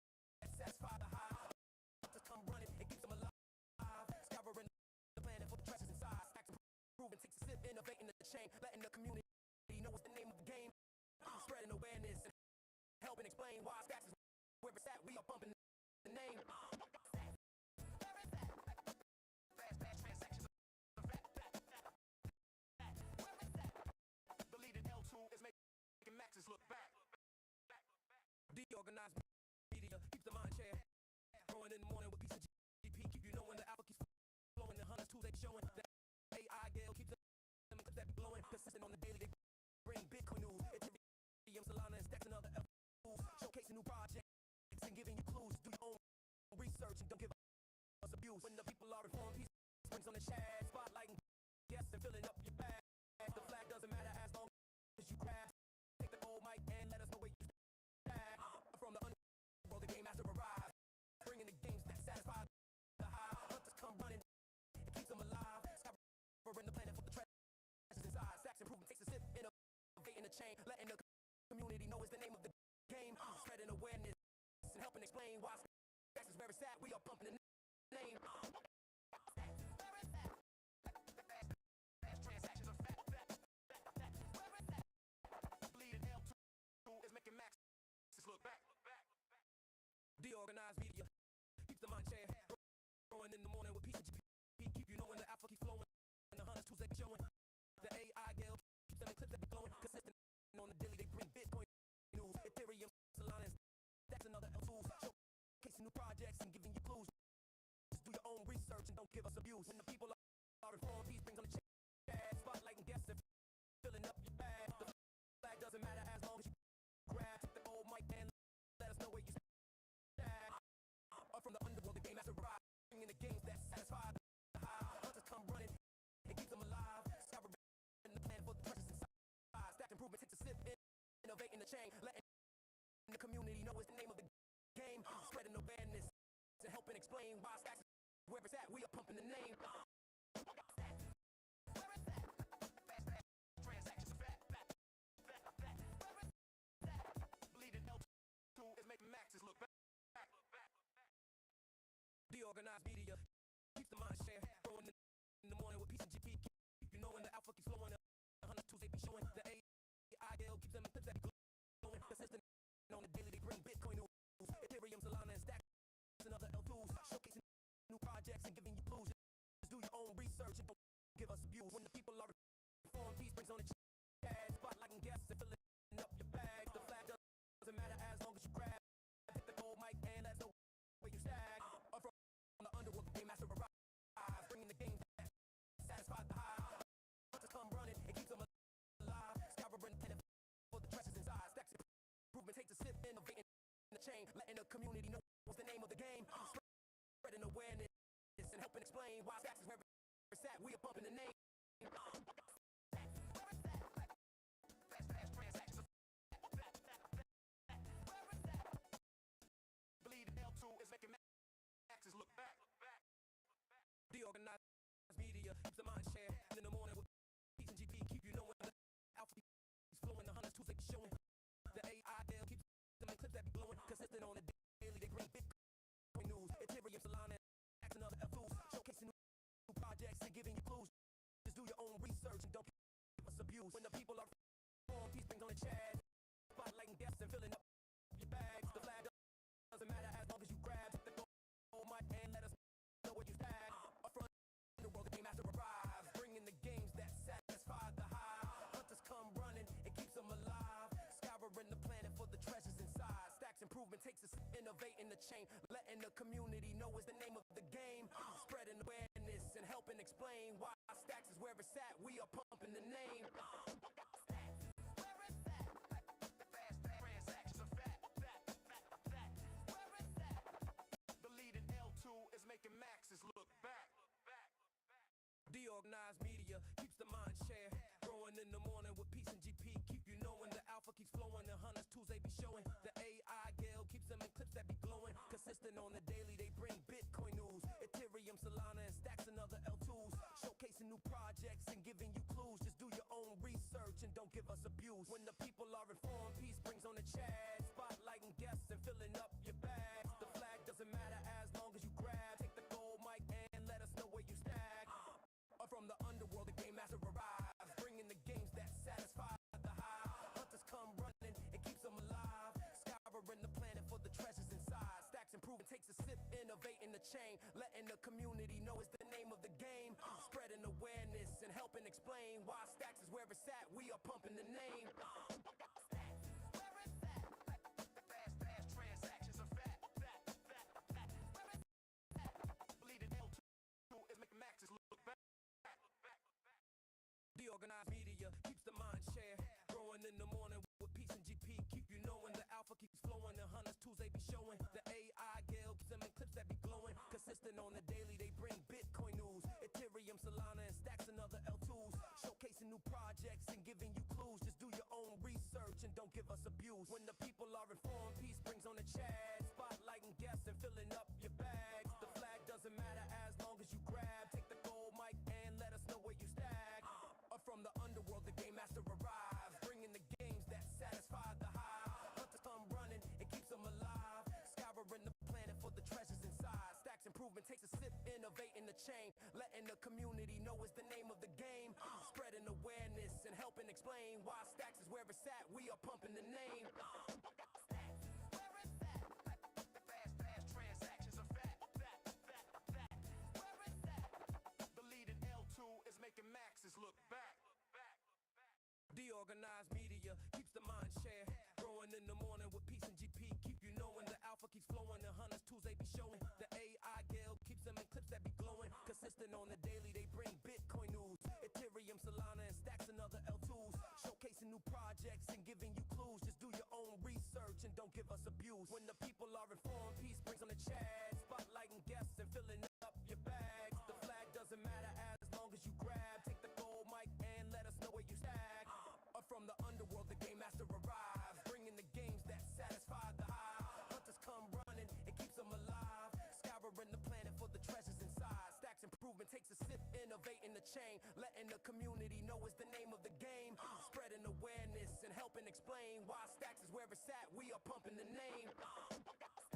satisfy the high. Hunters come running, it keeps them alive. Scouring the planet for the treasures inside. Stacks and proven, takes a sip, innovating the chain. Letting the community know what's the name of the game. Spreading awareness and helping explain why Stacks is where it's at. We are pumping the name. Fast transactions are fat. Believe it, L2 is making maxes look back. DeOrganized media keeps the mind share. Growing in the morning with peace and GP. Keep you knowing the alpha keeps flowing. The hunters tools they be showing. The AI gale keeps them clips that be glowing. Consistent on the daily, they bring Bitcoin news. Ethereum, Solana, and Stacks, and other L2s. Showcasing new projects and giving you clues. Do your own research and don't give us abuse. When the people are reformed, peace brings on the chat. Spotlight and guests and filling up your bag. The flag doesn't matter as long as you grab. Take the gold mic and let us know where you stand. From the underworld, the game master arrive. Bringing the games that satisfy the high. Hunters come running, it keeps them alive. Scouring the planet for the treasures inside. Stacks and proven, takes a sip, innovating the chain. Letting the community know it's the name of the game. Spreading awareness and helping explain why Stacks is where it's at. We are pumping the name. Fast transactions are fat. Believe it, L2 is making maxes look back. DeOrganized media keeps the mind share. Growing in the morning with peace and GP. Keep you knowing the alpha keeps flowing. And the hunters tools they be showing. The AI gale keeps them in clips that be glowing. Consistent on the daily. projects and giving you clues. Just do your own research and don't give us abuse. When the people are informed, peace brings on the chat. Spotlight and guests and filling up your bag. The flag doesn't matter as long as you grab. Take the old mic and let us know where you stand. Up from the underworld, the game master arrive. Bringing the games that satisfy the high. Hunters come running and keep them alive. Scouring the plan for the treasures inside. Stack improvement, take a sip in, innovating the chain, letting the community know it's the name of the game. Spreading awareness and helping explain why Stacks is where it's at. We are pumping the name. Transactions are fat. Bleeding L2 is making maxes look back. DeOrganized media keeps the mind share. Growing in the morning with peace and GP. Keep you knowing the alpha keeps flowing. The 100 Tuesday be showing. The AI keeps them in clips that be glowing. Consistent on the daily, they bring Bitcoin news. Ethereum, Solana, and Stacks and other L2s. Showcasing new projects and giving you clues. Just do your own research and don't give us abuse. When the people are informed, peace brings on the chat. Spotlight and guests and filling up your bag. The flag doesn't matter as long as you grab. Hit the gold mic and let's know where you stag. Up from the underworld, the game master arrives. Bringing the games that satisfy the high. Hunters come running, it keeps them alive. Scouring the for the treasures inside. Stacks improvement, take the sip, innovating the chain, letting the community know what's the name of the game. Spreading awareness and helping explain why Stacks is where it's at. We are pumping the name. Bleeding L2 is making maxes look back. DeOrganized media keeps the mind share. And in the morning with peace and GP, keep you knowing the alpha keeps flowing. The 100 Tuesday be showing. The AI keeps them in clips that be glowing. Consistent on the daily, they bring Bitcoin news. Ethereum, Solana, and other L2s. Showcasing new projects and giving you clues. Just do your own research and don't give us abuse. When the people are informed, peace brings on the chat. Spotlight and guests and filling up your bags. The flag doesn't matter as long as you grab. Take the gold mic and let us know where you stand. Up front in the world, the game master arrives. Bringing the games that satisfy the high. Hunters come running, it keeps them alive. Scouring the planet for the treasures inside. Stacks improvement takes us innovating the chain, letting the community know it's the name of the game. Spreading awareness and helping explain why Stacks is where it's at. We are pumping the name. Transactions are fat. The leading L2 is making maxes look back. DeOrganized media keeps the mind share. Growing in the morning with peace and GP. Keep you knowing the alpha keeps flowing. The 100 Tuesday be showing. The AI keeps them in clips that be glowing. Consistent on the daily, they bring Bitcoin news. Ethereum, Solana, and Stacks and other L2s. Showcasing new projects and giving you clues. Just do your own research and don't give us abuse. When the people are informed, peace brings on the chat. Spotlight and guests and filling up your bags. The flag doesn't matter as long as you grab. Take the gold mic and let us know where you stag. Up from the underworld, the game master arrives. Bringing the games that satisfy the high. Hunters come running, it keeps them alive. Scouring the planet for the treasures inside. Stacks improvement, takes a sip, innovating the chain. Letting the community know it's the name of the game. Spreading awareness and helping explain why Stacks is where it's at. We are pumping the name. Transactions are fat. Bleeding L2 is making maxes look back. DeOrganized media keeps the mind share. Growing in the morning with peace and GP. Keep you knowing the alpha keeps flowing. The 100 Tuesday be showing. The AI keeps them in clips that be glowing. Consistent on the daily, they bring Bitcoin news. Ethereum, Solana, and Stacks and other L2s. Showcasing new projects and giving you clues. Just do your own research and don't give us abuse. When the people are informed, peace brings on the chat. Spotlight and guests and filling up your bags. The flag doesn't matter as long as you grab. Take the gold mic and let us know where you stag. Up from the underworld, the game master arrives. Bringing the games that satisfy the high. Hunters come running, it keeps them alive. Scouring the planet for the treasures inside. Stacks improvement takes a sip, innovating the chain. Letting the community know it's the name of the game. Spreading awareness and helping explain why Stacks is where it's at. We are pumping the name. Transactions are fat. The leading L2 is making maxes look back. DeOrganized media keeps the mind share. Growing in the morning with peace and GP. Keep you knowing the alpha keeps flowing, the hunters tools they be showing. The AI gale keeps them in clips that be glowing. Consistent on the daily, they bring Bitcoin news. Ethereum, Solana, and stacks and other L2s. Showcasing new projects and giving you clues. Just do your own research and don't give us abuse. When the people are informed, peace brings on the chat. Spotlighting guests and filling up your bags. The flag doesn't matter as long as you grab. Take the gold mic and let us know where you stack. Up from the underworld, the game master arrives. Bringing the games that satisfy the hive. Hunters come running, it keeps them alive. Scouring the planet for the treasures inside. Stacks improvement takes a sip, innovating the chain. Letting the community know it's the name of the game. Spreading awareness and helping explain why Stacks is where it's at. We are pumping the name. Fast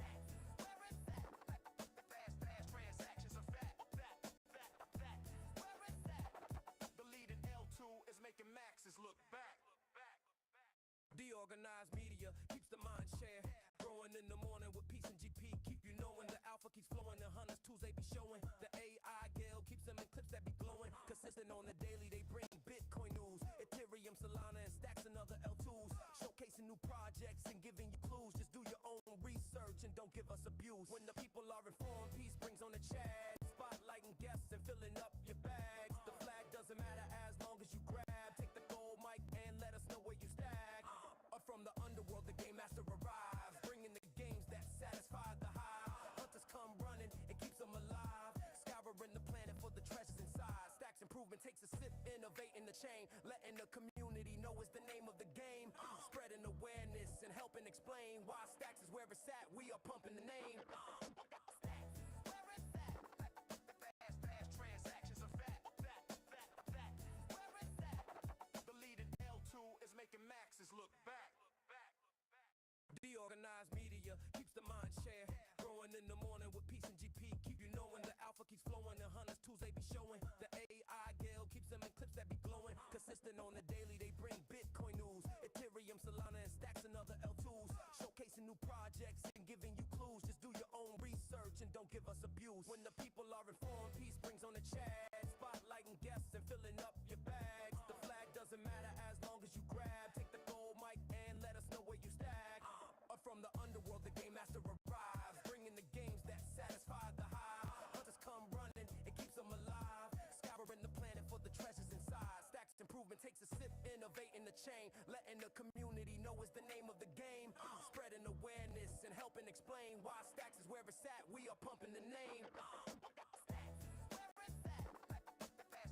transactions are fat. Where is that? The leading L2 is making maxes look back. DeOrganized media keeps the mind share. Growing in the morning with peace and GP. Keep you knowing the alpha keeps flowing. The hunters tools they be showing. The AI gale keeps them in clips that be glowing. Consistent on the daily, they bring Bitcoin news. Ethereum, Solana, and stacks and other L2s. Showcasing new projects and giving you clues. Just do your own research and don't give us abuse. When the people are informed, peace brings on the chat. Spotlighting guests and filling up your bags. The flag doesn't matter as long as you grab. Take the gold mic and let us know where you stack. Up from the underworld, the game master arrives. Bringing the games that satisfy the hive. Hunters come running, it keeps them alive. Scouring the planet for the treasures inside. Stacks improvement takes a sip, innovating the chain. Letting the community know it's the name of the game. Spreading awareness and helping explain why Stacks is where it's at. We are pumping the name. Fast transactions are fat. Where is that? The leading L2 is making maxes look back. DeOrganized media keeps the mind share. Growing in the morning with peace and GP. Keep you knowing the alpha keeps flowing. The hunters tools they be showing. The AI gale keeps them in clips that be glowing. Consistent on the daily, they bring Bitcoin news. Ethereum, Solana, and stacks and other L2s. Showcasing new projects and giving you clues. Just do your own research and don't give us abuse. When the people are informed, peace brings on the chat. Spotlighting guests and filling up your bags. The flag doesn't matter as long as you grab. Take the gold mic and let us know where you stack. Up from the underworld, the game master arrives. Bringing the games that satisfy the hive. Hunters come running, it keeps them alive. Scouring the planet for the treasures inside. Stacks improvement takes a sip, innovating the chain. Letting the community know it's the name of the game. Spreading awareness and helping explain why Stacks is where it's at. We are pumping the name.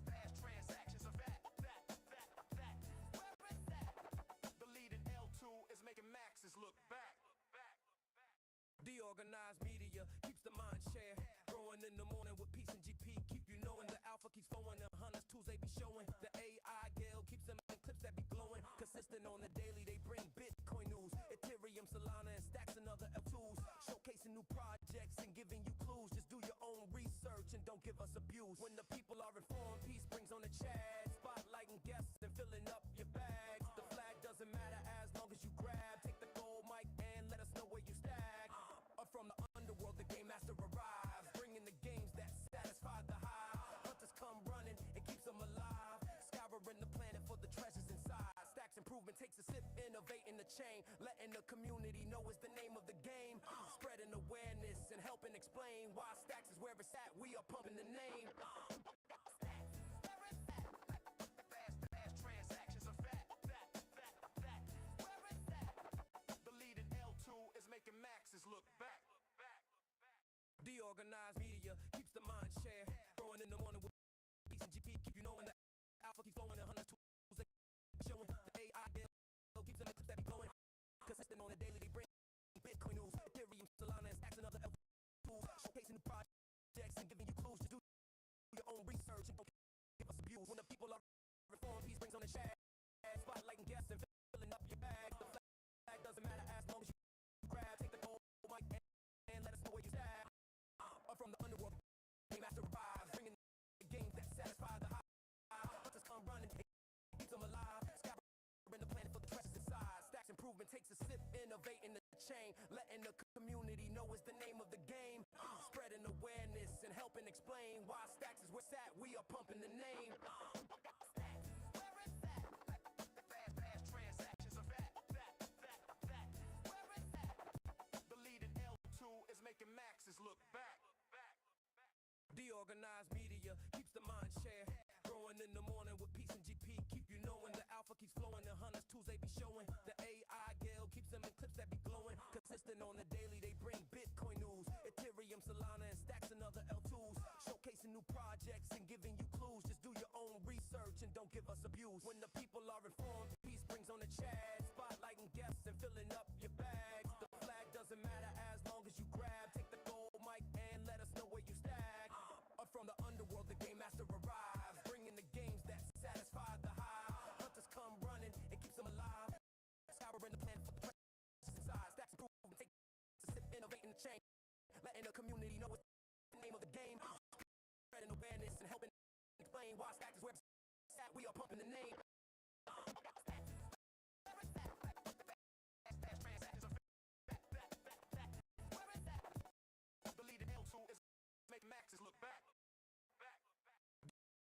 Fast transactions are fat. Where is that? The leading L2 is making maxes look back. DeOrganized media keeps the mind share. Growing in the morning with peace and GP. Keep you knowing the alpha keeps flowing. The hunters tools they be showing. The AI gale keeps them in clips that be glowing. Consistent on the daily, they bring Bitcoin news. Ethereum, Solana, and stacks and other L2s. Showcasing new projects and giving you clues. Just do your own research and don't give us abuse. When the people are informed, peace brings on the chat. Spotlighting guests and filling up your bags. The flag doesn't matter as long as you grab. Take the gold mic and let us know where you stack. Up from the underworld, the game master arrives. Bringing the games that satisfy the hive. Hunters come running, it keeps them alive. Scouring the planet for the treasures inside. Stacks improvement takes a sip, innovating the chain. Letting the community know it's the name of the game. Spreading awareness and helping explain why Stacks is where it's at. We are pumping the name. Fast transactions are fat. Where is that? The leading L2 is making maxes look back. DeOrganized media keeps the mind share. Growing in the morning with peace and GP. Keep you knowing the alpha keeps flowing. The hunters tools they showing. The AI gale keeps them in clips that be glowing. Consistent on the daily, they bring Bitcoin news. Ethereum, Solana, and stacks and other L2s. Showcasing new projects and giving you clues. Just do your own research and don't give us abuse. When the people are reformed, peace brings on the chat. Spotlighting guests and filling up your bags. The flag doesn't matter as long as you grab. Take the gold mic and let us know where you stack. Up from the underworld, game master arrives. Bringing the games that satisfy the hive. Hunters come running, it keeps them alive. Scouring the planet for the treasures inside. Stacks improvement takes a sip, innovating the chain. Letting the community know it's the name of the game. Spreading awareness and helping explain why Stacks is where it's at. We are pumping the name. Where is that? Fast transactions are fat. Where is that? The leading L2 DeOrganized media keeps the mind share growing in the morning with peace and GP. Keep you knowing the alpha keeps flowing. The hunters tools they be showing. The AI gale keeps them in clips that be glowing. Consistent on the daily, they bring Bitcoin news, Ethereum, Solana, and stacks and other L2s. Showcasing new projects and giving you clues. Just do your own research and don't give us abuse. When the people are informed, peace brings on the chat. Spotlighting guests and filling up your bags. The flag doesn't matter as long as you grab. Take the gold mic and let us know where you stack. Up from the underworld, the game master arrives, bringing the games that satisfy the high. Hunters come running and keeps them alive. Scouring the planet for the treasures inside. Stacks improve and take to sip, innovate in the chain. Letting the community know it's the name of the game. Spreading awareness and helping explain why Stacks is where it's at. We are pumping the name. The leading L2 is making maxes look back.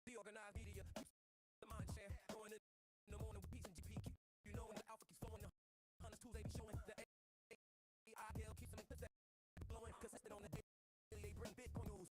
DeOrganized media keeps the mind share going in the morning with peace and GP. Keep you knowing the alpha keeps flowing. The hunters tools they be showing. The AI gale keeps them in clips that be blowing. Consistent on the daily, they bring Bitcoin news,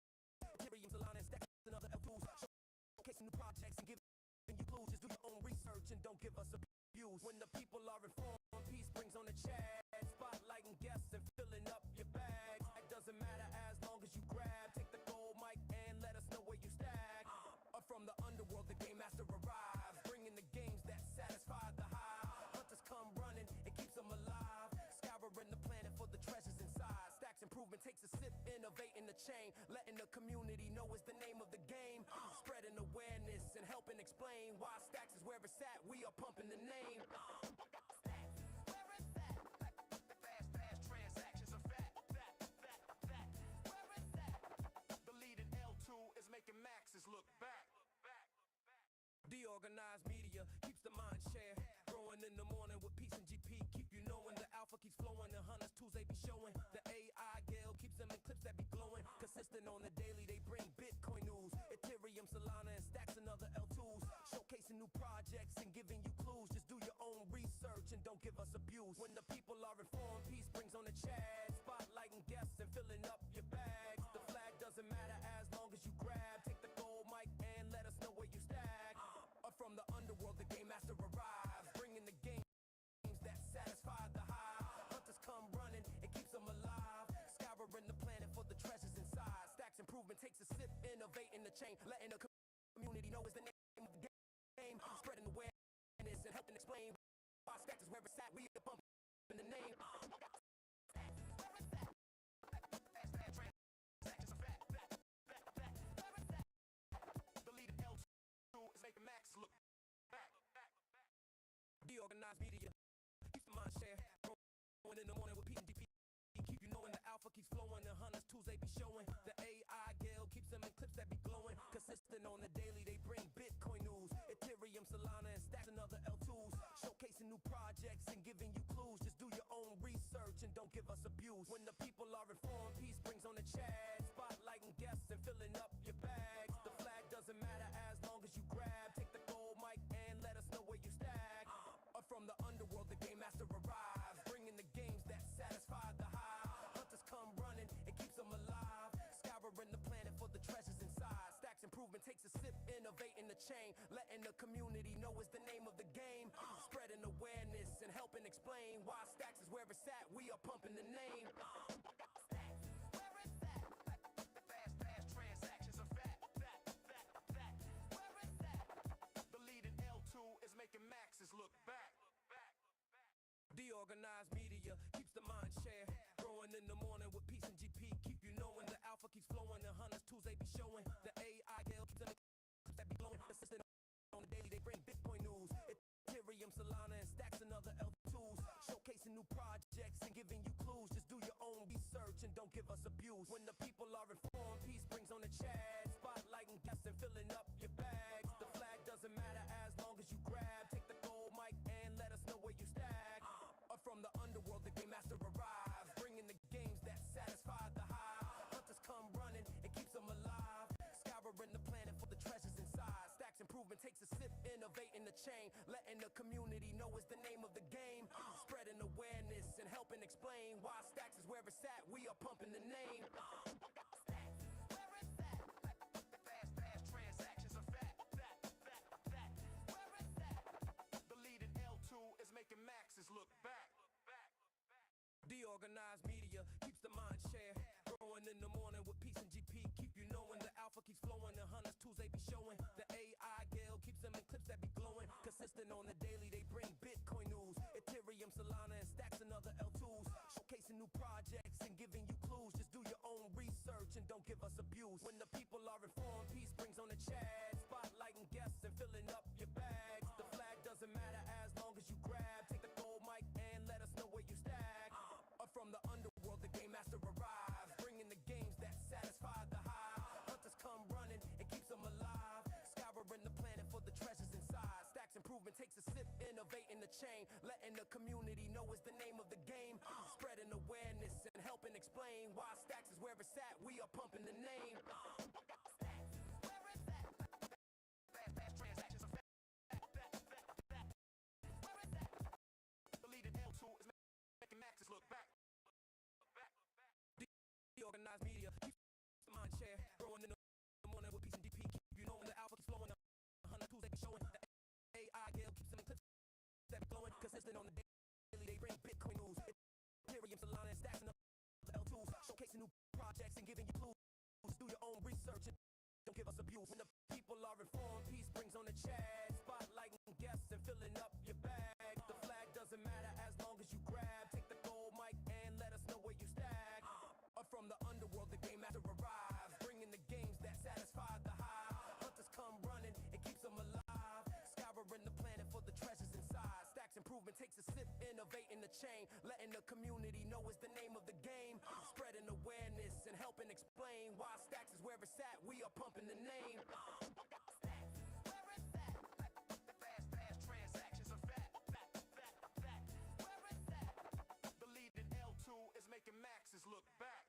Ethereum, Solana, and stacks and other L2s. Showcasing new projects and giving you clues. Just do your own research and don't give us abuse. When the people are informed, peace brings on the chat. Spotlighting guests and filling up your bags. It doesn't matter as long as you grab. Take the gold mic and let us know where you stack. Up from the underworld, the game master arrives, bringing the games that satisfy the high. Hunters come running, it keeps them alive. Scouring the planet for the treasures inside. Stacks improvement takes a sip, innovating the chain. Letting the community know it's the name of the game. Spreading awareness and helping explain why Stacks is where it's at. We are pumping the name. Fast transactions are fat. Where is that? The leading L2 is making maxes look back. DeOrganized media keeps the mind share growing in the morning with peace and GP. Keep you knowing the alpha keeps flowing. The hunters tools they be showing. The AI gale keeps them in clips that be glowing. Consistent on the daily, they bring Bitcoin news, Ethereum, Solana, and stacks and other L2s. Showcasing new projects and giving you clues. Just do your own research and don't give us abuse. When the people are informed, peace brings on the chat. Spotlighting guests and filling up your bags. The flag doesn't matter as long as you grab. Take the gold mic and let us know where you stack. Up from the underworld, the game master arrives, bringing the games that satisfy the high. Hunters come running, it keeps them alive. Scouring the planet for the treasures inside. Stacks improvement takes a sip, innovating the chain. Letting the community know it's the name of the game. Spreading awareness and helping explain why Stacks is where it's at. We are pumping the name. Transactions are fat. The leading L2 is making Max look back. DeOrganized media keeps the mind share growing in the morning with peace and GP. Keep you knowing the alpha keeps flowing. The hunters tools they be showing. The AI gale keeps them in clips that be glowing. Consistent on the daily, they bring Bitcoin news, Ethereum, Solana, and stacks and other L2s. Showcasing new projects and giving you clues. Just do your own research and don't give us abuse. When the people are informed, peace brings on the chat. Spotlighting guests and filling up your bags. The flag doesn't matter as long as you grab. Take the gold mic and let us know where you stack. Up from the underworld, the game master arrives, bringing the games that satisfy the high. Hunters come running, it keeps them alive. Scouring the planet for the treasures inside. Stacks improvement takes a sip, innovating the chain. Letting the community know it's the name of the game. Spreading awareness and helping explain why Stacks is where it's at. We are pumping the name. Fast transactions are fat. Where is that? The leading L2 is making maxes look back. DeOrganized media keeps the mind share growing in the morning with peace and GP. Keep you knowing the alpha keeps flowing. The hunters tools they be showing. The AI gale keeps them in clips that be glowing. Consistent on the daily, they bring Bitcoin news, Ethereum, Solana, and stacks and other L2s. Showcasing new projects and giving you clues. Just do your own research and don't give us abuse. When the people are informed, peace brings on the chat. Spotlighting guests and filling up your bags. The flag doesn't matter as long as you grab. Take the gold mic and let us know where you stack. Up from the underworld, the game master arrives, bringing the games that satisfy the high. Hunters come running, it keeps them alive. Scouring the planet for the treasures inside. Stacks improvement takes a sip, innovating the chain. Letting the community know it's the name of the game. Spreading awareness and helping explain why Stacks is where it's at. We are pumping the name. Where is that? DeOrganized media keeps the mind share growing in the morning with peace and GP. Keep you knowing the alpha keeps flowing. The hunters tools they be showing. The AI gale keeps them in clips that be glowing. Consistent on the daily, they bring Bitcoin news, Ethereum, Solana, and stacks and other L2s. Showcasing new projects and giving you clues. Just do your own research and don't give us abuse. When the people are informed, peace brings on the chat. Spotlighting guests and filling up your bags. The flag doesn't matter as long as you grab. Take the gold mic and let us know where you stack. Up from the underworld, the game master arrives, bringing the games that satisfy the high. Hunters come running, it keeps them alive. Scouring the planet for the treasures inside. Stacks improvement takes a sip, innovating the chain, letting the community know it's the name of the game. Spreading awareness and helping explain why Stacks is where it's at. We are pumping the name. Fast transactions are deleted L2 is making maxes look back. DeOrganized media keeps the mind share growing in the morning with peace and DP. Keep you knowing the alpha keeps flowing. The 100 tools they be showing. The AI gale keeps them in clips that be glowing. Consistent on the daily, they bring Bitcoin news, Ethereum, Solana, and stacks and other L2s. Showcasing new projects and giving you clues. Do your own research and don't give us abuse. When the people are informed, peace brings on the chat. Spotlighting guests and filling up your bag. The flag doesn't matter as long as you grab. Take the gold mic and let us know where you stack. Up from the underworld, the game master arrives, bringing the games that satisfy the high. Hunters come running, it keeps them alive. Scouring the planet for the treasures inside. Stacks improvement takes a sip, innovating the chain, letting the community know it's the name of the game. Spreading awareness and helping explain why Stacks is where it's at. We are pumping the name. Fast transactions are fat. Where is that? The leading L2 is making maxes look back.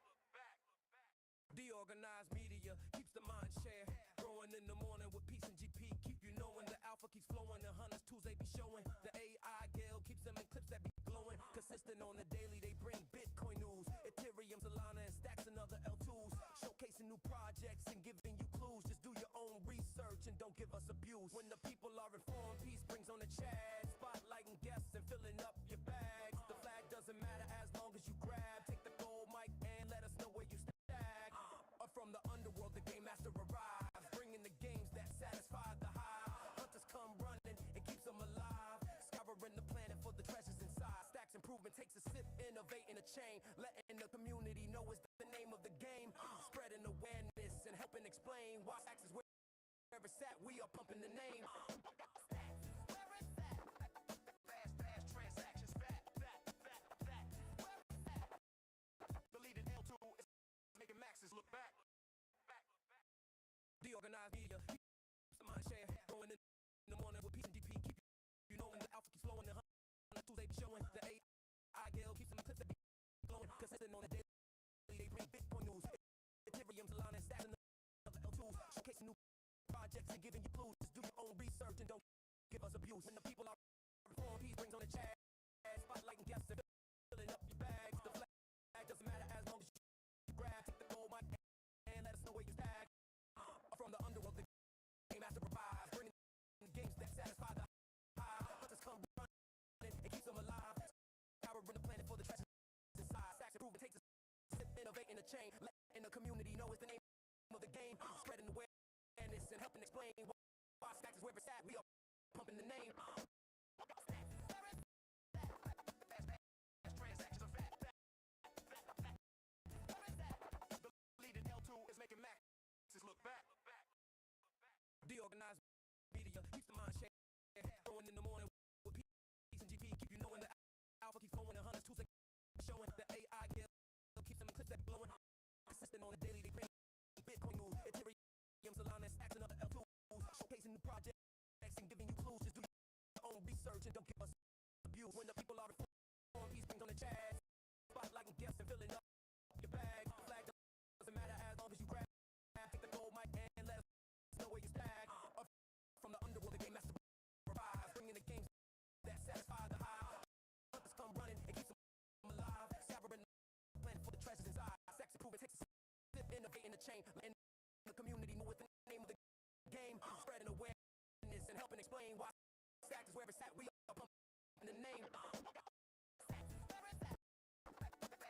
DeOrganized media keeps the mind share growing in the morning with peace and GP. Keep you knowing the alpha keeps flowing. The hunters tools they be showing. The AI gale keeps them in clips that be glowing. Consistent on the daily, they bring Bitcoin news, Ethereum, Solana, and stacks and other L2s. Showcasing new projects and giving you clues. Just do your own research and don't give us abuse. When the people are informed, peace brings on the chat. Spotlighting guests and filling up your bags. The flag doesn't matter as long as you grab. Take the gold mic and let us know where you stack. Up from the underworld, the game master arrives, bringing the games that satisfy the high. Hunters come running, it keeps them alive. Scouring the planet for the treasures inside. Stacks improvement takes a sip, innovating a chain, letting the community know it's the name of the game. Spreading awareness and helping explain why Stacks is where it's at. We are pumping the name. Where is that? Fast transactions, fat. Where is that? The leading L2 is making maxes look back. DeOrganized media keeps the mind share growing in the morning with peace and DP. Keep you knowing the alpha keeps flowing. The 100 tools they be showing. The AI gale keeps them in clips that be glowing. Consistent on the daily, they bring Bitcoin news, Ethereum, Solana, and stacks and other L2s. Showcasing new projects and giving you clues. Just do your own research and don't give us abuse. When the people are informed, peace brings on the chat. Spotlighting guests and filling up your bags. The flag doesn't matter as long as you grab. Take the gold mic and let us know where you stack. From the underworld, the game master revives, bringing games that satisfy the high. Hunters come running, it keeps them alive. Scouring the planet for the treasures inside. Stacks improvement takes a sip, innovating the chain, letting the community know it's the name of the game. Spreading awareness and helping explain why Stacks is where it's at. We are pumping the name. Fast transactions are fat. Where is that? The leading L2 is making maxes look back. DeOrganized media keeps the mind share growing in the morning with peace and GP. Keep you knowing the alpha keeps flowing. The 100 tools they showing. The AI gale keeps them in clips that be glowing. Consistent on the daily, they bring Bitcoin news, Ethereum, Solana, and stacks and other L2s. Showcasing new projects and giving you clues. Just do your own research and don't give us abuse. When the people are informed, peace brings on the chat. Spotlighting guests and filling up your bag. The flag doesn't matter as long as you grab. Take the gold mic and let us know where you stack. Up from the underworld, the game master arrives, bringing the games that satisfy the high. Hunters come running, it keeps them alive. Scouring the planet for the treasures inside. Stacks improvement takes a sip, innovating the chain, letting the community know what's the name of the game. Spreading awareness and helping explain why Stacks is where it's at. We are pumping the name. Where is that?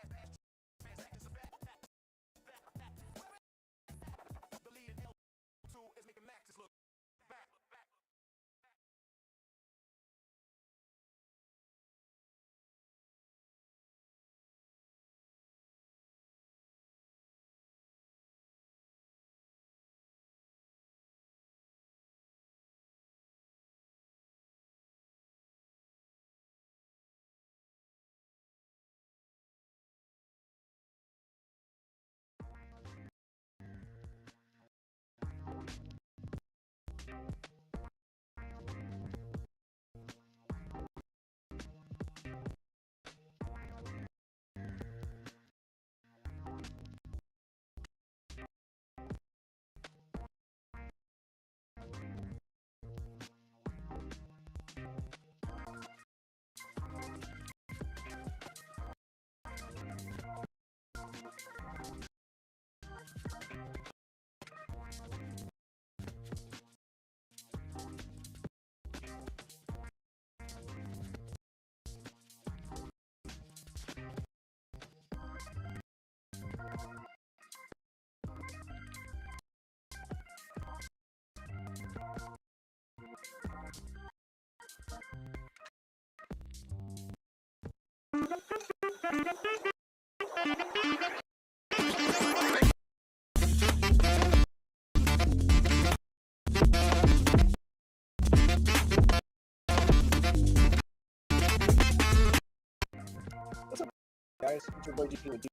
guys? It's your boy GP with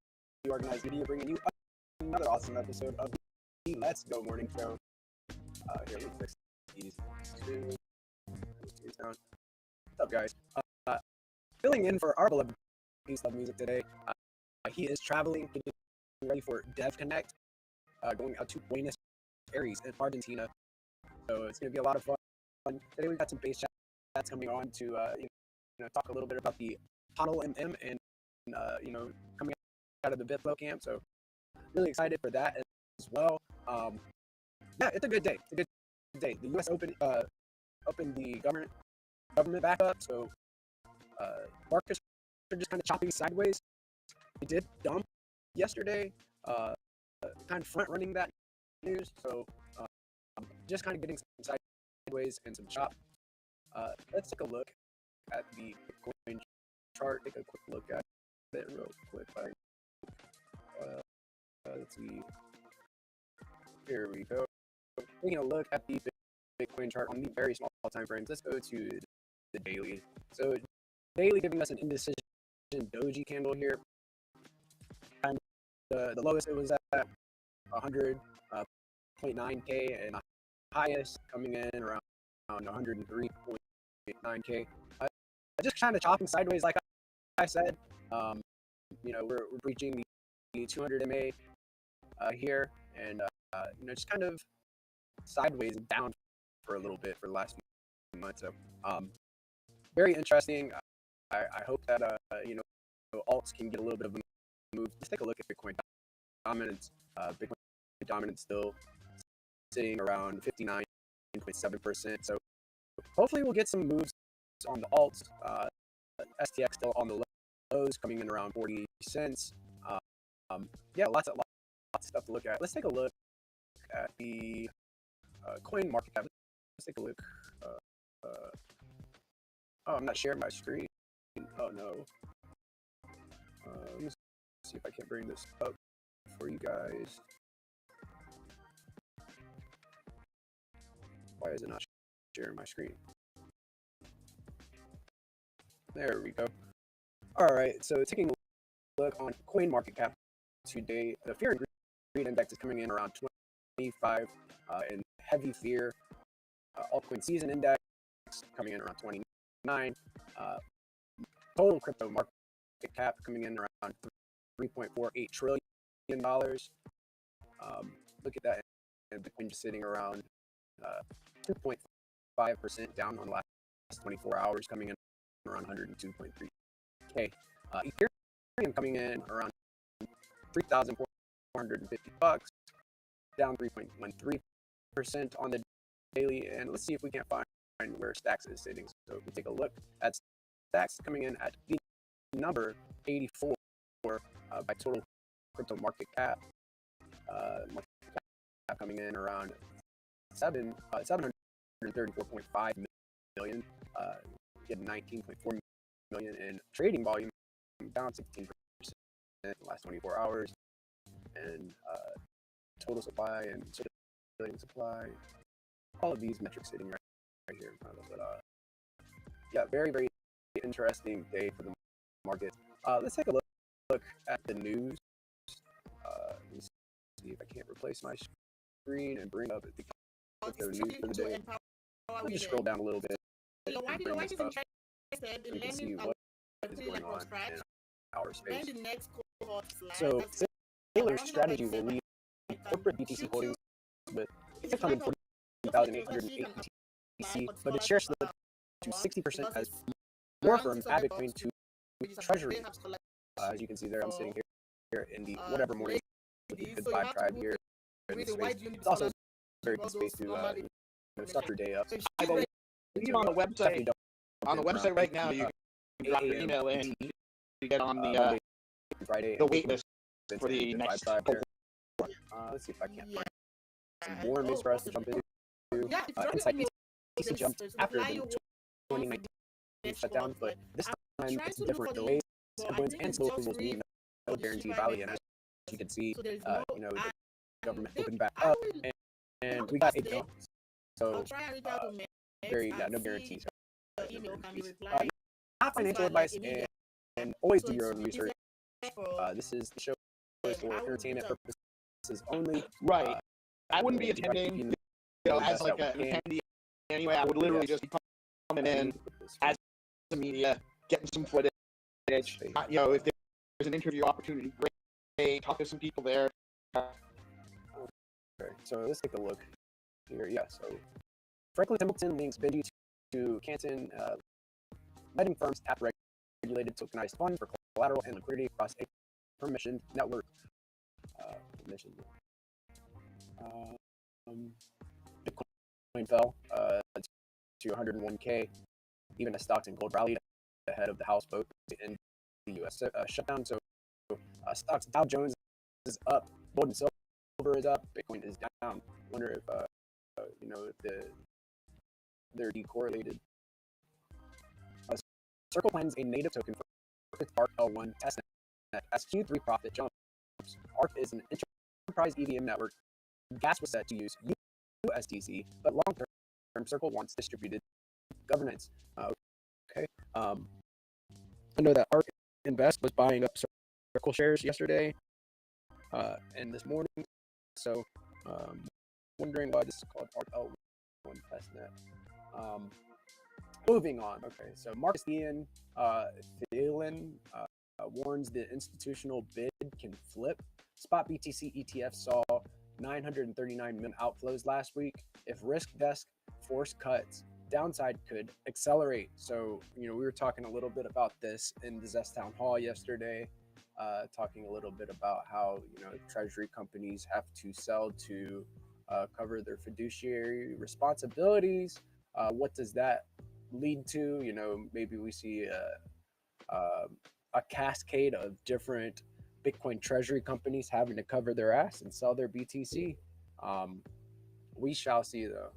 DeOrganized Media, bringing you another awesome episode of the Let's Go Morning Show. Here, let me fix these two. What's up, guys? Filling in for our beloved Peace Love Music today. He is traveling, getting ready for Dev Connect, going out to Buenos Aires in Argentina. So it's going to be a lot of fun. Today we've got some base chats coming on to talk a little bit about the HODLMM and coming out of the BitFlow camp. So really excited for that as well. Yeah, it's a good day. It's a good day. The U.S. opened the government back up. So markets are just kind of chopping sideways. We did dump yesterday, kind of front running that news. So just kind of getting some sideways and some chop. Let's take a look at the Bitcoin chart. Take a quick look at it real quick. Let's see. Here we go. Taking a look at the Bitcoin chart on the very small time frames. Let's go to the daily. So daily giving us an indecision doji candle here. And the lowest it was at 100.9k and the highest coming in around 103.9k. Just kind of chopping sideways, like I said. We're breaching the 200 MA here, and just kind of sideways and down for a little bit for the last few months. So very interesting. I hope that alts can get a little bit of a move. Let's take a look at Bitcoin dominance. Bitcoin dominance still sitting around 59.7%. So hopefully we'll get some moves on the alts. STX still on the lows, coming in around 40 cents. Yeah, lots of stuff to look at. Let's take a look at the coin market cap. Let's take a look. Oh, I'm not sharing my screen. Oh no. Let me see if I can bring this up for you guys. Why is it not sharing my screen? There we go. All right, so taking a look on coin market cap today, the fear and greed index is coming in around 25, and heavy fear. Altcoin season index coming in around 29. Total crypto market cap coming in around $3.48 trillion. Look at that, and Bitcoin just sitting around 2.5% down on the last 24 hours, coming in around 102.3k. Ethereum coming in around $3,450, down 3.13% on the daily. And let's see if we can't find where Stacks is sitting. So if we take a look at Stacks, coming in at the number 84 by total crypto market cap. Market cap coming in around 734.5 million. Getting 19.4 million in trading volume, down 16% in the last 24 hours. And total supply and circulating supply, all of these metrics sitting right here in front of us. But yeah, very, very interesting day for the market. Let's take a look at the news. Let me see if I can't replace my screen and bring up the news for the day. Let me just scroll down a little bit and bring this up so you can see what is going on in our space. So Sailor's strategy will lead corporate BTC holdings with 640,808 BTC, but its share slipped to 60% as more firms add Bitcoin to treasury. As you can see there, I'm sitting here in the whatever morning with the good vibe tribe here in the space. It's also a very good space to start your day up. Even on the website, right now, you can drop your email in to get on the wait list for the next cohort. Let's see if I can't find some more news for us to jump into. Insight BTC jumped after the 2019 shutdown, but this time it's different. Delays, headwinds, and slow approvals mean no guaranteed value. And as you can see, the government opened back up, and we got a jump. So no guarantees. Not financial advice, and always do your own research. This is the show for entertainment purposes only. Right. I wouldn't be attending, as like an attendee anyway. I would literally just be coming in as the media, getting some footage. If there's an interview opportunity, great. Talk to some people there. Okay, so let's take a look here. Yeah, so Franklin Templeton links Benji to Canton, letting firms tap regulated tokenized fund for collateral and liquidity across a permissioned network. Bitcoin fell to 101K, even as stocks and gold rallied ahead of the House vote to end the U.S. Shutdown. So stocks, Dow Jones is up, gold and silver is up, Bitcoin is down. Wonder if if they're decorrelated. Circle plans a native token for its ARC L1 testnet as Q3 profit jumps. ARC is an enterprise EVM network. Gas was set to use USDC, but long-term Circle wants distributed governance. Okay. I know that ARC Invest was buying up Circle shares yesterday and this morning. So wondering why this is called ARC L1 testnet. Moving on. Okay, so Marcus Ian Thielen warns the institutional bid can flip. Spot BTC ETF saw 939 million outflows last week. If risk desk force cuts, downside could accelerate. So, we were talking a little bit about this in the Zest Town Hall yesterday, talking a little bit about how, treasury companies have to sell to cover their fiduciary responsibilities. What does that lead to? Maybe we see a cascade of different Bitcoin treasury companies having to cover their ass and sell their BTC. We shall see though.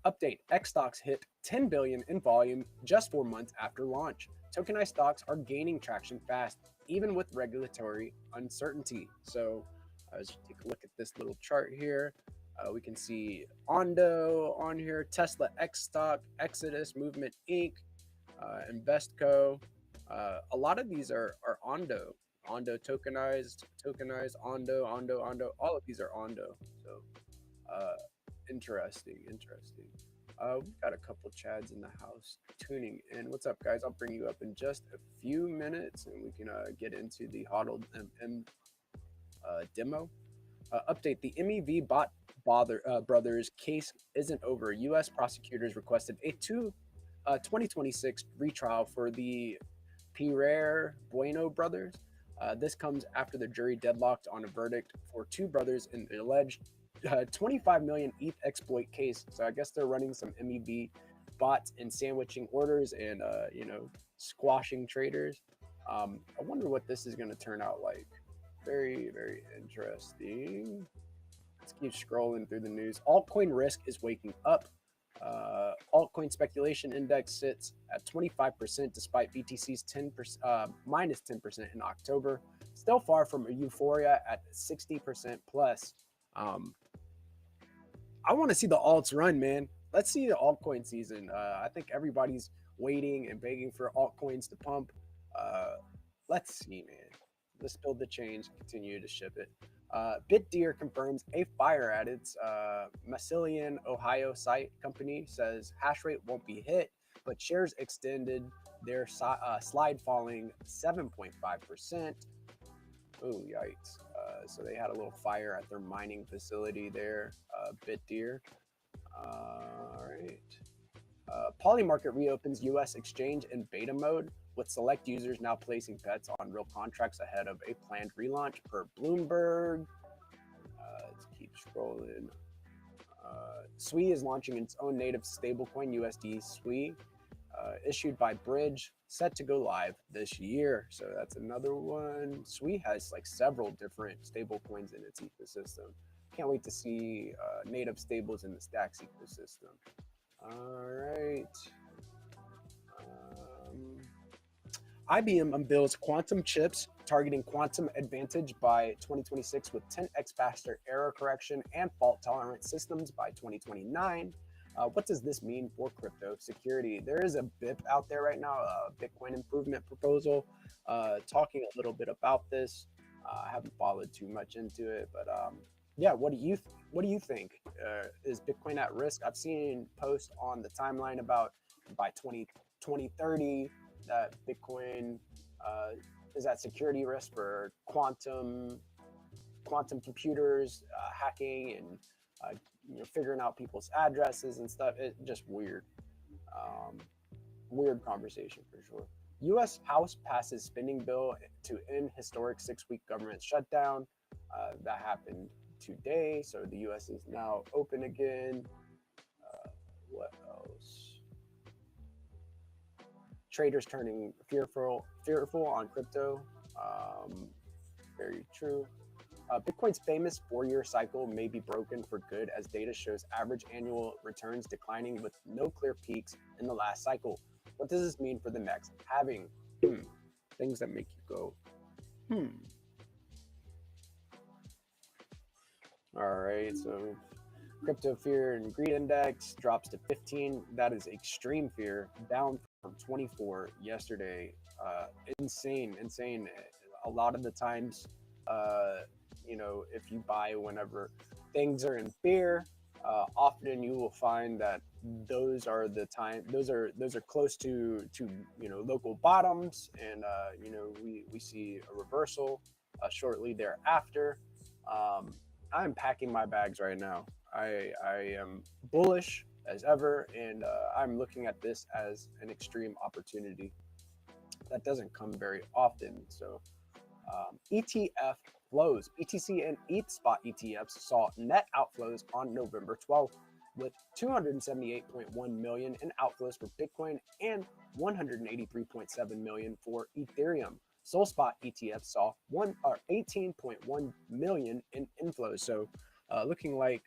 Update: X stocks hit 10 billion in volume just 4 months after launch. Tokenized stocks are gaining traction fast, even with regulatory uncertainty. So, as you take a look at this little chart here, we can see Ondo on here, Tesla X stock, Exodus, Movement Inc., Investco. A lot of these are Ondo tokenized, Ondo. All of these are Ondo. So interesting. We've got a couple Chads in the house tuning in. What's up, guys? I'll bring you up in just a few minutes, and we can get into the HODLMM demo. Update: the MEV bot brothers case isn't over. U.S. prosecutors requested a 2026 retrial for the Pierre Bueno brothers. This comes after the jury deadlocked on a verdict for two brothers in the alleged 25 million ETH exploit case. So I guess they're running some MEV bots and sandwiching orders and squashing traders. I wonder what this is going to turn out like. Very, very interesting. Let's keep scrolling through the news. Altcoin risk is waking up. Altcoin speculation index sits at 25% despite BTC's minus 10% in October. Still far from a euphoria at 60% plus. I want to see the alts run, man. Let's see the altcoin season. I think everybody's waiting and begging for altcoins to pump. Let's see, man. Let's build the change, continue to ship it. BitDeer confirms a fire at its Massillon, Ohio site. Company says hash rate won't be hit, but shares extended their slide, falling 7.5%. Oh, yikes. So they had a little fire at their mining facility there, BitDeer. All right. Polymarket reopens U.S. exchange in beta mode, with select users now placing bets on real contracts ahead of a planned relaunch per Bloomberg. Let's keep scrolling. SWI is launching its own native stablecoin, USD SWI, issued by Bridge, set to go live this year. So that's another one. SWI has like several different stablecoins in its ecosystem. Can't wait to see native stables in the Stacks ecosystem. All right. IBM unveils quantum chips targeting quantum advantage by 2026 with 10x faster error correction and fault tolerant systems by 2029. What does this mean for crypto security? There is a BIP out there right now, a Bitcoin improvement proposal, talking a little bit about this. I haven't followed too much into it, but yeah, what do you think? Is Bitcoin at risk? I've seen posts on the timeline about by 2030 that Bitcoin is at security risk for quantum computers hacking and figuring out people's addresses and stuff. It's just weird. Weird conversation for sure. U.S. House passes spending bill to end historic 6-week government shutdown. That happened today, so the U.S. is now open again. What else? Traders turning fearful on crypto. Very true. Bitcoin's famous 4-year cycle may be broken for good as data shows average annual returns declining with no clear peaks in the last cycle. What does this mean for the next halving? Things that make you go, All right, so crypto fear and greed index drops to 15. That is extreme fear, down from 24 yesterday. Insane. A lot of the times, if you buy whenever things are in fear, often you will find that those are close to local bottoms, and we see a reversal shortly thereafter. I'm packing my bags right now. I am bullish as ever, and I'm looking at this as an extreme opportunity that doesn't come very often. So ETF flows. BTC and ETH spot ETFs saw net outflows on November 12th, with 278.1 million in outflows for Bitcoin and 183.7 million for Ethereum. Sol spot ETFs saw 18.1 million in inflows. So looking like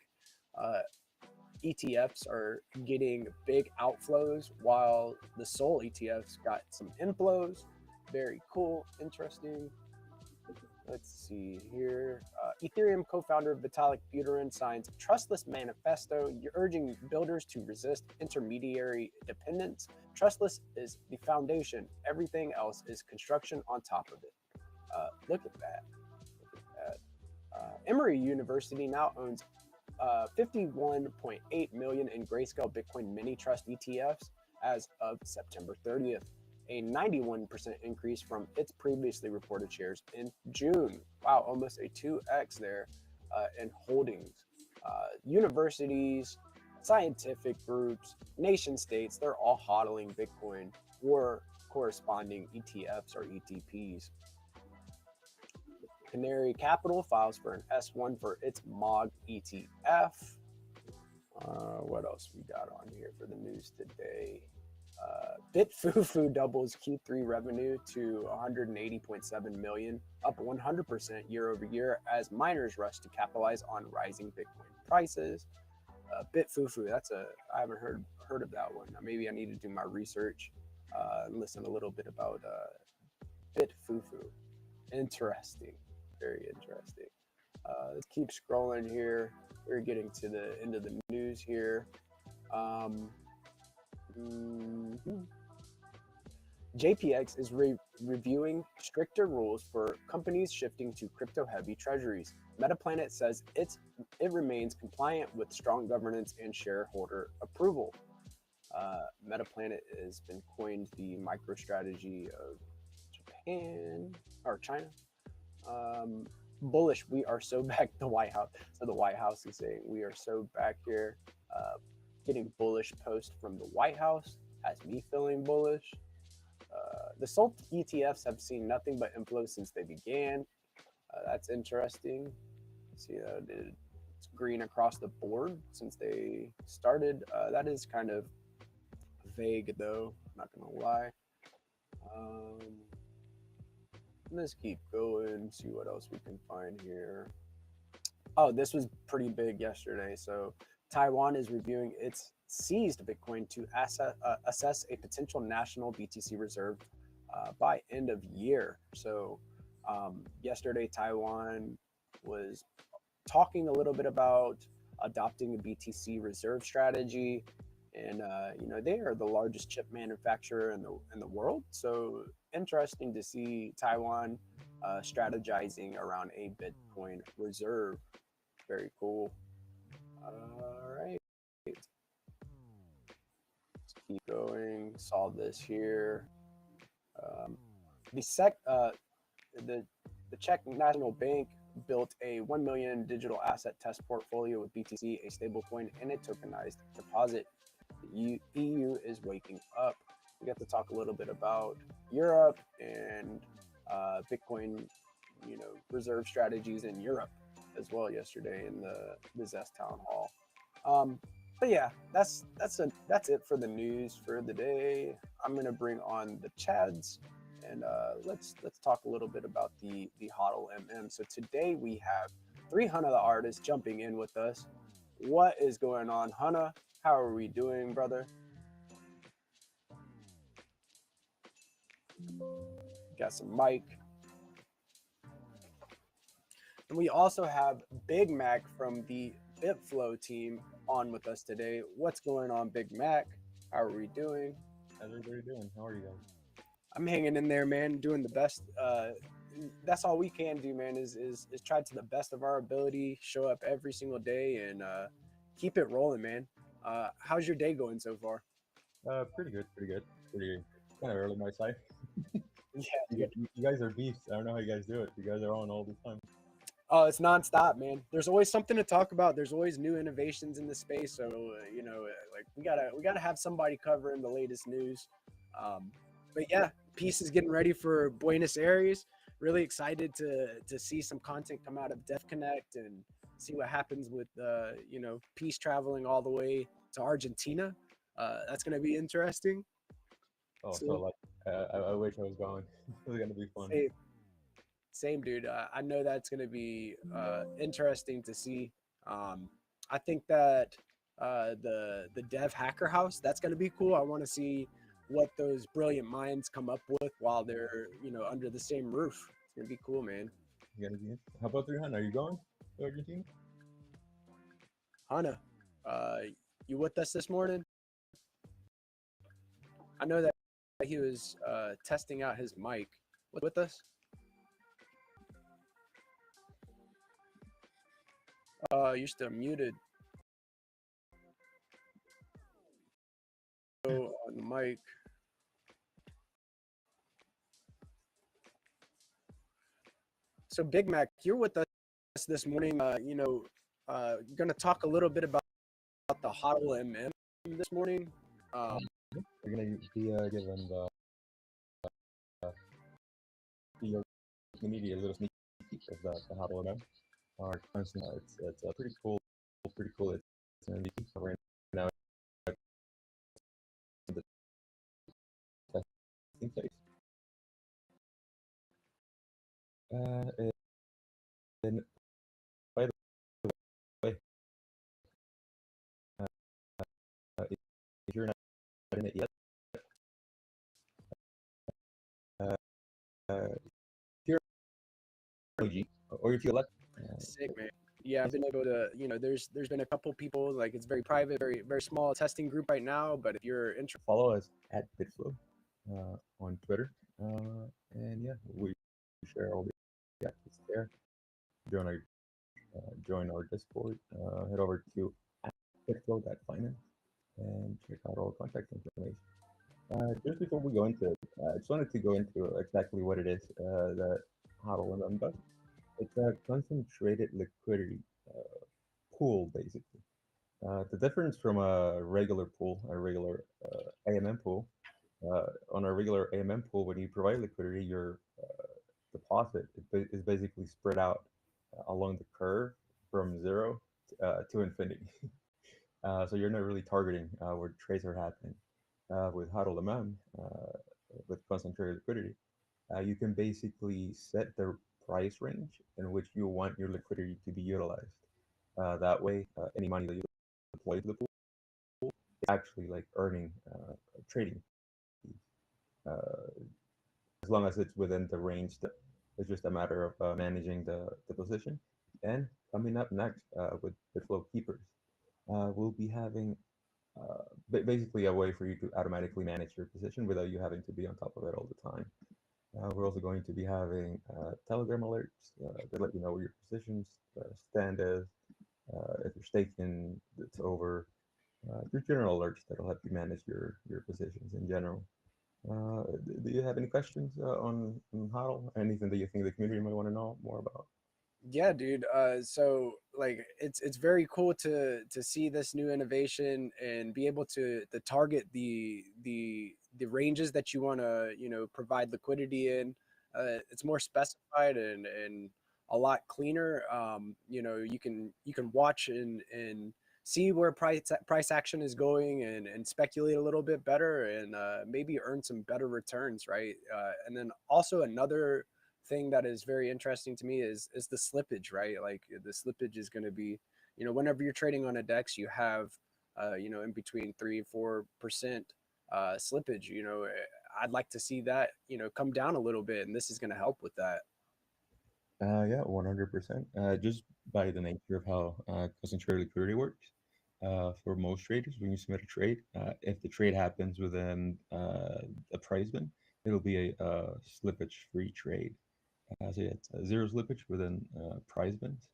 ETFs are getting big outflows while the Sol ETFs got some inflows. Very cool, interesting. Let's see here. Ethereum co-founder Vitalik Buterin signs trustless manifesto urging builders to resist intermediary dependence. Trustless is the foundation. Everything else is construction on top of it. Look at that. Emory University now owns 51.8 million in Grayscale Bitcoin mini trust ETFs as of September 30th. A 91% increase from its previously reported shares in June. Wow, almost a 2x there in holdings. Universities, scientific groups, nation states, they're all hodling Bitcoin or corresponding ETFs or ETPs. Canary Capital files for an S1 for its MOG ETF. What else we got on here for the news today? BitFuFu doubles Q3 revenue to 180.7 million, up 100% year over year as miners rush to capitalize on rising Bitcoin prices. BitFuFu, I haven't heard of that one. Maybe I need to do my research and listen a little bit about BitFuFu. Interesting, very interesting. Let's keep scrolling here. We're getting to the end of the news here. JPX is reviewing stricter rules for companies shifting to crypto-heavy treasuries. Metaplanet says it remains compliant with strong governance and shareholder approval. Metaplanet has been coined the MicroStrategy of Japan or China. Bullish, we are so back. The White House. So the White House is saying we are so back here. Getting bullish post from the White House has me feeling bullish. The Sol ETFs have seen nothing but inflows since they began. That's interesting. See, it's green across the board since they started. That is kind of vague, though. I'm not gonna lie. Let's keep going. See what else we can find here. Oh, this was pretty big yesterday. So Taiwan is reviewing its seized Bitcoin to assess a potential national BTC reserve by end of year. So yesterday, Taiwan was talking a little bit about adopting a BTC reserve strategy. And they are the largest chip manufacturer in the world. So interesting to see Taiwan strategizing around a Bitcoin reserve. Very cool. All right. Let's keep going. Saw this here. The Czech National Bank built a 1 million digital asset test portfolio with BTC, a stablecoin, and a tokenized deposit. The EU is waking up. We got to talk a little bit about Europe and Bitcoin, reserve strategies in Europe as well yesterday in the Zest town hall. But yeah, that's it for the news for the day. I'm gonna bring on the Chads, and let's talk a little bit about the HODLMM. So today we have 3 Hana the artists jumping in with us. What is going on, Hana? How are we doing, brother? Got some mic. And we also have Big Mac from the BitFlow team on with us today. What's going on, Big Mac? How are we doing? How's everybody doing? How are you guys? I'm hanging in there, man, doing the best. That's all we can do, man, is try to the best of our ability, show up every single day, and keep it rolling, man. How's your day going so far? Pretty good. Pretty kind of early my side. Yeah, you guys are beasts. I don't know how you guys do it. You guys are on all the time. Oh, it's nonstop, man. There's always something to talk about. There's always new innovations in the space. So like we gotta have somebody covering the latest news. But yeah, Peace is getting ready for Buenos Aires. Really excited to see some content come out of Def Connect and see what happens with Peace traveling all the way to Argentina. That's gonna be interesting. Oh, so like I wish I was going. It's gonna be fun. Same, dude. I know that's going to be interesting to see. I think that the Dev Hacker House, that's going to be cool. I want to see what those brilliant minds come up with while they're under the same roof. It's going to be cool, man. How about 300? Are you going to Argentina? Hana, you with us this morning? I know that he was testing out his mic. With us? You're still muted. On the mic. So Big Mac, you're with us this morning. You're going to talk a little bit about the HODLMM this morning. We're gonna be given the media a little sneak peek of the HODLMM. It's pretty cool. It's going to be right now in the testing phase. And by the way, if you're not in it yet, if you're an OG or if you elect, sick, man. Yeah, I've been able to, there's been a couple people, like it's very private, very, very small testing group right now. But if you're interested, follow us at BitFlow on Twitter. And yeah, we share all the updates there. Join our Discord. Head over to bitflow.finance and check out all contact information. Just before we go into it, I just wanted to go into exactly what it is that HODLMM does. It's a concentrated liquidity pool, basically. The difference from a regular pool, a regular AMM pool, on a regular AMM pool, when you provide liquidity, your deposit is basically spread out along the curve from 0 to infinity. So you're not really targeting where trades are happening. With HODLMM, with concentrated liquidity, you can basically set the price range in which you want your liquidity to be utilized. That way, any money that you deploy to the pool is actually like earning trading fees. As long as it's within the range, that it's just a matter of managing the position And coming up next with Bitflow Keepers, we'll be having basically a way for you to automatically manage your position without you having to be on top of it all the time. We're also going to be having Telegram alerts that let you know where your positions stand is, if you're staking, it's over. Through general alerts that'll help you manage your positions in general. Do you have any questions on HODL? Anything that you think the community might want to know more about? Yeah, dude. So like it's very cool to see this new innovation and be able to target the ranges that you want to provide liquidity in. It's more specified and a lot cleaner. You can watch and see where price action is going and speculate a little bit better and maybe earn some better returns, right? And then also another thing that is very interesting to me is the slippage, right? Like the slippage is going to be, whenever you're trading on a DEX, you have, in between 3-4% slippage. I'd like to see that, come down a little bit, and this is going to help with that. Yeah, 100%. Just by the nature of how concentrated liquidity works, for most traders, when you submit a trade, if the trade happens within a price bin, it'll be a slippage-free trade. So yeah, it's zero slippage within prize bins,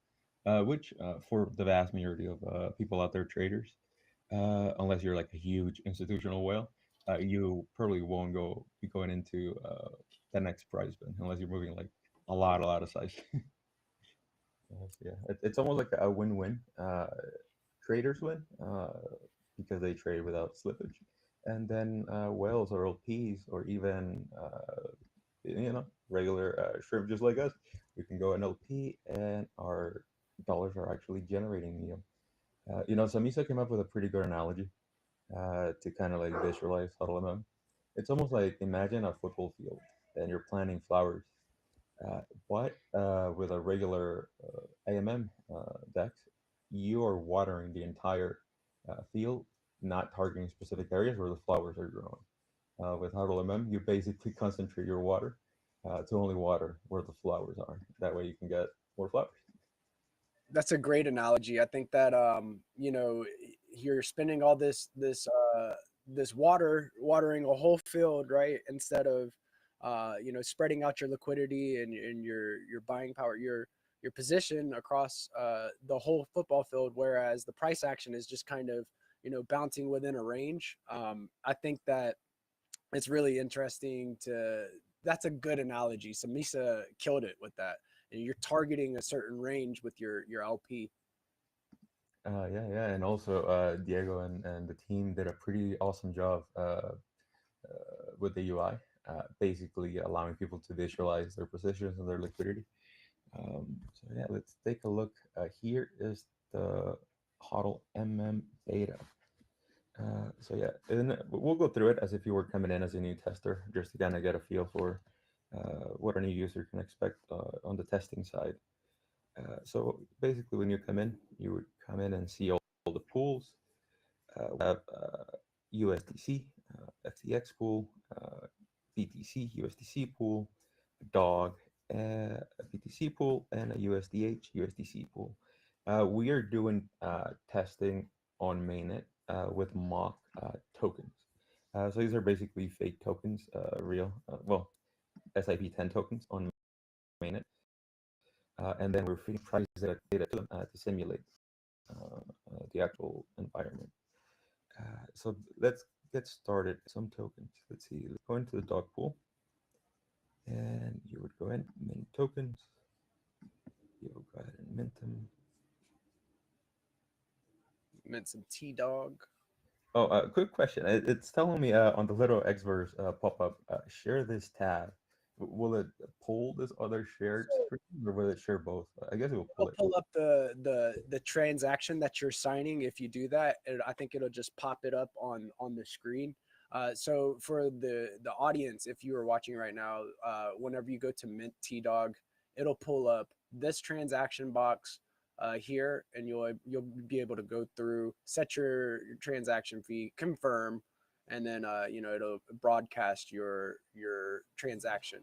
which for the vast majority of people out there, traders, unless you're like a huge institutional whale, you probably won't be going into the next prize bin unless you're moving like a lot of size. So yeah, it's almost like a win-win. Traders win because they trade without slippage, and then whales or LPs or even regular shrimp just like us, we can go an LP and our dollars are actually generating yield. Samisa came up with a pretty good analogy to kind of like visualize HODLMM. It's almost like imagine a football field and you're planting flowers. But with a regular AMM DEX, you are watering the entire field, not targeting specific areas where the flowers are growing. With HODLMM, you basically concentrate your water to only water where the flowers are. That way you can get more flowers. That's a great analogy. I think that you're spending all this watering a whole field, right? Instead of spreading out your liquidity and your buying power, your position across the whole football field, whereas the price action is just kind of bouncing within a range. I think that it's really interesting that's a good analogy. Samisa killed it with that. And you're targeting a certain range with your LP. Yeah, and also Diego and the team did a pretty awesome job with the UI, basically allowing people to visualize their positions and their liquidity. So yeah, let's take a look. Here is the HODLMM beta. So yeah, and we'll go through it as if you were coming in as a new tester, just to kind of get a feel for what a new user can expect on the testing side. So basically, when you come in, you would come in and see all the pools. We have USDC, FTX pool, BTC, USDC pool, DOG, BTC pool, and a USDH, USDC pool. We are doing testing on mainnet with mock tokens. So these are basically fake tokens, real, SIP10 tokens on mainnet. And then we're feeding price data to them to simulate the actual environment. So let's get started. Some tokens. Let's see. Let's go into the dog pool, and you would go in mint tokens. You will go ahead and mint them. Mint some T-Dog. Oh, quick question. It's telling me on the little Xverse pop-up, share this tab. Will it pull this other shared screen, or will it share both? I guess it will pull it. Pull up the transaction that you're signing. If you do that, I think it'll just pop it up on the screen. So for the audience, if you are watching right now, whenever you go to Mint T-Dog, it'll pull up this transaction box here, and you'll be able to go through, set your transaction fee, confirm, and then it'll broadcast your transaction.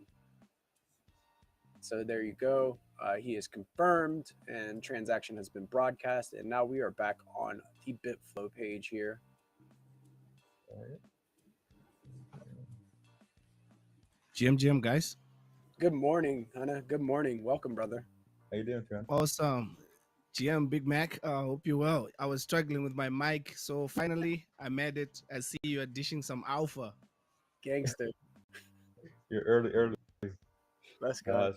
So there you go. He is confirmed and transaction has been broadcast. And now we are back on the BitFlow page here. GM, guys. Good morning, Hannah. Good morning. Welcome, brother. How you doing, Trent? Awesome. GM Big Mac, hope you're well. I was struggling with my mic, so finally I made it. I see you are dishing some alpha. Gangster. You're early. Let's go.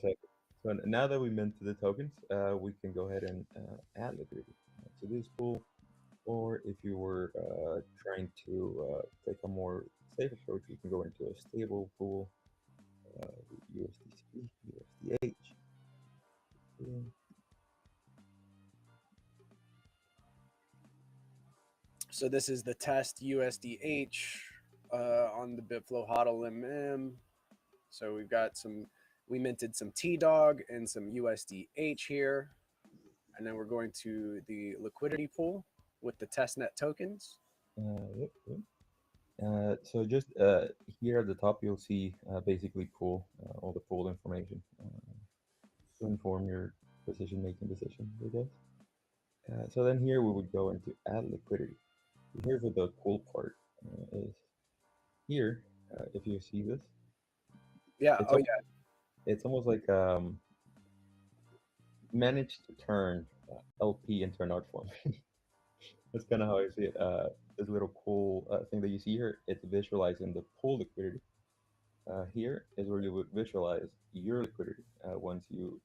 So now that we minted the tokens, we can go ahead and add liquidity to this pool. Or if you were trying to take a more safe approach, you can go into a stable pool, USDC, USDH. Yeah. So this is the test USDH on the BitFlow HODLMM. So we've got we minted some T-Dog and some USDH here. And then we're going to the liquidity pool with the testnet tokens. Yep. So just here at the top, you'll see basically all the pool information to inform your decision-making decision, I guess. So then here we would go into add liquidity. Here's what the cool part is. Here, if you see this. Yeah. It's almost like manage to turn LP into an art form. That's kind of how I see it. This little cool thing that you see here, it's visualizing the pool liquidity. Here is where you would visualize your liquidity once you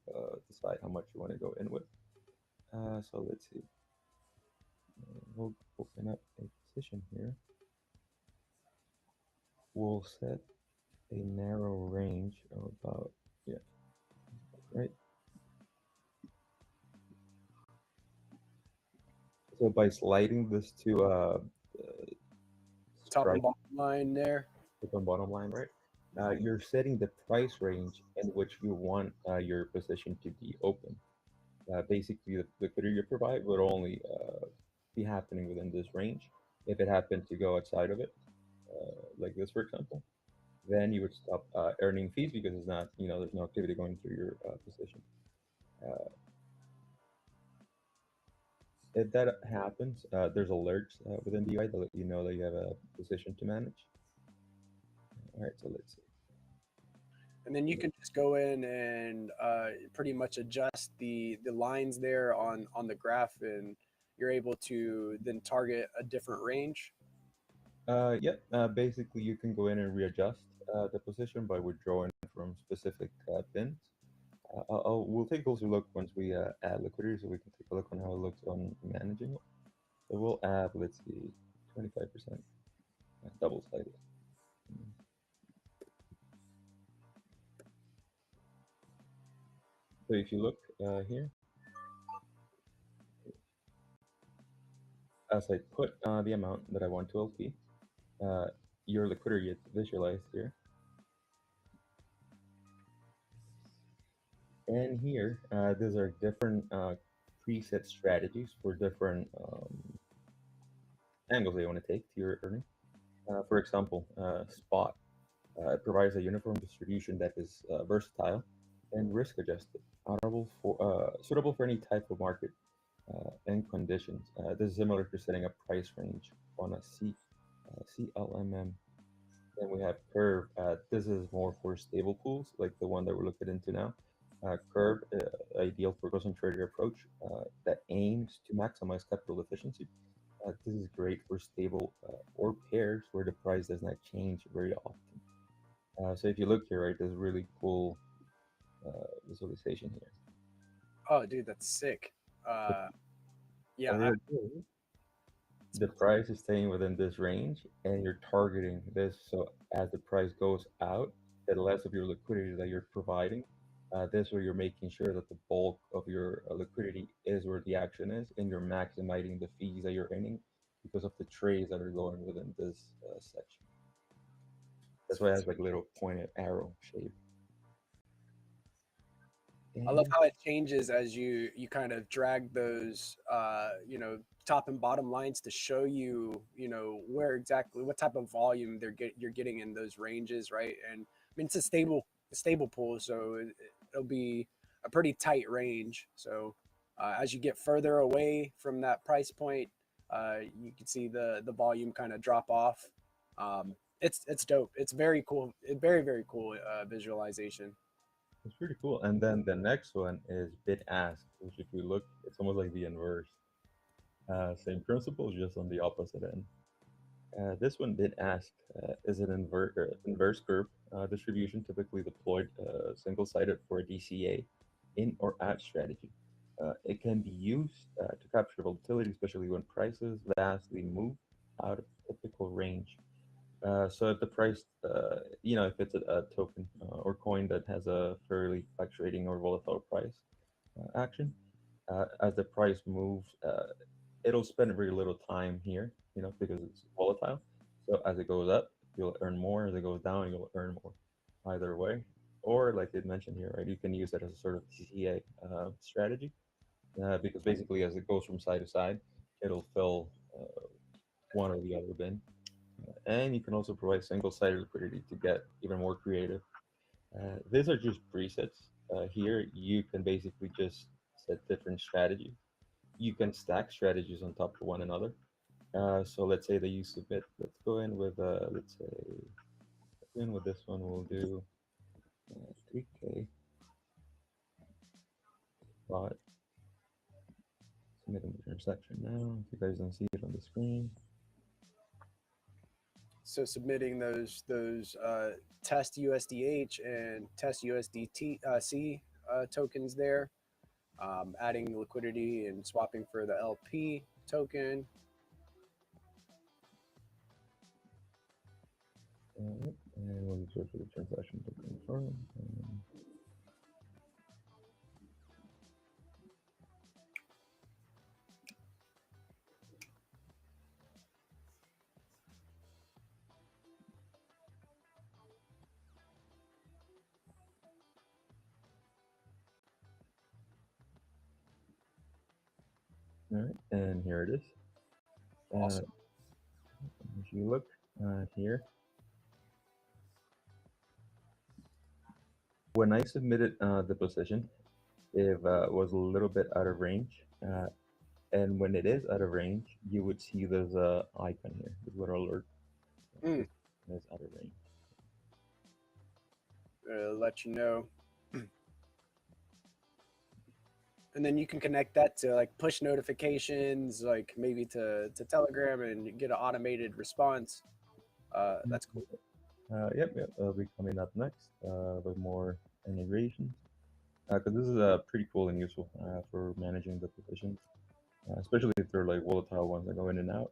decide how much you want to go in with. So let's see. We'll open up a position here. We'll set a narrow range of about, right? So by sliding this to top and bottom line there. Top and bottom line, right? You're setting the price range in which you want your position to be open. Basically, the liquidity you provide would only be happening within this range. If it happened to go outside of it, like this, for example, then you would stop earning fees because it's not, there's no activity going through your position. If that happens, there's alerts within DeFi that let you know that you have a position to manage. All right, so let's see. And then you can just go in and pretty much adjust the lines there on the graph, and you're able to then target a different range. Basically you can go in and readjust the position by withdrawing from specific pins. We'll take a closer look once we add liquidity, so we can take a look on how it looks on managing it. So we'll add, let's see, 25% double-sided. So if you look here, as I put the amount that I want to LP, your liquidity gets visualized here. And here, these are different preset strategies for different angles that you want to take to your earning. For example, spot provides a uniform distribution that is versatile and risk adjusted, suitable for any type of market and conditions. This is similar to setting a price range on a CLMM. Then we have Curve. This is more for stable pools, like the one that we're looking into now. Curve, ideal for concentrated approach that aims to maximize capital efficiency. This is great for stable or pairs where the price does not change very often. So if you look here, right, there's really cool visualization here. Oh, dude, that's sick. The price is staying within this range, and you're targeting this. So as the price goes out, the less of your liquidity that you're providing. This where you're making sure that the bulk of your liquidity is where the action is, and you're maximizing the fees that you're earning because of the trades that are going within this section. That's why it has like little pointed arrow shape. I love how it changes as you kind of drag those top and bottom lines to show you where exactly what type of volume you're getting in those ranges, right? And I mean, it's a stable pool, so it'll be a pretty tight range. So as you get further away from that price point, you can see the volume kind of drop off. It's dope. It's very cool. Very cool visualization. It's pretty cool. And then the next one is bid ask, which if you look, it's almost like the inverse. Same principle, just on the opposite end. This one, bid ask, is an inverse curve distribution, typically deployed single-sided for a DCA in or out strategy. It can be used to capture volatility, especially when prices vastly move out of typical range. So if the price, if it's a token or coin that has a fairly fluctuating or volatile price action, as the price moves, it'll spend very little time here, because it's volatile. So as it goes up, you'll earn more. As it goes down, you'll earn more. Either way, or like they mentioned here, right? You can use it as a sort of DCA strategy, because basically as it goes from side to side, it'll fill one or the other bin. And you can also provide single-sided liquidity to get even more creative. These are just presets. Here, you can basically just set different strategies. You can stack strategies on top of one another. So let's say that you submit. Let's go in with this one. We'll do 3K. But submitting the transaction now. If you guys don't see it on the screen. So submitting those test USDH and test USDC tokens there, adding liquidity and swapping for the LP token. And we'll just wait for the transaction to confirm. All right, and here it is. Awesome. If you look here, when I submitted the position, it was a little bit out of range. And when it is out of range, you would see there's a icon here, this little alert. It's out of range. Let you know. And then you can connect that to like push notifications, like maybe to Telegram, and get an automated response. That's cool. Yep, that'll be coming up next with more integrations. Because this is pretty cool and useful for managing the positions, especially if they're like volatile ones that go in and out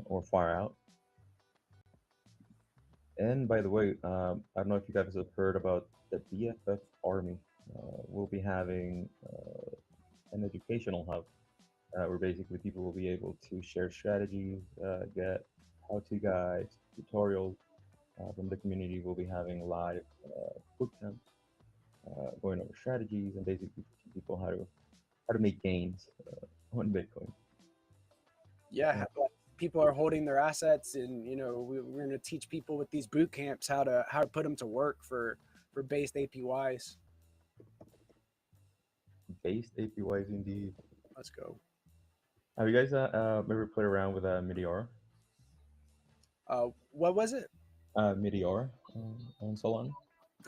or far out. And by the way, I don't know if you guys have heard about the BFF Army. We'll be having an educational hub where basically people will be able to share strategies, get how-to guides, tutorials from the community. We'll be having live boot camps, going over strategies, and basically teaching people how to make gains on Bitcoin. Yeah, people are holding their assets, and we're going to teach people with these boot camps how to put them to work for based APYs. Based APYs, indeed. Let's go. Have you guys ever played around with Meteor? What was it? Meteor on Solana.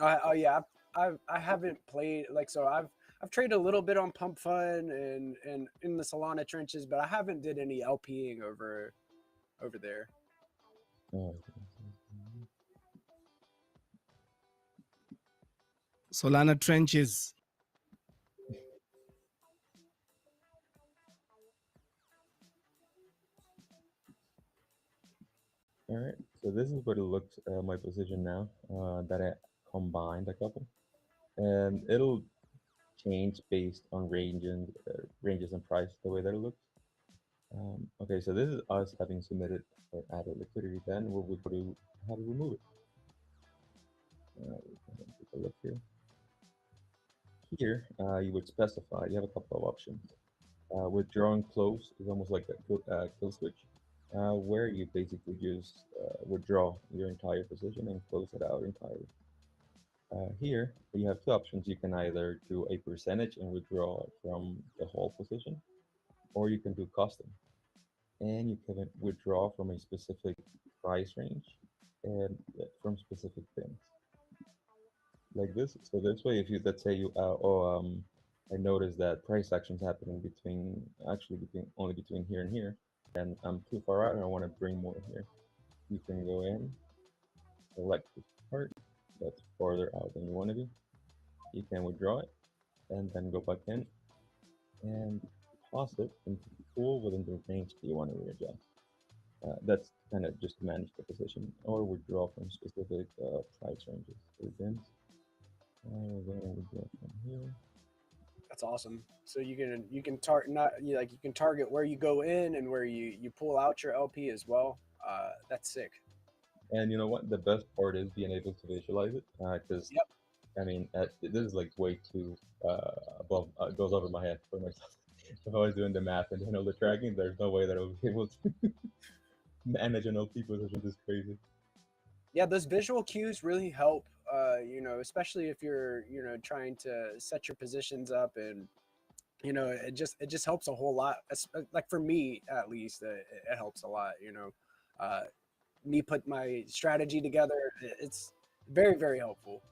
Oh yeah, I haven't played I've traded a little bit on Pump Fun and in the Solana trenches, but I haven't did any LPing over there. Oh. Solana trenches. All right, so this is what it looks my position now that I combined a couple, and it'll change based on ranges and price the way that it looks. Okay, so this is us having submitted or added liquidity. Then we'll go to how to remove it. Take a look here. Here, you would specify. You have a couple of options. Withdraw and close is almost like a kill switch. Where you basically just withdraw your entire position and close it out entirely. Here you have two options. You can either do a percentage and withdraw from the whole position, or you can do custom, and you can withdraw from a specific price range and from specific things like this. So this way, if you, let's say you I noticed that price action's happening only between here and here, and I'm too far out and I want to bring more here. You can go in, select this part that's farther out than you want to be. You can withdraw it and then go back in and toss it into the pool within the range that you want to readjust. That's kind of just to manage the position, or withdraw from specific price ranges. So bins. We're going to withdraw from here. That's awesome. So you can target you can target where you go in and where you pull out your LP as well. That's sick. And you know what? The best part is being able to visualize it, because I mean, this is like way too above. Goes over my head for myself. If I was doing the math and doing all the tracking, there's no way that I would be able to manage an LP position this crazy. Yeah, those visual cues really help. Especially if you're trying to set your positions up, and it just helps a whole lot. Like for me, at least, it helps a lot. Me put my strategy together. It's very, very helpful.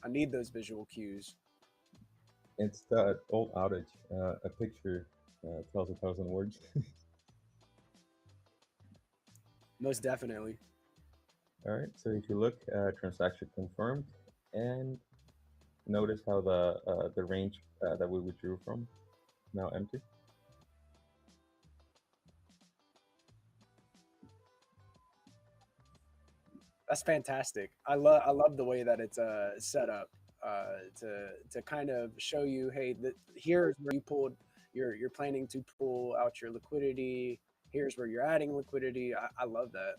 I need those visual cues. It's that old adage, a picture tells 1,000 words. Most definitely. All right, so if you look at transaction confirmed, and notice how the range that we withdrew from now empty. That's fantastic. I love the way that it's set up to kind of show you, hey, here's where you pulled. You're planning to pull out your liquidity. Here's where you're adding liquidity. I love that.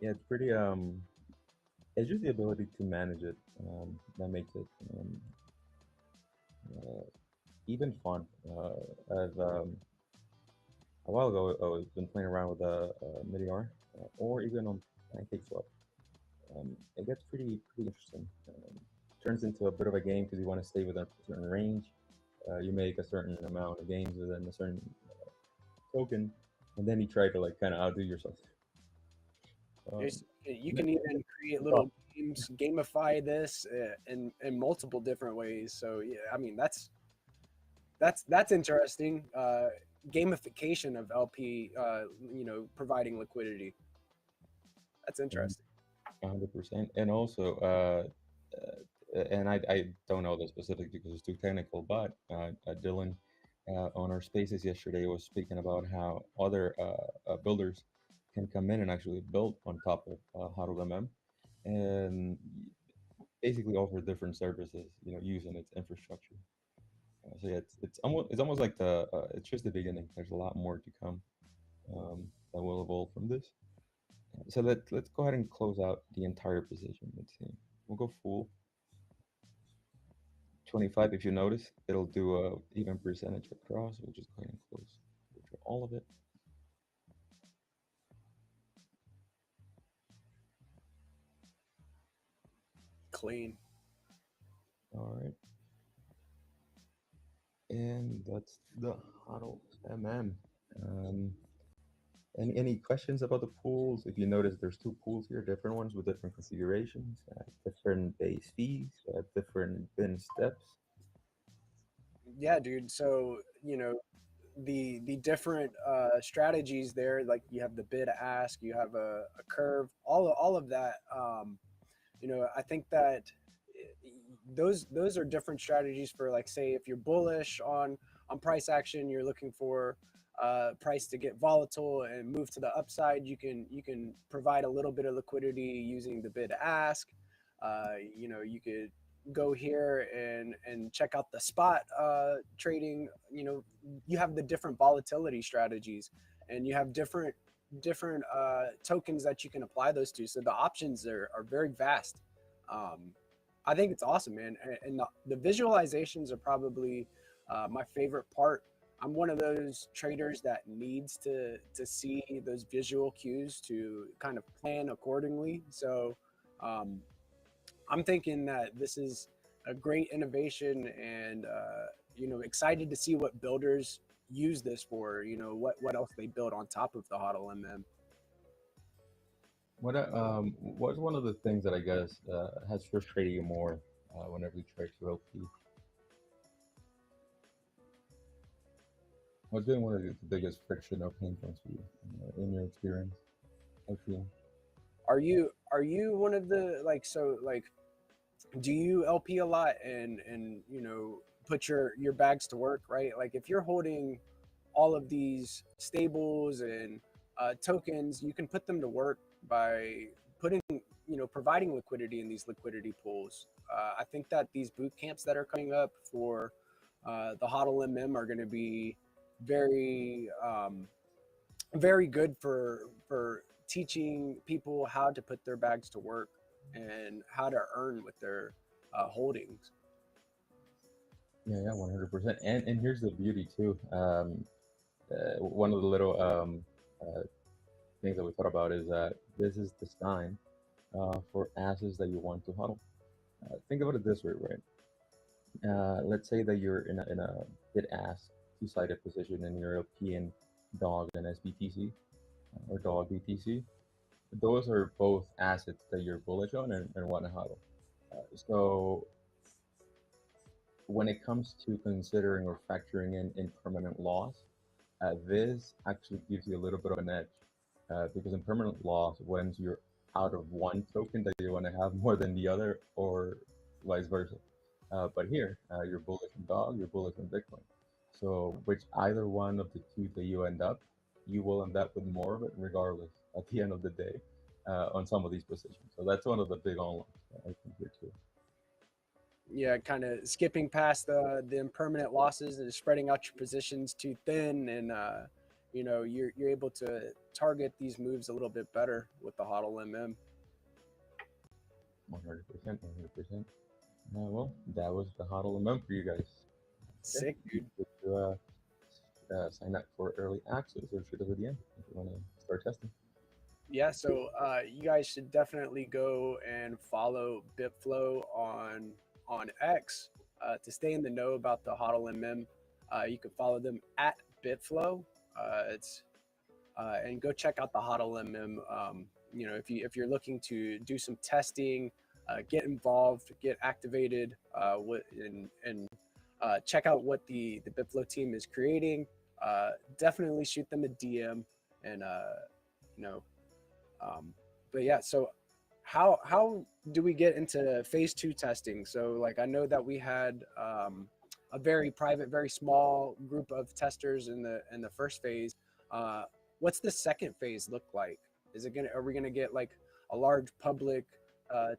Yeah, it's pretty. It's just the ability to manage it that makes it even fun. A while ago, I've been playing around with Meteor, or even on PancakeSwap. It gets pretty interesting. Turns into a bit of a game because you want to stay within a certain range. You make a certain amount of gains within a certain token, and then you try to like kind of outdo yourself. You can even create little games, gamify this in multiple different ways. So yeah, I mean that's interesting. Gamification of LP, providing liquidity. That's interesting. 100%. And also, and I don't know the specifics because it's too technical, but Dylan on our spaces yesterday was speaking about how other builders can come in and actually build on top of HODLMM and basically offer different services, using its infrastructure. So yeah, it's almost like it's just the beginning. There's a lot more to come that will evolve from this. So let's go ahead and close out the entire position. Let's see. We'll go full 25. If you notice, it'll do a even percentage across. We'll just go ahead and close all of it. Clean. All right. And that's the HODLMM. Any questions about the pools? If you notice, there's two pools here, different ones with different configurations, different base fees, different bin steps. Yeah, dude. So the different strategies there, like you have the bid ask, you have a curve, all of that. I think that those are different strategies for, like, say if you're bullish on price action, you're looking for price to get volatile and move to the upside. You can provide a little bit of liquidity using the bid ask. You could go here and check out the spot trading. You have the different volatility strategies, and you have different tokens that you can apply those to. So the options are very vast. I think it's awesome, man. And the visualizations are probably my favorite part. I'm one of those traders that needs to see those visual cues to kind of plan accordingly. So I'm thinking that this is a great innovation, and you know, excited to see what builders use this for. You know, what else they build on top of the HODLMM. What's one of the things that I guess has frustrated you more whenever you try to LP? What's been one of the biggest friction or pain points for you in your experience? LPing? Are you one of the like do you LP a lot and you know, put your bags to work, right? Like if you're holding all of these stables and tokens, you can put them to work by putting, you know, providing liquidity in these liquidity pools. I think that these boot camps that are coming up for the HODLMM are going to be very very good for teaching people how to put their bags to work and how to earn with their holdings. Yeah, 100%. And here's the beauty too. One of the little things that we thought about is that this is designed for assets that you want to HODL. Think about it this way, right? Let's say that you're in a bid-ask two-sided position and you're LPing DOG and SBTC or DOG BTC. Those are both assets that you're bullish on and want to HODL. So when it comes to considering or factoring in impermanent loss, this actually gives you a little bit of an edge because impermanent loss, when you're out of one token that you want to have more than the other, or vice versa. But here, you're bullish on DOG, you're bullish on Bitcoin. So which either one of the two that you end up, you will end up with more of it regardless at the end of the day on some of these positions. So that's one of the big unlocks I think here too. Yeah, kind of skipping past the impermanent losses and spreading out your positions too thin, and you know, you're able to target these moves a little bit better with the HODLMM. 100%. Well, that was the HODLMM for you guys. Sick, dude. To sign up for early access or shoot us at the end if you want to start testing. Yeah, so you guys should definitely go and follow BitFlow on X to stay in the know about the HODLMM. You can follow them at BitFlow. And go check out the HODLMM. You know, if you're looking to do some testing, get involved, get activated, and check out what the BitFlow team is creating. Definitely shoot them a DM, and you know. But yeah, so how do we get into phase 2 testing? So like, I know that we had a very private, very small group of testers in the first phase. What's the second phase look like? Are we gonna get like a large public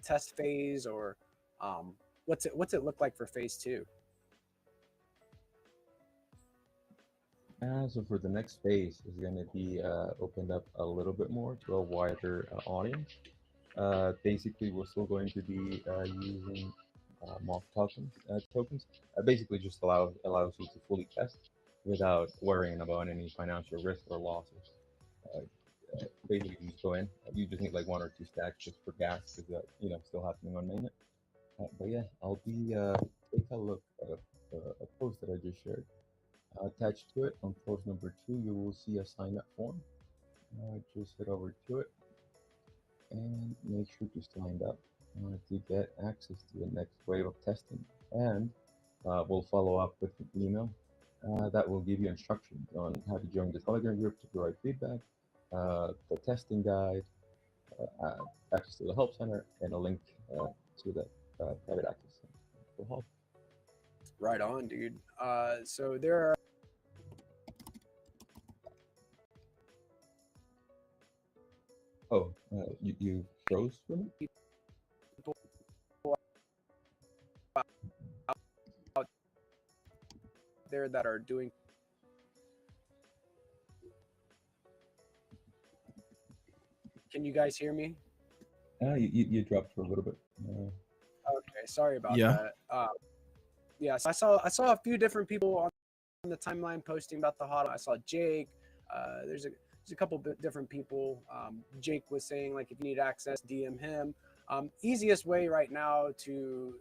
test phase, or what's it look like for phase 2? So for the next phase is going to be opened up a little bit more to a wider audience. Basically, we're still going to be using mock tokens. Basically, just allows you to fully test without worrying about any financial risk or losses. Basically, you just go in. You just need like 1 or 2 stacks just for gas, because you know, still happening on mainnet. But yeah, I'll be take a look at a post that I just shared. Attached to it on post number 2, you will see a sign up form. Just head over to it and make sure to sign up to get access to the next wave of testing. And we'll follow up with an email that will give you instructions on how to join the Telegram group to provide feedback, the testing guide, access to the help center, and a link to the private access for help. Right on, dude. So there are you froze for me? people out there that are doing. Can you guys hear me? You dropped for a little bit. Okay, sorry about that. Yeah, so I saw a few different people on the timeline posting about the HODL. I saw Jake. There's a couple different people. Jake was saying like, if you need access, DM him. Easiest way right now to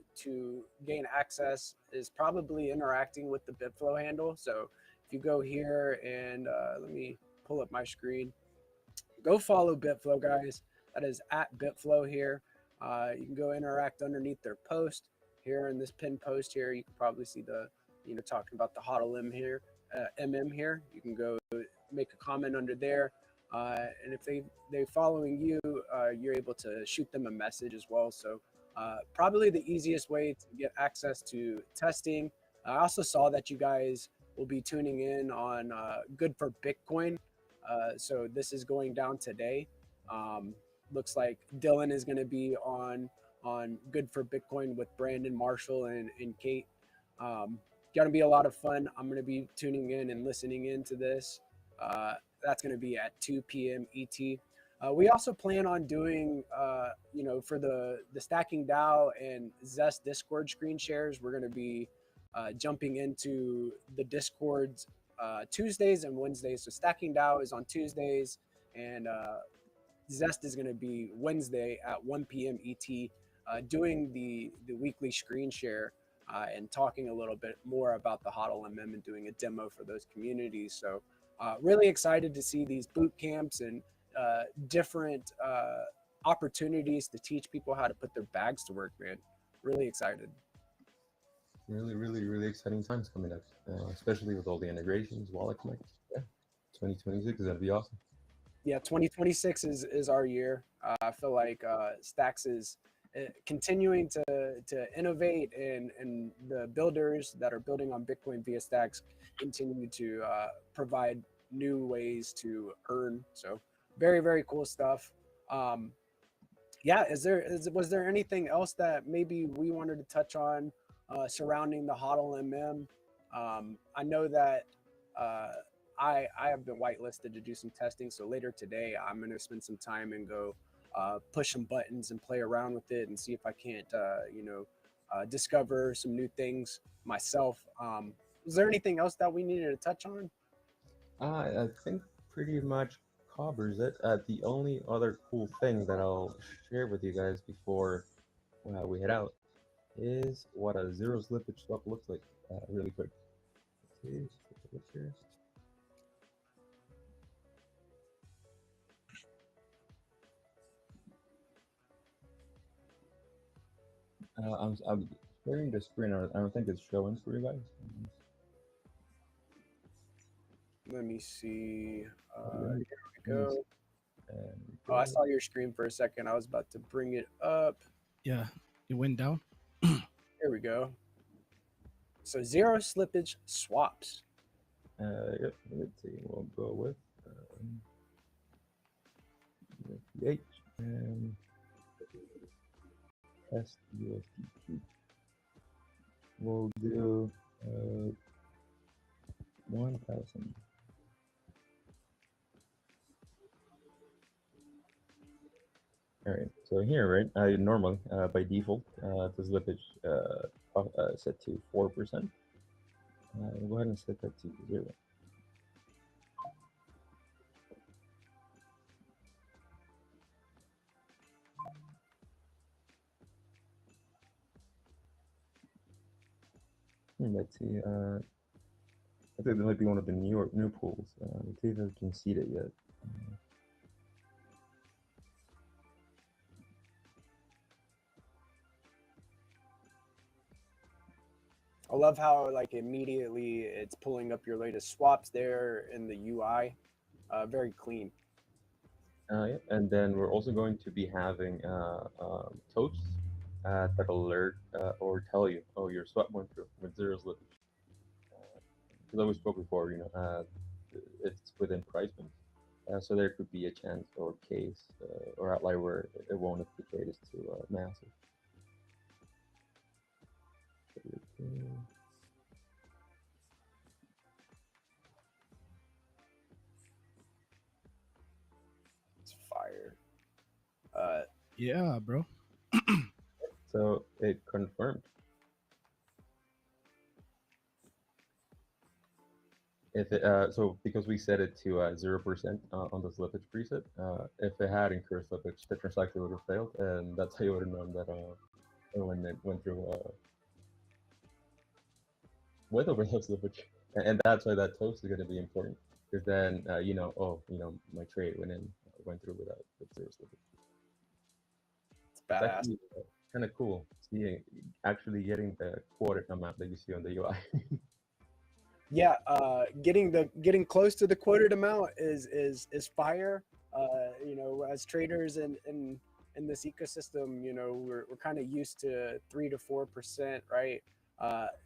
gain access is probably interacting with the Bitflow handle. So if you go here and let me pull up my screen, go follow Bitflow, guys. That is at Bitflow here. You can go interact underneath their post here in this pinned post here. You can probably see the, talking about the HODLMM here, MM here. You can go make a comment under there. And if they're following you, you're able to shoot them a message as well. So probably the easiest way to get access to testing. I also saw that you guys will be tuning in on Good for Bitcoin. So this is going down today. Looks like Dylan is going to be on Good for Bitcoin with Brandon, Marshall, and Kate. Going to be a lot of fun. I'm going to be tuning in and listening into this. That's going to be at 2 p.m. ET. We also plan on doing, for the Stacking DAO and Zest Discord screen shares, we're going to be jumping into the Discords Tuesdays and Wednesdays. So Stacking DAO is on Tuesdays, and Zest is going to be Wednesday at 1 p.m. ET, doing the weekly screen share and talking a little bit more about the HODLMM and doing a demo for those communities. So really excited to see these boot camps and different opportunities to teach people how to put their bags to work, man. Really excited. Really exciting times coming up, especially with all the integrations, wallet connect. Yeah, 2026 is going to be awesome. Yeah, 2026 is our year. I feel like Stacks is continuing to innovate, and the builders that are building on Bitcoin via Stacks continue to provide new ways to earn. So very cool stuff. Yeah, was there anything else that maybe we wanted to touch on surrounding the HODLMM? I know that I have been whitelisted to do some testing, so later today I'm going to spend some time and go push some buttons and play around with it and see if I can't discover some new things myself. Was there anything else that we needed to touch on? I think pretty much covers it. The only other cool thing that I'll share with you guys before we head out is what a zero slippage swap looks like really quick. Let's see, let's take a look here. I'm sharing the screen. I don't think it's showing for you guys. Let me see. Here we go. Oh, I saw your screen for a second. I was about to bring it up. Yeah, it went down. Here we go. So zero slippage swaps. Yep. Let's see. We'll go with H and SUSDT. We'll do 1,000. All right. So here, right? Normally, by default, the slippage set to 4%. Go ahead and set that to 0. Let's see. I think that might be one of the new pools. Let's see if I can see it yet. I love how like immediately it's pulling up your latest swaps there in the UI. Very clean. Yeah. And then we're also going to be having toasts that alert or tell you, oh, your swap went through with zero slippage. Because we spoke before, it's within price points. So there could be a chance or case or outlier where it won't, if the trade is too massive. It's fire. Yeah, bro. So it confirmed. If it, so because we set it to 0% on the slippage preset, if it had incurred slippage, the transaction would have failed, and that's how you would have known that when it went through with over low slippage, and that's why that toast is going to be important, because then you know, oh, you know, my trade went through without zero slippage. It's badass. Kind of cool seeing actually getting the quoted amount that you see on the UI. Yeah, getting close to the quoted amount is fire. You know, as traders in this ecosystem, you know, we're kind of used to 3 to 4%, right?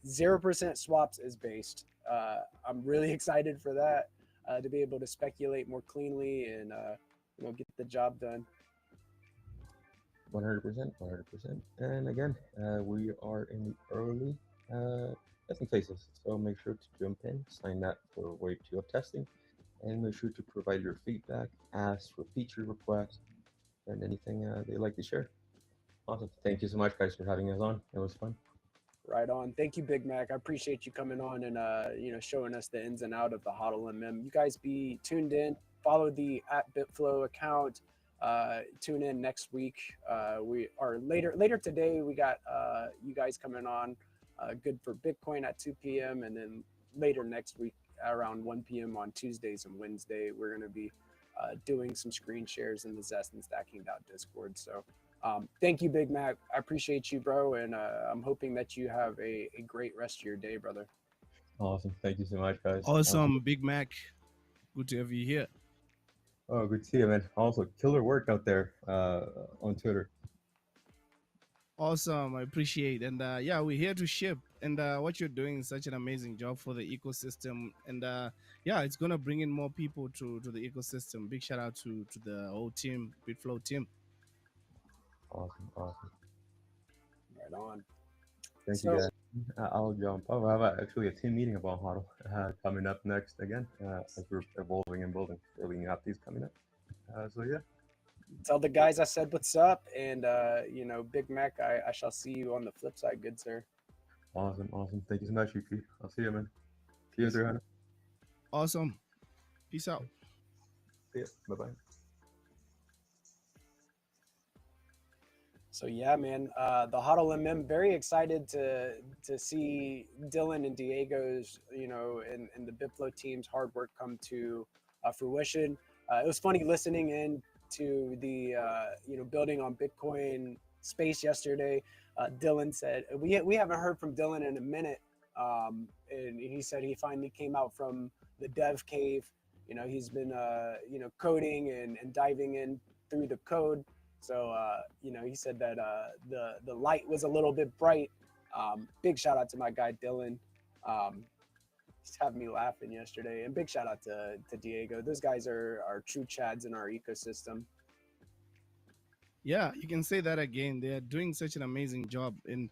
0% swaps is based. I'm really excited for that, to be able to speculate more cleanly and you know, get the job done. 100%, 100%. And again, we are in the early testing phases, so make sure to jump in, sign up for wave 2 of testing, and make sure to provide your feedback, ask for feature requests, and anything they'd like to share. Awesome. Thank you so much, guys, for having us on. It was fun. Right on. Thank you, Big Mac. I appreciate you coming on and you know, showing us the ins and out of the HODLMM. You guys be tuned in. Follow the @Bitflow account. Tune in next week. We are later today. We got you guys coming on. Good for Bitcoin at 2 p.m. and then later next week around 1 p.m. on Tuesdays and Wednesday. We're going to be doing some screen shares in the Zest and Stacking Discord. So. Thank you, Big Mac. I appreciate you, bro, and I'm hoping that you have a great rest of your day, brother. Awesome. Thank you so much, guys. Awesome, Big Mac. Good to have you here. Oh, good to see you, man. Also, killer work out there on Twitter. Awesome. I appreciate it. And yeah, we're here to ship. And what you're doing is such an amazing job for the ecosystem. And yeah, it's going to bring in more people to the ecosystem. Big shout out to the whole team, Bitflow team. Awesome, awesome. Right on. Thank you, guys. I'll jump. Oh, I have actually a team meeting about HODL coming up next again, as we're evolving and building up these coming up. So yeah. Tell the guys I said what's up, and you know, Big Mac, I shall see you on the flip side, good sir. Awesome, awesome. Thank you so much, UP. I'll see you, man. See you, 300. Awesome. Peace out. See ya. Bye-bye. So yeah, man, the HODLMM, very excited to see Dylan and Diego's, you know, and the Bitflow team's hard work come to fruition. It was funny listening in to the you know, building on Bitcoin space yesterday. Dylan said we haven't heard from Dylan in a minute, and he said he finally came out from the dev cave. You know, he's been you know, coding and diving in through the code. So, you know, he said that the light was a little bit bright. Big shout out to my guy, Dylan. He's having me laughing yesterday. And big shout out to Diego. Those guys are true chads in our ecosystem. Yeah, you can say that again. They are doing such an amazing job. And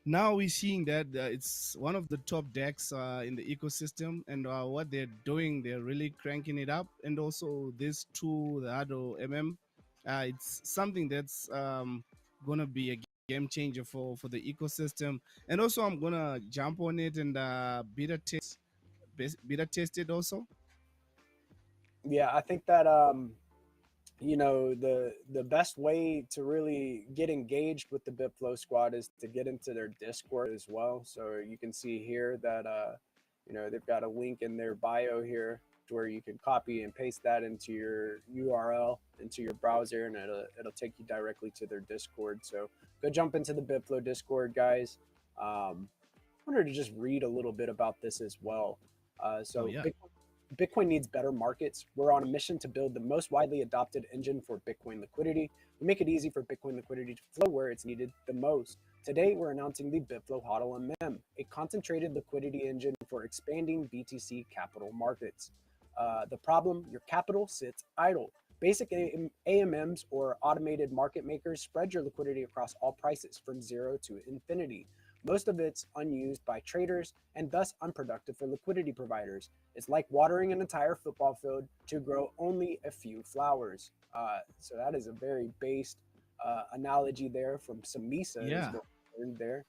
now we're seeing that it's one of the top DEX in the ecosystem. And what they're doing, they're really cranking it up. And also this tool, the HODLMM, it's something that's going to be a game changer for the ecosystem. And also I'm going to jump on it and beta test it also. Yeah, I think that, you know, the best way to really get engaged with the Bitflow squad is to get into their Discord as well. So you can see here that, you know, they've got a link in their bio here to where you can copy and paste that into your URL, into your browser, and it'll take you directly to their Discord. So go jump into the Bitflow Discord, guys. I wanted to just read a little bit about this as well. Bitcoin needs better markets. We're on a mission to build the most widely adopted engine for Bitcoin liquidity. We make it easy for Bitcoin liquidity to flow where it's needed the most. Today, we're announcing the Bitflow HODLMM, a concentrated liquidity engine for expanding BTC capital markets. The problem, your capital sits idle. Basic AMMs, or automated market makers, spread your liquidity across all prices from 0 to infinity. Most of it's unused by traders and thus unproductive for liquidity providers. It's like watering an entire football field to grow only a few flowers. So that is a very based analogy there from Samisa. Yeah. There.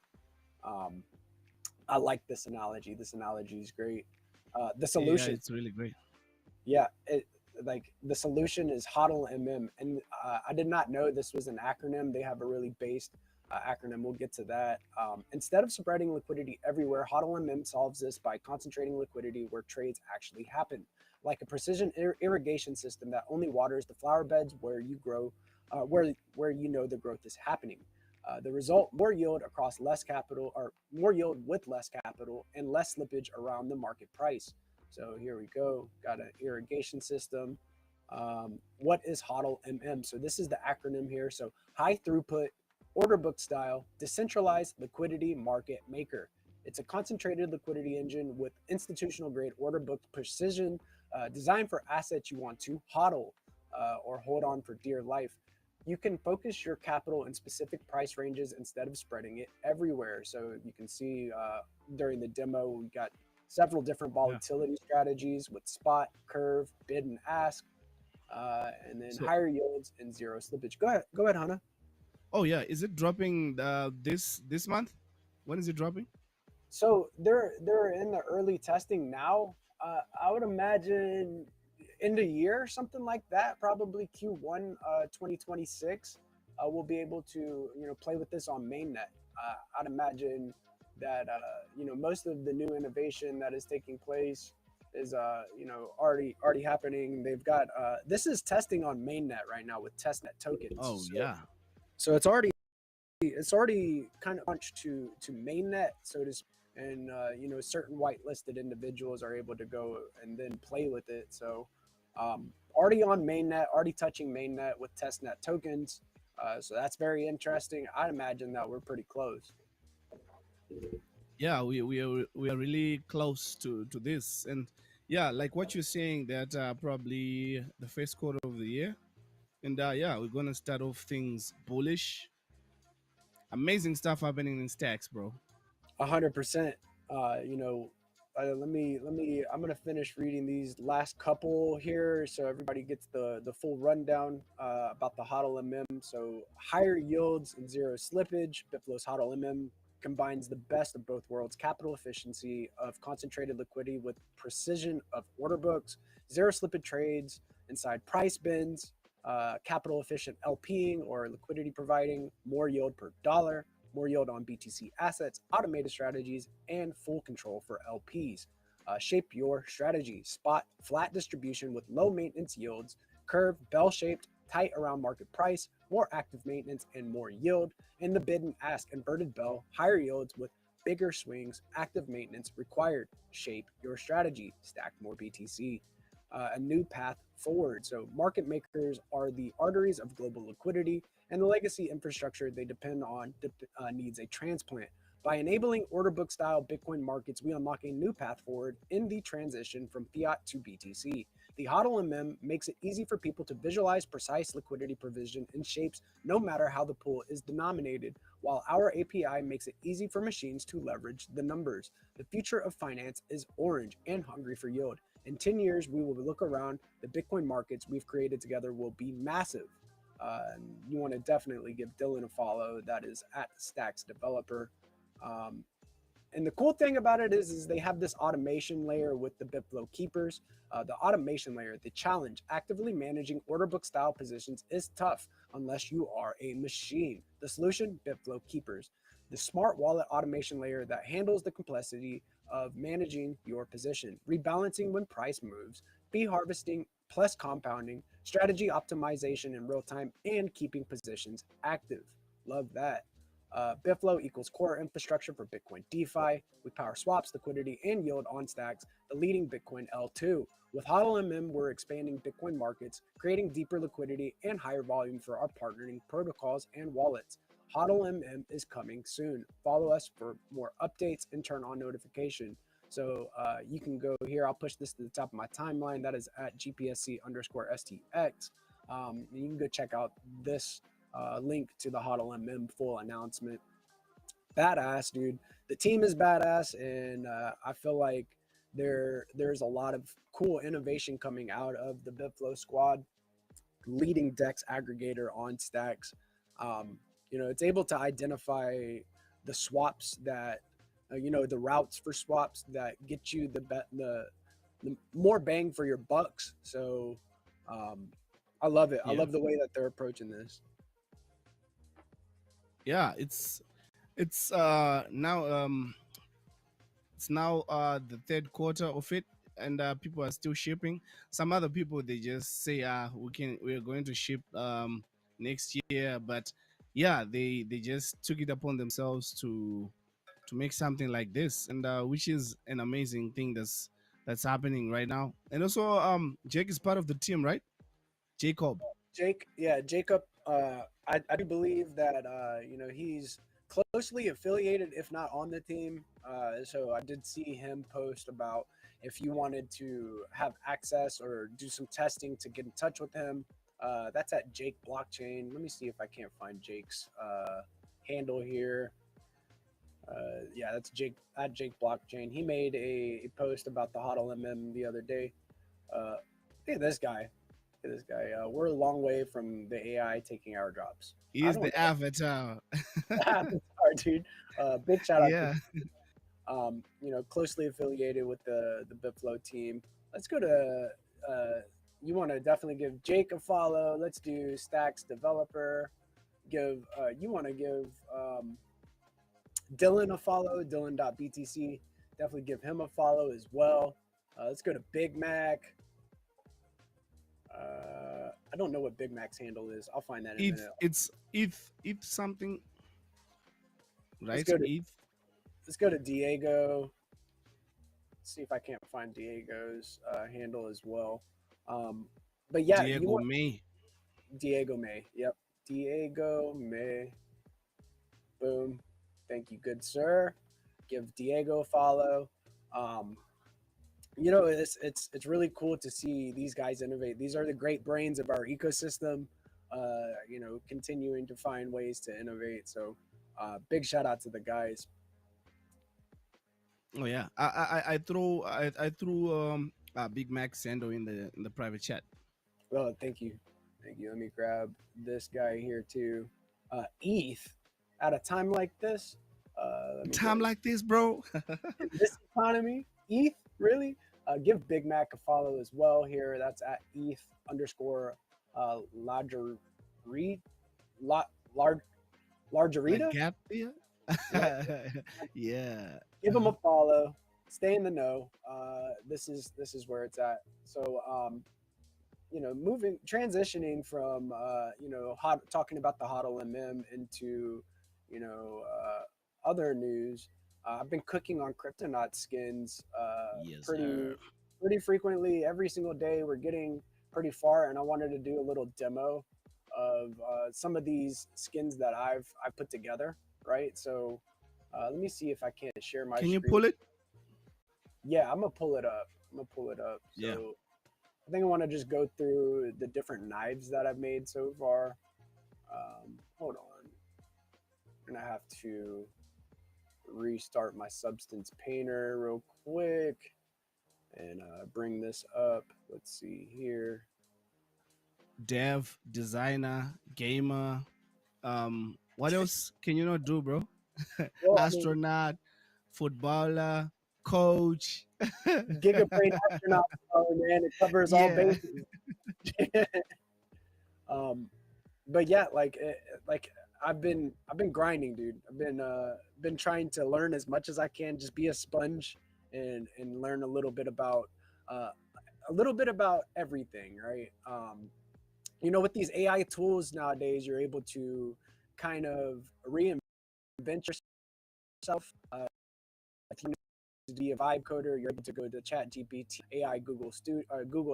I like this analogy. This analogy is great. The solution, it's really great. yeah, like the solution is HODLMM, and I did not know this was an acronym. They have a really based acronym. We'll get to that. Instead of spreading liquidity everywhere, HODLMM solves this by concentrating liquidity where trades actually happen, like a precision irrigation system that only waters the flower beds where you grow, where you know the growth is happening. The result: more yield across less capital, or more yield with less capital, and less slippage around the market price. So here we go. Got an irrigation system. What is HODLMM? So this is the acronym here. So high throughput, order book style, decentralized liquidity market maker. It's a concentrated liquidity engine with institutional grade order book precision, designed for assets you want to HODL, or hold on for dear life. You can focus your capital in specific price ranges instead of spreading it everywhere. So you can see during the demo, we got several different volatility strategies with spot, curve, bid and ask, and then higher yields and zero slippage. Go ahead, Hannah. Oh yeah, is it dropping this month? When is it dropping? So they're in the early testing now. I would imagine end of year, something like that, probably Q1 2026. We'll be able to play with this on mainnet. I'd imagine that most of the new innovation that is taking place is already happening. They've got this is testing on mainnet right now with testnet tokens. Oh yeah. So it's already kind of launched to mainnet, so to speak, and certain whitelisted individuals are able to go and then play with it. So already on mainnet, already touching mainnet with testnet tokens. So that's very interesting. I'd imagine that we're pretty close. Yeah, we are really close to this, and yeah, like what you're saying, that probably the first quarter of the year, and yeah, we're gonna start off things bullish. Amazing stuff happening in stacks, bro. 100%. Let me. I'm gonna finish reading these last couple here, so everybody gets the full rundown about the HODLMM. So higher yields and zero slippage. Bitflow's HODLMM combines the best of both worlds: capital efficiency of concentrated liquidity with precision of order books, zero slippage trades inside price bins, capital efficient LPing or liquidity providing, more yield per dollar, more yield on BTC assets, automated strategies, and full control for LPs. Shape your strategy. Spot flat distribution with low maintenance yields, curve bell-shaped, tight around market price, more active maintenance and more yield, and the bid and ask inverted bell, higher yields with bigger swings, active maintenance required. Shape your strategy. Stack more BTC. A new path forward. So market makers are the arteries of global liquidity, and the legacy infrastructure they depend on needs a transplant. By enabling order book style Bitcoin markets, we unlock a new path forward in the transition from fiat to BTC. The HODLMM makes it easy for people to visualize precise liquidity provision in shapes no matter how the pool is denominated, while our API makes it easy for machines to leverage the numbers. The future of finance is orange and hungry for yield. In 10 years, we will look around. The Bitcoin markets we've created together will be massive. You want to definitely give Dylan a follow. That is at Stacks Developer. And the cool thing about it is they have this automation layer with the Bitflow keepers. The automation layer, the challenge, actively managing order book style positions is tough unless you are a machine. The solution, Bitflow keepers, the smart wallet automation layer that handles the complexity of managing your position, rebalancing when price moves, fee harvesting plus compounding, strategy optimization in real time, and keeping positions active. Love that. Bitflow equals core infrastructure for Bitcoin DeFi. We power swaps, liquidity, and yield on Stacks, the leading Bitcoin L2. With HODLMM, we're expanding Bitcoin markets, creating deeper liquidity and higher volume for our partnering protocols and wallets. HODLMM is coming soon. Follow us for more updates and turn on notification. So you can go here. I'll push this to the top of my timeline. That is at GPSC_STX. You can go check out this link to the HODLMM full announcement. Badass, dude. The team is badass, and I feel like there's a lot of cool innovation coming out of the Bitflow squad. Leading DEX aggregator on Stacks. It's able to identify the swaps that the routes for swaps that get you more bang for your bucks. So I love it. I Yeah. love the way that they're approaching this. Yeah, it's now the third quarter of it, and people are still shipping. Some other people, they just say we're going to ship next year, but yeah, they just took it upon themselves to make something like this, and which is an amazing thing that's happening right now. And also Jake is part of the team, right? Jacob. Jacob. I do believe that he's closely affiliated, if not on the team. So I did see him post about if you wanted to have access or do some testing to get in touch with him. That's at Jake Blockchain. Let me see if I can't find Jake's handle here. Yeah, that's Jake at Jake Blockchain. He made a post about the HODLMM the other day. Look at this guy. Look at this guy. We're a long way from the AI taking our jobs. He's the avatar. Avatar, dude. Big shout out Yeah. to closely affiliated with the Bitflow team. Let's go to you want to definitely give Jake a follow. Let's do Stacks Developer. You want to give Dylan a follow, Dylan.btc. Definitely give him a follow as well. Let's go to Big Mac. I don't know what Big Mac's handle is. I'll find that in a minute. It's ETH something, right? Let's go to Diego. Let's see if I can't find Diego's handle as well. But yeah, Diego May. Diego May. Yep. Diego May. Boom. Thank you, good sir. Give Diego a follow. It's really cool to see these guys innovate. These are the great brains of our ecosystem, continuing to find ways to innovate. So big shout out to the guys. Oh yeah, I threw Big Mac Sando in the private chat. Oh, thank you. Let me grab this guy here too. ETH at a time like this. Like this, bro. In this economy, ETH really. Give Big Mac a follow as well here. That's at ETH _ Largerita. Yeah. Give him a follow. Stay in the know. This is where it's at. So transitioning from talking about the HODLMM into other news. I've been cooking on Cryptonaut skins pretty frequently. Every single day we're getting pretty far, and I wanted to do a little demo of some of these skins that I've put together, right? So let me see if I can share my Can you screen. pull it? Yeah, I'm gonna pull it up. So Yeah. I think I want to just go through the different knives that I've made so far. Hold on. I'm gonna have to restart my Substance Painter real quick and bring this up. Let's see here. Dev, designer, gamer. What else can you not do, bro? Well, Astronaut, footballer, coach. Gigabrain astronaut, man, it covers all bases. But yeah, like I've been grinding, dude. I've been trying to learn as much as I can, just be a sponge and learn a little bit about everything, right? With these AI tools nowadays, you're able to kind of reinvent yourself. If you need to be a vibe coder, you're able to go to ChatGPT, AI, Google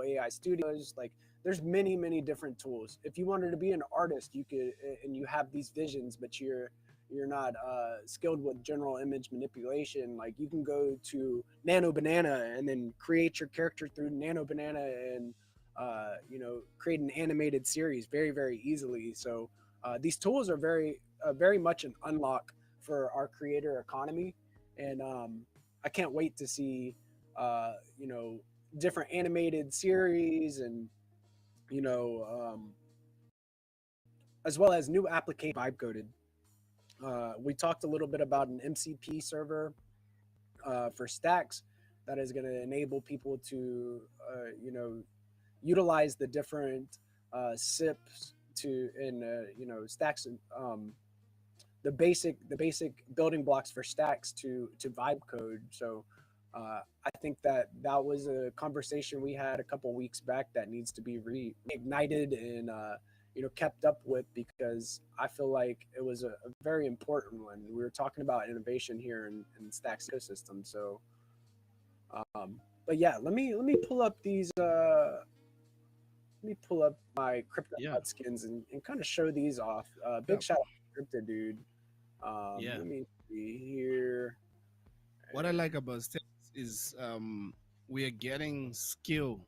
AI Studios. Like, there's many different tools. If you wanted to be an artist, you could, and you have these visions, but you're not skilled with general image manipulation. Like, you can go to Nano Banana and then create your character through Nano Banana and create an animated series very easily. So these tools are very much an unlock for our creator economy, and I can't wait to see different animated series and as well as new application vibe coded. We talked a little bit about an MCP server for Stacks. that is going to enable people to, utilize the different SIPs stacks, the basic building blocks for stacks to vibe code. So I think that was a conversation we had a couple weeks back that needs to be reignited and kept up with, because I feel like it was a very important one. We were talking about innovation here in Stacks ecosystem. So, but yeah, let me pull up these. Let me pull up my crypto skins and kind of show these off. Big shout out to Crypto Dude. Let me see here. What I like about Stacks is we are getting skill.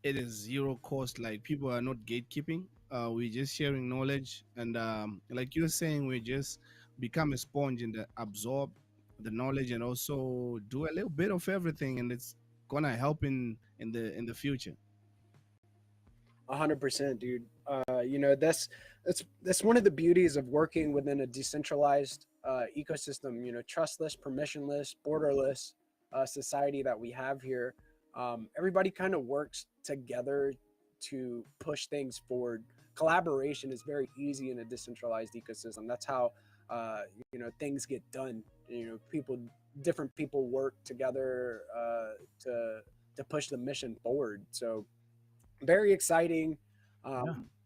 It is zero cost. Like, people are not gatekeeping. We're just sharing knowledge, and like you're saying, we just become a sponge and absorb the knowledge and also do a little bit of everything, and it's gonna help in the future. 100%, dude. That's one of the beauties of working within a decentralized ecosystem. Trustless, permissionless, borderless society that we have here. Everybody kind of works together to push things forward. Collaboration is very easy in a decentralized ecosystem. That's how things get done. Different people work together to push the mission forward. So very exciting.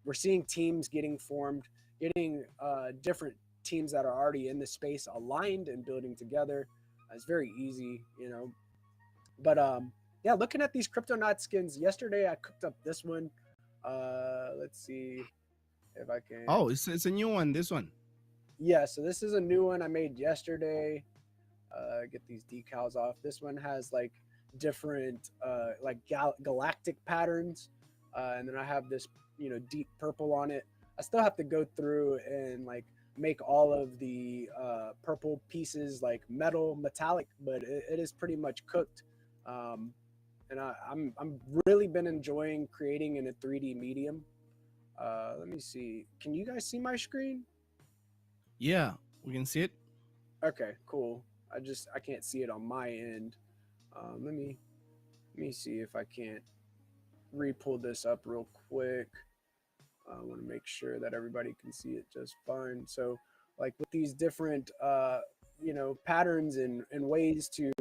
We're seeing teams getting formed, getting different teams that are already in the space aligned and building together. It's very easy, But yeah, looking at these CryptoNaut skins, yesterday I cooked up this one. Let's see if I can. Oh, it's a new one, this one. Yeah, so this is a new one I made yesterday. Get these decals off. This one has like different galactic patterns. And then I have this, deep purple on it. I still have to go through and like make all of the purple pieces like metallic, but it is pretty much cooked. And I'm really been enjoying creating in a 3D medium. Let me see. Can you guys see my screen? Yeah, we can see it. Okay, cool. I can't see it on my end. Let me see if I can't re-pull this up real quick. I want to make sure that everybody can see it just fine. So like with these different patterns and ways to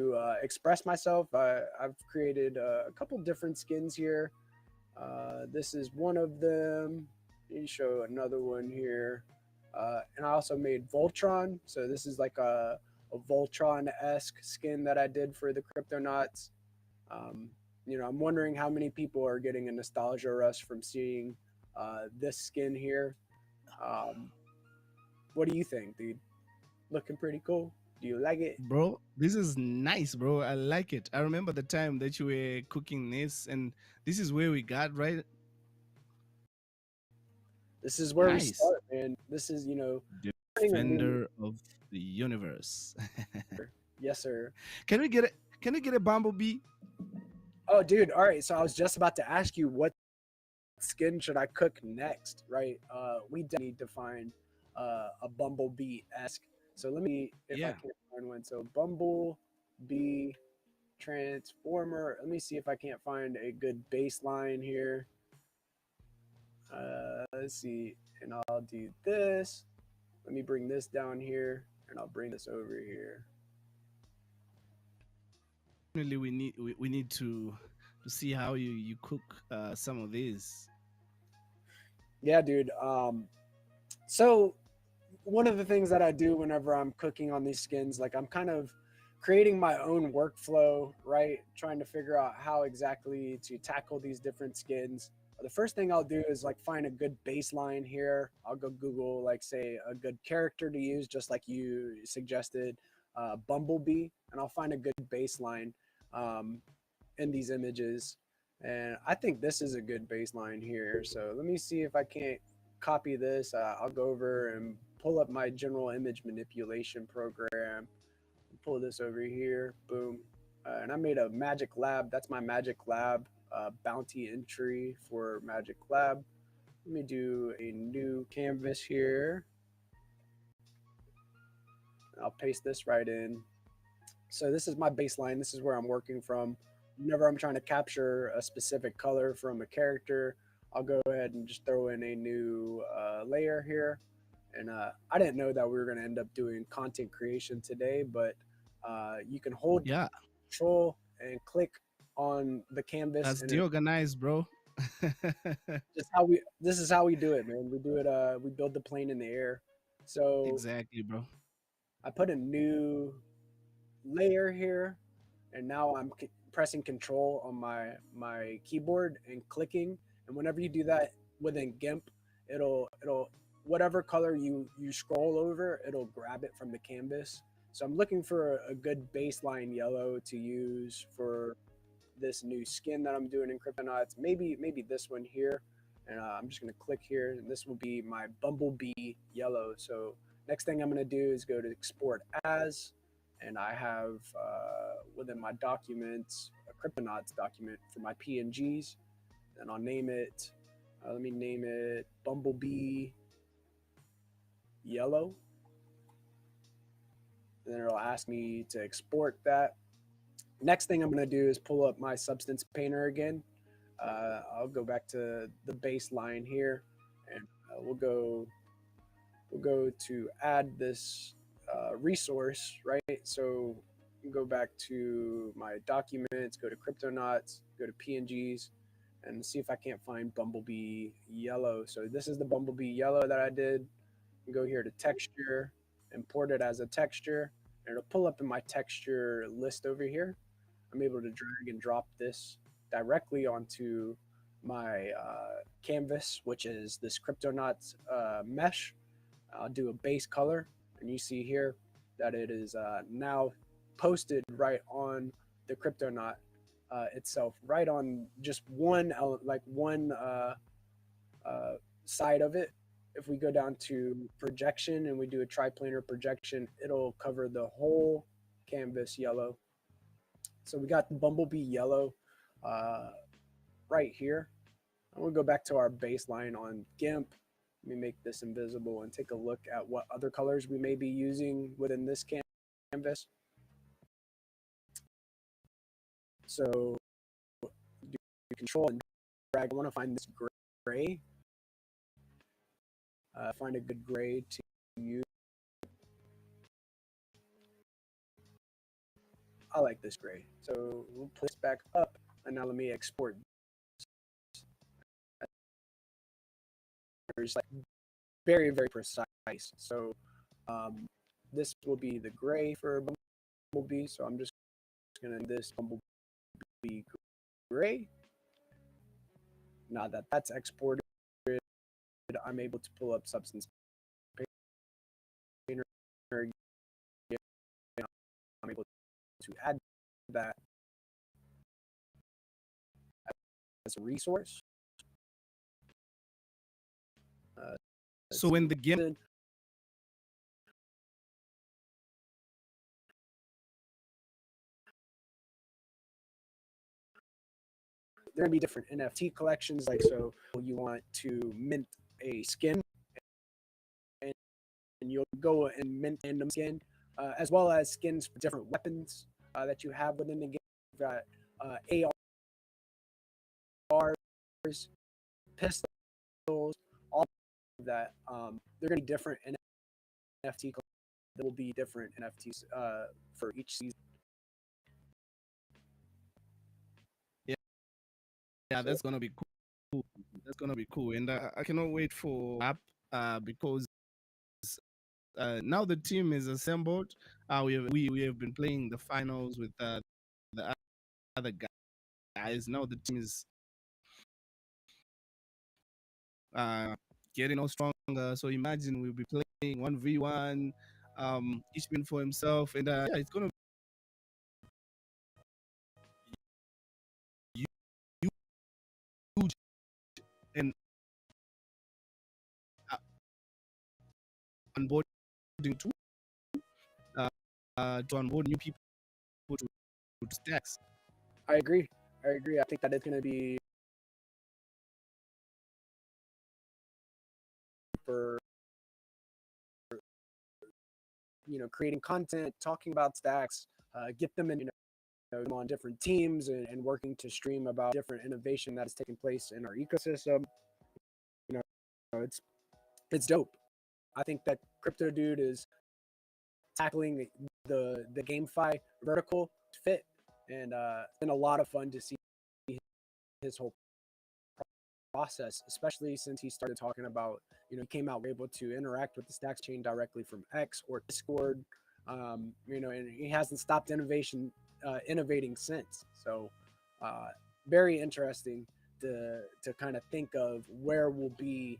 express myself, I've created a couple different skins here. This is one of them. Let me show another one here. And I also made Voltron. So this is like a Voltron-esque skin that I did for the CryptoNauts. I'm wondering how many people are getting a nostalgia rush from seeing this skin here. What do you think, dude? Looking pretty cool. Do you like it? Bro, this is nice, bro. I like it. I remember the time that you were cooking this, and this is where we got, right? This is where we start, man. This is, Defender of the universe. Yes, sir. Can we get a bumblebee? Oh, dude. All right. So I was just about to ask you, what skin should I cook next, right? We definitely need to find a bumblebee-esque. So let me, if I can find one. So bumblebee transformer. Let me see if I can't find a good baseline here. Let's see. And I'll do this. Let me bring this down here, and I'll bring this over here. Definitely, we need to see how you cook some of these. Yeah, dude. So one of the things that I do whenever I'm cooking on these skins, like I'm kind of creating my own workflow, right? Trying to figure out how exactly to tackle these different skins. The first thing I'll do is like find a good baseline here. I'll go Google, like say a good character to use, just like you suggested, Bumblebee, and I'll find a good baseline in these images. And I think this is a good baseline here. So let me see if I can't copy this. I'll go over and pull up my general image manipulation program. Pull this over here, boom. And I made a Magic Lab. That's my Magic Lab bounty entry for Magic Lab. Let me do a new canvas here. I'll paste this right in. So this is my baseline. This is where I'm working from. Whenever I'm trying to capture a specific color from a character, I'll go ahead and just throw in a new layer here. And I didn't know that we were going to end up doing content creation today, but you can hold control and click on the canvas. That's and DeOrganized, bro. This is how we do it, man. We do it. We build the plane in the air. So Exactly, bro. I put a new layer here, and now I'm pressing control on my keyboard and clicking. And whenever you do that within GIMP, it'll whatever color you scroll over, it'll grab it from the canvas. So I'm looking for a good baseline yellow to use for this new skin that I'm doing in Cryptonauts. Maybe this one here. And I'm just going to click here, and this will be my bumblebee yellow. So next thing I'm going to do is go to export as, and I have within my documents a Cryptonauts document for my PNGs, and I'll name it. Let me name it bumblebee yellow, and then it'll ask me to export that. Next thing I'm going to do is pull up my substance painter again. I'll go back to the baseline here, and we'll go to add this resource, right? So go back to my documents, go to Cryptonauts, go to PNGs, and see if I can't find bumblebee yellow. So this is the bumblebee yellow that I did. Go here to texture, import it as a texture, and it'll pull up in my texture list over here. I'm able to drag and drop this directly onto my canvas, which is this Cryptonauts mesh. I'll do a base color, and you see here that it is now posted right on the Cryptonaut itself, right on just one side of it. If we go down to projection and we do a triplanar projection, it'll cover the whole canvas yellow. So we got the bumblebee yellow right here. I'm gonna go back to our baseline on GIMP. Let me make this invisible and take a look at what other colors we may be using within this canvas. So do control and drag. I want to find this gray. Find a good gray to use. I like this gray. So we'll put this back up, and now let me export. It's like very, very precise. So this will be the gray for bumblebee. So I'm just gonna do this bumblebee gray. Now that that's exported, I'm able to pull up substance painter. I'm able to add that as a resource. So when the GIMP there are gonna be different NFT collections. Like, so you want to mint a skin, and you'll go and mint random skin, as well as skins for different weapons that you have within the game. You've got ARs, pistols, all of that. They're gonna be different NFT. There will be different NFTs for each season. Yeah, that's gonna be cool. That's gonna be cool, and I cannot wait for app because now the team is assembled. We have been playing the finals with the other guys. Now the team is getting all stronger. So imagine we'll be playing 1v1, each man for himself, and yeah, it's gonna be huge. And onboarding too, to onboard new people to stacks. I agree. I think that it's going to be for creating content, talking about stacks, get them in, on different teams and working to stream about different innovation that is taking place in our ecosystem. It's dope. I think that Crypto Dude is tackling the GameFi vertical fit, and it's been a lot of fun to see his whole process, especially since he started talking about, he came out able to interact with the Stacks chain directly from X or Discord, and he hasn't stopped innovating since. So very interesting to kind of think of where we'll be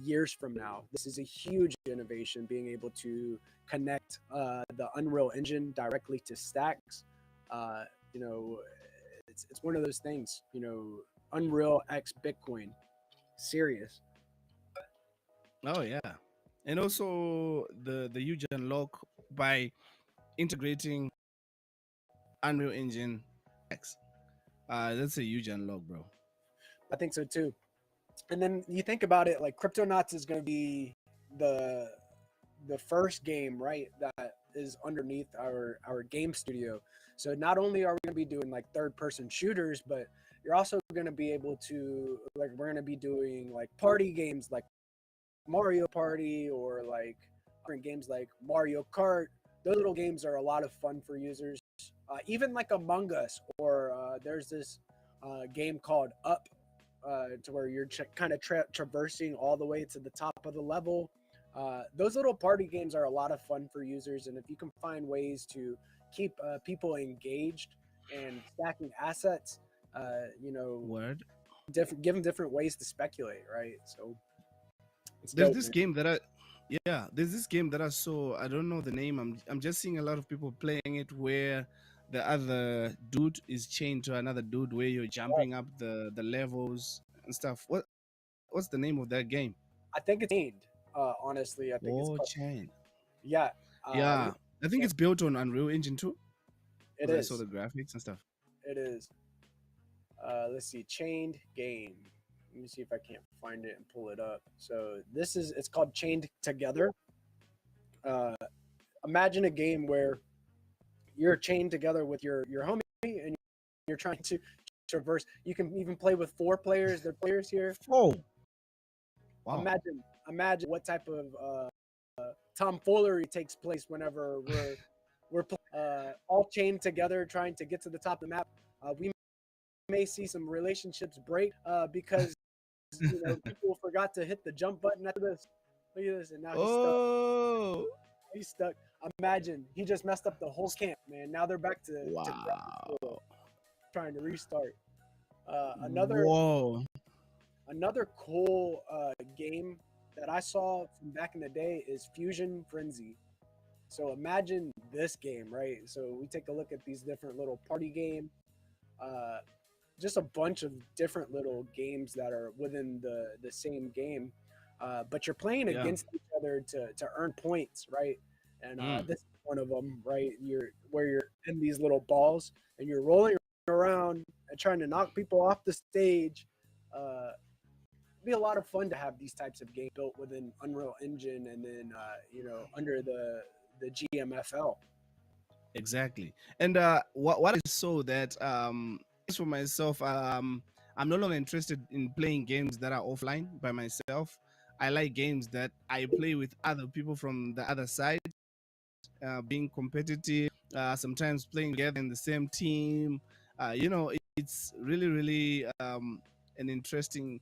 years from now. This is a huge innovation, being able to connect the Unreal Engine directly to Stacks. It's one of those things, Unreal X Bitcoin, serious. Oh yeah, and also the huge unlock by integrating Unreal Engine X. That's a huge unlock, bro. I think so too. And then you think about it, like Cryptonauts is going to be the first game, right, that is underneath our game studio. So not only are we going to be doing like third person shooters, but you're also going to be able to, like, we're going to be doing like party games like Mario Party, or like different games like Mario Kart. Those little games are a lot of fun for users. Even like Among Us, or there's this game called Up, to where you're kind of traversing all the way to the top of the level. Those little party games are a lot of fun for users, and if you can find ways to keep people engaged and stacking assets, give them different ways to speculate, right? So there's this game that I saw. I don't know the name. I'm just seeing a lot of people playing it where the other dude is chained to another dude, where you're jumping up the levels and stuff. What's the name of that game? I think it's Chained. Honestly, I think it's called Chained. Yeah. Yeah, I think it's built on Unreal Engine too. It 'Cause is. I saw the graphics and stuff. It is. Let's see, Chained game. Let me see if I can't find it and pull it up. So it's called Chained Together. Imagine a game where you're chained together with your homie, and you're trying to traverse. You can even play with 4 players. There are players here. Oh, wow. Imagine what type of tomfoolery takes place whenever we're all chained together trying to get to the top of the map. We may see some relationships break because people forgot to hit the jump button after this. Look at this, and now he's stuck. Imagine he just messed up the whole camp, man. Now they're back to ground zero, trying to restart. Another cool game that I saw from back in the day is Fusion Frenzy. So imagine this game, right? So we take a look at these different little party games, just a bunch of different little games that are within the same game, but you're playing against each other to earn points, right? And this is one of them, right? You're in these little balls and you're rolling around and trying to knock people off the stage. It'd be a lot of fun to have these types of games built within Unreal Engine, and then under the GMFL. Exactly. And what I saw that for myself, I'm no longer interested in playing games that are offline by myself. I like games that I play with other people from the other side, being competitive, sometimes playing together in the same team. It's really an interesting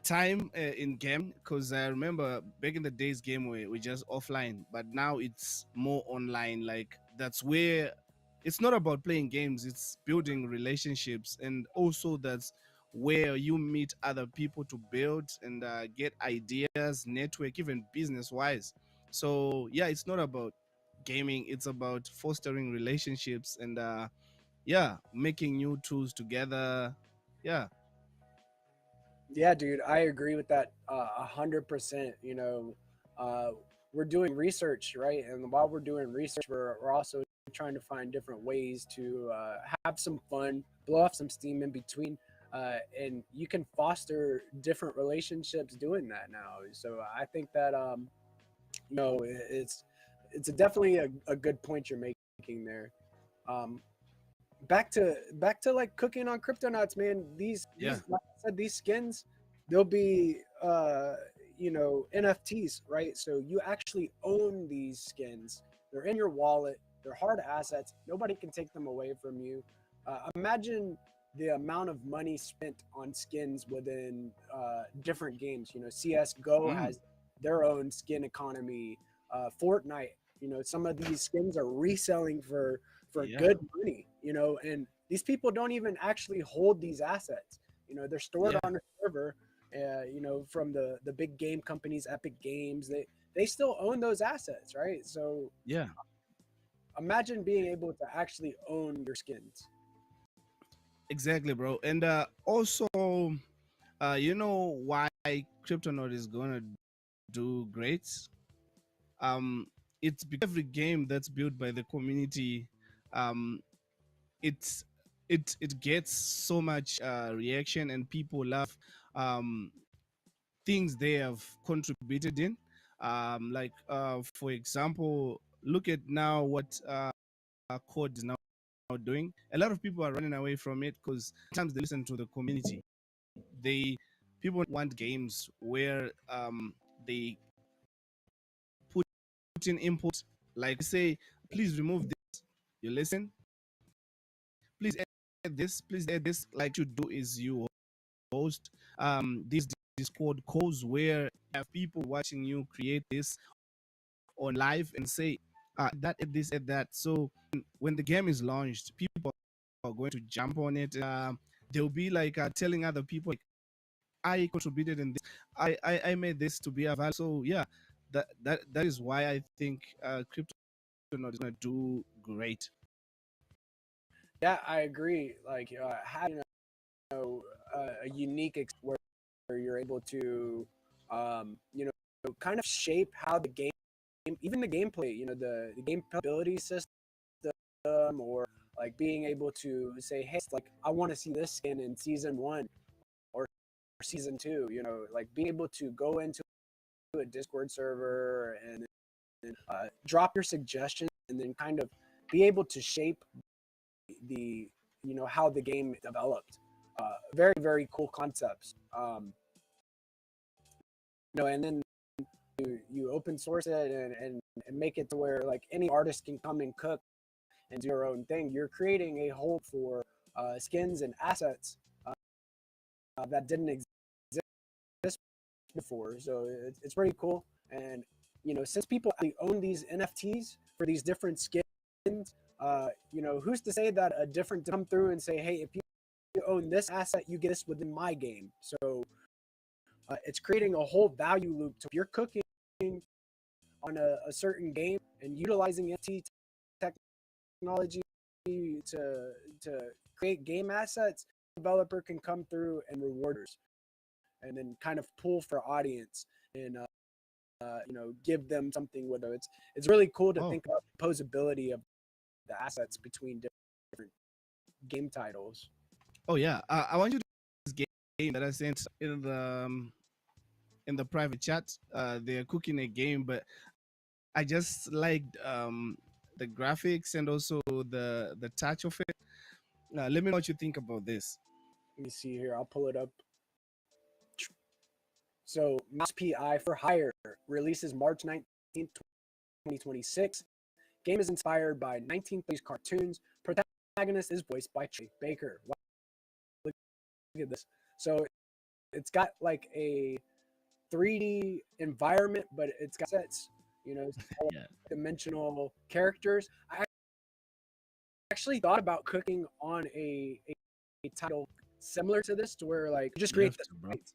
time in game, because I remember back in the days game we just offline, but now it's more online. Like, that's where it's not about playing games, it's building relationships, and also that's where you meet other people to build and get ideas, network, even business wise. So yeah, it's not about gaming, it's about fostering relationships and making new tools together. Yeah, dude, I agree with that 100%. We're doing research, right? And while we're doing research, we're also trying to find different ways to have some fun, blow off some steam in between, and you can foster different relationships doing that now. So I think that it's definitely a good point you're making. thinking there. Back to like cooking on crypto nuts, man. These like I said, these skins, they'll be NFTs, right? So you actually own these skins. They're in your wallet. They're hard assets. Nobody can take them away from you. Imagine the amount of money spent on skins within different games. CS:GO has their own skin economy. Fortnite, some of these skins are reselling for good money. And these people don't even actually hold these assets. They're stored on a server. From the big game companies, Epic Games, they still own those assets, right? So imagine being able to actually own your skins. Exactly, bro. And also, why CryptoNote is gonna do great? It's because every game that's built by the community, it gets so much reaction, and people love things they have contributed in. Like for example, look at now what code is now doing. A lot of people are running away from it because sometimes they listen to the community. People want games where they put in input, like say, please remove this. You listen. Please add this. Please add this. Like you do is you host these Discord calls where you have people watching you create this on live and say that add this add that. So when the game is launched, people are going to jump on it. They'll be like telling other people, like, I contributed in this. I made this to be available. So yeah, that is why I think crypto is gonna do great. Yeah, I agree. Like having a unique where you're able to kind of shape how the game, even the gameplay, the game ability system, or like being able to say, hey, like I want to see this skin in season 1 or season 2. Like being able to go into a Discord server and drop your suggestions and then kind of be able to shape the how the game developed. Very, very cool concepts. And then you open source it and make it to where like any artist can come and cook and do your own thing. You're creating a whole for skins and assets that didn't exist before. So it's pretty cool. And since people actually own these NFTs for these different skins, who's to say that a different come through and say, hey, if you own this asset, you get this within my game. So it's creating a whole value loop. So if you're cooking on a certain game and utilizing NFT technology to create game assets, developer can come through and rewarders, and then kind of pull for audience and give them something. Whether it's really cool to think about the posability of the assets between different game titles. Oh yeah, I want you to this game that I sent in the private chat. They're cooking a game, but I just liked the graphics and also the touch of it. Let me know what you think about this. Let me see here. I'll pull it up. So Mouse PI for Hire releases March 19th, 2026. Game is inspired by 1930s cartoons. Protagonist is voiced by Trey Baker. Wow. Look at this. So it's got like a 3D environment, but it's got sets, dimensional characters. I actually thought about cooking on a title similar to this, to where like you just create the sprites.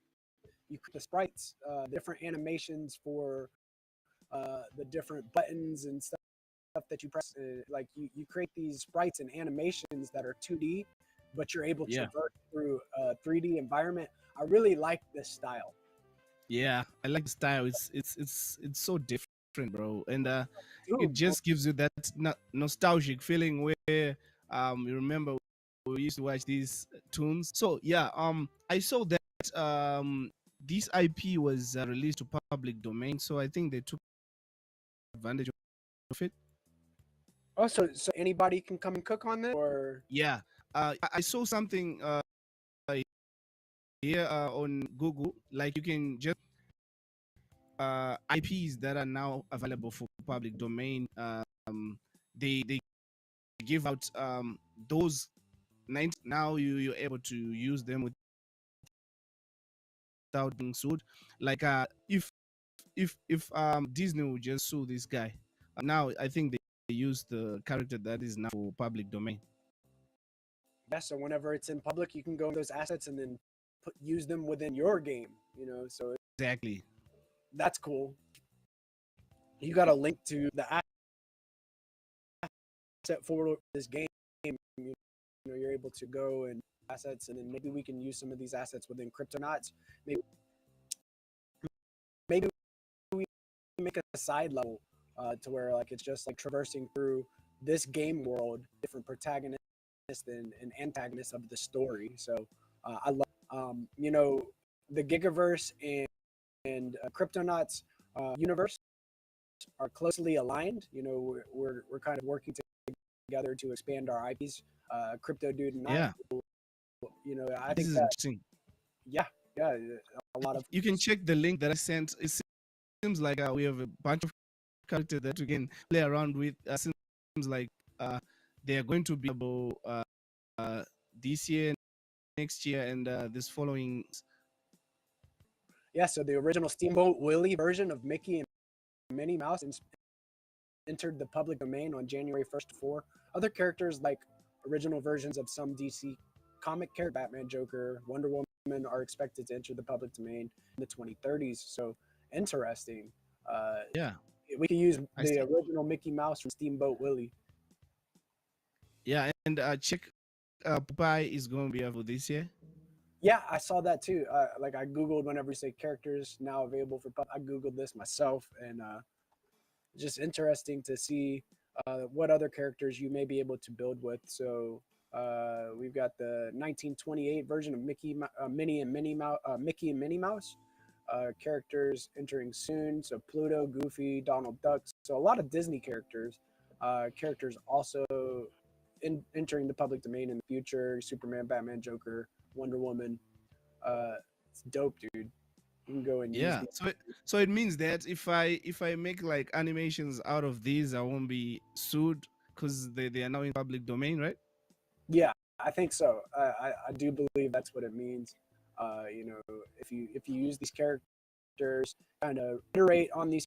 You create the sprites, different animations for the different buttons and stuff that you press. Like you create these sprites and animations that are 2D, but you're able to traverse through a 3D environment. I really like this style. Yeah, I like the style. It's so different, bro, and it just gives you that nostalgic feeling where you remember we used to watch these tunes. So yeah, I saw that this IP was released to public domain, so I think they took advantage of it. Oh, so anybody can come and cook on this, or Yeah, I saw something here on Google. Like you can just IPs that are now available for public domain. They give out those 90. Now you're able to use them without being sued. Like if Disney would just sue this guy, now I think they use the character that is now for public domain. yeah, so whenever it's in public, you can go those assets and then use them within your game. You know, so Exactly. that's cool. You got a link to the asset for this game. You know, you're able to go and assets, and then maybe we can use some of these assets within Cryptonauts. Maybe we make a side level to where like it's just like traversing through this game world, different protagonists and antagonists of the story. So I love, you know, the Gigaverse and Cryptonauts universe are closely aligned. You know, we're kind of working together to expand our IPs. Crypto Dude and Yeah. I, you know, I This think is that interesting. yeah, a lot of You can check the link that I sent. It seems like we have a bunch of characters that we can play around with. Seems like they are going to be able this year, next year, and this following. yeah. So the original Steamboat Willie version of Mickey and Minnie Mouse entered the public domain on January 1st to 4. Other characters like original versions of some DC comic characters, Batman, Joker, Wonder Woman, are expected to enter the public domain in the 2030s. So interesting. Yeah, we can use the original Mickey Mouse from Steamboat Willie. Yeah, and check Popeye is going to be available this year. Yeah, I saw that too. Like I Googled whenever you say characters now available for I Googled this myself, and just interesting to see what other characters you may be able to build with. So we've got the 1928 version of Mickey and Minnie Mouse characters entering soon. So Pluto, Goofy, Donald Duck. So a lot of Disney characters. Characters also entering the public domain in the future. Superman, Batman, Joker, Wonder Woman. It's dope, dude. You can go and Yeah, use so it means that if I make like animations out of these, I won't be sued because they are now in public domain, right? Yeah, I think so. I do believe that's what it means. You know, if you use these characters, kind of iterate on these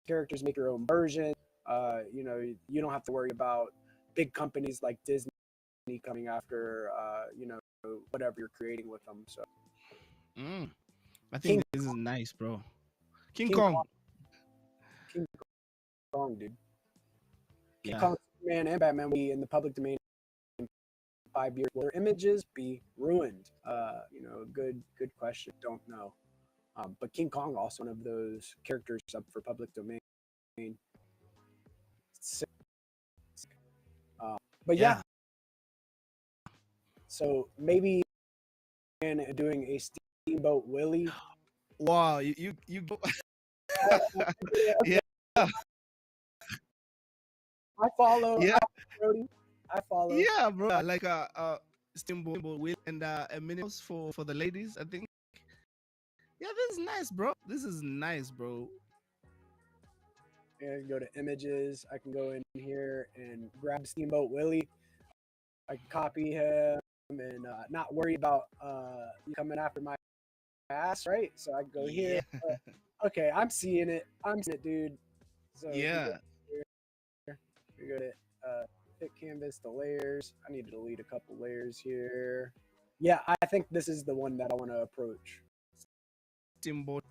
characters, make your own version. You know, you don't have to worry about big companies like Disney coming after you know, whatever you're creating with them. So I think this is nice, bro. King Kong. King Kong, dude. King Yeah. Kong, Superman, and Batman will be in the public domain in 5 years. Will their images be ruined? You know, good question. Don't know. But King Kong also one of those characters up for public domain. But yeah. So maybe doing a Steamboat Willie. Wow, you go. Yeah. I follow. Yeah. I follow. Yeah, bro. Like Steamboat Will and a Minnie for the ladies, I think. Yeah, this is nice, bro. This is nice, bro. And go to images. I can go in here and grab Steamboat Willie. I can copy him and not worry about you coming after my ass, right? So I can go here. Okay, I'm seeing it, dude. So yeah. We go to fit canvas, the layers. I need to delete a couple layers here. Yeah, I think this is the one that I want to approach. Steamboat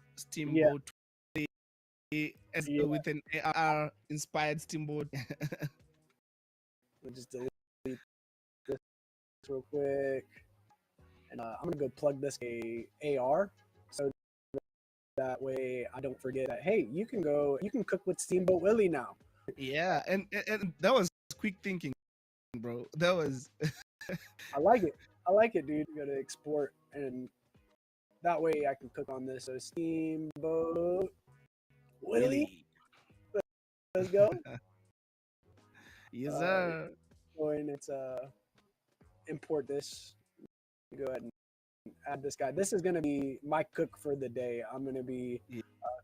with an AR inspired steamboat. We'll just delete this real quick, and I'm gonna go plug this AR so that way I don't forget that. Hey, you can cook with Steamboat Willie now. Yeah, and that was quick thinking, bro. That was. I like it, dude. You gotta export, and that way I can cook on this. So Steamboat Willie. Let's go. Yes, sir. Going, it's import this. Go ahead and add this guy. This is gonna be my cook for the day. I'm gonna be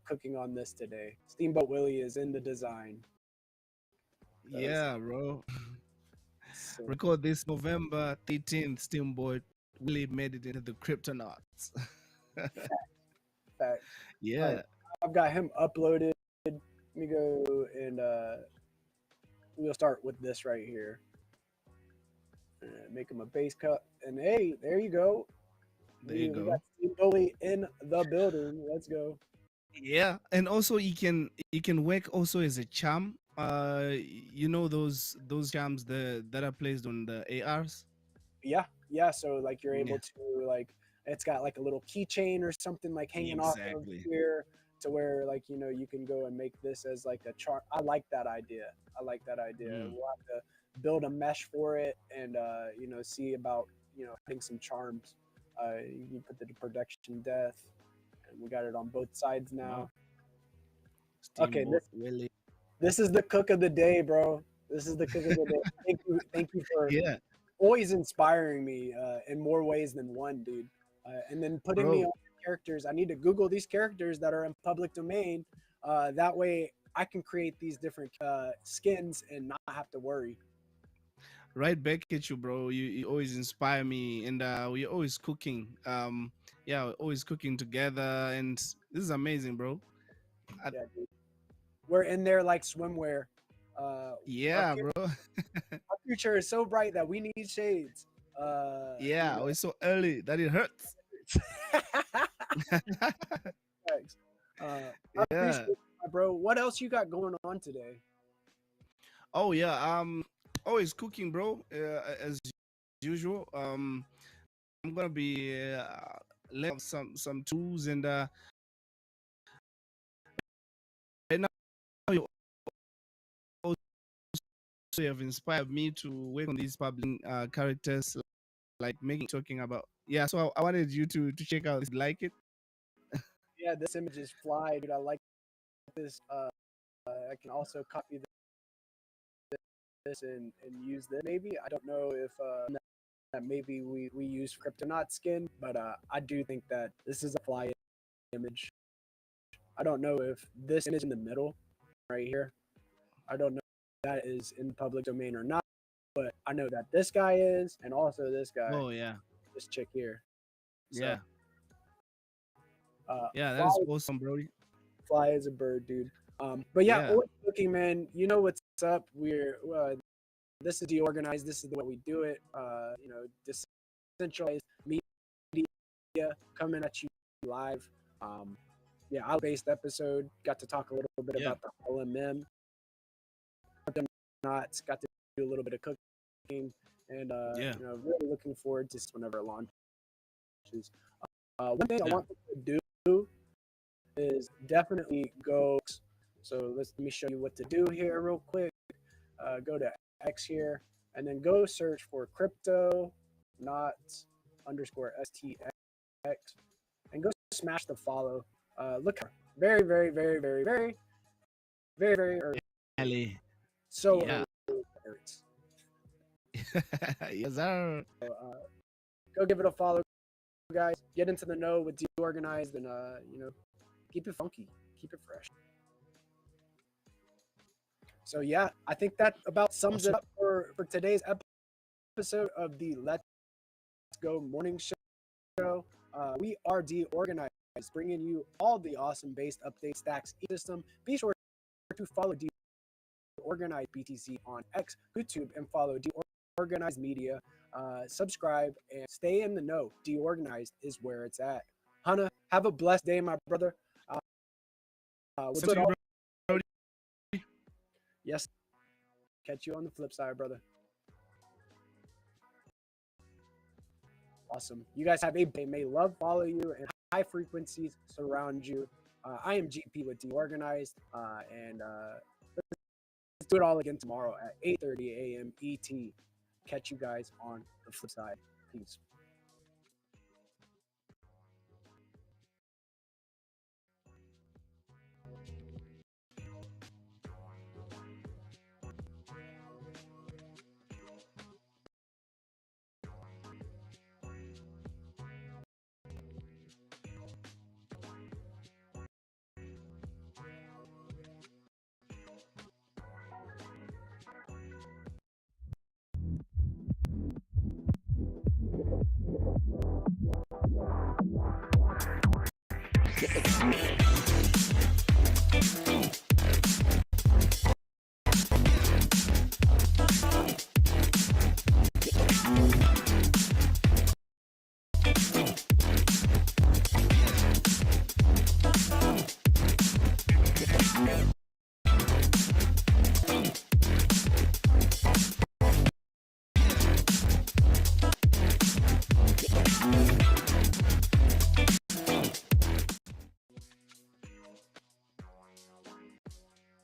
cooking on this today. Steamboat Willie is in the design. Yeah, bro. So, Record this November 13th. Steamboat Willie made it into the Cryptonauts. facts. Yeah. All right, I've got him uploaded. Let me go and we'll start with this right here. Make him a base cut, and hey, there you go. There you We go. got Steamboat Willie in the building. Let's go. Yeah, and also he can work also as a charm. You know those charms that are placed on the ARs. Yeah. So like you're able Yeah. to like it's got like a little keychain or something like hanging off of Exactly. here to where like you can go and make this as like a chart. I like that idea. We'll have to build a mesh for it and see about adding some charms. You put the protection death, and we got it on both sides now. Okay, Steamboat Willie. this is the cook of the day, bro. This is the cook of the day. Thank you for Yeah. always inspiring me in more ways than one, dude. And then putting me Bro. on characters. I need to Google these characters that are in public domain. That way I can create these different skins and not have to worry. Right back at you, bro. You always inspire me, and we're always cooking. Yeah, we're always cooking together, and this is amazing, bro. Yeah, dude. We're in there like swimwear. Yeah, bro. Our future is so bright that we need shades. Yeah, it's so early that it hurts. Thanks. I appreciate it, my bro. What else you got going on today? Oh yeah, always cooking, bro. As usual. I'm gonna be learning some tools, and right now you also have inspired me to work on these public characters, like talking about. Yeah, so I wanted you to check out this, like it. Yeah, this image is fly, dude. I like this. I can also copy this and use this. Maybe I don't know if that maybe we use Cryptonaut skin, but I do think that this is a fly image. I don't know if this is in the middle right here. I don't know if that is in public domain or not, but I know that this guy is, and also this guy. Oh yeah, this chick here. So, yeah. Yeah, that Fly, is awesome, bro. Fly is a bird, dude. But yeah, always looking, man. You know what's up. We're this is DeOrganized. This is the way we do it. Decentralized media coming at you live. Yeah, based episode. Got to talk a little bit about the HODLMM. Not got to do a little bit of cooking, and really looking forward to this whenever it launches. One thing I want to do is definitely go. So let me show you what to do here real quick. Go to X here, and then go search for crypto not underscore STX, and go smash the follow. Look, very, very, very, very, very, very, very early. So yeah. Yes, sir. Go give it a follow, guys. Get into the know with DeOrganized, and keep it funky, keep it fresh. So yeah, I think that about sums it up for today's episode of the Let's Go Morning Show. We are DeOrganized, bringing you all the awesome based updates, stacks, ecosystem. Be sure to follow DeOrganized BTC on X, YouTube, and follow DeOrganized Media. Subscribe and stay in the know. DeOrganized is where it's at. Hannah, have a blessed day, my brother. Yes. Catch you on the flip side, brother. Awesome. You guys have a day. May love follow you and high frequencies surround you. I am GP with DeOrganized, and let's do it all again tomorrow at 8:30 a.m. ET. Catch you guys on the flip side. Peace. DEX.